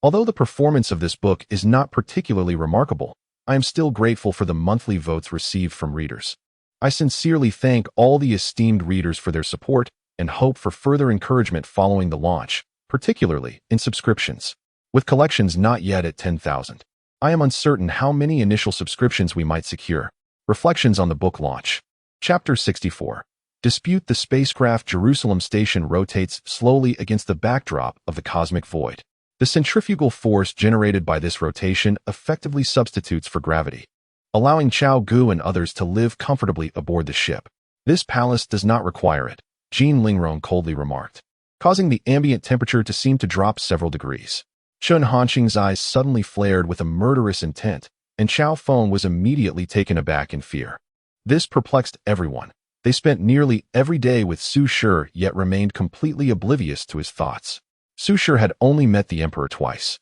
Although the performance of this book is not particularly remarkable, I am still grateful for the monthly votes received from readers. I sincerely thank all the esteemed readers for their support and hope for further encouragement following the launch, particularly in subscriptions. With collections not yet at 10,000, I am uncertain how many initial subscriptions we might secure. Reflections on the book launch. Chapter 64. Dispute. The spacecraft Jerusalem station rotates slowly against the backdrop of the cosmic void. The centrifugal force generated by this rotation effectively substitutes for gravity, allowing Cao Ge and others to live comfortably aboard the ship. This palace does not require it, Jean Lingrong coldly remarked, causing the ambient temperature to seem to drop several degrees. Chun Hanqing's eyes suddenly flared with a murderous intent, and Xiao Feng was immediately taken aback in fear. This perplexed everyone. They spent nearly every day with Su Shi, yet remained completely oblivious to his thoughts. Su Shi had only met the emperor twice.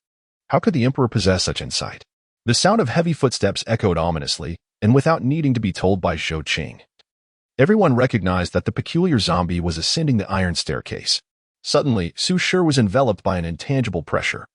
How could the emperor possess such insight? The sound of heavy footsteps echoed ominously, and without needing to be told by Zhou Qing, everyone recognized that the peculiar zombie was ascending the iron staircase. Suddenly, Su Shi was enveloped by an intangible pressure.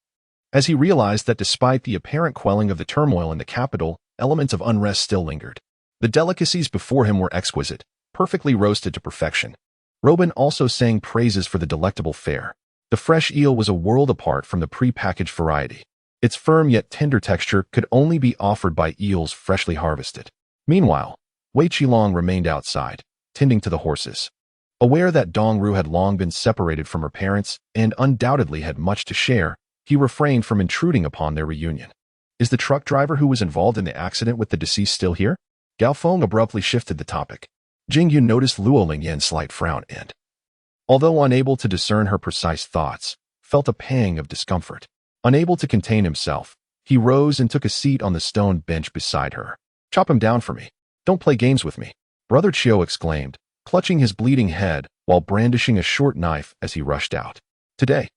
As he realized that despite the apparent quelling of the turmoil in the capital, elements of unrest still lingered. The delicacies before him were exquisite, perfectly roasted to perfection. Robin also sang praises for the delectable fare. The fresh eel was a world apart from the pre-packaged variety. Its firm yet tender texture could only be offered by eels freshly harvested. Meanwhile, Wei Qilong remained outside, tending to the horses. Aware that Dongru had long been separated from her parents and undoubtedly had much to share, he refrained from intruding upon their reunion. Is the truck driver who was involved in the accident with the deceased still here? Gao Feng abruptly shifted the topic. Jing Yun noticed Luo Lingyan's slight frown and, although unable to discern her precise thoughts, felt a pang of discomfort. Unable to contain himself, he rose and took a seat on the stone bench beside her. Chop him down for me. Don't play games with me, Brother Chiu exclaimed, clutching his bleeding head while brandishing a short knife as he rushed out. Today,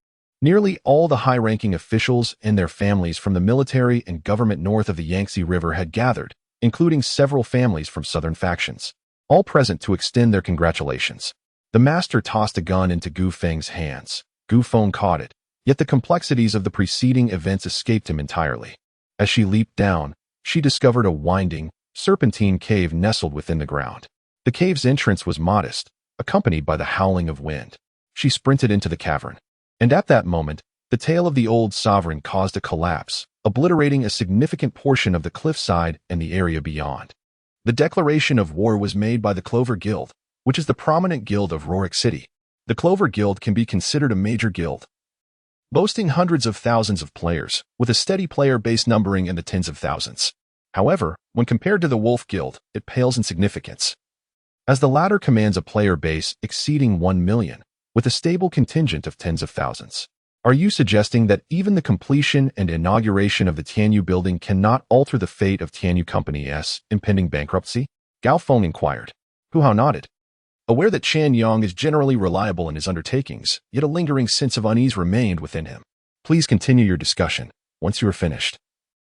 nearly all the high-ranking officials and their families from the military and government north of the Yangtze River had gathered, including several families from southern factions, all present to extend their congratulations. The master tossed a gun into Gu Feng's hands. Gu Feng caught it, yet the complexities of the preceding events escaped him entirely. As she leaped down, she discovered a winding, serpentine cave nestled within the ground. The cave's entrance was modest, accompanied by the howling of wind. She sprinted into the cavern. And at that moment, the tail of the old sovereign caused a collapse, obliterating a significant portion of the cliffside and the area beyond. The declaration of war was made by the Clover Guild, which is the prominent guild of Rorick City. The Clover Guild can be considered a major guild, boasting hundreds of thousands of players, with a steady player base numbering in the tens of thousands. However, when compared to the Wolf Guild, it pales in significance, as the latter commands a player base exceeding 1 million, with a stable contingent of tens of thousands. Are you suggesting that even the completion and inauguration of the Tianyu building cannot alter the fate of Tianyu Company's impending bankruptcy? Gao Feng inquired. Hu Hao nodded. Aware that Chan Yang is generally reliable in his undertakings, yet a lingering sense of unease remained within him. Please continue your discussion. Once you are finished,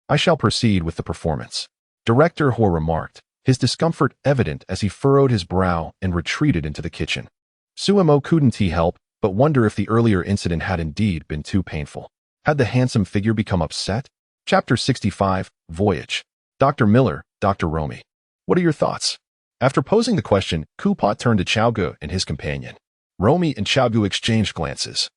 I shall proceed with the performance. Director Ho remarked, his discomfort evident as he furrowed his brow and retreated into the kitchen. Suemo couldn't he help but wonder if the earlier incident had indeed been too painful. Had the handsome figure become upset? Chapter 65, Voyage. Dr. Miller, Dr. Romy. What are your thoughts? After posing the question, Kupot turned to Cao Ge and his companion. Romy and Cao Ge exchanged glances,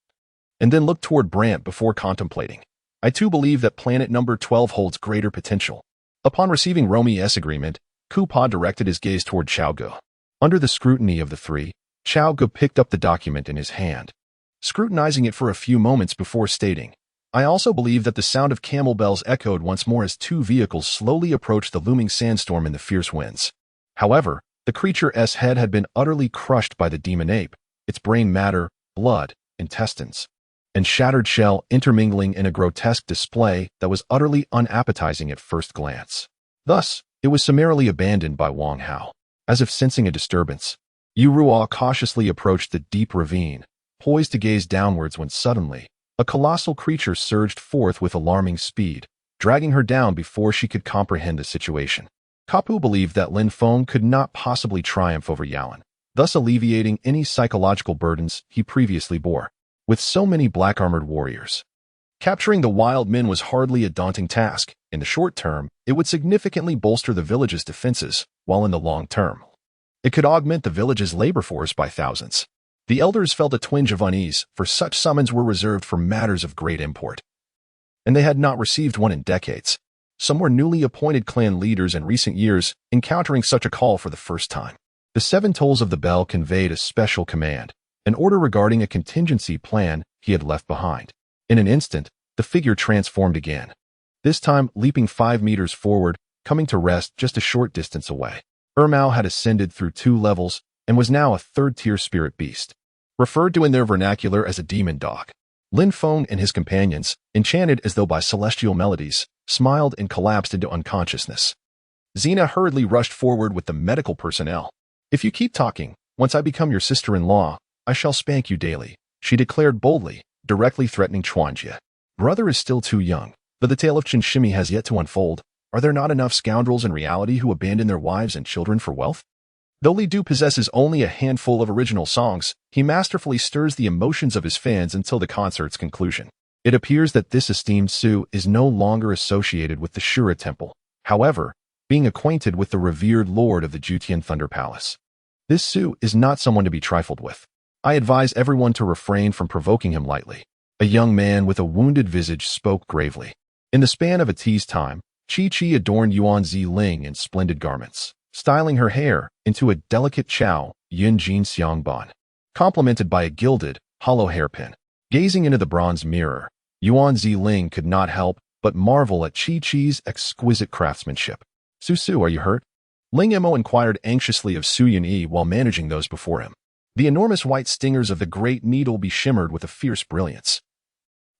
and then looked toward Brant before contemplating. I too believe that planet number 12 holds greater potential. Upon receiving Romy's agreement, Kupot directed his gaze toward Cao Ge. Under the scrutiny of the three, Cao Ge picked up the document in his hand, scrutinizing it for a few moments before stating, I also believe that the sound of camel bells echoed once more as two vehicles slowly approached the looming sandstorm in the fierce winds. However, the creature's head had been utterly crushed by the demon ape, its brain matter, blood, intestines, and shattered shell intermingling in a grotesque display that was utterly unappetizing at first glance. Thus, it was summarily abandoned by Wang Hao. As if sensing a disturbance, Yu Ruo cautiously approached the deep ravine, poised to gaze downwards when suddenly, a colossal creature surged forth with alarming speed, dragging her down before she could comprehend the situation. Kapu believed that Lin Feng could not possibly triumph over Yalan, thus alleviating any psychological burdens he previously bore. With so many black-armored warriors, capturing the wild men was hardly a daunting task. In the short term, it would significantly bolster the village's defenses, while in the long term, it could augment the village's labor force by thousands. The elders felt a twinge of unease, for such summons were reserved for matters of great import, and they had not received one in decades. Some were newly appointed clan leaders in recent years, encountering such a call for the first time. The 7 tolls of the bell conveyed a special command, an order regarding a contingency plan he had left behind. In an instant, the figure transformed again, this time leaping 5 meters forward, coming to rest just a short distance away. Ermao had ascended through 2 levels and was now a 3rd-tier spirit beast, referred to in their vernacular as a demon dog. Lin Feng and his companions, enchanted as though by celestial melodies, smiled and collapsed into unconsciousness. Xena hurriedly rushed forward with the medical personnel. If you keep talking, once I become your sister-in-law, I shall spank you daily, she declared boldly, directly threatening Chuanjie. Brother is still too young, but the tale of Chinshimi has yet to unfold. Are there not enough scoundrels in reality who abandon their wives and children for wealth? Though Li Du possesses only a handful of original songs, he masterfully stirs the emotions of his fans until the concert's conclusion. It appears that this esteemed Su is no longer associated with the Shura Temple, however, being acquainted with the revered lord of the Jutian Thunder Palace. This Su is not someone to be trifled with. I advise everyone to refrain from provoking him lightly. A young man with a wounded visage spoke gravely. In the span of a tea's time, Chi adorned Yuan Ziling in splendid garments, styling her hair into a delicate Chao Yin Jin Xiangban, complemented by a gilded, hollow hairpin. Gazing into the bronze mirror, Yuan Ziling could not help but marvel at Chi-Chi's exquisite craftsmanship. Su, are you hurt? Ling Emo inquired anxiously of Su Yunyi while managing those before him. The enormous white stingers of the great needle shimmered with a fierce brilliance.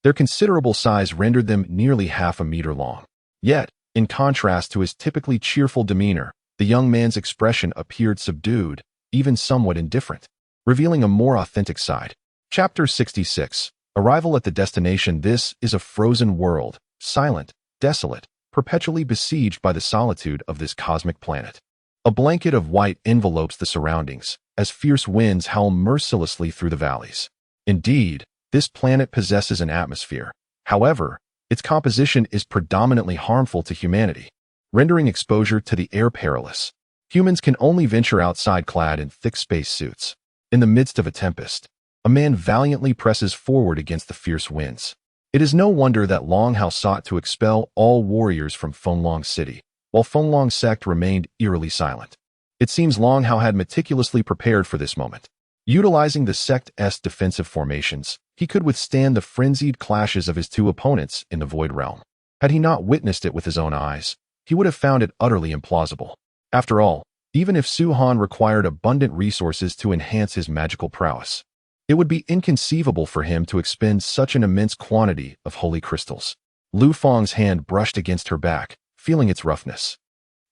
Their considerable size rendered them nearly half a meter long. Yet, in contrast to his typically cheerful demeanor, the young man's expression appeared subdued, even somewhat indifferent, revealing a more authentic side. Chapter 66. Arrival at the destination. This is a frozen world, silent, desolate, perpetually besieged by the solitude of this cosmic planet. A blanket of white envelopes the surroundings, as fierce winds howl mercilessly through the valleys. Indeed, this planet possesses an atmosphere. However, its composition is predominantly harmful to humanity, rendering exposure to the air perilous. Humans can only venture outside clad in thick space suits. In the midst of a tempest, a man valiantly presses forward against the fierce winds. It is no wonder that Long Hao sought to expel all warriors from Fenglong City, while Fenglong's sect remained eerily silent. It seems Long Hao had meticulously prepared for this moment. Utilizing the sect's defensive formations, he could withstand the frenzied clashes of his two opponents in the Void Realm. Had he not witnessed it with his own eyes, he would have found it utterly implausible. After all, even if Su Han required abundant resources to enhance his magical prowess, it would be inconceivable for him to expend such an immense quantity of holy crystals. Lu Feng's hand brushed against her back, feeling its roughness.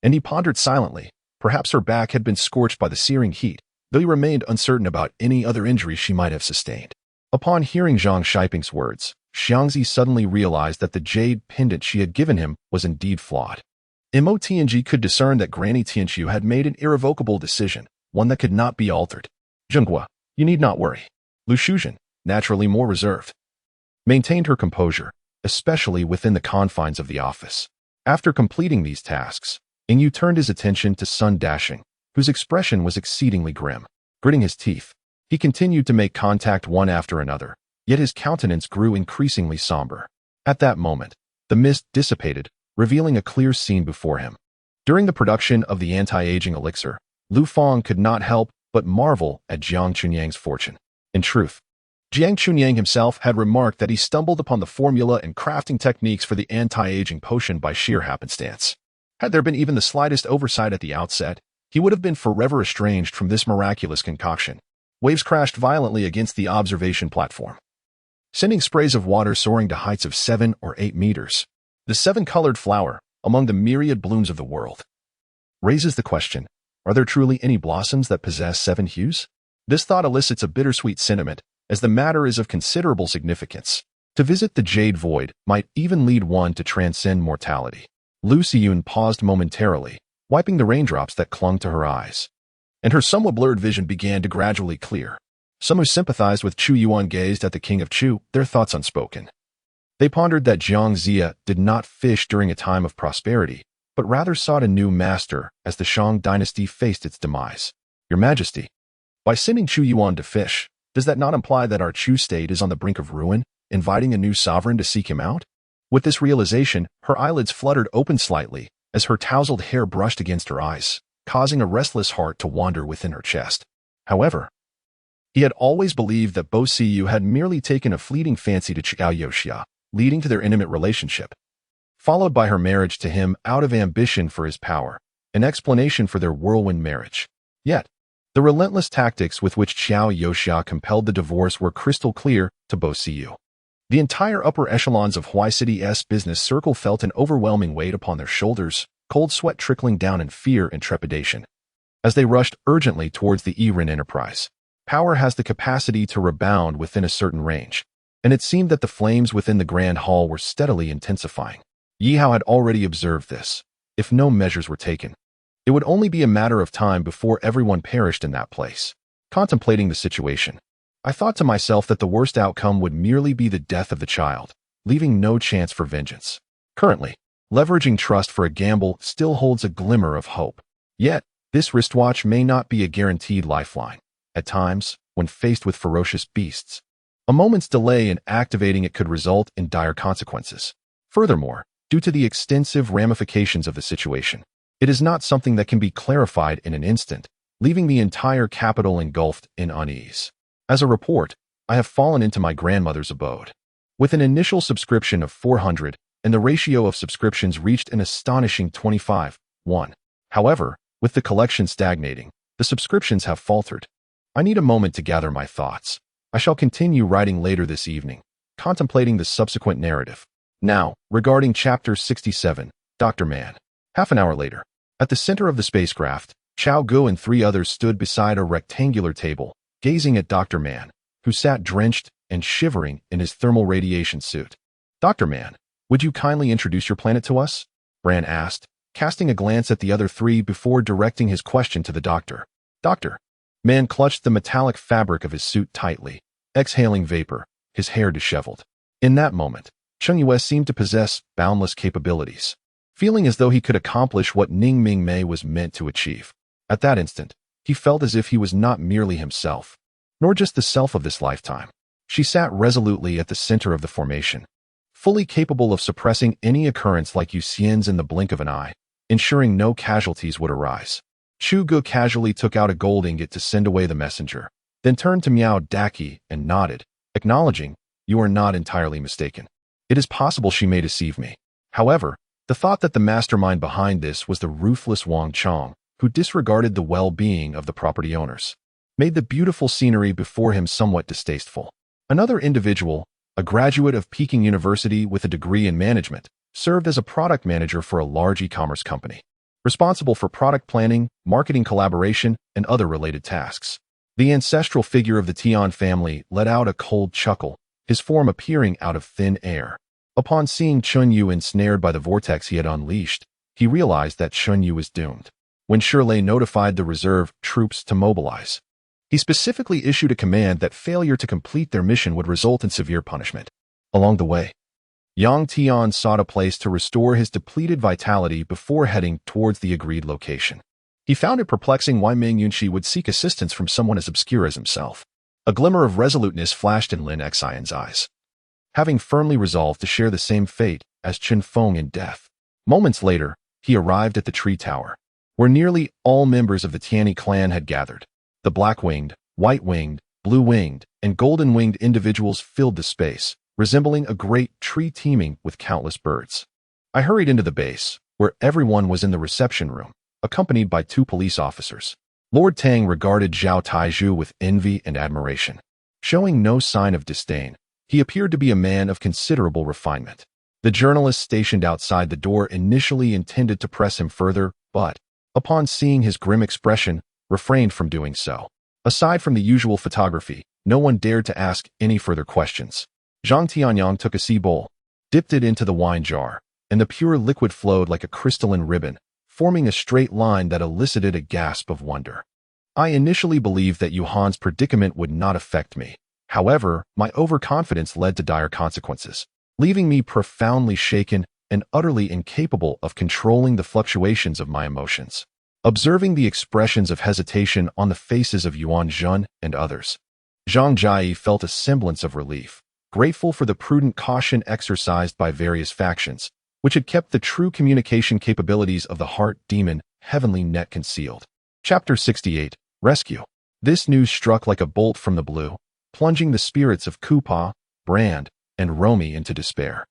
And he pondered silently. Perhaps her back had been scorched by the searing heat, though he remained uncertain about any other injury she might have sustained. Upon hearing Zhang Shiping's words, Xiangzi suddenly realized that the jade pendant she had given him was indeed flawed. Mo Tianji could discern that Granny Tianqiu had made an irrevocable decision, one that could not be altered. Zhenghua, you need not worry. Lu Shuzhen, naturally more reserved, maintained her composure, especially within the confines of the office. After completing these tasks, Yingyu turned his attention to Sun Dashing, whose expression was exceedingly grim. Gritting his teeth, he continued to make contact one after another, yet his countenance grew increasingly somber. At that moment, the mist dissipated, revealing a clear scene before him. During the production of the anti-aging elixir, Lu Feng could not help but marvel at Jiang Chunyang's fortune. In truth, Jiang Chunyang himself had remarked that he stumbled upon the formula and crafting techniques for the anti-aging potion by sheer happenstance. Had there been even the slightest oversight at the outset, he would have been forever estranged from this miraculous concoction. Waves crashed violently against the observation platform, sending sprays of water soaring to heights of 7 or 8 meters. The seven-colored flower, among the myriad blooms of the world, raises the question, are there truly any blossoms that possess 7 hues? This thought elicits a bittersweet sentiment, as the matter is of considerable significance. To visit the Jade Void might even lead one to transcend mortality. Lu Xiyun paused momentarily, wiping the raindrops that clung to her eyes, and her somewhat blurred vision began to gradually clear. Some who sympathized with Chu Yuan gazed at the king of Chu, their thoughts unspoken. They pondered that Jiang Zia did not fish during a time of prosperity, but rather sought a new master as the Shang dynasty faced its demise. Your Majesty, by sending Chu Yuan to fish, does that not imply that our Chu state is on the brink of ruin, inviting a new sovereign to seek him out? With this realization, her eyelids fluttered open slightly as her tousled hair brushed against her eyes, causing a restless heart to wander within her chest. However, he had always believed that Bo Siyu had merely taken a fleeting fancy to Cao Yoxia, leading to their intimate relationship, followed by her marriage to him out of ambition for his power, an explanation for their whirlwind marriage. Yet, the relentless tactics with which Cao Yoxia compelled the divorce were crystal clear to Bo Siyu. The entire upper echelons of Huai City's business circle felt an overwhelming weight upon their shoulders, cold sweat trickling down in fear and trepidation, as they rushed urgently towards the Yiren enterprise. Power has the capacity to rebound within a certain range, and it seemed that the flames within the Grand Hall were steadily intensifying. Yi Hao had already observed this. If no measures were taken, it would only be a matter of time before everyone perished in that place. Contemplating the situation, I thought to myself that the worst outcome would merely be the death of the child, leaving no chance for vengeance. Currently, leveraging trust for a gamble still holds a glimmer of hope. Yet, this wristwatch may not be a guaranteed lifeline. At times, when faced with ferocious beasts, a moment's delay in activating it could result in dire consequences. Furthermore, due to the extensive ramifications of the situation, it is not something that can be clarified in an instant, leaving the entire capital engulfed in unease. As a report, I have fallen into my grandmother's abode. With an initial subscription of 400, and the ratio of subscriptions reached an astonishing 25:1. However, with the collection stagnating, the subscriptions have faltered. I need a moment to gather my thoughts. I shall continue writing later this evening, contemplating the subsequent narrative. Now, regarding Chapter 67, Dr. Man. Half an hour later, at the center of the spacecraft, Cao Ge and 3 others stood beside a rectangular table, gazing at Dr. Man, who sat drenched and shivering in his thermal radiation suit. Dr. Man, would you kindly introduce your planet to us? Bran asked, casting a glance at the other 3 before directing his question to the doctor. Doctor, Man clutched the metallic fabric of his suit tightly, exhaling vapor, his hair disheveled. In that moment, Cheng Yue seemed to possess boundless capabilities, feeling as though he could accomplish what Ning Ming Mei was meant to achieve. At that instant, he felt as if he was not merely himself, nor just the self of this lifetime. She sat resolutely at the center of the formation, fully capable of suppressing any occurrence like Yu Xian's in the blink of an eye, ensuring no casualties would arise. Chu Ge casually took out a gold ingot to send away the messenger, then turned to Miao Daqi and nodded, acknowledging, "You are not entirely mistaken. It is possible she may deceive me." However, the thought that the mastermind behind this was the ruthless Wang Chong, who disregarded the well-being of the property owners, made the beautiful scenery before him somewhat distasteful. Another individual, a graduate of Peking University with a degree in management, served as a product manager for a large e-commerce company, responsible for product planning, marketing collaboration, and other related tasks. The ancestral figure of the Tian family let out a cold chuckle, his form appearing out of thin air. Upon seeing Chun Yu ensnared by the vortex he had unleashed, he realized that Chun Yu was doomed. When Shirley notified the reserve troops to mobilize, he specifically issued a command that failure to complete their mission would result in severe punishment. Along the way, Yang Tian sought a place to restore his depleted vitality before heading towards the agreed location. He found it perplexing why Meng Yunxi would seek assistance from someone as obscure as himself. A glimmer of resoluteness flashed in Lin Xian's eyes, having firmly resolved to share the same fate as Chen Feng in death. Moments later, he arrived at the tree tower, where nearly all members of the Tianyi clan had gathered. The black-winged, white-winged, blue-winged, and golden-winged individuals filled the space, resembling a great tree teeming with countless birds. I hurried into the base, where everyone was in the reception room, accompanied by 2 police officers. Lord Tang regarded Zhao Taizhu with envy and admiration. Showing no sign of disdain, he appeared to be a man of considerable refinement. The journalists stationed outside the door initially intended to press him further, but, upon seeing his grim expression, refrained from doing so. Aside from the usual photography, no one dared to ask any further questions. Zhang Tianyang took a sea bowl, dipped it into the wine jar, and the pure liquid flowed like a crystalline ribbon, forming a straight line that elicited a gasp of wonder. I initially believed that Yuhan's predicament would not affect me. However, my overconfidence led to dire consequences, leaving me profoundly shaken and utterly incapable of controlling the fluctuations of my emotions. Observing the expressions of hesitation on the faces of Yuan Zhen and others, Zhang Jie felt a semblance of relief, grateful for the prudent caution exercised by various factions, which had kept the true communication capabilities of the heart demon heavenly net concealed. Chapter 68, Rescue. This news struck like a bolt from the blue, plunging the spirits of Kupa, Brand, and Romy into despair.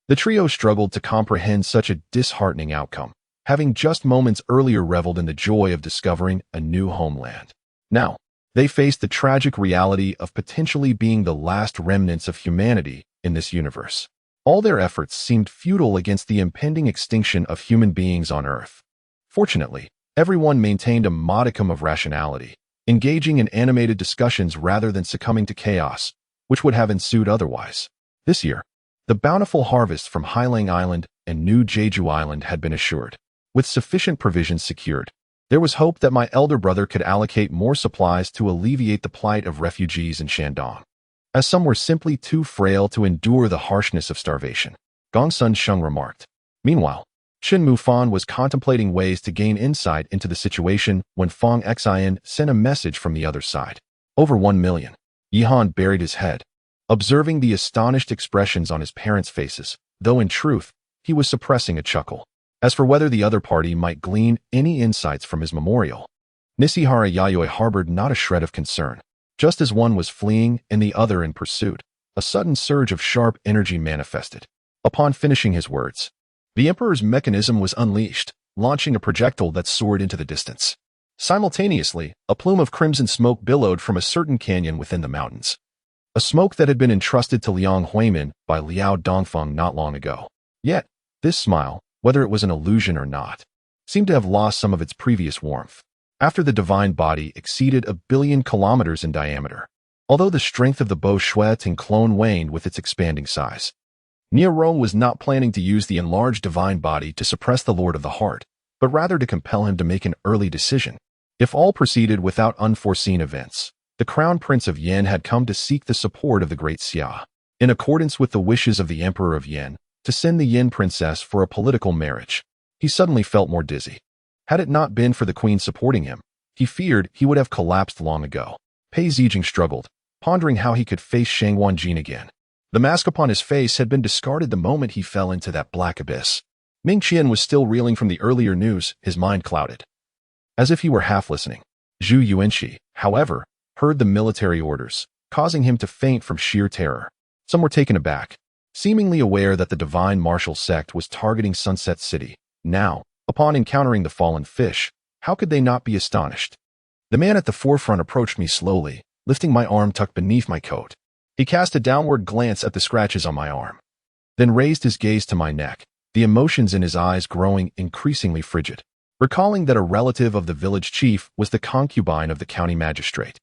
The trio struggled to comprehend such a disheartening outcome, having just moments earlier reveled in the joy of discovering a new homeland. Now, they faced the tragic reality of potentially being the last remnants of humanity in this universe. All their efforts seemed futile against the impending extinction of human beings on Earth. Fortunately, everyone maintained a modicum of rationality, engaging in animated discussions rather than succumbing to chaos, which would have ensued otherwise. This year, the bountiful harvest from Hailing Island and New Jeju Island had been assured. With sufficient provisions secured, there was hope that my elder brother could allocate more supplies to alleviate the plight of refugees in Shandong, as some were simply too frail to endure the harshness of starvation. Gongsun Sheng remarked. Meanwhile, Qin Mufan was contemplating ways to gain insight into the situation when Fong Xian sent a message from the other side. Over 1 million. Yihan buried his head, observing the astonished expressions on his parents' faces, though in truth, he was suppressing a chuckle. As for whether the other party might glean any insights from his memorial, Nishihara Yayoi harbored not a shred of concern. Just as one was fleeing and the other in pursuit, a sudden surge of sharp energy manifested. Upon finishing his words, the Emperor's mechanism was unleashed, launching a projectile that soared into the distance. Simultaneously, a plume of crimson smoke billowed from a certain canyon within the mountains. A smoke that had been entrusted to Liang Huimin by Liao Dongfeng not long ago. Yet, this smile, whether it was an illusion or not, seemed to have lost some of its previous warmth. After the divine body exceeded 1 billion kilometers in diameter, although the strength of the Bo Shueting clone waned with its expanding size, Nero was not planning to use the enlarged divine body to suppress the Lord of the Heart, but rather to compel him to make an early decision. If all proceeded without unforeseen events, the Crown Prince of Yen had come to seek the support of the great Xia, in accordance with the wishes of the Emperor of Yen, to send the Yin princess for a political marriage. He suddenly felt more dizzy. Had it not been for the queen supporting him, he feared he would have collapsed long ago. Pei Zijing struggled, pondering how he could face Shang Wanjin again. The mask upon his face had been discarded the moment he fell into that black abyss. Ming Qian was still reeling from the earlier news, his mind clouded. As if he were half listening. Zhu Yuanxi, however, heard the military orders, causing him to faint from sheer terror. Some were taken aback, seemingly aware that the divine martial sect was targeting Sunset City. Now, upon encountering the fallen fish, how could they not be astonished? The man at the forefront approached me slowly, lifting my arm tucked beneath my coat. He cast a downward glance at the scratches on my arm, then raised his gaze to my neck, the emotions in his eyes growing increasingly frigid. Recalling that a relative of the village chief was the concubine of the county magistrate.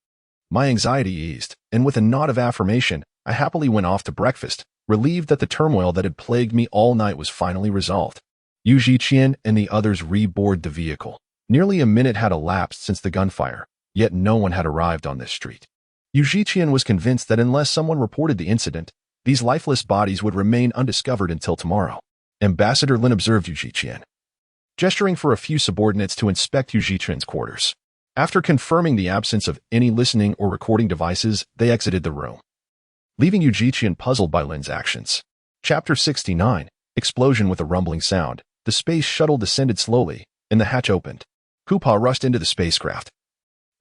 My anxiety eased, and with a nod of affirmation, I happily went off to breakfast, relieved that the turmoil that had plagued me all night was finally resolved. Yu Zhiqian and the others reboarded the vehicle. Nearly a minute had elapsed since the gunfire, yet no one had arrived on this street. Yu Zhiqian was convinced that unless someone reported the incident, these lifeless bodies would remain undiscovered until tomorrow. Ambassador Lin observed Yu Zhiqian, gesturing for a few subordinates to inspect Yu Zhiqian's quarters. After confirming the absence of any listening or recording devices, they exited the room, leaving Yu Zhiqian puzzled by Lin's actions. Chapter 69, Explosion with a rumbling sound. The space shuttle descended slowly, and the hatch opened. Kupa rushed into the spacecraft,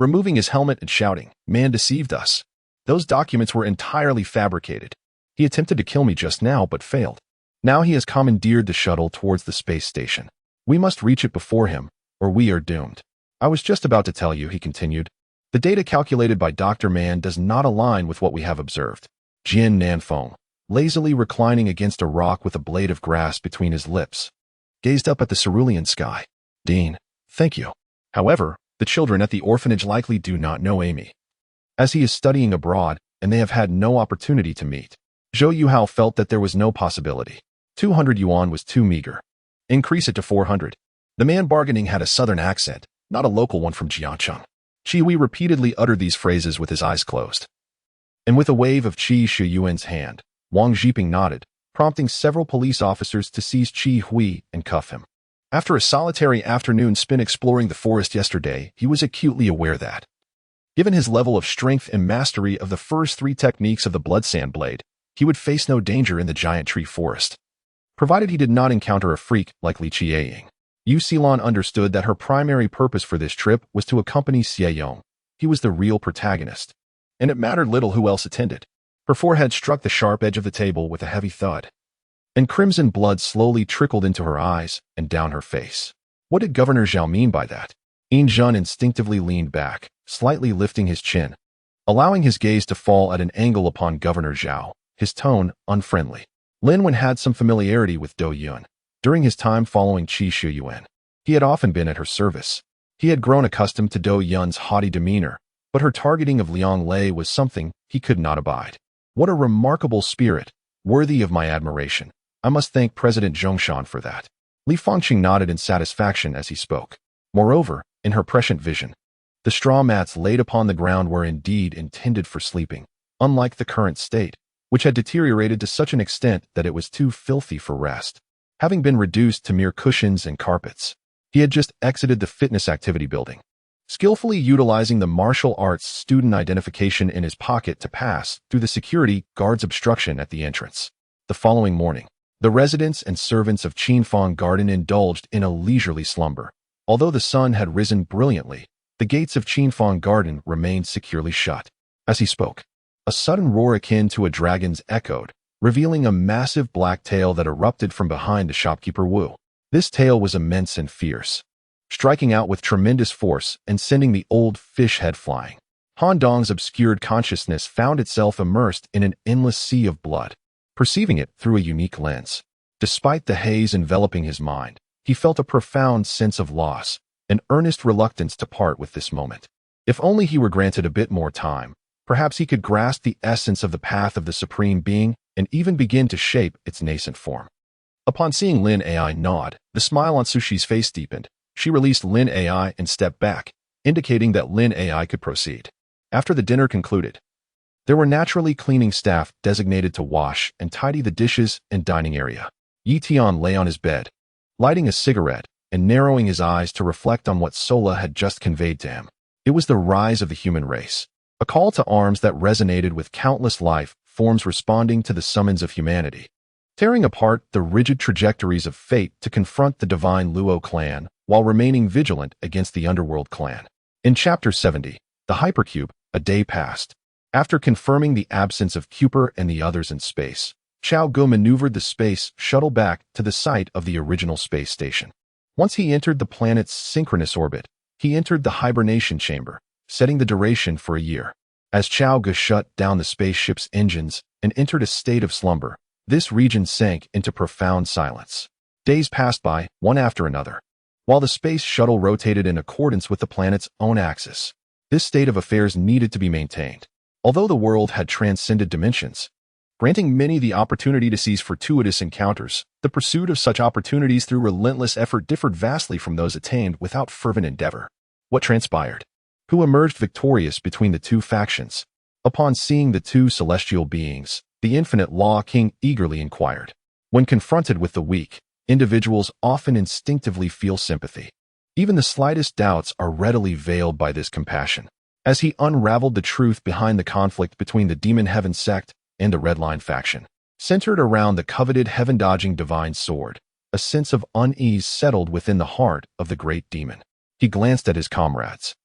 removing his helmet and shouting, "Man deceived us. Those documents were entirely fabricated. He attempted to kill me just now, but failed. Now he has commandeered the shuttle towards the space station. We must reach it before him, or we are doomed." "I was just about to tell you," he continued. "The data calculated by Dr. Man does not align with what we have observed." Jian Nanfeng, lazily reclining against a rock with a blade of grass between his lips, gazed up at the cerulean sky. "Dean, thank you. However, the children at the orphanage likely do not know Amy, as he is studying abroad, and they have had no opportunity to meet." Zhou Yuhao felt that there was no possibility. 200 yuan was too meager. "Increase it to 400. The man bargaining had a southern accent, not a local one from Jiangcheng. Qi Hui repeatedly uttered these phrases with his eyes closed. And with a wave of Qi Shiyuan's hand, Wang Zhiping nodded, prompting several police officers to seize Qi Hui and cuff him. After a solitary afternoon spent exploring the forest yesterday, he was acutely aware that, given his level of strength and mastery of the first 3 techniques of the blood sand blade, he would face no danger in the giant tree forest, provided he did not encounter a freak like Li Qieying. Yu Xilon understood that her primary purpose for this trip was to accompany Xie Yong. He was the real protagonist, and it mattered little who else attended. Her forehead struck the sharp edge of the table with a heavy thud, and crimson blood slowly trickled into her eyes and down her face. What did Governor Zhao mean by that? Yin Zhen instinctively leaned back, slightly lifting his chin, allowing his gaze to fall at an angle upon Governor Zhao, his tone unfriendly. Lin Wen had some familiarity with Dou Yun. During his time following Qi Shiyuan, he had often been at her service. He had grown accustomed to Dou Yun's haughty demeanor, but her targeting of Liang Lei was something he could not abide. What a remarkable spirit, worthy of my admiration. I must thank President Zhongshan for that. Li Fangqing nodded in satisfaction as he spoke. Moreover, in her prescient vision, the straw mats laid upon the ground were indeed intended for sleeping, unlike the current state, which had deteriorated to such an extent that it was too filthy for rest. Having been reduced to mere cushions and carpets, he had just exited the fitness activity building, skillfully utilizing the martial arts student identification in his pocket to pass through the security guard's obstruction at the entrance. The following morning, the residents and servants of Qinfang Garden indulged in a leisurely slumber. Although the sun had risen brilliantly, the gates of Qinfang Garden remained securely shut. As he spoke, a sudden roar akin to a dragon's echoed, revealing a massive black tail that erupted from behind the shopkeeper Wu. This tail was immense and fierce, striking out with tremendous force and sending the old fish head flying. Han Dong's obscured consciousness found itself immersed in an endless sea of blood, perceiving it through a unique lens. Despite the haze enveloping his mind, he felt a profound sense of loss, an earnest reluctance to part with this moment. If only he were granted a bit more time, perhaps he could grasp the essence of the path of the Supreme Being and even begin to shape its nascent form. Upon seeing Lin Ai nod, the smile on Sushi's face deepened. She released Lin Ai and stepped back, indicating that Lin AI could proceed. After the dinner concluded, there were naturally cleaning staff designated to wash and tidy the dishes and dining area. Yi Tian lay on his bed, lighting a cigarette and narrowing his eyes to reflect on what Sola had just conveyed to him. It was the rise of the human race, a call to arms that resonated with countless life forms responding to the summons of humanity, tearing apart the rigid trajectories of fate to confront the divine Luo clan while remaining vigilant against the underworld clan. In Chapter 70, the Hypercube, a day passed. After confirming the absence of Cooper and the others in space, Cao Ge maneuvered the space shuttle back to the site of the original space station. Once he entered the planet's synchronous orbit, he entered the hibernation chamber, setting the duration for a year. As Cao Ge shut down the spaceship's engines and entered a state of slumber, this region sank into profound silence. Days passed by, one after another, while the space shuttle rotated in accordance with the planet's own axis. This state of affairs needed to be maintained. Although the world had transcended dimensions, granting many the opportunity to seize fortuitous encounters, the pursuit of such opportunities through relentless effort differed vastly from those attained without fervent endeavor. What transpired? Who emerged victorious between the two factions? Upon seeing the two celestial beings, the Infinite Law King eagerly inquired. When confronted with the weak, individuals often instinctively feel sympathy. Even the slightest doubts are readily veiled by this compassion. As he unraveled the truth behind the conflict between the Demon Heaven sect and the Red Line faction, centered around the coveted heaven-dodging divine sword, a sense of unease settled within the heart of the great demon. He glanced at his comrades,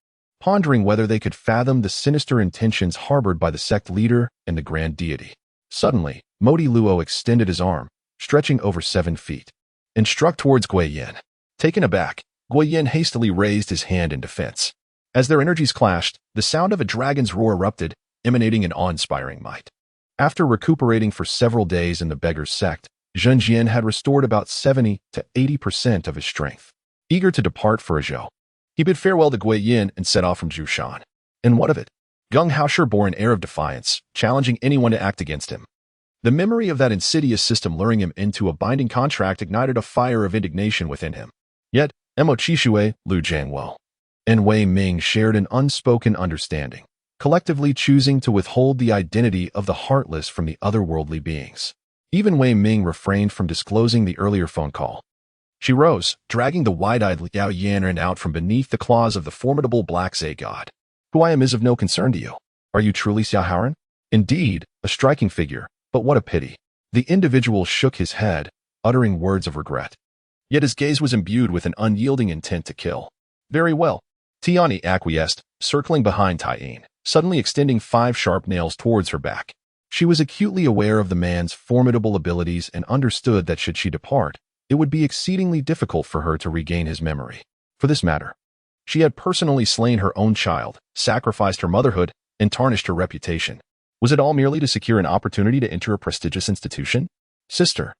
pondering whether they could fathom the sinister intentions harbored by the sect leader and the grand deity. Suddenly, Modi Luo extended his arm, stretching over 7 feet, and struck towards Gui Yin. Taken aback, Gui Yin hastily raised his hand in defense. As their energies clashed, the sound of a dragon's roar erupted, emanating an awe-inspiring might. After recuperating for several days in the beggar's sect, Zhen Jian had restored about 70 to 80% of his strength. Eager to depart for Azhou, he bid farewell to Gui Yin and set off from Jushan. And what of it? Gung Haosher bore an air of defiance, challenging anyone to act against him. The memory of that insidious system luring him into a binding contract ignited a fire of indignation within him. Yet, Mo Qishue, Lu Jiangwo, and Wei Ming shared an unspoken understanding, collectively choosing to withhold the identity of the heartless from the otherworldly beings. Even Wei Ming refrained from disclosing the earlier phone call. She rose, dragging the wide-eyed Liao Yanran out from beneath the claws of the formidable Black Zay god. Who I am is of no concern to you. Are you truly Xiao Haoran? Indeed, a striking figure, but what a pity. The individual shook his head, uttering words of regret. Yet his gaze was imbued with an unyielding intent to kill. Very well. Tiani acquiesced, circling behind Taiyin, suddenly extending 5 sharp nails towards her back. She was acutely aware of the man's formidable abilities and understood that should she depart, it would be exceedingly difficult for her to regain his memory. For this matter, she had personally slain her own child, sacrificed her motherhood, and tarnished her reputation. Was it all merely to secure an opportunity to enter a prestigious institution? Sister,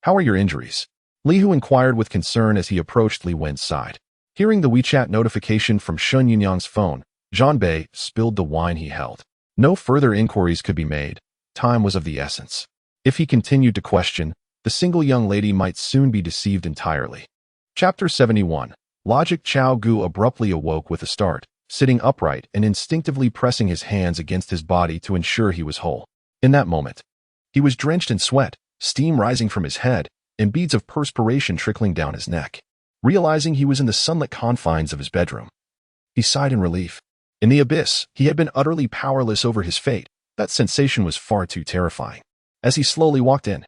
how are your injuries? Li Hu inquired with concern as he approached Li Wen's side. Hearing the WeChat notification from Shun Yinyang's phone, Zhan Bei spilled the wine he held. No further inquiries could be made. Time was of the essence. If he continued to question, the single young lady might soon be deceived entirely. Chapter 71. Logic. Cao Ge abruptly awoke with a start, sitting upright and instinctively pressing his hands against his body to ensure he was whole. In that moment, he was drenched in sweat, steam rising from his head, and beads of perspiration trickling down his neck. Realizing he was in the sunlit confines of his bedroom, he sighed in relief. In the abyss, he had been utterly powerless over his fate. That sensation was far too terrifying. As he slowly walked in,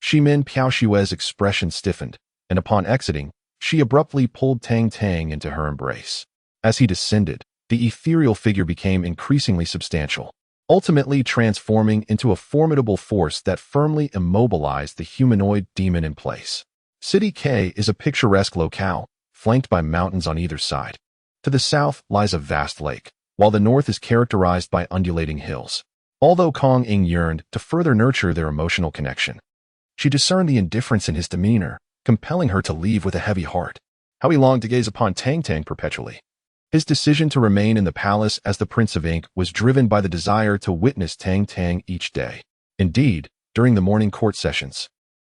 Shimin Piaoshue's expression stiffened, and upon exiting, she abruptly pulled Tang Tang into her embrace. As he descended, the ethereal figure became increasingly substantial, ultimately transforming into a formidable force that firmly immobilized the humanoid demon in place. City K is a picturesque locale, flanked by mountains on either side. To the south lies a vast lake, while the north is characterized by undulating hills. Although Kong Ing yearned to further nurture their emotional connection, she discerned the indifference in his demeanor, compelling her to leave with a heavy heart. How he longed to gaze upon Tang Tang perpetually. His decision to remain in the palace as the Prince of Ink was driven by the desire to witness Tang Tang each day. Indeed, during the morning court sessions,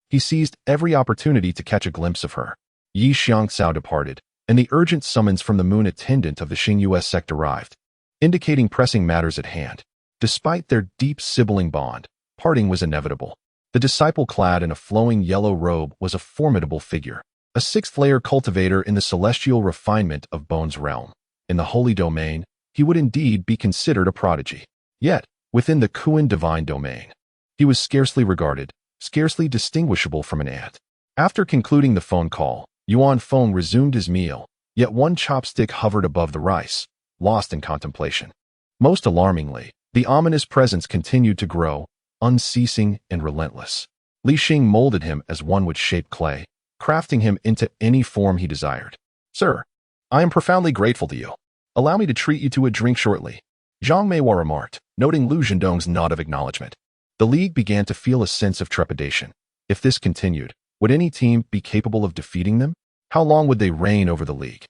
he seized every opportunity to catch a glimpse of her. Yi Xiangcao departed, and the urgent summons from the moon attendant of the Xing U.S. sect arrived, indicating pressing matters at hand. Despite their deep sibling bond, parting was inevitable. The disciple clad in a flowing yellow robe was a formidable figure, a sixth-layer cultivator in the celestial refinement of Bone's realm. In the holy domain, he would indeed be considered a prodigy. Yet, within the Kuan divine domain, he was scarcely regarded, scarcely distinguishable from an ant. After concluding the phone call, Yuan Feng resumed his meal, yet one chopstick hovered above the rice, lost in contemplation. Most alarmingly, the ominous presence continued to grow, unceasing and relentless. Li Xing molded him as one would shape clay, crafting him into any form he desired. "Sir, I am profoundly grateful to you. Allow me to treat you to a drink shortly," Zhang Meihua remarked, noting Lu Zhendong's nod of acknowledgement. The League began to feel a sense of trepidation. If this continued, would any team be capable of defeating them? How long would they reign over the League?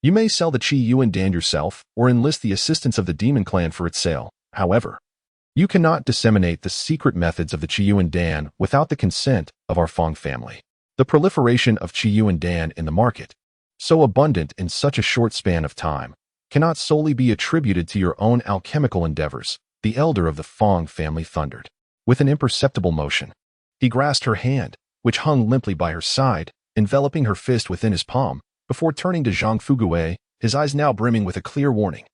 You may sell the Qi Yuan Dan yourself or enlist the assistance of the Demon Clan for its sale. However, you cannot disseminate the secret methods of the Qi Yuan Dan without the consent of our Feng family. The proliferation of Qi Yuan Dan in the market, so abundant in such a short span of time, cannot solely be attributed to your own alchemical endeavors, the elder of the Feng family thundered. With an imperceptible motion, he grasped her hand, which hung limply by her side, enveloping her fist within his palm, before turning to Zhang Fuguei, his eyes now brimming with a clear warning.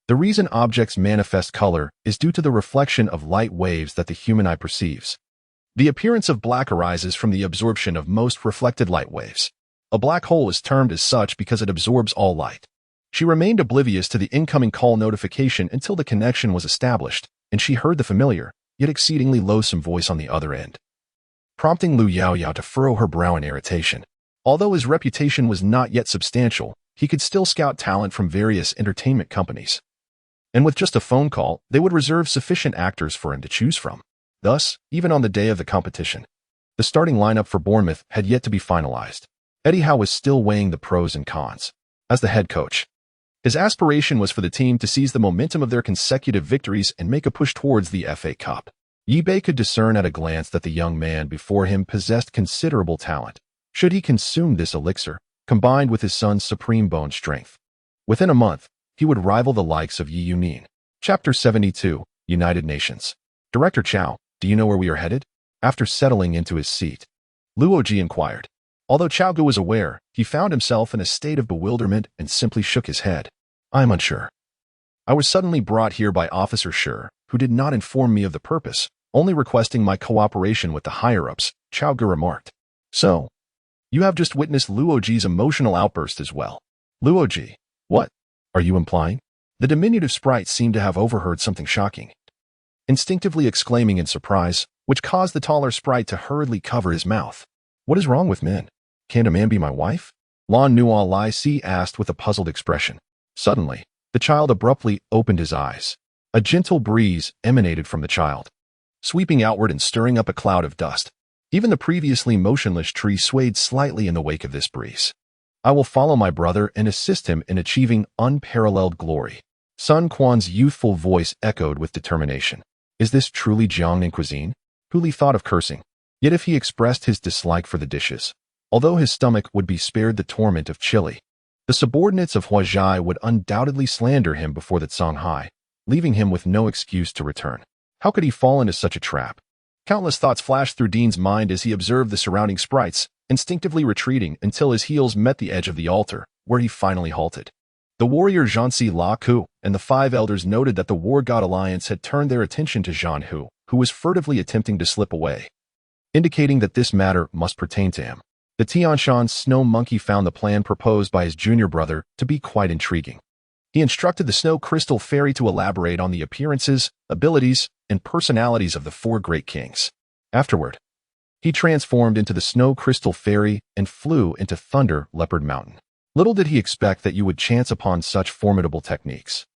The reason objects manifest color is due to the reflection of light waves that the human eye perceives. The appearance of black arises from the absorption of most reflected light waves. A black hole is termed as such because it absorbs all light. She remained oblivious to the incoming call notification until the connection was established, and she heard the familiar, yet exceedingly loathsome voice on the other end, prompting Lu Yaoyao to furrow her brow in irritation. Although his reputation was not yet substantial, he could still scout talent from various entertainment companies. And with just a phone call, they would reserve sufficient actors for him to choose from. Thus, even on the day of the competition, the starting lineup for Bournemouth had yet to be finalized. Eddie Howe was still weighing the pros and cons. As the head coach, his aspiration was for the team to seize the momentum of their consecutive victories and make a push towards the FA Cup. Yi Bei could discern at a glance that the young man before him possessed considerable talent, should he consume this elixir, combined with his son's supreme bone strength. Within a month, he would rival the likes of Yi Yunin. Chapter 72, United Nations. Director Cao, do you know where we are headed? After settling into his seat, Luo Ji inquired. Although Cao Ge was aware, he found himself in a state of bewilderment and simply shook his head. I am unsure. I was suddenly brought here by Officer Shi, who did not inform me of the purpose, only requesting my cooperation with the higher-ups, Cao Ge remarked. So, you have just witnessed Luo Ji's emotional outburst as well. Luo Ji, what are you implying? The diminutive sprite seemed to have overheard something shocking, instinctively exclaiming in surprise, which caused the taller sprite to hurriedly cover his mouth. What is wrong with men? Can't a man be my wife? Lan Nuo Lai Si asked with a puzzled expression. Suddenly, the child abruptly opened his eyes. A gentle breeze emanated from the child, sweeping outward and stirring up a cloud of dust. Even the previously motionless tree swayed slightly in the wake of this breeze. I will follow my brother and assist him in achieving unparalleled glory. Sun Quan's youthful voice echoed with determination. Is this truly Jiangnan cuisine? Hu Li thought of cursing. Yet if he expressed his dislike for the dishes, although his stomach would be spared the torment of chili, the subordinates of Huazhai would undoubtedly slander him before the Songhai, leaving him with no excuse to return. How could he fall into such a trap? Countless thoughts flashed through Dean's mind as he observed the surrounding sprites, instinctively retreating until his heels met the edge of the altar, where he finally halted. The warrior Zhansi La Ku and the 5 elders noted that the War God Alliance had turned their attention to Zhan Hu, who was furtively attempting to slip away, indicating that this matter must pertain to him. The Tianshan Snow Monkey found the plan proposed by his junior brother to be quite intriguing. He instructed the Snow Crystal Fairy to elaborate on the appearances, abilities, and personalities of the 4 great kings. Afterward, he transformed into the Snow Crystal Fairy and flew into Thunder Leopard Mountain. Little did he expect that you would chance upon such formidable techniques.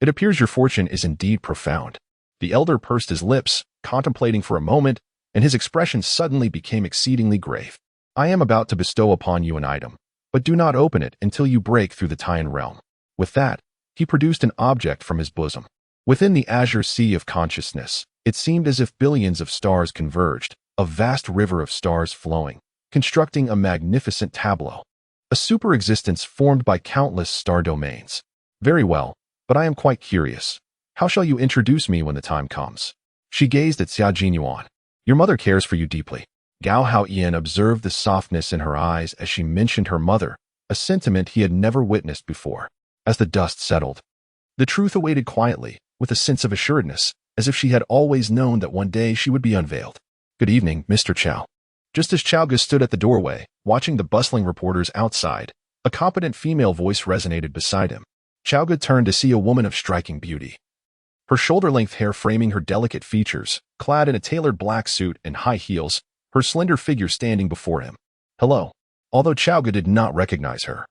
It appears your fortune is indeed profound. The elder pursed his lips, contemplating for a moment, and his expression suddenly became exceedingly grave. I am about to bestow upon you an item, but do not open it until you break through the Tian realm. With that, he produced an object from his bosom. Within the azure sea of consciousness, it seemed as if billions of stars converged, a vast river of stars flowing, constructing a magnificent tableau. a super-existence formed by countless star domains. Very well, but I am quite curious. How shall you introduce me when the time comes? She gazed at Xia Jinyuan. Your mother cares for you deeply. Gao Haoyan observed the softness in her eyes as she mentioned her mother, a sentiment he had never witnessed before. As the dust settled, the truth awaited quietly, with a sense of assuredness, as if she had always known that one day she would be unveiled. Good evening, Mr. Cao. Just as Cao Ge stood at the doorway, watching the bustling reporters outside, a competent female voice resonated beside him. Cao Ge turned to see a woman of striking beauty. Her shoulder-length hair framing her delicate features, clad in a tailored black suit and high heels, her slender figure standing before him. Hello. Although Cao Ge did not recognize her,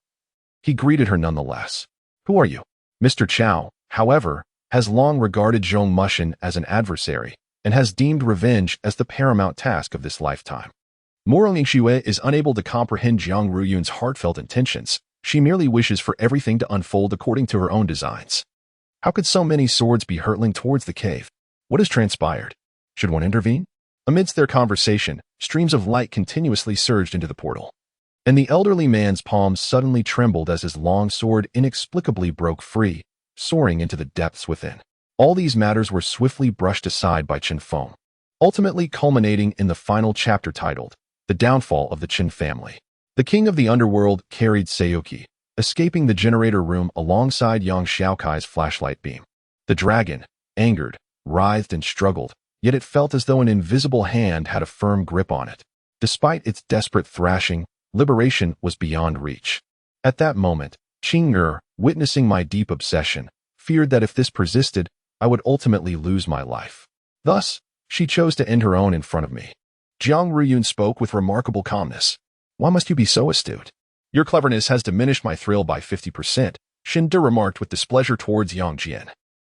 he greeted her nonetheless. Who are you? Mr. Cao, however, has long regarded Zhong Mushin as an adversary and has deemed revenge as the paramount task of this lifetime. Morong Xue is unable to comprehend Jiang Ruyun's heartfelt intentions. She merely wishes for everything to unfold according to her own designs. How could so many swords be hurtling towards the cave? What has transpired? Should one intervene? Amidst their conversation, streams of light continuously surged into the portal, and the elderly man's palms suddenly trembled as his long sword inexplicably broke free, soaring into the depths within. All these matters were swiftly brushed aside by Qin Feng, ultimately culminating in the final chapter titled, The Downfall of the Qin Family. The king of the underworld carried Sayuki, escaping the generator room alongside Yang Xiaokai's flashlight beam. The dragon, angered, writhed and struggled, yet it felt as though an invisible hand had a firm grip on it. Despite its desperate thrashing, liberation was beyond reach. At that moment, Qing'er, witnessing my deep obsession, feared that if this persisted, I would ultimately lose my life. Thus, she chose to end her own in front of me. Jiang Ruyun spoke with remarkable calmness. Why must you be so astute? Your cleverness has diminished my thrill by 50%, Shinda remarked with displeasure towards Yang Jian.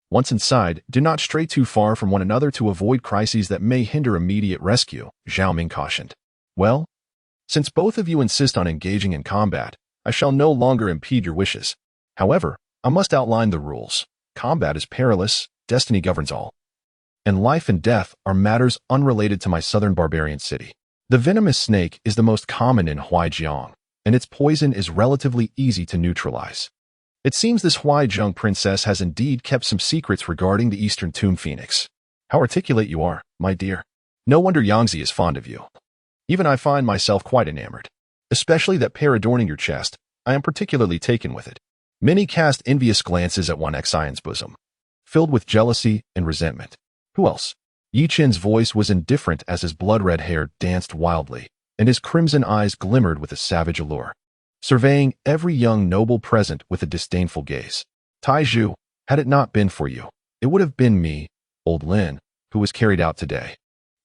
Once inside, do not stray too far from one another to avoid crises that may hinder immediate rescue, Zhao Ming cautioned. Well, since both of you insist on engaging in combat, I shall no longer impede your wishes. However, I must outline the rules. Combat is perilous, destiny governs all. And life and death are matters unrelated to my southern barbarian city. The venomous snake is the most common in Huaijiang, and its poison is relatively easy to neutralize. It seems this Huaijiang princess has indeed kept some secrets regarding the Eastern Tomb Phoenix. How articulate you are, my dear. No wonder Yangzi is fond of you. Even I find myself quite enamored. Especially that pair adorning your chest, I am particularly taken with it. Many cast envious glances at Wan Xian's bosom, filled with jealousy and resentment. Who else? Yi Qin's voice was indifferent as his blood-red hair danced wildly, and his crimson eyes glimmered with a savage allure, surveying every young noble present with a disdainful gaze. Taizhu, had it not been for you, it would have been me, old Lin, who was carried out today.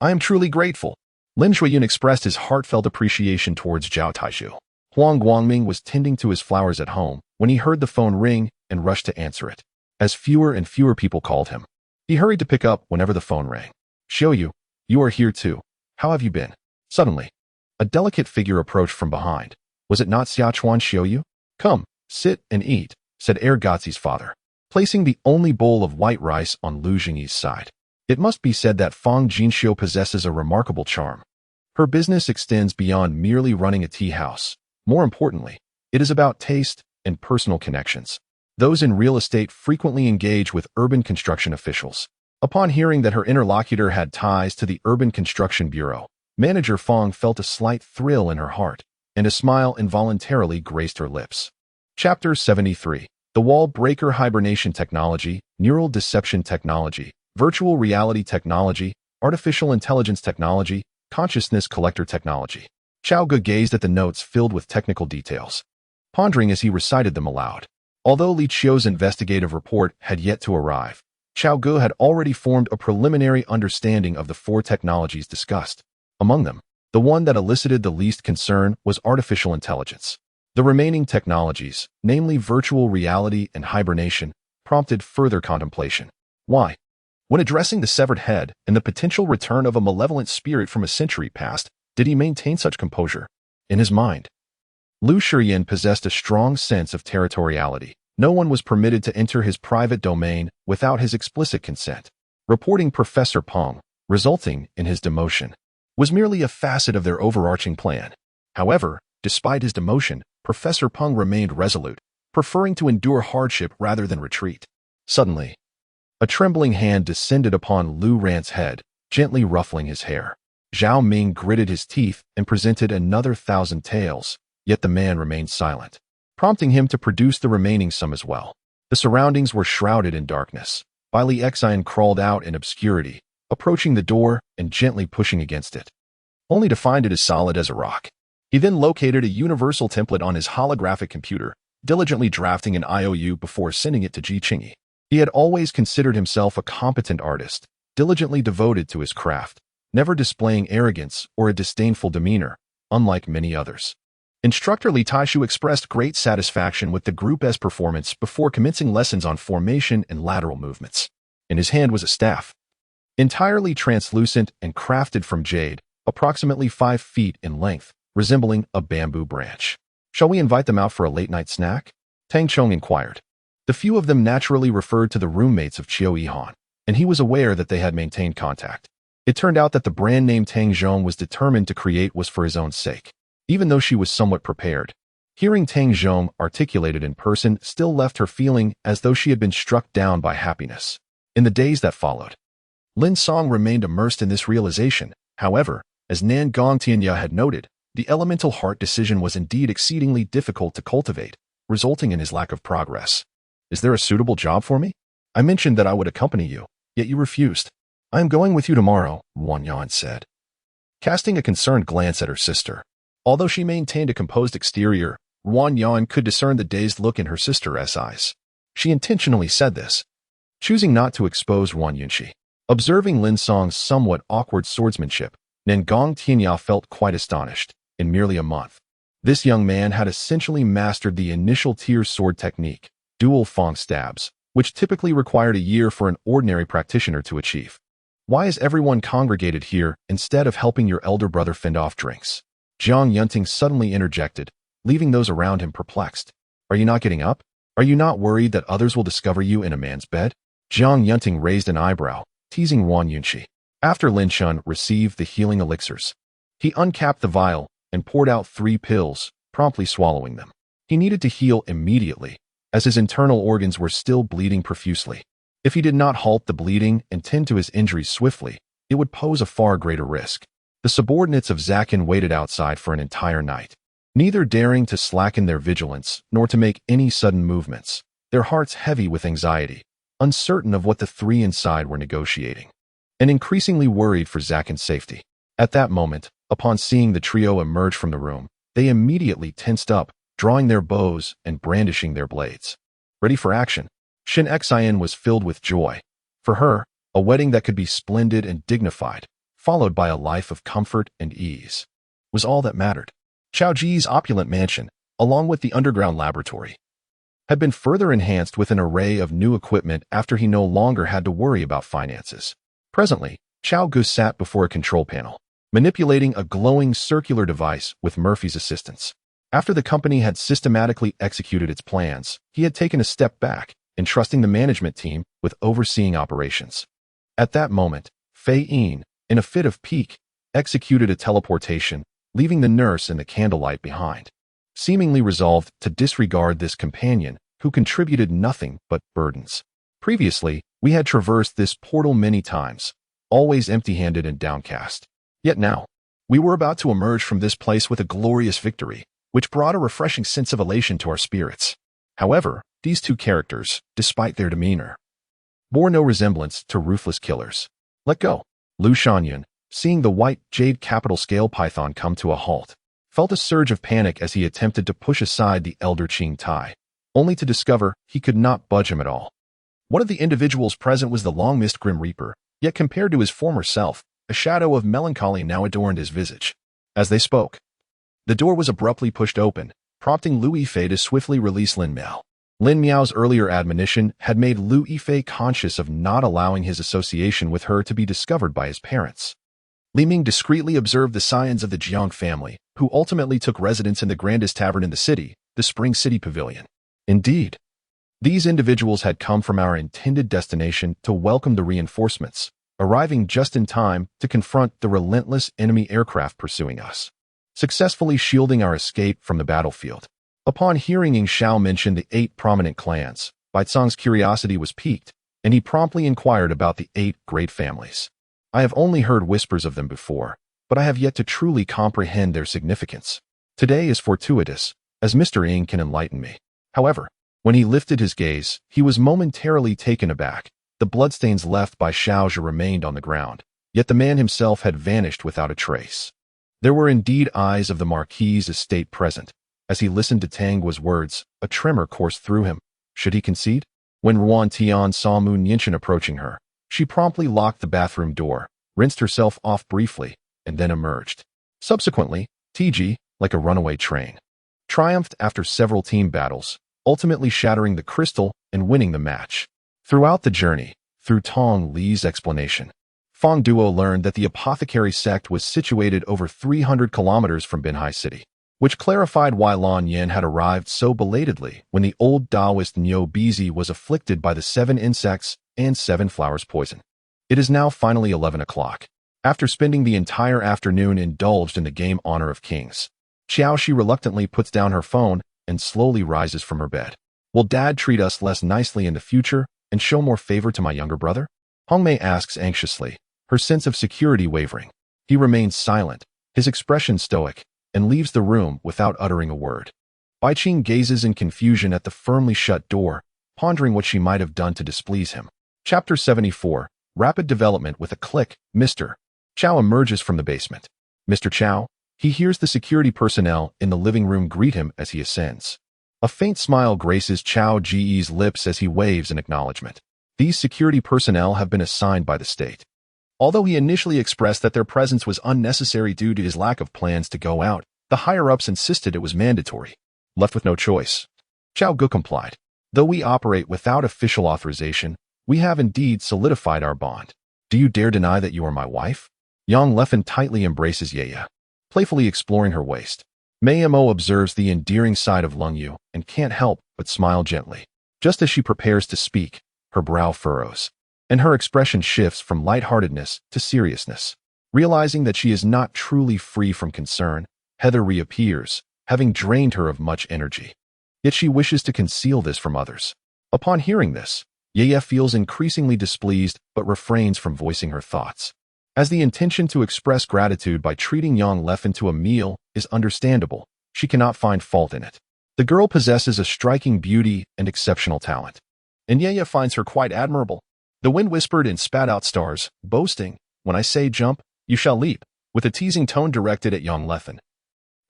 I am truly grateful. Lin Shuiyun expressed his heartfelt appreciation towards Zhao Taizhu. Huang Guangming was tending to his flowers at home when he heard the phone ring and rushed to answer it. As fewer and fewer people called him, he hurried to pick up whenever the phone rang. Xiuyu, you are here too. How have you been? Suddenly, a delicate figure approached from behind. Was it not Xiachuan Xiuyu? Come, sit and eat, said Ergotzi's father, placing the only bowl of white rice on Lu Jingyi's side. It must be said that Fang Jinxiu possesses a remarkable charm. Her business extends beyond merely running a tea house. More importantly, it is about taste and personal connections. Those in real estate frequently engage with urban construction officials. Upon hearing that her interlocutor had ties to the Urban Construction Bureau, Manager Fang felt a slight thrill in her heart, and a smile involuntarily graced her lips. Chapter 73. The Wall Breaker Hibernation Technology, Neural Deception Technology, Virtual Reality Technology, Artificial Intelligence Technology, Consciousness Collector Technology. Cao Ge gazed at the notes filled with technical details, pondering as he recited them aloud. Although Li Qiu's investigative report had yet to arrive, Cao Ge had already formed a preliminary understanding of the 4 technologies discussed. Among them, the one that elicited the least concern was artificial intelligence. The remaining technologies, namely virtual reality and hibernation, prompted further contemplation. Why? When addressing the severed head and the potential return of a malevolent spirit from a century past, did he maintain such composure? In his mind, Lu Shiyan possessed a strong sense of territoriality. No one was permitted to enter his private domain without his explicit consent. Reporting Professor Peng, resulting in his demotion, was merely a facet of their overarching plan. However, despite his demotion, Professor Peng remained resolute, preferring to endure hardship rather than retreat. Suddenly, a trembling hand descended upon Lu Ran's head, gently ruffling his hair. Zhao Ming gritted his teeth and presented another 1,000 taels, yet the man remained silent, prompting him to produce the remaining sum as well. The surroundings were shrouded in darkness. Li Xian crawled out in obscurity, approaching the door and gently pushing against it, only to find it as solid as a rock. He then located a universal template on his holographic computer, diligently drafting an IOU before sending it to Ji Qingyi. He had always considered himself a competent artist, diligently devoted to his craft, never displaying arrogance or a disdainful demeanor, unlike many others. Instructor Li Taishu expressed great satisfaction with the group's performance before commencing lessons on formation and lateral movements. In his hand was a staff, entirely translucent and crafted from jade, approximately 5 feet in length, resembling a bamboo branch. "Shall we invite them out for a late-night snack?" Tang Chong inquired. The few of them naturally referred to the roommates of Qiu Yihan, and he was aware that they had maintained contact. It turned out that the brand name Tang Zhong was determined to create was for his own sake. Even though she was somewhat prepared, hearing Tang Zhong articulated in person still left her feeling as though she had been struck down by happiness. In the days that followed, Lin Song remained immersed in this realization. However, as Nan Gong Tianya had noted, the elemental heart decision was indeed exceedingly difficult to cultivate, resulting in his lack of progress. "Is there a suitable job for me? I mentioned that I would accompany you, yet you refused." "I am going with you tomorrow," Wang Yan said, casting a concerned glance at her sister. Although she maintained a composed exterior, Wang Yan could discern the dazed look in her sister's eyes. She intentionally said this, choosing not to expose Wang Yunxi. Observing Lin Song's somewhat awkward swordsmanship, Nengong Tianya felt quite astonished. In merely a month, this young man had essentially mastered the initial tier sword technique, dual fang stabs, which typically required a year for an ordinary practitioner to achieve. "Why is everyone congregated here instead of helping your elder brother fend off drinks?" Jiang Yunting suddenly interjected, leaving those around him perplexed. "Are you not getting up? Are you not worried that others will discover you in a man's bed?" Jiang Yunting raised an eyebrow, teasing Wang Yunxi. After Lin Shun received the healing elixirs, he uncapped the vial and poured out 3 pills, promptly swallowing them. He needed to heal immediately, as his internal organs were still bleeding profusely. If he did not halt the bleeding and tend to his injuries swiftly, it would pose a far greater risk. The subordinates of Zakin waited outside for an entire night, neither daring to slacken their vigilance nor to make any sudden movements, their hearts heavy with anxiety, uncertain of what the 3 inside were negotiating, and increasingly worried for Zakin's safety. At that moment, upon seeing the trio emerge from the room, they immediately tensed up, drawing their bows and brandishing their blades. Ready for action, Shin Xian was filled with joy. For her, a wedding that could be splendid and dignified, followed by a life of comfort and ease, was all that mattered. Cao Ge's opulent mansion, along with the underground laboratory, had been further enhanced with an array of new equipment after he no longer had to worry about finances. Presently, Cao Ge sat before a control panel, manipulating a glowing circular device with Murphy's assistance. After the company had systematically executed its plans, he had taken a step back, entrusting the management team with overseeing operations. At that moment, Fei Yin, in a fit of pique, executed a teleportation, leaving the nurse in the candlelight behind, seemingly resolved to disregard this companion who contributed nothing but burdens. Previously, we had traversed this portal many times, always empty-handed and downcast. Yet now, we were about to emerge from this place with a glorious victory, which brought a refreshing sense of elation to our spirits. However, these 2 characters, despite their demeanor, bore no resemblance to ruthless killers. "Let go." Lu Shanyan, seeing the white jade capital scale python come to a halt, felt a surge of panic as he attempted to push aside the elder Qing Tai, only to discover he could not budge him at all. One of the individuals present was the long-missed Grim Reaper, yet compared to his former self, a shadow of melancholy now adorned his visage. As they spoke, the door was abruptly pushed open, prompting Lu Yifei to swiftly release Lin Miao. Lin Miao's earlier admonition had made Lu Yifei conscious of not allowing his association with her to be discovered by his parents. Li Ming discreetly observed the scions of the Jiang family, who ultimately took residence in the grandest tavern in the city, the Spring City Pavilion. Indeed, these individuals had come from our intended destination to welcome the reinforcements, arriving just in time to confront the relentless enemy aircraft pursuing us, successfully shielding our escape from the battlefield. Upon hearing Ying Xiao mention the 8 prominent clans, Baizong's curiosity was piqued, and he promptly inquired about the 8 great families. I have only heard whispers of them before, but I have yet to truly comprehend their significance. Today is fortuitous, as Mr. Ying can enlighten me. However, when he lifted his gaze, he was momentarily taken aback. The bloodstains left by Cao Ge remained on the ground, yet the man himself had vanished without a trace. There were indeed eyes of the Marquis's estate present. As he listened to Tang Guo's words, a tremor coursed through him. Should he concede? When Ruan Tian saw Mu Nianchen approaching her, she promptly locked the bathroom door, rinsed herself off briefly, and then emerged. Subsequently, TG, like a runaway train, triumphed after several team battles, ultimately shattering the crystal and winning the match. Throughout the journey, through Tong Li's explanation, Fang Duo learned that the apothecary sect was situated over 300 kilometers from Binhai City, which clarified why Lan Yan had arrived so belatedly when the old Taoist Niu Bizi was afflicted by the 7 insects and 7 flowers poison. It is now finally 11 o'clock. After spending the entire afternoon indulged in the game Honor of Kings, Xiaoxi reluctantly puts down her phone and slowly rises from her bed. Will Dad treat us less nicely in the future and show more favor to my younger brother? Hongmei asks anxiously, her sense of security wavering. He remains silent, his expression stoic, and leaves the room without uttering a word. Baiqing gazes in confusion at the firmly shut door, pondering what she might have done to displease him. Chapter 74, Rapid Development with a Click. Mr. Cao emerges from the basement. Mr. Cao, he hears the security personnel in the living room greet him as he ascends. A faint smile graces Cao Ge's lips as he waves in acknowledgement. These security personnel have been assigned by the state. Although he initially expressed that their presence was unnecessary due to his lack of plans to go out, the higher-ups insisted it was mandatory. Left with no choice, Cao Ge complied. Though we operate without official authorization, we have indeed solidified our bond. Do you dare deny that you are my wife? Yang Leffen tightly embraces Ye, playfully exploring her waist. Mei Mo observes the endearing side of Lung Yu and can't help but smile gently. Just as she prepares to speak, her brow furrows, and her expression shifts from lightheartedness to seriousness. Realizing that she is not truly free from concern, Heather reappears, having drained her of much energy. Yet she wishes to conceal this from others. Upon hearing this, Ye feels increasingly displeased but refrains from voicing her thoughts. As the intention to express gratitude by treating Yang Leffen to a meal is understandable, she cannot find fault in it. The girl possesses a striking beauty and exceptional talent, and Ye finds her quite admirable. The wind whispered and spat out stars, boasting, "When I say jump, you shall leap," with a teasing tone directed at Yang Leffen,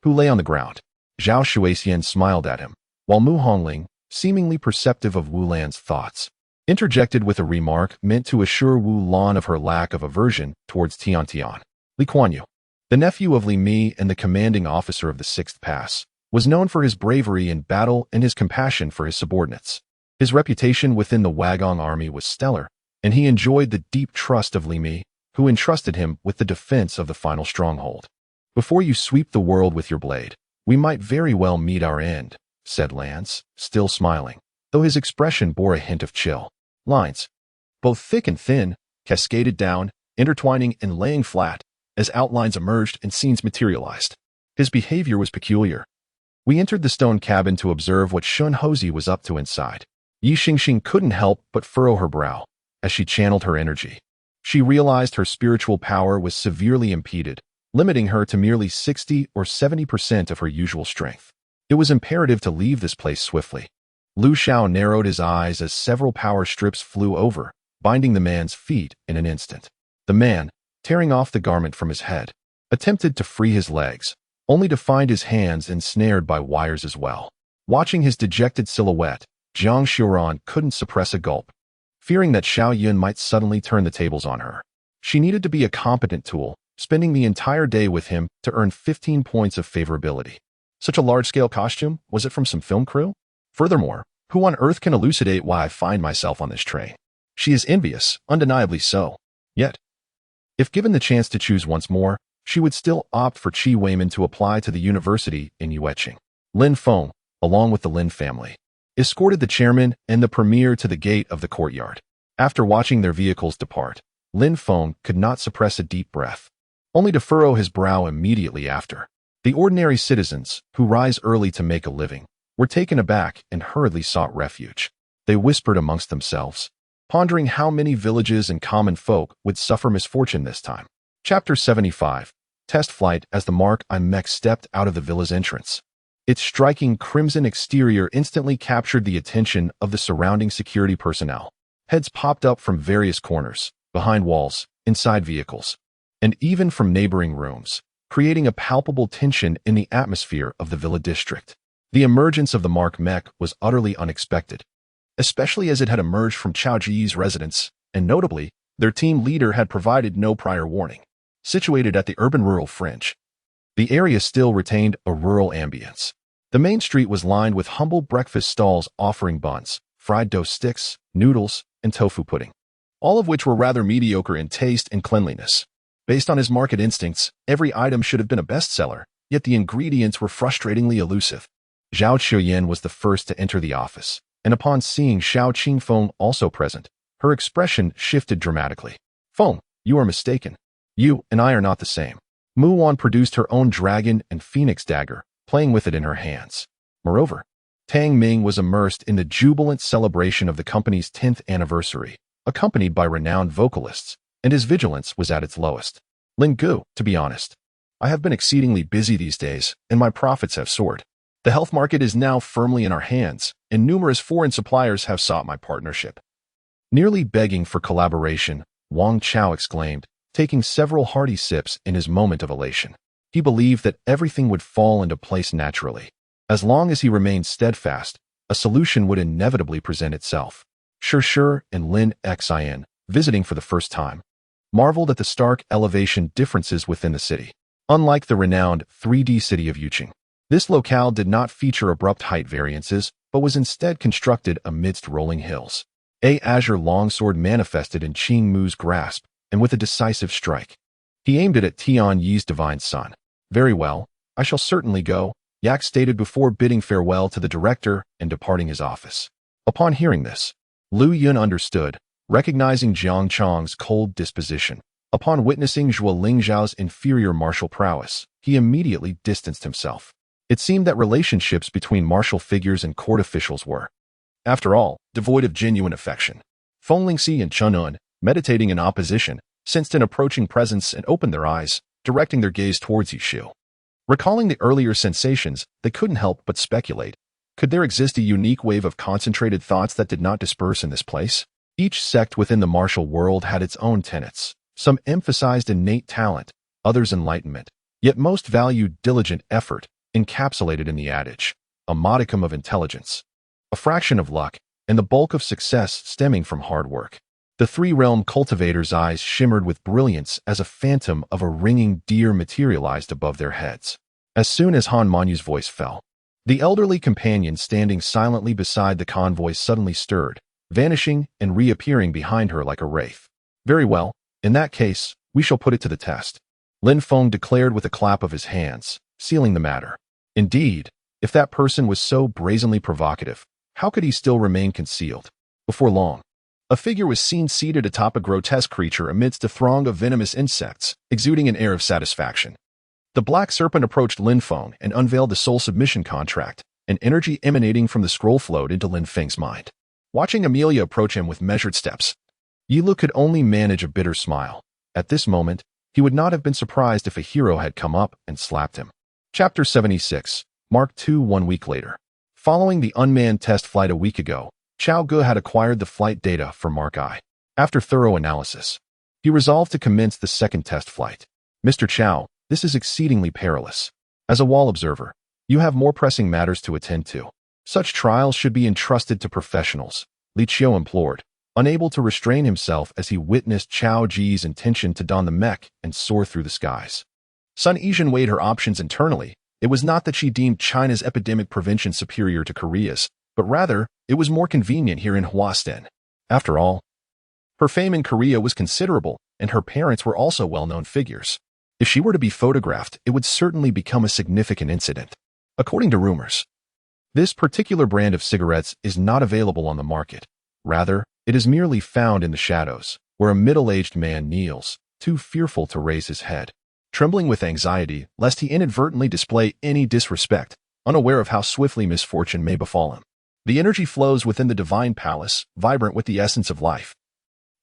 who lay on the ground. Zhao Shuixian smiled at him, while Mu Hongling, seemingly perceptive of Wu Lan's thoughts, interjected with a remark meant to assure Wu Lan of her lack of aversion towards Tian Tian. Li Kuan-yu, the nephew of Li Mi and the commanding officer of the 6th Pass, was known for his bravery in battle and his compassion for his subordinates. His reputation within the Wagong army was stellar, and he enjoyed the deep trust of Li Mi, who entrusted him with the defense of the final stronghold. "Before you sweep the world with your blade, we might very well meet our end," said Lance, still smiling, though his expression bore a hint of chill. Lines, both thick and thin, cascaded down, intertwining and laying flat, as outlines emerged and scenes materialized. His behavior was peculiar. We entered the stone cabin to observe what Shun Houzi was up to inside. Yi Xingxing couldn't help but furrow her brow as she channeled her energy. She realized her spiritual power was severely impeded, limiting her to merely 60 or 70% of her usual strength. It was imperative to leave this place swiftly. Lu Xiao narrowed his eyes as several power strips flew over, binding the man's feet in an instant. The man, tearing off the garment from his head, attempted to free his legs, only to find his hands ensnared by wires as well. Watching his dejected silhouette, Jiang Xiuran couldn't suppress a gulp, fearing that Xiao Yun might suddenly turn the tables on her. She needed to be a competent tool, spending the entire day with him to earn 15 points of favorability. Such a large-scale costume? Was it from some film crew? Furthermore, who on earth can elucidate why I find myself on this train? She is envious, undeniably so. Yet, if given the chance to choose once more, she would still opt for Qi Weiman to apply to the university in Yueqing. Lin Feng, along with the Lin family, escorted the chairman and the premier to the gate of the courtyard. After watching their vehicles depart, Lin Feng could not suppress a deep breath, only to furrow his brow immediately after. The ordinary citizens, who rise early to make a living, were taken aback and hurriedly sought refuge. They whispered amongst themselves, pondering how many villages and common folk would suffer misfortune this time. Chapter 75. Test Flight. As the Mark I mech stepped out of the villa's entrance, its striking crimson exterior instantly captured the attention of the surrounding security personnel. Heads popped up from various corners, behind walls, inside vehicles, and even from neighboring rooms, creating a palpable tension in the atmosphere of the villa district. The emergence of the Mark mech was utterly unexpected, especially as it had emerged from Cao Ge's residence, and notably, their team leader had provided no prior warning. Situated at the urban-rural fringe, the area still retained a rural ambience. The main street was lined with humble breakfast stalls offering buns, fried dough sticks, noodles, and tofu pudding, all of which were rather mediocre in taste and cleanliness. Based on his market instincts, every item should have been a bestseller, yet the ingredients were frustratingly elusive. Zhao Qiuyan was the first to enter the office, and upon seeing Xiao Qingfeng also present, her expression shifted dramatically. "Feng, you are mistaken. You and I are not the same." Mu Wan produced her own dragon and phoenix dagger, playing with it in her hands. Moreover, Tang Ming was immersed in the jubilant celebration of the company's 10th anniversary, accompanied by renowned vocalists, and his vigilance was at its lowest. "Lin Gu, to be honest, I have been exceedingly busy these days, and my profits have soared. The health market is now firmly in our hands, and numerous foreign suppliers have sought my partnership." Nearly begging for collaboration, Wang Chao exclaimed, taking several hearty sips in his moment of elation. He believed that everything would fall into place naturally. As long as he remained steadfast, a solution would inevitably present itself. Sure and Lin Xin, visiting for the first time, marveled at the stark elevation differences within the city. Unlike the renowned 3D city of Yuqing, this locale did not feature abrupt height variances, but was instead constructed amidst rolling hills. A azure longsword manifested in Qing Mu's grasp, and with a decisive strike, he aimed it at Tian Yi's divine son. "Very well, I shall certainly go," Yak stated before bidding farewell to the director and departing his office. Upon hearing this, Lu Yun understood, recognizing Jiang Chong's cold disposition. Upon witnessing Zhuo Lingzhao's inferior martial prowess, he immediately distanced himself. It seemed that relationships between martial figures and court officials were, after all, devoid of genuine affection. Feng Lingxi and Chen Un, meditating in opposition, sensed an approaching presence and opened their eyes, directing their gaze towards Yishu. Recalling the earlier sensations, they couldn't help but speculate. Could there exist a unique wave of concentrated thoughts that did not disperse in this place? Each sect within the martial world had its own tenets. Some emphasized innate talent, others enlightenment, yet most valued diligent effort, encapsulated in the adage, a modicum of intelligence, a fraction of luck, and the bulk of success stemming from hard work. The three-realm cultivator's eyes shimmered with brilliance as a phantom of a ringing deer materialized above their heads. As soon as Han Manyu's voice fell, the elderly companion standing silently beside the convoy suddenly stirred, vanishing and reappearing behind her like a wraith. "Very well, in that case, we shall put it to the test," Lin Feng declared with a clap of his hands, sealing the matter. Indeed, if that person was so brazenly provocative, how could he still remain concealed? Before long, a figure was seen seated atop a grotesque creature amidst a throng of venomous insects, exuding an air of satisfaction. The black serpent approached Lin Feng and unveiled the soul submission contract, an energy emanating from the scroll flowed into Lin Feng's mind. Watching Amelia approach him with measured steps, Yilu could only manage a bitter smile. At this moment, he would not have been surprised if a hero had come up and slapped him. Chapter 76. Mark II. 1 week later. Following the unmanned test flight a week ago, Cao Ge had acquired the flight data for Mark I. After thorough analysis, he resolved to commence the second test flight. "Mr. Cao, this is exceedingly perilous. As a wall observer, you have more pressing matters to attend to. Such trials should be entrusted to professionals," Li Qiu implored, unable to restrain himself as he witnessed Cao Ge's intention to don the mech and soar through the skies. Sun Yizhen weighed her options internally. It was not that she deemed China's epidemic prevention superior to Korea's, but rather, it was more convenient here in Huastan. After all, her fame in Korea was considerable, and her parents were also well-known figures. If she were to be photographed, it would certainly become a significant incident. According to rumors, this particular brand of cigarettes is not available on the market. Rather, it is merely found in the shadows, where a middle-aged man kneels, too fearful to raise his head. Trembling with anxiety, lest he inadvertently display any disrespect, unaware of how swiftly misfortune may befall him. The energy flows within the divine palace, vibrant with the essence of life,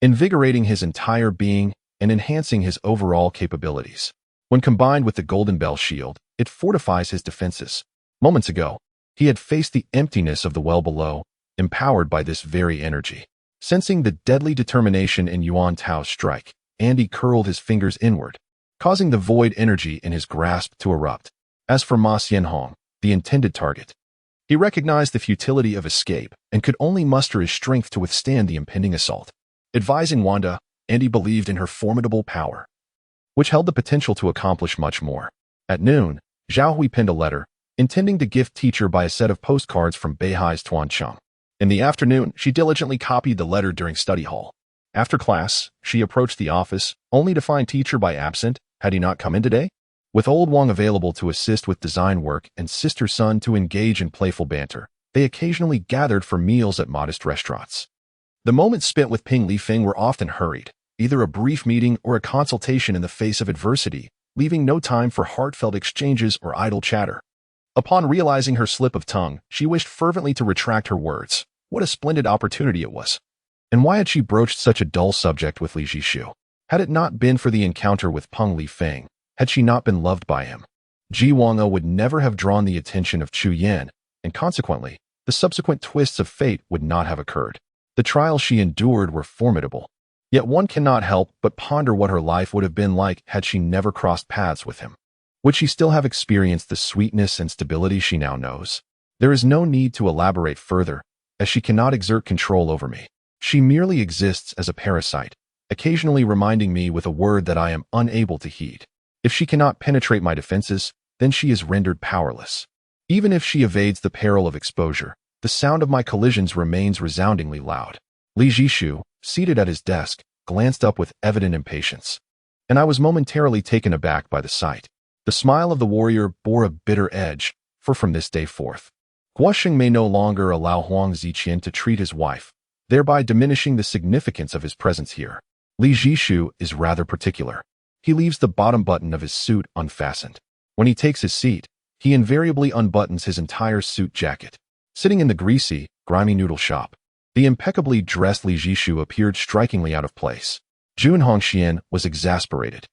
invigorating his entire being and enhancing his overall capabilities. When combined with the Golden Bell shield, it fortifies his defenses. Moments ago, he had faced the emptiness of the well below, empowered by this very energy. Sensing the deadly determination in Yuan Tao's strike, Andy curled his fingers inward, causing the void energy in his grasp to erupt. As for Ma Xianhong, the intended target, he recognized the futility of escape and could only muster his strength to withstand the impending assault. Advising Wanda, Andy believed in her formidable power, which held the potential to accomplish much more. At noon, Zhao Hui penned a letter, intending to gift teacher by a set of postcards from Beihai's Tuancheng. In the afternoon, she diligently copied the letter during study hall. After class, she approached the office, only to find teacher by absent. Had he not come in today? With old Wang available to assist with design work and sister Sun to engage in playful banter, they occasionally gathered for meals at modest restaurants. The moments spent with Ping Lifeng were often hurried, either a brief meeting or a consultation in the face of adversity, leaving no time for heartfelt exchanges or idle chatter. Upon realizing her slip of tongue, she wished fervently to retract her words. What a splendid opportunity it was. And why had she broached such a dull subject with Li Jishu? Had it not been for the encounter with Peng Lifeng, had she not been loved by him, Ji Wang'e would never have drawn the attention of Chu Yan, and consequently, the subsequent twists of fate would not have occurred. The trials she endured were formidable. Yet one cannot help but ponder what her life would have been like had she never crossed paths with him. Would she still have experienced the sweetness and stability she now knows? There is no need to elaborate further, as she cannot exert control over me. She merely exists as a parasite, occasionally reminding me with a word that I am unable to heed. If she cannot penetrate my defenses, then she is rendered powerless. Even if she evades the peril of exposure, the sound of my collisions remains resoundingly loud. Li Jishu, seated at his desk, glanced up with evident impatience, and I was momentarily taken aback by the sight. The smile of the warrior bore a bitter edge, for from this day forth, Guosheng may no longer allow Huang Ziqian to treat his wife, thereby diminishing the significance of his presence here. Li Jishu is rather particular. He leaves the bottom button of his suit unfastened. When he takes his seat, he invariably unbuttons his entire suit jacket. Sitting in the greasy, grimy noodle shop, the impeccably dressed Li Jishu appeared strikingly out of place. Jun Hongxian was exasperated.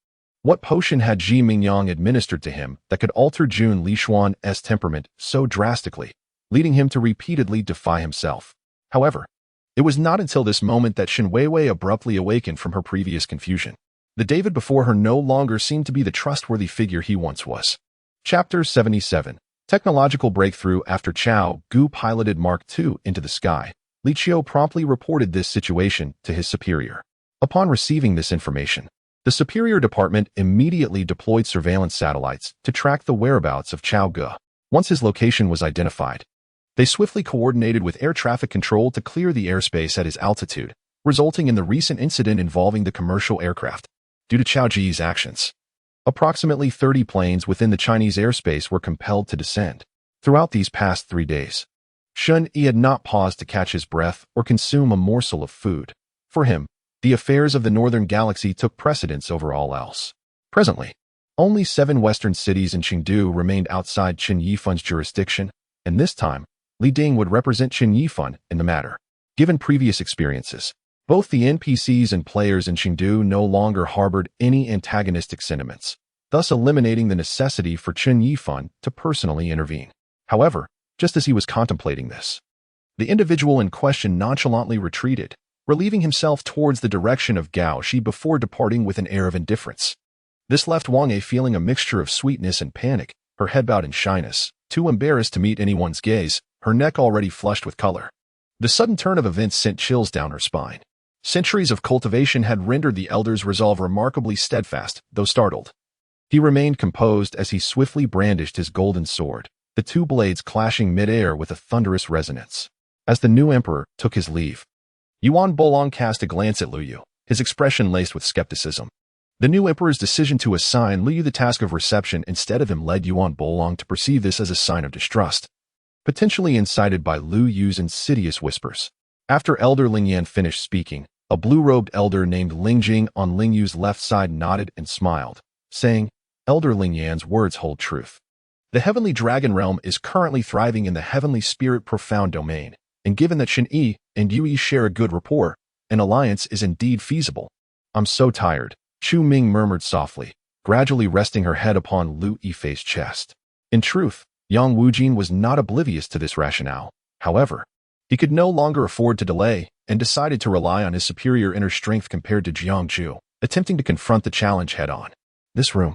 What potion had Ji Mingyang administered to him that could alter Jun Lishuan's temperament so drastically, leading him to repeatedly defy himself? However, it was not until this moment that Shen Weiwei abruptly awakened from her previous confusion. The David before her no longer seemed to be the trustworthy figure he once was. Chapter 77. Technological breakthrough. After Cao Ge piloted Mark II into the sky, Li Qiu promptly reported this situation to his superior. Upon receiving this information, the Superior Department immediately deployed surveillance satellites to track the whereabouts of Cao Ge. Once his location was identified, they swiftly coordinated with air traffic control to clear the airspace at his altitude, resulting in the recent incident involving the commercial aircraft. Due to Cao Ge's actions, approximately 30 planes within the Chinese airspace were compelled to descend. Throughout these past 3 days, Shen Yi had not paused to catch his breath or consume a morsel of food. For him, the affairs of the Northern Galaxy took precedence over all else. Presently, only 7 western cities in Chengdu remained outside Chen Yifun's jurisdiction, and this time, Li Ding would represent Chen Yifun in the matter. Given previous experiences, both the NPCs and players in Chengdu no longer harbored any antagonistic sentiments, thus eliminating the necessity for Chen Yifun to personally intervene. However, just as he was contemplating this, the individual in question nonchalantly retreated, relieving himself towards the direction of Gao Shi before departing with an air of indifference. This left Wang Yi feeling a mixture of sweetness and panic, her head bowed in shyness, too embarrassed to meet anyone's gaze, her neck already flushed with color. The sudden turn of events sent chills down her spine. Centuries of cultivation had rendered the elder's resolve remarkably steadfast, though startled. He remained composed as he swiftly brandished his golden sword, the 2 blades clashing mid-air with a thunderous resonance. As the new emperor took his leave, Yuan Bolong cast a glance at Lu Yu, his expression laced with skepticism. The new emperor's decision to assign Lu Yu the task of reception instead of him led Yuan Bolong to perceive this as a sign of distrust, potentially incited by Lu Yu's insidious whispers. After Elder Ling Yan finished speaking, a blue-robed elder named Ling Jing on Ling Yu's left side nodded and smiled, saying, "Elder Ling Yan's words hold truth. The Heavenly Dragon Realm is currently thriving in the Heavenly Spirit Profound domain, and given that Shin Yi and Yui share a good rapport, an alliance is indeed feasible. I'm so tired, Chu Ming murmured softly, gradually resting her head upon Lu Yifei's chest. In truth, Yang Wujin was not oblivious to this rationale. However, he could no longer afford to delay and decided to rely on his superior inner strength compared to Jiang Zhu, attempting to confront the challenge head-on. This room,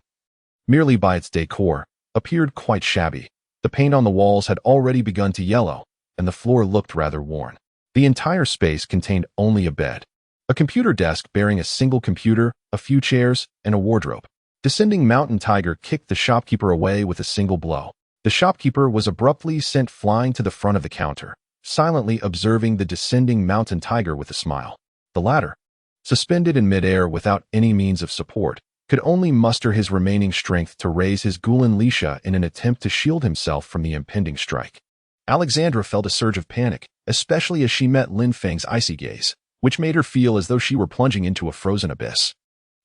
merely by its decor, appeared quite shabby. The paint on the walls had already begun to yellow, and the floor looked rather worn. The entire space contained only a bed, a computer desk bearing a single computer, a few chairs, and a wardrobe. Descending Mountain Tiger kicked the shopkeeper away with a single blow. The shopkeeper was abruptly sent flying to the front of the counter, silently observing the descending Mountain Tiger with a smile. The latter, suspended in midair without any means of support, could only muster his remaining strength to raise his Gulen Lisha in an attempt to shield himself from the impending strike. Alexandra felt a surge of panic, especially as she met Lin Feng's icy gaze, which made her feel as though she were plunging into a frozen abyss.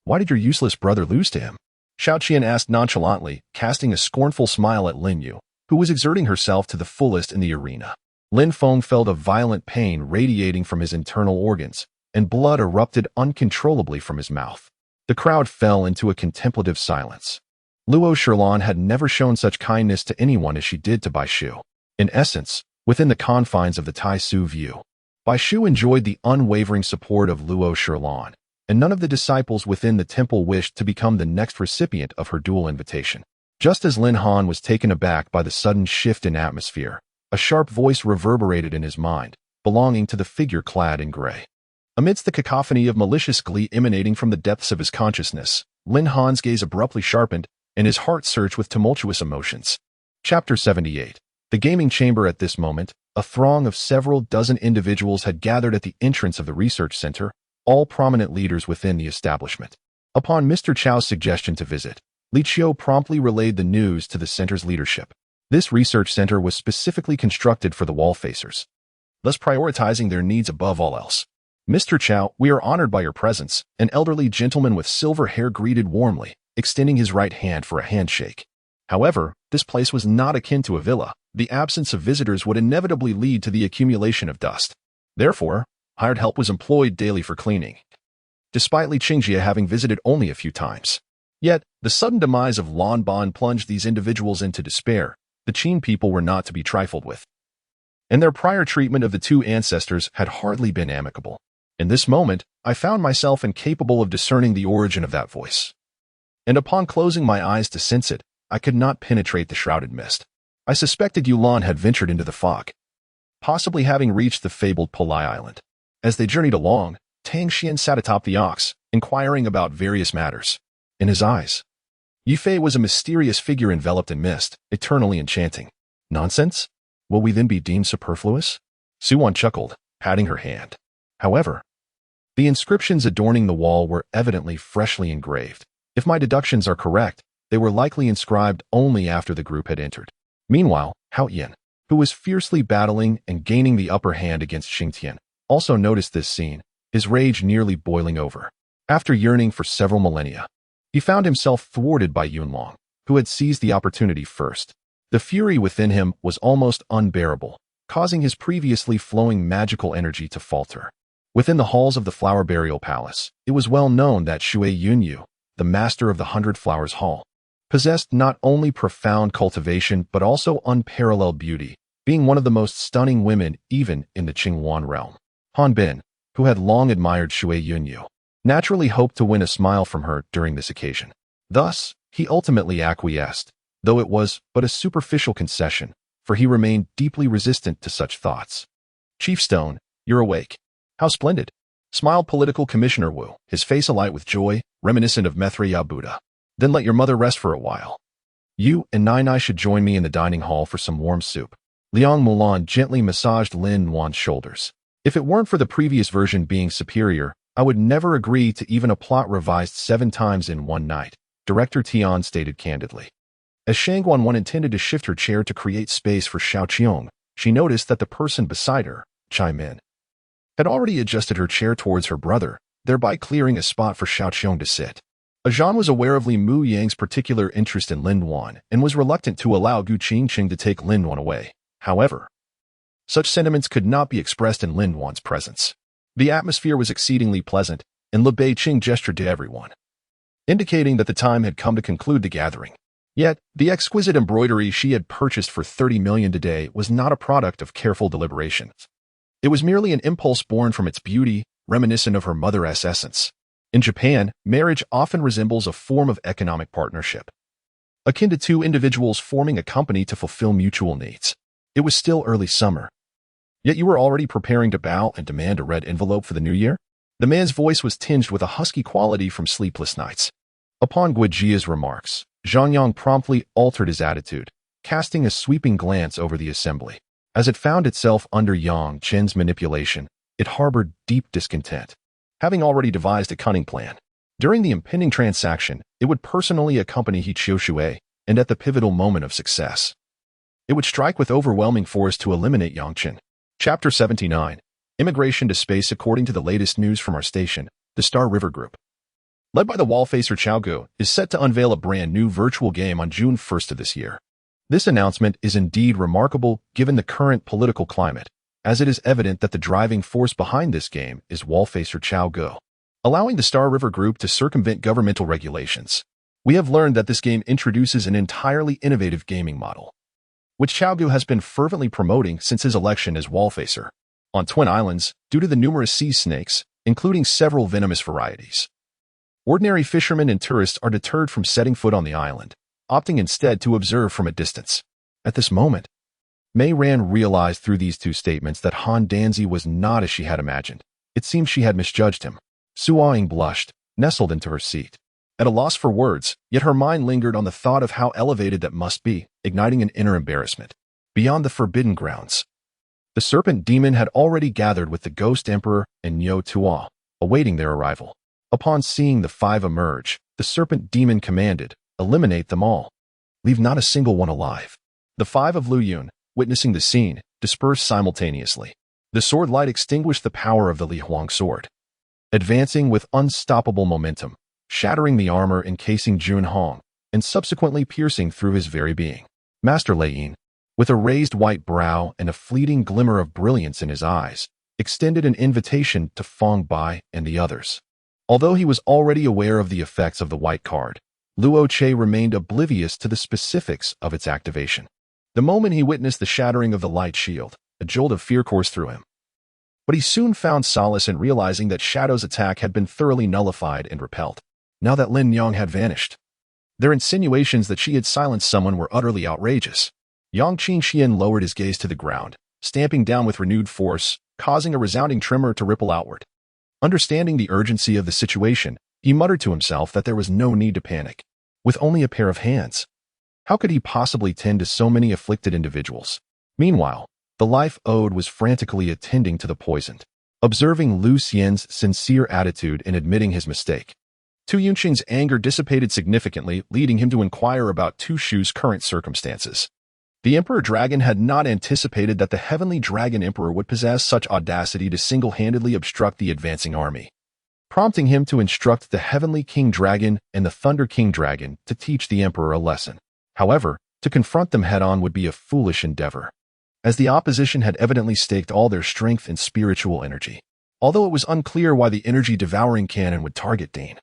"Why did your useless brother lose to him?" Xiao Qian asked nonchalantly, casting a scornful smile at Lin Yu, who was exerting herself to the fullest in the arena. Lin Feng felt a violent pain radiating from his internal organs, and blood erupted uncontrollably from his mouth. The crowd fell into a contemplative silence. Luo Shirlan had never shown such kindness to anyone as she did to Bai Shu. In essence, within the confines of the Tai Su view, Bai Shu enjoyed the unwavering support of Luo Shirlan, and none of the disciples within the temple wished to become the next recipient of her dual invitation. Just as Lin Han was taken aback by the sudden shift in atmosphere, a sharp voice reverberated in his mind, belonging to the figure clad in gray. Amidst the cacophony of malicious glee emanating from the depths of his consciousness, Lin Han's gaze abruptly sharpened, and his heart surged with tumultuous emotions. Chapter 78. The gaming chamber. At this moment, a throng of several dozen individuals had gathered at the entrance of the research center, all prominent leaders within the establishment. Upon Mr. Chao's suggestion to visit, Li Qiu promptly relayed the news to the center's leadership. This research center was specifically constructed for the wall-facers, thus prioritizing their needs above all else. "Mr. Cao, we are honored by your presence," an elderly gentleman with silver hair greeted warmly, extending his right hand for a handshake. However, this place was not akin to a villa. The absence of visitors would inevitably lead to the accumulation of dust. Therefore, hired help was employed daily for cleaning, despite Li Qingjie having visited only a few times. Yet, the sudden demise of Lan Ban plunged these individuals into despair. The Qin people were not to be trifled with, and their prior treatment of the two ancestors had hardly been amicable. In this moment, I found myself incapable of discerning the origin of that voice. And upon closing my eyes to sense it, I could not penetrate the shrouded mist. I suspected Yulan had ventured into the fog, possibly having reached the fabled Polai Island. As they journeyed along, Tang Xian sat atop the ox, inquiring about various matters. In his eyes, Yifei was a mysterious figure enveloped in mist, eternally enchanting. "Nonsense? Will we then be deemed superfluous?" Suwan chuckled, patting her hand. However, the inscriptions adorning the wall were evidently freshly engraved. If my deductions are correct, they were likely inscribed only after the group had entered. Meanwhile, Hao Yin, who was fiercely battling and gaining the upper hand against Xingtian, also noticed this scene, his rage nearly boiling over. After yearning for several millennia, he found himself thwarted by Yunlong, who had seized the opportunity first. The fury within him was almost unbearable, causing his previously flowing magical energy to falter. Within the halls of the Flower Burial Palace, it was well known that Shui Yunyu, the master of the 100 Flowers Hall, possessed not only profound cultivation but also unparalleled beauty, being one of the most stunning women even in the Qingwan realm. Han Bin, who had long admired Shui Yunyu, naturally hoped to win a smile from her during this occasion. Thus, he ultimately acquiesced, though it was but a superficial concession, for he remained deeply resistant to such thoughts. "Chief Stone, you're awake. How splendid," smiled Political Commissioner Wu, his face alight with joy, reminiscent of Maitreya Buddha. "Then let your mother rest for a while. You and Nai should join me in the dining hall for some warm soup." Liang Mulan gently massaged Lin Wan's shoulders. "If it weren't for the previous version being superior, I would never agree to even a plot revised 7 times in one night," Director Tian stated candidly. As Shangguan Wan intended to shift her chair to create space for Xiao Qiong, she noticed that the person beside her, Chai Min, had already adjusted her chair towards her brother, thereby clearing a spot for Xiao Qiong to sit. Zhan was aware of Li Mu Yang's particular interest in Lin Yuan and was reluctant to allow Gu Qingqing to take Lin Yuan away. However, such sentiments could not be expressed in Lin Yuan's presence. The atmosphere was exceedingly pleasant, and Li Beiqing gestured to everyone, indicating that the time had come to conclude the gathering. Yet, the exquisite embroidery she had purchased for 30 million today was not a product of careful deliberation. It was merely an impulse born from its beauty, reminiscent of her mother's essence. In Japan, marriage often resembles a form of economic partnership, akin to two individuals forming a company to fulfill mutual needs. It was still early summer. Yet you were already preparing to bow and demand a red envelope for the new year? The man's voice was tinged with a husky quality from sleepless nights. Upon Guijia's remarks, Zhang Yang promptly altered his attitude, casting a sweeping glance over the assembly. As it found itself under Yang Chen's manipulation, it harbored deep discontent. Having already devised a cunning plan, during the impending transaction, it would personally accompany He Qiushui, and at the pivotal moment of success, it would strike with overwhelming force to eliminate Yang Chen. Chapter 79. Immigration to Space. According to the latest news from our station, the Star River Group, led by the wallfacer Cao Ge, is set to unveil a brand new virtual game on June 1st of this year. This announcement is indeed remarkable given the current political climate, as it is evident that the driving force behind this game is wallfacer Cao Ge, allowing the Star River Group to circumvent governmental regulations. We have learned that this game introduces an entirely innovative gaming model, which Cao Ge has been fervently promoting since his election as wallfacer. On Twin Islands, due to the numerous sea snakes, including several venomous varieties, ordinary fishermen and tourists are deterred from setting foot on the island, opting instead to observe from a distance. At this moment, Mei Ran realized through these two statements that Han Danzi was not as she had imagined. It seemed she had misjudged him. Suoying blushed, nestled into her seat, at a loss for words, yet her mind lingered on the thought of how elevated that must be, igniting an inner embarrassment. Beyond the forbidden grounds, the serpent demon had already gathered with the ghost emperor and Niu Tua, awaiting their arrival. Upon seeing the five emerge, the serpent demon commanded, "Eliminate them all. Leave not a single one alive." The five of Lu Yun, witnessing the scene, dispersed simultaneously. The sword light extinguished the power of the Li Huang sword, advancing with unstoppable momentum, shattering the armor encasing Jun Hong, and subsequently piercing through his very being. Master Lei Yin, with a raised white brow and a fleeting glimmer of brilliance in his eyes, extended an invitation to Feng Bai and the others. Although he was already aware of the effects of the white card, Luo Che remained oblivious to the specifics of its activation. The moment he witnessed the shattering of the light shield, a jolt of fear coursed through him. But he soon found solace in realizing that Shadow's attack had been thoroughly nullified and repelled. Now that Lin Yang had vanished, their insinuations that she had silenced someone were utterly outrageous. Yang Qingxian lowered his gaze to the ground, stamping down with renewed force, causing a resounding tremor to ripple outward. Understanding the urgency of the situation, he muttered to himself that there was no need to panic. With only a pair of hands, how could he possibly tend to so many afflicted individuals? Meanwhile, the life ode was frantically attending to the poisoned. Observing Lu Xian's sincere attitude in admitting his mistake, Tu Yunqing's anger dissipated significantly, leading him to inquire about Tu Shu's current circumstances. The Emperor Dragon had not anticipated that the Heavenly Dragon Emperor would possess such audacity to single-handedly obstruct the advancing army, prompting him to instruct the Heavenly King Dragon and the Thunder King Dragon to teach the Emperor a lesson. However, to confront them head-on would be a foolish endeavor, as the opposition had evidently staked all their strength and spiritual energy. Although it was unclear why the energy-devouring cannon would target Dean,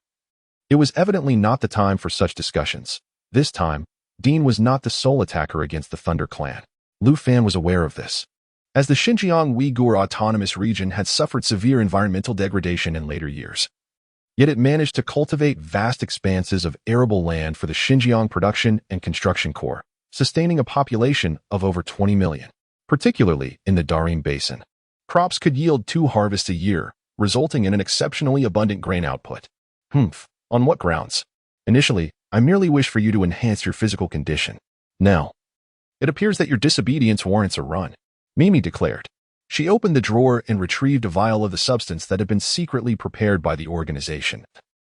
it was evidently not the time for such discussions. This time, Dean was not the sole attacker against the Thunder Clan. Lu Fan was aware of this, as the Xinjiang Uyghur Autonomous Region had suffered severe environmental degradation in later years. Yet it managed to cultivate vast expanses of arable land for the Xinjiang Production and Construction Corps, sustaining a population of over 20 million, particularly in the Darim Basin. Crops could yield 2 harvests a year, resulting in an exceptionally abundant grain output. On what grounds? Initially, I merely wish for you to enhance your physical condition. Now, it appears that your disobedience warrants a run, Mimi declared. She opened the drawer and retrieved a vial of the substance that had been secretly prepared by the organization,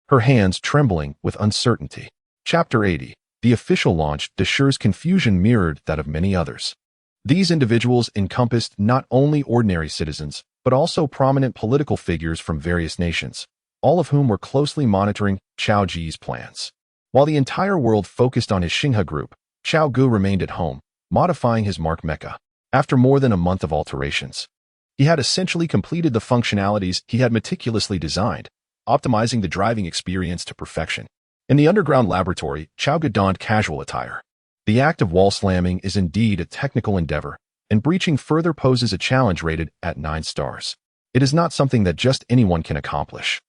her hands trembling with uncertainty. Chapter 80. The official launch. Deshire's confusion mirrored that of many others. These individuals encompassed not only ordinary citizens, but also prominent political figures from various nations. all of whom were closely monitoring Cao Ge's plans. While the entire world focused on his Xinghe group, Cao Ge remained at home, modifying his mark mecha. After more than a month of alterations, he had essentially completed the functionalities he had meticulously designed, optimizing the driving experience to perfection. In the underground laboratory, Cao Ge donned casual attire. The act of wall slamming is indeed a technical endeavor, and breaching further poses a challenge rated at 9 stars. It is not something that just anyone can accomplish.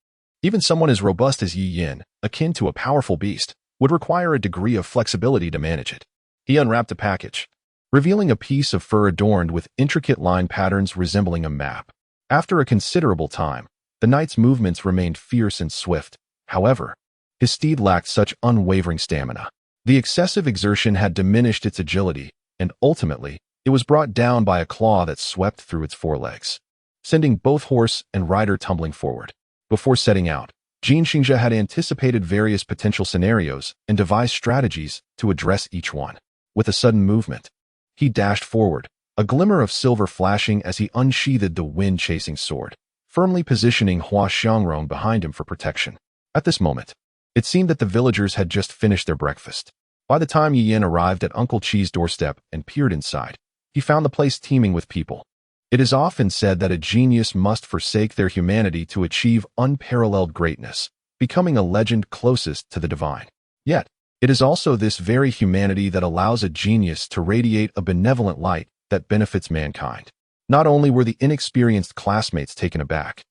Even someone as robust as Yi Yin, akin to a powerful beast, would require a degree of flexibility to manage it. He unwrapped a package, revealing a piece of fur adorned with intricate line patterns resembling a map. After a considerable time, the knight's movements remained fierce and swift. However, his steed lacked such unwavering stamina. The excessive exertion had diminished its agility, and ultimately, it was brought down by a claw that swept through its forelegs, sending both horse and rider tumbling forward. Before setting out, Jin Xingzhe had anticipated various potential scenarios and devised strategies to address each one. With a sudden movement, he dashed forward, a glimmer of silver flashing as he unsheathed the wind-chasing sword, firmly positioning Hua Xiangrong behind him for protection. At this moment, it seemed that the villagers had just finished their breakfast. By the time Yi Yin arrived at Uncle Chi's doorstep and peered inside, he found the place teeming with people. It is often said that a genius must forsake their humanity to achieve unparalleled greatness, becoming a legend closest to the divine. Yet, it is also this very humanity that allows a genius to radiate a benevolent light that benefits mankind. Not only were the inexperienced classmates taken aback,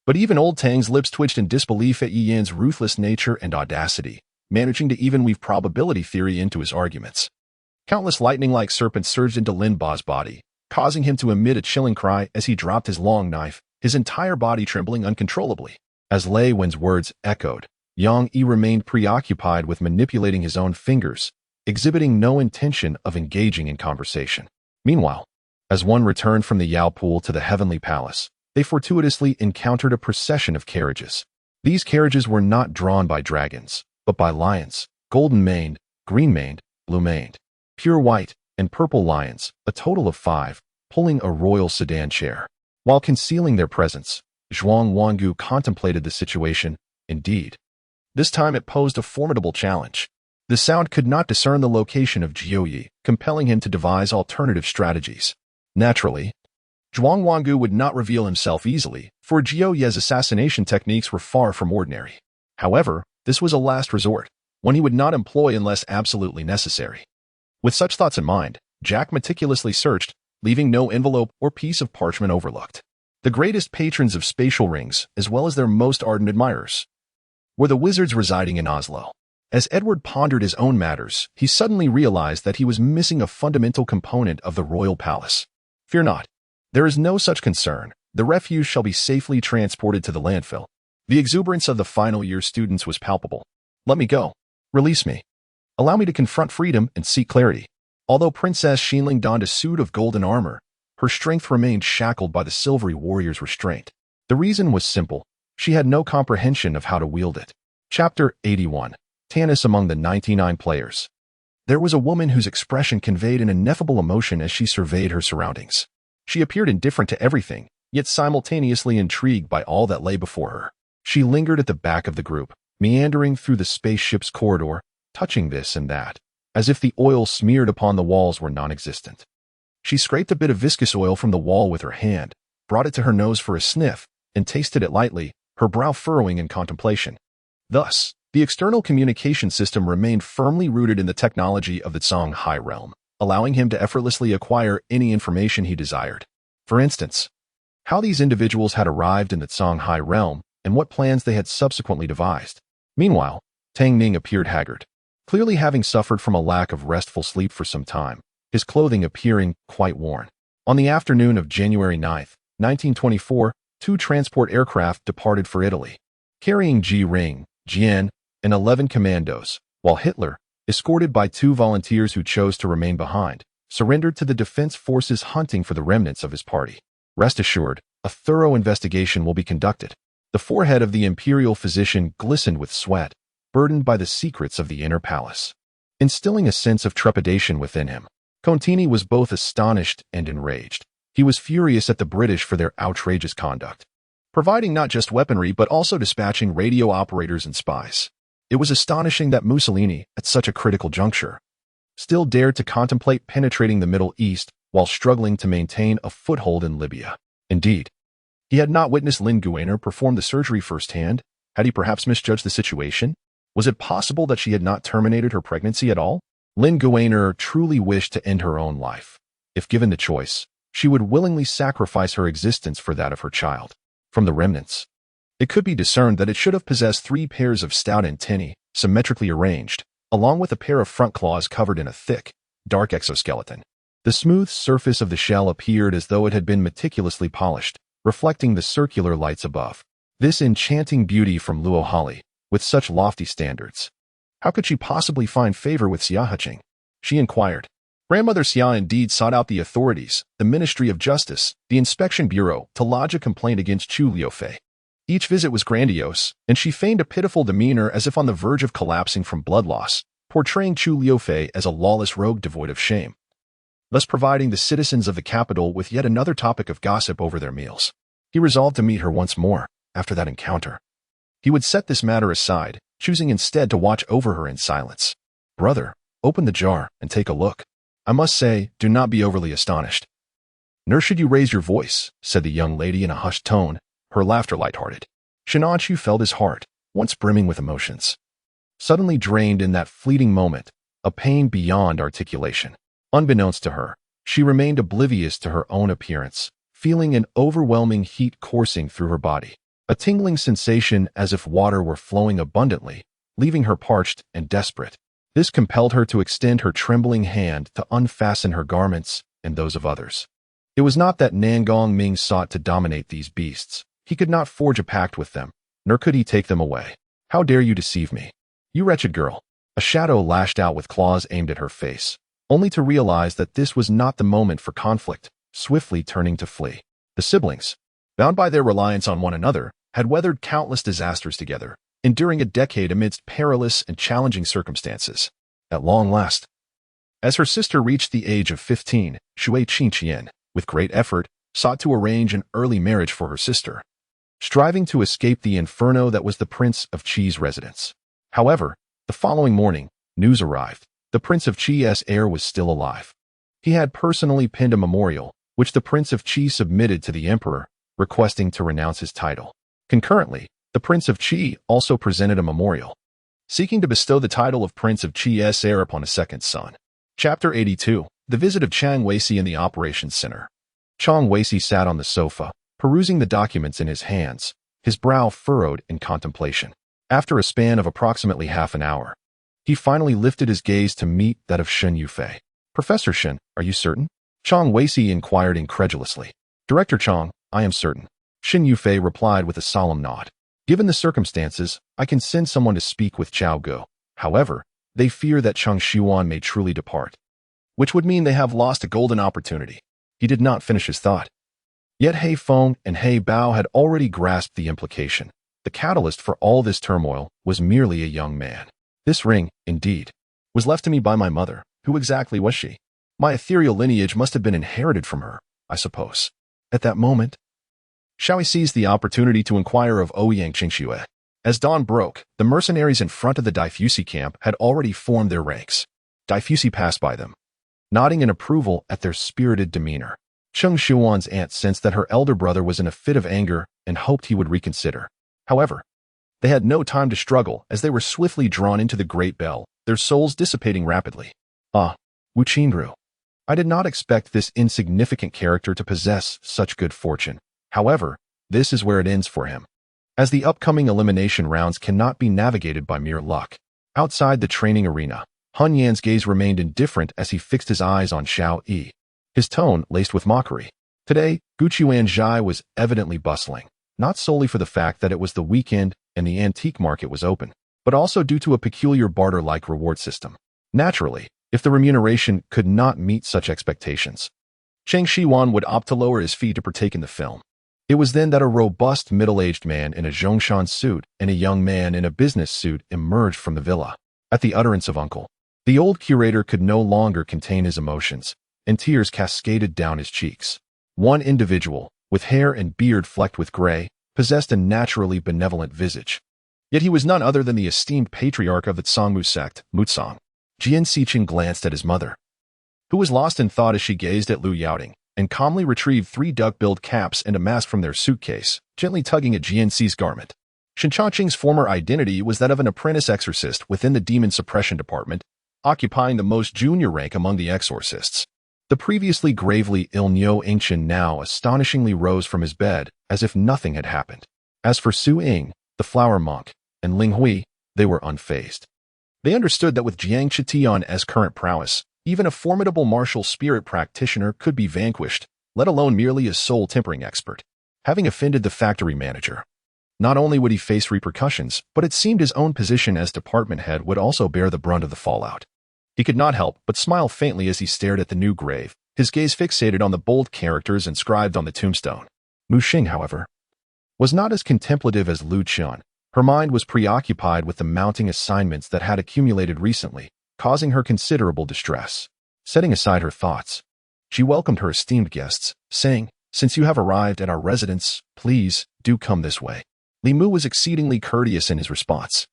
but even old Tang's lips twitched in disbelief at Yi Yin's ruthless nature and audacity, managing to even weave probability theory into his arguments. Countless lightning-like serpents surged into Lin Ba's body, causing him to emit a chilling cry as he dropped his long knife, his entire body trembling uncontrollably. As Lei Wen's words echoed, Yang Yi remained preoccupied with manipulating his own fingers, exhibiting no intention of engaging in conversation. Meanwhile, as one returned from the Yao Pool to the Heavenly Palace, they fortuitously encountered a procession of carriages. These carriages were not drawn by dragons, but by lions, golden-maned, green-maned, blue-maned, pure white, and purple lions, a total of 5, pulling a royal sedan chair. While concealing their presence, Zhuang Wangu contemplated the situation. Indeed, this time it posed a formidable challenge. The sound could not discern the location of Jiuyi, compelling him to devise alternative strategies. Naturally, Zhuang Wangu would not reveal himself easily, for Jiuyi's assassination techniques were far from ordinary. However, this was a last resort, one he would not employ unless absolutely necessary. With such thoughts in mind, Jack meticulously searched, leaving no envelope or piece of parchment overlooked. The greatest patrons of spatial rings, as well as their most ardent admirers, were the wizards residing in Oslo. As Edward pondered his own matters, he suddenly realized that he was missing a fundamental component of the royal palace. Fear not. There is no such concern. The refuse shall be safely transported to the landfill. The exuberance of the final year students was palpable. Let me go. Release me. Allow me to confront freedom and seek clarity. Although Princess Xinling donned a suit of golden armor, her strength remained shackled by the silvery warrior's restraint. The reason was simple. She had no comprehension of how to wield it. Chapter 81. Tannis among the 99 players. There was a woman whose expression conveyed an ineffable emotion as she surveyed her surroundings. She appeared indifferent to everything, yet simultaneously intrigued by all that lay before her. She lingered at the back of the group, meandering through the spaceship's corridor, touching this and that, as if the oil smeared upon the walls were non-existent. She scraped a bit of viscous oil from the wall with her hand, brought it to her nose for a sniff, and tasted it lightly, her brow furrowing in contemplation. Thus, the external communication system remained firmly rooted in the technology of the Zhang Hai realm, allowing him to effortlessly acquire any information he desired. For instance, how these individuals had arrived in the Zhang Hai realm and what plans they had subsequently devised. Meanwhile, Tang Ning appeared haggard, clearly having suffered from a lack of restful sleep for some time, his clothing appearing quite worn. On the afternoon of January 9, 1924, 2 transport aircraft departed for Italy, carrying Ji Ring, Jian, and 11 commandos, while Hitler, escorted by 2 volunteers who chose to remain behind, surrendered to the defense forces hunting for the remnants of his party. Rest assured, a thorough investigation will be conducted. The forehead of the imperial physician glistened with sweat, burdened by the secrets of the inner palace, instilling a sense of trepidation within him. Contini was both astonished and enraged. He was furious at the British for their outrageous conduct. providing not just weaponry but also dispatching radio operators and spies. It was astonishing that Mussolini, at such a critical juncture, still dared to contemplate penetrating the Middle East while struggling to maintain a foothold in Libya. Indeed, he had not witnessed Linguainer perform the surgery firsthand. Had he perhaps misjudged the situation? Was it possible that she had not terminated her pregnancy at all? Linguainer truly wished to end her own life. If given the choice, she would willingly sacrifice her existence for that of her child. From the remnants, it could be discerned that it should have possessed 3 pairs of stout antennae, symmetrically arranged, along with a pair of front claws covered in a thick, dark exoskeleton. The smooth surface of the shell appeared as though it had been meticulously polished, reflecting the circular lights above. This enchanting beauty from Luo Hali, with such lofty standards. How could she possibly find favor with Xia Heching? She inquired. Grandmother Xia indeed sought out the authorities, the Ministry of Justice, the Inspection Bureau, to lodge a complaint against Chu Liufei. Each visit was grandiose, and she feigned a pitiful demeanor as if on the verge of collapsing from blood loss, portraying Chu Liufei as a lawless rogue devoid of shame, thus providing the citizens of the capital with yet another topic of gossip over their meals. He resolved to meet her once more, after that encounter. He would set this matter aside, choosing instead to watch over her in silence. Brother, open the jar and take a look. I must say, do not be overly astonished. Nor should you raise your voice, said the young lady in a hushed tone, her laughter light-hearted. Shinanchu felt his heart, once brimming with emotions, suddenly drained in that fleeting moment, a pain beyond articulation. Unbeknownst to her, she remained oblivious to her own appearance, feeling an overwhelming heat coursing through her body, a tingling sensation as if water were flowing abundantly, leaving her parched and desperate. This compelled her to extend her trembling hand to unfasten her garments and those of others. It was not that Nangong Ming sought to dominate these beasts. He could not forge a pact with them, nor could he take them away. How dare you deceive me? You wretched girl. A shadow lashed out with claws aimed at her face, only to realize that this was not the moment for conflict, swiftly turning to flee. The siblings, bound by their reliance on one another, had weathered countless disasters together, enduring a decade amidst perilous and challenging circumstances. At long last, as her sister reached the age of 15, Shui Qingqian, with great effort, sought to arrange an early marriage for her sister, striving to escape the inferno that was the Prince of Qi's residence. However, the following morning, news arrived. The Prince of Qi's heir was still alive. He had personally penned a memorial, which the Prince of Qi submitted to the Emperor, requesting to renounce his title. Concurrently, the Prince of Qi also presented a memorial, seeking to bestow the title of Prince of Qi's heir upon a second son. Chapter 82. The visit of Chang Weici in the Operations Center. Chang Weici sat on the sofa, perusing the documents in his hands, his brow furrowed in contemplation. After a span of approximately half an hour, he finally lifted his gaze to meet that of Shen Yufei. Professor Shen, are you certain? Chang Weici inquired incredulously. Director Chang, I am certain. Shen Yufei replied with a solemn nod. Given the circumstances, I can send someone to speak with Cao Ge. However, they fear that Cheng Xiuan may truly depart, which would mean they have lost a golden opportunity. He did not finish his thought. Yet He Feng and He Bao had already grasped the implication. The catalyst for all this turmoil was merely a young man. This ring, indeed, was left to me by my mother. Who exactly was she? My ethereal lineage must have been inherited from her, I suppose. At that moment, Shaoi seized the opportunity to inquire of Ouyang Qingxue. As dawn broke, the mercenaries in front of the Daifusi camp had already formed their ranks. Daifusi passed by them, nodding in approval at their spirited demeanor. Cheng Xiuan's aunt sensed that her elder brother was in a fit of anger and hoped he would reconsider. However, they had no time to struggle as they were swiftly drawn into the great bell, their souls dissipating rapidly. Ah, Wu Qinru. I did not expect this insignificant character to possess such good fortune. However, this is where it ends for him, as the upcoming elimination rounds cannot be navigated by mere luck. Outside the training arena, Han Yan's gaze remained indifferent as he fixed his eyes on Xiao Yi, his tone laced with mockery. Today, Guchuan Zhai was evidently bustling, not solely for the fact that it was the weekend and the antique market was open, but also due to a peculiar barter-like reward system. Naturally, if the remuneration could not meet such expectations, Cheng Xiuan would opt to lower his fee to partake in the film. It was then that a robust middle-aged man in a Zhongshan suit and a young man in a business suit emerged from the villa. At the utterance of uncle, the old curator could no longer contain his emotions, and tears cascaded down his cheeks. One individual, with hair and beard flecked with gray, possessed a naturally benevolent visage. Yet he was none other than the esteemed patriarch of the Tsangmu sect, Mutsang. Jian Xiqing glanced at his mother, who was lost in thought as she gazed at Liu Yaoting, and calmly retrieved 3 duck-billed caps and a mask from their suitcase, gently tugging at Jian Xi's garment. Shen Changqing's former identity was that of an apprentice exorcist within the demon suppression department, occupying the most junior rank among the exorcists. The previously gravely ill Niu Yingchen now astonishingly rose from his bed, as if nothing had happened. As for Su Ying, the flower monk, and Ling Hui, they were unfazed. They understood that with Jiang Chitian's current prowess, even a formidable martial spirit practitioner could be vanquished, let alone merely a soul-tempering expert. Having offended the factory manager, not only would he face repercussions, but it seemed his own position as department head would also bear the brunt of the fallout. He could not help but smile faintly as he stared at the new grave, his gaze fixated on the bold characters inscribed on the tombstone. Mu Xing, however, was not as contemplative as Lu Qian. Her mind was preoccupied with the mounting assignments that had accumulated recently, causing her considerable distress. Setting aside her thoughts, she welcomed her esteemed guests, saying, "Since you have arrived at our residence, please, do come this way." Li Mu was exceedingly courteous in his response.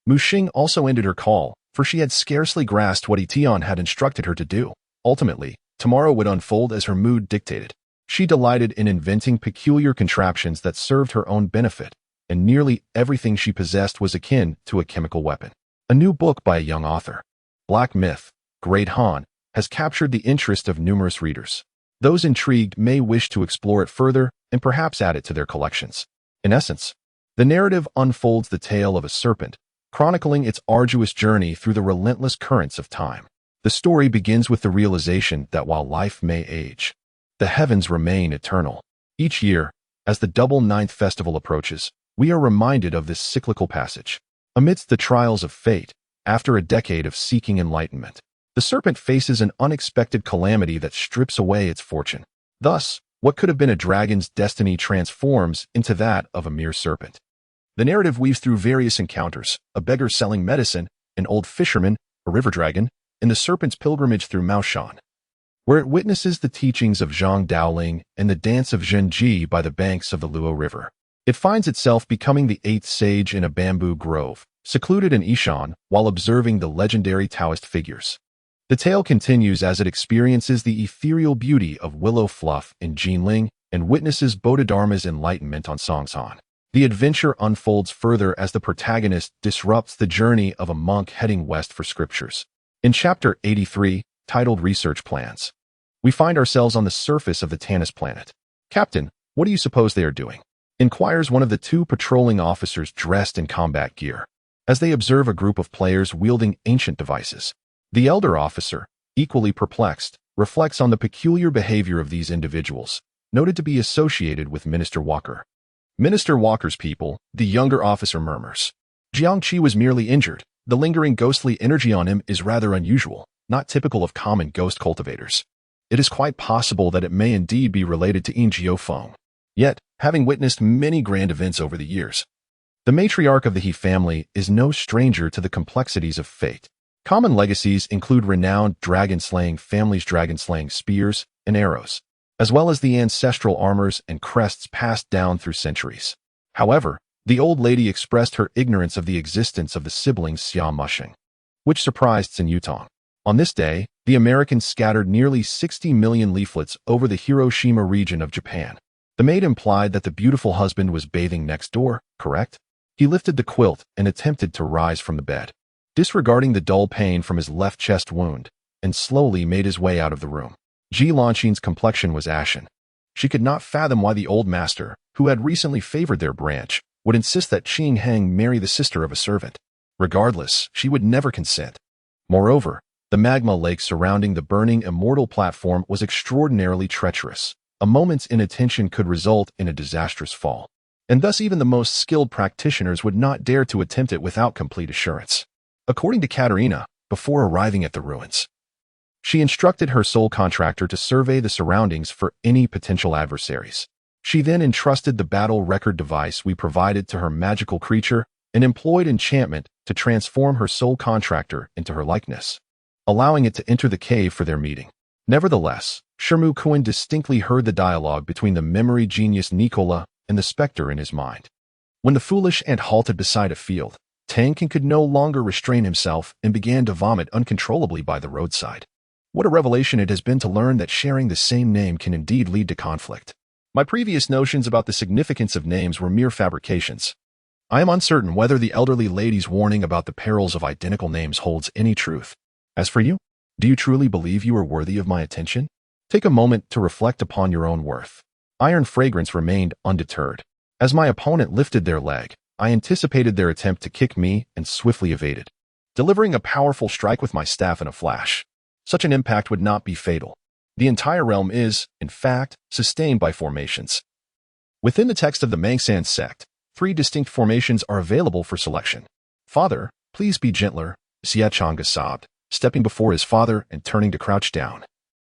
Mu Xing also ended her call, for she had scarcely grasped what Tian had instructed her to do. Ultimately, tomorrow would unfold as her mood dictated. She delighted in inventing peculiar contraptions that served her own benefit, and nearly everything she possessed was akin to a chemical weapon. A new book by a young author, Black Myth, Great Han, has captured the interest of numerous readers. Those intrigued may wish to explore it further and perhaps add it to their collections. In essence, the narrative unfolds the tale of a serpent, chronicling its arduous journey through the relentless currents of time. The story begins with the realization that while life may age, the heavens remain eternal. Each year, as the Double Ninth Festival approaches, we are reminded of this cyclical passage. Amidst the trials of fate, after a decade of seeking enlightenment, the serpent faces an unexpected calamity that strips away its fortune. Thus, what could have been a dragon's destiny transforms into that of a mere serpent. The narrative weaves through various encounters: a beggar selling medicine, an old fisherman, a river dragon, and the serpent's pilgrimage through Maoshan, where it witnesses the teachings of Zhang Daoling and the dance of Zhenji by the banks of the Luo River. It finds itself becoming the 8th sage in a bamboo grove, secluded in Yishan, while observing the legendary Taoist figures. The tale continues as it experiences the ethereal beauty of Willow Fluff in Jinling and witnesses Bodhidharma's enlightenment on Songshan. The adventure unfolds further as the protagonist disrupts the journey of a monk heading west for scriptures. In Chapter 83, titled Research Plans, we find ourselves on the surface of the Tanis planet. "Captain, what do you suppose they are doing?" inquires one of the 2 patrolling officers dressed in combat gear, as they observe a group of players wielding ancient devices. The elder officer, equally perplexed, reflects on the peculiar behavior of these individuals, noted to be associated with Minister Walker. "Minister Walker's people," the younger officer murmurs. "Jiang Qi was merely injured. The lingering ghostly energy on him is rather unusual, not typical of common ghost cultivators. It is quite possible that it may indeed be related to Yin Jiufeng. Yet, having witnessed many grand events over the years, the matriarch of the He family is no stranger to the complexities of fate. Common legacies include renowned dragon-slaying families' dragon-slaying spears and arrows, as well as the ancestral armors and crests passed down through centuries. However, the old lady expressed her ignorance of the existence of the siblings Xia Mushing, which surprised Sun Yutong. On this day, the Americans scattered nearly 60 million leaflets over the Hiroshima region of Japan. The maid implied that the beautiful husband was bathing next door, correct? He lifted the quilt and attempted to rise from the bed, disregarding the dull pain from his left chest wound, and slowly made his way out of the room. Ji Lanqin's complexion was ashen. She could not fathom why the old master, who had recently favored their branch, would insist that Qing Heng marry the sister of a servant. Regardless, she would never consent. Moreover, the magma lake surrounding the burning immortal platform was extraordinarily treacherous. A moment's inattention could result in a disastrous fall, and thus even the most skilled practitioners would not dare to attempt it without complete assurance. According to Katerina, before arriving at the ruins, she instructed her sole contractor to survey the surroundings for any potential adversaries. She then entrusted the battle record device we provided to her magical creature and employed enchantment to transform her sole contractor into her likeness, allowing it to enter the cave for their meeting. Nevertheless, Shermu Kuan distinctly heard the dialogue between the memory genius Nicola and the specter in his mind. When the foolish ant halted beside a field, Tang King could no longer restrain himself and began to vomit uncontrollably by the roadside. What a revelation it has been to learn that sharing the same name can indeed lead to conflict. My previous notions about the significance of names were mere fabrications. I am uncertain whether the elderly lady's warning about the perils of identical names holds any truth. As for you, do you truly believe you are worthy of my attention? Take a moment to reflect upon your own worth. Iron Fragrance remained undeterred. As my opponent lifted their leg, I anticipated their attempt to kick me and swiftly evaded, delivering a powerful strike with my staff in a flash. Such an impact would not be fatal. The entire realm is, in fact, sustained by formations. Within the text of the Mangsan sect, 3 distinct formations are available for selection. Father, please be gentler, Xia Chang'e sobbed, stepping before his father and turning to crouch down,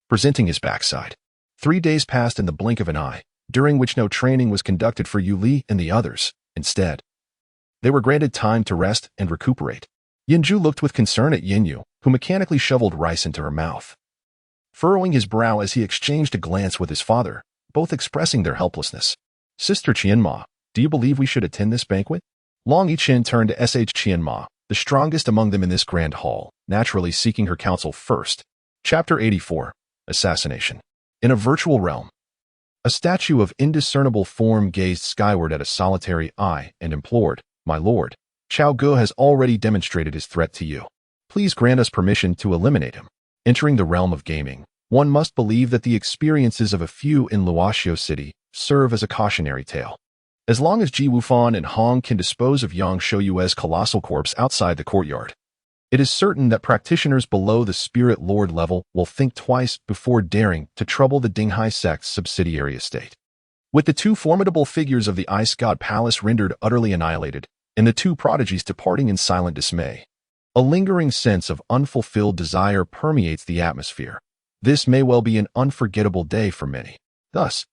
presenting his backside. 3 days passed in the blink of an eye, during which no training was conducted for Yu Li and the others. Instead, they were granted time to rest and recuperate. Yinju looked with concern at Yinyu, who mechanically shoveled rice into her mouth, furrowing his brow as he exchanged a glance with his father, both expressing their helplessness. Sister Qianma, do you believe we should attend this banquet? Long Yichen turned to Sh Qianma, the strongest among them in this grand hall, naturally seeking her counsel first. Chapter 84. Assassination. In a virtual realm, a statue of indiscernible form gazed skyward at a solitary eye and implored, "My lord, Cao Ge has already demonstrated his threat to you. Please grant us permission to eliminate him." Entering the realm of gaming, one must believe that the experiences of a few in Luoxiao City serve as a cautionary tale. As long as Ji Wufan and Hong can dispose of Yang Shouyue's colossal corpse outside the courtyard, it is certain that practitioners below the Spirit Lord level will think twice before daring to trouble the Dinghai sect's subsidiary estate. With the 2 formidable figures of the Ice God Palace rendered utterly annihilated, and the 2 prodigies departing in silent dismay, a lingering sense of unfulfilled desire permeates the atmosphere. This may well be an unforgettable day for many. Thus,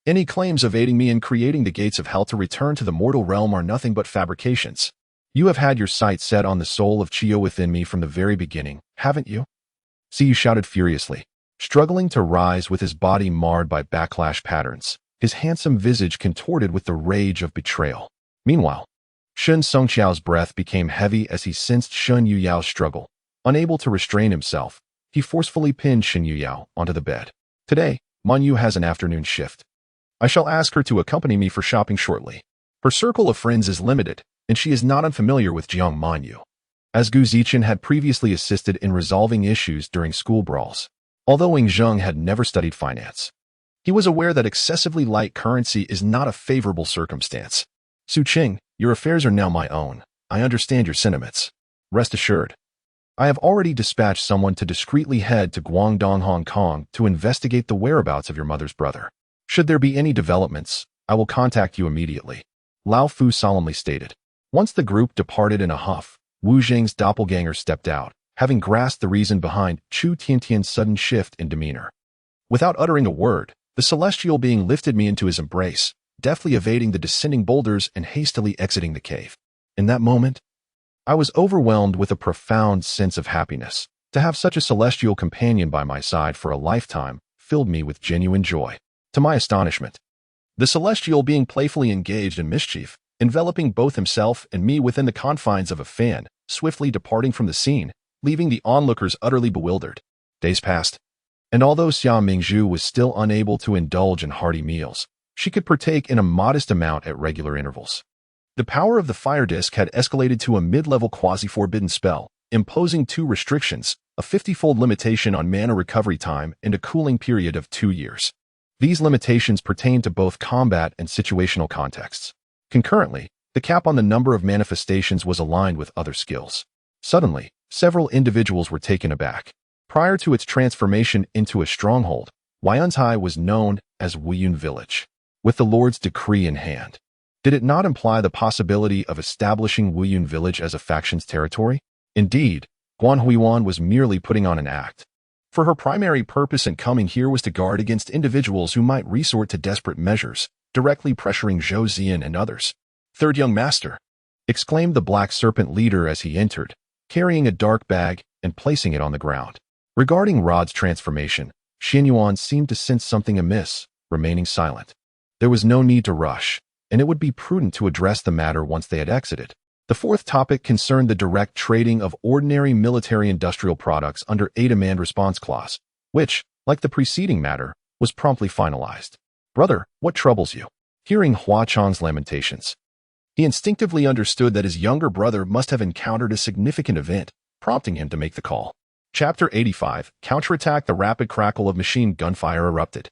any claims of aiding me in creating the gates of hell to return to the mortal realm are nothing but fabrications. You have had your sight set on the soul of Qio within me from the very beginning, haven't you? Siyu shouted furiously, struggling to rise with his body marred by backlash patterns, his handsome visage contorted with the rage of betrayal. Meanwhile, Shun Songqiao's breath became heavy as he sensed Shun Yuyao's struggle. Unable to restrain himself, he forcefully pinned Shun Yuyao onto the bed. Today, Man Yu has an afternoon shift. I shall ask her to accompany me for shopping shortly. Her circle of friends is limited, and she is not unfamiliar with Jiang Manyu, as Gu Zichen had previously assisted in resolving issues during school brawls. Although Wing Zheng had never studied finance, he was aware that excessively light currency is not a favorable circumstance. Su Qing, your affairs are now my own. I understand your sentiments. Rest assured, I have already dispatched someone to discreetly head to Guangdong, Hong Kong to investigate the whereabouts of your mother's brother. Should there be any developments, I will contact you immediately, Lao Fu solemnly stated. Once the group departed in a huff, Wu Jing's doppelganger stepped out, having grasped the reason behind Chu Tiantian's sudden shift in demeanor. Without uttering a word, the celestial being lifted me into his embrace, deftly evading the descending boulders and hastily exiting the cave. In that moment, I was overwhelmed with a profound sense of happiness. To have such a celestial companion by my side for a lifetime filled me with genuine joy. To my astonishment, the celestial being playfully engaged in mischief, enveloping both himself and me within the confines of a fan, swiftly departing from the scene, leaving the onlookers utterly bewildered. Days passed, and although Xia Mingzhu was still unable to indulge in hearty meals, she could partake in a modest amount at regular intervals. The power of the fire disk had escalated to a mid-level quasi-forbidden spell, imposing 2 restrictions, a 50-fold limitation on mana recovery time and a cooling period of 2 years. These limitations pertain to both combat and situational contexts. Concurrently, the cap on the number of manifestations was aligned with other skills. Suddenly, several individuals were taken aback. Prior to its transformation into a stronghold, Wayuntai was known as Wuyun Village, with the Lord's decree in hand. Did it not imply the possibility of establishing Wuyun Village as a faction's territory? Indeed, Guan Huiyuan was merely putting on an act. For her primary purpose in coming here was to guard against individuals who might resort to desperate measures, directly pressuring Zhou Ziyan and others. "Third young master," exclaimed the Black Serpent leader as he entered, carrying a dark bag and placing it on the ground. Regarding Rod's transformation, Xianyuan seemed to sense something amiss, remaining silent. There was no need to rush. and it would be prudent to address the matter once they had exited. The fourth topic concerned the direct trading of ordinary military-industrial products under a demand response clause, which, like the preceding matter, was promptly finalized. "Brother, what troubles you?" Hearing Hua Chang's lamentations, he instinctively understood that his younger brother must have encountered a significant event, prompting him to make the call. Chapter 85, Counterattack. The rapid crackle of machine gunfire erupted,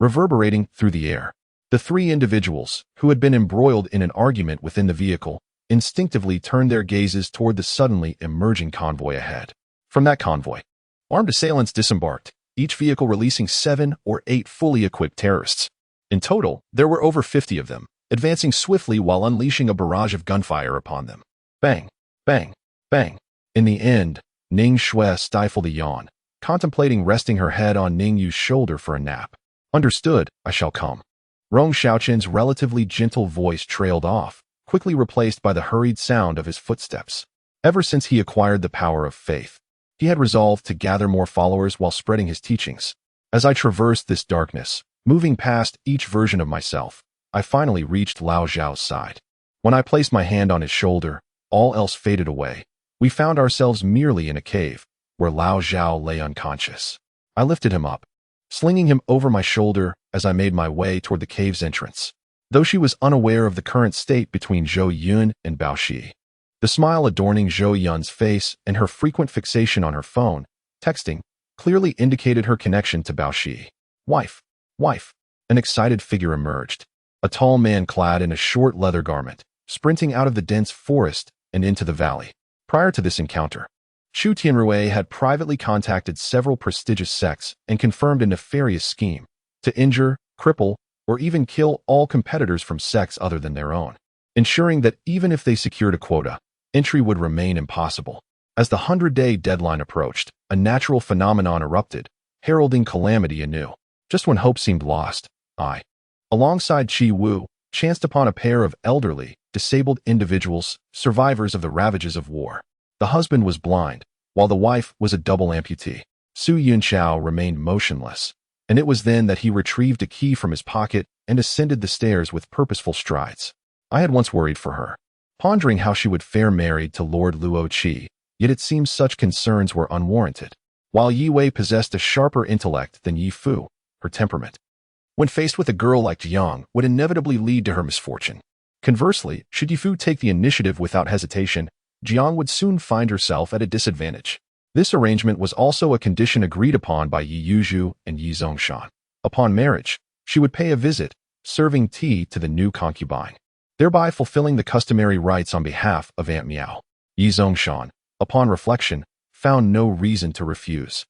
reverberating through the air. The three individuals, who had been embroiled in an argument within the vehicle, instinctively turned their gazes toward the suddenly emerging convoy ahead. From that convoy, armed assailants disembarked, each vehicle releasing 7 or 8 fully equipped terrorists. In total, there were over 50 of them, advancing swiftly while unleashing a barrage of gunfire upon them. Bang, bang, bang. In the end, Ning Shui stifled a yawn, contemplating resting her head on Ning Yu's shoulder for a nap. "Understood, I shall come." Rong Xiaoqin's relatively gentle voice trailed off, quickly replaced by the hurried sound of his footsteps. Ever since he acquired the power of faith, he had resolved to gather more followers while spreading his teachings. As I traversed this darkness, moving past each version of myself, I finally reached Lao Zhao's side. When I placed my hand on his shoulder, all else faded away. We found ourselves merely in a cave, where Lao Zhao lay unconscious. I lifted him up, slinging him over my shoulder as I made my way toward the cave's entrance. Though she was unaware of the current state between Zhou Yun and Bao Shi, the smile adorning Zhou Yun's face and her frequent fixation on her phone, texting, clearly indicated her connection to Bao Shi. Wife. An excited figure emerged, a tall man clad in a short leather garment, sprinting out of the dense forest and into the valley. Prior to this encounter, Chu Tianrui had privately contacted several prestigious sects and confirmed a nefarious scheme to injure, cripple, or even kill all competitors from sects other than their own, ensuring that even if they secured a quota, entry would remain impossible. As the 100-day deadline approached, a natural phenomenon erupted, heralding calamity anew. Just when hope seemed lost, I, alongside Qi Wu, chanced upon a pair of elderly, disabled individuals, survivors of the ravages of war. The husband was blind, while the wife was a double amputee. Su Yunqiao remained motionless, and it was then that he retrieved a key from his pocket and ascended the stairs with purposeful strides. I had once worried for her, pondering how she would fare married to Lord Luo Qi, yet it seems such concerns were unwarranted. While Yi Wei possessed a sharper intellect than Yi Fu, her temperament, when faced with a girl like Jiang, would inevitably lead to her misfortune. Conversely, should Yi Fu take the initiative without hesitation, Jiang would soon find herself at a disadvantage. This arrangement was also a condition agreed upon by Yi Yuzhu and Yi Zongshan. Upon marriage, she would pay a visit, serving tea to the new concubine, thereby fulfilling the customary rites on behalf of Aunt Miao. Yi Zongshan, upon reflection, found no reason to refuse.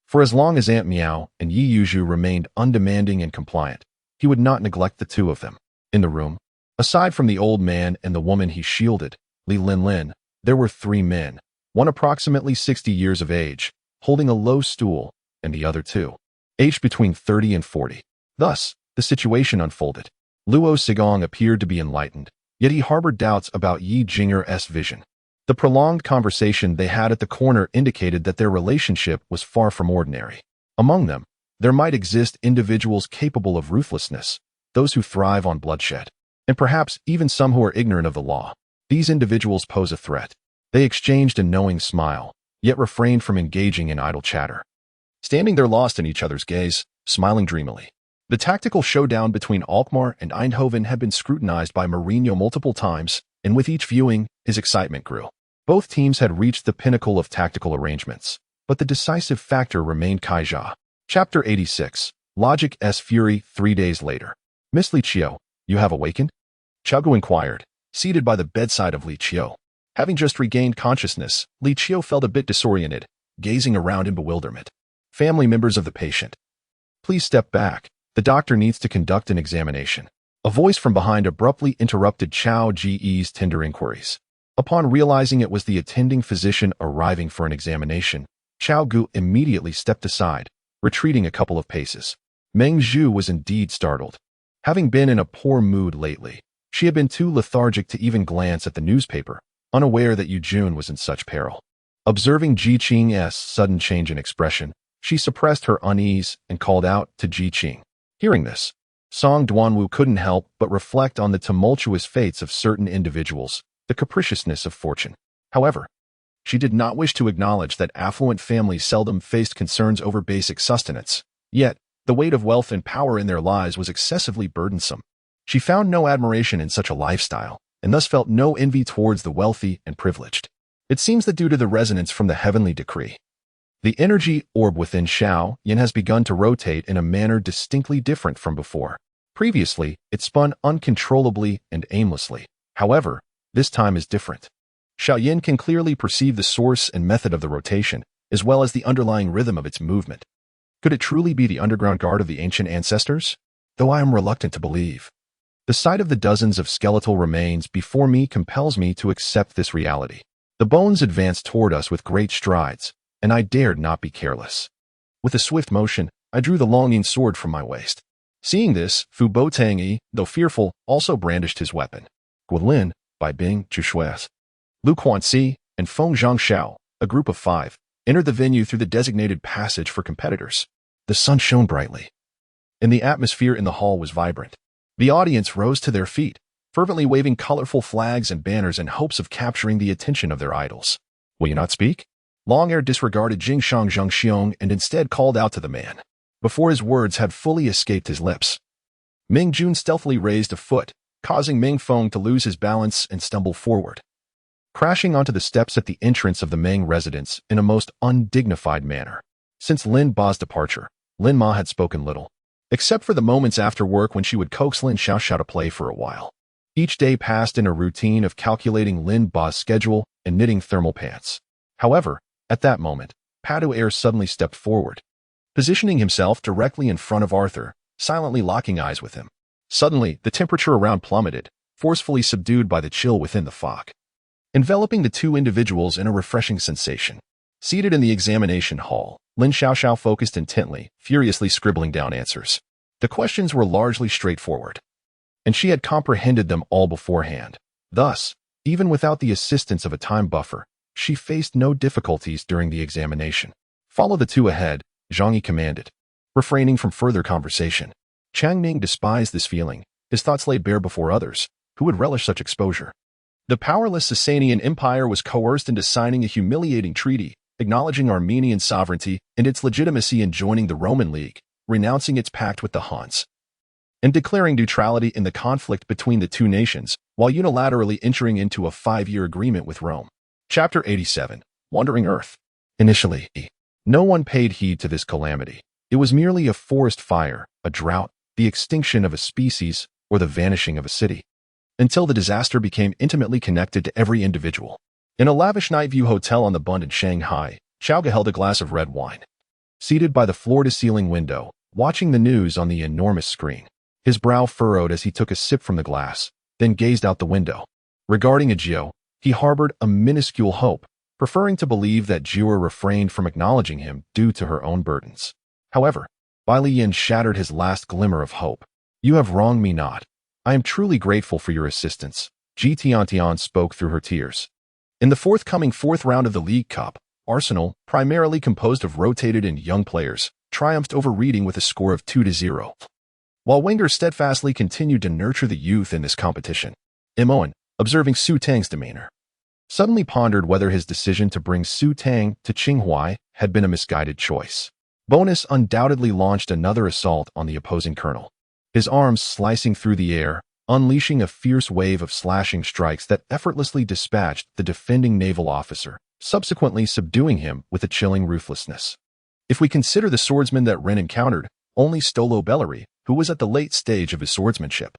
For as long as Aunt Miao and Yi Yuzhu remained undemanding and compliant, he would not neglect the two of them. In the room, aside from the old man and the woman he shielded, Li Linlin, there were 3 men, one approximately 60 years of age, holding a low stool, and the other 2, aged between 30 and 40. Thus, the situation unfolded. Luo Sigong appeared to be enlightened, yet he harbored doubts about Yi Jinger's vision. The prolonged conversation they had at the corner indicated that their relationship was far from ordinary. Among them, there might exist individuals capable of ruthlessness, those who thrive on bloodshed, and perhaps even some who are ignorant of the law. These individuals pose a threat. They exchanged a knowing smile, yet refrained from engaging in idle chatter, standing there lost in each other's gaze, smiling dreamily. The tactical showdown between Alkmaar and Eindhoven had been scrutinized by Mourinho multiple times, and with each viewing, his excitement grew. Both teams had reached the pinnacle of tactical arrangements, but the decisive factor remained Kaija. Chapter 86, Logic's Fury. 3 days later. "Miss Li Qiu, you have awakened?" Cao Ge inquired, seated by the bedside of Li Qiu. Having just regained consciousness, Li Qiu felt a bit disoriented, gazing around in bewilderment. "Family members of the patient, please step back. The doctor needs to conduct an examination." A voice from behind abruptly interrupted Cao Ge's tender inquiries. Upon realizing it was the attending physician arriving for an examination, Cao Ge immediately stepped aside, retreating a couple of paces. Meng Zhu was indeed startled. Having been in a poor mood lately, she had been too lethargic to even glance at the newspaper, unaware that Yu Jun was in such peril. Observing Ji Qing's sudden change in expression, she suppressed her unease and called out to Ji Qing. Hearing this, Song Duanwu couldn't help but reflect on the tumultuous fates of certain individuals, the capriciousness of fortune. However, she did not wish to acknowledge that affluent families seldom faced concerns over basic sustenance. Yet, the weight of wealth and power in their lives was excessively burdensome. She found no admiration in such a lifestyle, and thus felt no envy towards the wealthy and privileged. It seems that due to the resonance from the heavenly decree, the energy orb within Xiao Yin has begun to rotate in a manner distinctly different from before. Previously, it spun uncontrollably and aimlessly. However, this time is different. Xiao Yin can clearly perceive the source and method of the rotation, as well as the underlying rhythm of its movement. Could it truly be the underground guard of the ancient ancestors? Though I am reluctant to believe. The sight of the dozens of skeletal remains before me compels me to accept this reality. The bones advanced toward us with great strides, and I dared not be careless. With a swift motion, I drew the longing sword from my waist. Seeing this, Fu Boutangyi, though fearful, also brandished his weapon. Guilin, Bai Bing, Zhu Lu Quanxi, and Feng Zhangxiao, a group of 5, entered the venue through the designated passage for competitors. The sun shone brightly, and the atmosphere in the hall was vibrant. The audience rose to their feet, fervently waving colorful flags and banners in hopes of capturing the attention of their idols. Will you not speak? Long-Air disregarded Jingshang Zhangxiong and instead called out to the man, before his words had fully escaped his lips. Ming Jun stealthily raised a foot, causing Ming Feng to lose his balance and stumble forward, crashing onto the steps at the entrance of the Meng residence in a most undignified manner. Since Lin Ba's departure, Lin Ma had spoken little, except for the moments after work when she would coax Lin Xiaoxiao to play for a while. Each day passed in a routine of calculating Lin Ba's schedule and knitting thermal pants. However, at that moment, Padu Air suddenly stepped forward, positioning himself directly in front of Arthur, silently locking eyes with him. Suddenly, the temperature around plummeted, forcefully subdued by the chill within the fog, enveloping the two individuals in a refreshing sensation. Seated in the examination hall, Lin Xiaoxiao focused intently, furiously scribbling down answers. The questions were largely straightforward, and she had comprehended them all beforehand. Thus, even without the assistance of a time buffer, she faced no difficulties during the examination. Follow the two ahead, Zhang Yi commanded, refraining from further conversation. Chang Ning despised this feeling, his thoughts laid bare before others, who would relish such exposure. The powerless Sasanian Empire was coerced into signing a humiliating treaty, acknowledging Armenian sovereignty and its legitimacy in joining the Roman League, renouncing its pact with the Huns, and declaring neutrality in the conflict between the two nations, while unilaterally entering into a 5-year agreement with Rome. Chapter 87, Wandering Earth. Initially, no one paid heed to this calamity. It was merely a forest fire, a drought, the extinction of a species, or the vanishing of a city, until the disaster became intimately connected to every individual. In a lavish night view hotel on the Bund in Shanghai, Cao Ge held a glass of red wine, seated by the floor-to-ceiling window, watching the news on the enormous screen. His brow furrowed as he took a sip from the glass, then gazed out the window. Regarding Ajio, he harbored a minuscule hope, preferring to believe that Jua refrained from acknowledging him due to her own burdens. However, Bai Liyan shattered his last glimmer of hope. You have wronged me not. I am truly grateful for your assistance. Ji Tiantian spoke through her tears. In the forthcoming 4th round of the League Cup, Arsenal, primarily composed of rotated and young players, triumphed over Reading with a score of 2-0. While Wenger steadfastly continued to nurture the youth in this competition, Imoen, observing Su Tang's demeanor, suddenly pondered whether his decision to bring Su Tang to Qinghua had been a misguided choice. Bonus undoubtedly launched another assault on the opposing colonel, his arms slicing through the air, unleashing a fierce wave of slashing strikes that effortlessly dispatched the defending naval officer, subsequently subduing him with a chilling ruthlessness. If we consider the swordsman that Ren encountered, only Stolo Bellary, who was at the late stage of his swordsmanship,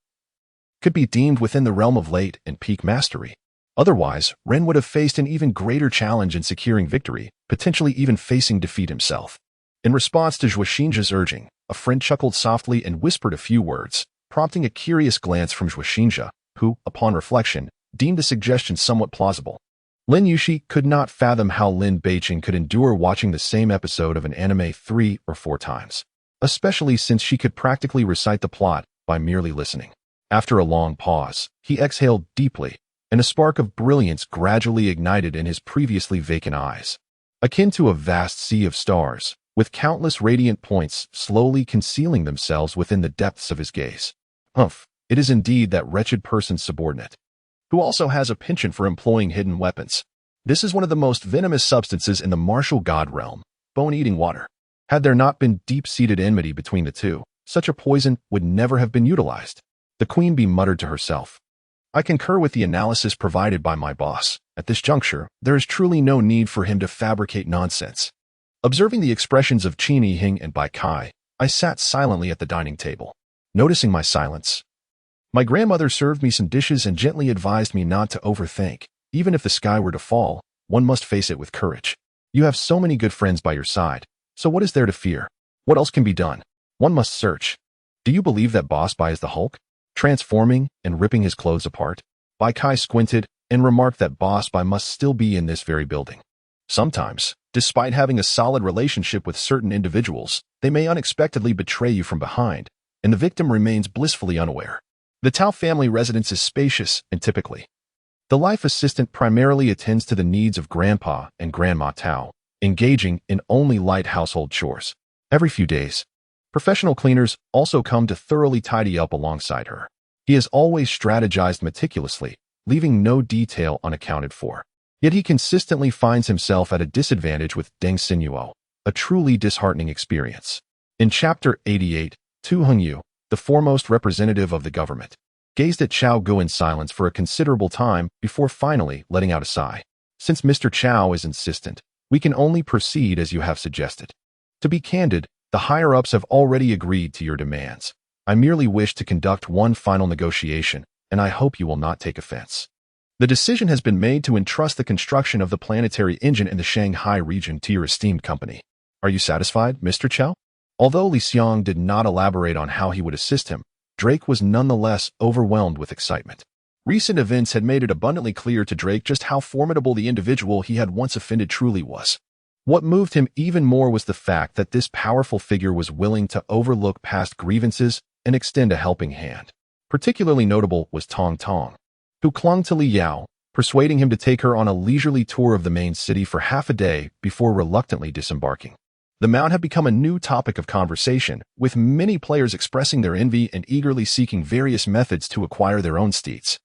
could be deemed within the realm of late and peak mastery. Otherwise, Ren would have faced an even greater challenge in securing victory, potentially even facing defeat himself. In response to Zhuoxinjia's urging, a friend chuckled softly and whispered a few words, prompting a curious glance from Zhuoxinjia, who, upon reflection, deemed the suggestion somewhat plausible. Lin Yushi could not fathom how Lin Beiqing could endure watching the same episode of an anime 3 or 4 times, especially since she could practically recite the plot by merely listening. After a long pause, he exhaled deeply, and a spark of brilliance gradually ignited in his previously vacant eyes. Akin to a vast sea of stars, with countless radiant points slowly concealing themselves within the depths of his gaze. Humph, it is indeed that wretched person's subordinate, who also has a penchant for employing hidden weapons. This is one of the most venomous substances in the martial god realm, bone-eating water. Had there not been deep-seated enmity between the two, such a poison would never have been utilized. The queen bee muttered to herself. I concur with the analysis provided by my boss. At this juncture, there is truly no need for him to fabricate nonsense. Observing the expressions of Qin Yihing and Bai Kai, I sat silently at the dining table. Noticing my silence, my grandmother served me some dishes and gently advised me not to overthink. Even if the sky were to fall, one must face it with courage. You have so many good friends by your side, so what is there to fear? What else can be done? One must search. Do you believe that Boss Bai is the Hulk, transforming and ripping his clothes apart? Bai Kai squinted and remarked that Boss Bai must still be in this very building. Sometimes, despite having a solid relationship with certain individuals, they may unexpectedly betray you from behind, and the victim remains blissfully unaware. The Tao family residence is spacious and typically, the life assistant primarily attends to the needs of Grandpa and Grandma Tao, engaging in only light household chores. Every few days, professional cleaners also come to thoroughly tidy up alongside her. He has always strategized meticulously, leaving no detail unaccounted for. Yet he consistently finds himself at a disadvantage with Deng Sinuo, a truly disheartening experience. In Chapter 88, Tu Hengyu, the foremost representative of the government, gazed at Cao Ge in silence for a considerable time before finally letting out a sigh. Since Mr. Cao is insistent, we can only proceed as you have suggested. To be candid, the higher-ups have already agreed to your demands. I merely wish to conduct one final negotiation, and I hope you will not take offense. The decision has been made to entrust the construction of the planetary engine in the Shanghai region to your esteemed company. Are you satisfied, Mr. Cao? Although Li Xiang did not elaborate on how he would assist him, Drake was nonetheless overwhelmed with excitement. Recent events had made it abundantly clear to Drake just how formidable the individual he had once offended truly was. What moved him even more was the fact that this powerful figure was willing to overlook past grievances and extend a helping hand. Particularly notable was Tong Tong, who clung to Li Yao, persuading him to take her on a leisurely tour of the main city for half a day before reluctantly disembarking. The mount had become a new topic of conversation, with many players expressing their envy and eagerly seeking various methods to acquire their own steeds.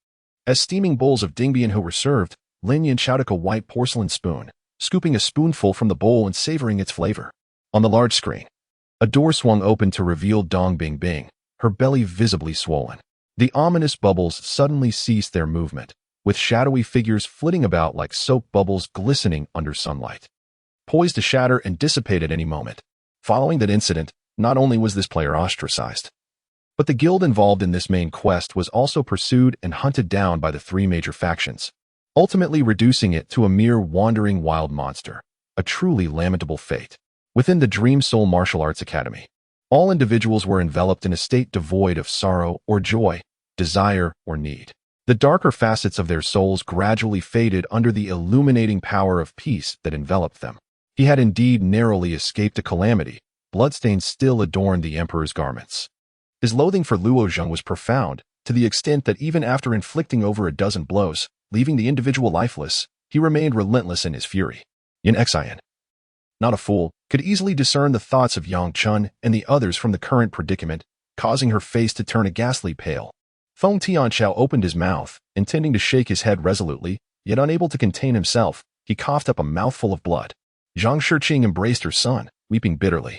As steaming bowls of Dingbian were served, Lin Yin took a white porcelain spoon, scooping a spoonful from the bowl and savoring its flavor. On the large screen, a door swung open to reveal Dong Bingbing, her belly visibly swollen. The ominous bubbles suddenly ceased their movement, with shadowy figures flitting about like soap bubbles glistening under sunlight, poised to shatter and dissipate at any moment. Following that incident, not only was this player ostracized, but the guild involved in this main quest was also pursued and hunted down by the three major factions, ultimately reducing it to a mere wandering wild monster, a truly lamentable fate. Within the Dream Soul Martial Arts Academy, all individuals were enveloped in a state devoid of sorrow or joy, desire or need. The darker facets of their souls gradually faded under the illuminating power of peace that enveloped them. He had indeed narrowly escaped a calamity. Bloodstains still adorned the emperor's garments. His loathing for Luo Zheng was profound, to the extent that even after inflicting over a dozen blows, leaving the individual lifeless, he remained relentless in his fury. Yin Xian, not a fool, could easily discern the thoughts of Yang Chun and the others from the current predicament, causing her face to turn a ghastly pale. Feng Tianchao opened his mouth, intending to shake his head resolutely, yet unable to contain himself, he coughed up a mouthful of blood. Zhang Shiqing embraced her son, weeping bitterly.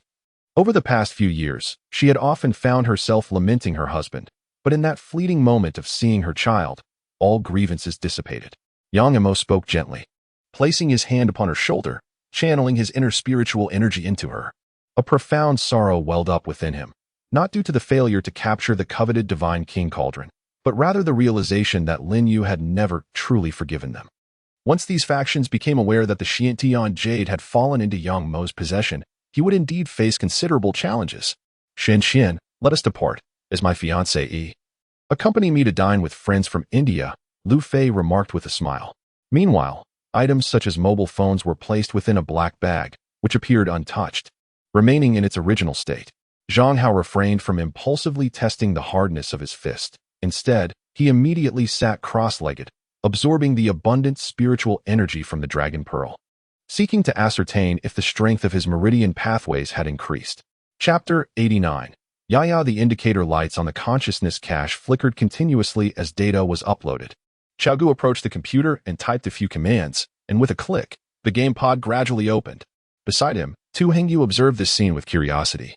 Over the past few years, she had often found herself lamenting her husband, but in that fleeting moment of seeing her child, all grievances dissipated. Yang Emo spoke gently, placing his hand upon her shoulder, channeling his inner spiritual energy into her. A profound sorrow welled up within him, not due to the failure to capture the coveted divine king cauldron, but rather the realization that Lin Yu had never truly forgiven them. Once these factions became aware that the Xiantian Jade had fallen into Yang Mo's possession, he would indeed face considerable challenges. Xin, let us depart, as my fiancée. Accompany me to dine with friends from India, Lu Fei remarked with a smile. Meanwhile, items such as mobile phones were placed within a black bag, which appeared untouched, remaining in its original state. Zhang Hao refrained from impulsively testing the hardness of his fist. Instead, he immediately sat cross-legged, absorbing the abundant spiritual energy from the dragon pearl. seeking to ascertain if the strength of his meridian pathways had increased. Chapter 89. Yaya. The indicator lights on the consciousness cache flickered continuously as data was uploaded. Cao Ge approached the computer and typed a few commands, and with a click, the game pod gradually opened. Beside him, Tu Hengyu observed this scene with curiosity.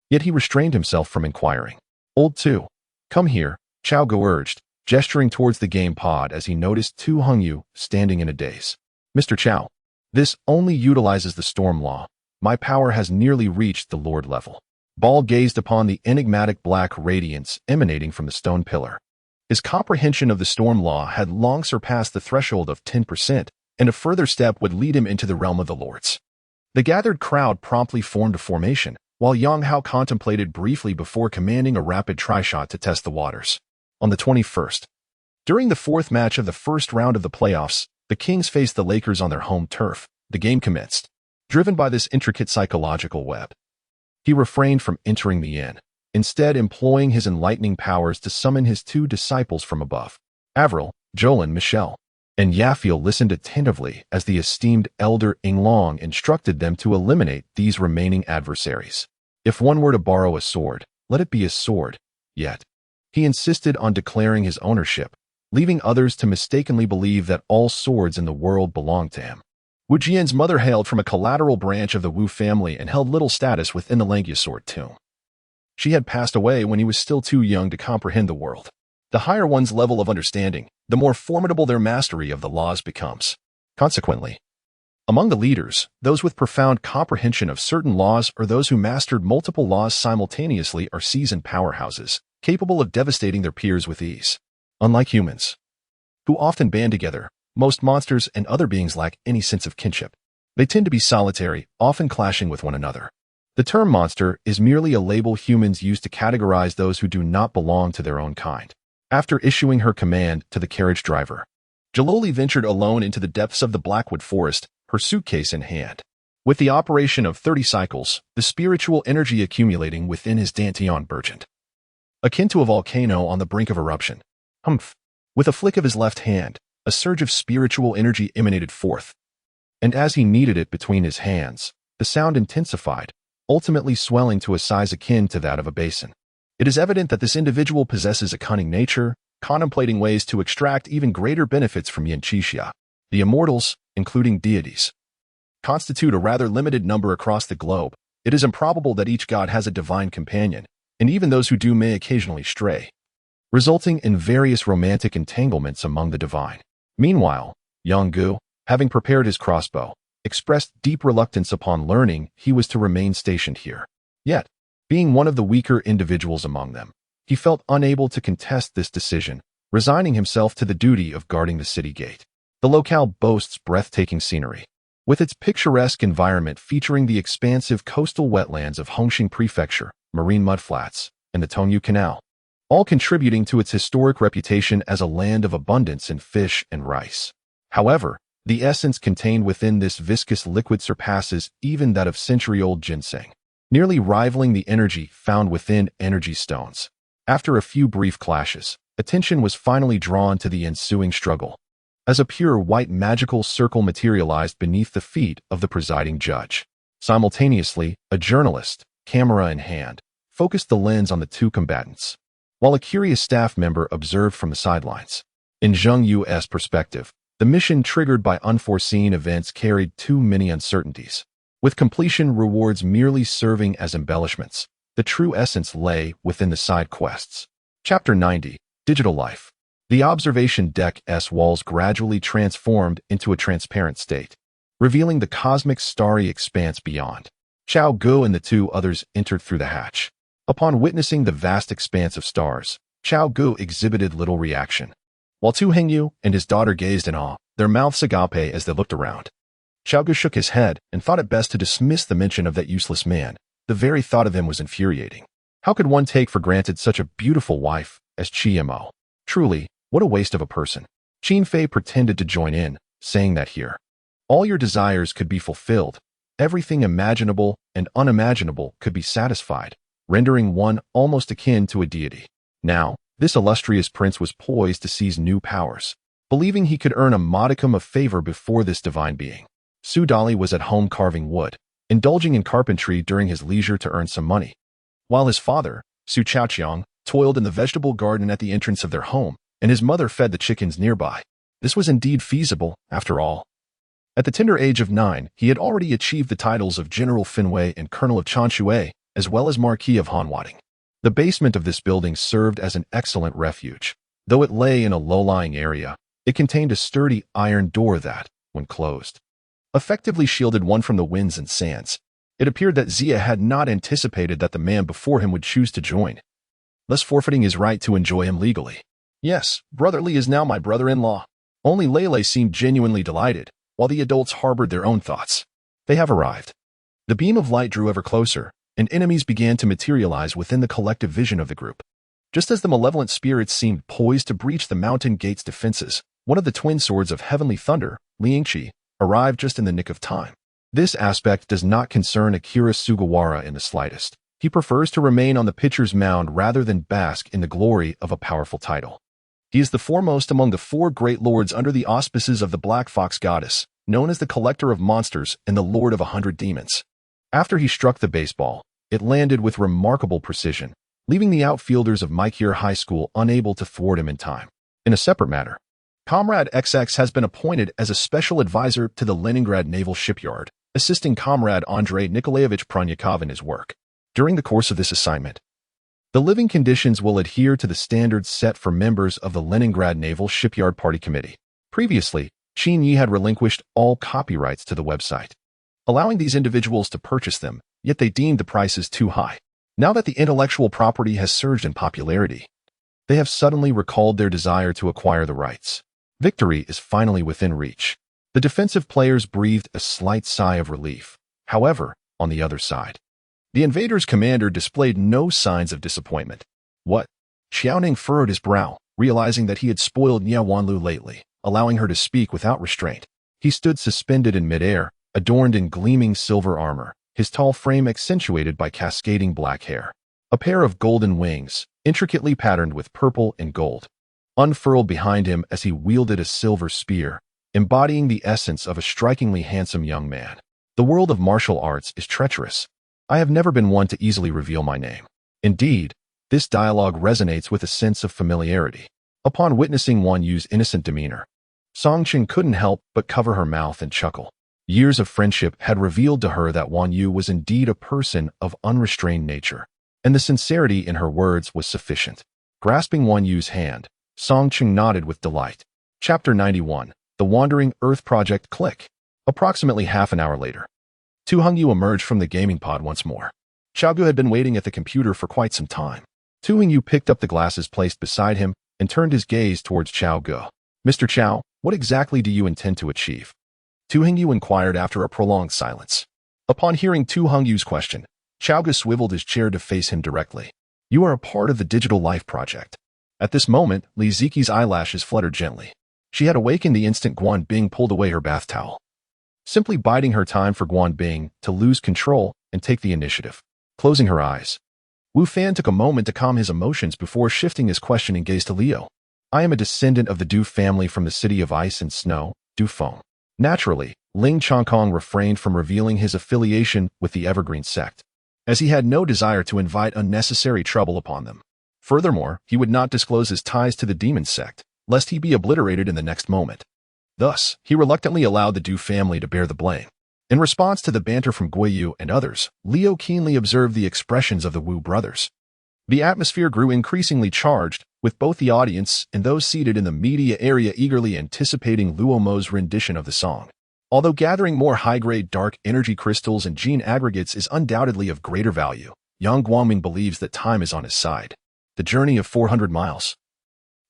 Yet he restrained himself from inquiring. Old Tu, come here, Cao Ge urged, gesturing towards the game pod as he noticed Tu Hengyu standing in a daze. Mr. Cao, this only utilizes the storm law. My power has nearly reached the Lord level. Ball gazed upon the enigmatic black radiance emanating from the stone pillar. His comprehension of the storm law had long surpassed the threshold of 10%, and a further step would lead him into the realm of the lords. The gathered crowd promptly formed a formation, while Yang Hao contemplated briefly before commanding a rapid try-shot to test the waters. On the 21st, during the fourth match of the first round of the playoffs, the Kings faced the Lakers on their home turf. The game commenced. Driven by this intricate psychological web, he refrained from entering the inn, instead employing his enlightening powers to summon his two disciples from above. Avril, Jolin, Michelle, and Yafiel listened attentively as the esteemed elder Inglong instructed them to eliminate these remaining adversaries. If one were to borrow a sword, let it be a sword. Yet, he insisted on declaring his ownership, leaving others to mistakenly believe that all swords in the world belonged to him. Wu Jian's mother hailed from a collateral branch of the Wu family and held little status within the Langya sword tomb. She had passed away when he was still too young to comprehend the world. The higher one's level of understanding, the more formidable their mastery of the laws becomes. Consequently, among the leaders, those with profound comprehension of certain laws or those who mastered multiple laws simultaneously are seasoned powerhouses, capable of devastating their peers with ease. Unlike humans, who often band together, most monsters and other beings lack any sense of kinship. They tend to be solitary, often clashing with one another. The term monster is merely a label humans use to categorize those who do not belong to their own kind. After issuing her command to the carriage driver, Jaloli ventured alone into the depths of the Blackwood forest, her suitcase in hand. With the operation of 30 cycles, the spiritual energy accumulating within his Dantian burgeoned, akin to a volcano on the brink of eruption. Humph! With a flick of his left hand, a surge of spiritual energy emanated forth, and as he kneaded it between his hands, the sound intensified, ultimately swelling to a size akin to that of a basin. It is evident that this individual possesses a cunning nature, contemplating ways to extract even greater benefits from Yanqixia. The immortals, including deities, constitute a rather limited number across the globe. It is improbable that each god has a divine companion, and even those who do may occasionally stray, resulting in various romantic entanglements among the divine. Meanwhile, Yang Gu, having prepared his crossbow, expressed deep reluctance upon learning he was to remain stationed here. Yet, being one of the weaker individuals among them, he felt unable to contest this decision, resigning himself to the duty of guarding the city gate. The locale boasts breathtaking scenery, with its picturesque environment featuring the expansive coastal wetlands of Hongqing Prefecture, marine mudflats, and the Tongyu Canal, all contributing to its historic reputation as a land of abundance in fish and rice. However, the essence contained within this viscous liquid surpasses even that of century-old ginseng, nearly rivaling the energy found within energy stones. After a few brief clashes, attention was finally drawn to the ensuing struggle, as a pure white magical circle materialized beneath the feet of the presiding judge. Simultaneously, a journalist, camera in hand, focused the lens on the two combatants, while a curious staff member observed from the sidelines. In Zheng Yu's perspective, the mission triggered by unforeseen events carried too many uncertainties, with completion rewards merely serving as embellishments. The true essence lay within the side quests. Chapter 90. Digital Life. The observation deck's walls gradually transformed into a transparent state, revealing the cosmic starry expanse beyond. Cao Ge and the two others entered through the hatch. Upon witnessing the vast expanse of stars, Cao Ge exhibited little reaction, while Tu Hengyu and his daughter gazed in awe, their mouths agape as they looked around. Cao Ge shook his head and thought it best to dismiss the mention of that useless man. The very thought of him was infuriating. How could one take for granted such a beautiful wife as Qimo? Truly, what a waste of a person. Qin Fei pretended to join in, saying that here, all your desires could be fulfilled, everything imaginable and unimaginable could be satisfied, rendering one almost akin to a deity. Now, this illustrious prince was poised to seize new powers, believing he could earn a modicum of favor before this divine being. Su Dali was at home carving wood, indulging in carpentry during his leisure to earn some money, while his father, Su Chaoqiang, toiled in the vegetable garden at the entrance of their home, and his mother fed the chickens nearby. This was indeed feasible, after all. At the tender age of 9, he had already achieved the titles of General Finwei and Colonel of Chanshui, as well as Marquis of Hanwading. The basement of this building served as an excellent refuge. Though it lay in a low-lying area, it contained a sturdy iron door that, when closed, effectively shielded one from the winds and sands. It appeared that Zia had not anticipated that the man before him would choose to join, thus forfeiting his right to enjoy him legally. Yes, Brother Li is now my brother-in-law. Only Lele seemed genuinely delighted, while the adults harbored their own thoughts. They have arrived. The beam of light drew ever closer, and enemies began to materialize within the collective vision of the group. Just as the malevolent spirits seemed poised to breach the mountain gate's defenses, one of the twin swords of heavenly thunder, Liangqi, arrived just in the nick of time. This aspect does not concern Akira Sugawara in the slightest. He prefers to remain on the pitcher's mound rather than bask in the glory of a powerful title. He is the foremost among the 4 great lords under the auspices of the Black Fox Goddess, known as the Collector of Monsters and the Lord of 100 Demons. After he struck the baseball, it landed with remarkable precision, leaving the outfielders of Maikir High School unable to thwart him in time. In a separate matter, Comrade XX has been appointed as a special advisor to the Leningrad Naval Shipyard, assisting Comrade Andrei Nikolaevich Pronyakov in his work. During the course of this assignment, the living conditions will adhere to the standards set for members of the Leningrad Naval Shipyard Party Committee. Previously, Qin Yi had relinquished all copyrights to the website, allowing these individuals to purchase them, yet they deemed the prices too high. Now that the intellectual property has surged in popularity, they have suddenly recalled their desire to acquire the rights. Victory is finally within reach. The defensive players breathed a slight sigh of relief. However, on the other side, the invaders' commander displayed no signs of disappointment. What? Xiaoning furrowed his brow, realizing that he had spoiled Nie Wanlu lately, allowing her to speak without restraint. He stood suspended in midair, adorned in gleaming silver armor, his tall frame accentuated by cascading black hair. A pair of golden wings, intricately patterned with purple and gold, unfurled behind him as he wielded a silver spear, embodying the essence of a strikingly handsome young man. The world of martial arts is treacherous. I have never been one to easily reveal my name. Indeed, this dialogue resonates with a sense of familiarity. Upon witnessing Wan Yu's innocent demeanor, Song Qing couldn't help but cover her mouth and chuckle. Years of friendship had revealed to her that Wan Yu was indeed a person of unrestrained nature, and the sincerity in her words was sufficient. Grasping Wan Yu's hand, Song Qing nodded with delight. Chapter 91, The Wandering Earth Project Click. Approximately half an hour later, Tu Hongyu emerged from the gaming pod once more. Cao Ge had been waiting at the computer for quite some time. Tu Hongyu picked up the glasses placed beside him and turned his gaze towards Cao Ge. Mr. Cao, what exactly do you intend to achieve? Tu Hongyu inquired after a prolonged silence. Upon hearing Tu Hongyu's question, Cao Ge swiveled his chair to face him directly. You are a part of the Digital Life Project. At this moment, Li Ziqi's eyelashes fluttered gently. She had awakened the instant Guan Bing pulled away her bath towel, simply biding her time for Guan Bing to lose control and take the initiative. Closing her eyes, Wu Fan took a moment to calm his emotions before shifting his questioning gaze to Liu. I am a descendant of the Du family from the city of ice and snow, Du Feng. Naturally, Ling Chongkong refrained from revealing his affiliation with the Evergreen sect, as he had no desire to invite unnecessary trouble upon them. Furthermore, he would not disclose his ties to the demon sect, lest he be obliterated in the next moment. Thus, he reluctantly allowed the Du family to bear the blame. In response to the banter from Guiyu and others, Liu keenly observed the expressions of the Wu brothers. The atmosphere grew increasingly charged, with both the audience and those seated in the media area eagerly anticipating Luo Mo's rendition of the song. Although gathering more high-grade dark energy crystals and gene aggregates is undoubtedly of greater value, Yang Guangming believes that time is on his side. The journey of 400 miles,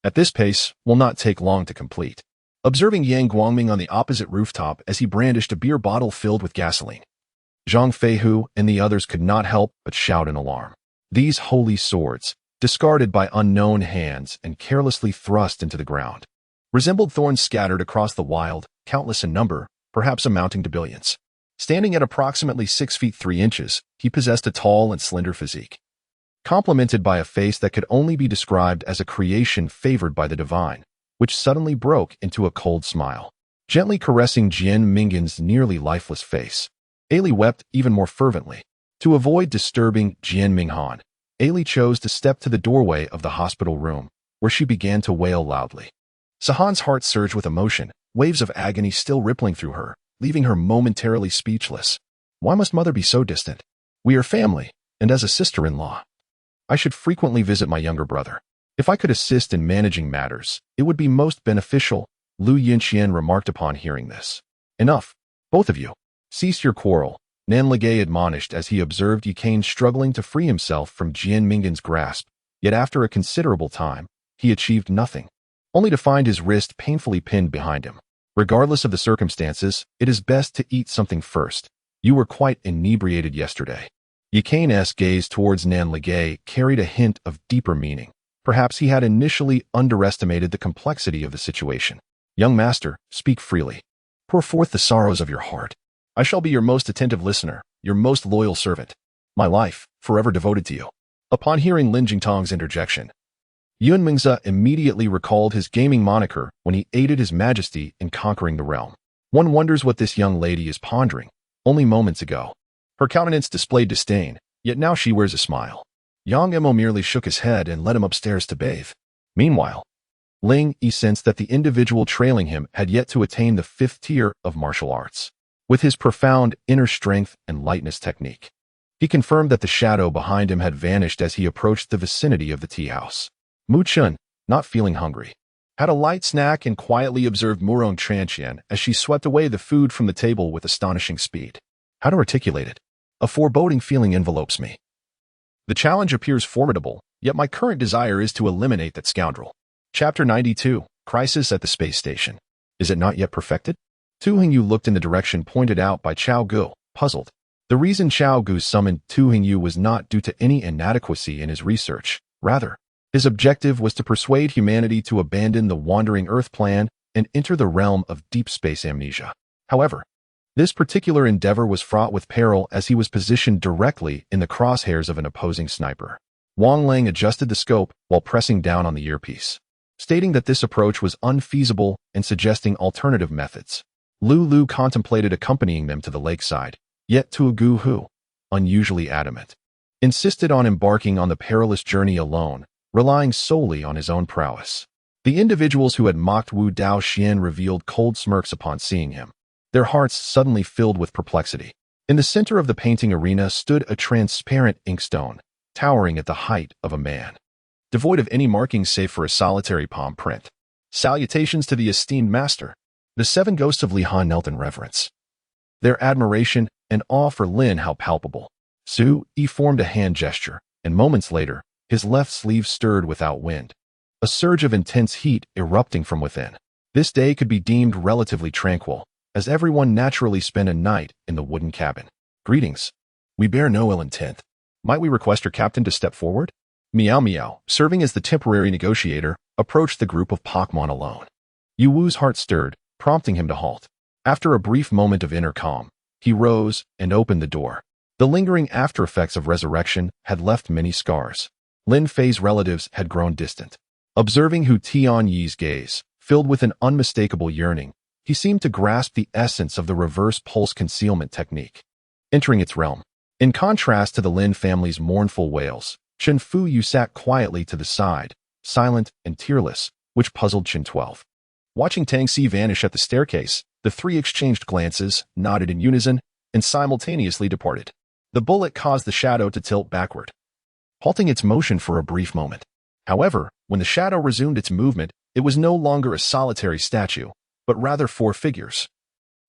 at this pace, will not take long to complete. Observing Yang Guangming on the opposite rooftop as he brandished a beer bottle filled with gasoline, Zhang Feihu and the others could not help but shout in alarm. These holy swords, discarded by unknown hands and carelessly thrust into the ground, resembled thorns scattered across the wild, countless in number, perhaps amounting to billions. Standing at approximately 6 feet 3 inches, he possessed a tall and slender physique, complemented by a face that could only be described as a creation favored by the divine, which suddenly broke into a cold smile. gently caressing Jian Mingan's nearly lifeless face. Ailey wept even more fervently. To avoid disturbing Jian Minghan, Ailey chose to step to the doorway of the hospital room, where she began to wail loudly. Sahan's heart surged with emotion, waves of agony still rippling through her, leaving her momentarily speechless. Why must mother be so distant? We are family, and as a sister-in-law, I should frequently visit my younger brother. If I could assist in managing matters, it would be most beneficial, Lu Yinxian remarked upon hearing this. Enough, both of you. Cease your quarrel, Nan Ligay admonished as he observed Yikane struggling to free himself from Jian Mingan's grasp, yet after a considerable time, he achieved nothing, only to find his wrist painfully pinned behind him. Regardless of the circumstances, it is best to eat something first. You were quite inebriated yesterday. Yikane's gaze towards Nan Ligay carried a hint of deeper meaning. Perhaps he had initially underestimated the complexity of the situation. Young master, speak freely. Pour forth the sorrows of your heart. I shall be your most attentive listener, your most loyal servant. My life, forever devoted to you. Upon hearing Lin Jingtong's interjection, Yun Mingze immediately recalled his gaming moniker when he aided His Majesty in conquering the realm. One wonders what this young lady is pondering. Only moments ago, her countenance displayed disdain, yet now she wears a smile. Yang Emo merely shook his head and led him upstairs to bathe. Meanwhile, Ling Yi sensed that the individual trailing him had yet to attain the 5th tier of martial arts. With his profound inner strength and lightness technique, he confirmed that the shadow behind him had vanished as he approached the vicinity of the tea house. Mu Chun, not feeling hungry, had a light snack and quietly observed Murong Tranqian as she swept away the food from the table with astonishing speed. How to articulate it? A foreboding feeling envelopes me. The challenge appears formidable, yet my current desire is to eliminate that scoundrel. Chapter 92, Crisis at the Space Station. Is it not yet perfected? Tu Hingyu looked in the direction pointed out by Cao Ge, puzzled. The reason Cao Ge summoned Tu Hingyu was not due to any inadequacy in his research. Rather, his objective was to persuade humanity to abandon the wandering Earth plan and enter the realm of deep space amnesia. However, this particular endeavor was fraught with peril as he was positioned directly in the crosshairs of an opposing sniper. Wang Lang adjusted the scope while pressing down on the earpiece, stating that this approach was unfeasible and suggesting alternative methods. Lu contemplated accompanying them to the lakeside, yet Tu Gu Hu, unusually adamant, insisted on embarking on the perilous journey alone, relying solely on his own prowess. The individuals who had mocked Wu Dao Xian revealed cold smirks upon seeing him, their hearts suddenly filled with perplexity. In the center of the painting arena stood a transparent inkstone, towering at the height of a man, devoid of any markings save for a solitary palm print. Salutations to the esteemed master. The 7 ghosts of Li Han knelt in reverence, their admiration and awe for Lin how palpable. Su Yi formed a hand gesture, and moments later, his left sleeve stirred without wind, a surge of intense heat erupting from within. This day could be deemed relatively tranquil, as everyone naturally spent a night in the wooden cabin. Greetings. We bear no ill intent. Might we request your captain to step forward? Miao Miao, serving as the temporary negotiator, approached the group of Pokemon alone. Yu Wu's heart stirred, prompting him to halt. After a brief moment of inner calm, he rose and opened the door. The lingering after-effects of resurrection had left many scars. Lin Fei's relatives had grown distant. Observing Hu Tianyi's gaze, filled with an unmistakable yearning, he seemed to grasp the essence of the reverse pulse concealment technique, entering its realm. In contrast to the Lin family's mournful wails, Chen Fuyu sat quietly to the side, silent and tearless, which puzzled Chen 12. Watching Tang Si vanish at the staircase, the 3 exchanged glances, nodded in unison, and simultaneously departed. The bullet caused the shadow to tilt backward, halting its motion for a brief moment. However, when the shadow resumed its movement, it was no longer a solitary statue, but rather 4 figures,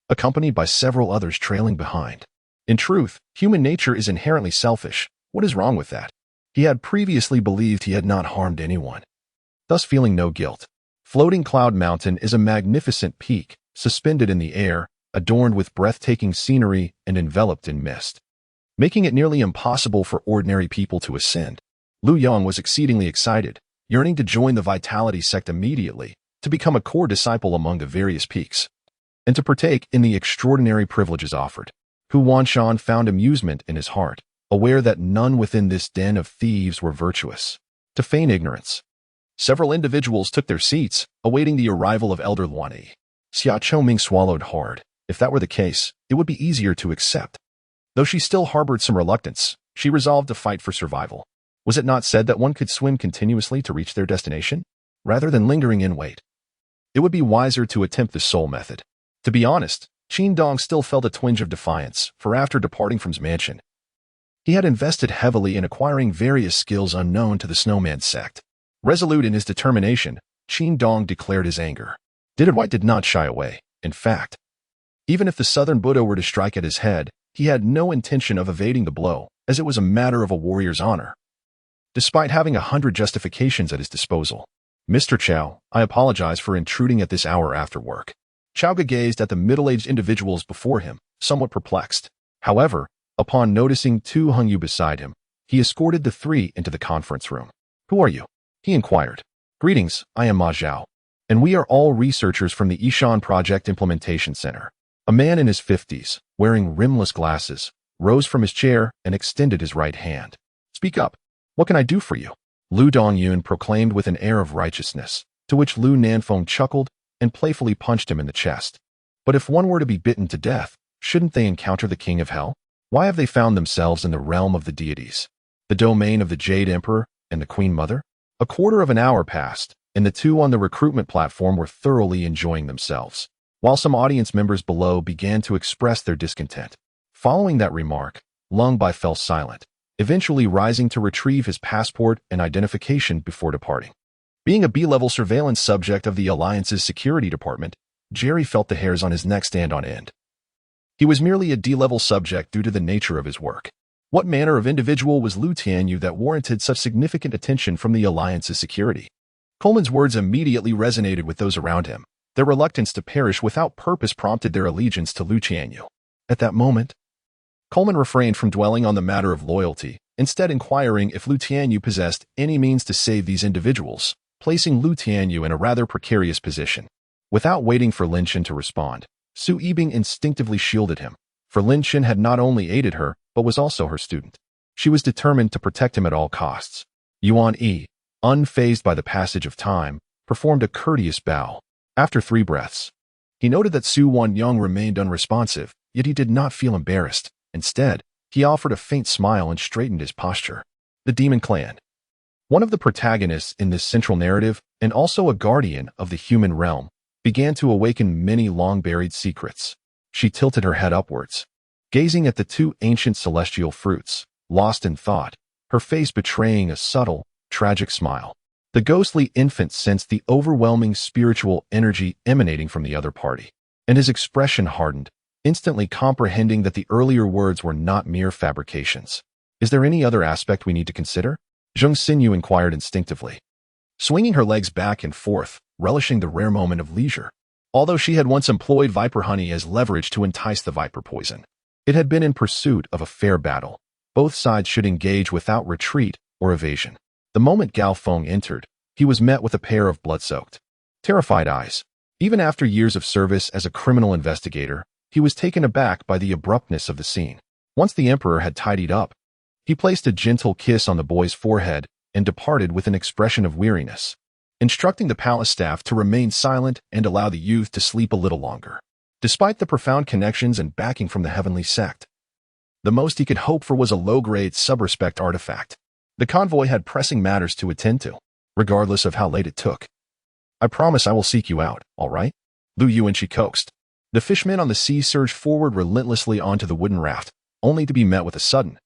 accompanied by several others trailing behind. In truth, human nature is inherently selfish. What is wrong with that? He had previously believed he had not harmed anyone, thus feeling no guilt. Floating Cloud Mountain is a magnificent peak, suspended in the air, adorned with breathtaking scenery and enveloped in mist, making it nearly impossible for ordinary people to ascend. Lu Yang was exceedingly excited, yearning to join the Vitality sect immediately, to become a core disciple among the various peaks, and to partake in the extraordinary privileges offered. Hu Wanshan found amusement in his heart, aware that none within this den of thieves were virtuous. To feign ignorance, several individuals took their seats, awaiting the arrival of Elder Luani. Xia Choming swallowed hard. If that were the case, it would be easier to accept. Though she still harbored some reluctance, she resolved to fight for survival. Was it not said that one could swim continuously to reach their destination, rather than lingering in wait? It would be wiser to attempt the soul method. To be honest, Qin Dong still felt a twinge of defiance, for after departing from his mansion, he had invested heavily in acquiring various skills unknown to the Snowman sect. Resolute in his determination, Qin Dong declared his anger. White did not shy away. In fact, even if the Southern Buddha were to strike at his head, he had no intention of evading the blow, as it was a matter of a warrior's honor. Despite having 100 justifications at his disposal, Mr. Cao, I apologize for intruding at this hour after work. Cao Ge gazed at the middle-aged individuals before him, somewhat perplexed. However, upon noticing Tu Hongyu beside him, he escorted the three into the conference room. Who are you? He inquired. Greetings, I am Ma Zhao, and we are all researchers from the Ishan Project Implementation Center. A man in his 50s, wearing rimless glasses, rose from his chair and extended his right hand. Speak up. What can I do for you? Lu Dongyun proclaimed with an air of righteousness, to which Lu Nanfeng chuckled and playfully punched him in the chest. But if one were to be bitten to death, shouldn't they encounter the King of Hell? Why have they found themselves in the realm of the deities, the domain of the Jade Emperor and the Queen Mother? A quarter of an hour passed, and the two on the recruitment platform were thoroughly enjoying themselves, while some audience members below began to express their discontent. Following that remark, Lung Bai fell silent, eventually rising to retrieve his passport and identification before departing. Being a B-level surveillance subject of the Alliance's security department, Jerry felt the hairs on his neck stand on end. He was merely a D-level subject due to the nature of his work. What manner of individual was Lu Tianyu that warranted such significant attention from the Alliance's security? Coleman's words immediately resonated with those around him. Their reluctance to perish without purpose prompted their allegiance to Lu Tianyu. At that moment, Coleman refrained from dwelling on the matter of loyalty, instead inquiring if Lu Tianyu possessed any means to save these individuals, placing Lu Tianyu in a rather precarious position. Without waiting for Lin Chen to respond, Su Yibing instinctively shielded him, for Lin Chen had not only aided her, but was also her student. She was determined to protect him at all costs. Yuan Yi, unfazed by the passage of time, performed a courteous bow. After 3 breaths, he noted that Su Wanyang remained unresponsive, yet he did not feel embarrassed. Instead, he offered a faint smile and straightened his posture. The Demon Clan. One of the protagonists in this central narrative, and also a guardian of the human realm, began to awaken many long-buried secrets. She tilted her head upwards, gazing at the 2 ancient celestial fruits, lost in thought, her face betraying a subtle, tragic smile. The ghostly infant sensed the overwhelming spiritual energy emanating from the other party, and his expression hardened, instantly comprehending that the earlier words were not mere fabrications. Is there any other aspect we need to consider? Zheng Xinyu inquired instinctively, swinging her legs back and forth, relishing the rare moment of leisure. Although she had once employed viper honey as leverage to entice the viper poison, it had been in pursuit of a fair battle. Both sides should engage without retreat or evasion. The moment Gao Feng entered, he was met with a pair of blood-soaked, terrified eyes. Even after years of service as a criminal investigator, he was taken aback by the abruptness of the scene. Once the emperor had tidied up, he placed a gentle kiss on the boy's forehead and departed with an expression of weariness, instructing the palace staff to remain silent and allow the youth to sleep a little longer. Despite the profound connections and backing from the heavenly sect, the most he could hope for was a low-grade sub-respect artifact. The convoy had pressing matters to attend to, regardless of how late it took. I promise I will seek you out, all right? Lu Yuanqi coaxed. The fishmen on the sea surged forward relentlessly onto the wooden raft, only to be met with a sudden,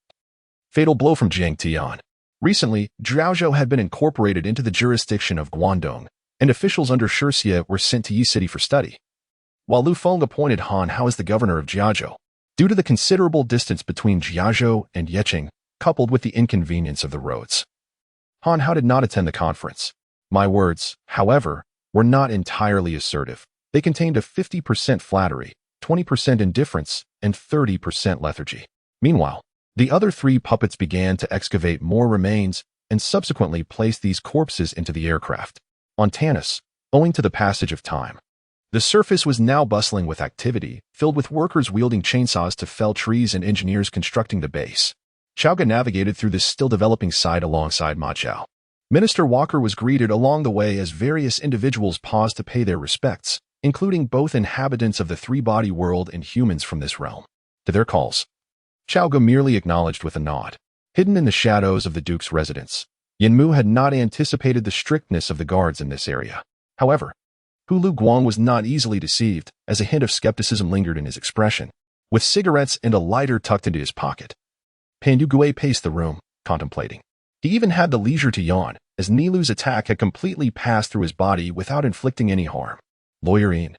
fatal blow from Jiang Tian. Recently, Zhaozhou had been incorporated into the jurisdiction of Guangdong, and officials under Shirxie were sent to Yi City for study, while Lu Feng appointed Han Hao as the governor of Jiazhou. Due to the considerable distance between Jiazhou and Yeqing, coupled with the inconvenience of the roads, Han Hao did not attend the conference. My words, however, were not entirely assertive. They contained a 50% flattery, 20% indifference, and 30% lethargy. Meanwhile, the other 3 puppets began to excavate more remains and subsequently place these corpses into the aircraft. On Tanis, owing to the passage of time, the surface was now bustling with activity, filled with workers wielding chainsaws to fell trees and engineers constructing the base. Cao Ge navigated through this still-developing site alongside Ma Zhao. Minister Walker was greeted along the way as various individuals paused to pay their respects, including both inhabitants of the three-body world and humans from this realm. To their calls, Cao Ge merely acknowledged with a nod. Hidden in the shadows of the Duke's residence, Yanmu had not anticipated the strictness of the guards in this area. However, Hulu Guang was not easily deceived, as a hint of skepticism lingered in his expression. With cigarettes and a lighter tucked into his pocket, Pandu Gue paced the room, contemplating. He even had the leisure to yawn, as Nilu's attack had completely passed through his body without inflicting any harm. Lawyer Ian.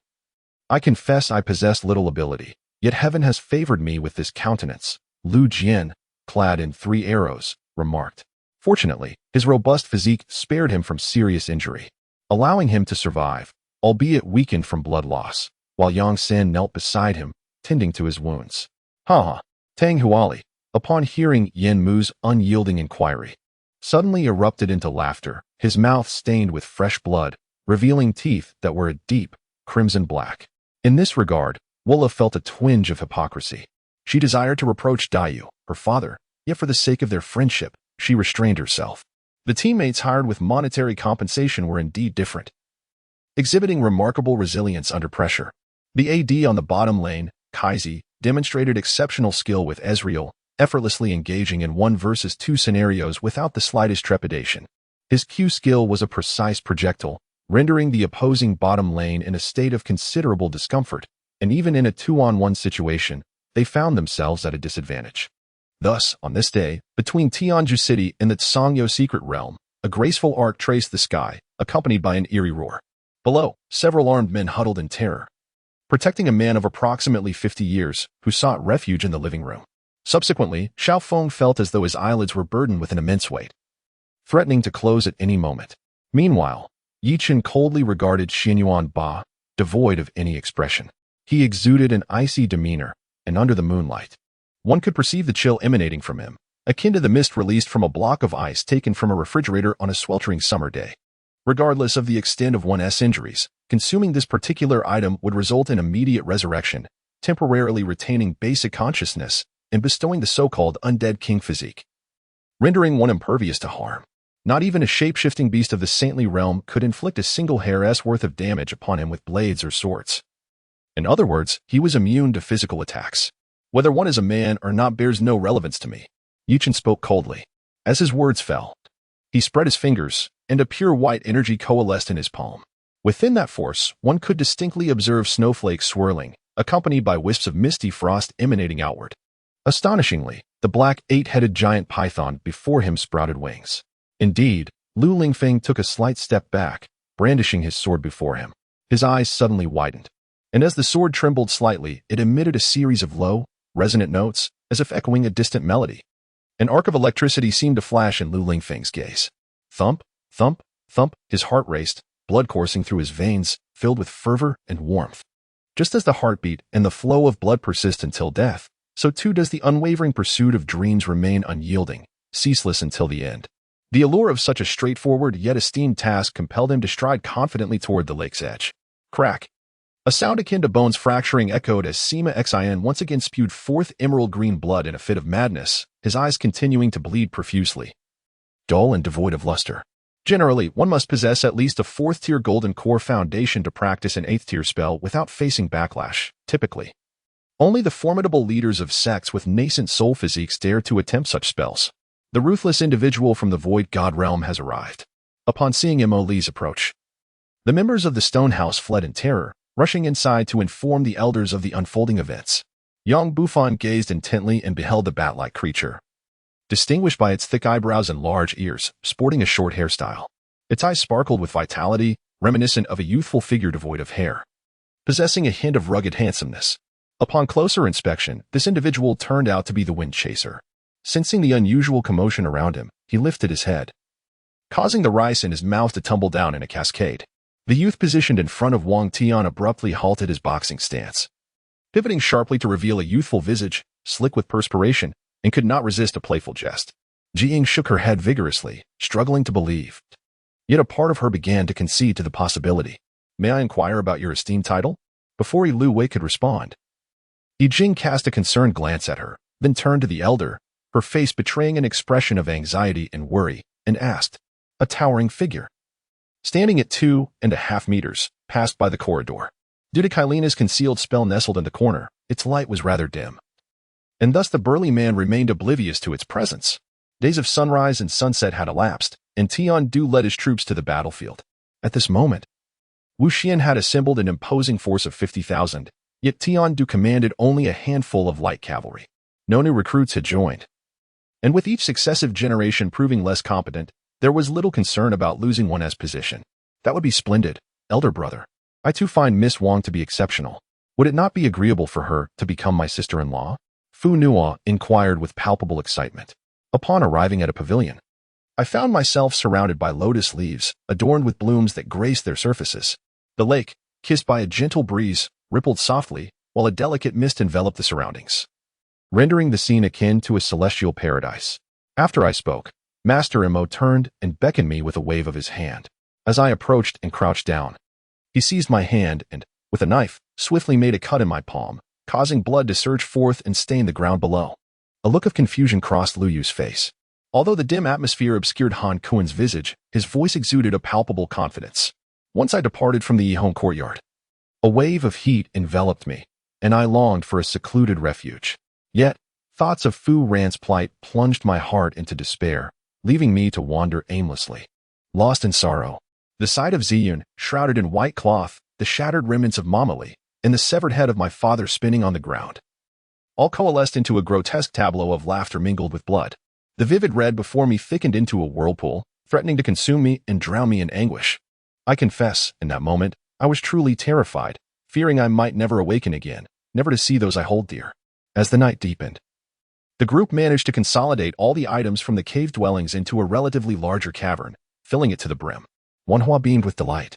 I confess I possess little ability, yet heaven has favored me with this countenance, Lu Jian, clad in 3 arrows, remarked. Fortunately, his robust physique spared him from serious injury, allowing him to survive, albeit weakened from blood loss, while Yang San knelt beside him, tending to his wounds. Ha! Tang Huali, upon hearing Yen Mu's unyielding inquiry, suddenly erupted into laughter, his mouth stained with fresh blood, revealing teeth that were a deep, crimson black. In this regard, Wula felt a twinge of hypocrisy. She desired to reproach Dayu, her father, yet for the sake of their friendship, she restrained herself. The teammates hired with monetary compensation were indeed different, exhibiting remarkable resilience under pressure. The AD on the bottom lane, Kaizi, demonstrated exceptional skill with Ezreal, effortlessly engaging in 1 versus 2 scenarios without the slightest trepidation. His Q skill was a precise projectile, rendering the opposing bottom lane in a state of considerable discomfort, and even in a 2-on-1 situation, they found themselves at a disadvantage. Thus, on this day, between Tianju City and the Songyo secret realm, a graceful arc traced the sky, accompanied by an eerie roar. Below, several armed men huddled in terror, protecting a man of approximately 50 years, who sought refuge in the living room. Subsequently, Xiao Feng felt as though his eyelids were burdened with an immense weight, threatening to close at any moment. Meanwhile, Yi Chen coldly regarded Xinyuan Ba, devoid of any expression. He exuded an icy demeanor, and under the moonlight, one could perceive the chill emanating from him, akin to the mist released from a block of ice taken from a refrigerator on a sweltering summer day. Regardless of the extent of one's injuries, consuming this particular item would result in immediate resurrection, temporarily retaining basic consciousness, and bestowing the so-called undead king physique, rendering one impervious to harm. Not even a shape-shifting beast of the saintly realm could inflict a single hair's worth of damage upon him with blades or swords. In other words, he was immune to physical attacks. Whether one is a man or not bears no relevance to me. Yi Chen spoke coldly. As his words fell, he spread his fingers, and a pure white energy coalesced in his palm. Within that force, one could distinctly observe snowflakes swirling, accompanied by wisps of misty frost emanating outward. Astonishingly, the black 8-headed giant python before him sprouted wings. Indeed, Lu Lingfeng took a slight step back, brandishing his sword before him. His eyes suddenly widened, and as the sword trembled slightly, it emitted a series of low, resonant notes, as if echoing a distant melody. An arc of electricity seemed to flash in Lu Lingfeng's gaze. Thump, thump, thump, his heart raced, blood coursing through his veins, filled with fervor and warmth. Just as the heartbeat and the flow of blood persist until death, so too does the unwavering pursuit of dreams remain unyielding, ceaseless until the end. The allure of such a straightforward yet esteemed task compelled him to stride confidently toward the lake's edge. Crack! A sound akin to bones fracturing echoed as Sima Xin once again spewed forth emerald green blood in a fit of madness, his eyes continuing to bleed profusely, dull and devoid of luster. Generally, one must possess at least a 4th-tier golden core foundation to practice an 8th-tier spell without facing backlash, typically. Only the formidable leaders of sects with nascent soul physiques dare to attempt such spells. The ruthless individual from the Void God realm has arrived. Upon seeing Mo Li's approach, the members of the stone house fled in terror, rushing inside to inform the elders of the unfolding events. Yang Bufan gazed intently and beheld the bat-like creature, distinguished by its thick eyebrows and large ears, sporting a short hairstyle. Its eyes sparkled with vitality, reminiscent of a youthful figure devoid of hair, possessing a hint of rugged handsomeness. Upon closer inspection, this individual turned out to be the Wind Chaser. Sensing the unusual commotion around him, he lifted his head, causing the rice in his mouth to tumble down in a cascade. The youth positioned in front of Wang Tian abruptly halted his boxing stance, pivoting sharply to reveal a youthful visage, slick with perspiration, and could not resist a playful jest. Jiying shook her head vigorously, struggling to believe. Yet a part of her began to concede to the possibility. May I inquire about your esteemed title? Before Lu Wei could respond, Yijing cast a concerned glance at her, then turned to the elder, her face betraying an expression of anxiety and worry, and asked, a towering figure, standing at 2.5 meters, passed by the corridor. Due to Kylena's concealed spell nestled in the corner, its light was rather dim, and thus the burly man remained oblivious to its presence. Days of sunrise and sunset had elapsed, and Tian Du led his troops to the battlefield. At this moment, Wu Xian had assembled an imposing force of 50,000, yet Tian Du commanded only a handful of light cavalry. No new recruits had joined, and with each successive generation proving less competent, there was little concern about losing one as position. That would be splendid, elder brother. I too find Miss Wang to be exceptional. Would it not be agreeable for her to become my sister-in-law? Fu Nuo inquired with palpable excitement. Upon arriving at a pavilion, I found myself surrounded by lotus leaves, adorned with blooms that graced their surfaces. The lake, kissed by a gentle breeze, rippled softly, while a delicate mist enveloped the surroundings, rendering the scene akin to a celestial paradise. After I spoke, Master Imo turned and beckoned me with a wave of his hand. As I approached and crouched down, he seized my hand and, with a knife, swiftly made a cut in my palm, causing blood to surge forth and stain the ground below. A look of confusion crossed Lu Yu's face. Although the dim atmosphere obscured Han Kuen's visage, his voice exuded a palpable confidence. Once I departed from the Yihong courtyard, a wave of heat enveloped me, and I longed for a secluded refuge. Yet, thoughts of Fu Ran's plight plunged my heart into despair, leaving me to wander aimlessly. Lost in sorrow, the sight of Ziyun, shrouded in white cloth, the shattered remnants of Mama Li, and the severed head of my father spinning on the ground, all coalesced into a grotesque tableau of laughter mingled with blood. The vivid red before me thickened into a whirlpool, threatening to consume me and drown me in anguish. I confess, in that moment, I was truly terrified, fearing I might never awaken again, never to see those I hold dear. As the night deepened, the group managed to consolidate all the items from the cave dwellings into a relatively larger cavern, filling it to the brim. Wanhua beamed with delight.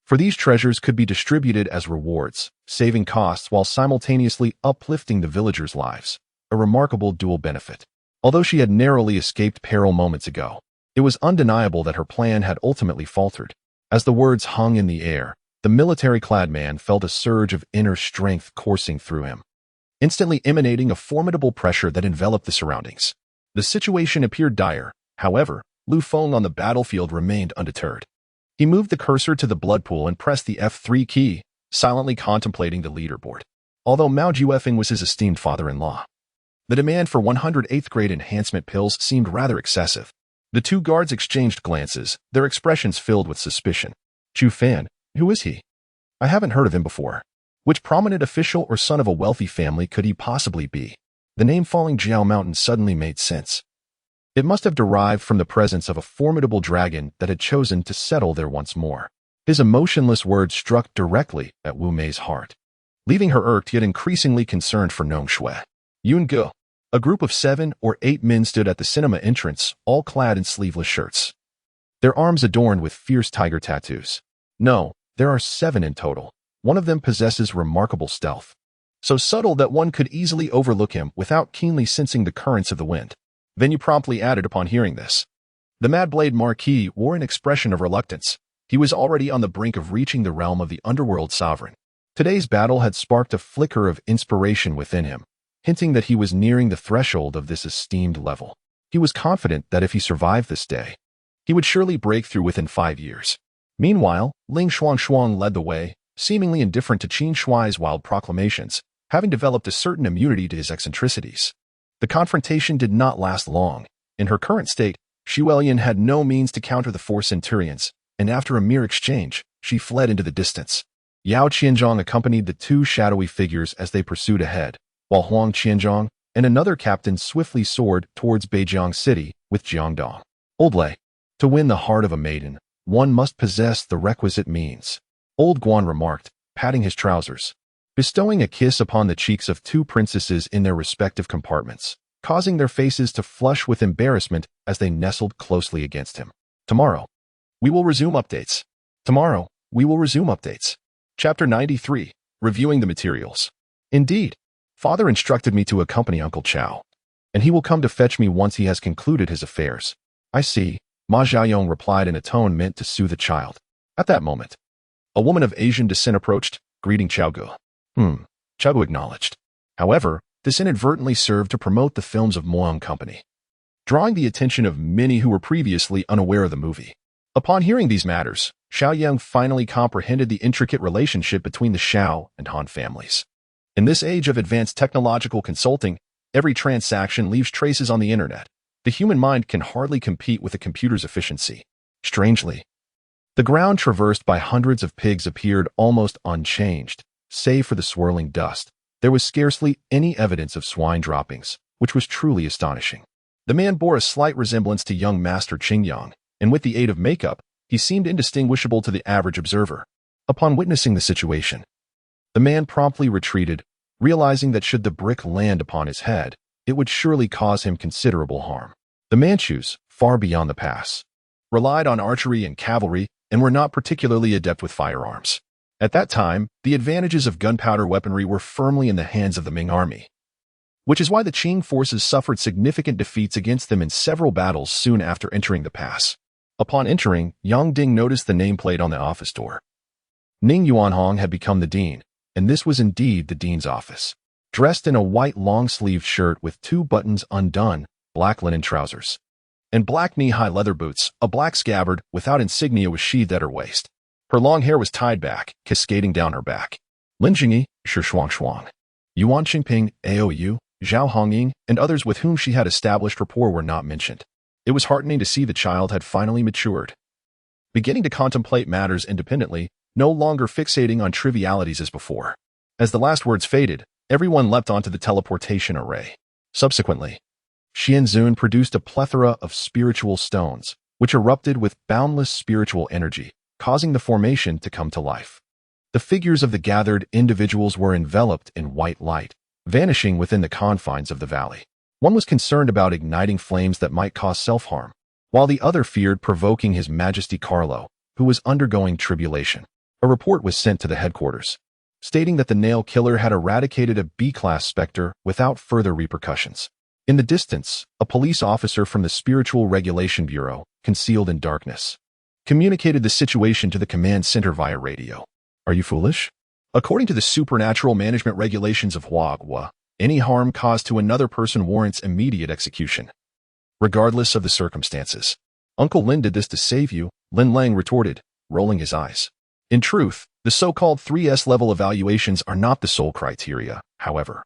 For these treasures could be distributed as rewards, saving costs while simultaneously uplifting the villagers' lives, a remarkable dual benefit. Although she had narrowly escaped peril moments ago, it was undeniable that her plan had ultimately faltered. As the words hung in the air, the military-clad man felt a surge of inner strength coursing through him, instantly emanating a formidable pressure that enveloped the surroundings. The situation appeared dire, however, Lu Feng on the battlefield remained undeterred. He moved the cursor to the blood pool and pressed the F3 key, silently contemplating the leaderboard. Although Mao Juefeng was his esteemed father-in-law, the demand for 108th grade enhancement pills seemed rather excessive. The two guards exchanged glances, their expressions filled with suspicion. Chu Fan, who is he? I haven't heard of him before. Which prominent official or son of a wealthy family could he possibly be? The name Falling Jiao Mountain suddenly made sense. It must have derived from the presence of a formidable dragon that had chosen to settle there once more. His emotionless words struck directly at Wu Mei's heart, leaving her irked yet increasingly concerned for Nong Shui. Yun Ge. A group of 7 or 8 men stood at the cinema entrance, all clad in sleeveless shirts, their arms adorned with fierce tiger tattoos. No, there are 7 in total. One of them possesses remarkable stealth, so subtle that one could easily overlook him without keenly sensing the currents of the wind. Then you promptly added upon hearing this. The Mad Blade Marquis wore an expression of reluctance. He was already on the brink of reaching the realm of the underworld sovereign. Today's battle had sparked a flicker of inspiration within him, hinting that he was nearing the threshold of this esteemed level. He was confident that if he survived this day, he would surely break through within 5 years. Meanwhile, Ling Shuang led the way, seemingly indifferent to Qin Shuai's wild proclamations, having developed a certain immunity to his eccentricities. The confrontation did not last long. In her current state, Xu Elian had no means to counter the 4 centurions, and after a mere exchange, she fled into the distance. Yao Qianzhong accompanied the 2 shadowy figures as they pursued ahead, while Huang Qianzhong and another captain swiftly soared towards Beijiang City with Jiangdong. Old Lei. To win the heart of a maiden, one must possess the requisite means, Old Guan remarked, patting his trousers, bestowing a kiss upon the cheeks of 2 princesses in their respective compartments, causing their faces to flush with embarrassment as they nestled closely against him. Tomorrow, we will resume updates. Tomorrow, we will resume updates. Chapter 93, Reviewing the Materials. Indeed, Father instructed me to accompany Uncle Chao, and he will come to fetch me once he has concluded his affairs. I see, Ma Xiaoyong replied in a tone meant to soothe the child. At that moment, a woman of Asian descent approached, greeting Cao Ge. Cao Ge acknowledged. However, this inadvertently served to promote the films of Moong Company, drawing the attention of many who were previously unaware of the movie. Upon hearing these matters, Xiao Yang finally comprehended the intricate relationship between the Xiao and Han families. In this age of advanced technological consulting, every transaction leaves traces on the internet. The human mind can hardly compete with a computer's efficiency. Strangely, the ground traversed by hundreds of pigs appeared almost unchanged, save for the swirling dust. There was scarcely any evidence of swine droppings, which was truly astonishing. The man bore a slight resemblance to young Master Qingyang, and with the aid of makeup, he seemed indistinguishable to the average observer. Upon witnessing the situation, the man promptly retreated, realizing that should the brick land upon his head, it would surely cause him considerable harm. The Manchus, far beyond the pass, relied on archery and cavalry and were not particularly adept with firearms. At that time, the advantages of gunpowder weaponry were firmly in the hands of the Ming army, which is why the Qing forces suffered significant defeats against them in several battles soon after entering the pass. Upon entering, Yang Ding noticed the nameplate on the office door. Ning Yuanhong had become the dean, and this was indeed the dean's office. Dressed in a white long-sleeved shirt with 2 buttons undone, black linen trousers, and black knee-high leather boots, a black scabbard without insignia was sheathed at her waist. Her long hair was tied back, cascading down her back. Lin Jingyi, Shi Shuang, Yuan Qingping, Aou, Zhao Hongying, and others with whom she had established rapport were not mentioned. It was heartening to see the child had finally matured, beginning to contemplate matters independently, no longer fixating on trivialities as before. As the last words faded, everyone leapt onto the teleportation array. Subsequently, Xianzun produced a plethora of spiritual stones, which erupted with boundless spiritual energy, causing the formation to come to life. The figures of the gathered individuals were enveloped in white light, vanishing within the confines of the valley. One was concerned about igniting flames that might cause self-harm, while the other feared provoking His Majesty Carlo, who was undergoing tribulation. A report was sent to the headquarters, stating that the nail killer had eradicated a B-class specter without further repercussions. In the distance, a police officer from the Spiritual Regulation Bureau, concealed in darkness, communicated the situation to the command center via radio. Are you foolish? According to the supernatural management regulations of Huagua, any harm caused to another person warrants immediate execution, regardless of the circumstances. Uncle Lin did this to save you, Lin Lang retorted, rolling his eyes. In truth, the so-called 3S level evaluations are not the sole criteria, however.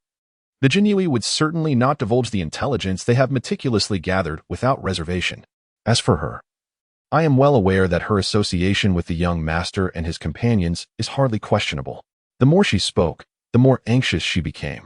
The Jinyui would certainly not divulge the intelligence they have meticulously gathered without reservation. As for her, I am well aware that her association with the young master and his companions is hardly questionable. The more she spoke, the more anxious she became,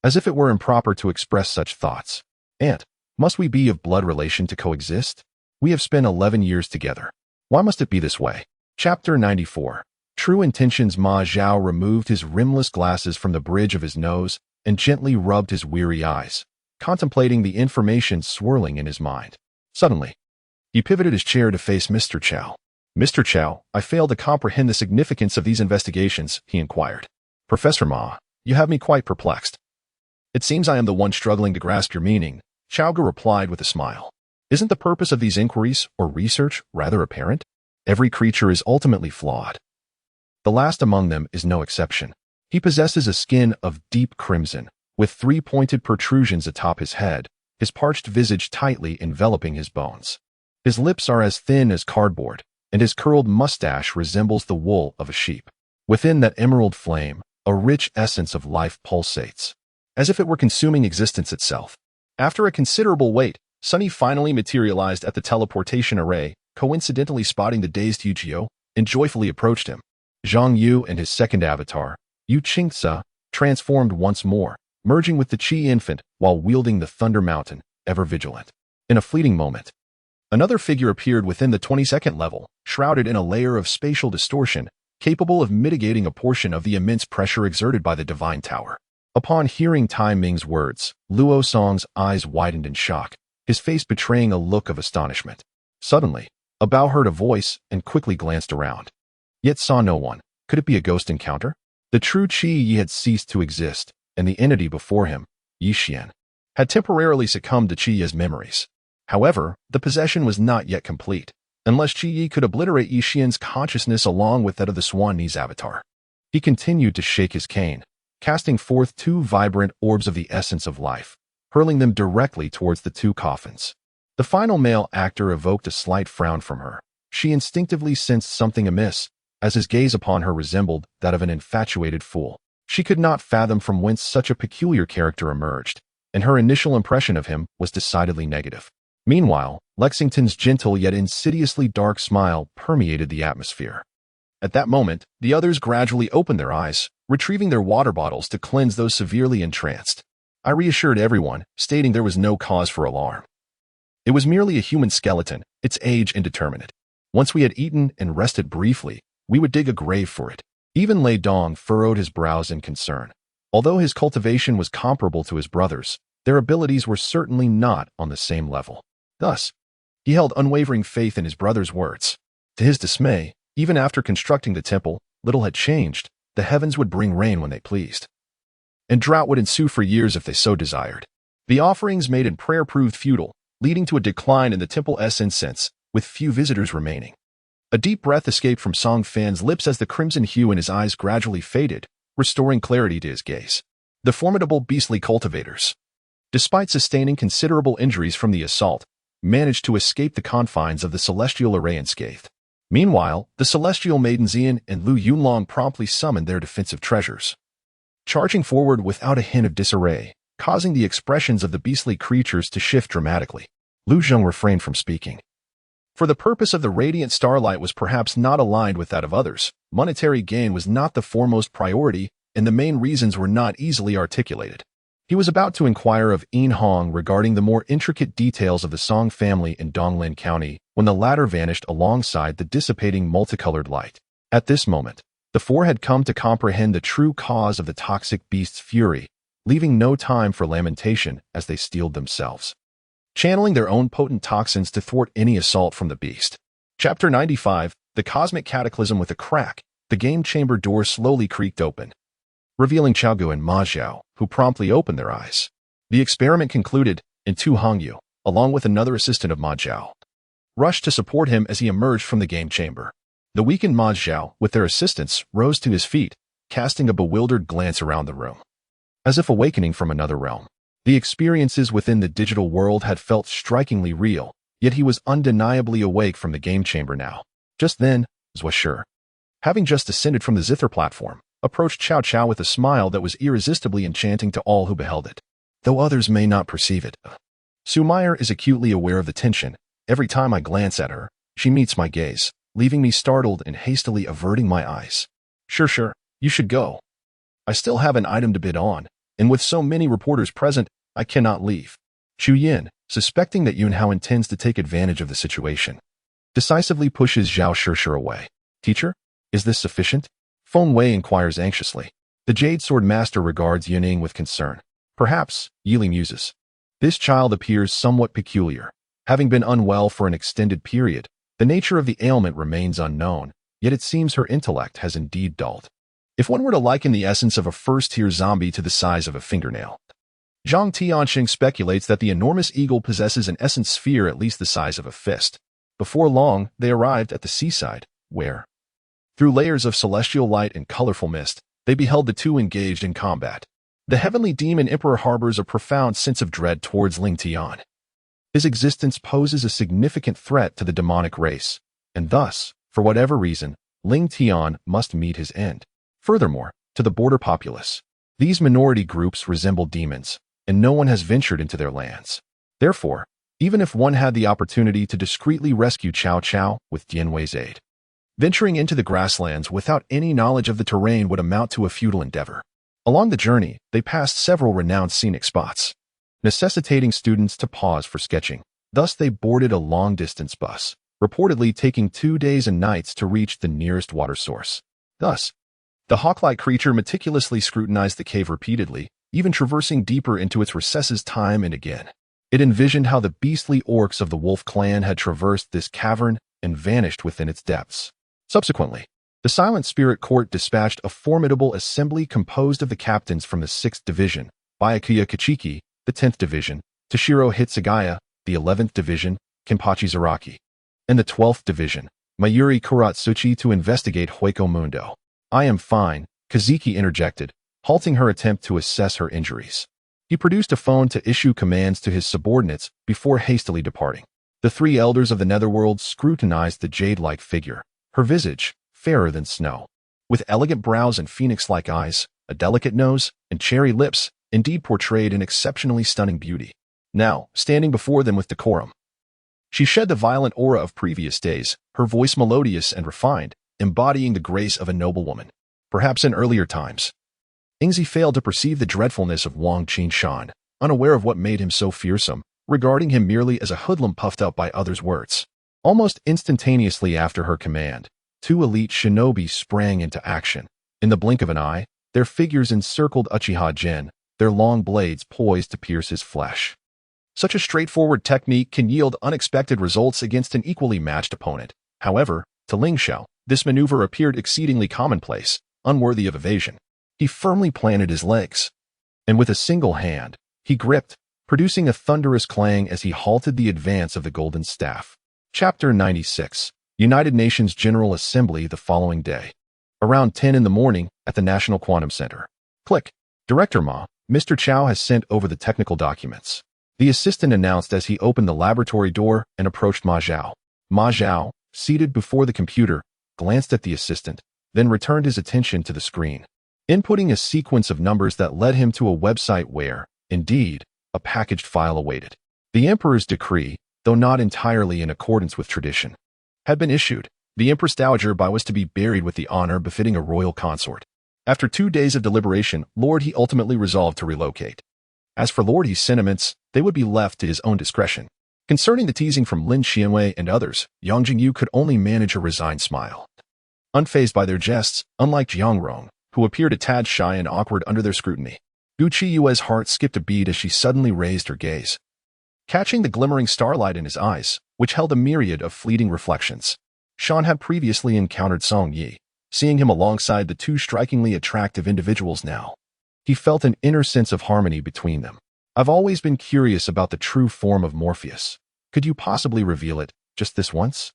as if it were improper to express such thoughts. Aunt, must we be of blood relation to coexist? We have spent 11 years together. Why must it be this way? Chapter 94. True Intentions. Ma Zhao removed his rimless glasses from the bridge of his nose and gently rubbed his weary eyes, contemplating the information swirling in his mind. Suddenly, he pivoted his chair to face Mr. Cao. Mr. Cao, I fail to comprehend the significance of these investigations, he inquired. Professor Ma, you have me quite perplexed. It seems I am the one struggling to grasp your meaning, Cao Ge replied with a smile. Isn't the purpose of these inquiries or research rather apparent? Every creature is ultimately flawed. The last among them is no exception. He possesses a skin of deep crimson, with 3 pointed protrusions atop his head, his parched visage tightly enveloping his bones. His lips are as thin as cardboard, and his curled mustache resembles the wool of a sheep. Within that emerald flame, a rich essence of life pulsates, as if it were consuming existence itself. After a considerable wait, Sunny finally materialized at the teleportation array, coincidentally spotting the dazed Yu Jiu, and joyfully approached him. Zhang Yu and his second avatar, Yu Qingce, transformed once more, merging with the Qi infant while wielding the Thunder Mountain, ever vigilant. In a fleeting moment, another figure appeared within the 22nd level, shrouded in a layer of spatial distortion, capable of mitigating a portion of the immense pressure exerted by the Divine Tower. Upon hearing Tai Ming's words, Luo Song's eyes widened in shock, his face betraying a look of astonishment. Suddenly, a Bao heard a voice and quickly glanced around, yet saw no one. Could it be a ghost encounter? The true Qi Yi had ceased to exist, and the entity before him, Yi Xian, had temporarily succumbed to Qi Yi's memories. However, the possession was not yet complete, unless Qi Yi could obliterate Yi Xian's consciousness along with that of the Swan-Ni's avatar. He continued to shake his cane, casting forth 2 vibrant orbs of the essence of life, hurling them directly towards the 2 coffins. The final male actor evoked a slight frown from her, She instinctively sensed something amiss, as his gaze upon her resembled that of an infatuated fool. She could not fathom from whence such a peculiar character emerged, and her initial impression of him was decidedly negative. Meanwhile, Lexington's gentle yet insidiously dark smile permeated the atmosphere. At that moment, the others gradually opened their eyes, retrieving their water bottles to cleanse those severely entranced. I reassured everyone, stating there was no cause for alarm. It was merely a human skeleton, its age indeterminate. Once we had eaten and rested briefly, we would dig a grave for it. Even Lei Dong furrowed his brows in concern. Although his cultivation was comparable to his brother's, their abilities were certainly not on the same level. Thus, he held unwavering faith in his brother's words. To his dismay, even after constructing the temple, little had changed. The heavens would bring rain when they pleased, and drought would ensue for years if they so desired. The offerings made in prayer proved futile, leading to a decline in the temple's incense, with few visitors remaining. A deep breath escaped from Song Fan's lips as the crimson hue in his eyes gradually faded, restoring clarity to his gaze. The formidable beastly cultivators, despite sustaining considerable injuries from the assault, managed to escape the confines of the celestial array unscathed. Meanwhile, the celestial maidens Ian and Lu Yunlong promptly summoned their defensive treasures, charging forward without a hint of disarray, causing the expressions of the beastly creatures to shift dramatically. Lu Zheng refrained from speaking. For the purpose of the radiant starlight was perhaps not aligned with that of others. Monetary gain was not the foremost priority, and the main reasons were not easily articulated. He was about to inquire of Yin Hong regarding the more intricate details of the Song family in Donglin County when the latter vanished alongside the dissipating multicolored light. At this moment, the four had come to comprehend the true cause of the toxic beast's fury, leaving no time for lamentation as they steeled themselves, channeling their own potent toxins to thwart any assault from the beast. Chapter 95, The Cosmic Cataclysm. With a crack, the game chamber door slowly creaked open, revealing Cao Ge and Ma Xiao, who promptly opened their eyes. The experiment concluded, and Tu Hongyu, along with another assistant of Ma Xiao, rushed to support him as he emerged from the game chamber. The weakened Ma Xiao, with their assistants, rose to his feet, casting a bewildered glance around the room, as if awakening from another realm. The experiences within the digital world had felt strikingly real, yet he was undeniably awake from the game chamber now. Just then, Zhuo, having just descended from the zither platform, approached Cao Cao with a smile that was irresistibly enchanting to all who beheld it, though others may not perceive it. Su Meyer is acutely aware of the tension. Every time I glance at her, she meets my gaze, leaving me startled and hastily averting my eyes. Sure, you should go. I still have an item to bid on, and with so many reporters present, I cannot leave. Chu Yin, suspecting that Yunhao intends to take advantage of the situation, decisively pushes Zhao Shishir away. Teacher, is this sufficient? Feng Wei inquires anxiously. The Jade Sword Master regards Yuning with concern. Perhaps, Yili muses. This child appears somewhat peculiar. Having been unwell for an extended period, the nature of the ailment remains unknown, yet it seems her intellect has indeed dulled. If one were to liken the essence of a first-tier zombie to the size of a fingernail. Zhang Tianxing speculates that the enormous eagle possesses an essence sphere at least the size of a fist. Before long, they arrived at the seaside, where, through layers of celestial light and colorful mist, they beheld the two engaged in combat. The heavenly demon emperor harbors a profound sense of dread towards Ling Tian. His existence poses a significant threat to the demonic race, and thus, for whatever reason, Ling Tian must meet his end. Furthermore, to the border populace, these minority groups resemble demons, and no one has ventured into their lands. Therefore, even if one had the opportunity to discreetly rescue Cao Cao with Dianwei's aid, venturing into the grasslands without any knowledge of the terrain would amount to a futile endeavor. Along the journey, they passed several renowned scenic spots, necessitating students to pause for sketching. Thus they boarded a long-distance bus, reportedly taking 2 days and nights to reach the nearest water source. Thus, the hawk-like creature meticulously scrutinized the cave repeatedly, even traversing deeper into its recesses time and again. It envisioned how the beastly orcs of the wolf clan had traversed this cavern and vanished within its depths. Subsequently, the Silent Spirit Court dispatched a formidable assembly composed of the captains from the 6th Division, Byakuya Kachiki, the 10th Division, Toshiro Hitsugaya, the 11th Division, Kenpachi Zaraki, and the 12th Division, Mayuri Kuratsuchi to investigate Hueco Mundo. I am fine, Kazuki interjected, halting her attempt to assess her injuries. He produced a phone to issue commands to his subordinates before hastily departing. The three elders of the netherworld scrutinized the jade-like figure, her visage fairer than snow, with elegant brows and phoenix-like eyes, a delicate nose, and cherry lips, indeed portrayed an exceptionally stunning beauty. Now, standing before them with decorum, she shed the violent aura of previous days, her voice melodious and refined, embodying the grace of a noblewoman. Perhaps in earlier times, Ingzi failed to perceive the dreadfulness of Wang Qinshan, unaware of what made him so fearsome, regarding him merely as a hoodlum puffed up by others' words. Almost instantaneously after her command, two elite shinobi sprang into action. In the blink of an eye, their figures encircled Uchiha Jin, their long blades poised to pierce his flesh. Such a straightforward technique can yield unexpected results against an equally matched opponent. However, to Ling Xiao, this maneuver appeared exceedingly commonplace, unworthy of evasion. He firmly planted his legs, and with a single hand, he gripped, producing a thunderous clang as he halted the advance of the golden staff. Chapter 96. United Nations General Assembly the following day. Around 10 in the morning at the National Quantum Center. Click. Director Ma, Mr. Cao has sent over the technical documents. The assistant announced as he opened the laboratory door and approached Ma Zhao. Ma Zhao, seated before the computer, glanced at the assistant, then returned his attention to the screen, inputting a sequence of numbers that led him to a website where, indeed, a packaged file awaited. The Emperor's decree, though not entirely in accordance with tradition, had been issued. The Empress Dowager Bai was to be buried with the honor befitting a royal consort. After 2 days of deliberation, Lord He ultimately resolved to relocate. As for Lord He's sentiments, they would be left to his own discretion. Concerning the teasing from Lin Xianwei and others, Yang Jingyu could only manage a resigned smile. Unfazed by their jests, unlike Jiang Rong, who appeared a tad shy and awkward under their scrutiny, Gu Qiyue's heart skipped a beat as she suddenly raised her gaze, catching the glimmering starlight in his eyes, which held a myriad of fleeting reflections. Shan had previously encountered Song Yi. Seeing him alongside the two strikingly attractive individuals now, he felt an inner sense of harmony between them. I've always been curious about the true form of Morpheus. Could you possibly reveal it, just this once?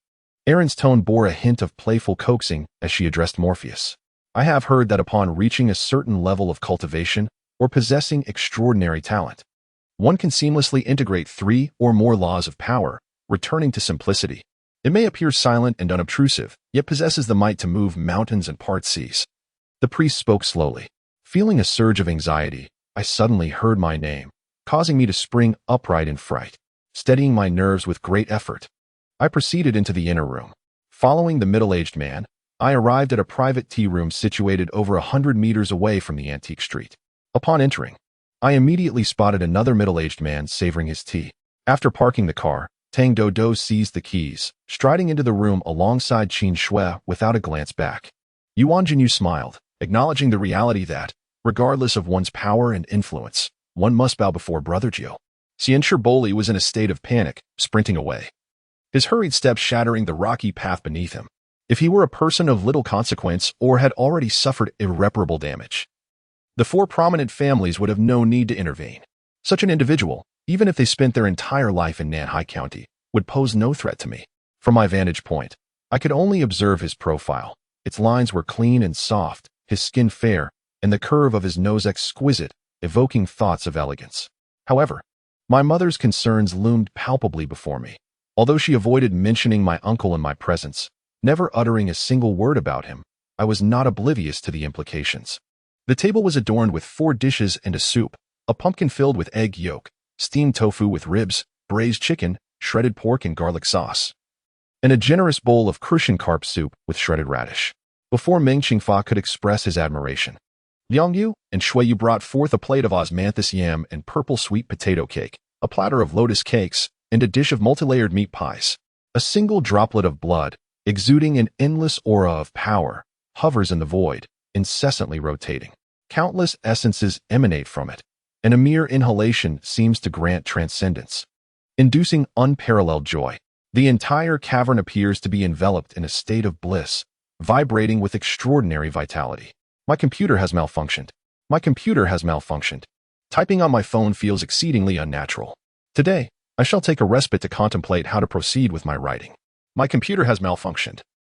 Erin's tone bore a hint of playful coaxing as she addressed Morpheus. I have heard that upon reaching a certain level of cultivation or possessing extraordinary talent, one can seamlessly integrate 3 or more laws of power, returning to simplicity. It may appear silent and unobtrusive, yet possesses the might to move mountains and part seas. The priest spoke slowly. Feeling a surge of anxiety, I suddenly heard my name, causing me to spring upright in fright. Steadying my nerves with great effort, I proceeded into the inner room. Following the middle-aged man, I arrived at a private tea room situated over 100 meters away from the antique street. Upon entering, I immediately spotted another middle-aged man savoring his tea. After parking the car, Tang Dodo seized the keys, striding into the room alongside Qin Shui without a glance back. Yuan Jinyu smiled, acknowledging the reality that, regardless of one's power and influence, one must bow before Brother Jiu. Xian Boli was in a state of panic, sprinting away, his hurried steps shattering the rocky path beneath him. If he were a person of little consequence or had already suffered irreparable damage, the 4 prominent families would have no need to intervene. Such an individual, even if they spent their entire life in Nanhai County, would pose no threat to me. From my vantage point, I could only observe his profile. Its lines were clean and soft, his skin fair, and the curve of his nose exquisite, evoking thoughts of elegance. However, my mother's concerns loomed palpably before me. Although she avoided mentioning my uncle in my presence, never uttering a single word about him, I was not oblivious to the implications. The table was adorned with 4 dishes and a soup, a pumpkin filled with egg yolk, steamed tofu with ribs, braised chicken, shredded pork and garlic sauce, and a generous bowl of crucian carp soup with shredded radish. Before Meng Qingfa could express his admiration, Liang Yu and Shui Yu brought forth a plate of osmanthus yam and purple sweet potato cake, a platter of lotus cakes, and a dish of multi-layered meat pies. A single droplet of blood, exuding an endless aura of power, hovers in the void, incessantly rotating. Countless essences emanate from it, and a mere inhalation seems to grant transcendence, inducing unparalleled joy. The entire cavern appears to be enveloped in a state of bliss, vibrating with extraordinary vitality. My computer has malfunctioned. My computer has malfunctioned. Typing on my phone feels exceedingly unnatural. Today, I shall take a respite to contemplate how to proceed with my writing. My computer has malfunctioned.